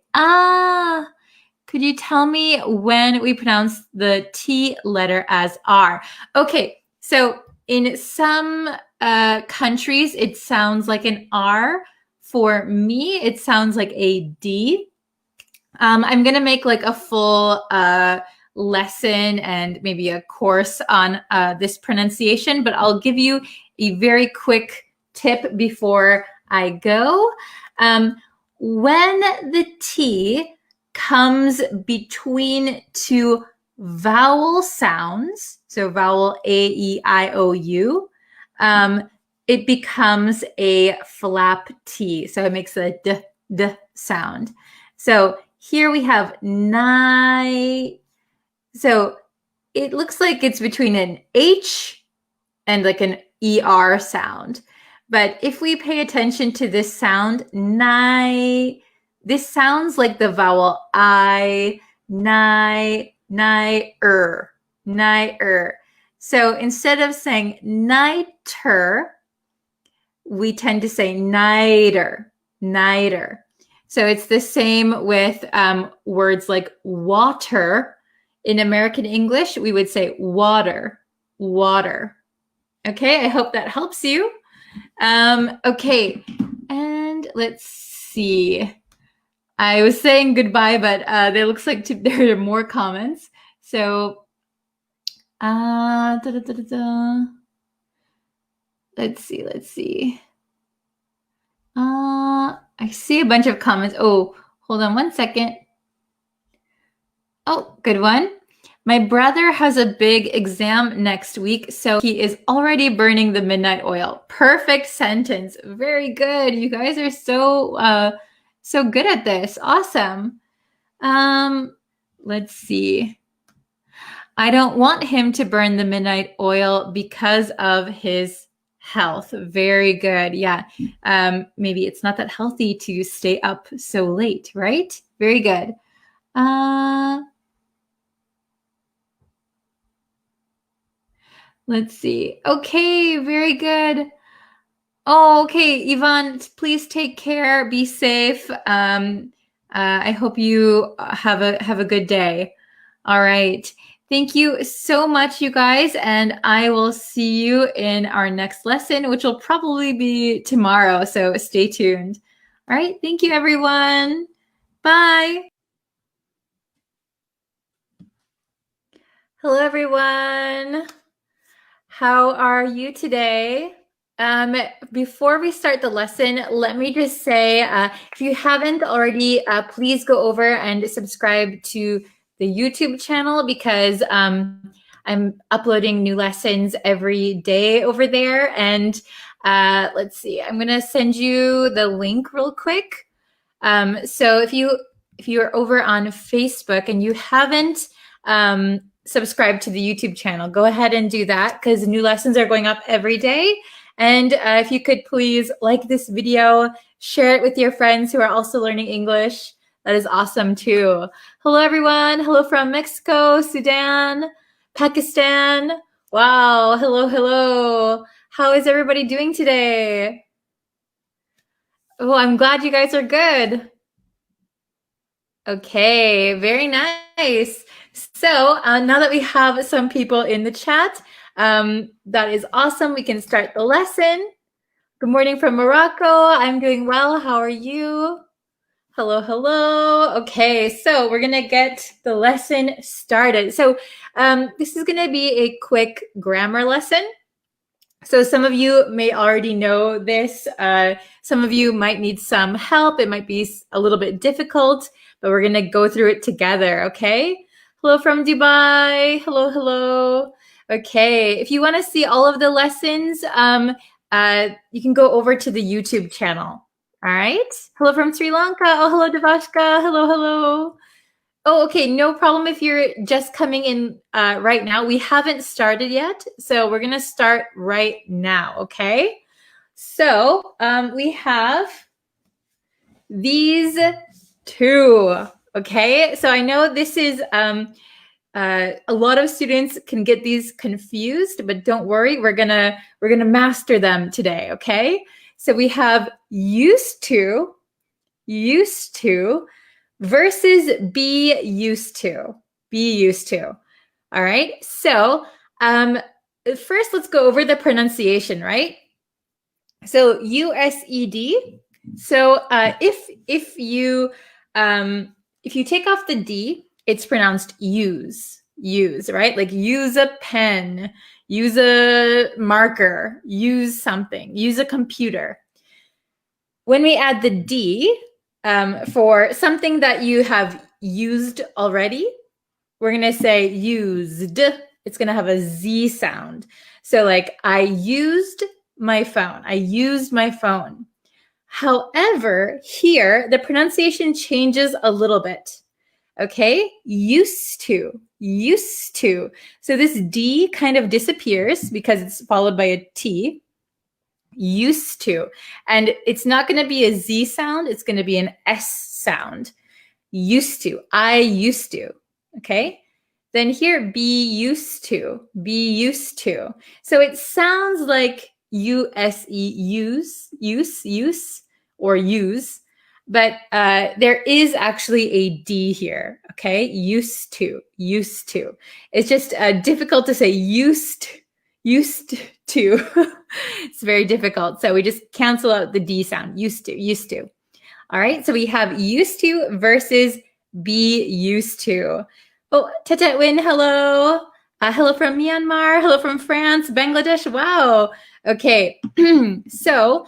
Could you tell me when we pronounce the T letter as R? Okay. So in some countries, it sounds like an R. For me, it sounds like a D. I'm going to make like a full lesson and maybe a course on this pronunciation, but I'll give you a very quick tip before I go. When the T comes between two vowel sounds, so vowel A, E, I, O, U, it becomes a flap T. So it makes a D sound. So here we have night. So it looks like it's between an H and like an ER sound. But if we pay attention to this sound, night, this sounds like the vowel I, night, night-er. So instead of saying nighter, we tend to say nighter. So it's the same with words like water. In American English, we would say water. Okay, I hope that helps you. Okay, and let's see. I was saying goodbye, but there looks like there are more comments. So, let's see. I see a bunch of comments. Oh, hold on one second. Oh, good one. My brother has a big exam next week, so he is already burning the midnight oil. Perfect sentence. Very good. You guys are so good at this. Awesome. Let's see. I don't want him to burn the midnight oil because of his health. Very good. Yeah. Maybe it's not that healthy to stay up so late, right? Very good. Let's see. Okay, very good. Oh, okay, Yvonne, please take care. Be safe. I hope you have a good day. All right. Thank you so much, you guys, and I will see you in our next lesson, which will probably be tomorrow, so stay tuned. All right, thank you, everyone. Bye. Hello, everyone. How are you today? Before we start the lesson, let me just say, if you haven't already, please go over and subscribe to the YouTube channel because I'm uploading new lessons every day over there. And let's see, I'm going to send you the link real quick. So if you are over on Facebook and you haven't subscribe to the YouTube channel, go ahead and do that because new lessons are going up every day. And if you could please like this video, share it with your friends who are also learning English. That is awesome too. Hello, everyone. Hello from Mexico, Sudan, Pakistan. Wow. Hello. How is everybody doing today? Oh, I'm glad you guys are good. Okay, very nice. So now that we have some people in the chat, that is awesome. We can start the lesson. Good morning from Morocco. I'm doing well. How are you? Hello. Okay, so we're going to get the lesson started. So this is going to be a quick grammar lesson. So some of you may already know this. Some of you might need some help. It might be a little bit difficult, but we're going to go through it together, okay? Hello from Dubai. Hello, hello. Okay, if you want to see all of the lessons, you can go over to the YouTube channel. All right. Hello from Sri Lanka. Oh, hello, Devashka. Hello, hello. Oh, okay. No problem if you're just coming in right now. We haven't started yet, so we're going to start right now, okay? So we have these two, okay? So I know this is, a lot of students can get these confused, but don't worry, we're gonna master them today, okay? So we have used to versus be used to. Be used to. All right. So first, let's go over the pronunciation, right? So USED. So if you take off the D, it's pronounced use, right? Like use a pen, use a marker, use something, use a computer. When we add the D, for something that you have used already, we're going to say used. It's going to have a Z sound. So like I used my phone. I used my phone. However, here the pronunciation changes a little bit. Okay, used to. So this D kind of disappears because it's followed by a T. Used to. And it's not going to be a Z sound. It's going to be an S sound. Used to. I used to. Okay. Then here, be used to. Be used to. So it sounds like use, or use. But there is actually a D here. Okay. Used to. It's just difficult to say used to. It's very difficult. So we just cancel out the D sound. Used to. All right. So we have used to versus be used to. Oh, Tete Win, hello. Hello from Myanmar. Hello from France, Bangladesh. Wow. Okay. So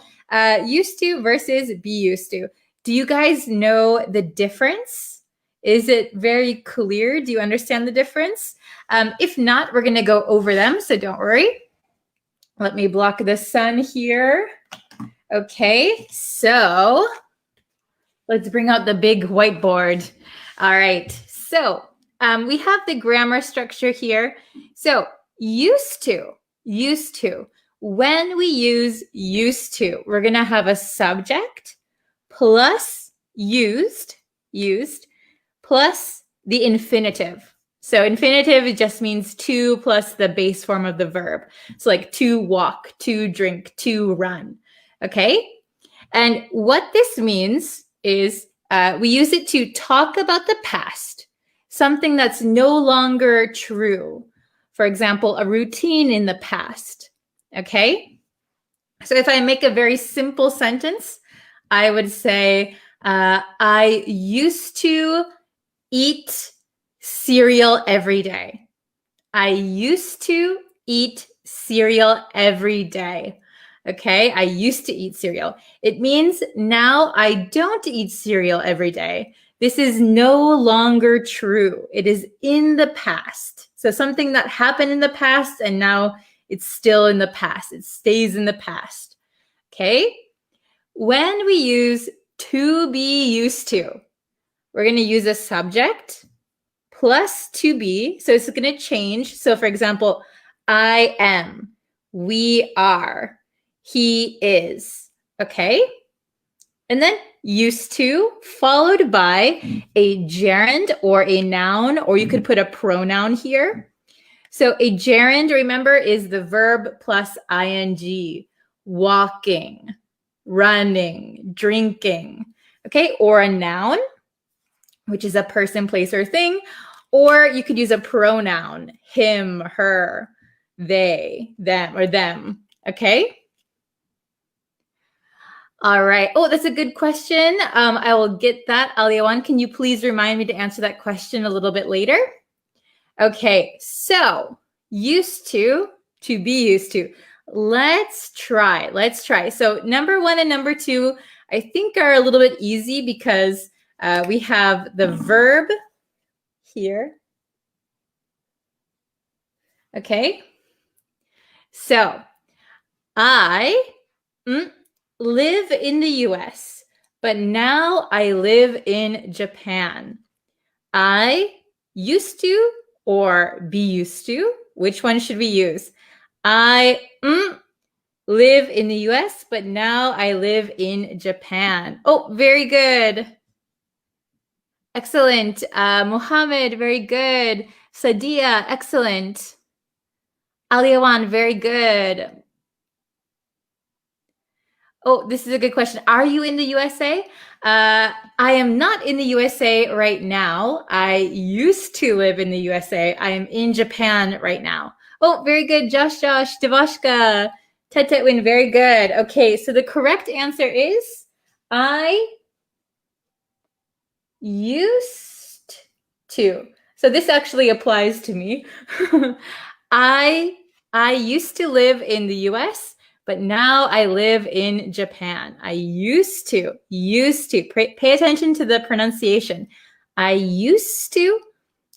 used to versus be used to. Do you guys know the difference? Is it very clear? Do you understand the difference? If not, we're going to go over them, so don't worry. Let me block the sun here. Okay, so let's bring out the big whiteboard. All right, so we have the grammar structure here. So used to. When we use used to, we're going to have a subject plus used, plus the infinitive. So infinitive, it just means to plus the base form of the verb. So like to walk, to drink, to run. Okay? And what this means is we use it to talk about the past, something that's no longer true. For example, a routine in the past. Okay? So if I make a very simple sentence, I would say, I used to eat cereal every day. I used to eat cereal every day. Okay, I used to eat cereal. It means now I don't eat cereal every day. This is no longer true. It is in the past. So something that happened in the past and now it's still in the past. It stays in the past. Okay, when we use to be used to, we're going to use a subject plus to be. So it's going to change. So for example, I am, we are, he is. Okay. And then used to followed by a gerund or a noun, or you could put a pronoun here. So a gerund, remember, is the verb plus ing, walking, running, drinking. Okay. Or a noun, which is a person, place, or thing. Or you could use a pronoun, him, her, they, them, or them. Okay? All right. Oh, that's a good question. I will get that. Aliawan, can you please remind me to answer that question a little bit later? Okay, so used to be used to. Let's try. So number 1 and number 2, I think are a little bit easy because we have the verb here. Okay. So I live in the US, but now I live in Japan. I used to or be used to. Which one should we use? I live in the US, but now I live in Japan. Oh, very good. Excellent. Mohammed, very good. Sadia, excellent. Aliawan, very good. Oh, this is a good question. Are you in the USA? I am not in the USA right now. I used to live in the USA. I am in Japan right now. Oh, very good. Josh, Devashka, Tetwin, very good. Okay, so the correct answer is I used to. So this actually applies to me. I used to live in the US, but now I live in Japan. I used to. Pay attention to the pronunciation. I used to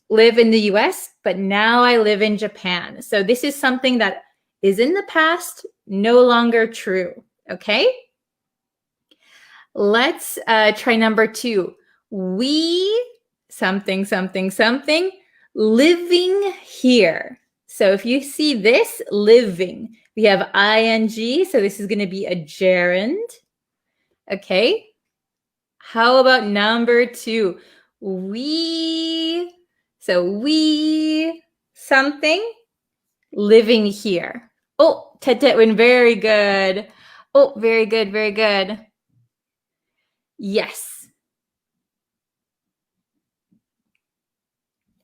live in the US, but now I live in Japan. So this is something that is in the past, no longer true. Okay? Let's try number 2. We something, living here. So if you see this, living, we have ing, so this is going to be a gerund. Okay. How about number 2? We something, living here. Oh, Tetwin, very good. Oh, very good. Yes.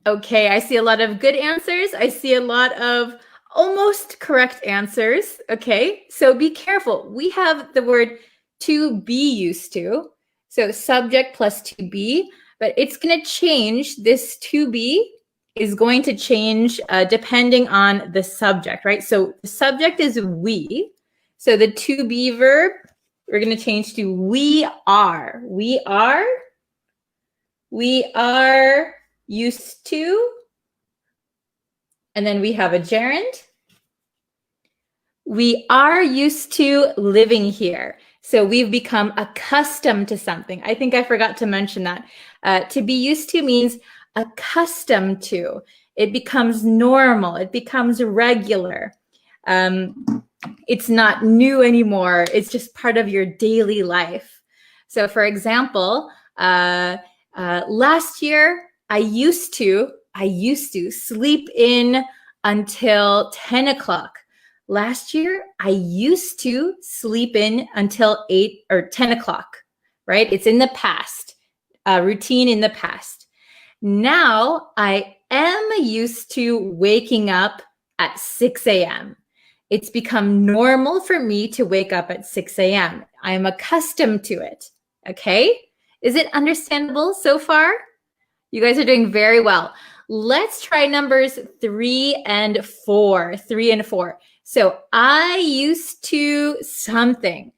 Okay, I see a lot of good answers. I see a lot of almost correct answers. Okay, so be careful. We have the word to be used to. So subject plus to be, but it's going to change. This to be is going to change depending on the subject, right? So the subject is we. So the to be verb, we're going to change to we are. We are used to, and then we have a gerund. We are used to living here. So we've become accustomed to something. I think I forgot to mention that. To be used to means accustomed to. It becomes normal. It becomes regular. It's not new anymore. It's just part of your daily life. So for example, last year, I used to sleep in until 10 o'clock. Last year, I used to sleep in until 8 or 10 o'clock, right? It's in the past, routine in the past. Now, I am used to waking up at 6 a.m. It's become normal for me to wake up at 6 a.m. I am accustomed to it, okay? Is it understandable so far? You guys are doing very well. Let's try numbers 3 and 4. So I used to something.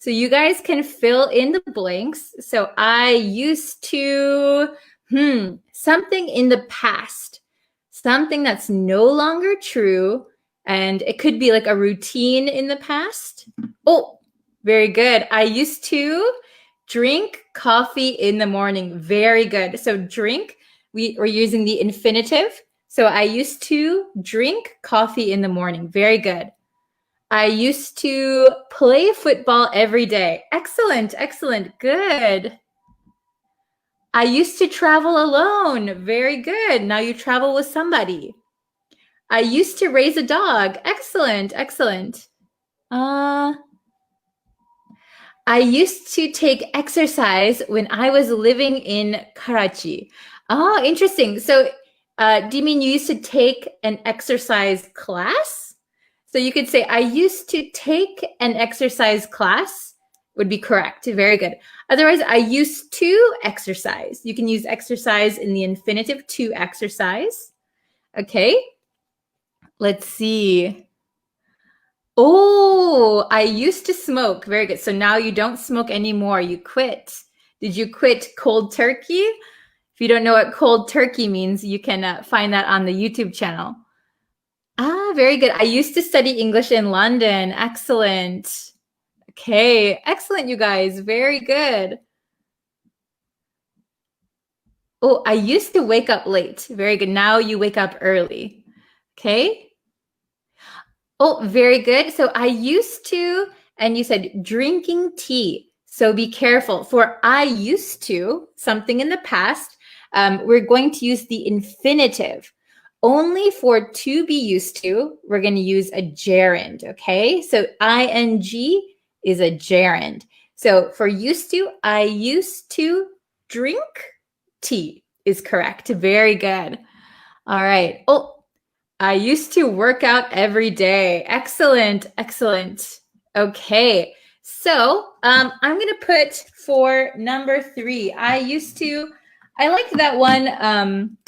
So you guys can fill in the blanks. So I used to something in the past, something that's no longer true. And it could be like a routine in the past. Oh, very good. I used to drink coffee in the morning. Very good. So drink, we're using the infinitive. So I used to drink coffee in the morning. Very good. I used to play football every day. Excellent. Good. I used to travel alone. Very good. Now you travel with somebody. I used to raise a dog. Excellent. I used to take exercise when I was living in Karachi. Oh, interesting. So do you mean you used to take an exercise class? So you could say, I used to take an exercise class would be correct. Very good. Otherwise, I used to exercise. You can use exercise in the infinitive, to exercise. Okay. Let's see. Oh, I used to smoke. Very good. So now you don't smoke anymore. You quit. Did you quit cold turkey? If you don't know what cold turkey means, you can find that on the YouTube channel. Ah, very good. I used to study English in London. Excellent. Okay, excellent, you guys. Very good. Oh, I used to wake up late. Very good. Now you wake up early. Okay. Oh, very good. So I used to, and you said drinking tea. So be careful. For I used to, something in the past, we're going to use the infinitive. Only for to be used to, we're going to use a gerund. Okay. So ing is a gerund. So for used to, I used to drink tea is correct. Very good. All right. Oh, I used to work out every day. Excellent, excellent. Okay, so I'm gonna put for number 3. I like that one.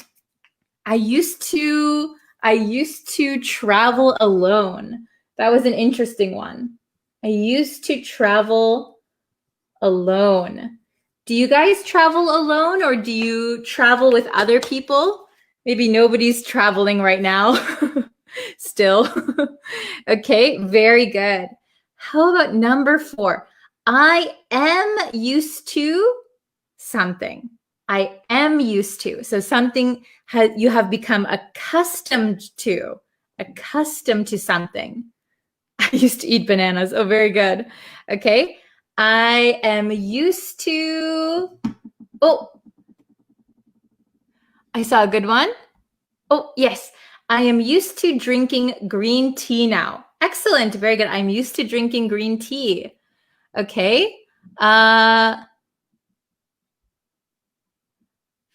I used to travel alone. That was an interesting one. I used to travel alone. Do you guys travel alone or do you travel with other people? Maybe nobody's traveling right now. Still. Okay, very good. How about number 4? I am used to something. I am used to. So something you have become accustomed to. Accustomed to something. I used to eat bananas. Oh, very good. Okay. I am used to. Oh, I saw a good one. Oh, yes. I am used to drinking green tea now. Excellent. Very good. I'm used to drinking green tea. Okay. Very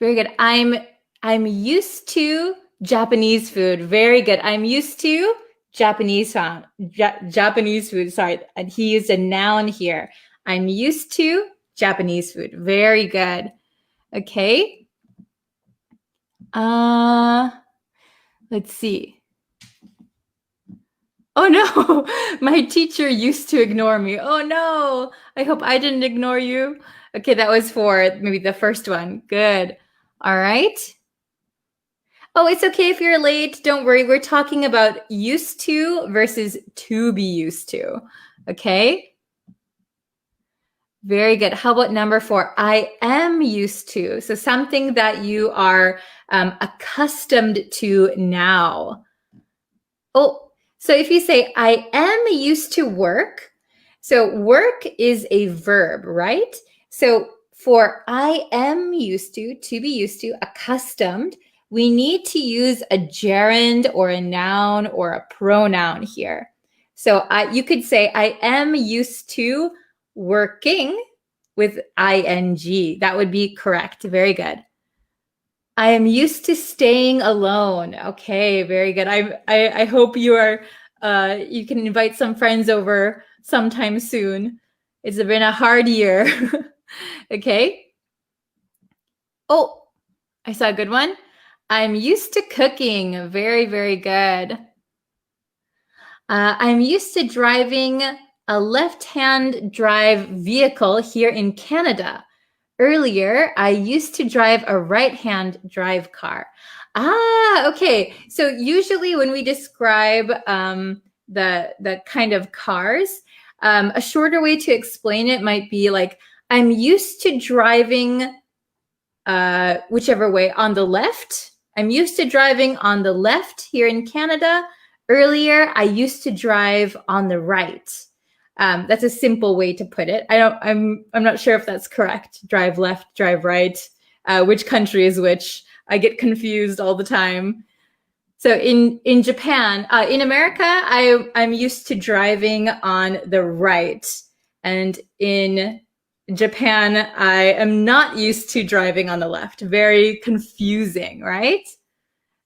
good. I'm used to Japanese food. Very good. I'm used to Japanese food. Japanese food. Sorry, and he used a noun here. I'm used to Japanese food. Very good. Okay. Let's see. Oh no, my teacher used to ignore me. Oh no, I hope I didn't ignore you. Okay, that was for maybe the first one. Good. All right. Oh, it's okay if you're late. Don't worry. We're talking about used to versus to be used to. Okay. Very good. How about number 4? I am used to. So something that you are accustomed to now. Oh, so if you say, I am used to work, so work is a verb, right? So for I am used to be used to, accustomed, we need to use a gerund or a noun or a pronoun here. So you could say, I am used to working with ing. That would be correct. Very good. I am used to staying alone. Okay, very good. I hope you are you can invite some friends over sometime soon. It's been a hard year. Okay. Oh, I saw a good one. I'm used to cooking. Very, very good. I'm used to driving a left-hand drive vehicle here in Canada. Earlier, I used to drive a right-hand drive car. Ah, okay. So usually when we describe the kind of cars, a shorter way to explain it might be like, I'm used to driving whichever way on the left. I'm used to driving on the left here in Canada. Earlier, I used to drive on the right. That's a simple way to put it. I'm not sure if that's correct. Drive left, drive right. Which country is which? I get confused all the time. So in Japan, in America, I'm used to driving on the right, and in Japan, I am not used to driving on the left. Very confusing, right?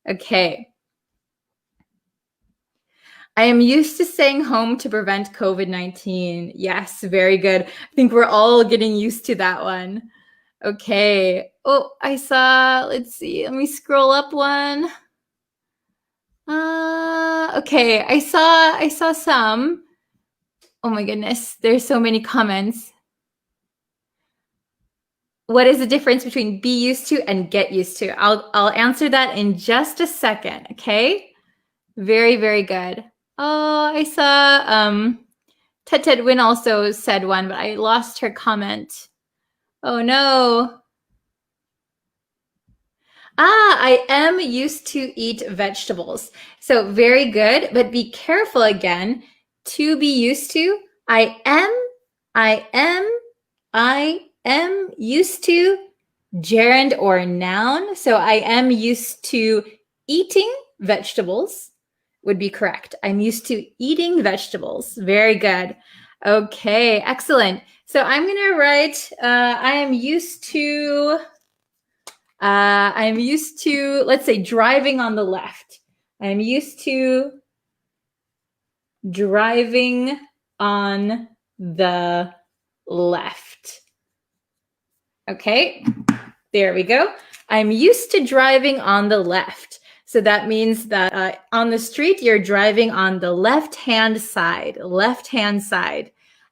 Okay. I am used to staying home to prevent COVID-19. Yes, very good. I think we're all getting used to that one. Okay. Oh, I saw, let's see, let me scroll up one. Okay, I saw some. Oh my goodness, there's so many comments. What is the difference between be used to and get used to? I'll answer that in just a second, okay? Very, very good. Oh, I saw Ted Win also said one, but I lost her comment. Oh no. I am used to eat vegetables. So very good, but be careful again. To be used to, I am, I am, I am used to, gerund or noun. So I am used to eating vegetables would be correct. I'm used to eating vegetables. Very good. Okay, excellent. So I'm going to write, I'm used to, let's say, driving on the left. I'm used to driving on the left. Okay, there we go. I'm used to driving on the left. So that means that on the street, you're driving on the left-hand side,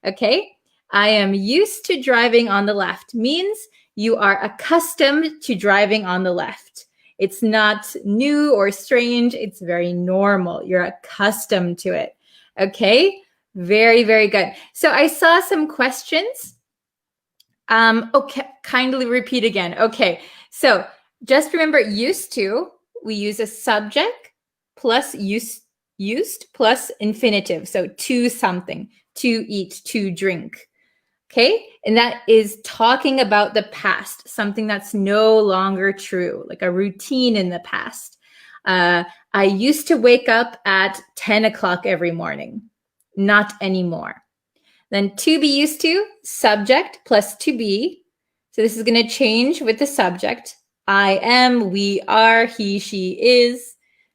Okay, I am used to driving on the left means you are accustomed to driving on the left. It's not new or strange. It's very normal. You're accustomed to it. Okay, very, very good. So I saw some questions. Okay, kindly repeat again. Okay, so just remember used to, we use a subject plus used plus infinitive. So to something, to eat, to drink. Okay, and that is talking about the past, something that's no longer true, like a routine in the past. I used to wake up at 10 o'clock every morning, not anymore. Then to be used to, subject plus to be. So this is going to change with the subject. I am, we are, he, she is.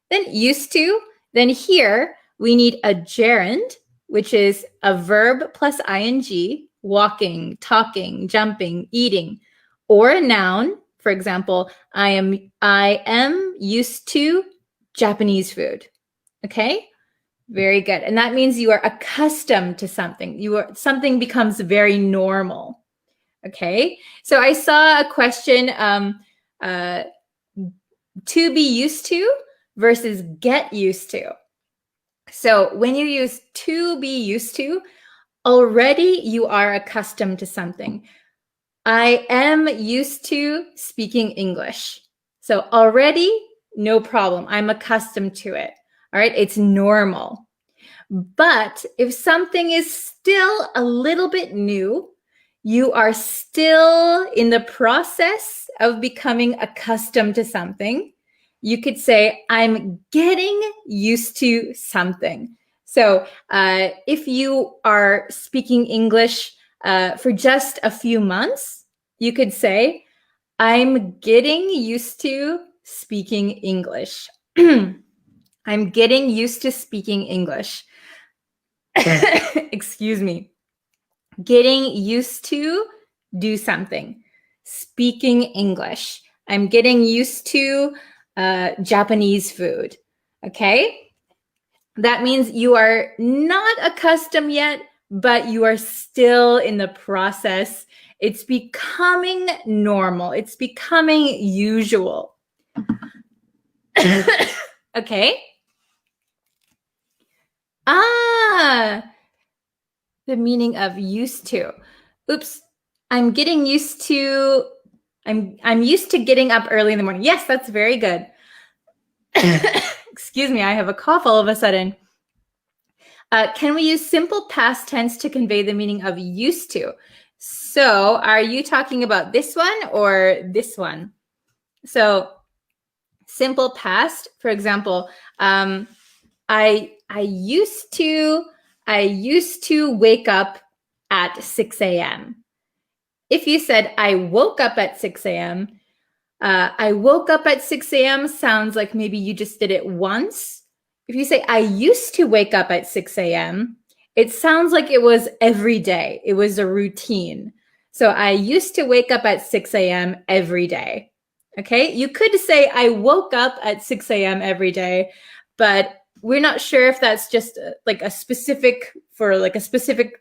Then used to. Then here we need a gerund, which is a verb plus ing, walking, talking, jumping, eating, or a noun. For example, I am used to Japanese food. Okay? Very good. And that means you are accustomed to something. Something becomes very normal. Okay. So I saw a question, to be used to versus get used to. So when you use to be used to, already you are accustomed to something. I am used to speaking English. So already, no problem. I'm accustomed to it. All right. It's normal. But if something is still a little bit new, you are still in the process of becoming accustomed to something. You could say, I'm getting used to something. So if you are speaking English for just a few months, you could say, I'm getting used to speaking English. I'm getting used to speaking English. Excuse me. Getting used to do something. Speaking English. I'm getting used to Japanese food. Okay? That means you are not accustomed yet, but you are still in the process. It's becoming normal. It's becoming usual. Okay? The meaning of used to. Oops, I'm used to getting up early in the morning. Yes, that's very good. Excuse me, I have a cough all of a sudden. Can we use simple past tense to convey the meaning of used to? So are you talking about this one or this one? So simple past, for example, I used to wake up at 6 a.m. If you said I woke up at 6 a.m., I woke up at 6 a.m. sounds like maybe you just did it once. If you say I used to wake up at 6 a.m., it sounds like it was every day. It was a routine. So I used to wake up at 6 a.m. every day. Okay, you could say I woke up at 6 a.m. every day, but we're not sure if that's just like a specific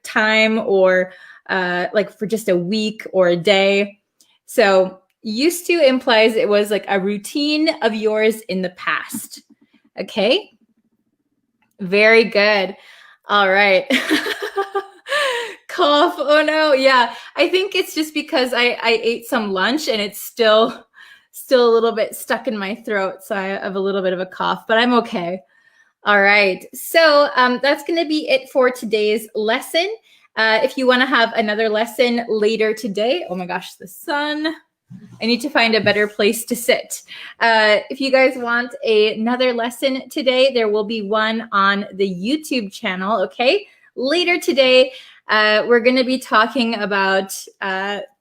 time or like for just a week or a day. So used to implies it was like a routine of yours in the past. Okay. Very good. All right. Cough. Oh no. Yeah. I think it's just because I ate some lunch and it's still a little bit stuck in my throat. So I have a little bit of a cough, but I'm okay. All right. So that's going to be it for today's lesson. If you want to have another lesson later today, oh my gosh, the sun. I need to find a better place to sit. If you guys want another lesson today, there will be one on the YouTube channel, okay? Later today, we're going to be talking about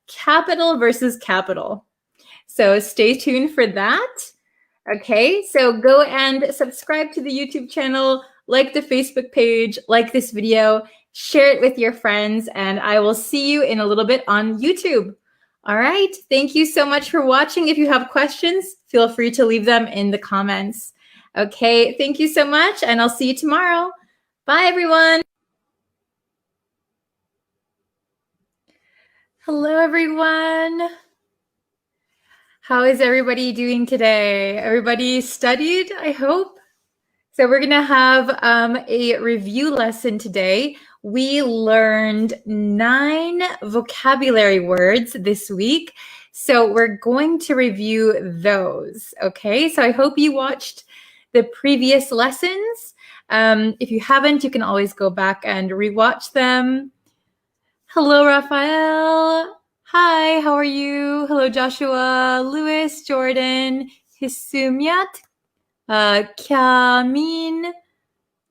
capital versus capital. So stay tuned for that. Okay, so go and subscribe to the YouTube channel, like the Facebook page, like this video, share it with your friends, and I will see you in a little bit on YouTube. All right, thank you so much for watching. If you have questions, feel free to leave them in the comments. Okay, thank you so much, and I'll see you tomorrow. Bye, everyone. Hello, everyone. How is everybody doing today? Everybody studied, I hope. So we're going to have a review lesson today. We learned 9 vocabulary words this week. So we're going to review those. Okay, so I hope you watched the previous lessons. If you haven't, you can always go back and rewatch them. Hello, Raphael. Hi, how are you? Hello, Joshua, Lewis, Jordan, Hisumyat, Kyamin,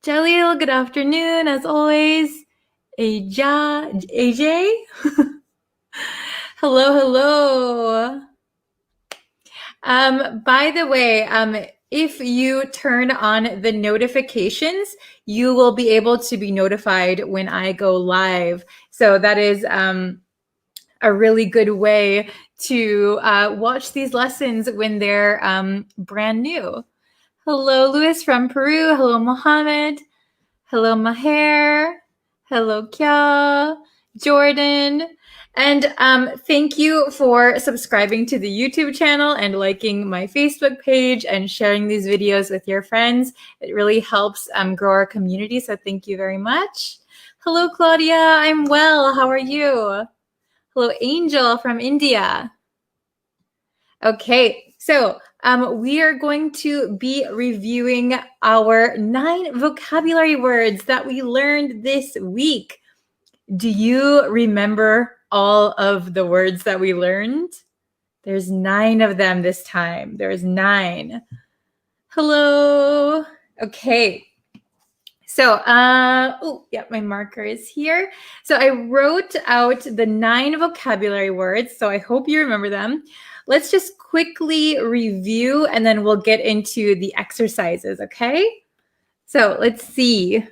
Jalil, good afternoon, as always. AJ. Hello. By the way, if you turn on the notifications, you will be able to be notified when I go live. So that is a really good way to watch these lessons when they're brand new. Hello, Luis from Peru. Hello, Mohammed. Hello, Maher. Hello, Kya. Jordan. And thank you for subscribing to the YouTube channel and liking my Facebook page and sharing these videos with your friends. It really helps grow our community, so thank you very much. Hello, Claudia. I'm well. How are you? Hello, Angel from India. Okay, so we are going to be reviewing our 9 vocabulary words that we learned this week. Do you remember all of the words that we learned? There's 9 of them this time. There's 9. Hello. Okay. So, my marker is here. So I wrote out the 9 vocabulary words. So I hope you remember them. Let's just quickly review and then we'll get into the exercises, okay? So let's see.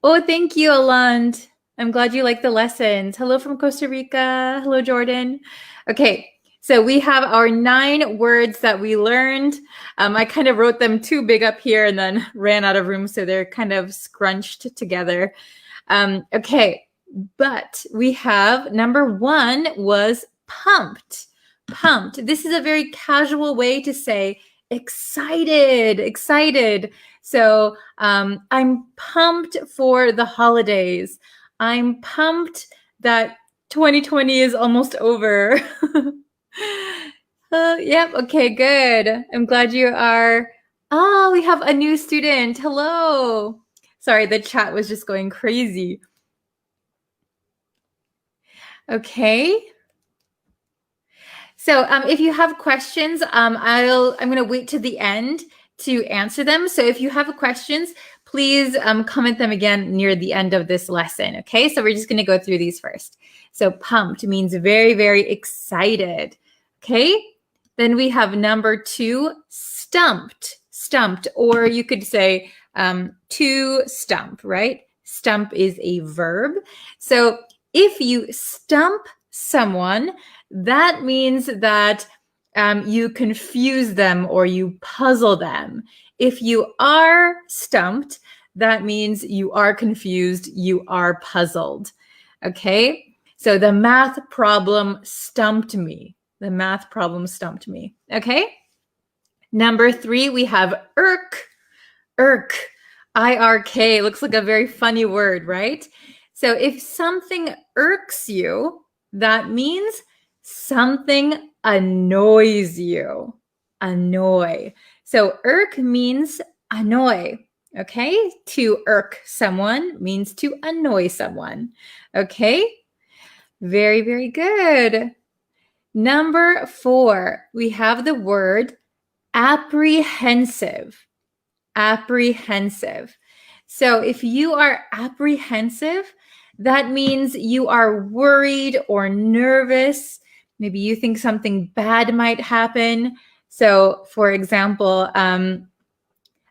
Oh, thank you, Aland. I'm glad you like the lessons. Hello from Costa Rica. Hello, Jordan. Okay, so we have our 9 words that we learned. I kind of wrote them too big up here and then ran out of room, so they're kind of scrunched together. Okay, but we have number 1 was pumped. Pumped. This is a very casual way to say excited. So I'm pumped for the holidays. I'm pumped that 2020 is almost over. Yep. Okay, good. I'm glad you are. Oh, we have a new student. Hello. Sorry, the chat was just going crazy. Okay. So if you have questions, I'm going to wait to the end to answer them. So if you have questions, please comment them again near the end of this lesson. Okay, so we're just going to go through these first. So pumped means very, very excited. Okay, then we have number 2, stumped, or you could say to stump, right? Stump is a verb. So if you stump someone, that means that you confuse them or you puzzle them. if you are stumped, that means you are confused, you are puzzled. Okay? So the math problem stumped me. The math problem stumped me. Okay? Number 3, we have irk. Irk. I-R-K. Looks like a very funny word, right? So if something irks you, that means something annoys you. Annoy. So irk means annoy. Okay? To irk someone means to annoy someone. Okay? Very, very good. Number 4, we have the word apprehensive. Apprehensive. So if you are apprehensive, that means you are worried or nervous. Maybe you think something bad might happen. So for example,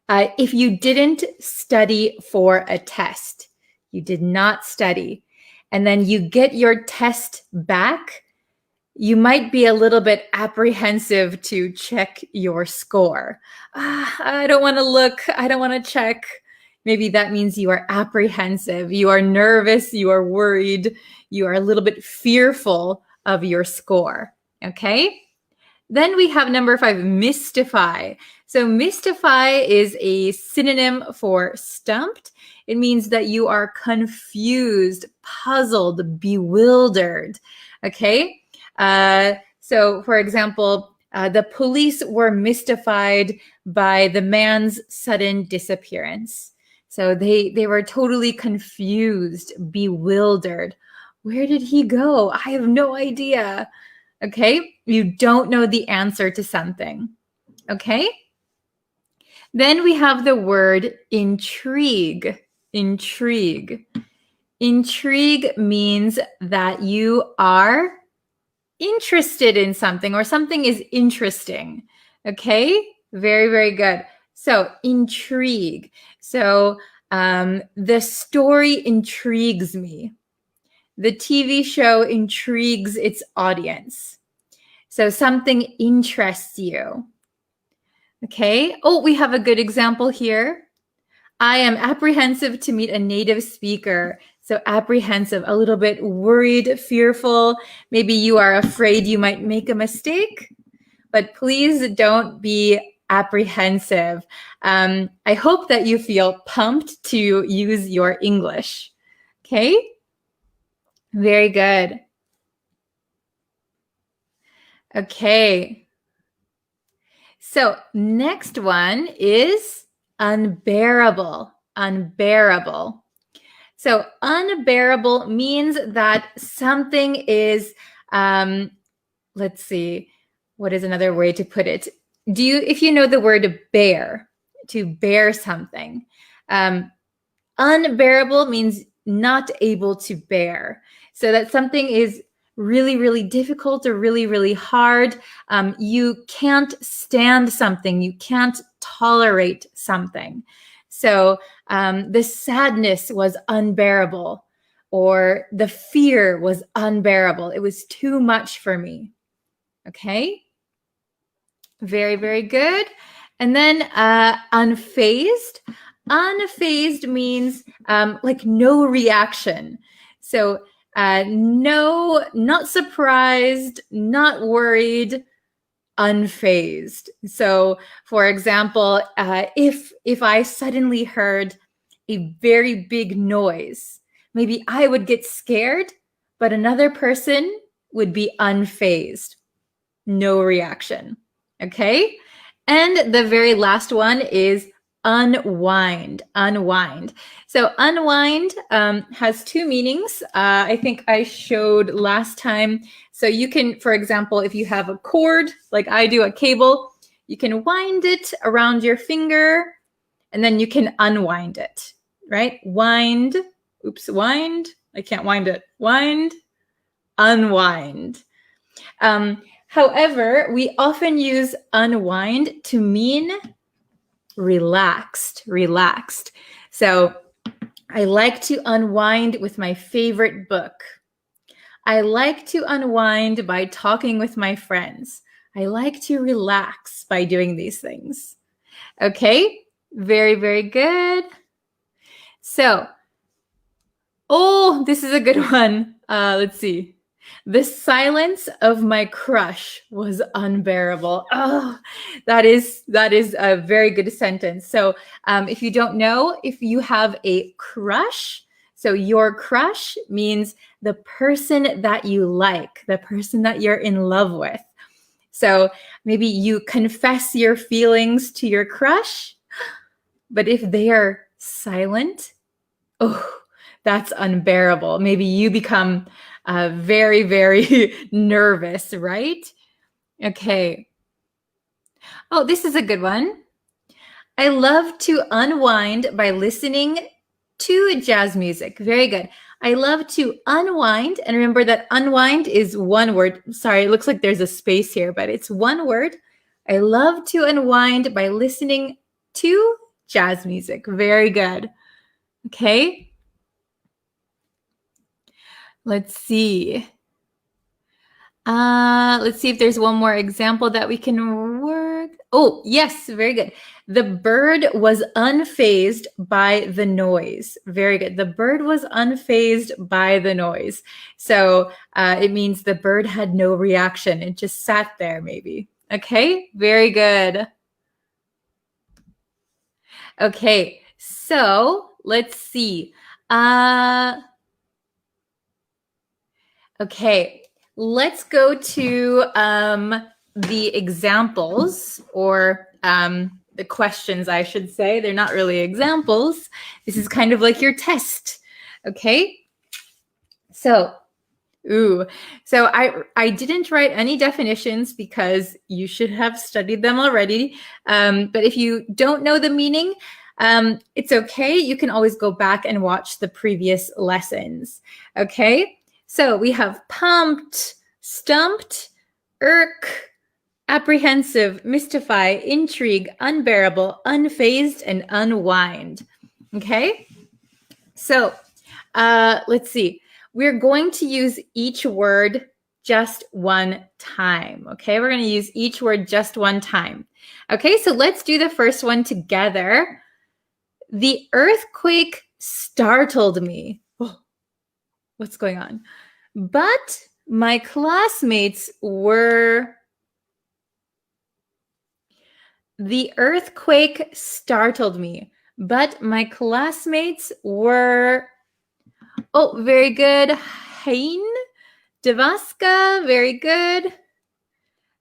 if you didn't study for a test, you did not study, and then you get your test back, you might be a little bit apprehensive to check your score. I don't want to look. I don't want to check. Maybe that means you are apprehensive. You are nervous. You are worried. You are a little bit fearful of your score. Okay? Then we have number 5, mystify. So mystify is a synonym for stumped. It means that you are confused, puzzled, bewildered. Okay? So for example, the police were mystified by the man's sudden disappearance. So they were totally confused, bewildered. Where did he go? I have no idea. Okay, you don't know the answer to something. Okay, then we have the word intrigue. Intrigue. Intrigue means that you are interested in something or something is interesting. Okay, very, very good. So intrigue. So the story intrigues me. The TV show intrigues its audience. So something interests you. Okay. Oh, we have a good example here. I am apprehensive to meet a native speaker. So apprehensive, a little bit worried, fearful. Maybe you are afraid you might make a mistake, but please don't be apprehensive. I hope that you feel pumped to use your English. Okay? Very good. Okay. So next one is unbearable. Unbearable. So unbearable means that something is, let's see, what is another way to put it? If you know the word bear, to bear something, unbearable means not able to bear. So that something is really, really difficult or really, really hard. You can't stand something. You can't tolerate something. So the sadness was unbearable, or the fear was unbearable. It was too much for me. Okay? Very, very good. And then unfazed. Unfazed means like no reaction. So no, not surprised, not worried, unfazed. So for example, if I suddenly heard a very big noise, maybe I would get scared, but another person would be unfazed. No reaction. Okay? And the very last one is unwind. Unwind. So unwind has two meanings. I think I showed last time. So you can, for example, if you have a cord, like I do, a cable, you can wind it around your finger and then you can unwind it, right? Wind, oops, wind. I can't wind it. Wind, unwind. However, we often use unwind to mean relaxed, relaxed. So I like to unwind with my favorite book. I like to unwind by talking with my friends. I like to relax by doing these things. Okay, very, very good. So, oh, this is a good one. Let's see. The silence of my crush was unbearable. Oh, that is a very good sentence. So, if you don't know, if you have a crush, so your crush means the person that you like, the person that you're in love with. So maybe you confess your feelings to your crush, but if they are silent, oh, that's unbearable. Maybe you become very, very nervous, right? Okay. Oh, this is a good one. I love to unwind by listening to jazz music. Very good. I love to unwind. And remember that unwind is one word. Sorry, it looks like there's a space here, but it's one word. I love to unwind by listening to jazz music. Very good. Okay. Let's see. Let's see if there's one more example that we can work. Oh, yes, very good. The bird was unfazed by the noise. Very good. The bird was unfazed by the noise. So it means the bird had no reaction. It just sat there, maybe. Okay, very good. Okay, so let's see. Okay, let's go to the examples or the questions, I should say. They're not really examples. This is kind of like your test. Okay, so I didn't write any definitions because you should have studied them already. But if you don't know the meaning, it's okay. You can always go back and watch the previous lessons. Okay. So we have pumped, stumped, irk, apprehensive, mystify, intrigue, unbearable, unfazed, and unwind. Okay? So let's see. We're going to use each word just one time. Okay? We're going to use each word just one time. Okay? So let's do the first one together. The earthquake startled me. Oh, what's going on? But my classmates were... The earthquake startled me, but my classmates were... Oh, very good. Hein, Devaska, very good.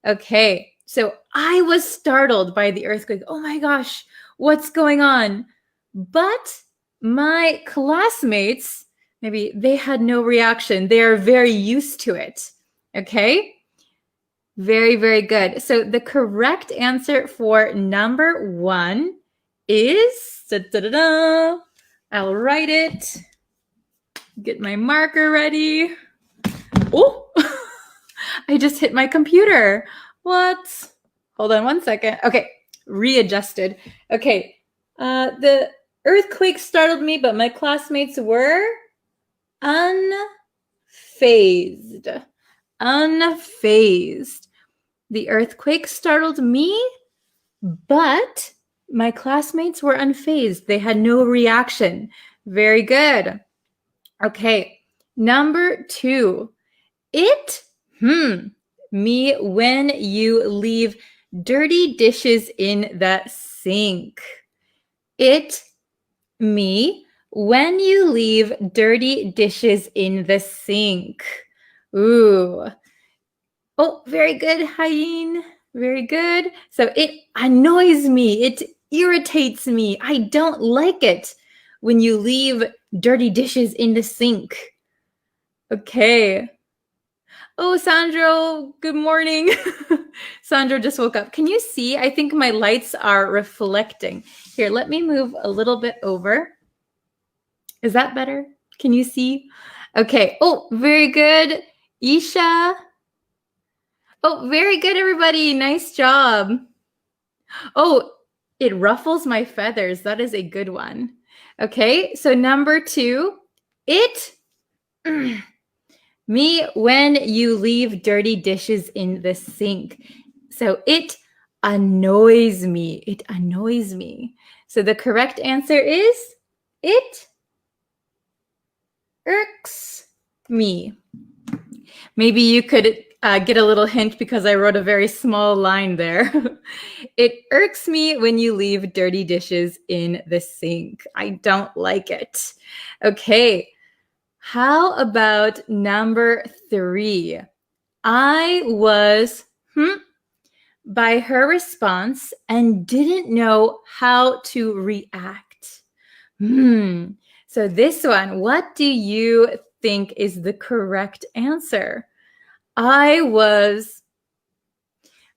Okay, so I was startled by the earthquake. Oh my gosh, what's going on? But my classmates... Maybe they had no reaction. They are very used to it. Okay? Very, very good. So the correct answer for number 1 is... I'll write it. Get my marker ready. Oh, I just hit my computer. What? Hold on one second. Okay, readjusted. Okay, the earthquake startled me, but my classmates were... unfazed. Unfazed. The earthquake startled me, but my classmates were unfazed. They had no reaction. Very good. Okay, number 2. It, me when you leave dirty dishes in the sink. It, me, when you leave dirty dishes in the sink. Ooh. Oh, very good, Hein. Very good. So it annoys me. It irritates me. I don't like it when you leave dirty dishes in the sink. Okay. Oh, Sandro, good morning. Sandro just woke up. Can you see? I think my lights are reflecting. Here, let me move a little bit over. Is that better? Can you see? Okay. Oh, very good. Isha. Oh, very good, everybody. Nice job. Oh, it ruffles my feathers. That is a good one. Okay, so number 2. It, me when you leave dirty dishes in the sink. So it annoys me. It annoys me. So the correct answer is it irks me. Maybe you could get a little hint because I wrote a very small line there. It irks me when you leave dirty dishes in the sink. I don't like it. Okay. How about number 3? I was by her response and didn't know how to react. So this one, what do you think is the correct answer? I was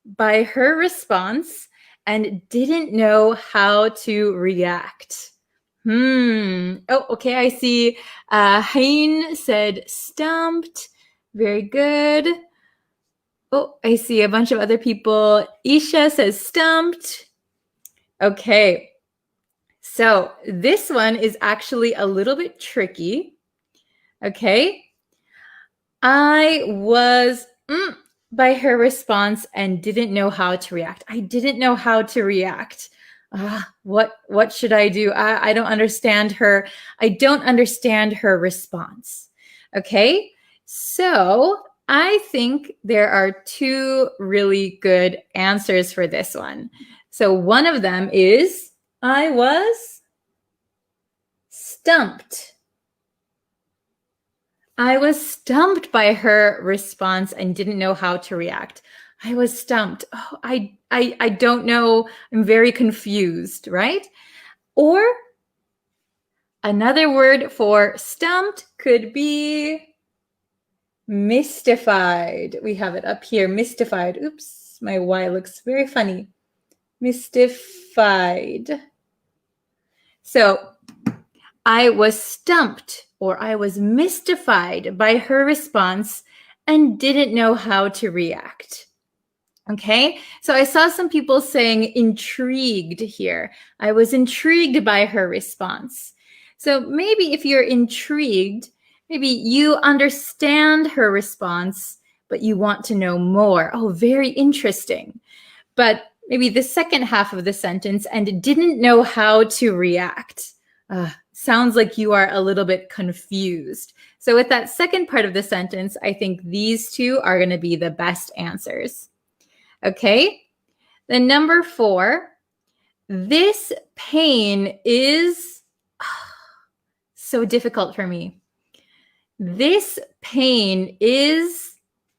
by her response and didn't know how to react. Oh, okay. I see Hein said stumped. Very good. Oh, I see a bunch of other people. Isha says stumped. Okay. So this one is actually a little bit tricky. Okay. I was by her response and didn't know how to react. I didn't know how to react. What should I do? I don't understand her. I don't understand her response. Okay. So I think there are 2 really good answers for this one. So one of them is I was stumped. I was stumped by her response and didn't know how to react. I was stumped. Oh, I don't know. I'm very confused, right? Or another word for stumped could be mystified. We have it up here, mystified. Oops, my Y looks very funny. Mystified. So I was stumped or I was mystified by her response and didn't know how to react. Okay, so I saw some people saying intrigued here. I was intrigued by her response. So maybe if you're intrigued, maybe you understand her response, but you want to know more. Oh, very interesting. But maybe the second half of the sentence and didn't know how to react. Sounds like you are a little bit confused. So with that second part of the sentence, I think these 2 are going to be the best answers. Okay, then number 4, this pain is so difficult for me. This pain is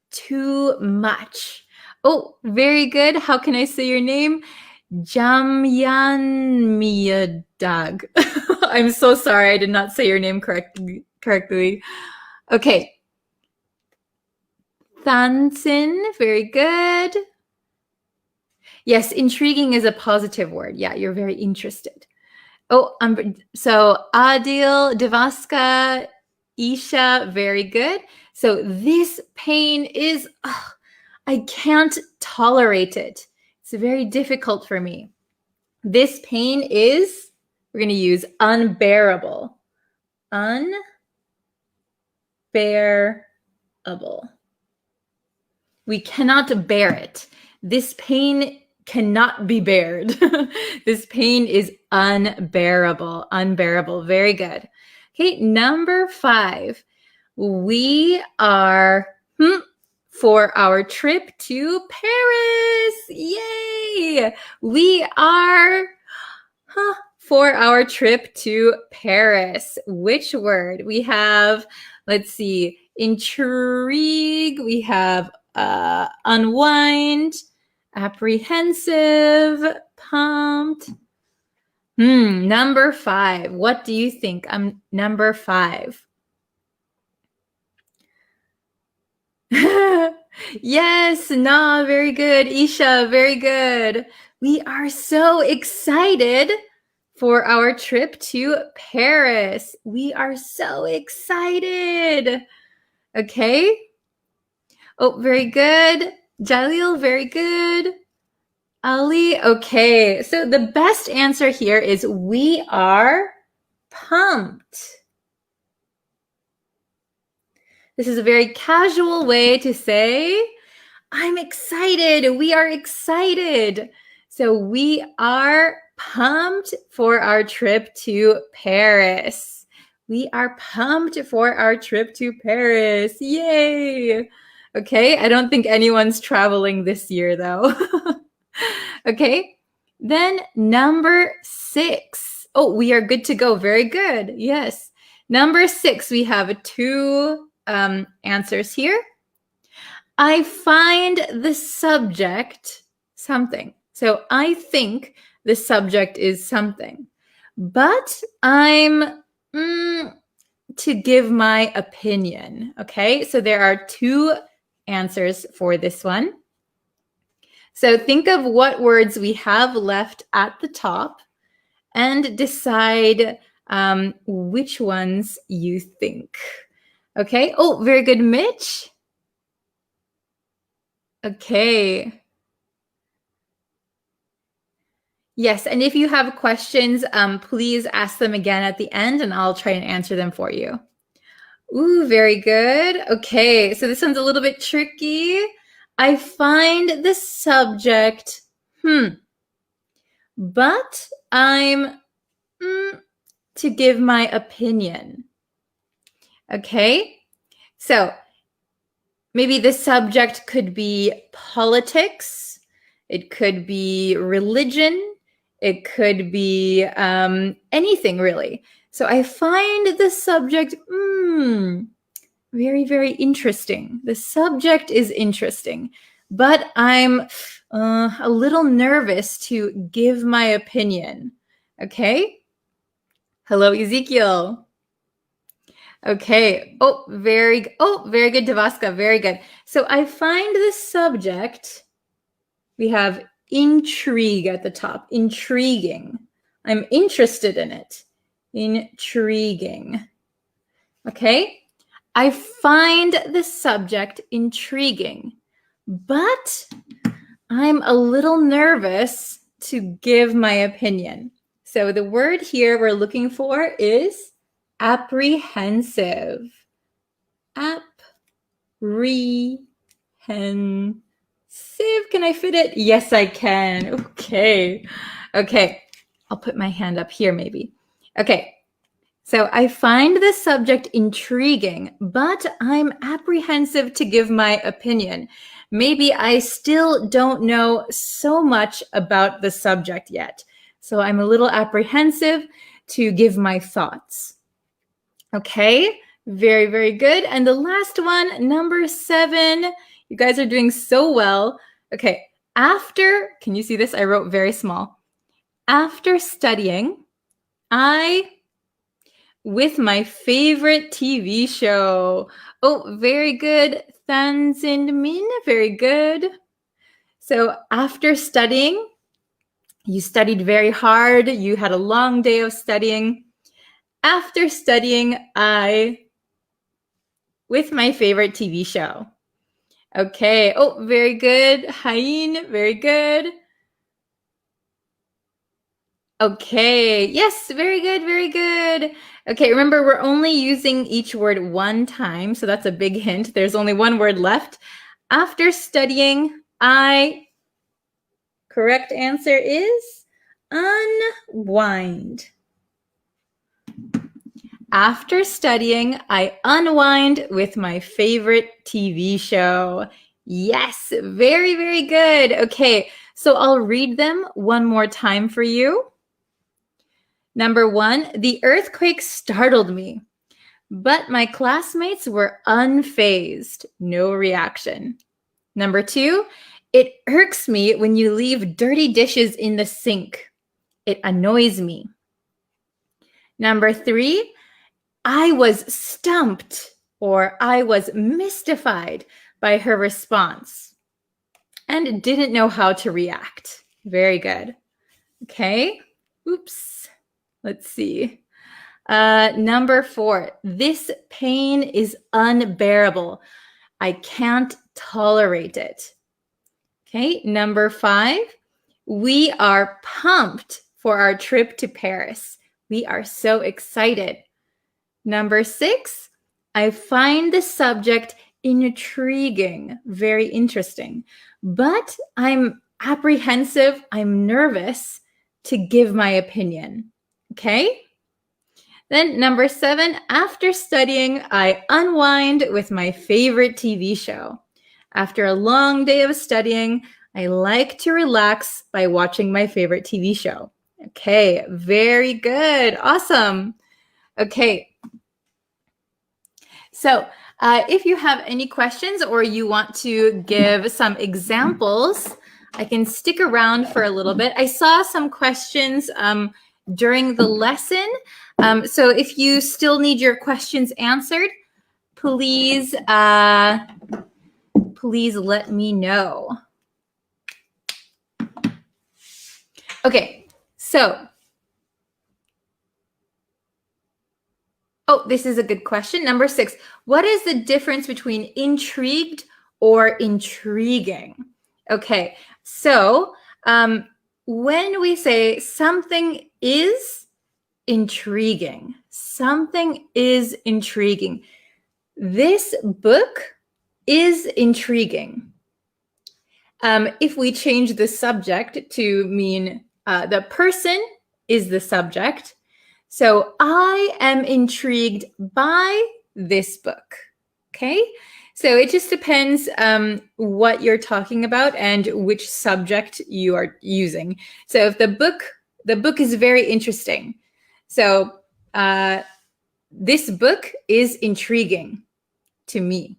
too much. Oh, very good. How can I say your name? Jamyanmiyadag. I'm so sorry. I did not say your name correctly. Okay. Thansin, very good. Yes, intriguing is a positive word. Yeah, you're very interested. Oh, so Adil, Devaska, Isha, very good. So this pain is, I can't tolerate it. It's very difficult for me. This pain is, we're going to use unbearable. Unbearable. We cannot bear it. This pain cannot be bared. This pain is unbearable. Unbearable. Very good. Okay, number 5. We are for our trip to Paris. Yay! We are for our trip to Paris. Which word? We have, let's see, intrigue. We have unwind, apprehensive, pumped. Number 5. What do you think? Number 5. Yes, nah, very good. Isha, very good. We are so excited for our trip to Paris. We are so excited. Okay. Oh, very good. Jalil, very good. Ali, okay. So the best answer here is we are pumped. This is a very casual way to say I'm excited. We are excited. So we are pumped for our trip to Paris. We are pumped for our trip to Paris. Yay. Okay, I don't think anyone's traveling this year though. Okay, then number 6. Oh, we are good to go. Very good. Yes. Number 6, we have 2 answers here. I find the subject something. So I think the subject is something, but I'm to give my opinion. Okay, so there are 2 answers for this one. So think of what words we have left at the top and decide which ones you think. Okay. Oh, very good, Mitch. Okay. Yes, and if you have questions, please ask them again at the end and I'll try and answer them for you. Ooh, very good. Okay, so this one's a little bit tricky. I find the subject, but I'm to give my opinion. Okay, so maybe the subject could be politics. It could be religion. It could be anything really. So I find the subject very, very interesting. The subject is interesting, but I'm a little nervous to give my opinion. Okay? Hello, Ezekiel. Okay. Oh, very good, Davaska. Very good. So I find the subject, we have intrigue at the top. Intriguing. I'm interested in it. Intriguing. Okay. I find the subject intriguing, but I'm a little nervous to give my opinion. So the word here we're looking for is apprehensive. Apprehensive. Can I fit it? Yes, I can. Okay. Okay. I'll put my hand up here maybe. Okay. So I find the subject intriguing, but I'm apprehensive to give my opinion. Maybe I still don't know so much about the subject yet. So I'm a little apprehensive to give my thoughts. Okay, very, very good. And the last one, number 7. You guys are doing so well. Okay, can you see this? I wrote very small. After studying, with my favorite TV show. Oh, very good. Thanzin Min, very good. So after studying, you studied very hard. You had a long day of studying. After studying, with my favorite TV show. Okay. Oh, very good. Hain, very good. Okay. Yes, very good, very good. Okay, remember we're only using each word one time, so that's a big hint. There's only one word left. After studying, correct answer is unwind. After studying, I unwind with my favorite TV show. Yes, very, very good. Okay, so I'll read them one more time for you. Number 1, the earthquake startled me, but my classmates were unfazed, no reaction. Number 2, it irks me when you leave dirty dishes in the sink. It annoys me. Number 3, I was stumped or I was mystified by her response and didn't know how to react. Very good. Okay. Oops. Let's see. Number 4, this pain is unbearable. I can't tolerate it. Okay. Number 5, we are pumped for our trip to Paris. We are so excited. Number 6, I find the subject Intriguing. Very interesting. But I'm apprehensive. I'm nervous to give my opinion. Okay? Then number 7, after studying, I unwind with my favorite TV show. After a long day of studying, I like to relax by watching my favorite TV show. Okay, very good. Awesome. Okay. So if you have any questions or you want to give some examples, I can stick around for a little bit. I saw some questions during the lesson. So if you still need your questions answered, please let me know. Okay, so, this is a good question. Number 6, what is the difference between intrigued or intriguing? Okay, so when we say something is intriguing, something is intriguing, this book is intriguing. If we change the subject to mean the person is the subject, so I am intrigued by this book. Okay, so it just depends what you're talking about and which subject you are using. So if the book is very interesting, so this book is intriguing to me.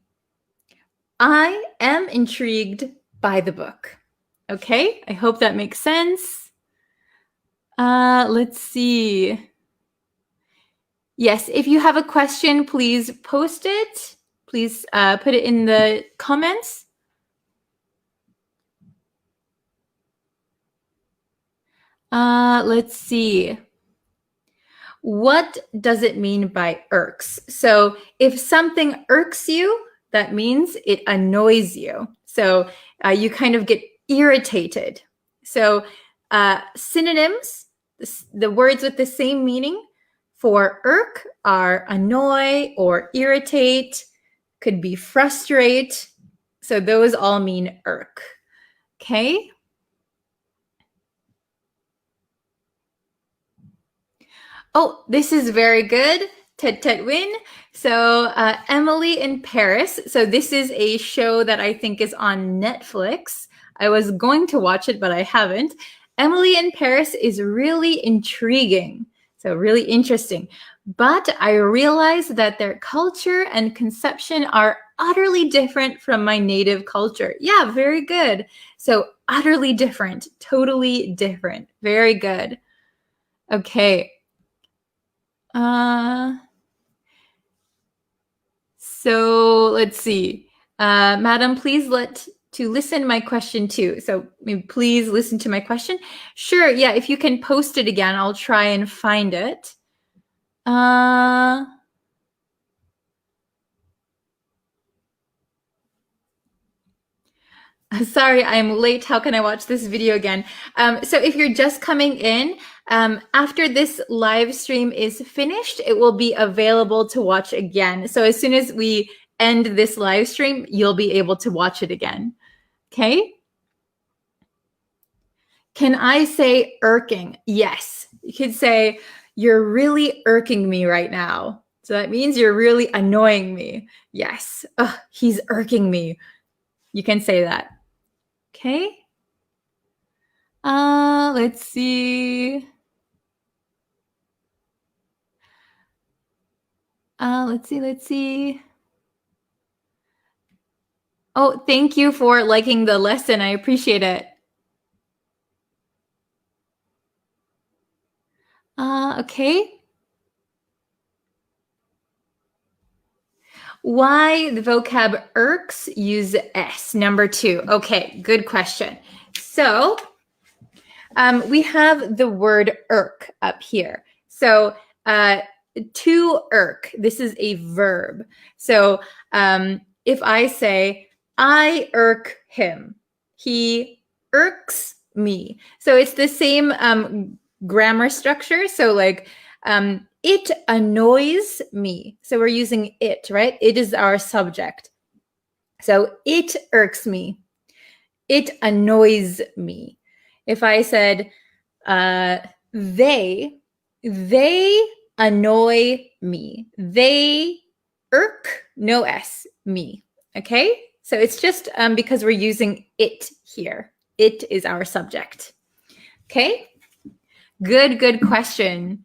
I am intrigued by the book. Okay, I hope that makes sense. Let's see. Yes, if you have a question, please post it. Please put it in the comments. Let's see. What does it mean by irks? So if something irks you, that means it annoys you. So you kind of get irritated. So synonyms, the words with the same meaning for irk are annoy or irritate, could be frustrate. So those all mean irk. Okay. Oh, this is very good. Ted Win. So Emily in Paris. So this is a show that I think is on Netflix. I was going to watch it, but I haven't. Emily in Paris is really intriguing. So really interesting. But I realized that their culture and conception are utterly different from my native culture. Yeah, very good. So utterly different, totally different. Very good. Okay. So let's see. Madam, please listen my question too. So please listen to my question. Sure, yeah, if you can post it again, I'll try and find it. Sorry, I'm late. How can I watch this video again? So if you're just coming in, after this live stream is finished, it will be available to watch again. So as soon as we end this live stream, you'll be able to watch it again. Okay? Can I say irking? Yes. You could say, you're really irking me right now. So that means you're really annoying me. Yes. Ugh, he's irking me. You can say that. Okay. Let's see. Let's see. Oh, thank you for liking the lesson. I appreciate it. Okay. Why the vocab irks use S? Number 2. Okay, good question. So we have the word irk up here. So to irk, this is a verb. So if I say, I irk him, he irks me. So it's the same grammar structure. So like, it annoys me. So we're using it, right? It is our subject. So it irks me. It annoys me. If I said they annoy me. They irk, no S, me. Okay? So it's just because we're using it here. It is our subject. Okay? Good question.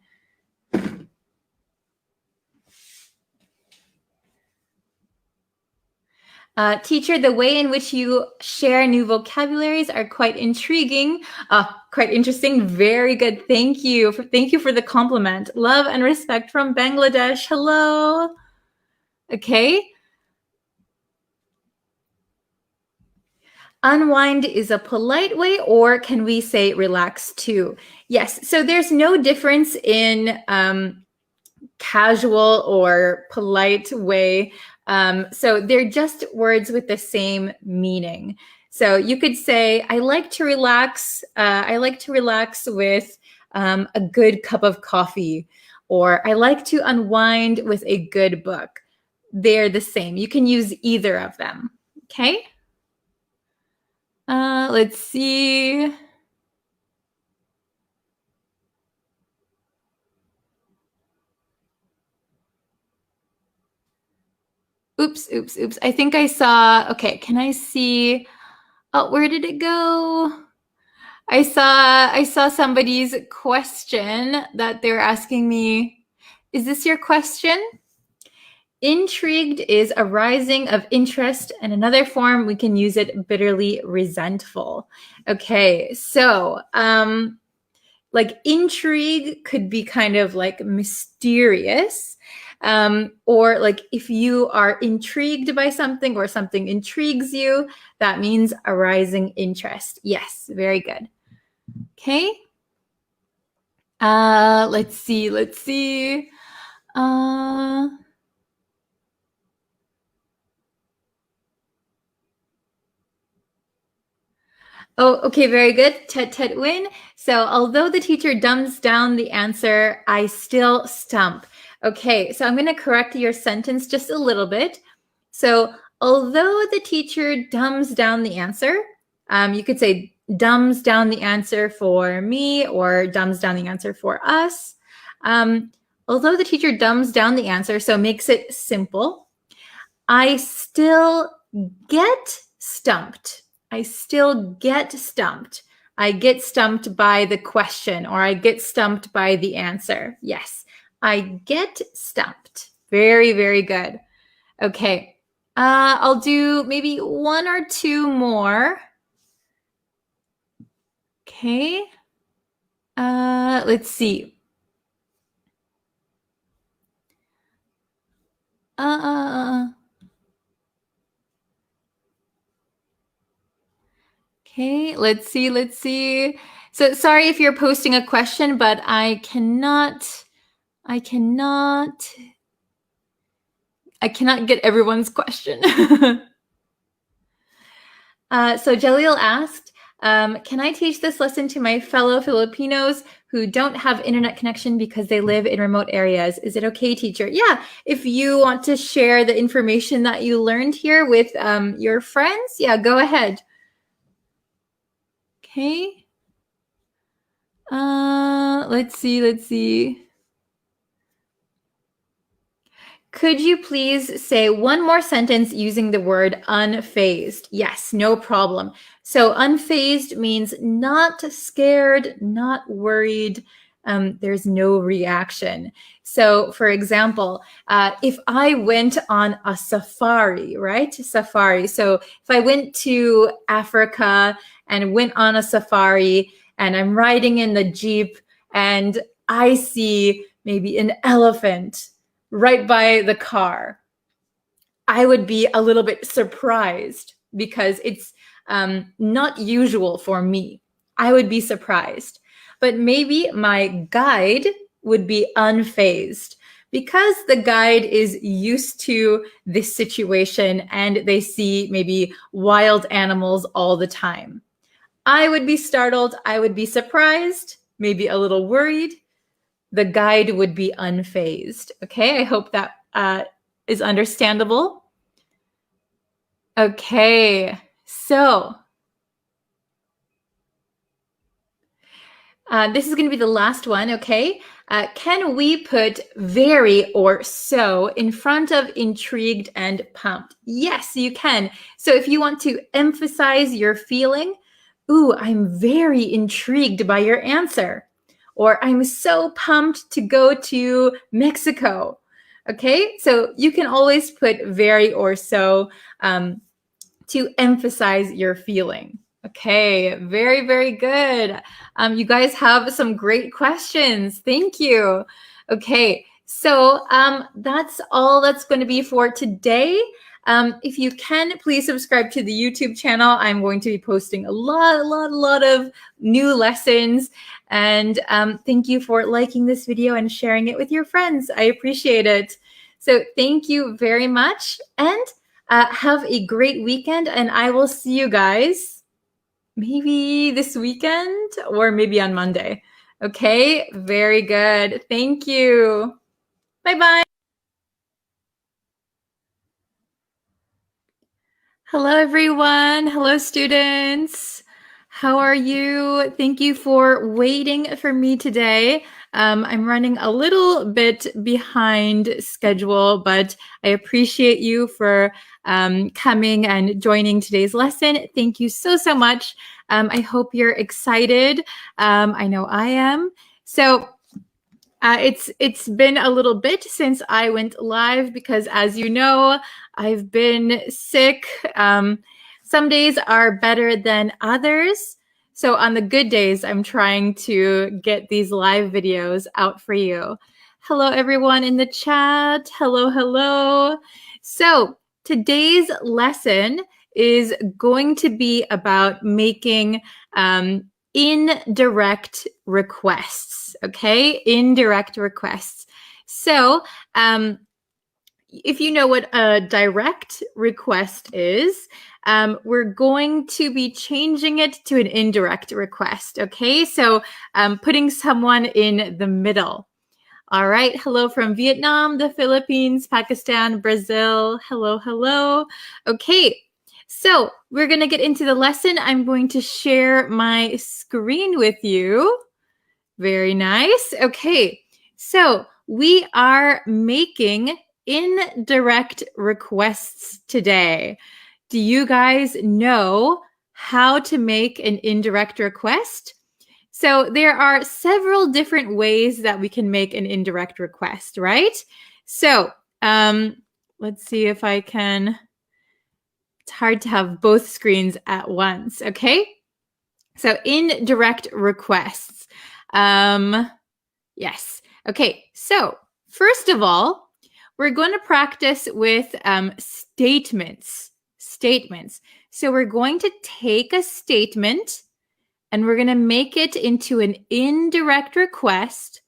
Teacher, the way in which you share new vocabularies are quite intriguing, quite interesting. Very good. Thank you. Thank you for the compliment. Love and respect from Bangladesh. Hello. Okay. Unwind is a polite way, or can we say relax too? Yes. So there's no difference in casual or polite way. So they're just words with the same meaning. So you could say, I like to relax. I like to relax with a good cup of coffee, or I like to unwind with a good book. They're the same. You can use either of them. Okay. Let's see. Oops. I think I saw, okay, can I see? Oh, where did it go? I saw somebody's question that they're asking me. Is this your question? Intrigued is a rising of interest, and another form we can use it bitterly resentful. Okay, so like intrigue could be kind of like mysterious, or like if you are intrigued by something or something intrigues you, that means a rising interest. Yes, very good. Okay. Let's see. Oh, okay, very good. Tet win. So although the teacher dumbs down the answer, I still stump. Okay, so I'm going to correct your sentence just a little bit. So although the teacher dumbs down the answer, you could say dumbs down the answer for me or dumbs down the answer for us. Although the teacher dumbs down the answer, so makes it simple, I still get stumped. I still get stumped. I get stumped by the question, or I get stumped by the answer. Yes, I get stumped. Very, very good. Okay, I'll do maybe one or two more. Okay, let's see. Okay, let's see. So sorry if you're posting a question, but I cannot get everyone's question. So Jalil asked, can I teach this lesson to my fellow Filipinos who don't have internet connection because they live in remote areas? Is it okay, teacher? Yeah, if you want to share the information that you learned here with your friends, yeah, go ahead. Okay. Let's see. Could you please say one more sentence using the word unfazed? Yes, no problem. So unfazed means not scared, not worried. There's no reaction. So for example, if I went on a safari, right? Safari. So if I went to Africa and went on a safari and I'm riding in the Jeep and I see maybe an elephant right by the car, I would be a little bit surprised because it's not usual for me. I would be surprised. But maybe my guide would be unfazed because the guide is used to this situation and they see maybe wild animals all the time. I would be startled. I would be surprised, maybe a little worried. The guide would be unfazed. Okay, I hope that is understandable. Okay, so this is going to be the last one, okay? Can we put very or so in front of intrigued and pumped? Yes, you can. So if you want to emphasize your feeling, ooh, I'm very intrigued by your answer. Or I'm so pumped to go to Mexico. Okay, so you can always put very or so to emphasize your feeling. Okay, very, very good. You guys have some great questions. Thank you. Okay, so that's all that's going to be for today. If you can, please subscribe to the YouTube channel. I'm going to be posting a lot of new lessons. And thank you for liking this video and sharing it with your friends. I appreciate it. So thank you very much. And have a great weekend, and I will see you guys maybe this weekend or maybe on Monday. Okay, very good. Thank you. Bye-bye. Hello, everyone. Hello, students. How are you? Thank you for waiting for me today. I'm running a little bit behind schedule, but I appreciate you for coming and joining today's lesson. Thank you so much. I hope you're excited. I know I am. So it's been a little bit since I went live because, as you know, I've been sick. Some days are better than others. So on the good days, I'm trying to get these live videos out for you. Hello, everyone in the chat. Hello, hello. So today's lesson is going to be about making indirect requests, okay? Indirect requests. So if you know what a direct request is, we're going to be changing it to an indirect request, okay? So putting someone in the middle. All right, hello from Vietnam, the Philippines, Pakistan, Brazil. Hello, hello. Okay, so we're going to get into the lesson. I'm going to share my screen with you. Very nice. Okay, so we are making indirect requests today. Do you guys know how to make an indirect request? So there are several different ways that we can make an indirect request, right? So let's see if I can. It's hard to have both screens at once, okay? So indirect requests. Yes. Okay, so first of all, we're going to practice with statements. So we're going to take a statement and we're going to make it into an indirect request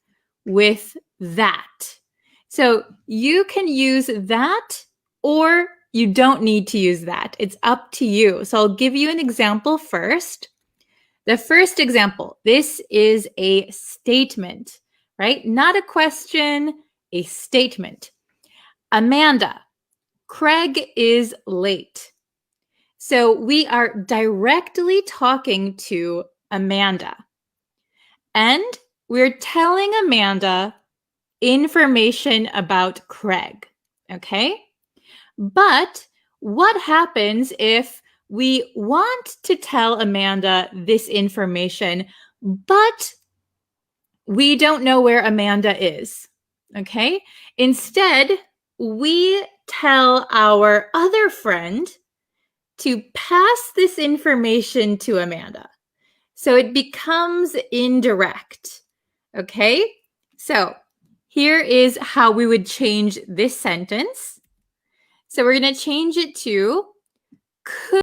with that. So you can use that or you don't need to use that. It's up to you. So I'll give you an example first. The first example, this is a statement, right? Not a question, a statement. Amanda, Craig is late. So we are directly talking to Amanda. And we're telling Amanda information about Craig, okay? But what happens if we want to tell Amanda this information, but we don't know where Amanda is, okay? Instead, we tell our other friend to pass this information to Amanda. So it becomes indirect, okay? So here is how we would change this sentence. So we're going to change it to could